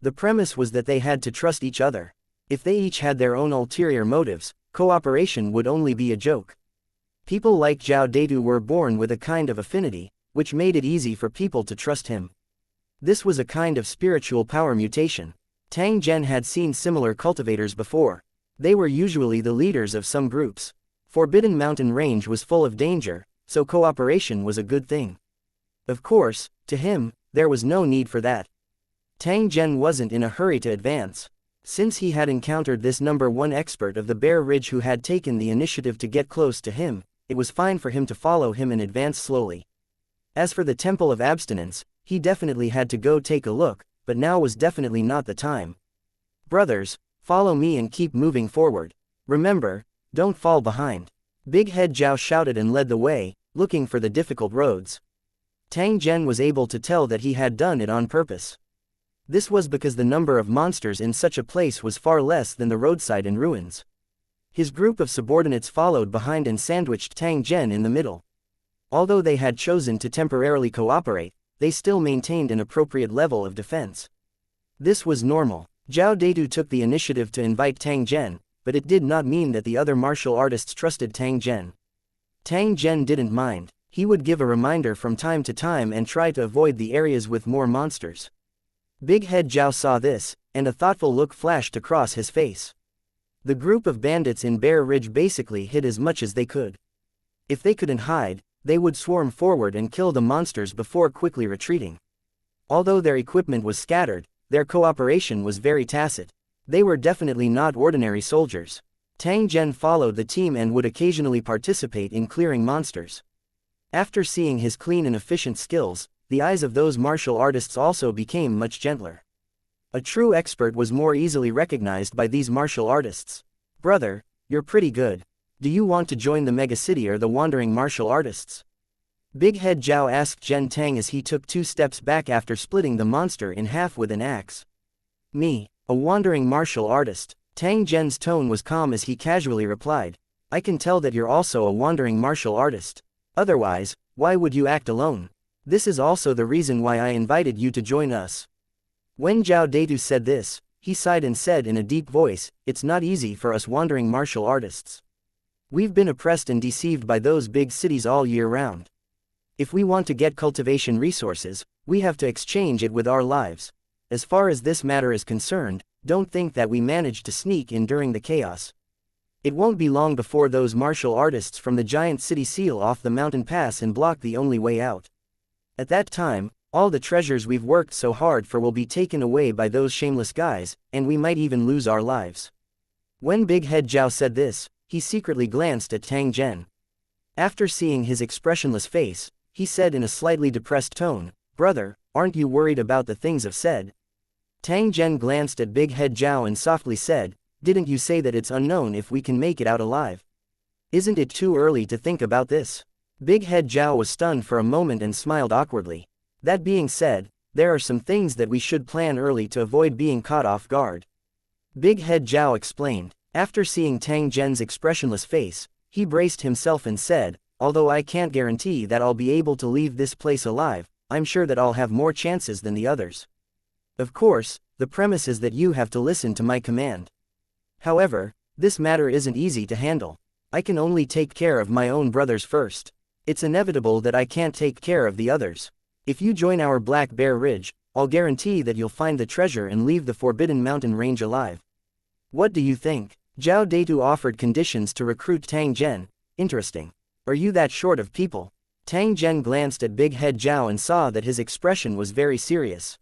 The premise was that they had to trust each other. If they each had their own ulterior motives, cooperation would only be a joke. People like Zhao Deitu were born with a kind of affinity, which made it easy for people to trust him. This was a kind of spiritual power mutation. Tang Zhen had seen similar cultivators before. They were usually the leaders of some groups. Forbidden Mountain Range was full of danger, so cooperation was a good thing. Of course, to him, there was no need for that. Tang Zhen wasn't in a hurry to advance. Since he had encountered this #1 expert of the Bear Ridge who had taken the initiative to get close to him, it was fine for him to follow him and advance slowly. As for the Temple of Abstinence, he definitely had to go take a look, but now was definitely not the time. Brothers, follow me and keep moving forward. Remember, don't fall behind. Big Head Zhao shouted and led the way, looking for the difficult roads. Tang Zhen was able to tell that he had done it on purpose. This was because the number of monsters in such a place was far less than the roadside and ruins. His group of subordinates followed behind and sandwiched Tang Zhen in the middle. Although they had chosen to temporarily cooperate, they still maintained an appropriate level of defense. This was normal. Zhao Deidu took the initiative to invite Tang Zhen, but it did not mean that the other martial artists trusted Tang Zhen. Tang Zhen didn't mind. He would give a reminder from time to time and try to avoid the areas with more monsters. Big Head Zhao saw this, and a thoughtful look flashed across his face. The group of bandits in Bear Ridge basically hid as much as they could. If they couldn't hide, they would swarm forward and kill the monsters before quickly retreating. Although their equipment was scattered, their cooperation was very tacit. They were definitely not ordinary soldiers. Tang Zhen followed the team and would occasionally participate in clearing monsters. After seeing his clean and efficient skills, the eyes of those martial artists also became much gentler. A true expert was more easily recognized by these martial artists. Brother, you're pretty good. Do you want to join the megacity or the wandering martial artists? Big Head Zhao asked Zhen Tang as he took 2 steps back after splitting the monster in half with an axe. Me, a wandering martial artist. Tang Zhen's tone was calm as he casually replied. I can tell that you're also a wandering martial artist. Otherwise, why would you act alone? This is also the reason why I invited you to join us. When Zhao Deidu said this, he sighed and said in a deep voice, it's not easy for us wandering martial artists. We've been oppressed and deceived by those big cities all year round. If we want to get cultivation resources, we have to exchange it with our lives. As far as this matter is concerned, don't think that we managed to sneak in during the chaos. It won't be long before those martial artists from the giant city seal off the mountain pass and block the only way out. At that time, all the treasures we've worked so hard for will be taken away by those shameless guys, and we might even lose our lives. When Big Head Zhao said this, he secretly glanced at Tang Zhen. After seeing his expressionless face, he said in a slightly depressed tone, Brother, aren't you worried about the things I've said? Tang Zhen glanced at Big Head Zhao and softly said, Didn't you say that it's unknown if we can make it out alive? Isn't it too early to think about this? Big Head Zhao was stunned for a moment and smiled awkwardly. That being said, there are some things that we should plan early to avoid being caught off guard. Big Head Zhao explained. After seeing Tang Zhen's expressionless face, he braced himself and said, Although I can't guarantee that I'll be able to leave this place alive, I'm sure that I'll have more chances than the others. Of course, the premise is that you have to listen to my command. However, this matter isn't easy to handle. I can only take care of my own brothers first. It's inevitable that I can't take care of the others. If you join our Black Bear Ridge, I'll guarantee that you'll find the treasure and leave the Forbidden Mountain Range alive. What do you think? Zhao Deidu offered conditions to recruit Tang Zhen. Interesting. Are you that short of people? Tang Zhen glanced at Big Head Zhao and saw that his expression was very serious.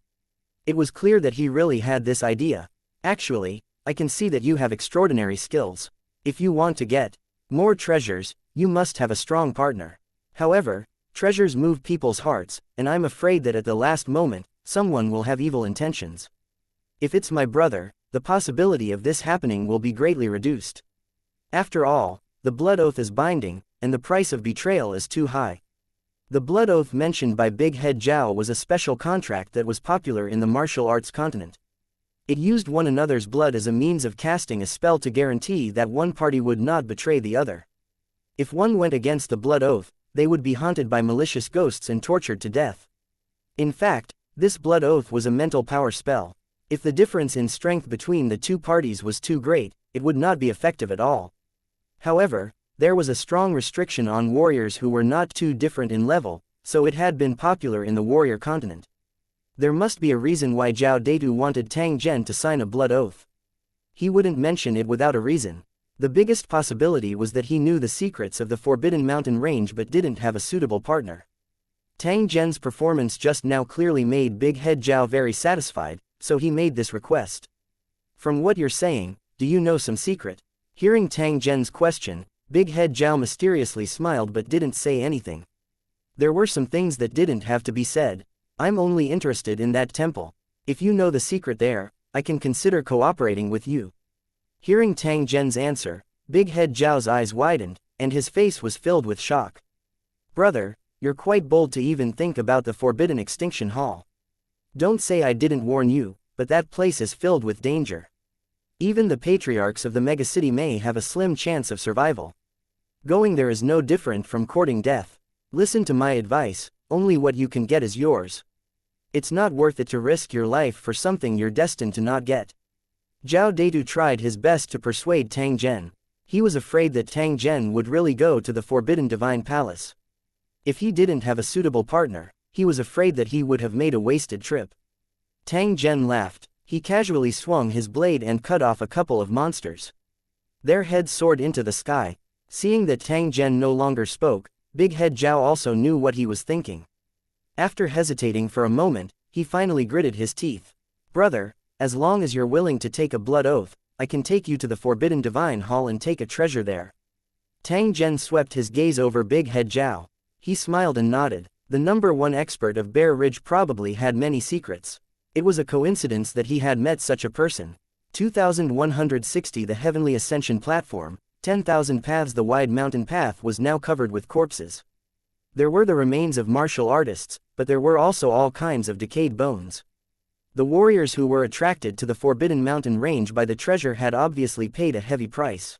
It was clear that he really had this idea. Actually, I can see that you have extraordinary skills. If you want to get more treasures, you must have a strong partner. However, treasures move people's hearts, and I'm afraid that at the last moment, someone will have evil intentions. If it's my brother, the possibility of this happening will be greatly reduced. After all, the blood oath is binding, and the price of betrayal is too high. The blood oath mentioned by Big Head Zhao was a special contract that was popular in the martial arts continent. It used one another's blood as a means of casting a spell to guarantee that one party would not betray the other. If one went against the blood oath, they would be haunted by malicious ghosts and tortured to death. In fact, this blood oath was a mental power spell. If the difference in strength between the two parties was too great, it would not be effective at all. However, there was a strong restriction on warriors who were not too different in level, so it had been popular in the warrior continent. There must be a reason why Zhao Deidu wanted Tang Zhen to sign a blood oath. He wouldn't mention it without a reason. The biggest possibility was that he knew the secrets of the Forbidden Mountain Range but didn't have a suitable partner. Tang Zhen's performance just now clearly made Big Head Zhao very satisfied, so he made this request. From what you're saying, do you know some secret? Hearing Tang Zhen's question, Big Head Zhao mysteriously smiled but didn't say anything. There were some things that didn't have to be said. I'm only interested in that temple. If you know the secret there, I can consider cooperating with you. Hearing Tang Zhen's answer, Big Head Zhao's eyes widened, and his face was filled with shock. Brother, you're quite bold to even think about the Forbidden Extinction Hall. Don't say I didn't warn you, but that place is filled with danger. Even the patriarchs of the megacity may have a slim chance of survival. Going there is no different from courting death. Listen to my advice, only what you can get is yours. It's not worth it to risk your life for something you're destined to not get. Zhao Deitu tried his best to persuade Tang Zhen. He was afraid that Tang Zhen would really go to the Forbidden Divine Palace. If he didn't have a suitable partner, he was afraid that he would have made a wasted trip. Tang Zhen laughed. He casually swung his blade and cut off a couple of monsters. Their heads soared into the sky. Seeing that Tang Zhen no longer spoke, Big Head Zhao also knew what he was thinking. After hesitating for a moment, he finally gritted his teeth. Brother, as long as you're willing to take a blood oath, I can take you to the Forbidden Divine Hall and take a treasure there. Tang Zhen swept his gaze over Big Head Zhao. He smiled and nodded. The #1 expert of Bear Ridge probably had many secrets. It was a coincidence that he had met such a person. 2160 The Heavenly Ascension Platform, 10,000 paths. The wide mountain path was now covered with corpses. There were the remains of martial artists, but there were also all kinds of decayed bones. The warriors who were attracted to the Forbidden Mountain range by the treasure had obviously paid a heavy price.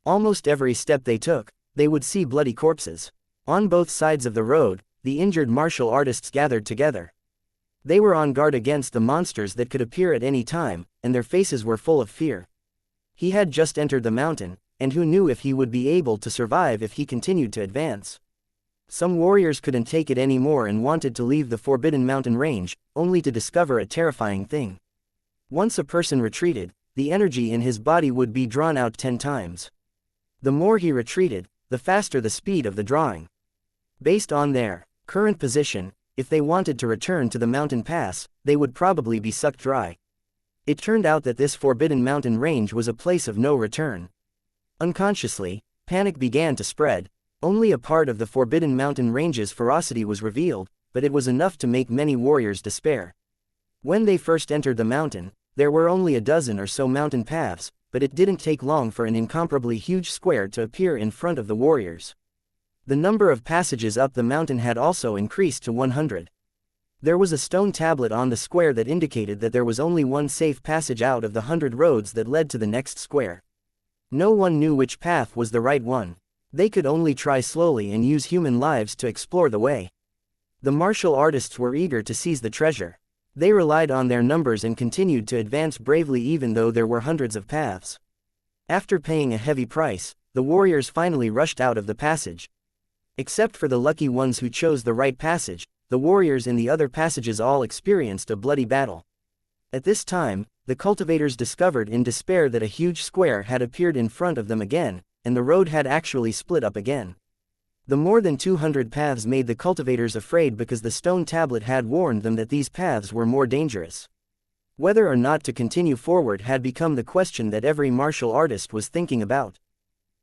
Almost every step they took, they would see bloody corpses. On both sides of the road, the injured martial artists gathered together. They were on guard against the monsters that could appear at any time, and their faces were full of fear. He had just entered the mountain, and who knew if he would be able to survive if he continued to advance. Some warriors couldn't take it anymore and wanted to leave the Forbidden Mountain range, only to discover a terrifying thing. Once a person retreated, the energy in his body would be drawn out 10 times. The more he retreated, the faster the speed of the drawing. Based on their current position, if they wanted to return to the mountain pass, they would probably be sucked dry. It turned out that this Forbidden Mountain range was a place of no return. Unconsciously, panic began to spread. Only a part of the Forbidden Mountain range's ferocity was revealed, but it was enough to make many warriors despair. When they first entered the mountain, there were only a dozen or so mountain paths, but it didn't take long for an incomparably huge square to appear in front of the warriors. The number of passages up the mountain had also increased to 100. There was a stone tablet on the square that indicated that there was only one safe passage out of the 100 roads that led to the next square. No one knew which path was the right one. They could only try slowly and use human lives to explore the way. The martial artists were eager to seize the treasure. They relied on their numbers and continued to advance bravely even though there were hundreds of paths. After paying a heavy price, the warriors finally rushed out of the passage. Except for the lucky ones who chose the right passage, the warriors in the other passages all experienced a bloody battle. At this time, the cultivators discovered in despair that a huge square had appeared in front of them again, and the road had actually split up again. The more than 200 paths made the cultivators afraid because the stone tablet had warned them that these paths were more dangerous. Whether or not to continue forward had become the question that every martial artist was thinking about.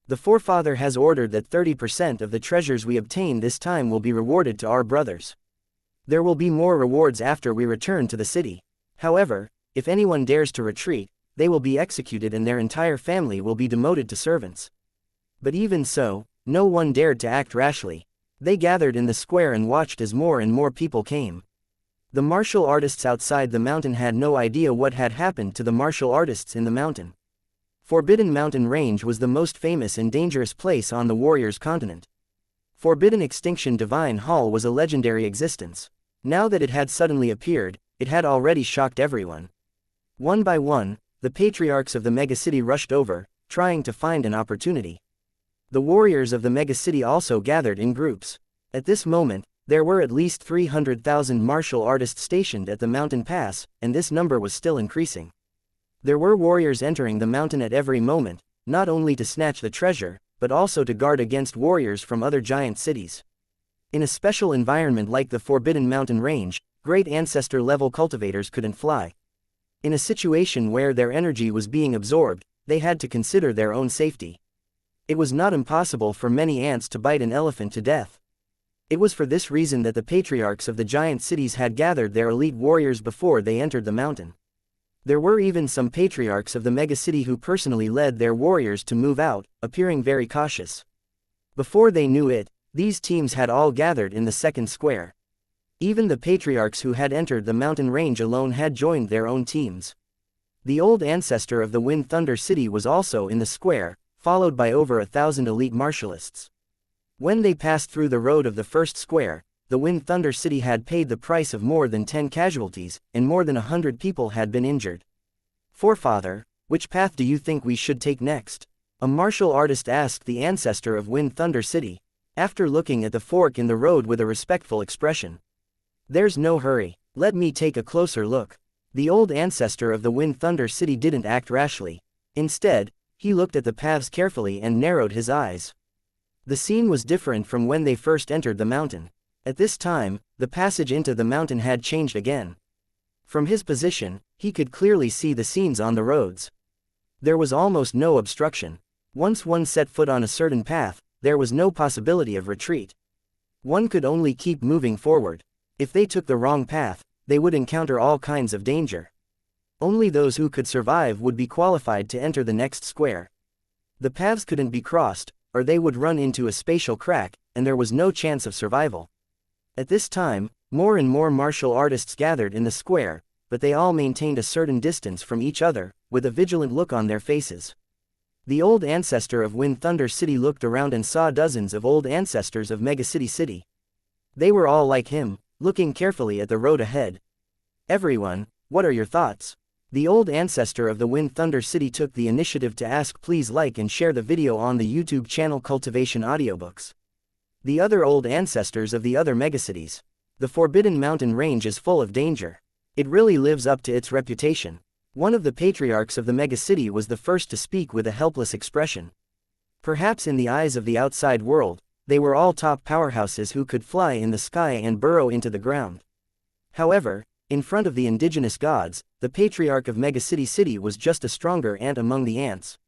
The forefather has ordered that 30% of the treasures we obtain this time will be rewarded to our brothers. There will be more rewards after we return to the city. However, if anyone dares to retreat, they will be executed and their entire family will be demoted to servants. But even so, no one dared to act rashly. They gathered in the square and watched as more and more people came. The martial artists outside the mountain had no idea what had happened to the martial artists in the mountain. Forbidden Mountain Range was the most famous and dangerous place on the warriors' continent. Forbidden Extinction Divine Hall was a legendary existence. Now that it had suddenly appeared, it had already shocked everyone. One by one, the patriarchs of the megacity rushed over, trying to find an opportunity. The warriors of the megacity also gathered in groups. At this moment, there were at least 300,000 martial artists stationed at the mountain pass, and this number was still increasing. There were warriors entering the mountain at every moment, not only to snatch the treasure, but also to guard against warriors from other giant cities. In a special environment like the Forbidden Mountain Range, great ancestor-level cultivators couldn't fly. In a situation where their energy was being absorbed, they had to consider their own safety. It was not impossible for many ants to bite an elephant to death. It was for this reason that the patriarchs of the giant cities had gathered their elite warriors before they entered the mountain. There were even some patriarchs of the megacity who personally led their warriors to move out, appearing very cautious. Before they knew it, these teams had all gathered in the second square. Even the patriarchs who had entered the mountain range alone had joined their own teams. The old ancestor of the Wind Thunder City was also in the square, followed by over 1,000 elite martialists. When they passed through the road of the first square, the Wind Thunder City had paid the price of more than 10 casualties, and more than 100 people had been injured. "Forefather, which path do you think we should take next?" a martial artist asked the ancestor of Wind Thunder City, after looking at the fork in the road with a respectful expression. "There's no hurry, let me take a closer look." The old ancestor of the Wind Thunder City didn't act rashly. Instead, he looked at the paths carefully and narrowed his eyes. The scene was different from when they first entered the mountain. At this time, the passage into the mountain had changed again. From his position, he could clearly see the scenes on the roads. There was almost no obstruction. Once one set foot on a certain path, there was no possibility of retreat. One could only keep moving forward. If they took the wrong path, they would encounter all kinds of danger. Only those who could survive would be qualified to enter the next square. The paths couldn't be crossed, or they would run into a spatial crack, and there was no chance of survival. At this time, more and more martial artists gathered in the square, but they all maintained a certain distance from each other, with a vigilant look on their faces. The old ancestor of Wind Thunder City looked around and saw dozens of old ancestors of Megacity City. They were all like him, looking carefully at the road ahead. "Everyone, what are your thoughts?" The old ancestor of the Wind Thunder City took the initiative to ask. Please like and share the video on the YouTube channel Cultivation Audiobooks. The other old ancestors of the other megacities. The Forbidden Mountain Range is full of danger. It really lives up to its reputation. One of the patriarchs of the megacity was the first to speak with a helpless expression. Perhaps in the eyes of the outside world, they were all top powerhouses who could fly in the sky and burrow into the ground. However, in front of the indigenous gods, the patriarch of Megacity City was just a stronger ant among the ants.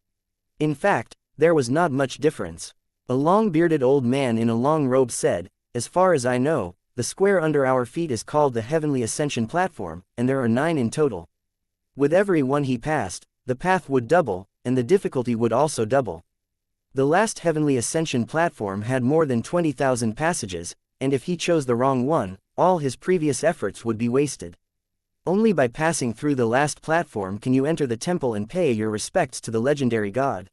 In fact, there was not much difference. A long-bearded old man in a long robe said, "As far as I know, the square under our feet is called the Heavenly Ascension Platform, and there are 9 in total. With every one he passed, the path would double, and the difficulty would also double. The last Heavenly Ascension Platform had more than 20,000 passages, and if he chose the wrong one, all his previous efforts would be wasted. Only by passing through the last platform can you enter the temple and pay your respects to the legendary god."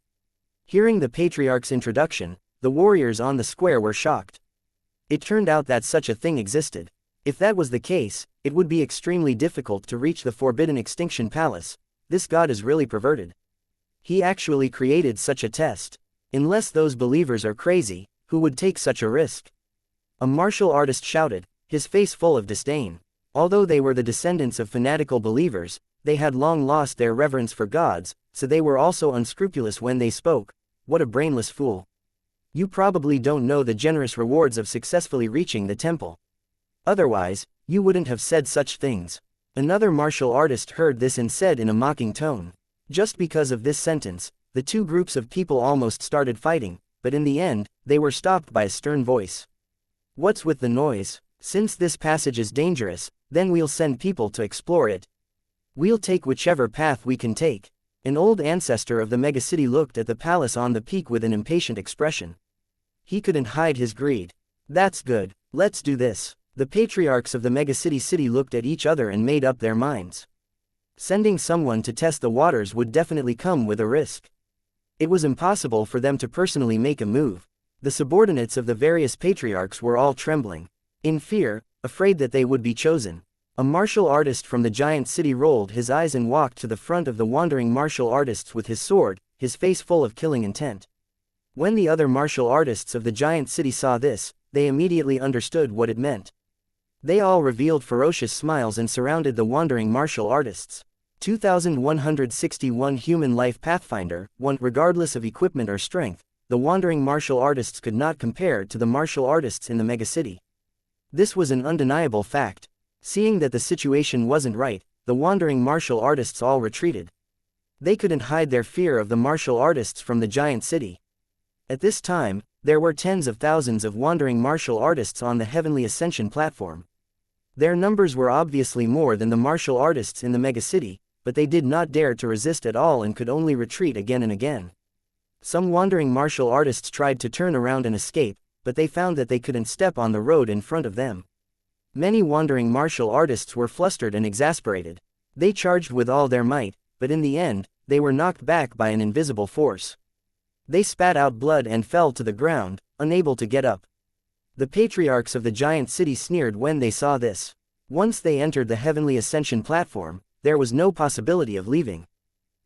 Hearing the patriarch's introduction, the warriors on the square were shocked. It turned out that such a thing existed. If that was the case, it would be extremely difficult to reach the Forbidden Extinction Palace. This god is really perverted. He actually created such a test. Unless those believers are crazy, who would take such a risk? A martial artist shouted, his face full of disdain. Although they were the descendants of fanatical believers, they had long lost their reverence for gods, so they were also unscrupulous when they spoke. What a brainless fool. You probably don't know the generous rewards of successfully reaching the temple. Otherwise, you wouldn't have said such things. Another martial artist heard this and said in a mocking tone. Just because of this sentence, the two groups of people almost started fighting, but in the end, they were stopped by a stern voice. "What's with the noise? Since this passage is dangerous, then we'll send people to explore it. We'll take whichever path we can take." An old ancestor of the megacity looked at the palace on the peak with an impatient expression. He couldn't hide his greed. "That's good, let's do this." The patriarchs of the megacity city looked at each other and made up their minds. Sending someone to test the waters would definitely come with a risk. It was impossible for them to personally make a move. The subordinates of the various patriarchs were all trembling. In fear, afraid that they would be chosen. A martial artist from the giant city rolled his eyes and walked to the front of the wandering martial artists with his sword, his face full of killing intent. When the other martial artists of the giant city saw this, they immediately understood what it meant. They all revealed ferocious smiles and surrounded the wandering martial artists. 2161 Human Life Pathfinder 1. Regardless of equipment or strength, the wandering martial artists could not compare to the martial artists in the megacity. This was an undeniable fact. Seeing that the situation wasn't right, the wandering martial artists all retreated. They couldn't hide their fear of the martial artists from the giant city. At this time, there were tens of thousands of wandering martial artists on the Heavenly Ascension platform. Their numbers were obviously more than the martial artists in the megacity, but they did not dare to resist at all and could only retreat again and again. Some wandering martial artists tried to turn around and escape, but they found that they couldn't step on the road in front of them. Many wandering martial artists were flustered and exasperated. They charged with all their might, but in the end, they were knocked back by an invisible force. They spat out blood and fell to the ground, unable to get up. The patriarchs of the giant city sneered when they saw this. Once they entered the Heavenly Ascension platform, there was no possibility of leaving.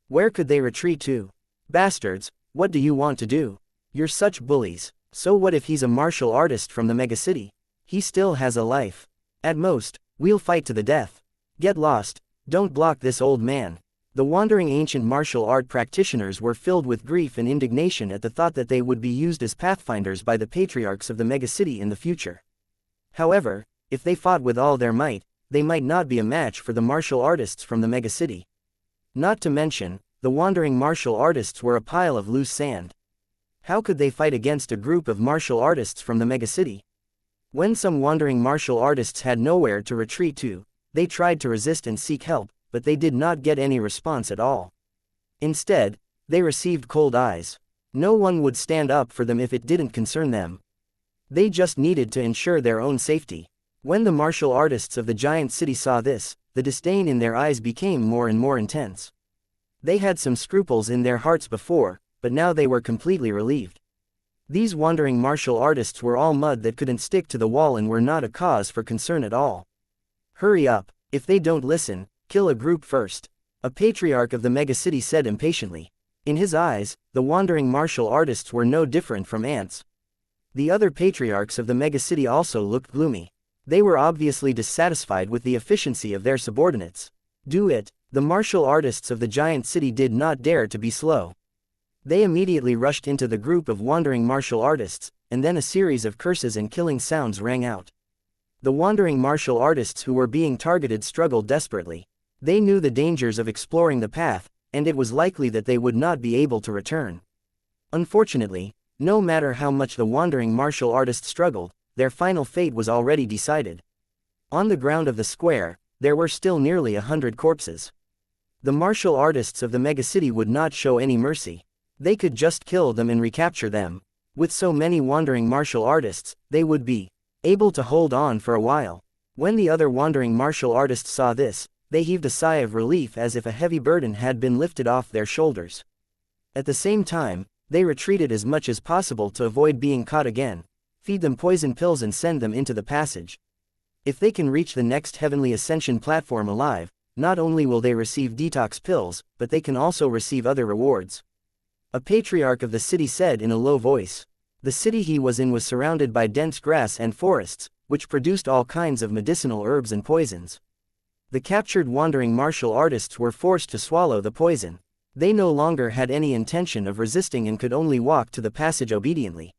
Where could they retreat to? Bastards, what do you want to do? You're such bullies. So what if he's a martial artist from the megacity? He still has a life. At most, we'll fight to the death. Get lost, don't block this old man. The wandering ancient martial art practitioners were filled with grief and indignation at the thought that they would be used as pathfinders by the patriarchs of the megacity in the future. However, if they fought with all their might, they might not be a match for the martial artists from the megacity. Not to mention, the wandering martial artists were a pile of loose sand. How could they fight against a group of martial artists from the megacity? When some wandering martial artists had nowhere to retreat to, they tried to resist and seek help, but they did not get any response at all. Instead, they received cold eyes. No one would stand up for them if it didn't concern them. They just needed to ensure their own safety. When the martial artists of the giant city saw this, the disdain in their eyes became more and more intense. They had some scruples in their hearts before, but now they were completely relieved. These wandering martial artists were all mud that couldn't stick to the wall and were not a cause for concern at all. Hurry up, if they don't listen, kill a group first, a patriarch of the megacity said impatiently. In his eyes, the wandering martial artists were no different from ants. The other patriarchs of the megacity also looked gloomy. They were obviously dissatisfied with the efficiency of their subordinates. Do it, the martial artists of the giant city did not dare to be slow. They immediately rushed into the group of wandering martial artists, and then a series of curses and killing sounds rang out. The wandering martial artists who were being targeted struggled desperately. They knew the dangers of exploring the path, and it was likely that they would not be able to return. Unfortunately, no matter how much the wandering martial artists struggled, their final fate was already decided. On the ground of the square, there were still nearly 100 corpses. The martial artists of the megacity would not show any mercy. They could just kill them and recapture them. With so many wandering martial artists, they would be able to hold on for a while. When the other wandering martial artists saw this, they heaved a sigh of relief as if a heavy burden had been lifted off their shoulders. At the same time, they retreated as much as possible to avoid being caught again. Feed them poison pills and send them into the passage. If they can reach the next Heavenly Ascension platform alive, not only will they receive detox pills, but they can also receive other rewards. A patriarch of the city said in a low voice. The city he was in was surrounded by dense grass and forests, which produced all kinds of medicinal herbs and poisons. The captured wandering martial artists were forced to swallow the poison. They no longer had any intention of resisting and could only walk to the passage obediently.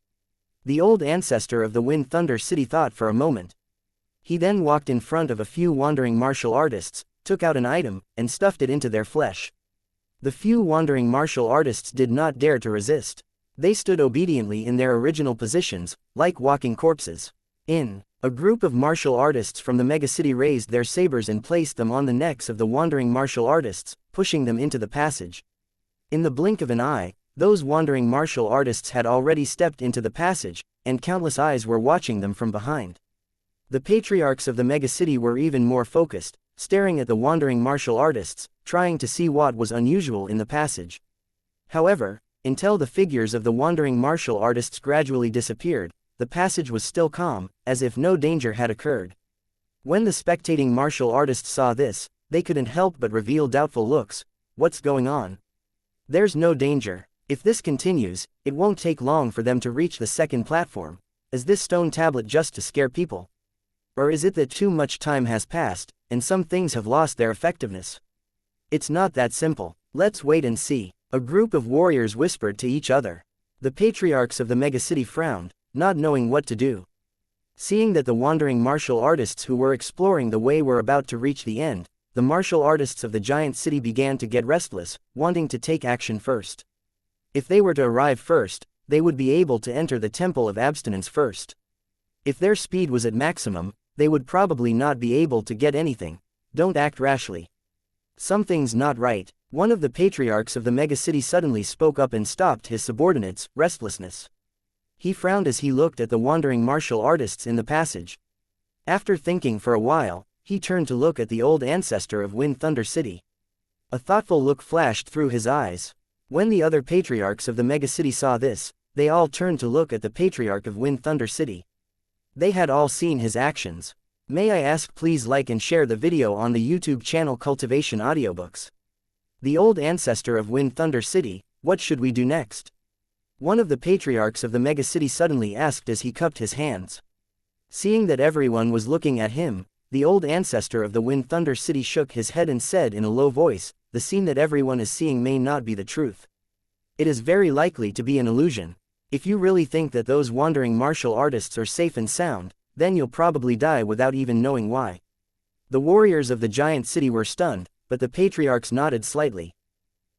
The old ancestor of the Wind Thunder City thought for a moment. He then walked in front of a few wandering martial artists, took out an item, and stuffed it into their flesh. The few wandering martial artists did not dare to resist. They stood obediently in their original positions, like walking corpses. A group of martial artists from the megacity raised their sabers and placed them on the necks of the wandering martial artists, pushing them into the passage. In the blink of an eye, those wandering martial artists had already stepped into the passage, and countless eyes were watching them from behind. The patriarchs of the megacity were even more focused, staring at the wandering martial artists, trying to see what was unusual in the passage. However, until the figures of the wandering martial artists gradually disappeared, the passage was still calm, as if no danger had occurred. When the spectating martial artists saw this, they couldn't help but reveal doubtful looks. What's going on? There's no danger. If this continues, it won't take long for them to reach the second platform. Is this stone tablet just to scare people? Or is it that too much time has passed, and some things have lost their effectiveness? It's not that simple. Let's wait and see. A group of warriors whispered to each other. The patriarchs of the megacity frowned, not knowing what to do. Seeing that the wandering martial artists who were exploring the way were about to reach the end, the martial artists of the giant city began to get restless, wanting to take action first. If they were to arrive first, they would be able to enter the Temple of Abstinence first. If their speed was at maximum, they would probably not be able to get anything. Don't act rashly. Something's not right. One of the patriarchs of the megacity suddenly spoke up and stopped his subordinates' restlessness. He frowned as he looked at the wandering martial artists in the passage. After thinking for a while, he turned to look at the old ancestor of Wind Thunder City. A thoughtful look flashed through his eyes. When the other patriarchs of the megacity saw this, they all turned to look at the patriarch of Wind Thunder City. They had all seen his actions. May I ask please like and share the video on the YouTube channel Cultivation Audiobooks. The old ancestor of Wind Thunder City, what should we do next? One of the patriarchs of the megacity suddenly asked as he cupped his hands. Seeing that everyone was looking at him, the old ancestor of the Wind Thunder City shook his head and said in a low voice, "The scene that everyone is seeing may not be the truth. It is very likely to be an illusion. If you really think that those wandering martial artists are safe and sound, then you'll probably die without even knowing why." The warriors of the giant city were stunned, but the patriarchs nodded slightly.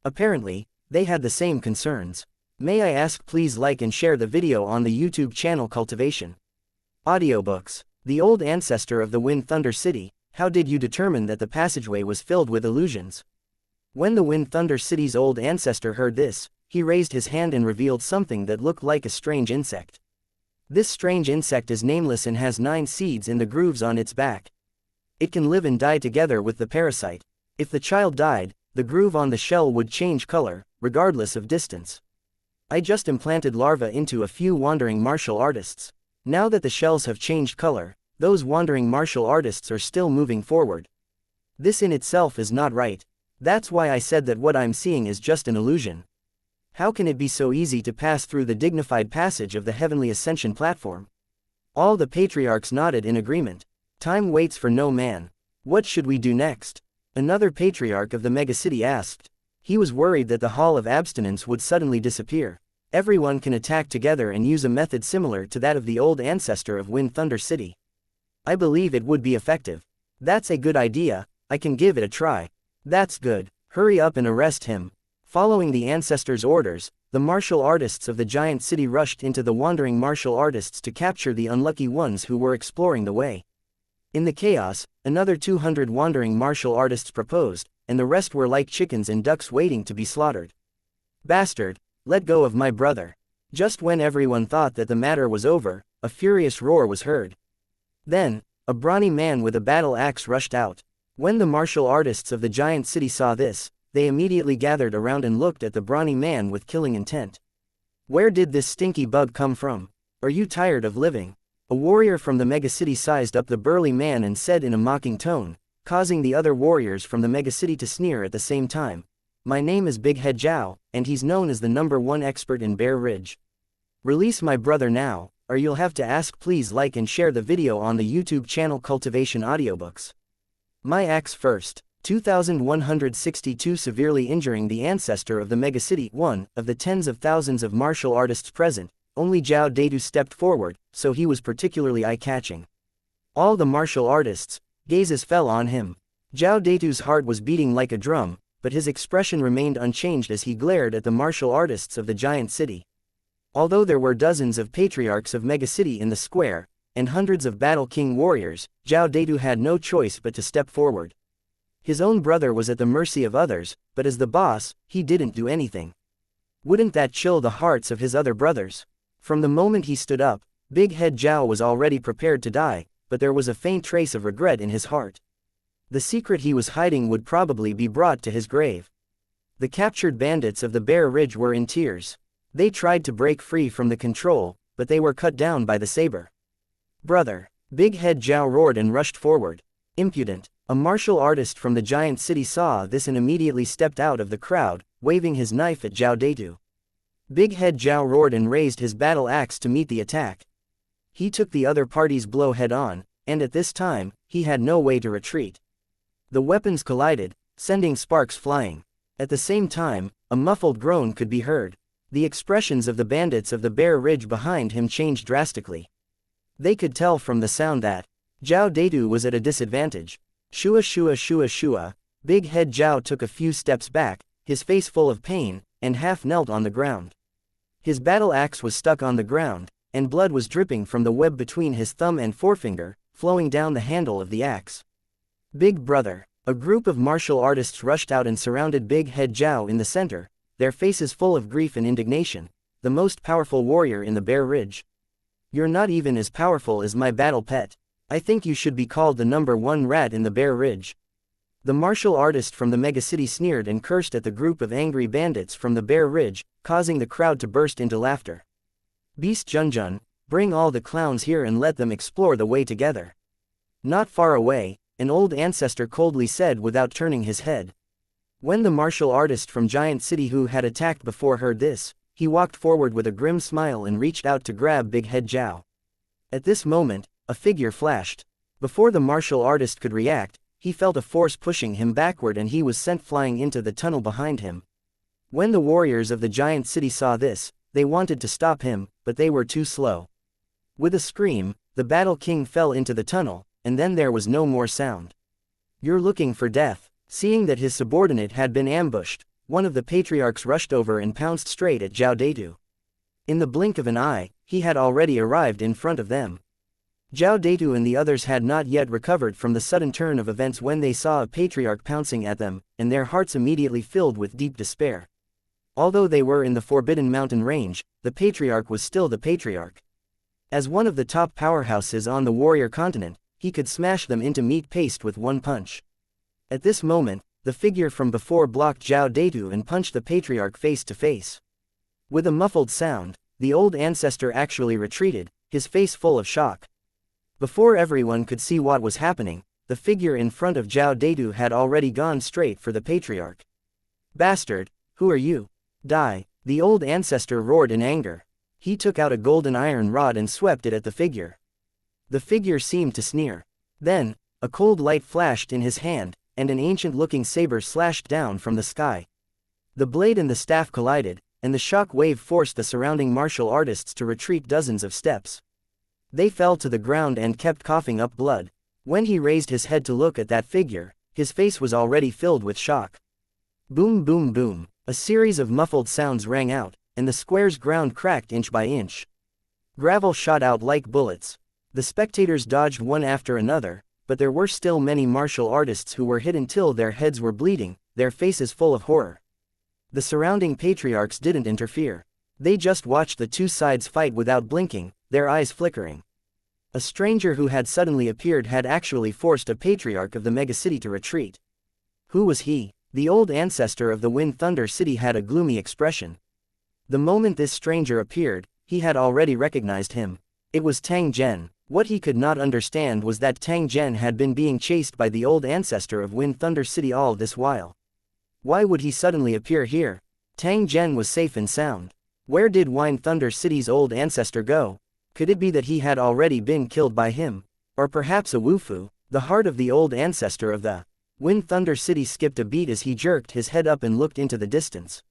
Apparently, they had the same concerns. May I ask please like and share the video on the YouTube channel Cultivation Audiobooks. The old ancestor of the Wind Thunder City, how did you determine that the passageway was filled with illusions? When the Wind Thunder City's old ancestor heard this, he raised his hand and revealed something that looked like a strange insect. This strange insect is nameless and has 9 seeds in the grooves on its back. It can live and die together with the parasite. If the child died, the groove on the shell would change color, regardless of distance. I just implanted larvae into a few wandering martial artists. Now that the shells have changed color, those wandering martial artists are still moving forward. This in itself is not right. That's why I said that what I'm seeing is just an illusion. How can it be so easy to pass through the dignified passage of the heavenly ascension platform? All the patriarchs nodded in agreement. Time waits for no man. What should we do next? Another patriarch of the megacity asked. He was worried that the Hall of Abstinence would suddenly disappear. Everyone can attack together and use a method similar to that of the old ancestor of Wind Thunder City. I believe it would be effective. That's a good idea, I can give it a try. That's good, hurry up and arrest him. Following the ancestor's orders, the martial artists of the giant city rushed into the wandering martial artists to capture the unlucky ones who were exploring the way. In the chaos, another 200 wandering martial artists proposed, and the rest were like chickens and ducks waiting to be slaughtered. Bastard! Let go of my brother. Just when everyone thought that the matter was over, a furious roar was heard. Then, a brawny man with a battle axe rushed out. When the martial artists of the giant city saw this, they immediately gathered around and looked at the brawny man with killing intent. Where did this stinky bug come from? Are you tired of living? A warrior from the megacity sized up the burly man and said in a mocking tone, causing the other warriors from the megacity to sneer at the same time. My name is Big Head Zhao, and he's known as the #1 expert in Bear Ridge. Release my brother now, or you'll have to ask. Please like and share the video on the YouTube channel Cultivation Audiobooks. My axe first. 2162 severely injuring the ancestor of the megacity. One of the tens of thousands of martial artists present, only Zhao Deidu stepped forward, so he was particularly eye-catching. All the martial artists' gazes fell on him. Zhao Deidu's heart was beating like a drum, but his expression remained unchanged as he glared at the martial artists of the giant city. Although there were dozens of patriarchs of megacity in the square, and hundreds of Battle King warriors, Zhao Deidu had no choice but to step forward. His own brother was at the mercy of others, but as the boss, he didn't do anything. Wouldn't that chill the hearts of his other brothers? From the moment he stood up, Big Head Zhao was already prepared to die, but there was a faint trace of regret in his heart. The secret he was hiding would probably be brought to his grave. The captured bandits of the Bear Ridge were in tears. They tried to break free from the control, but they were cut down by the saber. Brother! Big Head Zhao roared and rushed forward. Impudent! A martial artist from the giant city saw this and immediately stepped out of the crowd, waving his knife at Zhao Deidu. Big Head Zhao roared and raised his battle axe to meet the attack. He took the other party's blow head-on, and at this time, he had no way to retreat. The weapons collided, sending sparks flying. At the same time, a muffled groan could be heard. The expressions of the bandits of the Bear Ridge behind him changed drastically. They could tell from the sound that Zhao Deidu was at a disadvantage. Shua shua shua shua. Big Head Zhao took a few steps back, his face full of pain, and half knelt on the ground. His battle axe was stuck on the ground, and blood was dripping from the web between his thumb and forefinger, flowing down the handle of the axe. Big brother. A group of martial artists rushed out and surrounded Big Head Zhao in the center, their faces full of grief and indignation. The most powerful warrior in the Bear Ridge. You're not even as powerful as my battle pet. I think you should be called the #1 rat in the Bear Ridge. The martial artist from the megacity sneered and cursed at the group of angry bandits from the Bear Ridge, causing the crowd to burst into laughter. Beast Junjun, bring all the clowns here and let them explore the way together. Not far away, an old ancestor coldly said without turning his head. When the martial artist from Giant City who had attacked before heard this, he walked forward with a grim smile and reached out to grab Big Head Zhao. At this moment, a figure flashed. Before the martial artist could react, he felt a force pushing him backward and he was sent flying into the tunnel behind him. When the warriors of the Giant City saw this, they wanted to stop him, but they were too slow. With a scream, the Battle King fell into the tunnel, and then there was no more sound. You're looking for death. Seeing that his subordinate had been ambushed, one of the patriarchs rushed over and pounced straight at Zhao Deitu. In the blink of an eye, he had already arrived in front of them. Zhao Deitu and the others had not yet recovered from the sudden turn of events when they saw a patriarch pouncing at them, and their hearts immediately filled with deep despair. Although they were in the Forbidden Mountain range, the patriarch was still the patriarch. As one of the top powerhouses on the warrior continent, he could smash them into meat paste with one punch. At this moment, the figure from before blocked Zhao Deitu and punched the patriarch face to face. With a muffled sound, the old ancestor actually retreated, his face full of shock. Before everyone could see what was happening, the figure in front of Zhao Deitu had already gone straight for the patriarch. Bastard, who are you? Die, the old ancestor roared in anger. He took out a golden iron rod and swept it at the figure. The figure seemed to sneer. Then, a cold light flashed in his hand, and an ancient-looking saber slashed down from the sky. The blade and the staff collided, and the shock wave forced the surrounding martial artists to retreat dozens of steps. They fell to the ground and kept coughing up blood. When he raised his head to look at that figure, his face was already filled with shock. Boom boom boom, a series of muffled sounds rang out, and the square's ground cracked inch by inch. Gravel shot out like bullets. The spectators dodged one after another, but there were still many martial artists who were hit until their heads were bleeding, their faces full of horror. The surrounding patriarchs didn't interfere. They just watched the two sides fight without blinking, their eyes flickering. A stranger who had suddenly appeared had actually forced a patriarch of the megacity to retreat. Who was he? The old ancestor of the Wind Thunder City had a gloomy expression. The moment this stranger appeared, he had already recognized him. It was Tang Zhen. What he could not understand was that Tang Zhen had been being chased by the old ancestor of Wind Thunder City all this while. Why would he suddenly appear here? Tang Zhen was safe and sound. Where did Wind Thunder City's old ancestor go? Could it be that he had already been killed by him? Or perhaps a Wufu, the heart of the old ancestor of the Wind Thunder City skipped a beat as he jerked his head up and looked into the distance.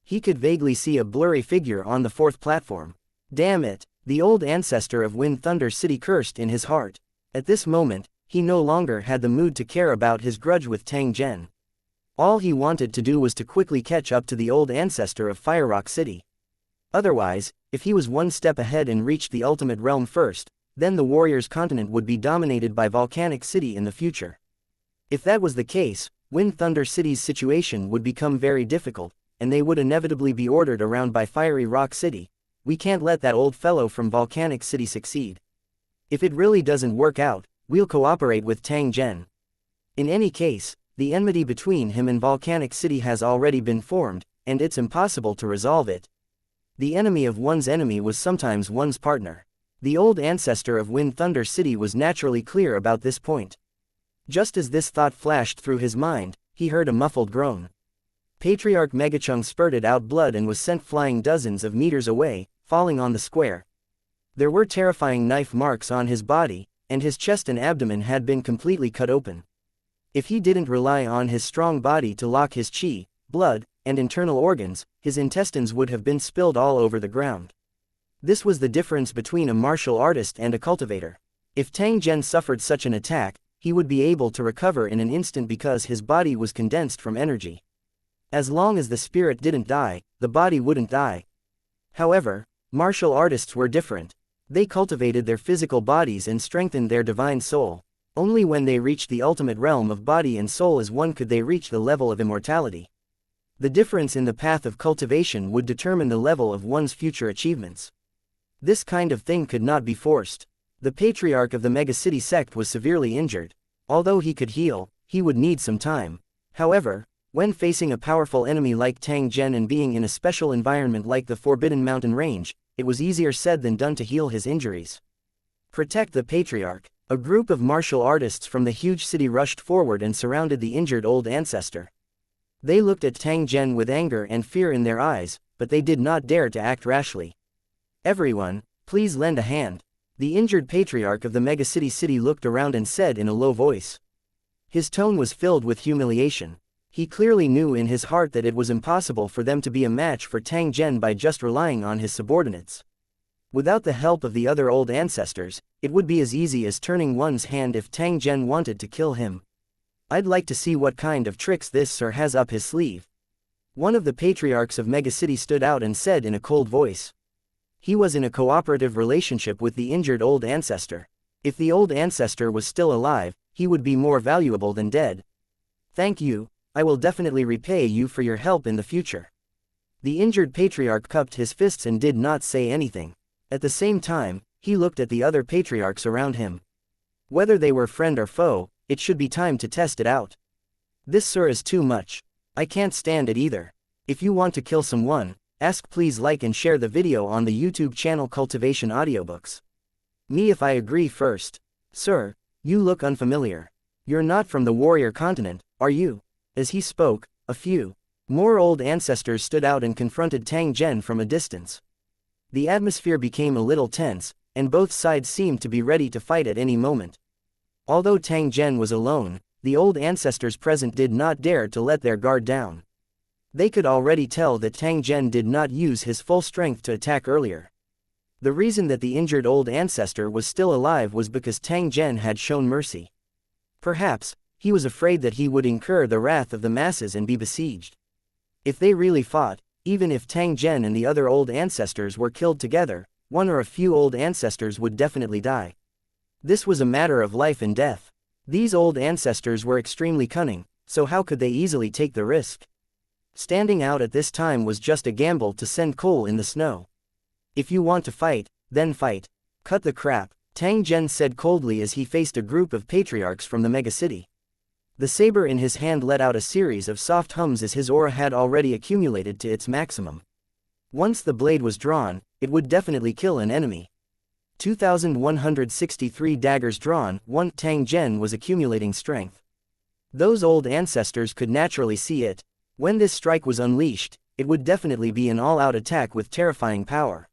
He could vaguely see a blurry figure on the fourth platform. Damn it! The old ancestor of Wind Thunder City cursed in his heart. At this moment, he no longer had the mood to care about his grudge with Tang Zhen. All he wanted to do was to quickly catch up to the old ancestor of Fire Rock City. Otherwise, if he was one step ahead and reached the ultimate realm first, then the warrior's continent would be dominated by Volcanic City in the future. If that was the case, Wind Thunder City's situation would become very difficult, and they would inevitably be ordered around by Fiery Rock City. We can't let that old fellow from Volcanic City succeed. If it really doesn't work out, we'll cooperate with Tang Zhen. In any case, the enmity between him and Volcanic City has already been formed, and it's impossible to resolve it. The enemy of one's enemy was sometimes one's partner. The old ancestor of Wind Thunder City was naturally clear about this point. Just as this thought flashed through his mind, he heard a muffled groan. Patriarch Megachung spurted out blood and was sent flying dozens of meters away, falling on the square. There were terrifying knife marks on his body, and his chest and abdomen had been completely cut open. If he didn't rely on his strong body to lock his chi, blood, and internal organs, his intestines would have been spilled all over the ground. This was the difference between a martial artist and a cultivator. If Tang Zhen suffered such an attack, he would be able to recover in an instant because his body was condensed from energy. As long as the spirit didn't die, the body wouldn't die. However, martial artists were different. They cultivated their physical bodies and strengthened their divine soul. Only when they reached the ultimate realm of body and soul as one could they reach the level of immortality. The difference in the path of cultivation would determine the level of one's future achievements. This kind of thing could not be forced. The patriarch of the megacity sect was severely injured. Although he could heal, he would need some time. However, when facing a powerful enemy like Tang Zhen and being in a special environment like the Forbidden Mountain Range, it was easier said than done to heal his injuries. Protect the patriarch. A group of martial artists from the huge city rushed forward and surrounded the injured old ancestor. They looked at Tang Zhen with anger and fear in their eyes, but they did not dare to act rashly. Everyone, please lend a hand. The injured patriarch of the megacity city looked around and said in a low voice. His tone was filled with humiliation. He clearly knew in his heart that it was impossible for them to be a match for Tang Zhen by just relying on his subordinates. Without the help of the other old ancestors, it would be as easy as turning one's hand if Tang Zhen wanted to kill him. I'd like to see what kind of tricks this sir has up his sleeve. One of the patriarchs of Megacity stood out and said in a cold voice. He was in a cooperative relationship with the injured old ancestor. If the old ancestor was still alive, he would be more valuable than dead. Thank you, I will definitely repay you for your help in the future. The injured patriarch cupped his fists and did not say anything. At the same time, he looked at the other patriarchs around him. Whether they were friend or foe, it should be time to test it out. This sir is too much. I can't stand it either. If you want to kill someone, please like and share the video on the YouTube channel Cultivation Audiobooks. Me if I agree first. Sir, you look unfamiliar. You're not from the warrior continent, are you? As he spoke, a few more old ancestors stood out and confronted Tang Zhen from a distance. The atmosphere became a little tense, and both sides seemed to be ready to fight at any moment. Although Tang Zhen was alone, the old ancestors present did not dare to let their guard down. They could already tell that Tang Zhen did not use his full strength to attack earlier. The reason that the injured old ancestor was still alive was because Tang Zhen had shown mercy. Perhaps, he was afraid that he would incur the wrath of the masses and be besieged. If they really fought, even if Tang Zhen and the other old ancestors were killed together, one or a few old ancestors would definitely die. This was a matter of life and death. These old ancestors were extremely cunning, so how could they easily take the risk? Standing out at this time was just a gamble to send coal in the snow. If you want to fight, then fight. Cut the crap, Tang Zhen said coldly as he faced a group of patriarchs from the megacity. The saber in his hand let out a series of soft hums as his aura had already accumulated to its maximum. Once the blade was drawn, it would definitely kill an enemy. 2,163 daggers drawn, Tang Zhen was accumulating strength. Those old ancestors could naturally see it. When this strike was unleashed, it would definitely be an all-out attack with terrifying power.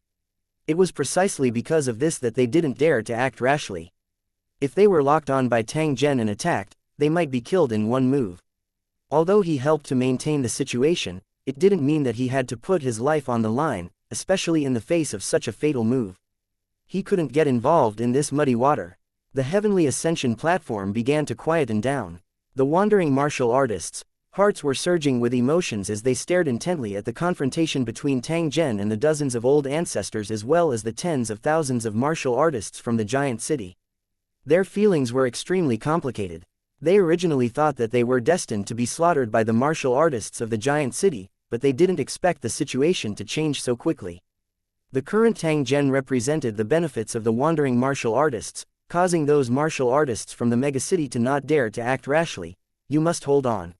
It was precisely because of this that they didn't dare to act rashly. If they were locked on by Tang Zhen and attacked, they might be killed in one move. Although he helped to maintain the situation, it didn't mean that he had to put his life on the line, especially in the face of such a fatal move. He couldn't get involved in this muddy water. The heavenly ascension platform began to quieten down. The wandering martial artists' hearts were surging with emotions as they stared intently at the confrontation between Tang Zhen and the dozens of old ancestors as well as the tens of thousands of martial artists from the giant city. Their feelings were extremely complicated. They originally thought that they were destined to be slaughtered by the martial artists of the giant city, but they didn't expect the situation to change so quickly. The current Tang Zhen represented the benefits of the wandering martial artists, causing those martial artists from the megacity to not dare to act rashly. You must hold on.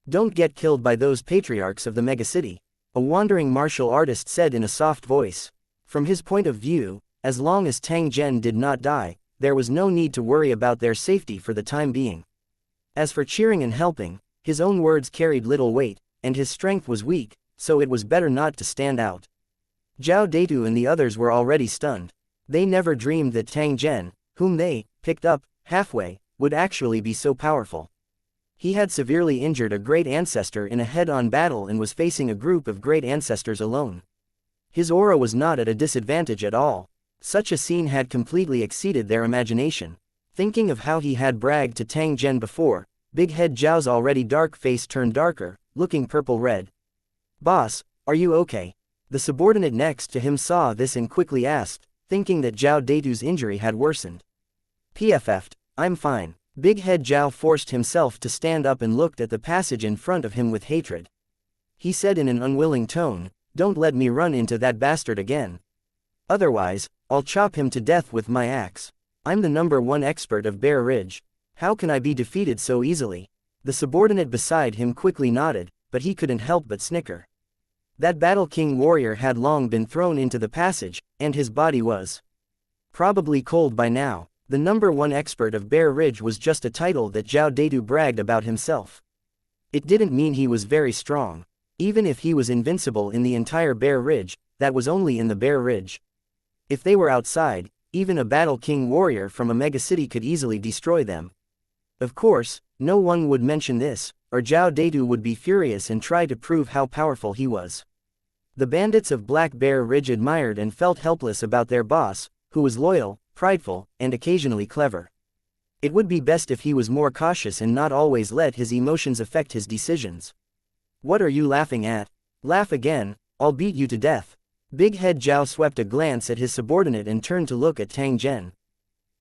Don't get killed by those patriarchs of the megacity, a wandering martial artist said in a soft voice. From his point of view, as long as Tang Zhen did not die, there was no need to worry about their safety for the time being. As for cheering and helping, his own words carried little weight, and his strength was weak, so it was better not to stand out. Zhao Deitu and the others were already stunned. They never dreamed that Tang Zhen, whom they picked up halfway, would actually be so powerful. He had severely injured a great ancestor in a head-on battle and was facing a group of great ancestors alone. His aura was not at a disadvantage at all. Such a scene had completely exceeded their imagination. Thinking of how he had bragged to Tang Zhen before, Big Head Zhao's already dark face turned darker, looking purple-red. "Boss, are you okay?" The subordinate next to him saw this and quickly asked, thinking that Zhao Deitu's injury had worsened. "PFF'd, I'm fine." Big Head Zhao forced himself to stand up and looked at the passage in front of him with hatred. He said in an unwilling tone, "Don't let me run into that bastard again. Otherwise, I'll chop him to death with my axe. I'm the #1 expert of Bear Ridge. How can I be defeated so easily?" The subordinate beside him quickly nodded, but he couldn't help but snicker. That Battle King warrior had long been thrown into the passage, and his body was probably cold by now. The #1 expert of Bear Ridge was just a title that Zhao Deitu bragged about himself. It didn't mean he was very strong. Even if he was invincible in the entire Bear Ridge, that was only in the Bear Ridge. If they were outside, even a Battle King warrior from a megacity could easily destroy them. Of course, no one would mention this, or Zhao Deitu would be furious and try to prove how powerful he was. The bandits of Black Bear Ridge admired and felt helpless about their boss, who was loyal, prideful, and occasionally clever. It would be best if he was more cautious and not always let his emotions affect his decisions. "What are you laughing at? Laugh again, I'll beat you to death." Big Head Zhao swept a glance at his subordinate and turned to look at Tang Zhen.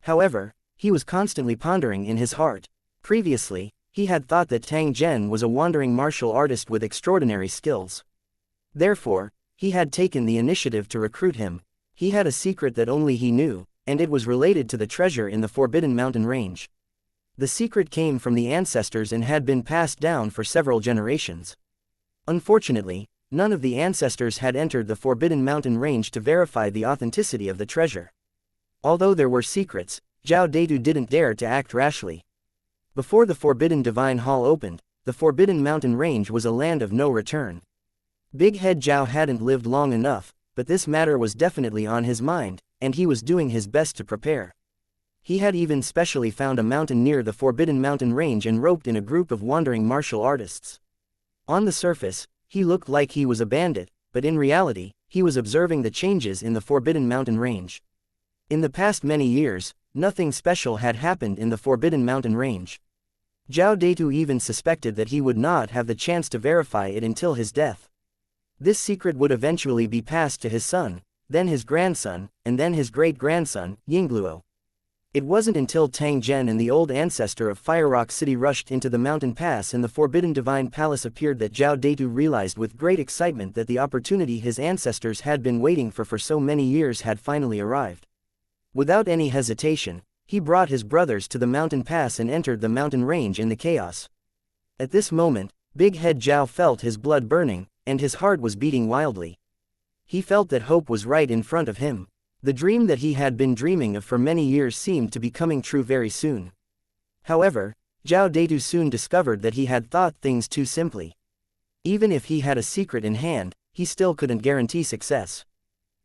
However, he was constantly pondering in his heart. Previously, he had thought that Tang Zhen was a wandering martial artist with extraordinary skills. Therefore, he had taken the initiative to recruit him. He had a secret that only he knew, and it was related to the treasure in the Forbidden Mountain Range. The secret came from the ancestors and had been passed down for several generations. Unfortunately, none of the ancestors had entered the Forbidden Mountain Range to verify the authenticity of the treasure. Although there were secrets, Zhao Deitu didn't dare to act rashly. Before the Forbidden Divine Hall opened, the Forbidden Mountain Range was a land of no return. Big Head Zhao hadn't lived long enough, but this matter was definitely on his mind, and he was doing his best to prepare. He had even specially found a mountain near the Forbidden Mountain Range and roped in a group of wandering martial artists. On the surface, he looked like he was a bandit, but in reality, he was observing the changes in the Forbidden Mountain Range. In the past many years, nothing special had happened in the Forbidden Mountain Range. Zhao Deitu even suspected that he would not have the chance to verify it until his death. This secret would eventually be passed to his son, then his grandson, and then his great-grandson, Yingluo. It wasn't until Tang Zhen and the old ancestor of Fire Rock City rushed into the mountain pass and the Forbidden Divine Palace appeared that Zhao Deitu realized with great excitement that the opportunity his ancestors had been waiting for so many years had finally arrived. Without any hesitation, he brought his brothers to the mountain pass and entered the mountain range in the chaos. At this moment, Big Head Zhao felt his blood burning, and his heart was beating wildly. He felt that hope was right in front of him. The dream that he had been dreaming of for many years seemed to be coming true very soon. However, Zhao Deitu soon discovered that he had thought things too simply. Even if he had a secret in hand, he still couldn't guarantee success.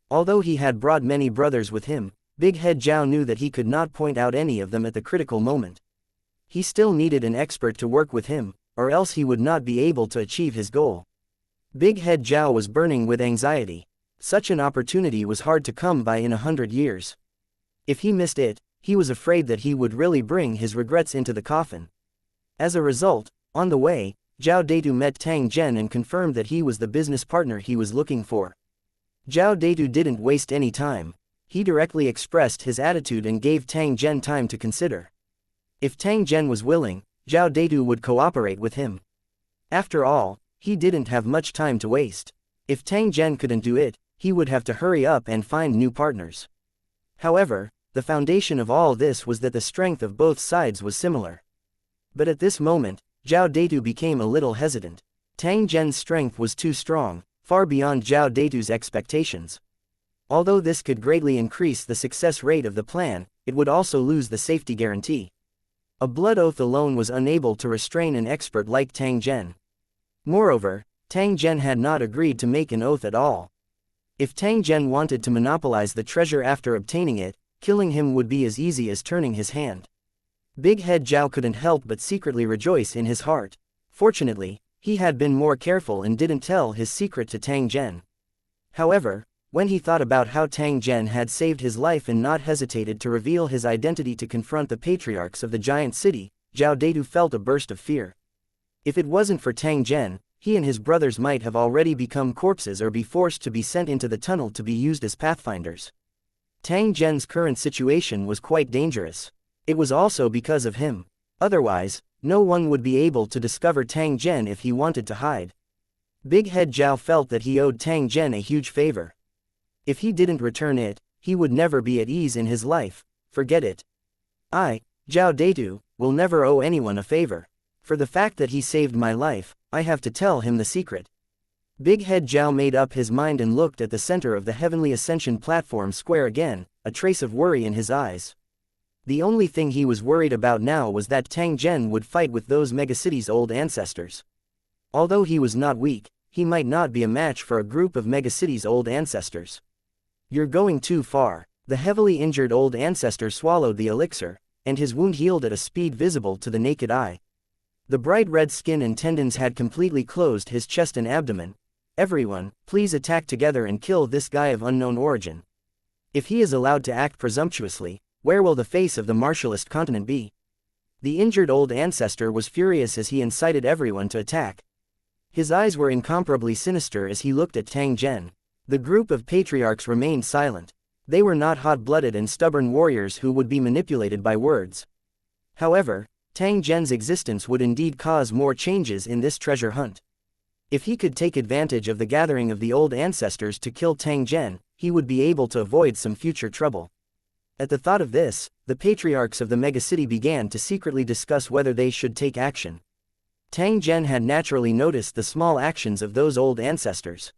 Although he had brought many brothers with him, Big Head Zhao knew that he could not point out any of them at the critical moment. He still needed an expert to work with him, or else he would not be able to achieve his goal. Big Head Zhao was burning with anxiety. Such an opportunity was hard to come by in 100 years. If he missed it, he was afraid that he would really bring his regrets into the coffin. As a result, on the way, Zhao Deitu met Tang Zhen and confirmed that he was the business partner he was looking for. Zhao Deitu didn't waste any time. He directly expressed his attitude and gave Tang Zhen time to consider. If Tang Zhen was willing, Zhao Deitu would cooperate with him. After all, he didn't have much time to waste. If Tang Zhen couldn't do it, he would have to hurry up and find new partners. However, the foundation of all this was that the strength of both sides was similar. But at this moment, Zhao Deitu became a little hesitant. Tang Zhen's strength was too strong, far beyond Zhao Deitu's expectations. Although this could greatly increase the success rate of the plan, it would also lose the safety guarantee. A blood oath alone was unable to restrain an expert like Tang Zhen. Moreover, Tang Zhen had not agreed to make an oath at all. If Tang Zhen wanted to monopolize the treasure after obtaining it, killing him would be as easy as turning his hand. Big Head Zhao couldn't help but secretly rejoice in his heart. Fortunately, he had been more careful and didn't tell his secret to Tang Zhen. However, When he thought about how Tang Zhen had saved his life and not hesitated to reveal his identity to confront the patriarchs of the giant city, Zhao Dadu felt a burst of fear. If it wasn't for Tang Zhen, he and his brothers might have already become corpses or be forced to be sent into the tunnel to be used as pathfinders. Tang Zhen's current situation was quite dangerous. It was also because of him. Otherwise, no one would be able to discover Tang Zhen if he wanted to hide. Big Head Zhao felt that he owed Tang Zhen a huge favor. If he didn't return it, he would never be at ease in his life. Forget it. I, Zhao Datu, will never owe anyone a favor. For the fact that he saved my life, I have to tell him the secret. Big Head Zhao made up his mind and looked at the center of the Heavenly Ascension platform square again, a trace of worry in his eyes. The only thing he was worried about now was that Tang Zhen would fight with those megacities' old ancestors. Although he was not weak, he might not be a match for a group of megacities' old ancestors. You're going too far. The heavily injured old ancestor swallowed the elixir, and his wound healed at a speed visible to the naked eye. The bright red skin and tendons had completely closed his chest and abdomen. Everyone, please attack together and kill this guy of unknown origin. If he is allowed to act presumptuously, where will the face of the martialist continent be? The injured old ancestor was furious as he incited everyone to attack. His eyes were incomparably sinister as he looked at Tang Zhen. The group of patriarchs remained silent. They were not hot-blooded and stubborn warriors who would be manipulated by words. However, Tang Zhen's existence would indeed cause more changes in this treasure hunt. If he could take advantage of the gathering of the old ancestors to kill Tang Zhen, he would be able to avoid some future trouble. At the thought of this, the patriarchs of the megacity began to secretly discuss whether they should take action. Tang Zhen had naturally noticed the small actions of those old ancestors.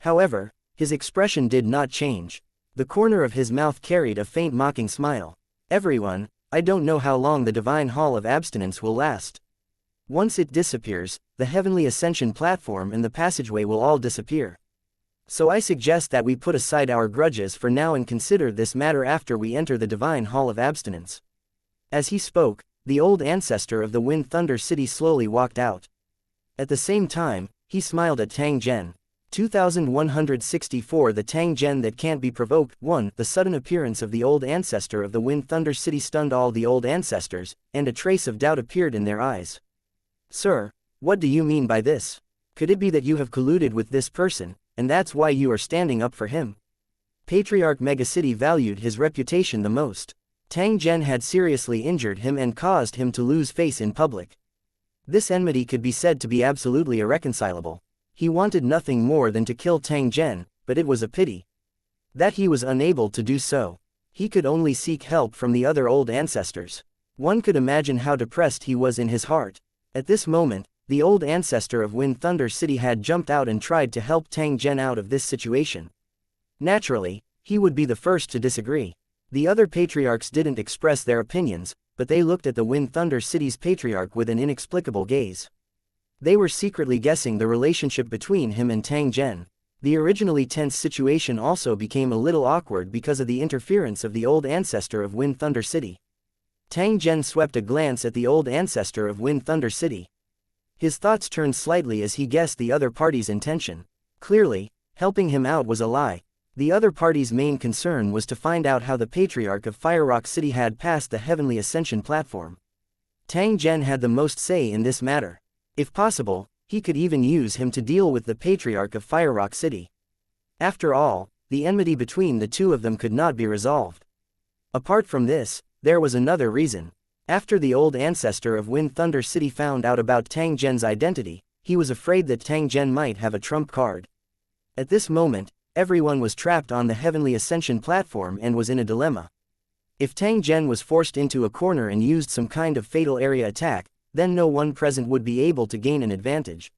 However, his expression did not change. The corner of his mouth carried a faint mocking smile. Everyone, I don't know how long the divine hall of abstinence will last. Once it disappears, the heavenly ascension platform and the passageway will all disappear. So I suggest that we put aside our grudges for now and consider this matter after we enter the divine hall of abstinence. As he spoke, the old ancestor of the Wind Thunder City slowly walked out. At the same time, he smiled at Tang Zhen. 2164 The Tang Zhen that can't be provoked. 1. The sudden appearance of the old ancestor of the Wind Thunder City stunned all the old ancestors, and a trace of doubt appeared in their eyes. Sir, what do you mean by this? Could it be that you have colluded with this person, and that's why you are standing up for him? Patriarch Megacity valued his reputation the most. Tang Zhen had seriously injured him and caused him to lose face in public. This enmity could be said to be absolutely irreconcilable. He wanted nothing more than to kill Tang Zhen, but it was a pity that he was unable to do so. He could only seek help from the other old ancestors. One could imagine how depressed he was in his heart. At this moment, the old ancestor of Wind Thunder City had jumped out and tried to help Tang Zhen out of this situation. Naturally, he would be the first to disagree. The other patriarchs didn't express their opinions, but they looked at the Wind Thunder City's patriarch with an inexplicable gaze. They were secretly guessing the relationship between him and Tang Zhen. The originally tense situation also became a little awkward because of the interference of the old ancestor of Wind Thunder City. Tang Zhen swept a glance at the old ancestor of Wind Thunder City. His thoughts turned slightly as he guessed the other party's intention. Clearly, helping him out was a lie. The other party's main concern was to find out how the patriarch of Fire Rock City had passed the Heavenly Ascension platform. Tang Zhen had the most say in this matter. If possible, he could even use him to deal with the patriarch of Fire Rock City. After all, the enmity between the two of them could not be resolved. Apart from this, there was another reason. After the old ancestor of Wind Thunder City found out about Tang Zhen's identity, he was afraid that Tang Zhen might have a trump card. At this moment, everyone was trapped on the Heavenly Ascension platform and was in a dilemma. If Tang Zhen was forced into a corner and used some kind of fatal area attack, then no one present would be able to gain an advantage.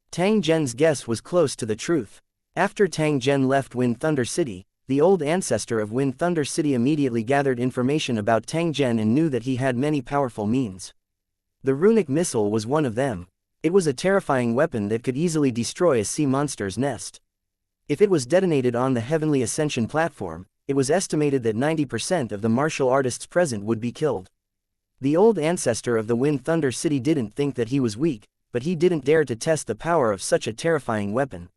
Tang Zhen's guess was close to the truth. After Tang Zhen left Wind Thunder City, the old ancestor of Wind Thunder City immediately gathered information about Tang Zhen and knew that he had many powerful means. The runic missile was one of them. It was a terrifying weapon that could easily destroy a sea monster's nest. If it was detonated on the Heavenly Ascension platform, it was estimated that 90% of the martial artists present would be killed. The old ancestor of the Wind Thunder City didn't think that he was weak, but he didn't dare to test the power of such a terrifying weapon.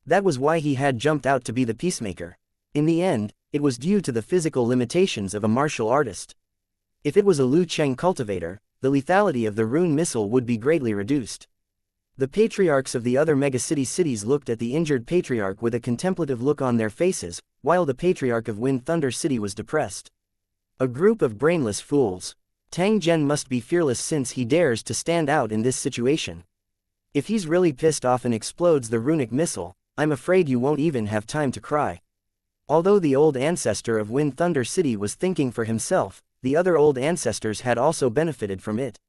That was why he had jumped out to be the peacemaker. In the end, it was due to the physical limitations of a martial artist. If it was a Liu Cheng cultivator, the lethality of the rune missile would be greatly reduced. The patriarchs of the other megacity cities looked at the injured patriarch with a contemplative look on their faces, while the patriarch of Wind Thunder City was depressed. A group of brainless fools. Tang Zhen must be fearless since he dares to stand out in this situation. If he's really pissed off and explodes the runic missile, I'm afraid you won't even have time to cry. Although the old ancestor of Wind Thunder City was thinking for himself, the other old ancestors had also benefited from it.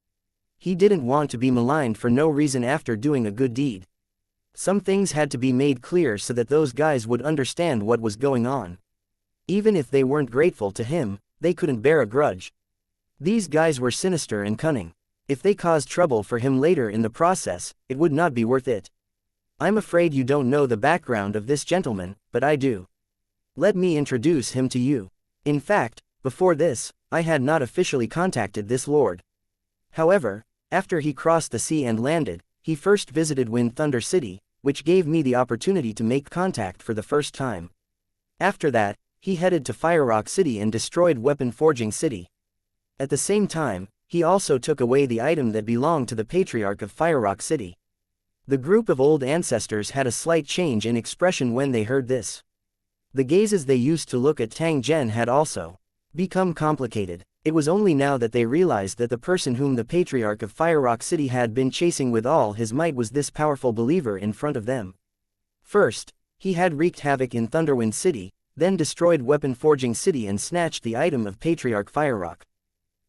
He didn't want to be maligned for no reason after doing a good deed. Some things had to be made clear so that those guys would understand what was going on. Even if they weren't grateful to him, they couldn't bear a grudge. These guys were sinister and cunning. If they caused trouble for him later in the process, it would not be worth it. I'm afraid you don't know the background of this gentleman, but I do. Let me introduce him to you. In fact, before this, I had not officially contacted this lord. However, after he crossed the sea and landed, he first visited Wind Thunder City, which gave me the opportunity to make contact for the first time. After that, he headed to Fire Rock City and destroyed Weapon Forging City. At the same time, he also took away the item that belonged to the Patriarch of Fire Rock City. The group of old ancestors had a slight change in expression when they heard this. The gazes they used to look at Tang Zhen had also become complicated. It was only now that they realized that the person whom the Patriarch of Fire Rock City had been chasing with all his might was this powerful believer in front of them. First, he had wreaked havoc in Thunderwind City, then destroyed Weapon Forging City and snatched the item of Patriarch Fire Rock.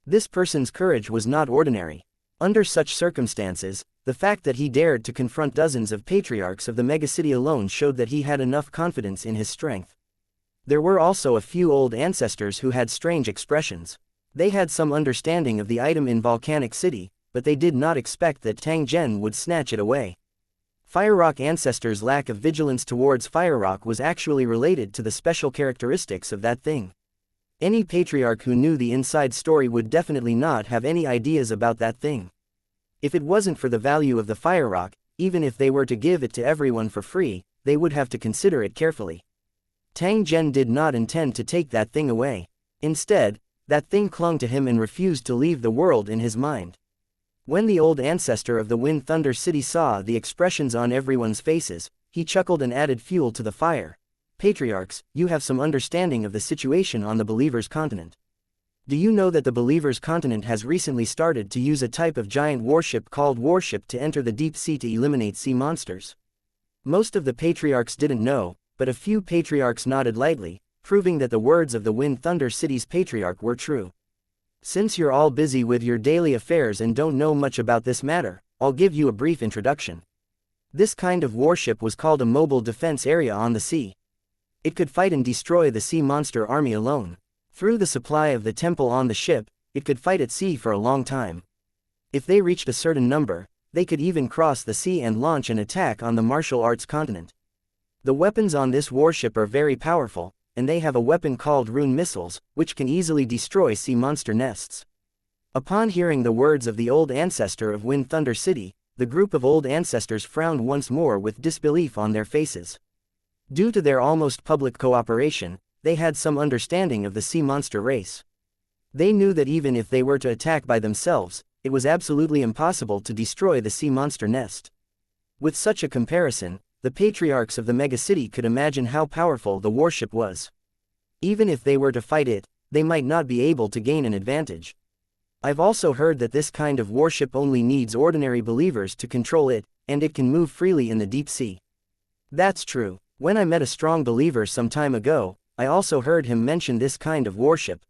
This person's courage was not ordinary. Under such circumstances, the fact that he dared to confront dozens of patriarchs of the megacity alone showed that he had enough confidence in his strength. There were also a few old ancestors who had strange expressions. They had some understanding of the item in Volcanic City, but they did not expect that Tang Zhen would snatch it away. Fire Rock ancestors' lack of vigilance towards Fire Rock was actually related to the special characteristics of that thing. Any patriarch who knew the inside story would definitely not have any ideas about that thing. If it wasn't for the value of the Fire Rock, even if they were to give it to everyone for free, they would have to consider it carefully. Tang Zhen did not intend to take that thing away. Instead, that thing clung to him and refused to leave the world in his mind. When the old ancestor of the Wind Thunder City saw the expressions on everyone's faces, he chuckled and added fuel to the fire. Patriarchs, you have some understanding of the situation on the Believer's Continent. Do you know that the Believer's Continent has recently started to use a type of giant warship called Warship to enter the deep sea to eliminate sea monsters? Most of the patriarchs didn't know, but a few patriarchs nodded lightly, proving that the words of the Wind Thunder City's patriarch were true. Since you're all busy with your daily affairs and don't know much about this matter, I'll give you a brief introduction. This kind of warship was called a mobile defense area on the sea. It could fight and destroy the sea monster army alone. Through the supply of the temple on the ship, it could fight at sea for a long time. If they reached a certain number, they could even cross the sea and launch an attack on the martial arts continent. The weapons on this warship are very powerful, and they have a weapon called rune missiles, which can easily destroy sea monster nests. Upon hearing the words of the old ancestor of Wind Thunder City, the group of old ancestors frowned once more with disbelief on their faces. Due to their almost public cooperation, they had some understanding of the sea monster race. They knew that even if they were to attack by themselves, it was absolutely impossible to destroy the sea monster nest. With such a comparison, the patriarchs of the megacity could imagine how powerful the warship was. Even if they were to fight it, they might not be able to gain an advantage. I've also heard that this kind of warship only needs ordinary believers to control it, and it can move freely in the deep sea. That's true. When I met a strong believer some time ago, I also heard him mention this kind of warship.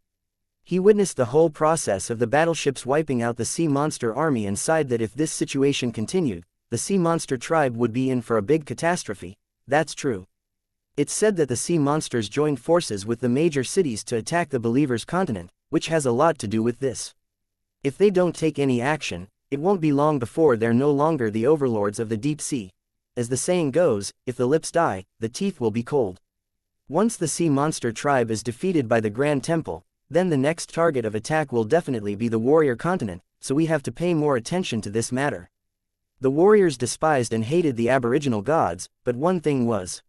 He witnessed the whole process of the battleships wiping out the sea monster army and sighed that if this situation continued, the sea monster tribe would be in for a big catastrophe. That's true. It's said that the sea monsters joined forces with the major cities to attack the Believer's Continent, which has a lot to do with this. If they don't take any action, it won't be long before they're no longer the overlords of the deep sea. As the saying goes, if the lips die, the teeth will be cold. Once the sea monster tribe is defeated by the Grand Temple, then the next target of attack will definitely be the warrior continent, so we have to pay more attention to this matter. The warriors despised and hated the aboriginal gods, but one thing was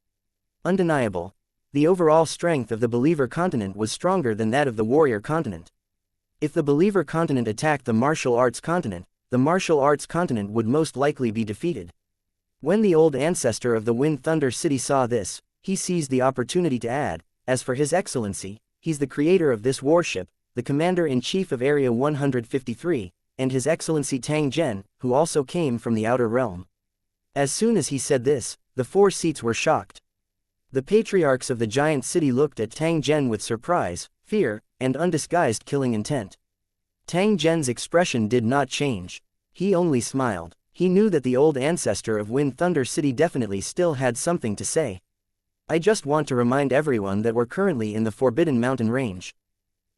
undeniable. The overall strength of the believer continent was stronger than that of the warrior continent. If the believer continent attacked the martial arts continent, the martial arts continent would most likely be defeated. When the old ancestor of the Wind Thunder City saw this, he seized the opportunity to add, "As for His Excellency, he's the creator of this warship, the commander-in-chief of Area 153, and His Excellency Tang Zhen, who also came from the outer realm." As soon as he said this, the four seats were shocked. The patriarchs of the giant city looked at Tang Zhen with surprise, fear, and undisguised killing intent. Tang Zhen's expression did not change. He only smiled. He knew that the old ancestor of Wind Thunder City definitely still had something to say. "I just want to remind everyone that we're currently in the Forbidden Mountain Range.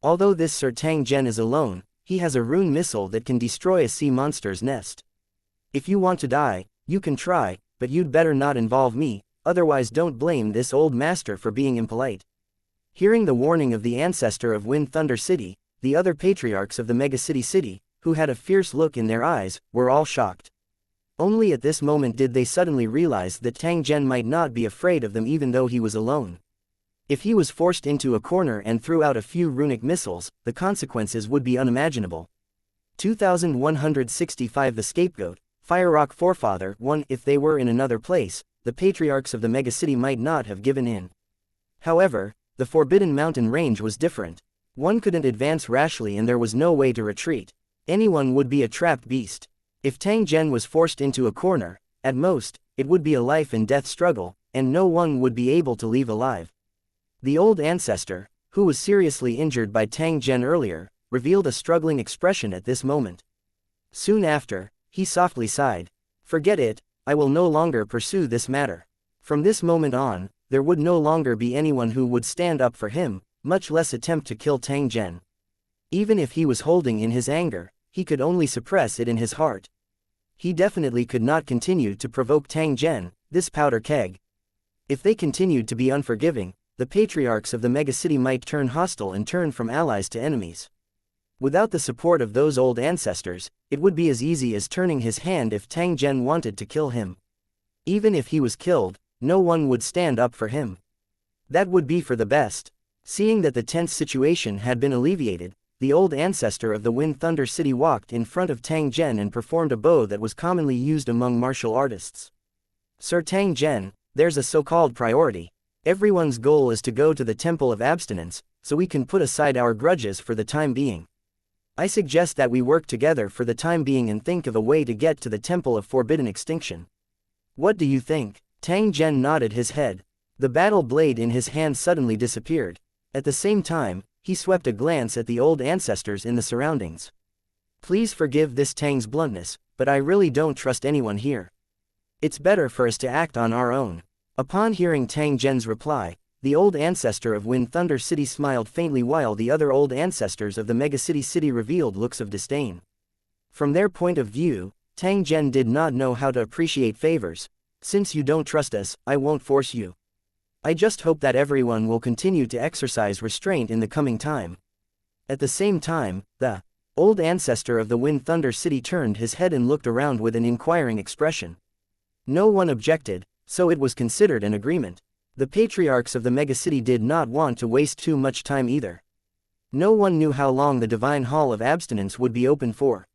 Although this Sir Tang Zhen is alone, he has a rune missile that can destroy a sea monster's nest. If you want to die, you can try, but you'd better not involve me, otherwise don't blame this old master for being impolite." Hearing the warning of the ancestor of Wind Thunder City, the other patriarchs of the megacity city, who had a fierce look in their eyes, were all shocked. Only at this moment did they suddenly realize that Tang Zhen might not be afraid of them even though he was alone. If he was forced into a corner and threw out a few runic missiles, the consequences would be unimaginable. 2165 The Scapegoat, Firerock Forefather 1 If they were in another place, the patriarchs of the megacity might not have given in. However, the Forbidden Mountain Range was different. One couldn't advance rashly and there was no way to retreat. Anyone would be a trapped beast. If Tang Zhen was forced into a corner, at most, it would be a life and death struggle, and no one would be able to leave alive. The old ancestor, who was seriously injured by Tang Zhen earlier, revealed a struggling expression at this moment. Soon after, he softly sighed. "Forget it, I will no longer pursue this matter." From this moment on, there would no longer be anyone who would stand up for him, much less attempt to kill Tang Zhen. Even if he was holding in his anger, he could only suppress it in his heart. He definitely could not continue to provoke Tang Zhen, this powder keg. If they continued to be unforgiving, the patriarchs of the megacity might turn hostile and turn from allies to enemies. Without the support of those old ancestors, it would be as easy as turning his hand if Tang Zhen wanted to kill him. Even if he was killed, no one would stand up for him. That would be for the best. Seeing that the tense situation had been alleviated, the old ancestor of the Wind Thunder City walked in front of Tang Zhen and performed a bow that was commonly used among martial artists. "Sir Tang Zhen, there's a so-called priority. Everyone's goal is to go to the Temple of Abstinence, so we can put aside our grudges for the time being. I suggest that we work together for the time being and think of a way to get to the Temple of Forbidden Extinction. What do you think?" Tang Zhen nodded his head. The battle blade in his hand suddenly disappeared. At the same time, he swept a glance at the old ancestors in the surroundings. "Please forgive this Tang's bluntness, but I really don't trust anyone here. It's better for us to act on our own." Upon hearing Tang Zhen's reply, the old ancestor of Wind Thunder City smiled faintly while the other old ancestors of the megacity city revealed looks of disdain. From their point of view, Tang Zhen did not know how to appreciate favors. "Since you don't trust us, I won't force you. I just hope that everyone will continue to exercise restraint in the coming time." At the same time, the old ancestor of the Wind Thunder City turned his head and looked around with an inquiring expression. No one objected, so it was considered an agreement. The patriarchs of the megacity did not want to waste too much time either. No one knew how long the Divine Hall of Abstinence would be open for.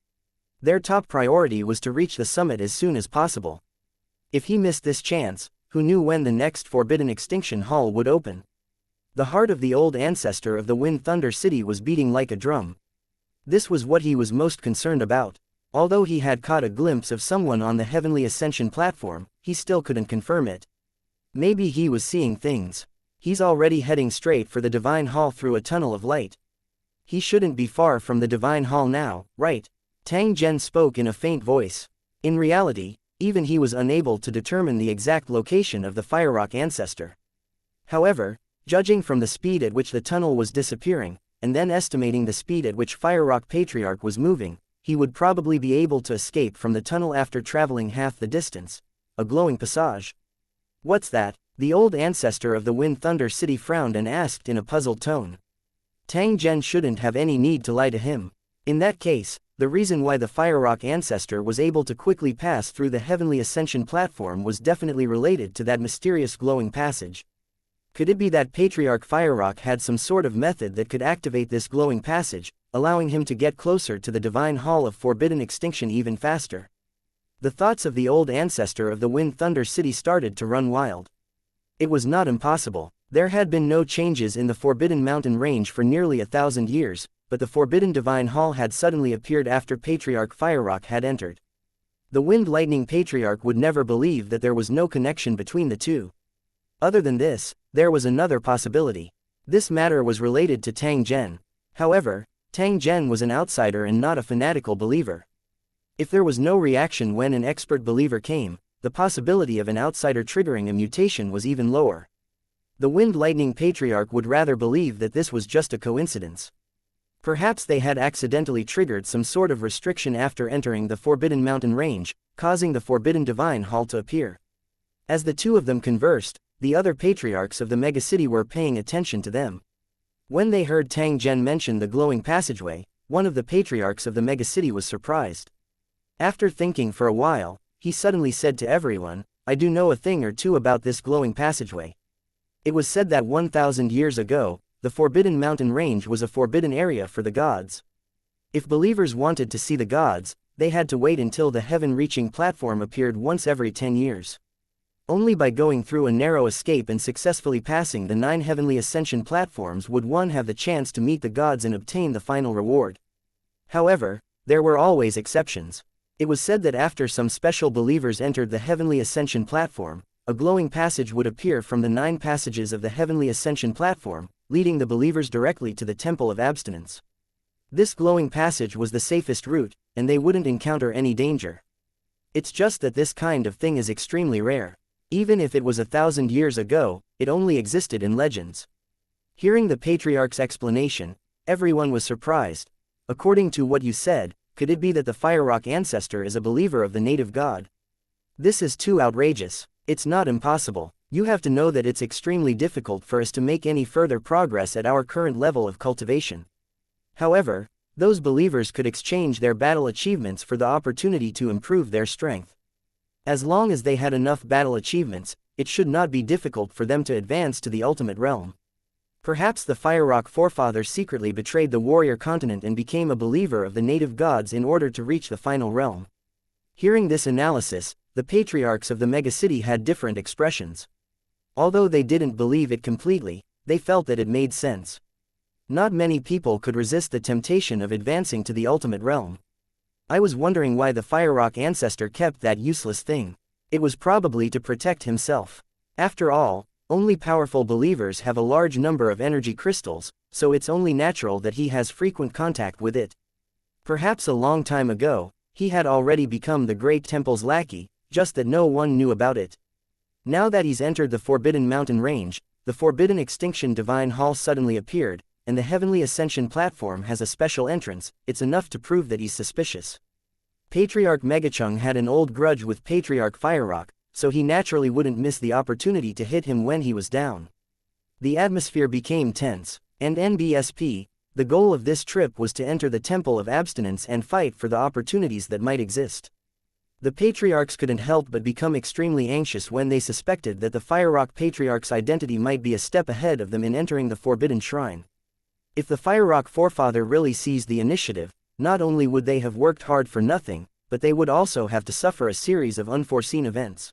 Their top priority was to reach the summit as soon as possible. If he missed this chance, who knew when the next Forbidden Extinction Hall would open? The heart of the old ancestor of the Wind Thunder City was beating like a drum. This was what he was most concerned about. Although he had caught a glimpse of someone on the Heavenly Ascension platform, he still couldn't confirm it. Maybe he was seeing things. He's already heading straight for the Divine Hall through a tunnel of light. He shouldn't be far from the Divine Hall now, right? Tang Zhen spoke in a faint voice. In reality, even he was unable to determine the exact location of the Firerock ancestor. However, judging from the speed at which the tunnel was disappearing, and then estimating the speed at which Firerock Patriarch was moving, he would probably be able to escape from the tunnel after traveling half the distance. A glowing passage. "What's that?" The old ancestor of the Wind Thunder City frowned and asked in a puzzled tone. Tang Zhen shouldn't have any need to lie to him. In that case, the reason why the Fire Rock ancestor was able to quickly pass through the heavenly ascension platform was definitely related to that mysterious glowing passage. Could it be that Patriarch Fire Rock had some sort of method that could activate this glowing passage, allowing him to get closer to the divine hall of forbidden extinction even faster? The thoughts of the old ancestor of the Wind Thunder City started to run wild. It was not impossible. There had been no changes in the Forbidden Mountain range for nearly 1,000 years, but the Forbidden Divine Hall had suddenly appeared after Patriarch Fire Rock had entered. The Wind Lightning Patriarch would never believe that there was no connection between the two. Other than this, there was another possibility. This matter was related to Tang Zhen. However, Tang Zhen was an outsider and not a fanatical believer. If there was no reaction when an expert believer came, the possibility of an outsider triggering a mutation was even lower. The Wind Lightning Patriarch would rather believe that this was just a coincidence. Perhaps they had accidentally triggered some sort of restriction after entering the Forbidden Mountain range, causing the Forbidden Divine Hall to appear. As the two of them conversed, the other patriarchs of the megacity were paying attention to them. When they heard Tang Zhen mention the glowing passageway, one of the patriarchs of the megacity was surprised. After thinking for a while, he suddenly said to everyone, "I do know a thing or two about this glowing passageway. It was said that 1,000 years ago, the Forbidden Mountain range was a forbidden area for the gods. If believers wanted to see the gods, they had to wait until the heaven-reaching platform appeared once every 10 years. Only by going through a narrow escape and successfully passing the 9 heavenly ascension platforms would one have the chance to meet the gods and obtain the final reward. However, there were always exceptions. It was said that after some special believers entered the heavenly ascension platform, a glowing passage would appear from the 9 passages of the heavenly ascension platform, leading the believers directly to the Temple of Abstinence. This glowing passage was the safest route, and they wouldn't encounter any danger. It's just that this kind of thing is extremely rare. Even if it was 1,000 years ago, it only existed in legends." Hearing the patriarch's explanation, everyone was surprised. "According to what you said, could it be that the Fire Rock ancestor is a believer of the native god? This is too outrageous. It's not impossible. You have to know that it's extremely difficult for us to make any further progress at our current level of cultivation. However, those believers could exchange their battle achievements for the opportunity to improve their strength. As long as they had enough battle achievements, it should not be difficult for them to advance to the ultimate realm. Perhaps the Fire Rock forefather secretly betrayed the warrior continent and became a believer of the native gods in order to reach the final realm." Hearing this analysis, the patriarchs of the megacity had different expressions. Although they didn't believe it completely, they felt that it made sense. Not many people could resist the temptation of advancing to the ultimate realm. I was wondering why the Fire Rock ancestor kept that useless thing. It was probably to protect himself. After all, only powerful believers have a large number of energy crystals, so it's only natural that he has frequent contact with it. Perhaps a long time ago, he had already become the Great Temple's lackey, just that no one knew about it. Now that he's entered the Forbidden Mountain range, the Forbidden Extinction Divine Hall suddenly appeared, and the Heavenly Ascension platform has a special entrance. It's enough to prove that he's suspicious. Patriarch Megachung had an old grudge with Patriarch Fire Rock, so he naturally wouldn't miss the opportunity to hit him when he was down. The atmosphere became tense, and NBSP, the goal of this trip was to enter the Temple of Abstinence and fight for the opportunities that might exist. The patriarchs couldn't help but become extremely anxious when they suspected that the Fire Rock Patriarch's identity might be a step ahead of them in entering the Forbidden Shrine. If the Fire Rock forefather really seized the initiative, not only would they have worked hard for nothing, but they would also have to suffer a series of unforeseen events.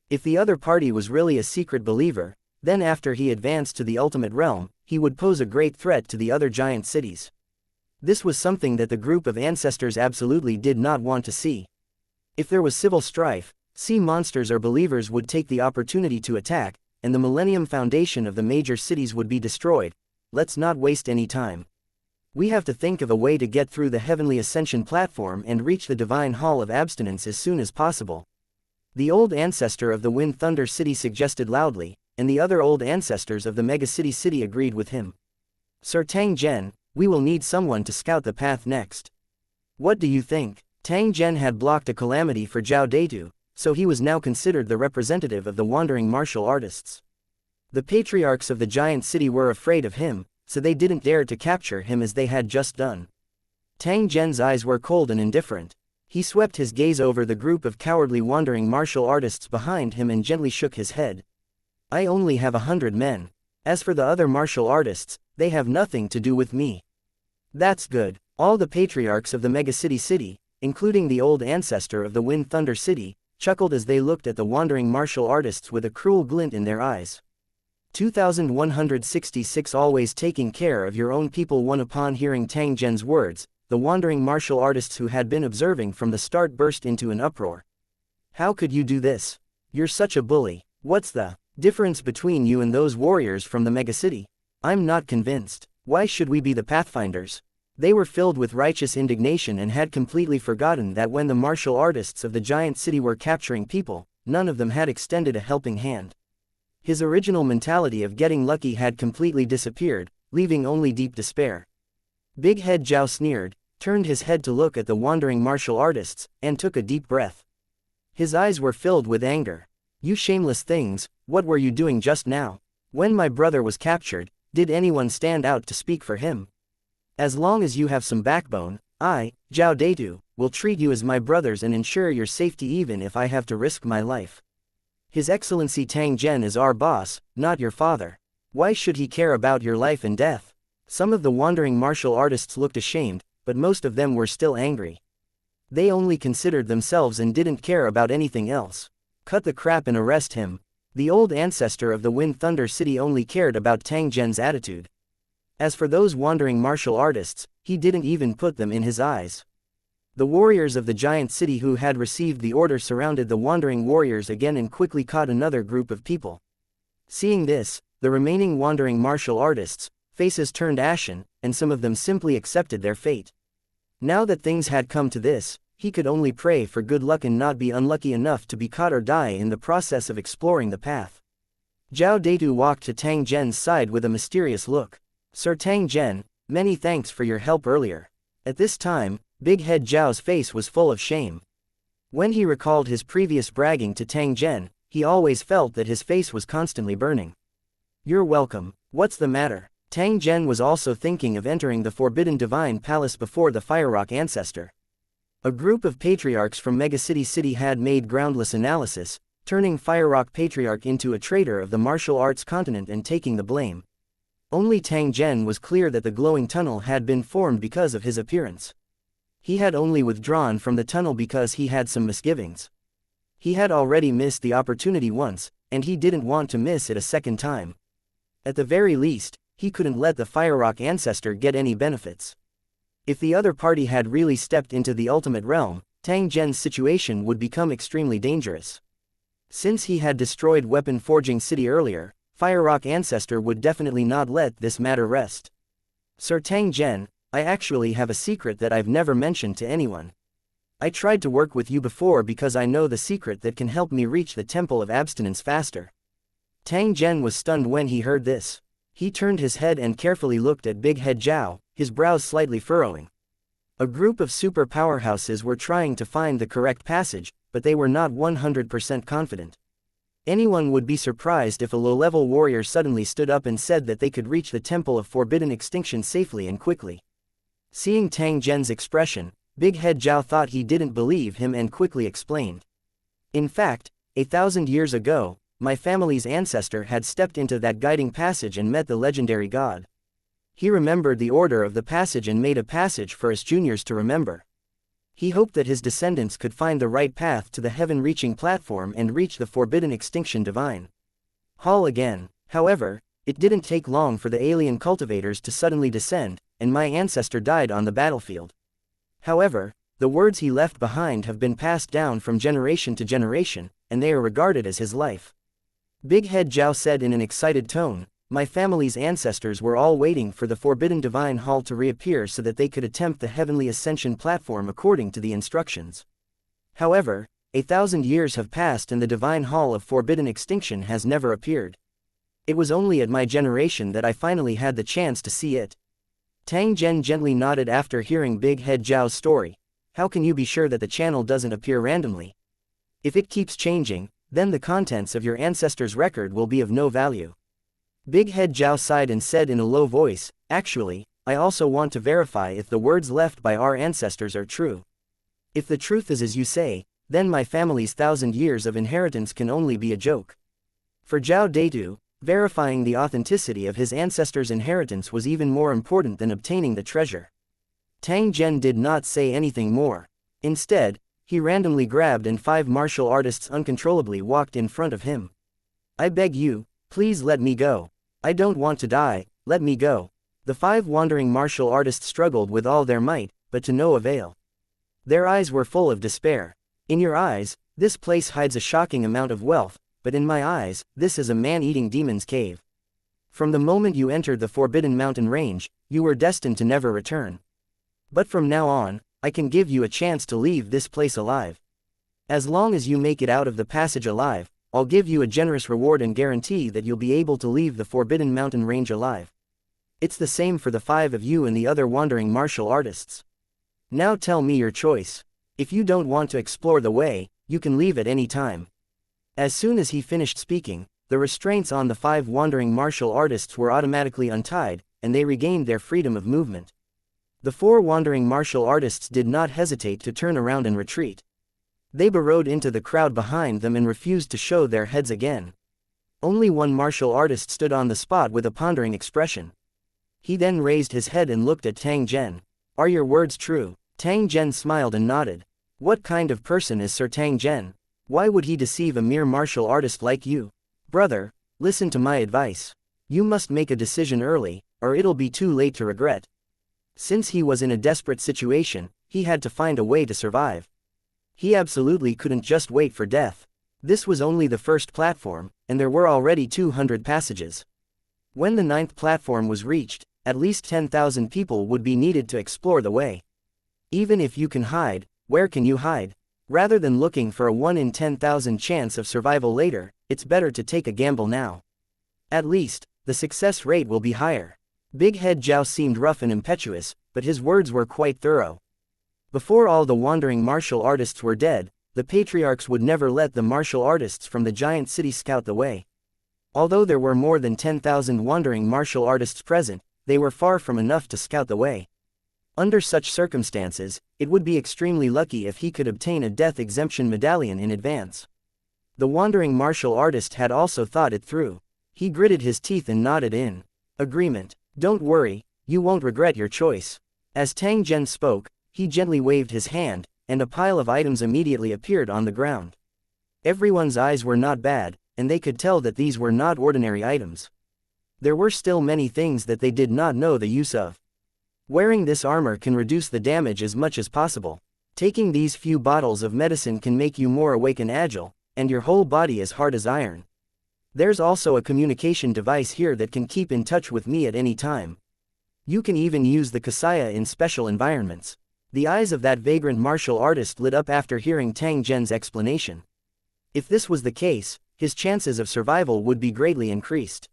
If the other party was really a secret believer, then after he advanced to the ultimate realm, he would pose a great threat to the other giant cities. This was something that the group of ancestors absolutely did not want to see. If there was civil strife, sea monsters or believers would take the opportunity to attack, and the Millennium Foundation of the major cities would be destroyed. Let's not waste any time. We have to think of a way to get through the Heavenly Ascension platform and reach the Divine Hall of Abstinence as soon as possible. The old ancestor of the Wind Thunder City suggested loudly, and the other old ancestors of the Megacity City agreed with him. "Sir Tang Zhen, we will need someone to scout the path next. What do you think?" Tang Zhen had blocked a calamity for Zhao Deitu, so he was now considered the representative of the wandering martial artists. The patriarchs of the giant city were afraid of him, so they didn't dare to capture him as they had just done. Tang Zhen's eyes were cold and indifferent. He swept his gaze over the group of cowardly wandering martial artists behind him and gently shook his head. I only have 100 men. As for the other martial artists, they have nothing to do with me. That's good. All the patriarchs of the megacity city, including the old ancestor of the Wind Thunder City, chuckled as they looked at the wandering martial artists with a cruel glint in their eyes. 2166 Always taking care of your own people. One upon hearing Tang Zhen's words, the wandering martial artists who had been observing from the start burst into an uproar. How could you do this? You're such a bully. What's the difference between you and those warriors from the megacity? I'm not convinced. Why should we be the pathfinders? They were filled with righteous indignation and had completely forgotten that when the martial artists of the giant city were capturing people, none of them had extended a helping hand. His original mentality of getting lucky had completely disappeared, leaving only deep despair. Big Head Zhao sneered, turned his head to look at the wandering martial artists, and took a deep breath. His eyes were filled with anger. You shameless things, what were you doing just now? When my brother was captured, did anyone stand out to speak for him? As long as you have some backbone, I, Zhao Deitu, will treat you as my brothers and ensure your safety even if I have to risk my life. His Excellency Tang Zhen is our boss, not your father. Why should he care about your life and death? Some of the wandering martial artists looked ashamed, but most of them were still angry. They only considered themselves and didn't care about anything else. Cut the crap and arrest him. The old ancestor of the Wind Thunder City only cared about Tang Zhen's attitude. As for those wandering martial artists, he didn't even put them in his eyes. The warriors of the giant city who had received the order surrounded the wandering warriors again and quickly caught another group of people. Seeing this, the remaining wandering martial artists' faces turned ashen, and some of them simply accepted their fate. Now that things had come to this, he could only pray for good luck and not be unlucky enough to be caught or die in the process of exploring the path. Zhao Deitu walked to Tang Zhen's side with a mysterious look. Sir Tang Zhen, many thanks for your help earlier. At this time, Big Head Zhao's face was full of shame. When he recalled his previous bragging to Tang Zhen, he always felt that his face was constantly burning. You're welcome. What's the matter? Tang Zhen was also thinking of entering the Forbidden Divine Palace before the Fire Rock ancestor. A group of patriarchs from Megacity City had made groundless analysis, turning Fire Rock Patriarch into a traitor of the martial arts continent and taking the blame. Only Tang Zhen was clear that the glowing tunnel had been formed because of his appearance. He had only withdrawn from the tunnel because he had some misgivings. He had already missed the opportunity once, and he didn't want to miss it a second time. At the very least, he couldn't let the Fire Rock ancestor get any benefits. If the other party had really stepped into the ultimate realm, Tang Zhen's situation would become extremely dangerous. Since he had destroyed Weapon Forging City earlier, Fire Rock ancestor would definitely not let this matter rest. Sir Tang Zhen, I actually have a secret that I've never mentioned to anyone. I tried to work with you before because I know the secret that can help me reach the Temple of Abstinence faster. Tang Zhen was stunned when he heard this. He turned his head and carefully looked at Big Head Zhao, his brows slightly furrowing. A group of super powerhouses were trying to find the correct passage, but they were not 100% confident. Anyone would be surprised if a low-level warrior suddenly stood up and said that they could reach the Temple of Forbidden Extinction safely and quickly. Seeing Tang Zhen's expression, Big Head Zhao thought he didn't believe him and quickly explained. In fact, 1,000 years ago, my family's ancestor had stepped into that guiding passage and met the legendary god. He remembered the order of the passage and made a passage for us juniors to remember. He hoped that his descendants could find the right path to the heaven-reaching platform and reach the Forbidden Extinction Divine Hall again. However, it didn't take long for the alien cultivators to suddenly descend, and my ancestor died on the battlefield. However, the words he left behind have been passed down from generation to generation, and they are regarded as his life. Big Head Zhao said in an excited tone, my family's ancestors were all waiting for the Forbidden Divine Hall to reappear so that they could attempt the Heavenly Ascension platform according to the instructions. However, 1,000 years have passed and the Divine Hall of Forbidden Extinction has never appeared. It was only at my generation that I finally had the chance to see it. Tang Zhen gently nodded after hearing Big Head Zhao's story. How can you be sure that the channel doesn't appear randomly? If it keeps changing, then the contents of your ancestors' record will be of no value. Big Head Zhao sighed and said in a low voice, actually, I also want to verify if the words left by our ancestors are true. If the truth is as you say, then my family's 1,000 years of inheritance can only be a joke. For Zhao Deitu, verifying the authenticity of his ancestors' inheritance was even more important than obtaining the treasure. Tang Zhen did not say anything more. Instead, he randomly grabbed and 5 martial artists uncontrollably walked in front of him. I beg you, please let me go. I don't want to die, let me go. The 5 wandering martial artists struggled with all their might, but to no avail. Their eyes were full of despair. In your eyes, this place hides a shocking amount of wealth, but in my eyes, this is a man-eating demon's cave. From the moment you entered the Forbidden Mountain range, you were destined to never return. But from now on, I can give you a chance to leave this place alive. As long as you make it out of the passage alive, I'll give you a generous reward and guarantee that you'll be able to leave the Forbidden Mountain range alive. It's the same for the 5 of you and the other wandering martial artists. Now tell me your choice. If you don't want to explore the way, you can leave at any time. As soon as he finished speaking, the restraints on the 5 wandering martial artists were automatically untied, and they regained their freedom of movement. The 4 wandering martial artists did not hesitate to turn around and retreat. They burrowed into the crowd behind them and refused to show their heads again. Only one martial artist stood on the spot with a pondering expression. He then raised his head and looked at Tang Zhen. Are your words true? Tang Zhen smiled and nodded. What kind of person is Sir Tang Zhen? Why would he deceive a mere martial artist like you? Brother, listen to my advice. You must make a decision early, or it'll be too late to regret. Since he was in a desperate situation, he had to find a way to survive. He absolutely couldn't just wait for death. This was only the first platform, and there were already 200 passages. When the 9th platform was reached, at least 10,000 people would be needed to explore the way. Even if you can hide, where can you hide? Rather than looking for a 1 in 10,000 chance of survival later, it's better to take a gamble now. At least, the success rate will be higher. Big Head Zhao seemed rough and impetuous, but his words were quite thorough. Before all the wandering martial artists were dead, the patriarchs would never let the martial artists from the giant city scout the way. Although there were more than 10,000 wandering martial artists present, they were far from enough to scout the way. Under such circumstances, it would be extremely lucky if he could obtain a death exemption medallion in advance. The wandering martial artist had also thought it through. He gritted his teeth and nodded in agreement. Don't worry, you won't regret your choice. As Tang Zhen spoke, he gently waved his hand, and a pile of items immediately appeared on the ground. Everyone's eyes were not bad, and they could tell that these were not ordinary items. There were still many things that they did not know the use of. Wearing this armor can reduce the damage as much as possible. Taking these few bottles of medicine can make you more awake and agile, and your whole body as hard as iron. There's also a communication device here that can keep in touch with me at any time. You can even use the xianxia in special environments. The eyes of that vagrant martial artist lit up after hearing Tang Zhen's explanation. If this was the case, his chances of survival would be greatly increased.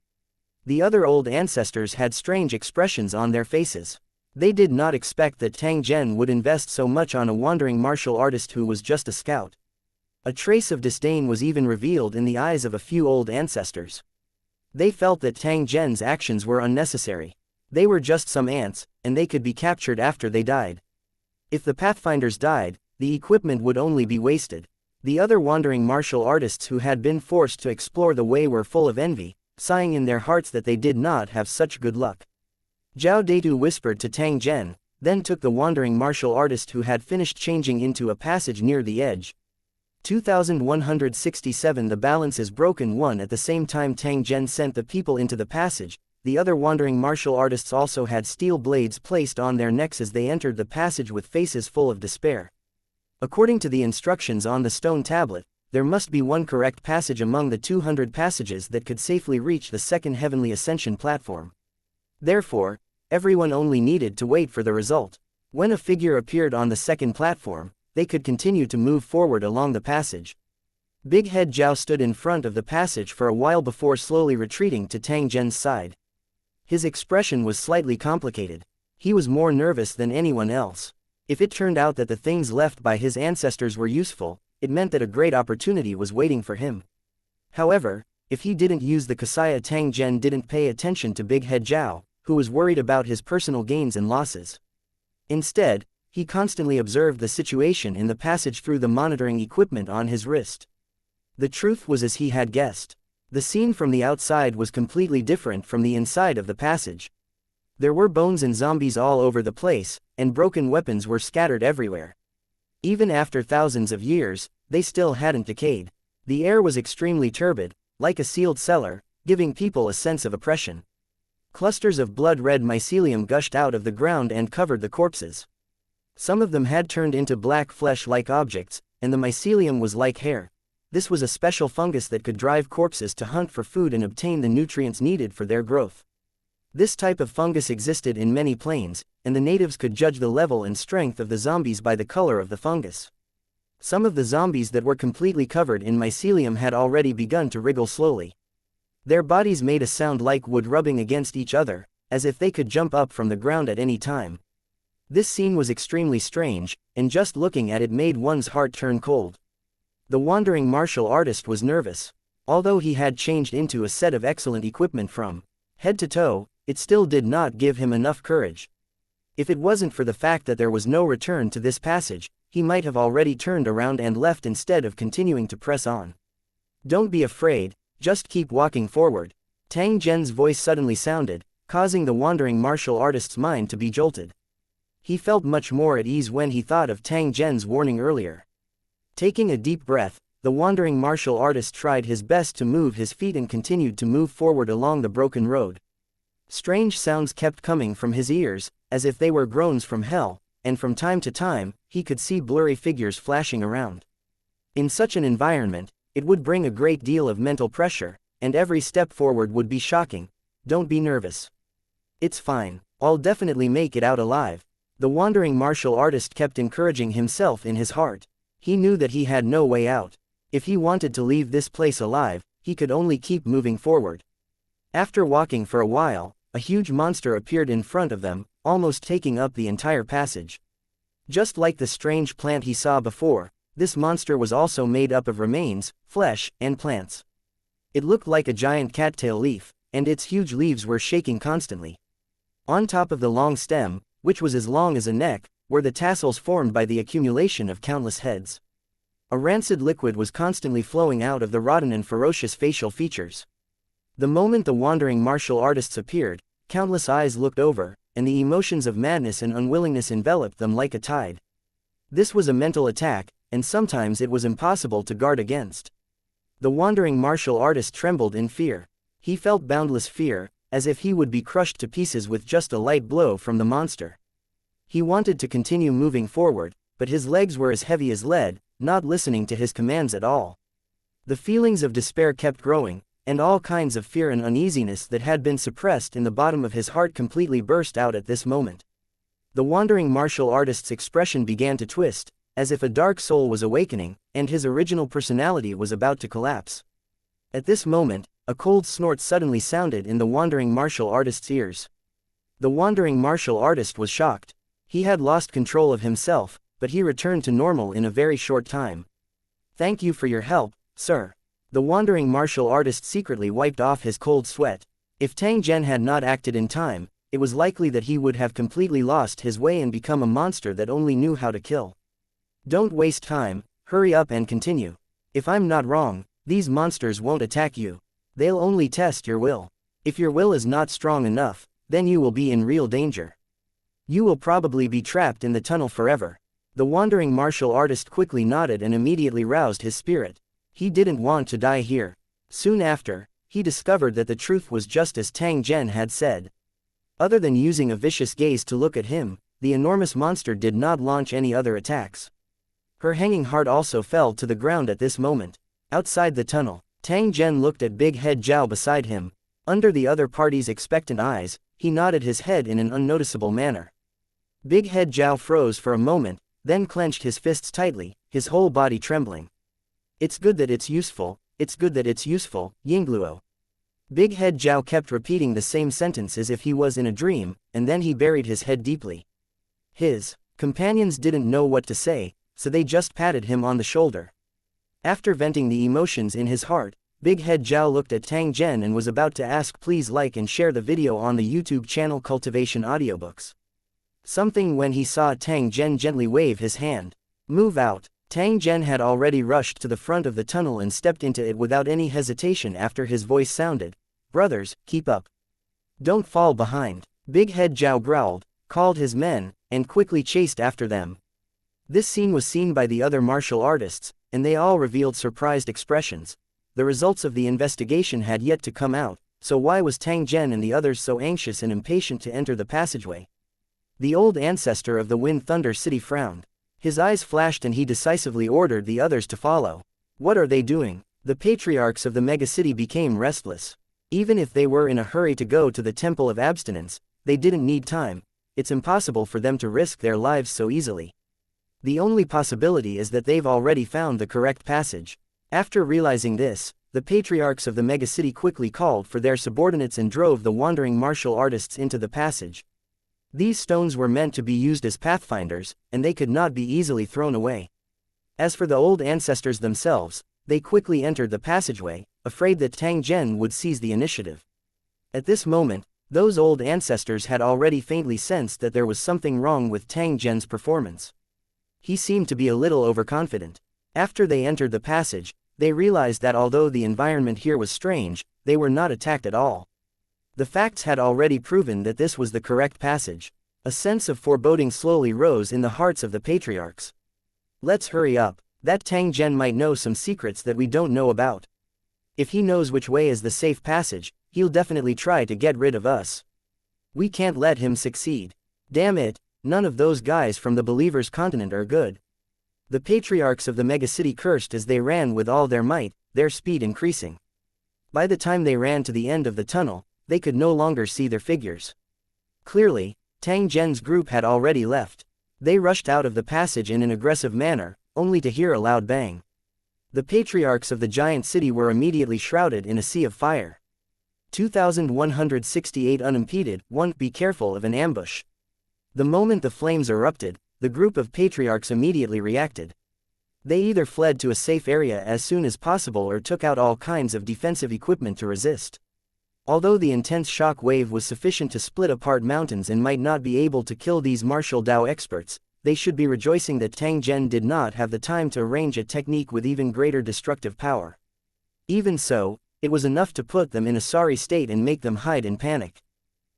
The other old ancestors had strange expressions on their faces. They did not expect that Tang Zhen would invest so much on a wandering martial artist who was just a scout. A trace of disdain was even revealed in the eyes of a few old ancestors. They felt that Tang Zhen's actions were unnecessary. They were just some ants, and they could be captured after they died. If the Pathfinders died, the equipment would only be wasted. The other wandering martial artists who had been forced to explore the way were full of envy, sighing in their hearts that they did not have such good luck. Zhao Deitu whispered to Tang Zhen, then took the wandering martial artist who had finished changing into a passage near the edge. 2167 The balance is broken. One at the same time Tang Zhen sent the people into the passage. The other wandering martial artists also had steel blades placed on their necks as they entered the passage with faces full of despair. According to the instructions on the stone tablet, there must be one correct passage among the 200 passages that could safely reach the second heavenly ascension platform. Therefore, everyone only needed to wait for the result. When a figure appeared on the second platform, they could continue to move forward along the passage. Big Head Zhao stood in front of the passage for a while before slowly retreating to Tang Zhen's side. His expression was slightly complicated. He was more nervous than anyone else. If it turned out that the things left by his ancestors were useful, it meant that a great opportunity was waiting for him. However, if he didn't use the xianxia, Tang Zhen didn't pay attention to Big Head Zhao, who was worried about his personal gains and losses. Instead, he constantly observed the situation in the passage through the monitoring equipment on his wrist. The truth was as he had guessed. The scene from the outside was completely different from the inside of the passage. There were bones and zombies all over the place, and broken weapons were scattered everywhere. Even after thousands of years, they still hadn't decayed. The air was extremely turbid, like a sealed cellar, giving people a sense of oppression. Clusters of blood-red mycelium gushed out of the ground and covered the corpses. Some of them had turned into black flesh-like objects, and the mycelium was like hair. This was a special fungus that could drive corpses to hunt for food and obtain the nutrients needed for their growth. This type of fungus existed in many planes, and the natives could judge the level and strength of the zombies by the color of the fungus. Some of the zombies that were completely covered in mycelium had already begun to wriggle slowly. Their bodies made a sound like wood rubbing against each other, as if they could jump up from the ground at any time. This scene was extremely strange, and just looking at it made one's heart turn cold. The wandering martial artist was nervous. Although he had changed into a set of excellent equipment from head to toe, it still did not give him enough courage. If it wasn't for the fact that there was no return to this passage, he might have already turned around and left instead of continuing to press on. "Don't be afraid, just keep walking forward." Tang Zhen's voice suddenly sounded, causing the wandering martial artist's mind to be jolted. He felt much more at ease when he thought of Tang Zhen's warning earlier. Taking a deep breath, the wandering martial artist tried his best to move his feet and continued to move forward along the broken road. Strange sounds kept coming from his ears, as if they were groans from hell, and from time to time, he could see blurry figures flashing around. In such an environment, it would bring a great deal of mental pressure, and every step forward would be shocking. "Don't be nervous. It's fine, I'll definitely make it out alive." The wandering martial artist kept encouraging himself in his heart. He knew that he had no way out. If he wanted to leave this place alive, he could only keep moving forward. After walking for a while, a huge monster appeared in front of them, almost taking up the entire passage. Just like the strange plant he saw before, this monster was also made up of remains, flesh, and plants. It looked like a giant cattail leaf, and its huge leaves were shaking constantly. On top of the long stem, which was as long as a neck, were the tassels formed by the accumulation of countless heads. A rancid liquid was constantly flowing out of the rotten and ferocious facial features. The moment the wandering martial artists appeared, countless eyes looked over, and the emotions of madness and unwillingness enveloped them like a tide. This was a mental attack, and sometimes it was impossible to guard against. The wandering martial artist trembled in fear. He felt boundless fear, as if he would be crushed to pieces with just a light blow from the monster. He wanted to continue moving forward, but his legs were as heavy as lead, not listening to his commands at all. The feelings of despair kept growing, and all kinds of fear and uneasiness that had been suppressed in the bottom of his heart completely burst out at this moment. The wandering martial artist's expression began to twist, as if a dark soul was awakening, and his original personality was about to collapse. At this moment, a cold snort suddenly sounded in the wandering martial artist's ears. The wandering martial artist was shocked. He had lost control of himself, but he returned to normal in a very short time. "Thank you for your help, sir." The wandering martial artist secretly wiped off his cold sweat. If Tang Zhen had not acted in time, it was likely that he would have completely lost his way and become a monster that only knew how to kill. "Don't waste time, hurry up and continue. If I'm not wrong, these monsters won't attack you. They'll only test your will. If your will is not strong enough, then you will be in real danger. You will probably be trapped in the tunnel forever." The wandering martial artist quickly nodded and immediately roused his spirit. He didn't want to die here. Soon after, he discovered that the truth was just as Tang Zhen had said. Other than using a vicious gaze to look at him, the enormous monster did not launch any other attacks. Her hanging heart also fell to the ground at this moment. Outside the tunnel, Tang Zhen looked at Big Head Zhao beside him. Under the other party's expectant eyes, he nodded his head in an unnoticeable manner. Big Head Zhao froze for a moment, then clenched his fists tightly, his whole body trembling. "It's good that it's useful, it's good that it's useful, Yingluo." Big Head Zhao kept repeating the same sentence as if he was in a dream, and then he buried his head deeply. His companions didn't know what to say, so they just patted him on the shoulder. After venting the emotions in his heart, Big Head Zhao looked at Tang Zhen and was about to ask please like and share the video on the YouTube channel Cultivation Audiobooks. Something when he saw Tang Zhen gently wave his hand. Move out. Tang Zhen had already rushed to the front of the tunnel and stepped into it without any hesitation after his voice sounded. Brothers, keep up. Don't fall behind. Big Head Zhao growled, called his men, and quickly chased after them. This scene was seen by the other martial artists, and they all revealed surprised expressions. The results of the investigation had yet to come out, so why was Tang Zhen and the others so anxious and impatient to enter the passageway? The old ancestor of the Wind Thunder City frowned. His eyes flashed and he decisively ordered the others to follow. What are they doing? The patriarchs of the megacity became restless. Even if they were in a hurry to go to the Temple of Abstinence, they didn't need time. It's impossible for them to risk their lives so easily. The only possibility is that they've already found the correct passage. After realizing this, the patriarchs of the megacity quickly called for their subordinates and drove the wandering martial artists into the passage. These stones were meant to be used as pathfinders, and they could not be easily thrown away. As for the old ancestors themselves, they quickly entered the passageway, afraid that Tang Zhen would seize the initiative. At this moment, those old ancestors had already faintly sensed that there was something wrong with Tang Zhen's performance. He seemed to be a little overconfident. After they entered the passage, they realized that although the environment here was strange, they were not attacked at all. The facts had already proven that this was the correct passage. A sense of foreboding slowly rose in the hearts of the patriarchs. Let's hurry up. That Tang Zhen might know some secrets that we don't know about. If he knows which way is the safe passage, he'll definitely try to get rid of us. We can't let him succeed. Damn it, none of those guys from the Believers' Continent are good. The patriarchs of the megacity cursed as they ran with all their might, their speed increasing. By the time they ran to the end of the tunnel, they could no longer see their figures. Clearly, Tang Zhen's group had already left. They rushed out of the passage in an aggressive manner, only to hear a loud bang. The patriarchs of the giant city were immediately shrouded in a sea of fire. 2168 unimpeded. 1. Be careful of an ambush. The moment the flames erupted, the group of patriarchs immediately reacted. They either fled to a safe area as soon as possible or took out all kinds of defensive equipment to resist. Although the intense shock wave was sufficient to split apart mountains and might not be able to kill these martial Dao experts, they should be rejoicing that Tang Zhen did not have the time to arrange a technique with even greater destructive power. Even so, it was enough to put them in a sorry state and make them hide in panic.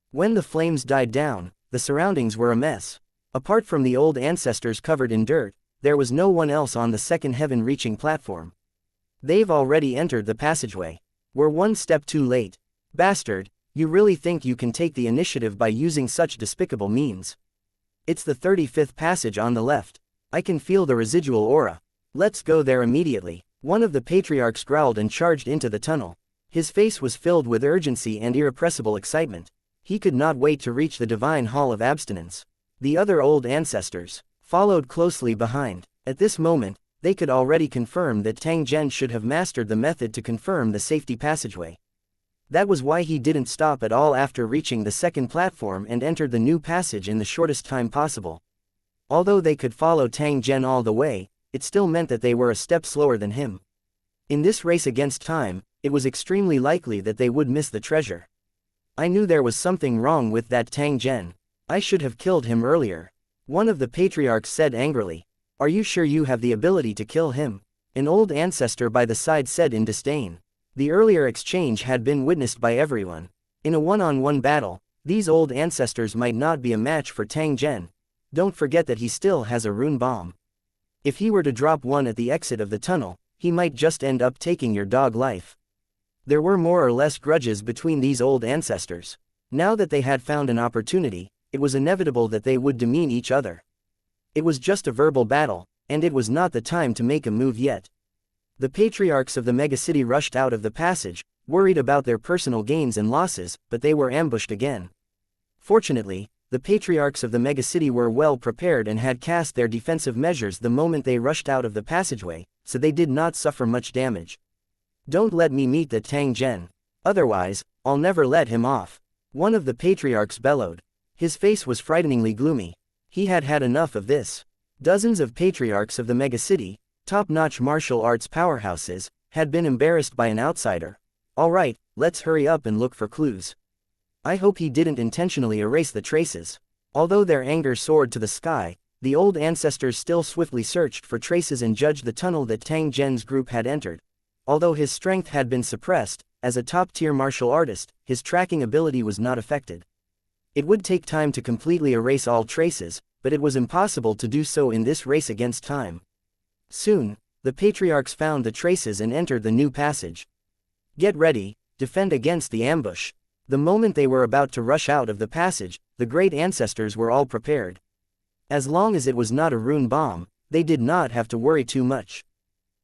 When the flames died down, the surroundings were a mess. Apart from the old ancestors covered in dirt, there was no one else on the second heaven-reaching platform. They've already entered the passageway. We're one step too late. Bastard, you really think you can take the initiative by using such despicable means? It's the 35th passage on the left. I can feel the residual aura. Let's go there immediately. One of the patriarchs growled and charged into the tunnel. His face was filled with urgency and irrepressible excitement. He could not wait to reach the divine hall of abstinence. The other old ancestors followed closely behind. At this moment, they could already confirm that Tang Zhen should have mastered the method to confirm the safety passageway. That was why he didn't stop at all after reaching the second platform and entered the new passage in the shortest time possible. Although they could follow Tang Zhen all the way, it still meant that they were a step slower than him. In this race against time, it was extremely likely that they would miss the treasure. I knew there was something wrong with that Tang Zhen. I should have killed him earlier. One of the patriarchs said angrily. Are you sure you have the ability to kill him? An old ancestor by the side said in disdain. The earlier exchange had been witnessed by everyone. In a one-on-one battle, these old ancestors might not be a match for Tang Zhen. Don't forget that he still has a rune bomb. If he were to drop one at the exit of the tunnel, he might just end up taking your dog life. There were more or less grudges between these old ancestors. Now that they had found an opportunity, it was inevitable that they would demean each other. It was just a verbal battle, and it was not the time to make a move yet. The patriarchs of the megacity rushed out of the passage, worried about their personal gains and losses, but they were ambushed again. Fortunately, the patriarchs of the megacity were well prepared and had cast their defensive measures the moment they rushed out of the passageway, so they did not suffer much damage. Don't let me meet the Tang Zhen. Otherwise, I'll never let him off. One of the patriarchs bellowed. His face was frighteningly gloomy. He had had enough of this. Dozens of patriarchs of the megacity, top-notch martial arts powerhouses, had been embarrassed by an outsider. Alright, let's hurry up and look for clues. I hope he didn't intentionally erase the traces. Although their anger soared to the sky, the old ancestors still swiftly searched for traces and judged the tunnel that Tang Zhen's group had entered. Although his strength had been suppressed, as a top-tier martial artist, his tracking ability was not affected. It would take time to completely erase all traces, but it was impossible to do so in this race against time. Soon, the patriarchs found the traces and entered the new passage. Get ready, defend against the ambush. The moment they were about to rush out of the passage, the great ancestors were all prepared. As long as it was not a rune bomb, they did not have to worry too much.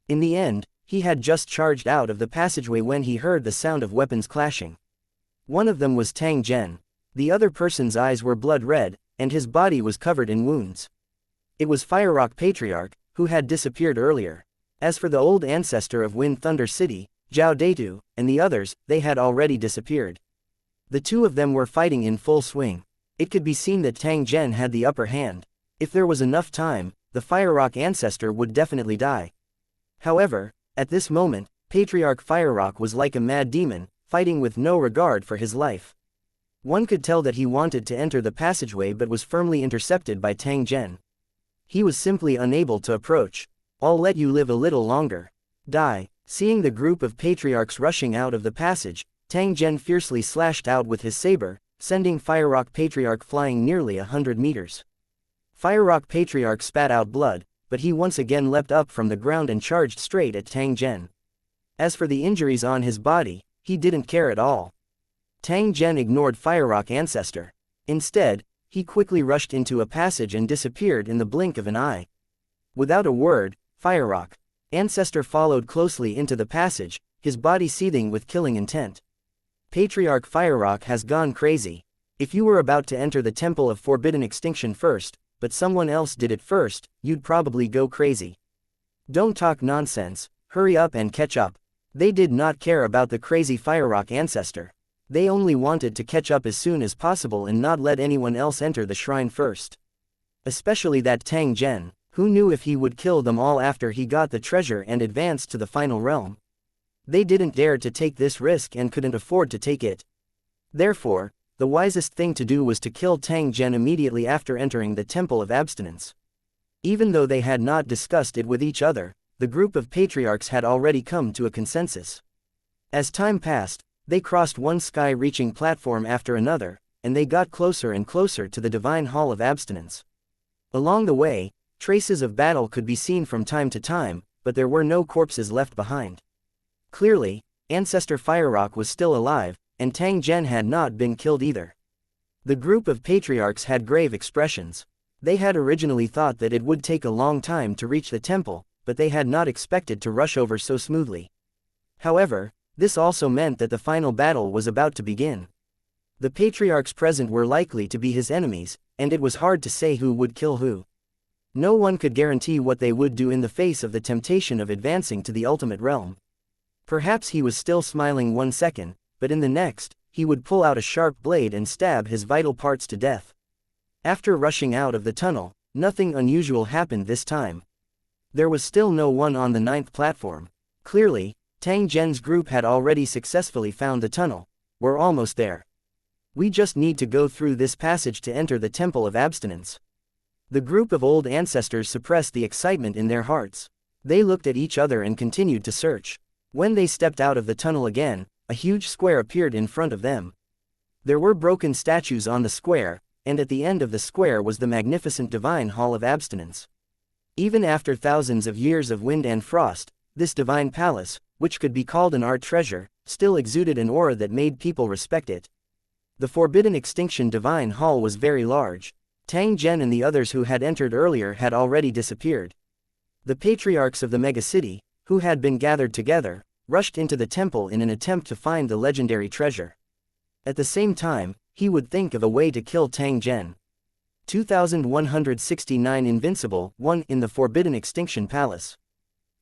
In the end, he had just charged out of the passageway when he heard the sound of weapons clashing. One of them was Tang Zhen. The other person's eyes were blood red, and his body was covered in wounds. It was Fire Rock Patriarch, who had disappeared earlier. As for the old ancestor of Wind Thunder City, Zhao Deitu, and the others, they had already disappeared. The two of them were fighting in full swing. It could be seen that Tang Zhen had the upper hand. If there was enough time, the Fire Rock ancestor would definitely die. However, at this moment, Patriarch Fire Rock was like a mad demon, fighting with no regard for his life. One could tell that he wanted to enter the passageway but was firmly intercepted by Tang Zhen. He was simply unable to approach. I'll let you live a little longer. Die. Seeing the group of patriarchs rushing out of the passage, Tang Zhen fiercely slashed out with his saber, sending Fire Rock Patriarch flying nearly 100 meters. Fire Rock Patriarch spat out blood, but he once again leapt up from the ground and charged straight at Tang Zhen. As for the injuries on his body, he didn't care at all. Tang Zhen ignored Fire Rock Ancestor. Instead, he quickly rushed into a passage and disappeared in the blink of an eye. Without a word, Fire Rock Ancestor followed closely into the passage, his body seething with killing intent. Patriarch Fire Rock has gone crazy. If you were about to enter the Temple of Forbidden Extinction first, but someone else did it first, you'd probably go crazy. Don't talk nonsense, hurry up and catch up. They did not care about the crazy Fire Rock Ancestor. They only wanted to catch up as soon as possible and not let anyone else enter the shrine first. Especially that Tang Zhen, who knew if he would kill them all after he got the treasure and advanced to the final realm. They didn't dare to take this risk and couldn't afford to take it. Therefore, the wisest thing to do was to kill Tang Zhen immediately after entering the Temple of Abstinence. Even though they had not discussed it with each other, the group of patriarchs had already come to a consensus. As time passed, they crossed one sky-reaching platform after another, and they got closer and closer to the Divine Hall of Abstinence. Along the way, traces of battle could be seen from time to time, but there were no corpses left behind. Clearly, Ancestor Fire Rock was still alive, and Tang Zhen had not been killed either. The group of patriarchs had grave expressions. They had originally thought that it would take a long time to reach the temple, but they had not expected to rush over so smoothly. However, this also meant that the final battle was about to begin. The patriarchs present were likely to be his enemies, and it was hard to say who would kill who. No one could guarantee what they would do in the face of the temptation of advancing to the ultimate realm. Perhaps he was still smiling 1 second, but in the next, he would pull out a sharp blade and stab his vital parts to death. After rushing out of the tunnel, nothing unusual happened this time. There was still no one on the 9th platform. Clearly, Tang Zhen's group had already successfully found the tunnel. We're almost there. We just need to go through this passage to enter the Temple of Abstinence. The group of old ancestors suppressed the excitement in their hearts. They looked at each other and continued to search. When they stepped out of the tunnel again, a huge square appeared in front of them. There were broken statues on the square, and at the end of the square was the magnificent Divine Hall of Abstinence. Even after thousands of years of wind and frost, this divine palace, which could be called an art treasure, still exuded an aura that made people respect it. The Forbidden Extinction Divine Hall was very large. Tang Zhen and the others who had entered earlier had already disappeared. The patriarchs of the megacity, who had been gathered together, rushed into the temple in an attempt to find the legendary treasure. At the same time, he would think of a way to kill Tang Zhen. 2169 Invincible 1 in the Forbidden Extinction Palace.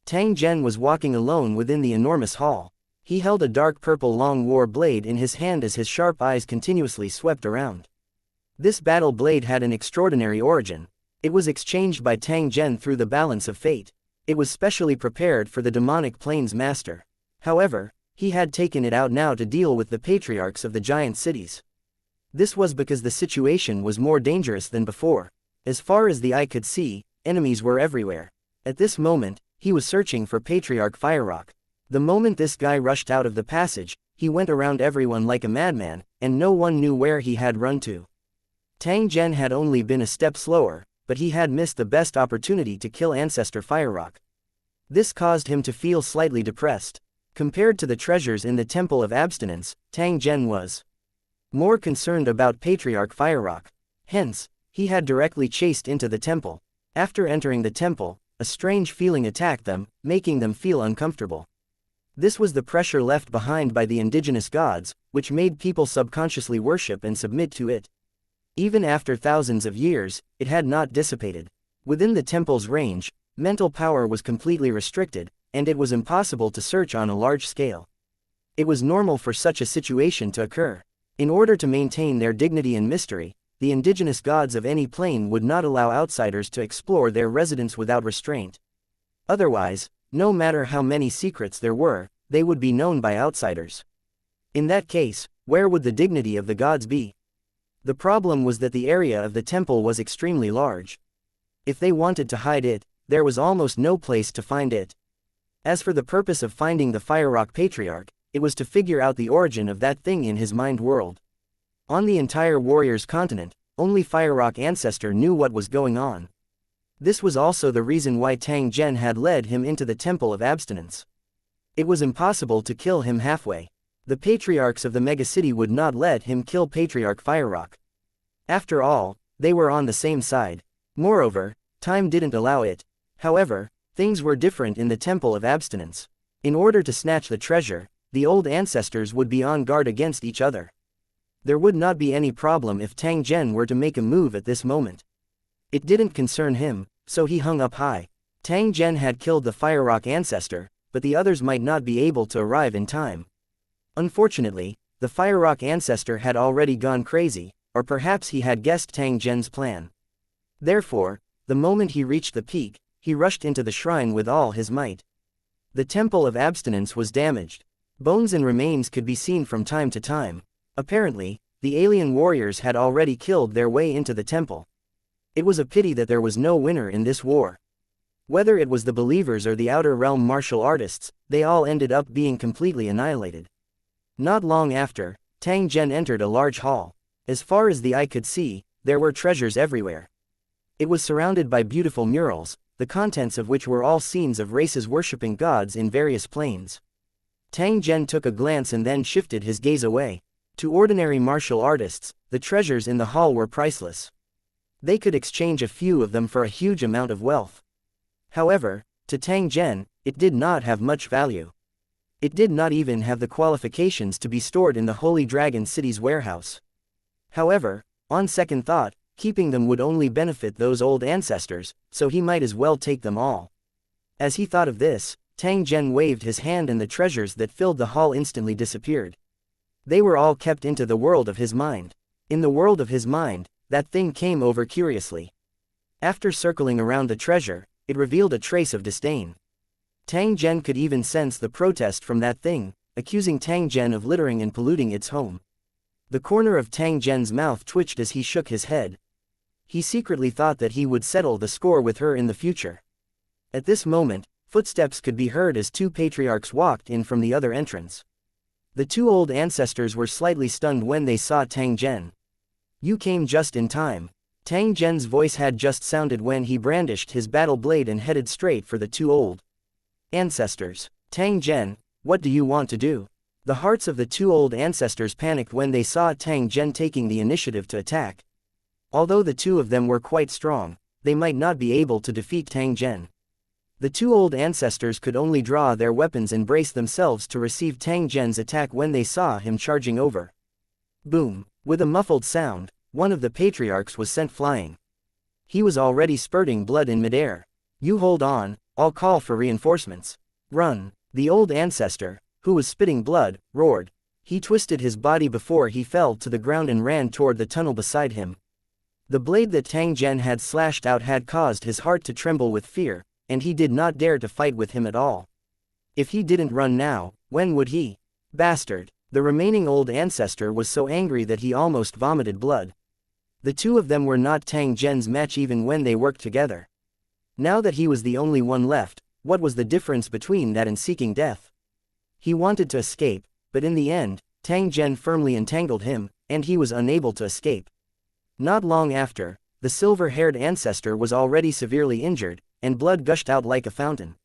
Tang Zhen was walking alone within the enormous hall. He held a dark purple long war blade in his hand as his sharp eyes continuously swept around. This battle blade had an extraordinary origin. It was exchanged by Tang Zhen through the balance of fate. It was specially prepared for the demonic plains master. However, he had taken it out now to deal with the patriarchs of the giant cities. This was because the situation was more dangerous than before. As far as the eye could see, enemies were everywhere. At this moment, he was searching for Patriarch Firerock. The moment this guy rushed out of the passage, he went around everyone like a madman, and no one knew where he had run to. Tang Zhen had only been a step slower, but he had missed the best opportunity to kill Ancestor Firerock. This caused him to feel slightly depressed. Compared to the treasures in the Temple of Abstinence, Tang Zhen was more concerned about Patriarch Firerock. Hence, he had directly chased into the temple. After entering the temple, a strange feeling attacked them, making them feel uncomfortable. This was the pressure left behind by the indigenous gods, which made people subconsciously worship and submit to it. Even after thousands of years, it had not dissipated. Within the temple's range, mental power was completely restricted, and it was impossible to search on a large scale. It was normal for such a situation to occur. In order to maintain their dignity and mystery, the indigenous gods of any plane would not allow outsiders to explore their residence without restraint. Otherwise, no matter how many secrets there were, they would be known by outsiders. In that case, where would the dignity of the gods be? The problem was that the area of the temple was extremely large. If they wanted to hide it, there was almost no place to find it. As for the purpose of finding the Firerock Patriarch, it was to figure out the origin of that thing in his mind world. On the entire Warriors continent, only Firerock Ancestor knew what was going on. This was also the reason why Tang Zhen had led him into the Temple of Abstinence. It was impossible to kill him halfway. The patriarchs of the megacity would not let him kill Patriarch Firerock. After all, they were on the same side. Moreover, time didn't allow it. However, things were different in the Temple of Abstinence. In order to snatch the treasure, the old ancestors would be on guard against each other. There would not be any problem if Tang Zhen were to make a move at this moment. It didn't concern him, so he hung up high. Tang Zhen had killed the Firerock Ancestor, but the others might not be able to arrive in time. Unfortunately, the Firerock Ancestor had already gone crazy, or perhaps he had guessed Tang Zhen's plan. Therefore, the moment he reached the peak, he rushed into the shrine with all his might. The Temple of Abstinence was damaged. Bones and remains could be seen from time to time. Apparently, the alien warriors had already killed their way into the temple. It was a pity that there was no winner in this war. Whether it was the believers or the outer realm martial artists, they all ended up being completely annihilated. Not long after, Tang Zhen entered a large hall. As far as the eye could see, there were treasures everywhere. It was surrounded by beautiful murals, the contents of which were all scenes of races worshipping gods in various planes. Tang Zhen took a glance and then shifted his gaze away. To ordinary martial artists, the treasures in the hall were priceless. They could exchange a few of them for a huge amount of wealth. However, to Tang Zhen, it did not have much value. It did not even have the qualifications to be stored in the Holy Dragon City's warehouse. However, on second thought, keeping them would only benefit those old ancestors, so he might as well take them all. As he thought of this, Tang Zhen waved his hand and the treasures that filled the hall instantly disappeared. They were all kept into the world of his mind. In the world of his mind, that thing came over curiously. After circling around the treasure, it revealed a trace of disdain. Tang Zhen could even sense the protest from that thing, accusing Tang Zhen of littering and polluting its home. The corner of Tang Zhen's mouth twitched as he shook his head. He secretly thought that he would settle the score with her in the future. At this moment, footsteps could be heard as two patriarchs walked in from the other entrance. The two old ancestors were slightly stunned when they saw Tang Zhen. "You came just in time." Tang Zhen's voice had just sounded when he brandished his battle blade and headed straight for the two old ancestors. "Tang Zhen, what do you want to do?" The hearts of the two old ancestors panicked when they saw Tang Zhen taking the initiative to attack. Although the two of them were quite strong, they might not be able to defeat Tang Zhen. The two old ancestors could only draw their weapons and brace themselves to receive Tang Zhen's attack when they saw him charging over. Boom! With a muffled sound, one of the patriarchs was sent flying. He was already spurting blood in midair. "You hold on, I'll call for reinforcements." "Run!" The old ancestor, who was spitting blood, roared. He twisted his body before he fell to the ground and ran toward the tunnel beside him. The blade that Tang Zhen had slashed out had caused his heart to tremble with fear, and he did not dare to fight with him at all. If he didn't run now, when would he? Bastard! The remaining old ancestor was so angry that he almost vomited blood. The two of them were not Tang Zhen's match even when they worked together. Now that he was the only one left, what was the difference between that and seeking death? He wanted to escape, but in the end, Tang Zhen firmly entangled him, and he was unable to escape. Not long after, the silver-haired ancestor was already severely injured, and blood gushed out like a fountain.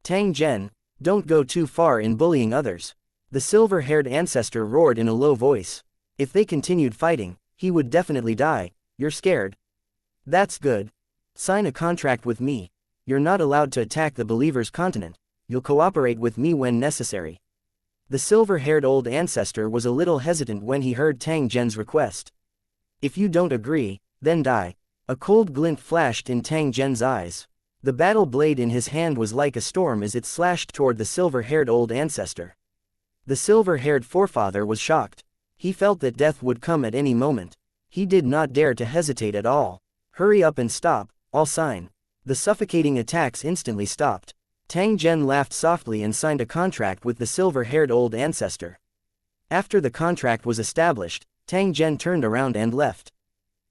Tang Zhen, don't go too far in bullying others. The silver-haired ancestor roared in a low voice. If they continued fighting, he would definitely die. You're scared? That's good. Sign a contract with me. You're not allowed to attack the believer's continent. You'll cooperate with me when necessary. The silver-haired old ancestor was a little hesitant when he heard Tang Zhen's request. If you don't agree, then die. A cold glint flashed in Tang Zhen's eyes. The battle blade in his hand was like a storm as it slashed toward the silver-haired old ancestor. The silver-haired forefather was shocked. He felt that death would come at any moment. He did not dare to hesitate at all. Hurry up and stop, I'll sign. The suffocating attacks instantly stopped. Tang Zhen laughed softly and signed a contract with the silver-haired old ancestor. After the contract was established, Tang Zhen turned around and left.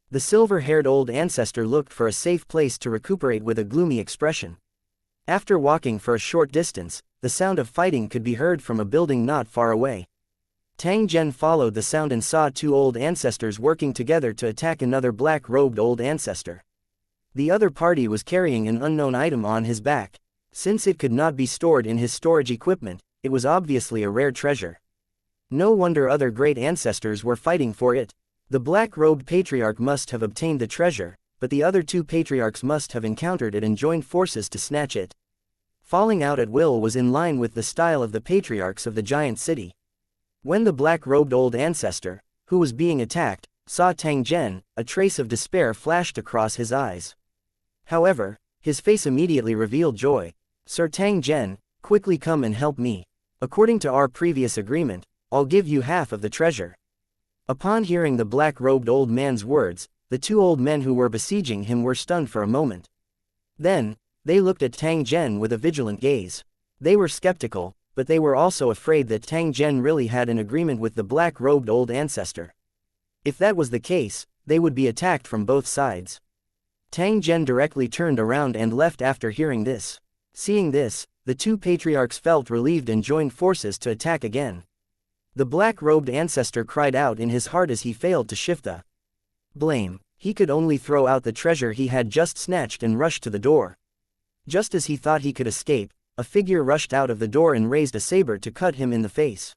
The silver-haired old ancestor looked for a safe place to recuperate with a gloomy expression. After walking for a short distance, the sound of fighting could be heard from a building not far away. Tang Zhen followed the sound and saw two old ancestors working together to attack another black-robed old ancestor. The other party was carrying an unknown item on his back. Since it could not be stored in his storage equipment, it was obviously a rare treasure. No wonder other great ancestors were fighting for it. The black-robed patriarch must have obtained the treasure, but the other two patriarchs must have encountered it and joined forces to snatch it. Falling out at will was in line with the style of the patriarchs of the giant city. When the black-robed old ancestor, who was being attacked, saw Tang Zhen, a trace of despair flashed across his eyes. However, his face immediately revealed joy. Sir Tang Zhen, quickly come and help me. According to our previous agreement, I'll give you half of the treasure. Upon hearing the black-robed old man's words, the two old men who were besieging him were stunned for a moment. Then, they looked at Tang Zhen with a vigilant gaze. They were skeptical, but they were also afraid that Tang Zhen really had an agreement with the black-robed old ancestor. If that was the case, they would be attacked from both sides. Tang Zhen directly turned around and left after hearing this. Seeing this, the two patriarchs felt relieved and joined forces to attack again. The black-robed ancestor cried out in his heart as he failed to shift the blame. He could only throw out the treasure he had just snatched and rush to the door. Just as he thought he could escape, a figure rushed out of the door and raised a saber to cut him in the face.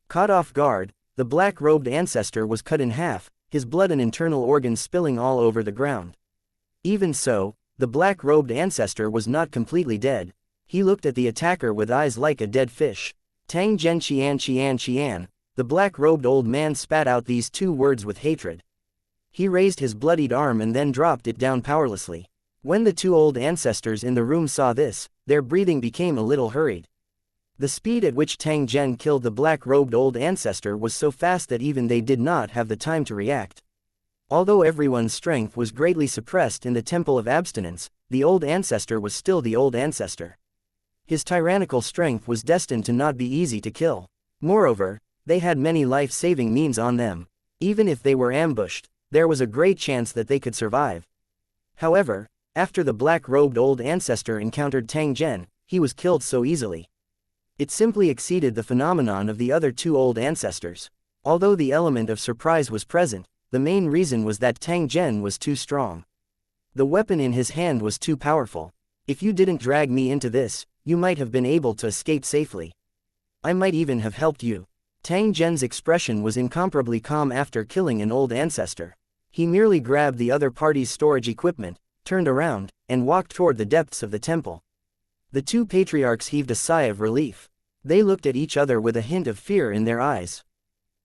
Caught off guard, the black-robed ancestor was cut in half, his blood and internal organs spilling all over the ground. Even so, the black-robed ancestor was not completely dead. He looked at the attacker with eyes like a dead fish. Tang Zhen xian, the black-robed old man spat out these two words with hatred. He raised his bloodied arm and then dropped it down powerlessly. When the two old ancestors in the room saw this, their breathing became a little hurried. The speed at which Tang Zhen killed the black-robed old ancestor was so fast that even they did not have the time to react. Although everyone's strength was greatly suppressed in the Temple of Abstinence, the old ancestor was still the old ancestor. His tyrannical strength was destined to not be easy to kill. Moreover, they had many life-saving means on them. Even if they were ambushed, there was a great chance that they could survive. However, after the black-robed old ancestor encountered Tang Zhen, he was killed so easily. It simply exceeded the phenomenon of the other two old ancestors. Although the element of surprise was present, the main reason was that Tang Zhen was too strong. The weapon in his hand was too powerful. If you didn't drag me into this, you might have been able to escape safely. I might even have helped you. Tang Zhen's expression was incomparably calm after killing an old ancestor. He merely grabbed the other party's storage equipment, turned around, and walked toward the depths of the temple. The two patriarchs heaved a sigh of relief. They looked at each other with a hint of fear in their eyes.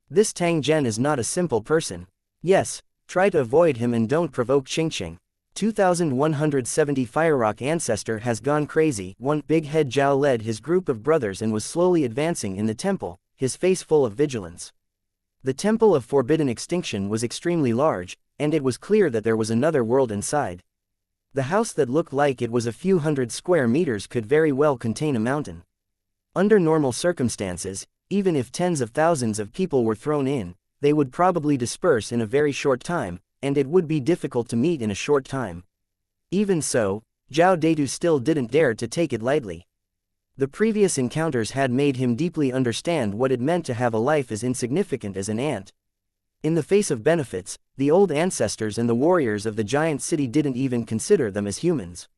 This Tang Zhen is not a simple person. Yes, try to avoid him and don't provoke Qingqing. 2170 Firerock ancestor has gone crazy. One big head Zhao led his group of brothers and was slowly advancing in the temple, his face full of vigilance. The Temple of Forbidden Extinction was extremely large, and it was clear that there was another world inside. The house that looked like it was a few hundred square meters could very well contain a mountain. Under normal circumstances, even if tens of thousands of people were thrown in, they would probably disperse in a very short time, and it would be difficult to meet in a short time. Even so, Zhao Deidu still didn't dare to take it lightly. The previous encounters had made him deeply understand what it meant to have a life as insignificant as an ant. In the face of benefits, the old ancestors and the warriors of the giant city didn't even consider them as humans.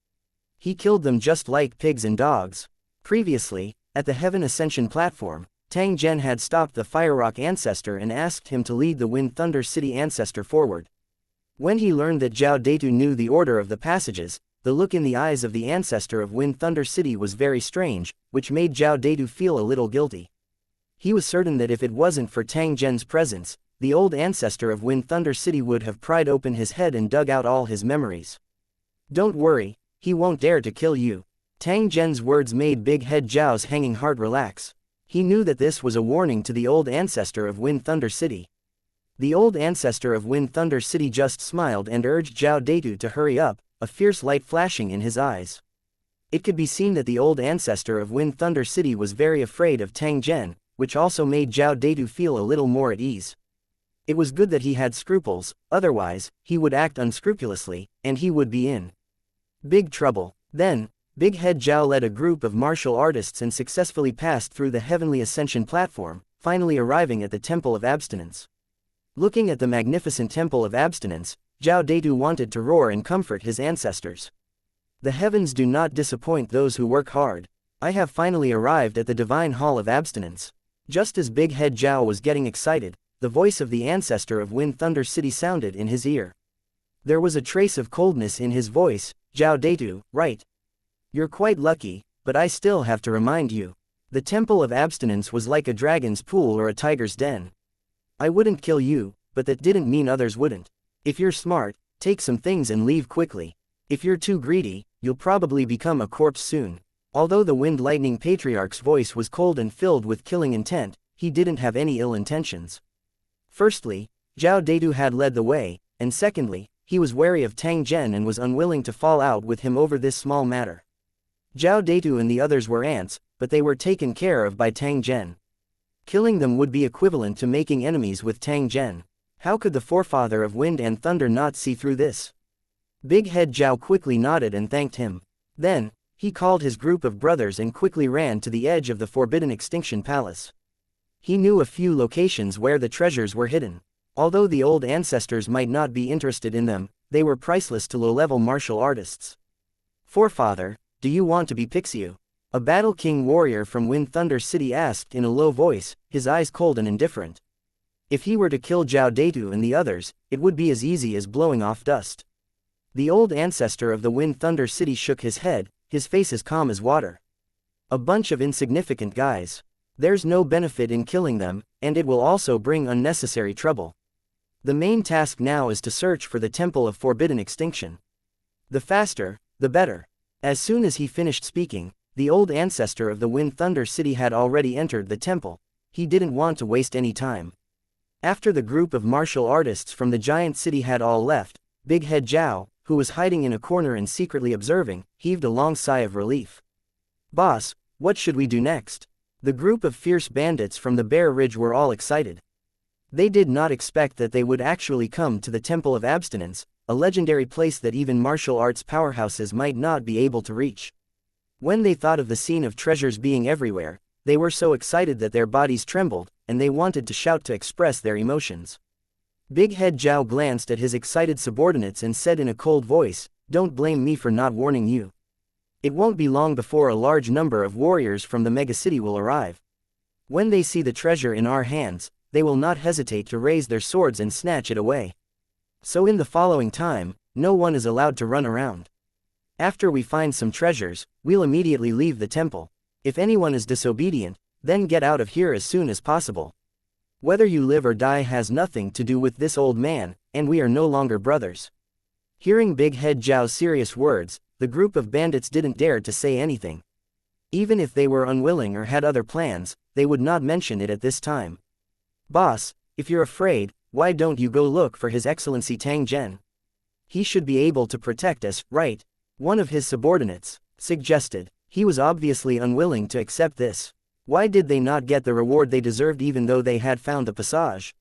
He killed them just like pigs and dogs. Previously, at the Heaven Ascension platform, Tang Zhen had stopped the Fire Rock ancestor and asked him to lead the Wind Thunder City ancestor forward. When he learned that Zhao Deidu knew the order of the passages, the look in the eyes of the ancestor of Wind Thunder City was very strange, which made Zhao Deidu feel a little guilty. He was certain that if it wasn't for Tang Zhen's presence, the old ancestor of Wind Thunder City would have pried open his head and dug out all his memories. "Don't worry, he won't dare to kill you." Tang Zhen's words made Big Head Zhao's hanging heart relax. He knew that this was a warning to the old ancestor of Wind Thunder City. The old ancestor of Wind Thunder City just smiled and urged Zhao Deidu to hurry up, a fierce light flashing in his eyes. It could be seen that the old ancestor of Wind Thunder City was very afraid of Tang Zhen, which also made Zhao Deidu feel a little more at ease. It was good that he had scruples, otherwise, he would act unscrupulously, and he would be in big trouble. Then, Big Head Zhao led a group of martial artists and successfully passed through the Heavenly Ascension platform, finally arriving at the Temple of Abstinence. Looking at the magnificent Temple of Abstinence, Zhao Deidu wanted to roar and comfort his ancestors. The heavens do not disappoint those who work hard. I have finally arrived at the Divine Hall of Abstinence. Just as Big Head Zhao was getting excited, the voice of the ancestor of Wind Thunder City sounded in his ear. There was a trace of coldness in his voice. "Zhao Deidu, right? You're quite lucky, but I still have to remind you. The Temple of Abstinence was like a dragon's pool or a tiger's den. I wouldn't kill you, but that didn't mean others wouldn't. If you're smart, take some things and leave quickly. If you're too greedy, you'll probably become a corpse soon." Although the Wind Lightning Patriarch's voice was cold and filled with killing intent, he didn't have any ill intentions. Firstly, Zhao Deidu had led the way, and secondly, he was wary of Tang Zhen and was unwilling to fall out with him over this small matter. Zhao Deidu and the others were ants, but they were taken care of by Tang Zhen. Killing them would be equivalent to making enemies with Tang Zhen. How could the forefather of Wind and Thunder not see through this? Big Head Zhao quickly nodded and thanked him. Then, he called his group of brothers and quickly ran to the edge of the Forbidden Extinction Palace. He knew a few locations where the treasures were hidden. Although the old ancestors might not be interested in them, they were priceless to low-level martial artists. "Forefather, do you want to be Pixiu?" A Battle King warrior from Wind Thunder City asked in a low voice, his eyes cold and indifferent. If he were to kill Zhao Deidu and the others, it would be as easy as blowing off dust. The old ancestor of the Wind Thunder City shook his head, his face as calm as water. "A bunch of insignificant guys. There's no benefit in killing them, and it will also bring unnecessary trouble. The main task now is to search for the Temple of Forbidden Extinction. The faster, the better." As soon as he finished speaking, the old ancestor of the Wind Thunder City had already entered the temple. He didn't want to waste any time. After the group of martial artists from the giant city had all left, Big Head Zhao, who was hiding in a corner and secretly observing, heaved a long sigh of relief. "Boss, what should we do next?" The group of fierce bandits from the Bear Ridge were all excited. They did not expect that they would actually come to the Temple of Abstinence, a legendary place that even martial arts powerhouses might not be able to reach. When they thought of the scene of treasures being everywhere, they were so excited that their bodies trembled, and they wanted to shout to express their emotions. Big Head Zhao glanced at his excited subordinates and said in a cold voice, "Don't blame me for not warning you. It won't be long before a large number of warriors from the megacity will arrive. When they see the treasure in our hands, they will not hesitate to raise their swords and snatch it away. So in the following time, no one is allowed to run around. After we find some treasures, we'll immediately leave the temple. If anyone is disobedient, then get out of here as soon as possible. Whether you live or die has nothing to do with this old man, and we are no longer brothers." Hearing Big Head Zhao's serious words, the group of bandits didn't dare to say anything. Even if they were unwilling or had other plans, they would not mention it at this time. "Boss, if you're afraid, why don't you go look for His Excellency Tang Zhen? He should be able to protect us, right? One of his subordinates suggested. He was obviously unwilling to accept this. Why did they not get the reward they deserved even though they had found the passage?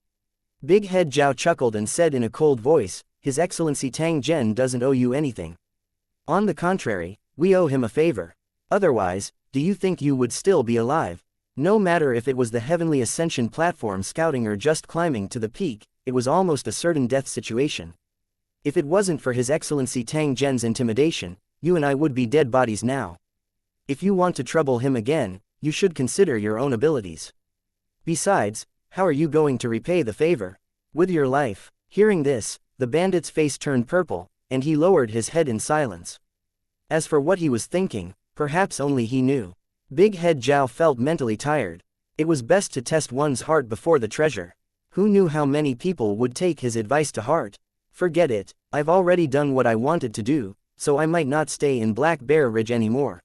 Big Head Zhao chuckled and said in a cold voice, His Excellency Tang Zhen doesn't owe you anything. On the contrary, we owe him a favor. Otherwise, do you think you would still be alive? No matter if it was the heavenly ascension platform scouting or just climbing to the peak, it was almost a certain death situation. If it wasn't for His Excellency Tang Zhen's intimidation, you and I would be dead bodies now. If you want to trouble him again, you should consider your own abilities. Besides, how are you going to repay the favor? With your life. Hearing this, the bandit's face turned purple, and he lowered his head in silence. As for what he was thinking, perhaps only he knew. Big Head Zhao felt mentally tired. It was best to test one's heart before the treasure. Who knew how many people would take his advice to heart? Forget it, I've already done what I wanted to do, so I might not stay in Black Bear Ridge anymore.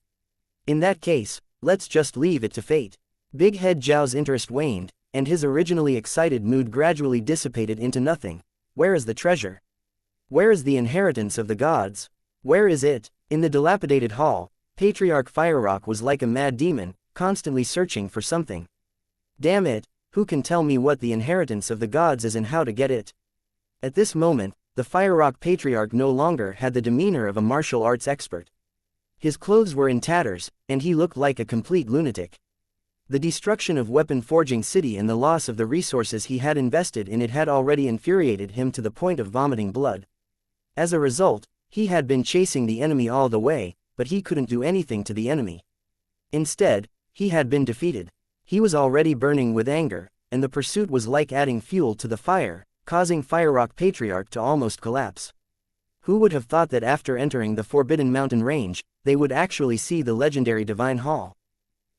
In that case, let's just leave it to fate. Big Head Zhao's interest waned, and his originally excited mood gradually dissipated into nothing. Where is the treasure? Where is the inheritance of the gods? Where is it? In the dilapidated hall, Patriarch Firerock was like a mad demon, constantly searching for something. Damn it, who can tell me what the inheritance of the gods is and how to get it? At this moment, the Firerock Patriarch no longer had the demeanor of a martial arts expert. His clothes were in tatters, and he looked like a complete lunatic. The destruction of Weapon Forging City and the loss of the resources he had invested in it had already infuriated him to the point of vomiting blood. As a result, he had been chasing the enemy all the way, but he couldn't do anything to the enemy. Instead, he had been defeated. He was already burning with anger, and the pursuit was like adding fuel to the fire, causing Firerock Patriarch to almost collapse. Who would have thought that after entering the Forbidden Mountain Range, they would actually see the legendary Divine Hall?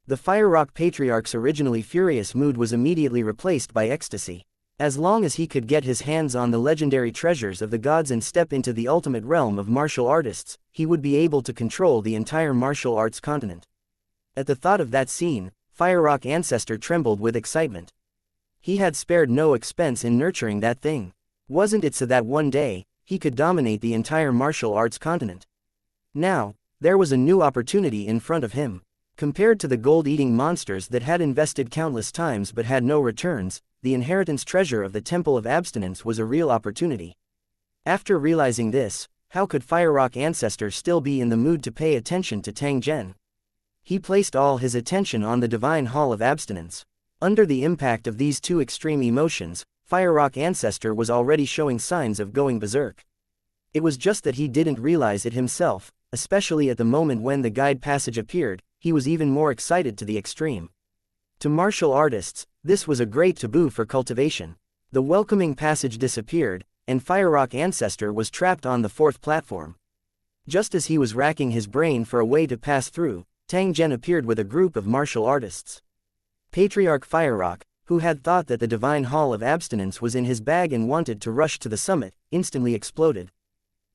The Firerock Patriarch's originally furious mood was immediately replaced by ecstasy. As long as he could get his hands on the legendary treasures of the gods and step into the ultimate realm of martial artists, he would be able to control the entire martial arts continent. At the thought of that scene, Firerock Ancestor trembled with excitement. He had spared no expense in nurturing that thing. Wasn't it so that one day, he could dominate the entire martial arts continent? Now, there was a new opportunity in front of him. Compared to the gold-eating monsters that had invested countless times but had no returns, the inheritance treasure of the Temple of Abstinence was a real opportunity. After realizing this, how could Firerock Ancestor still be in the mood to pay attention to Tang Zhen? He placed all his attention on the Divine Hall of Abstinence. Under the impact of these two extreme emotions, Firerock Ancestor was already showing signs of going berserk. It was just that he didn't realize it himself, especially at the moment when the guide passage appeared. He was even more excited to the extreme. To martial artists, this was a great taboo for cultivation. The welcoming passage disappeared, and Firerock Ancestor was trapped on the fourth platform. Just as he was racking his brain for a way to pass through, Tang Zhen appeared with a group of martial artists. Patriarch Firerock, who had thought that the Divine Hall of Abstinence was in his bag and wanted to rush to the summit, instantly exploded.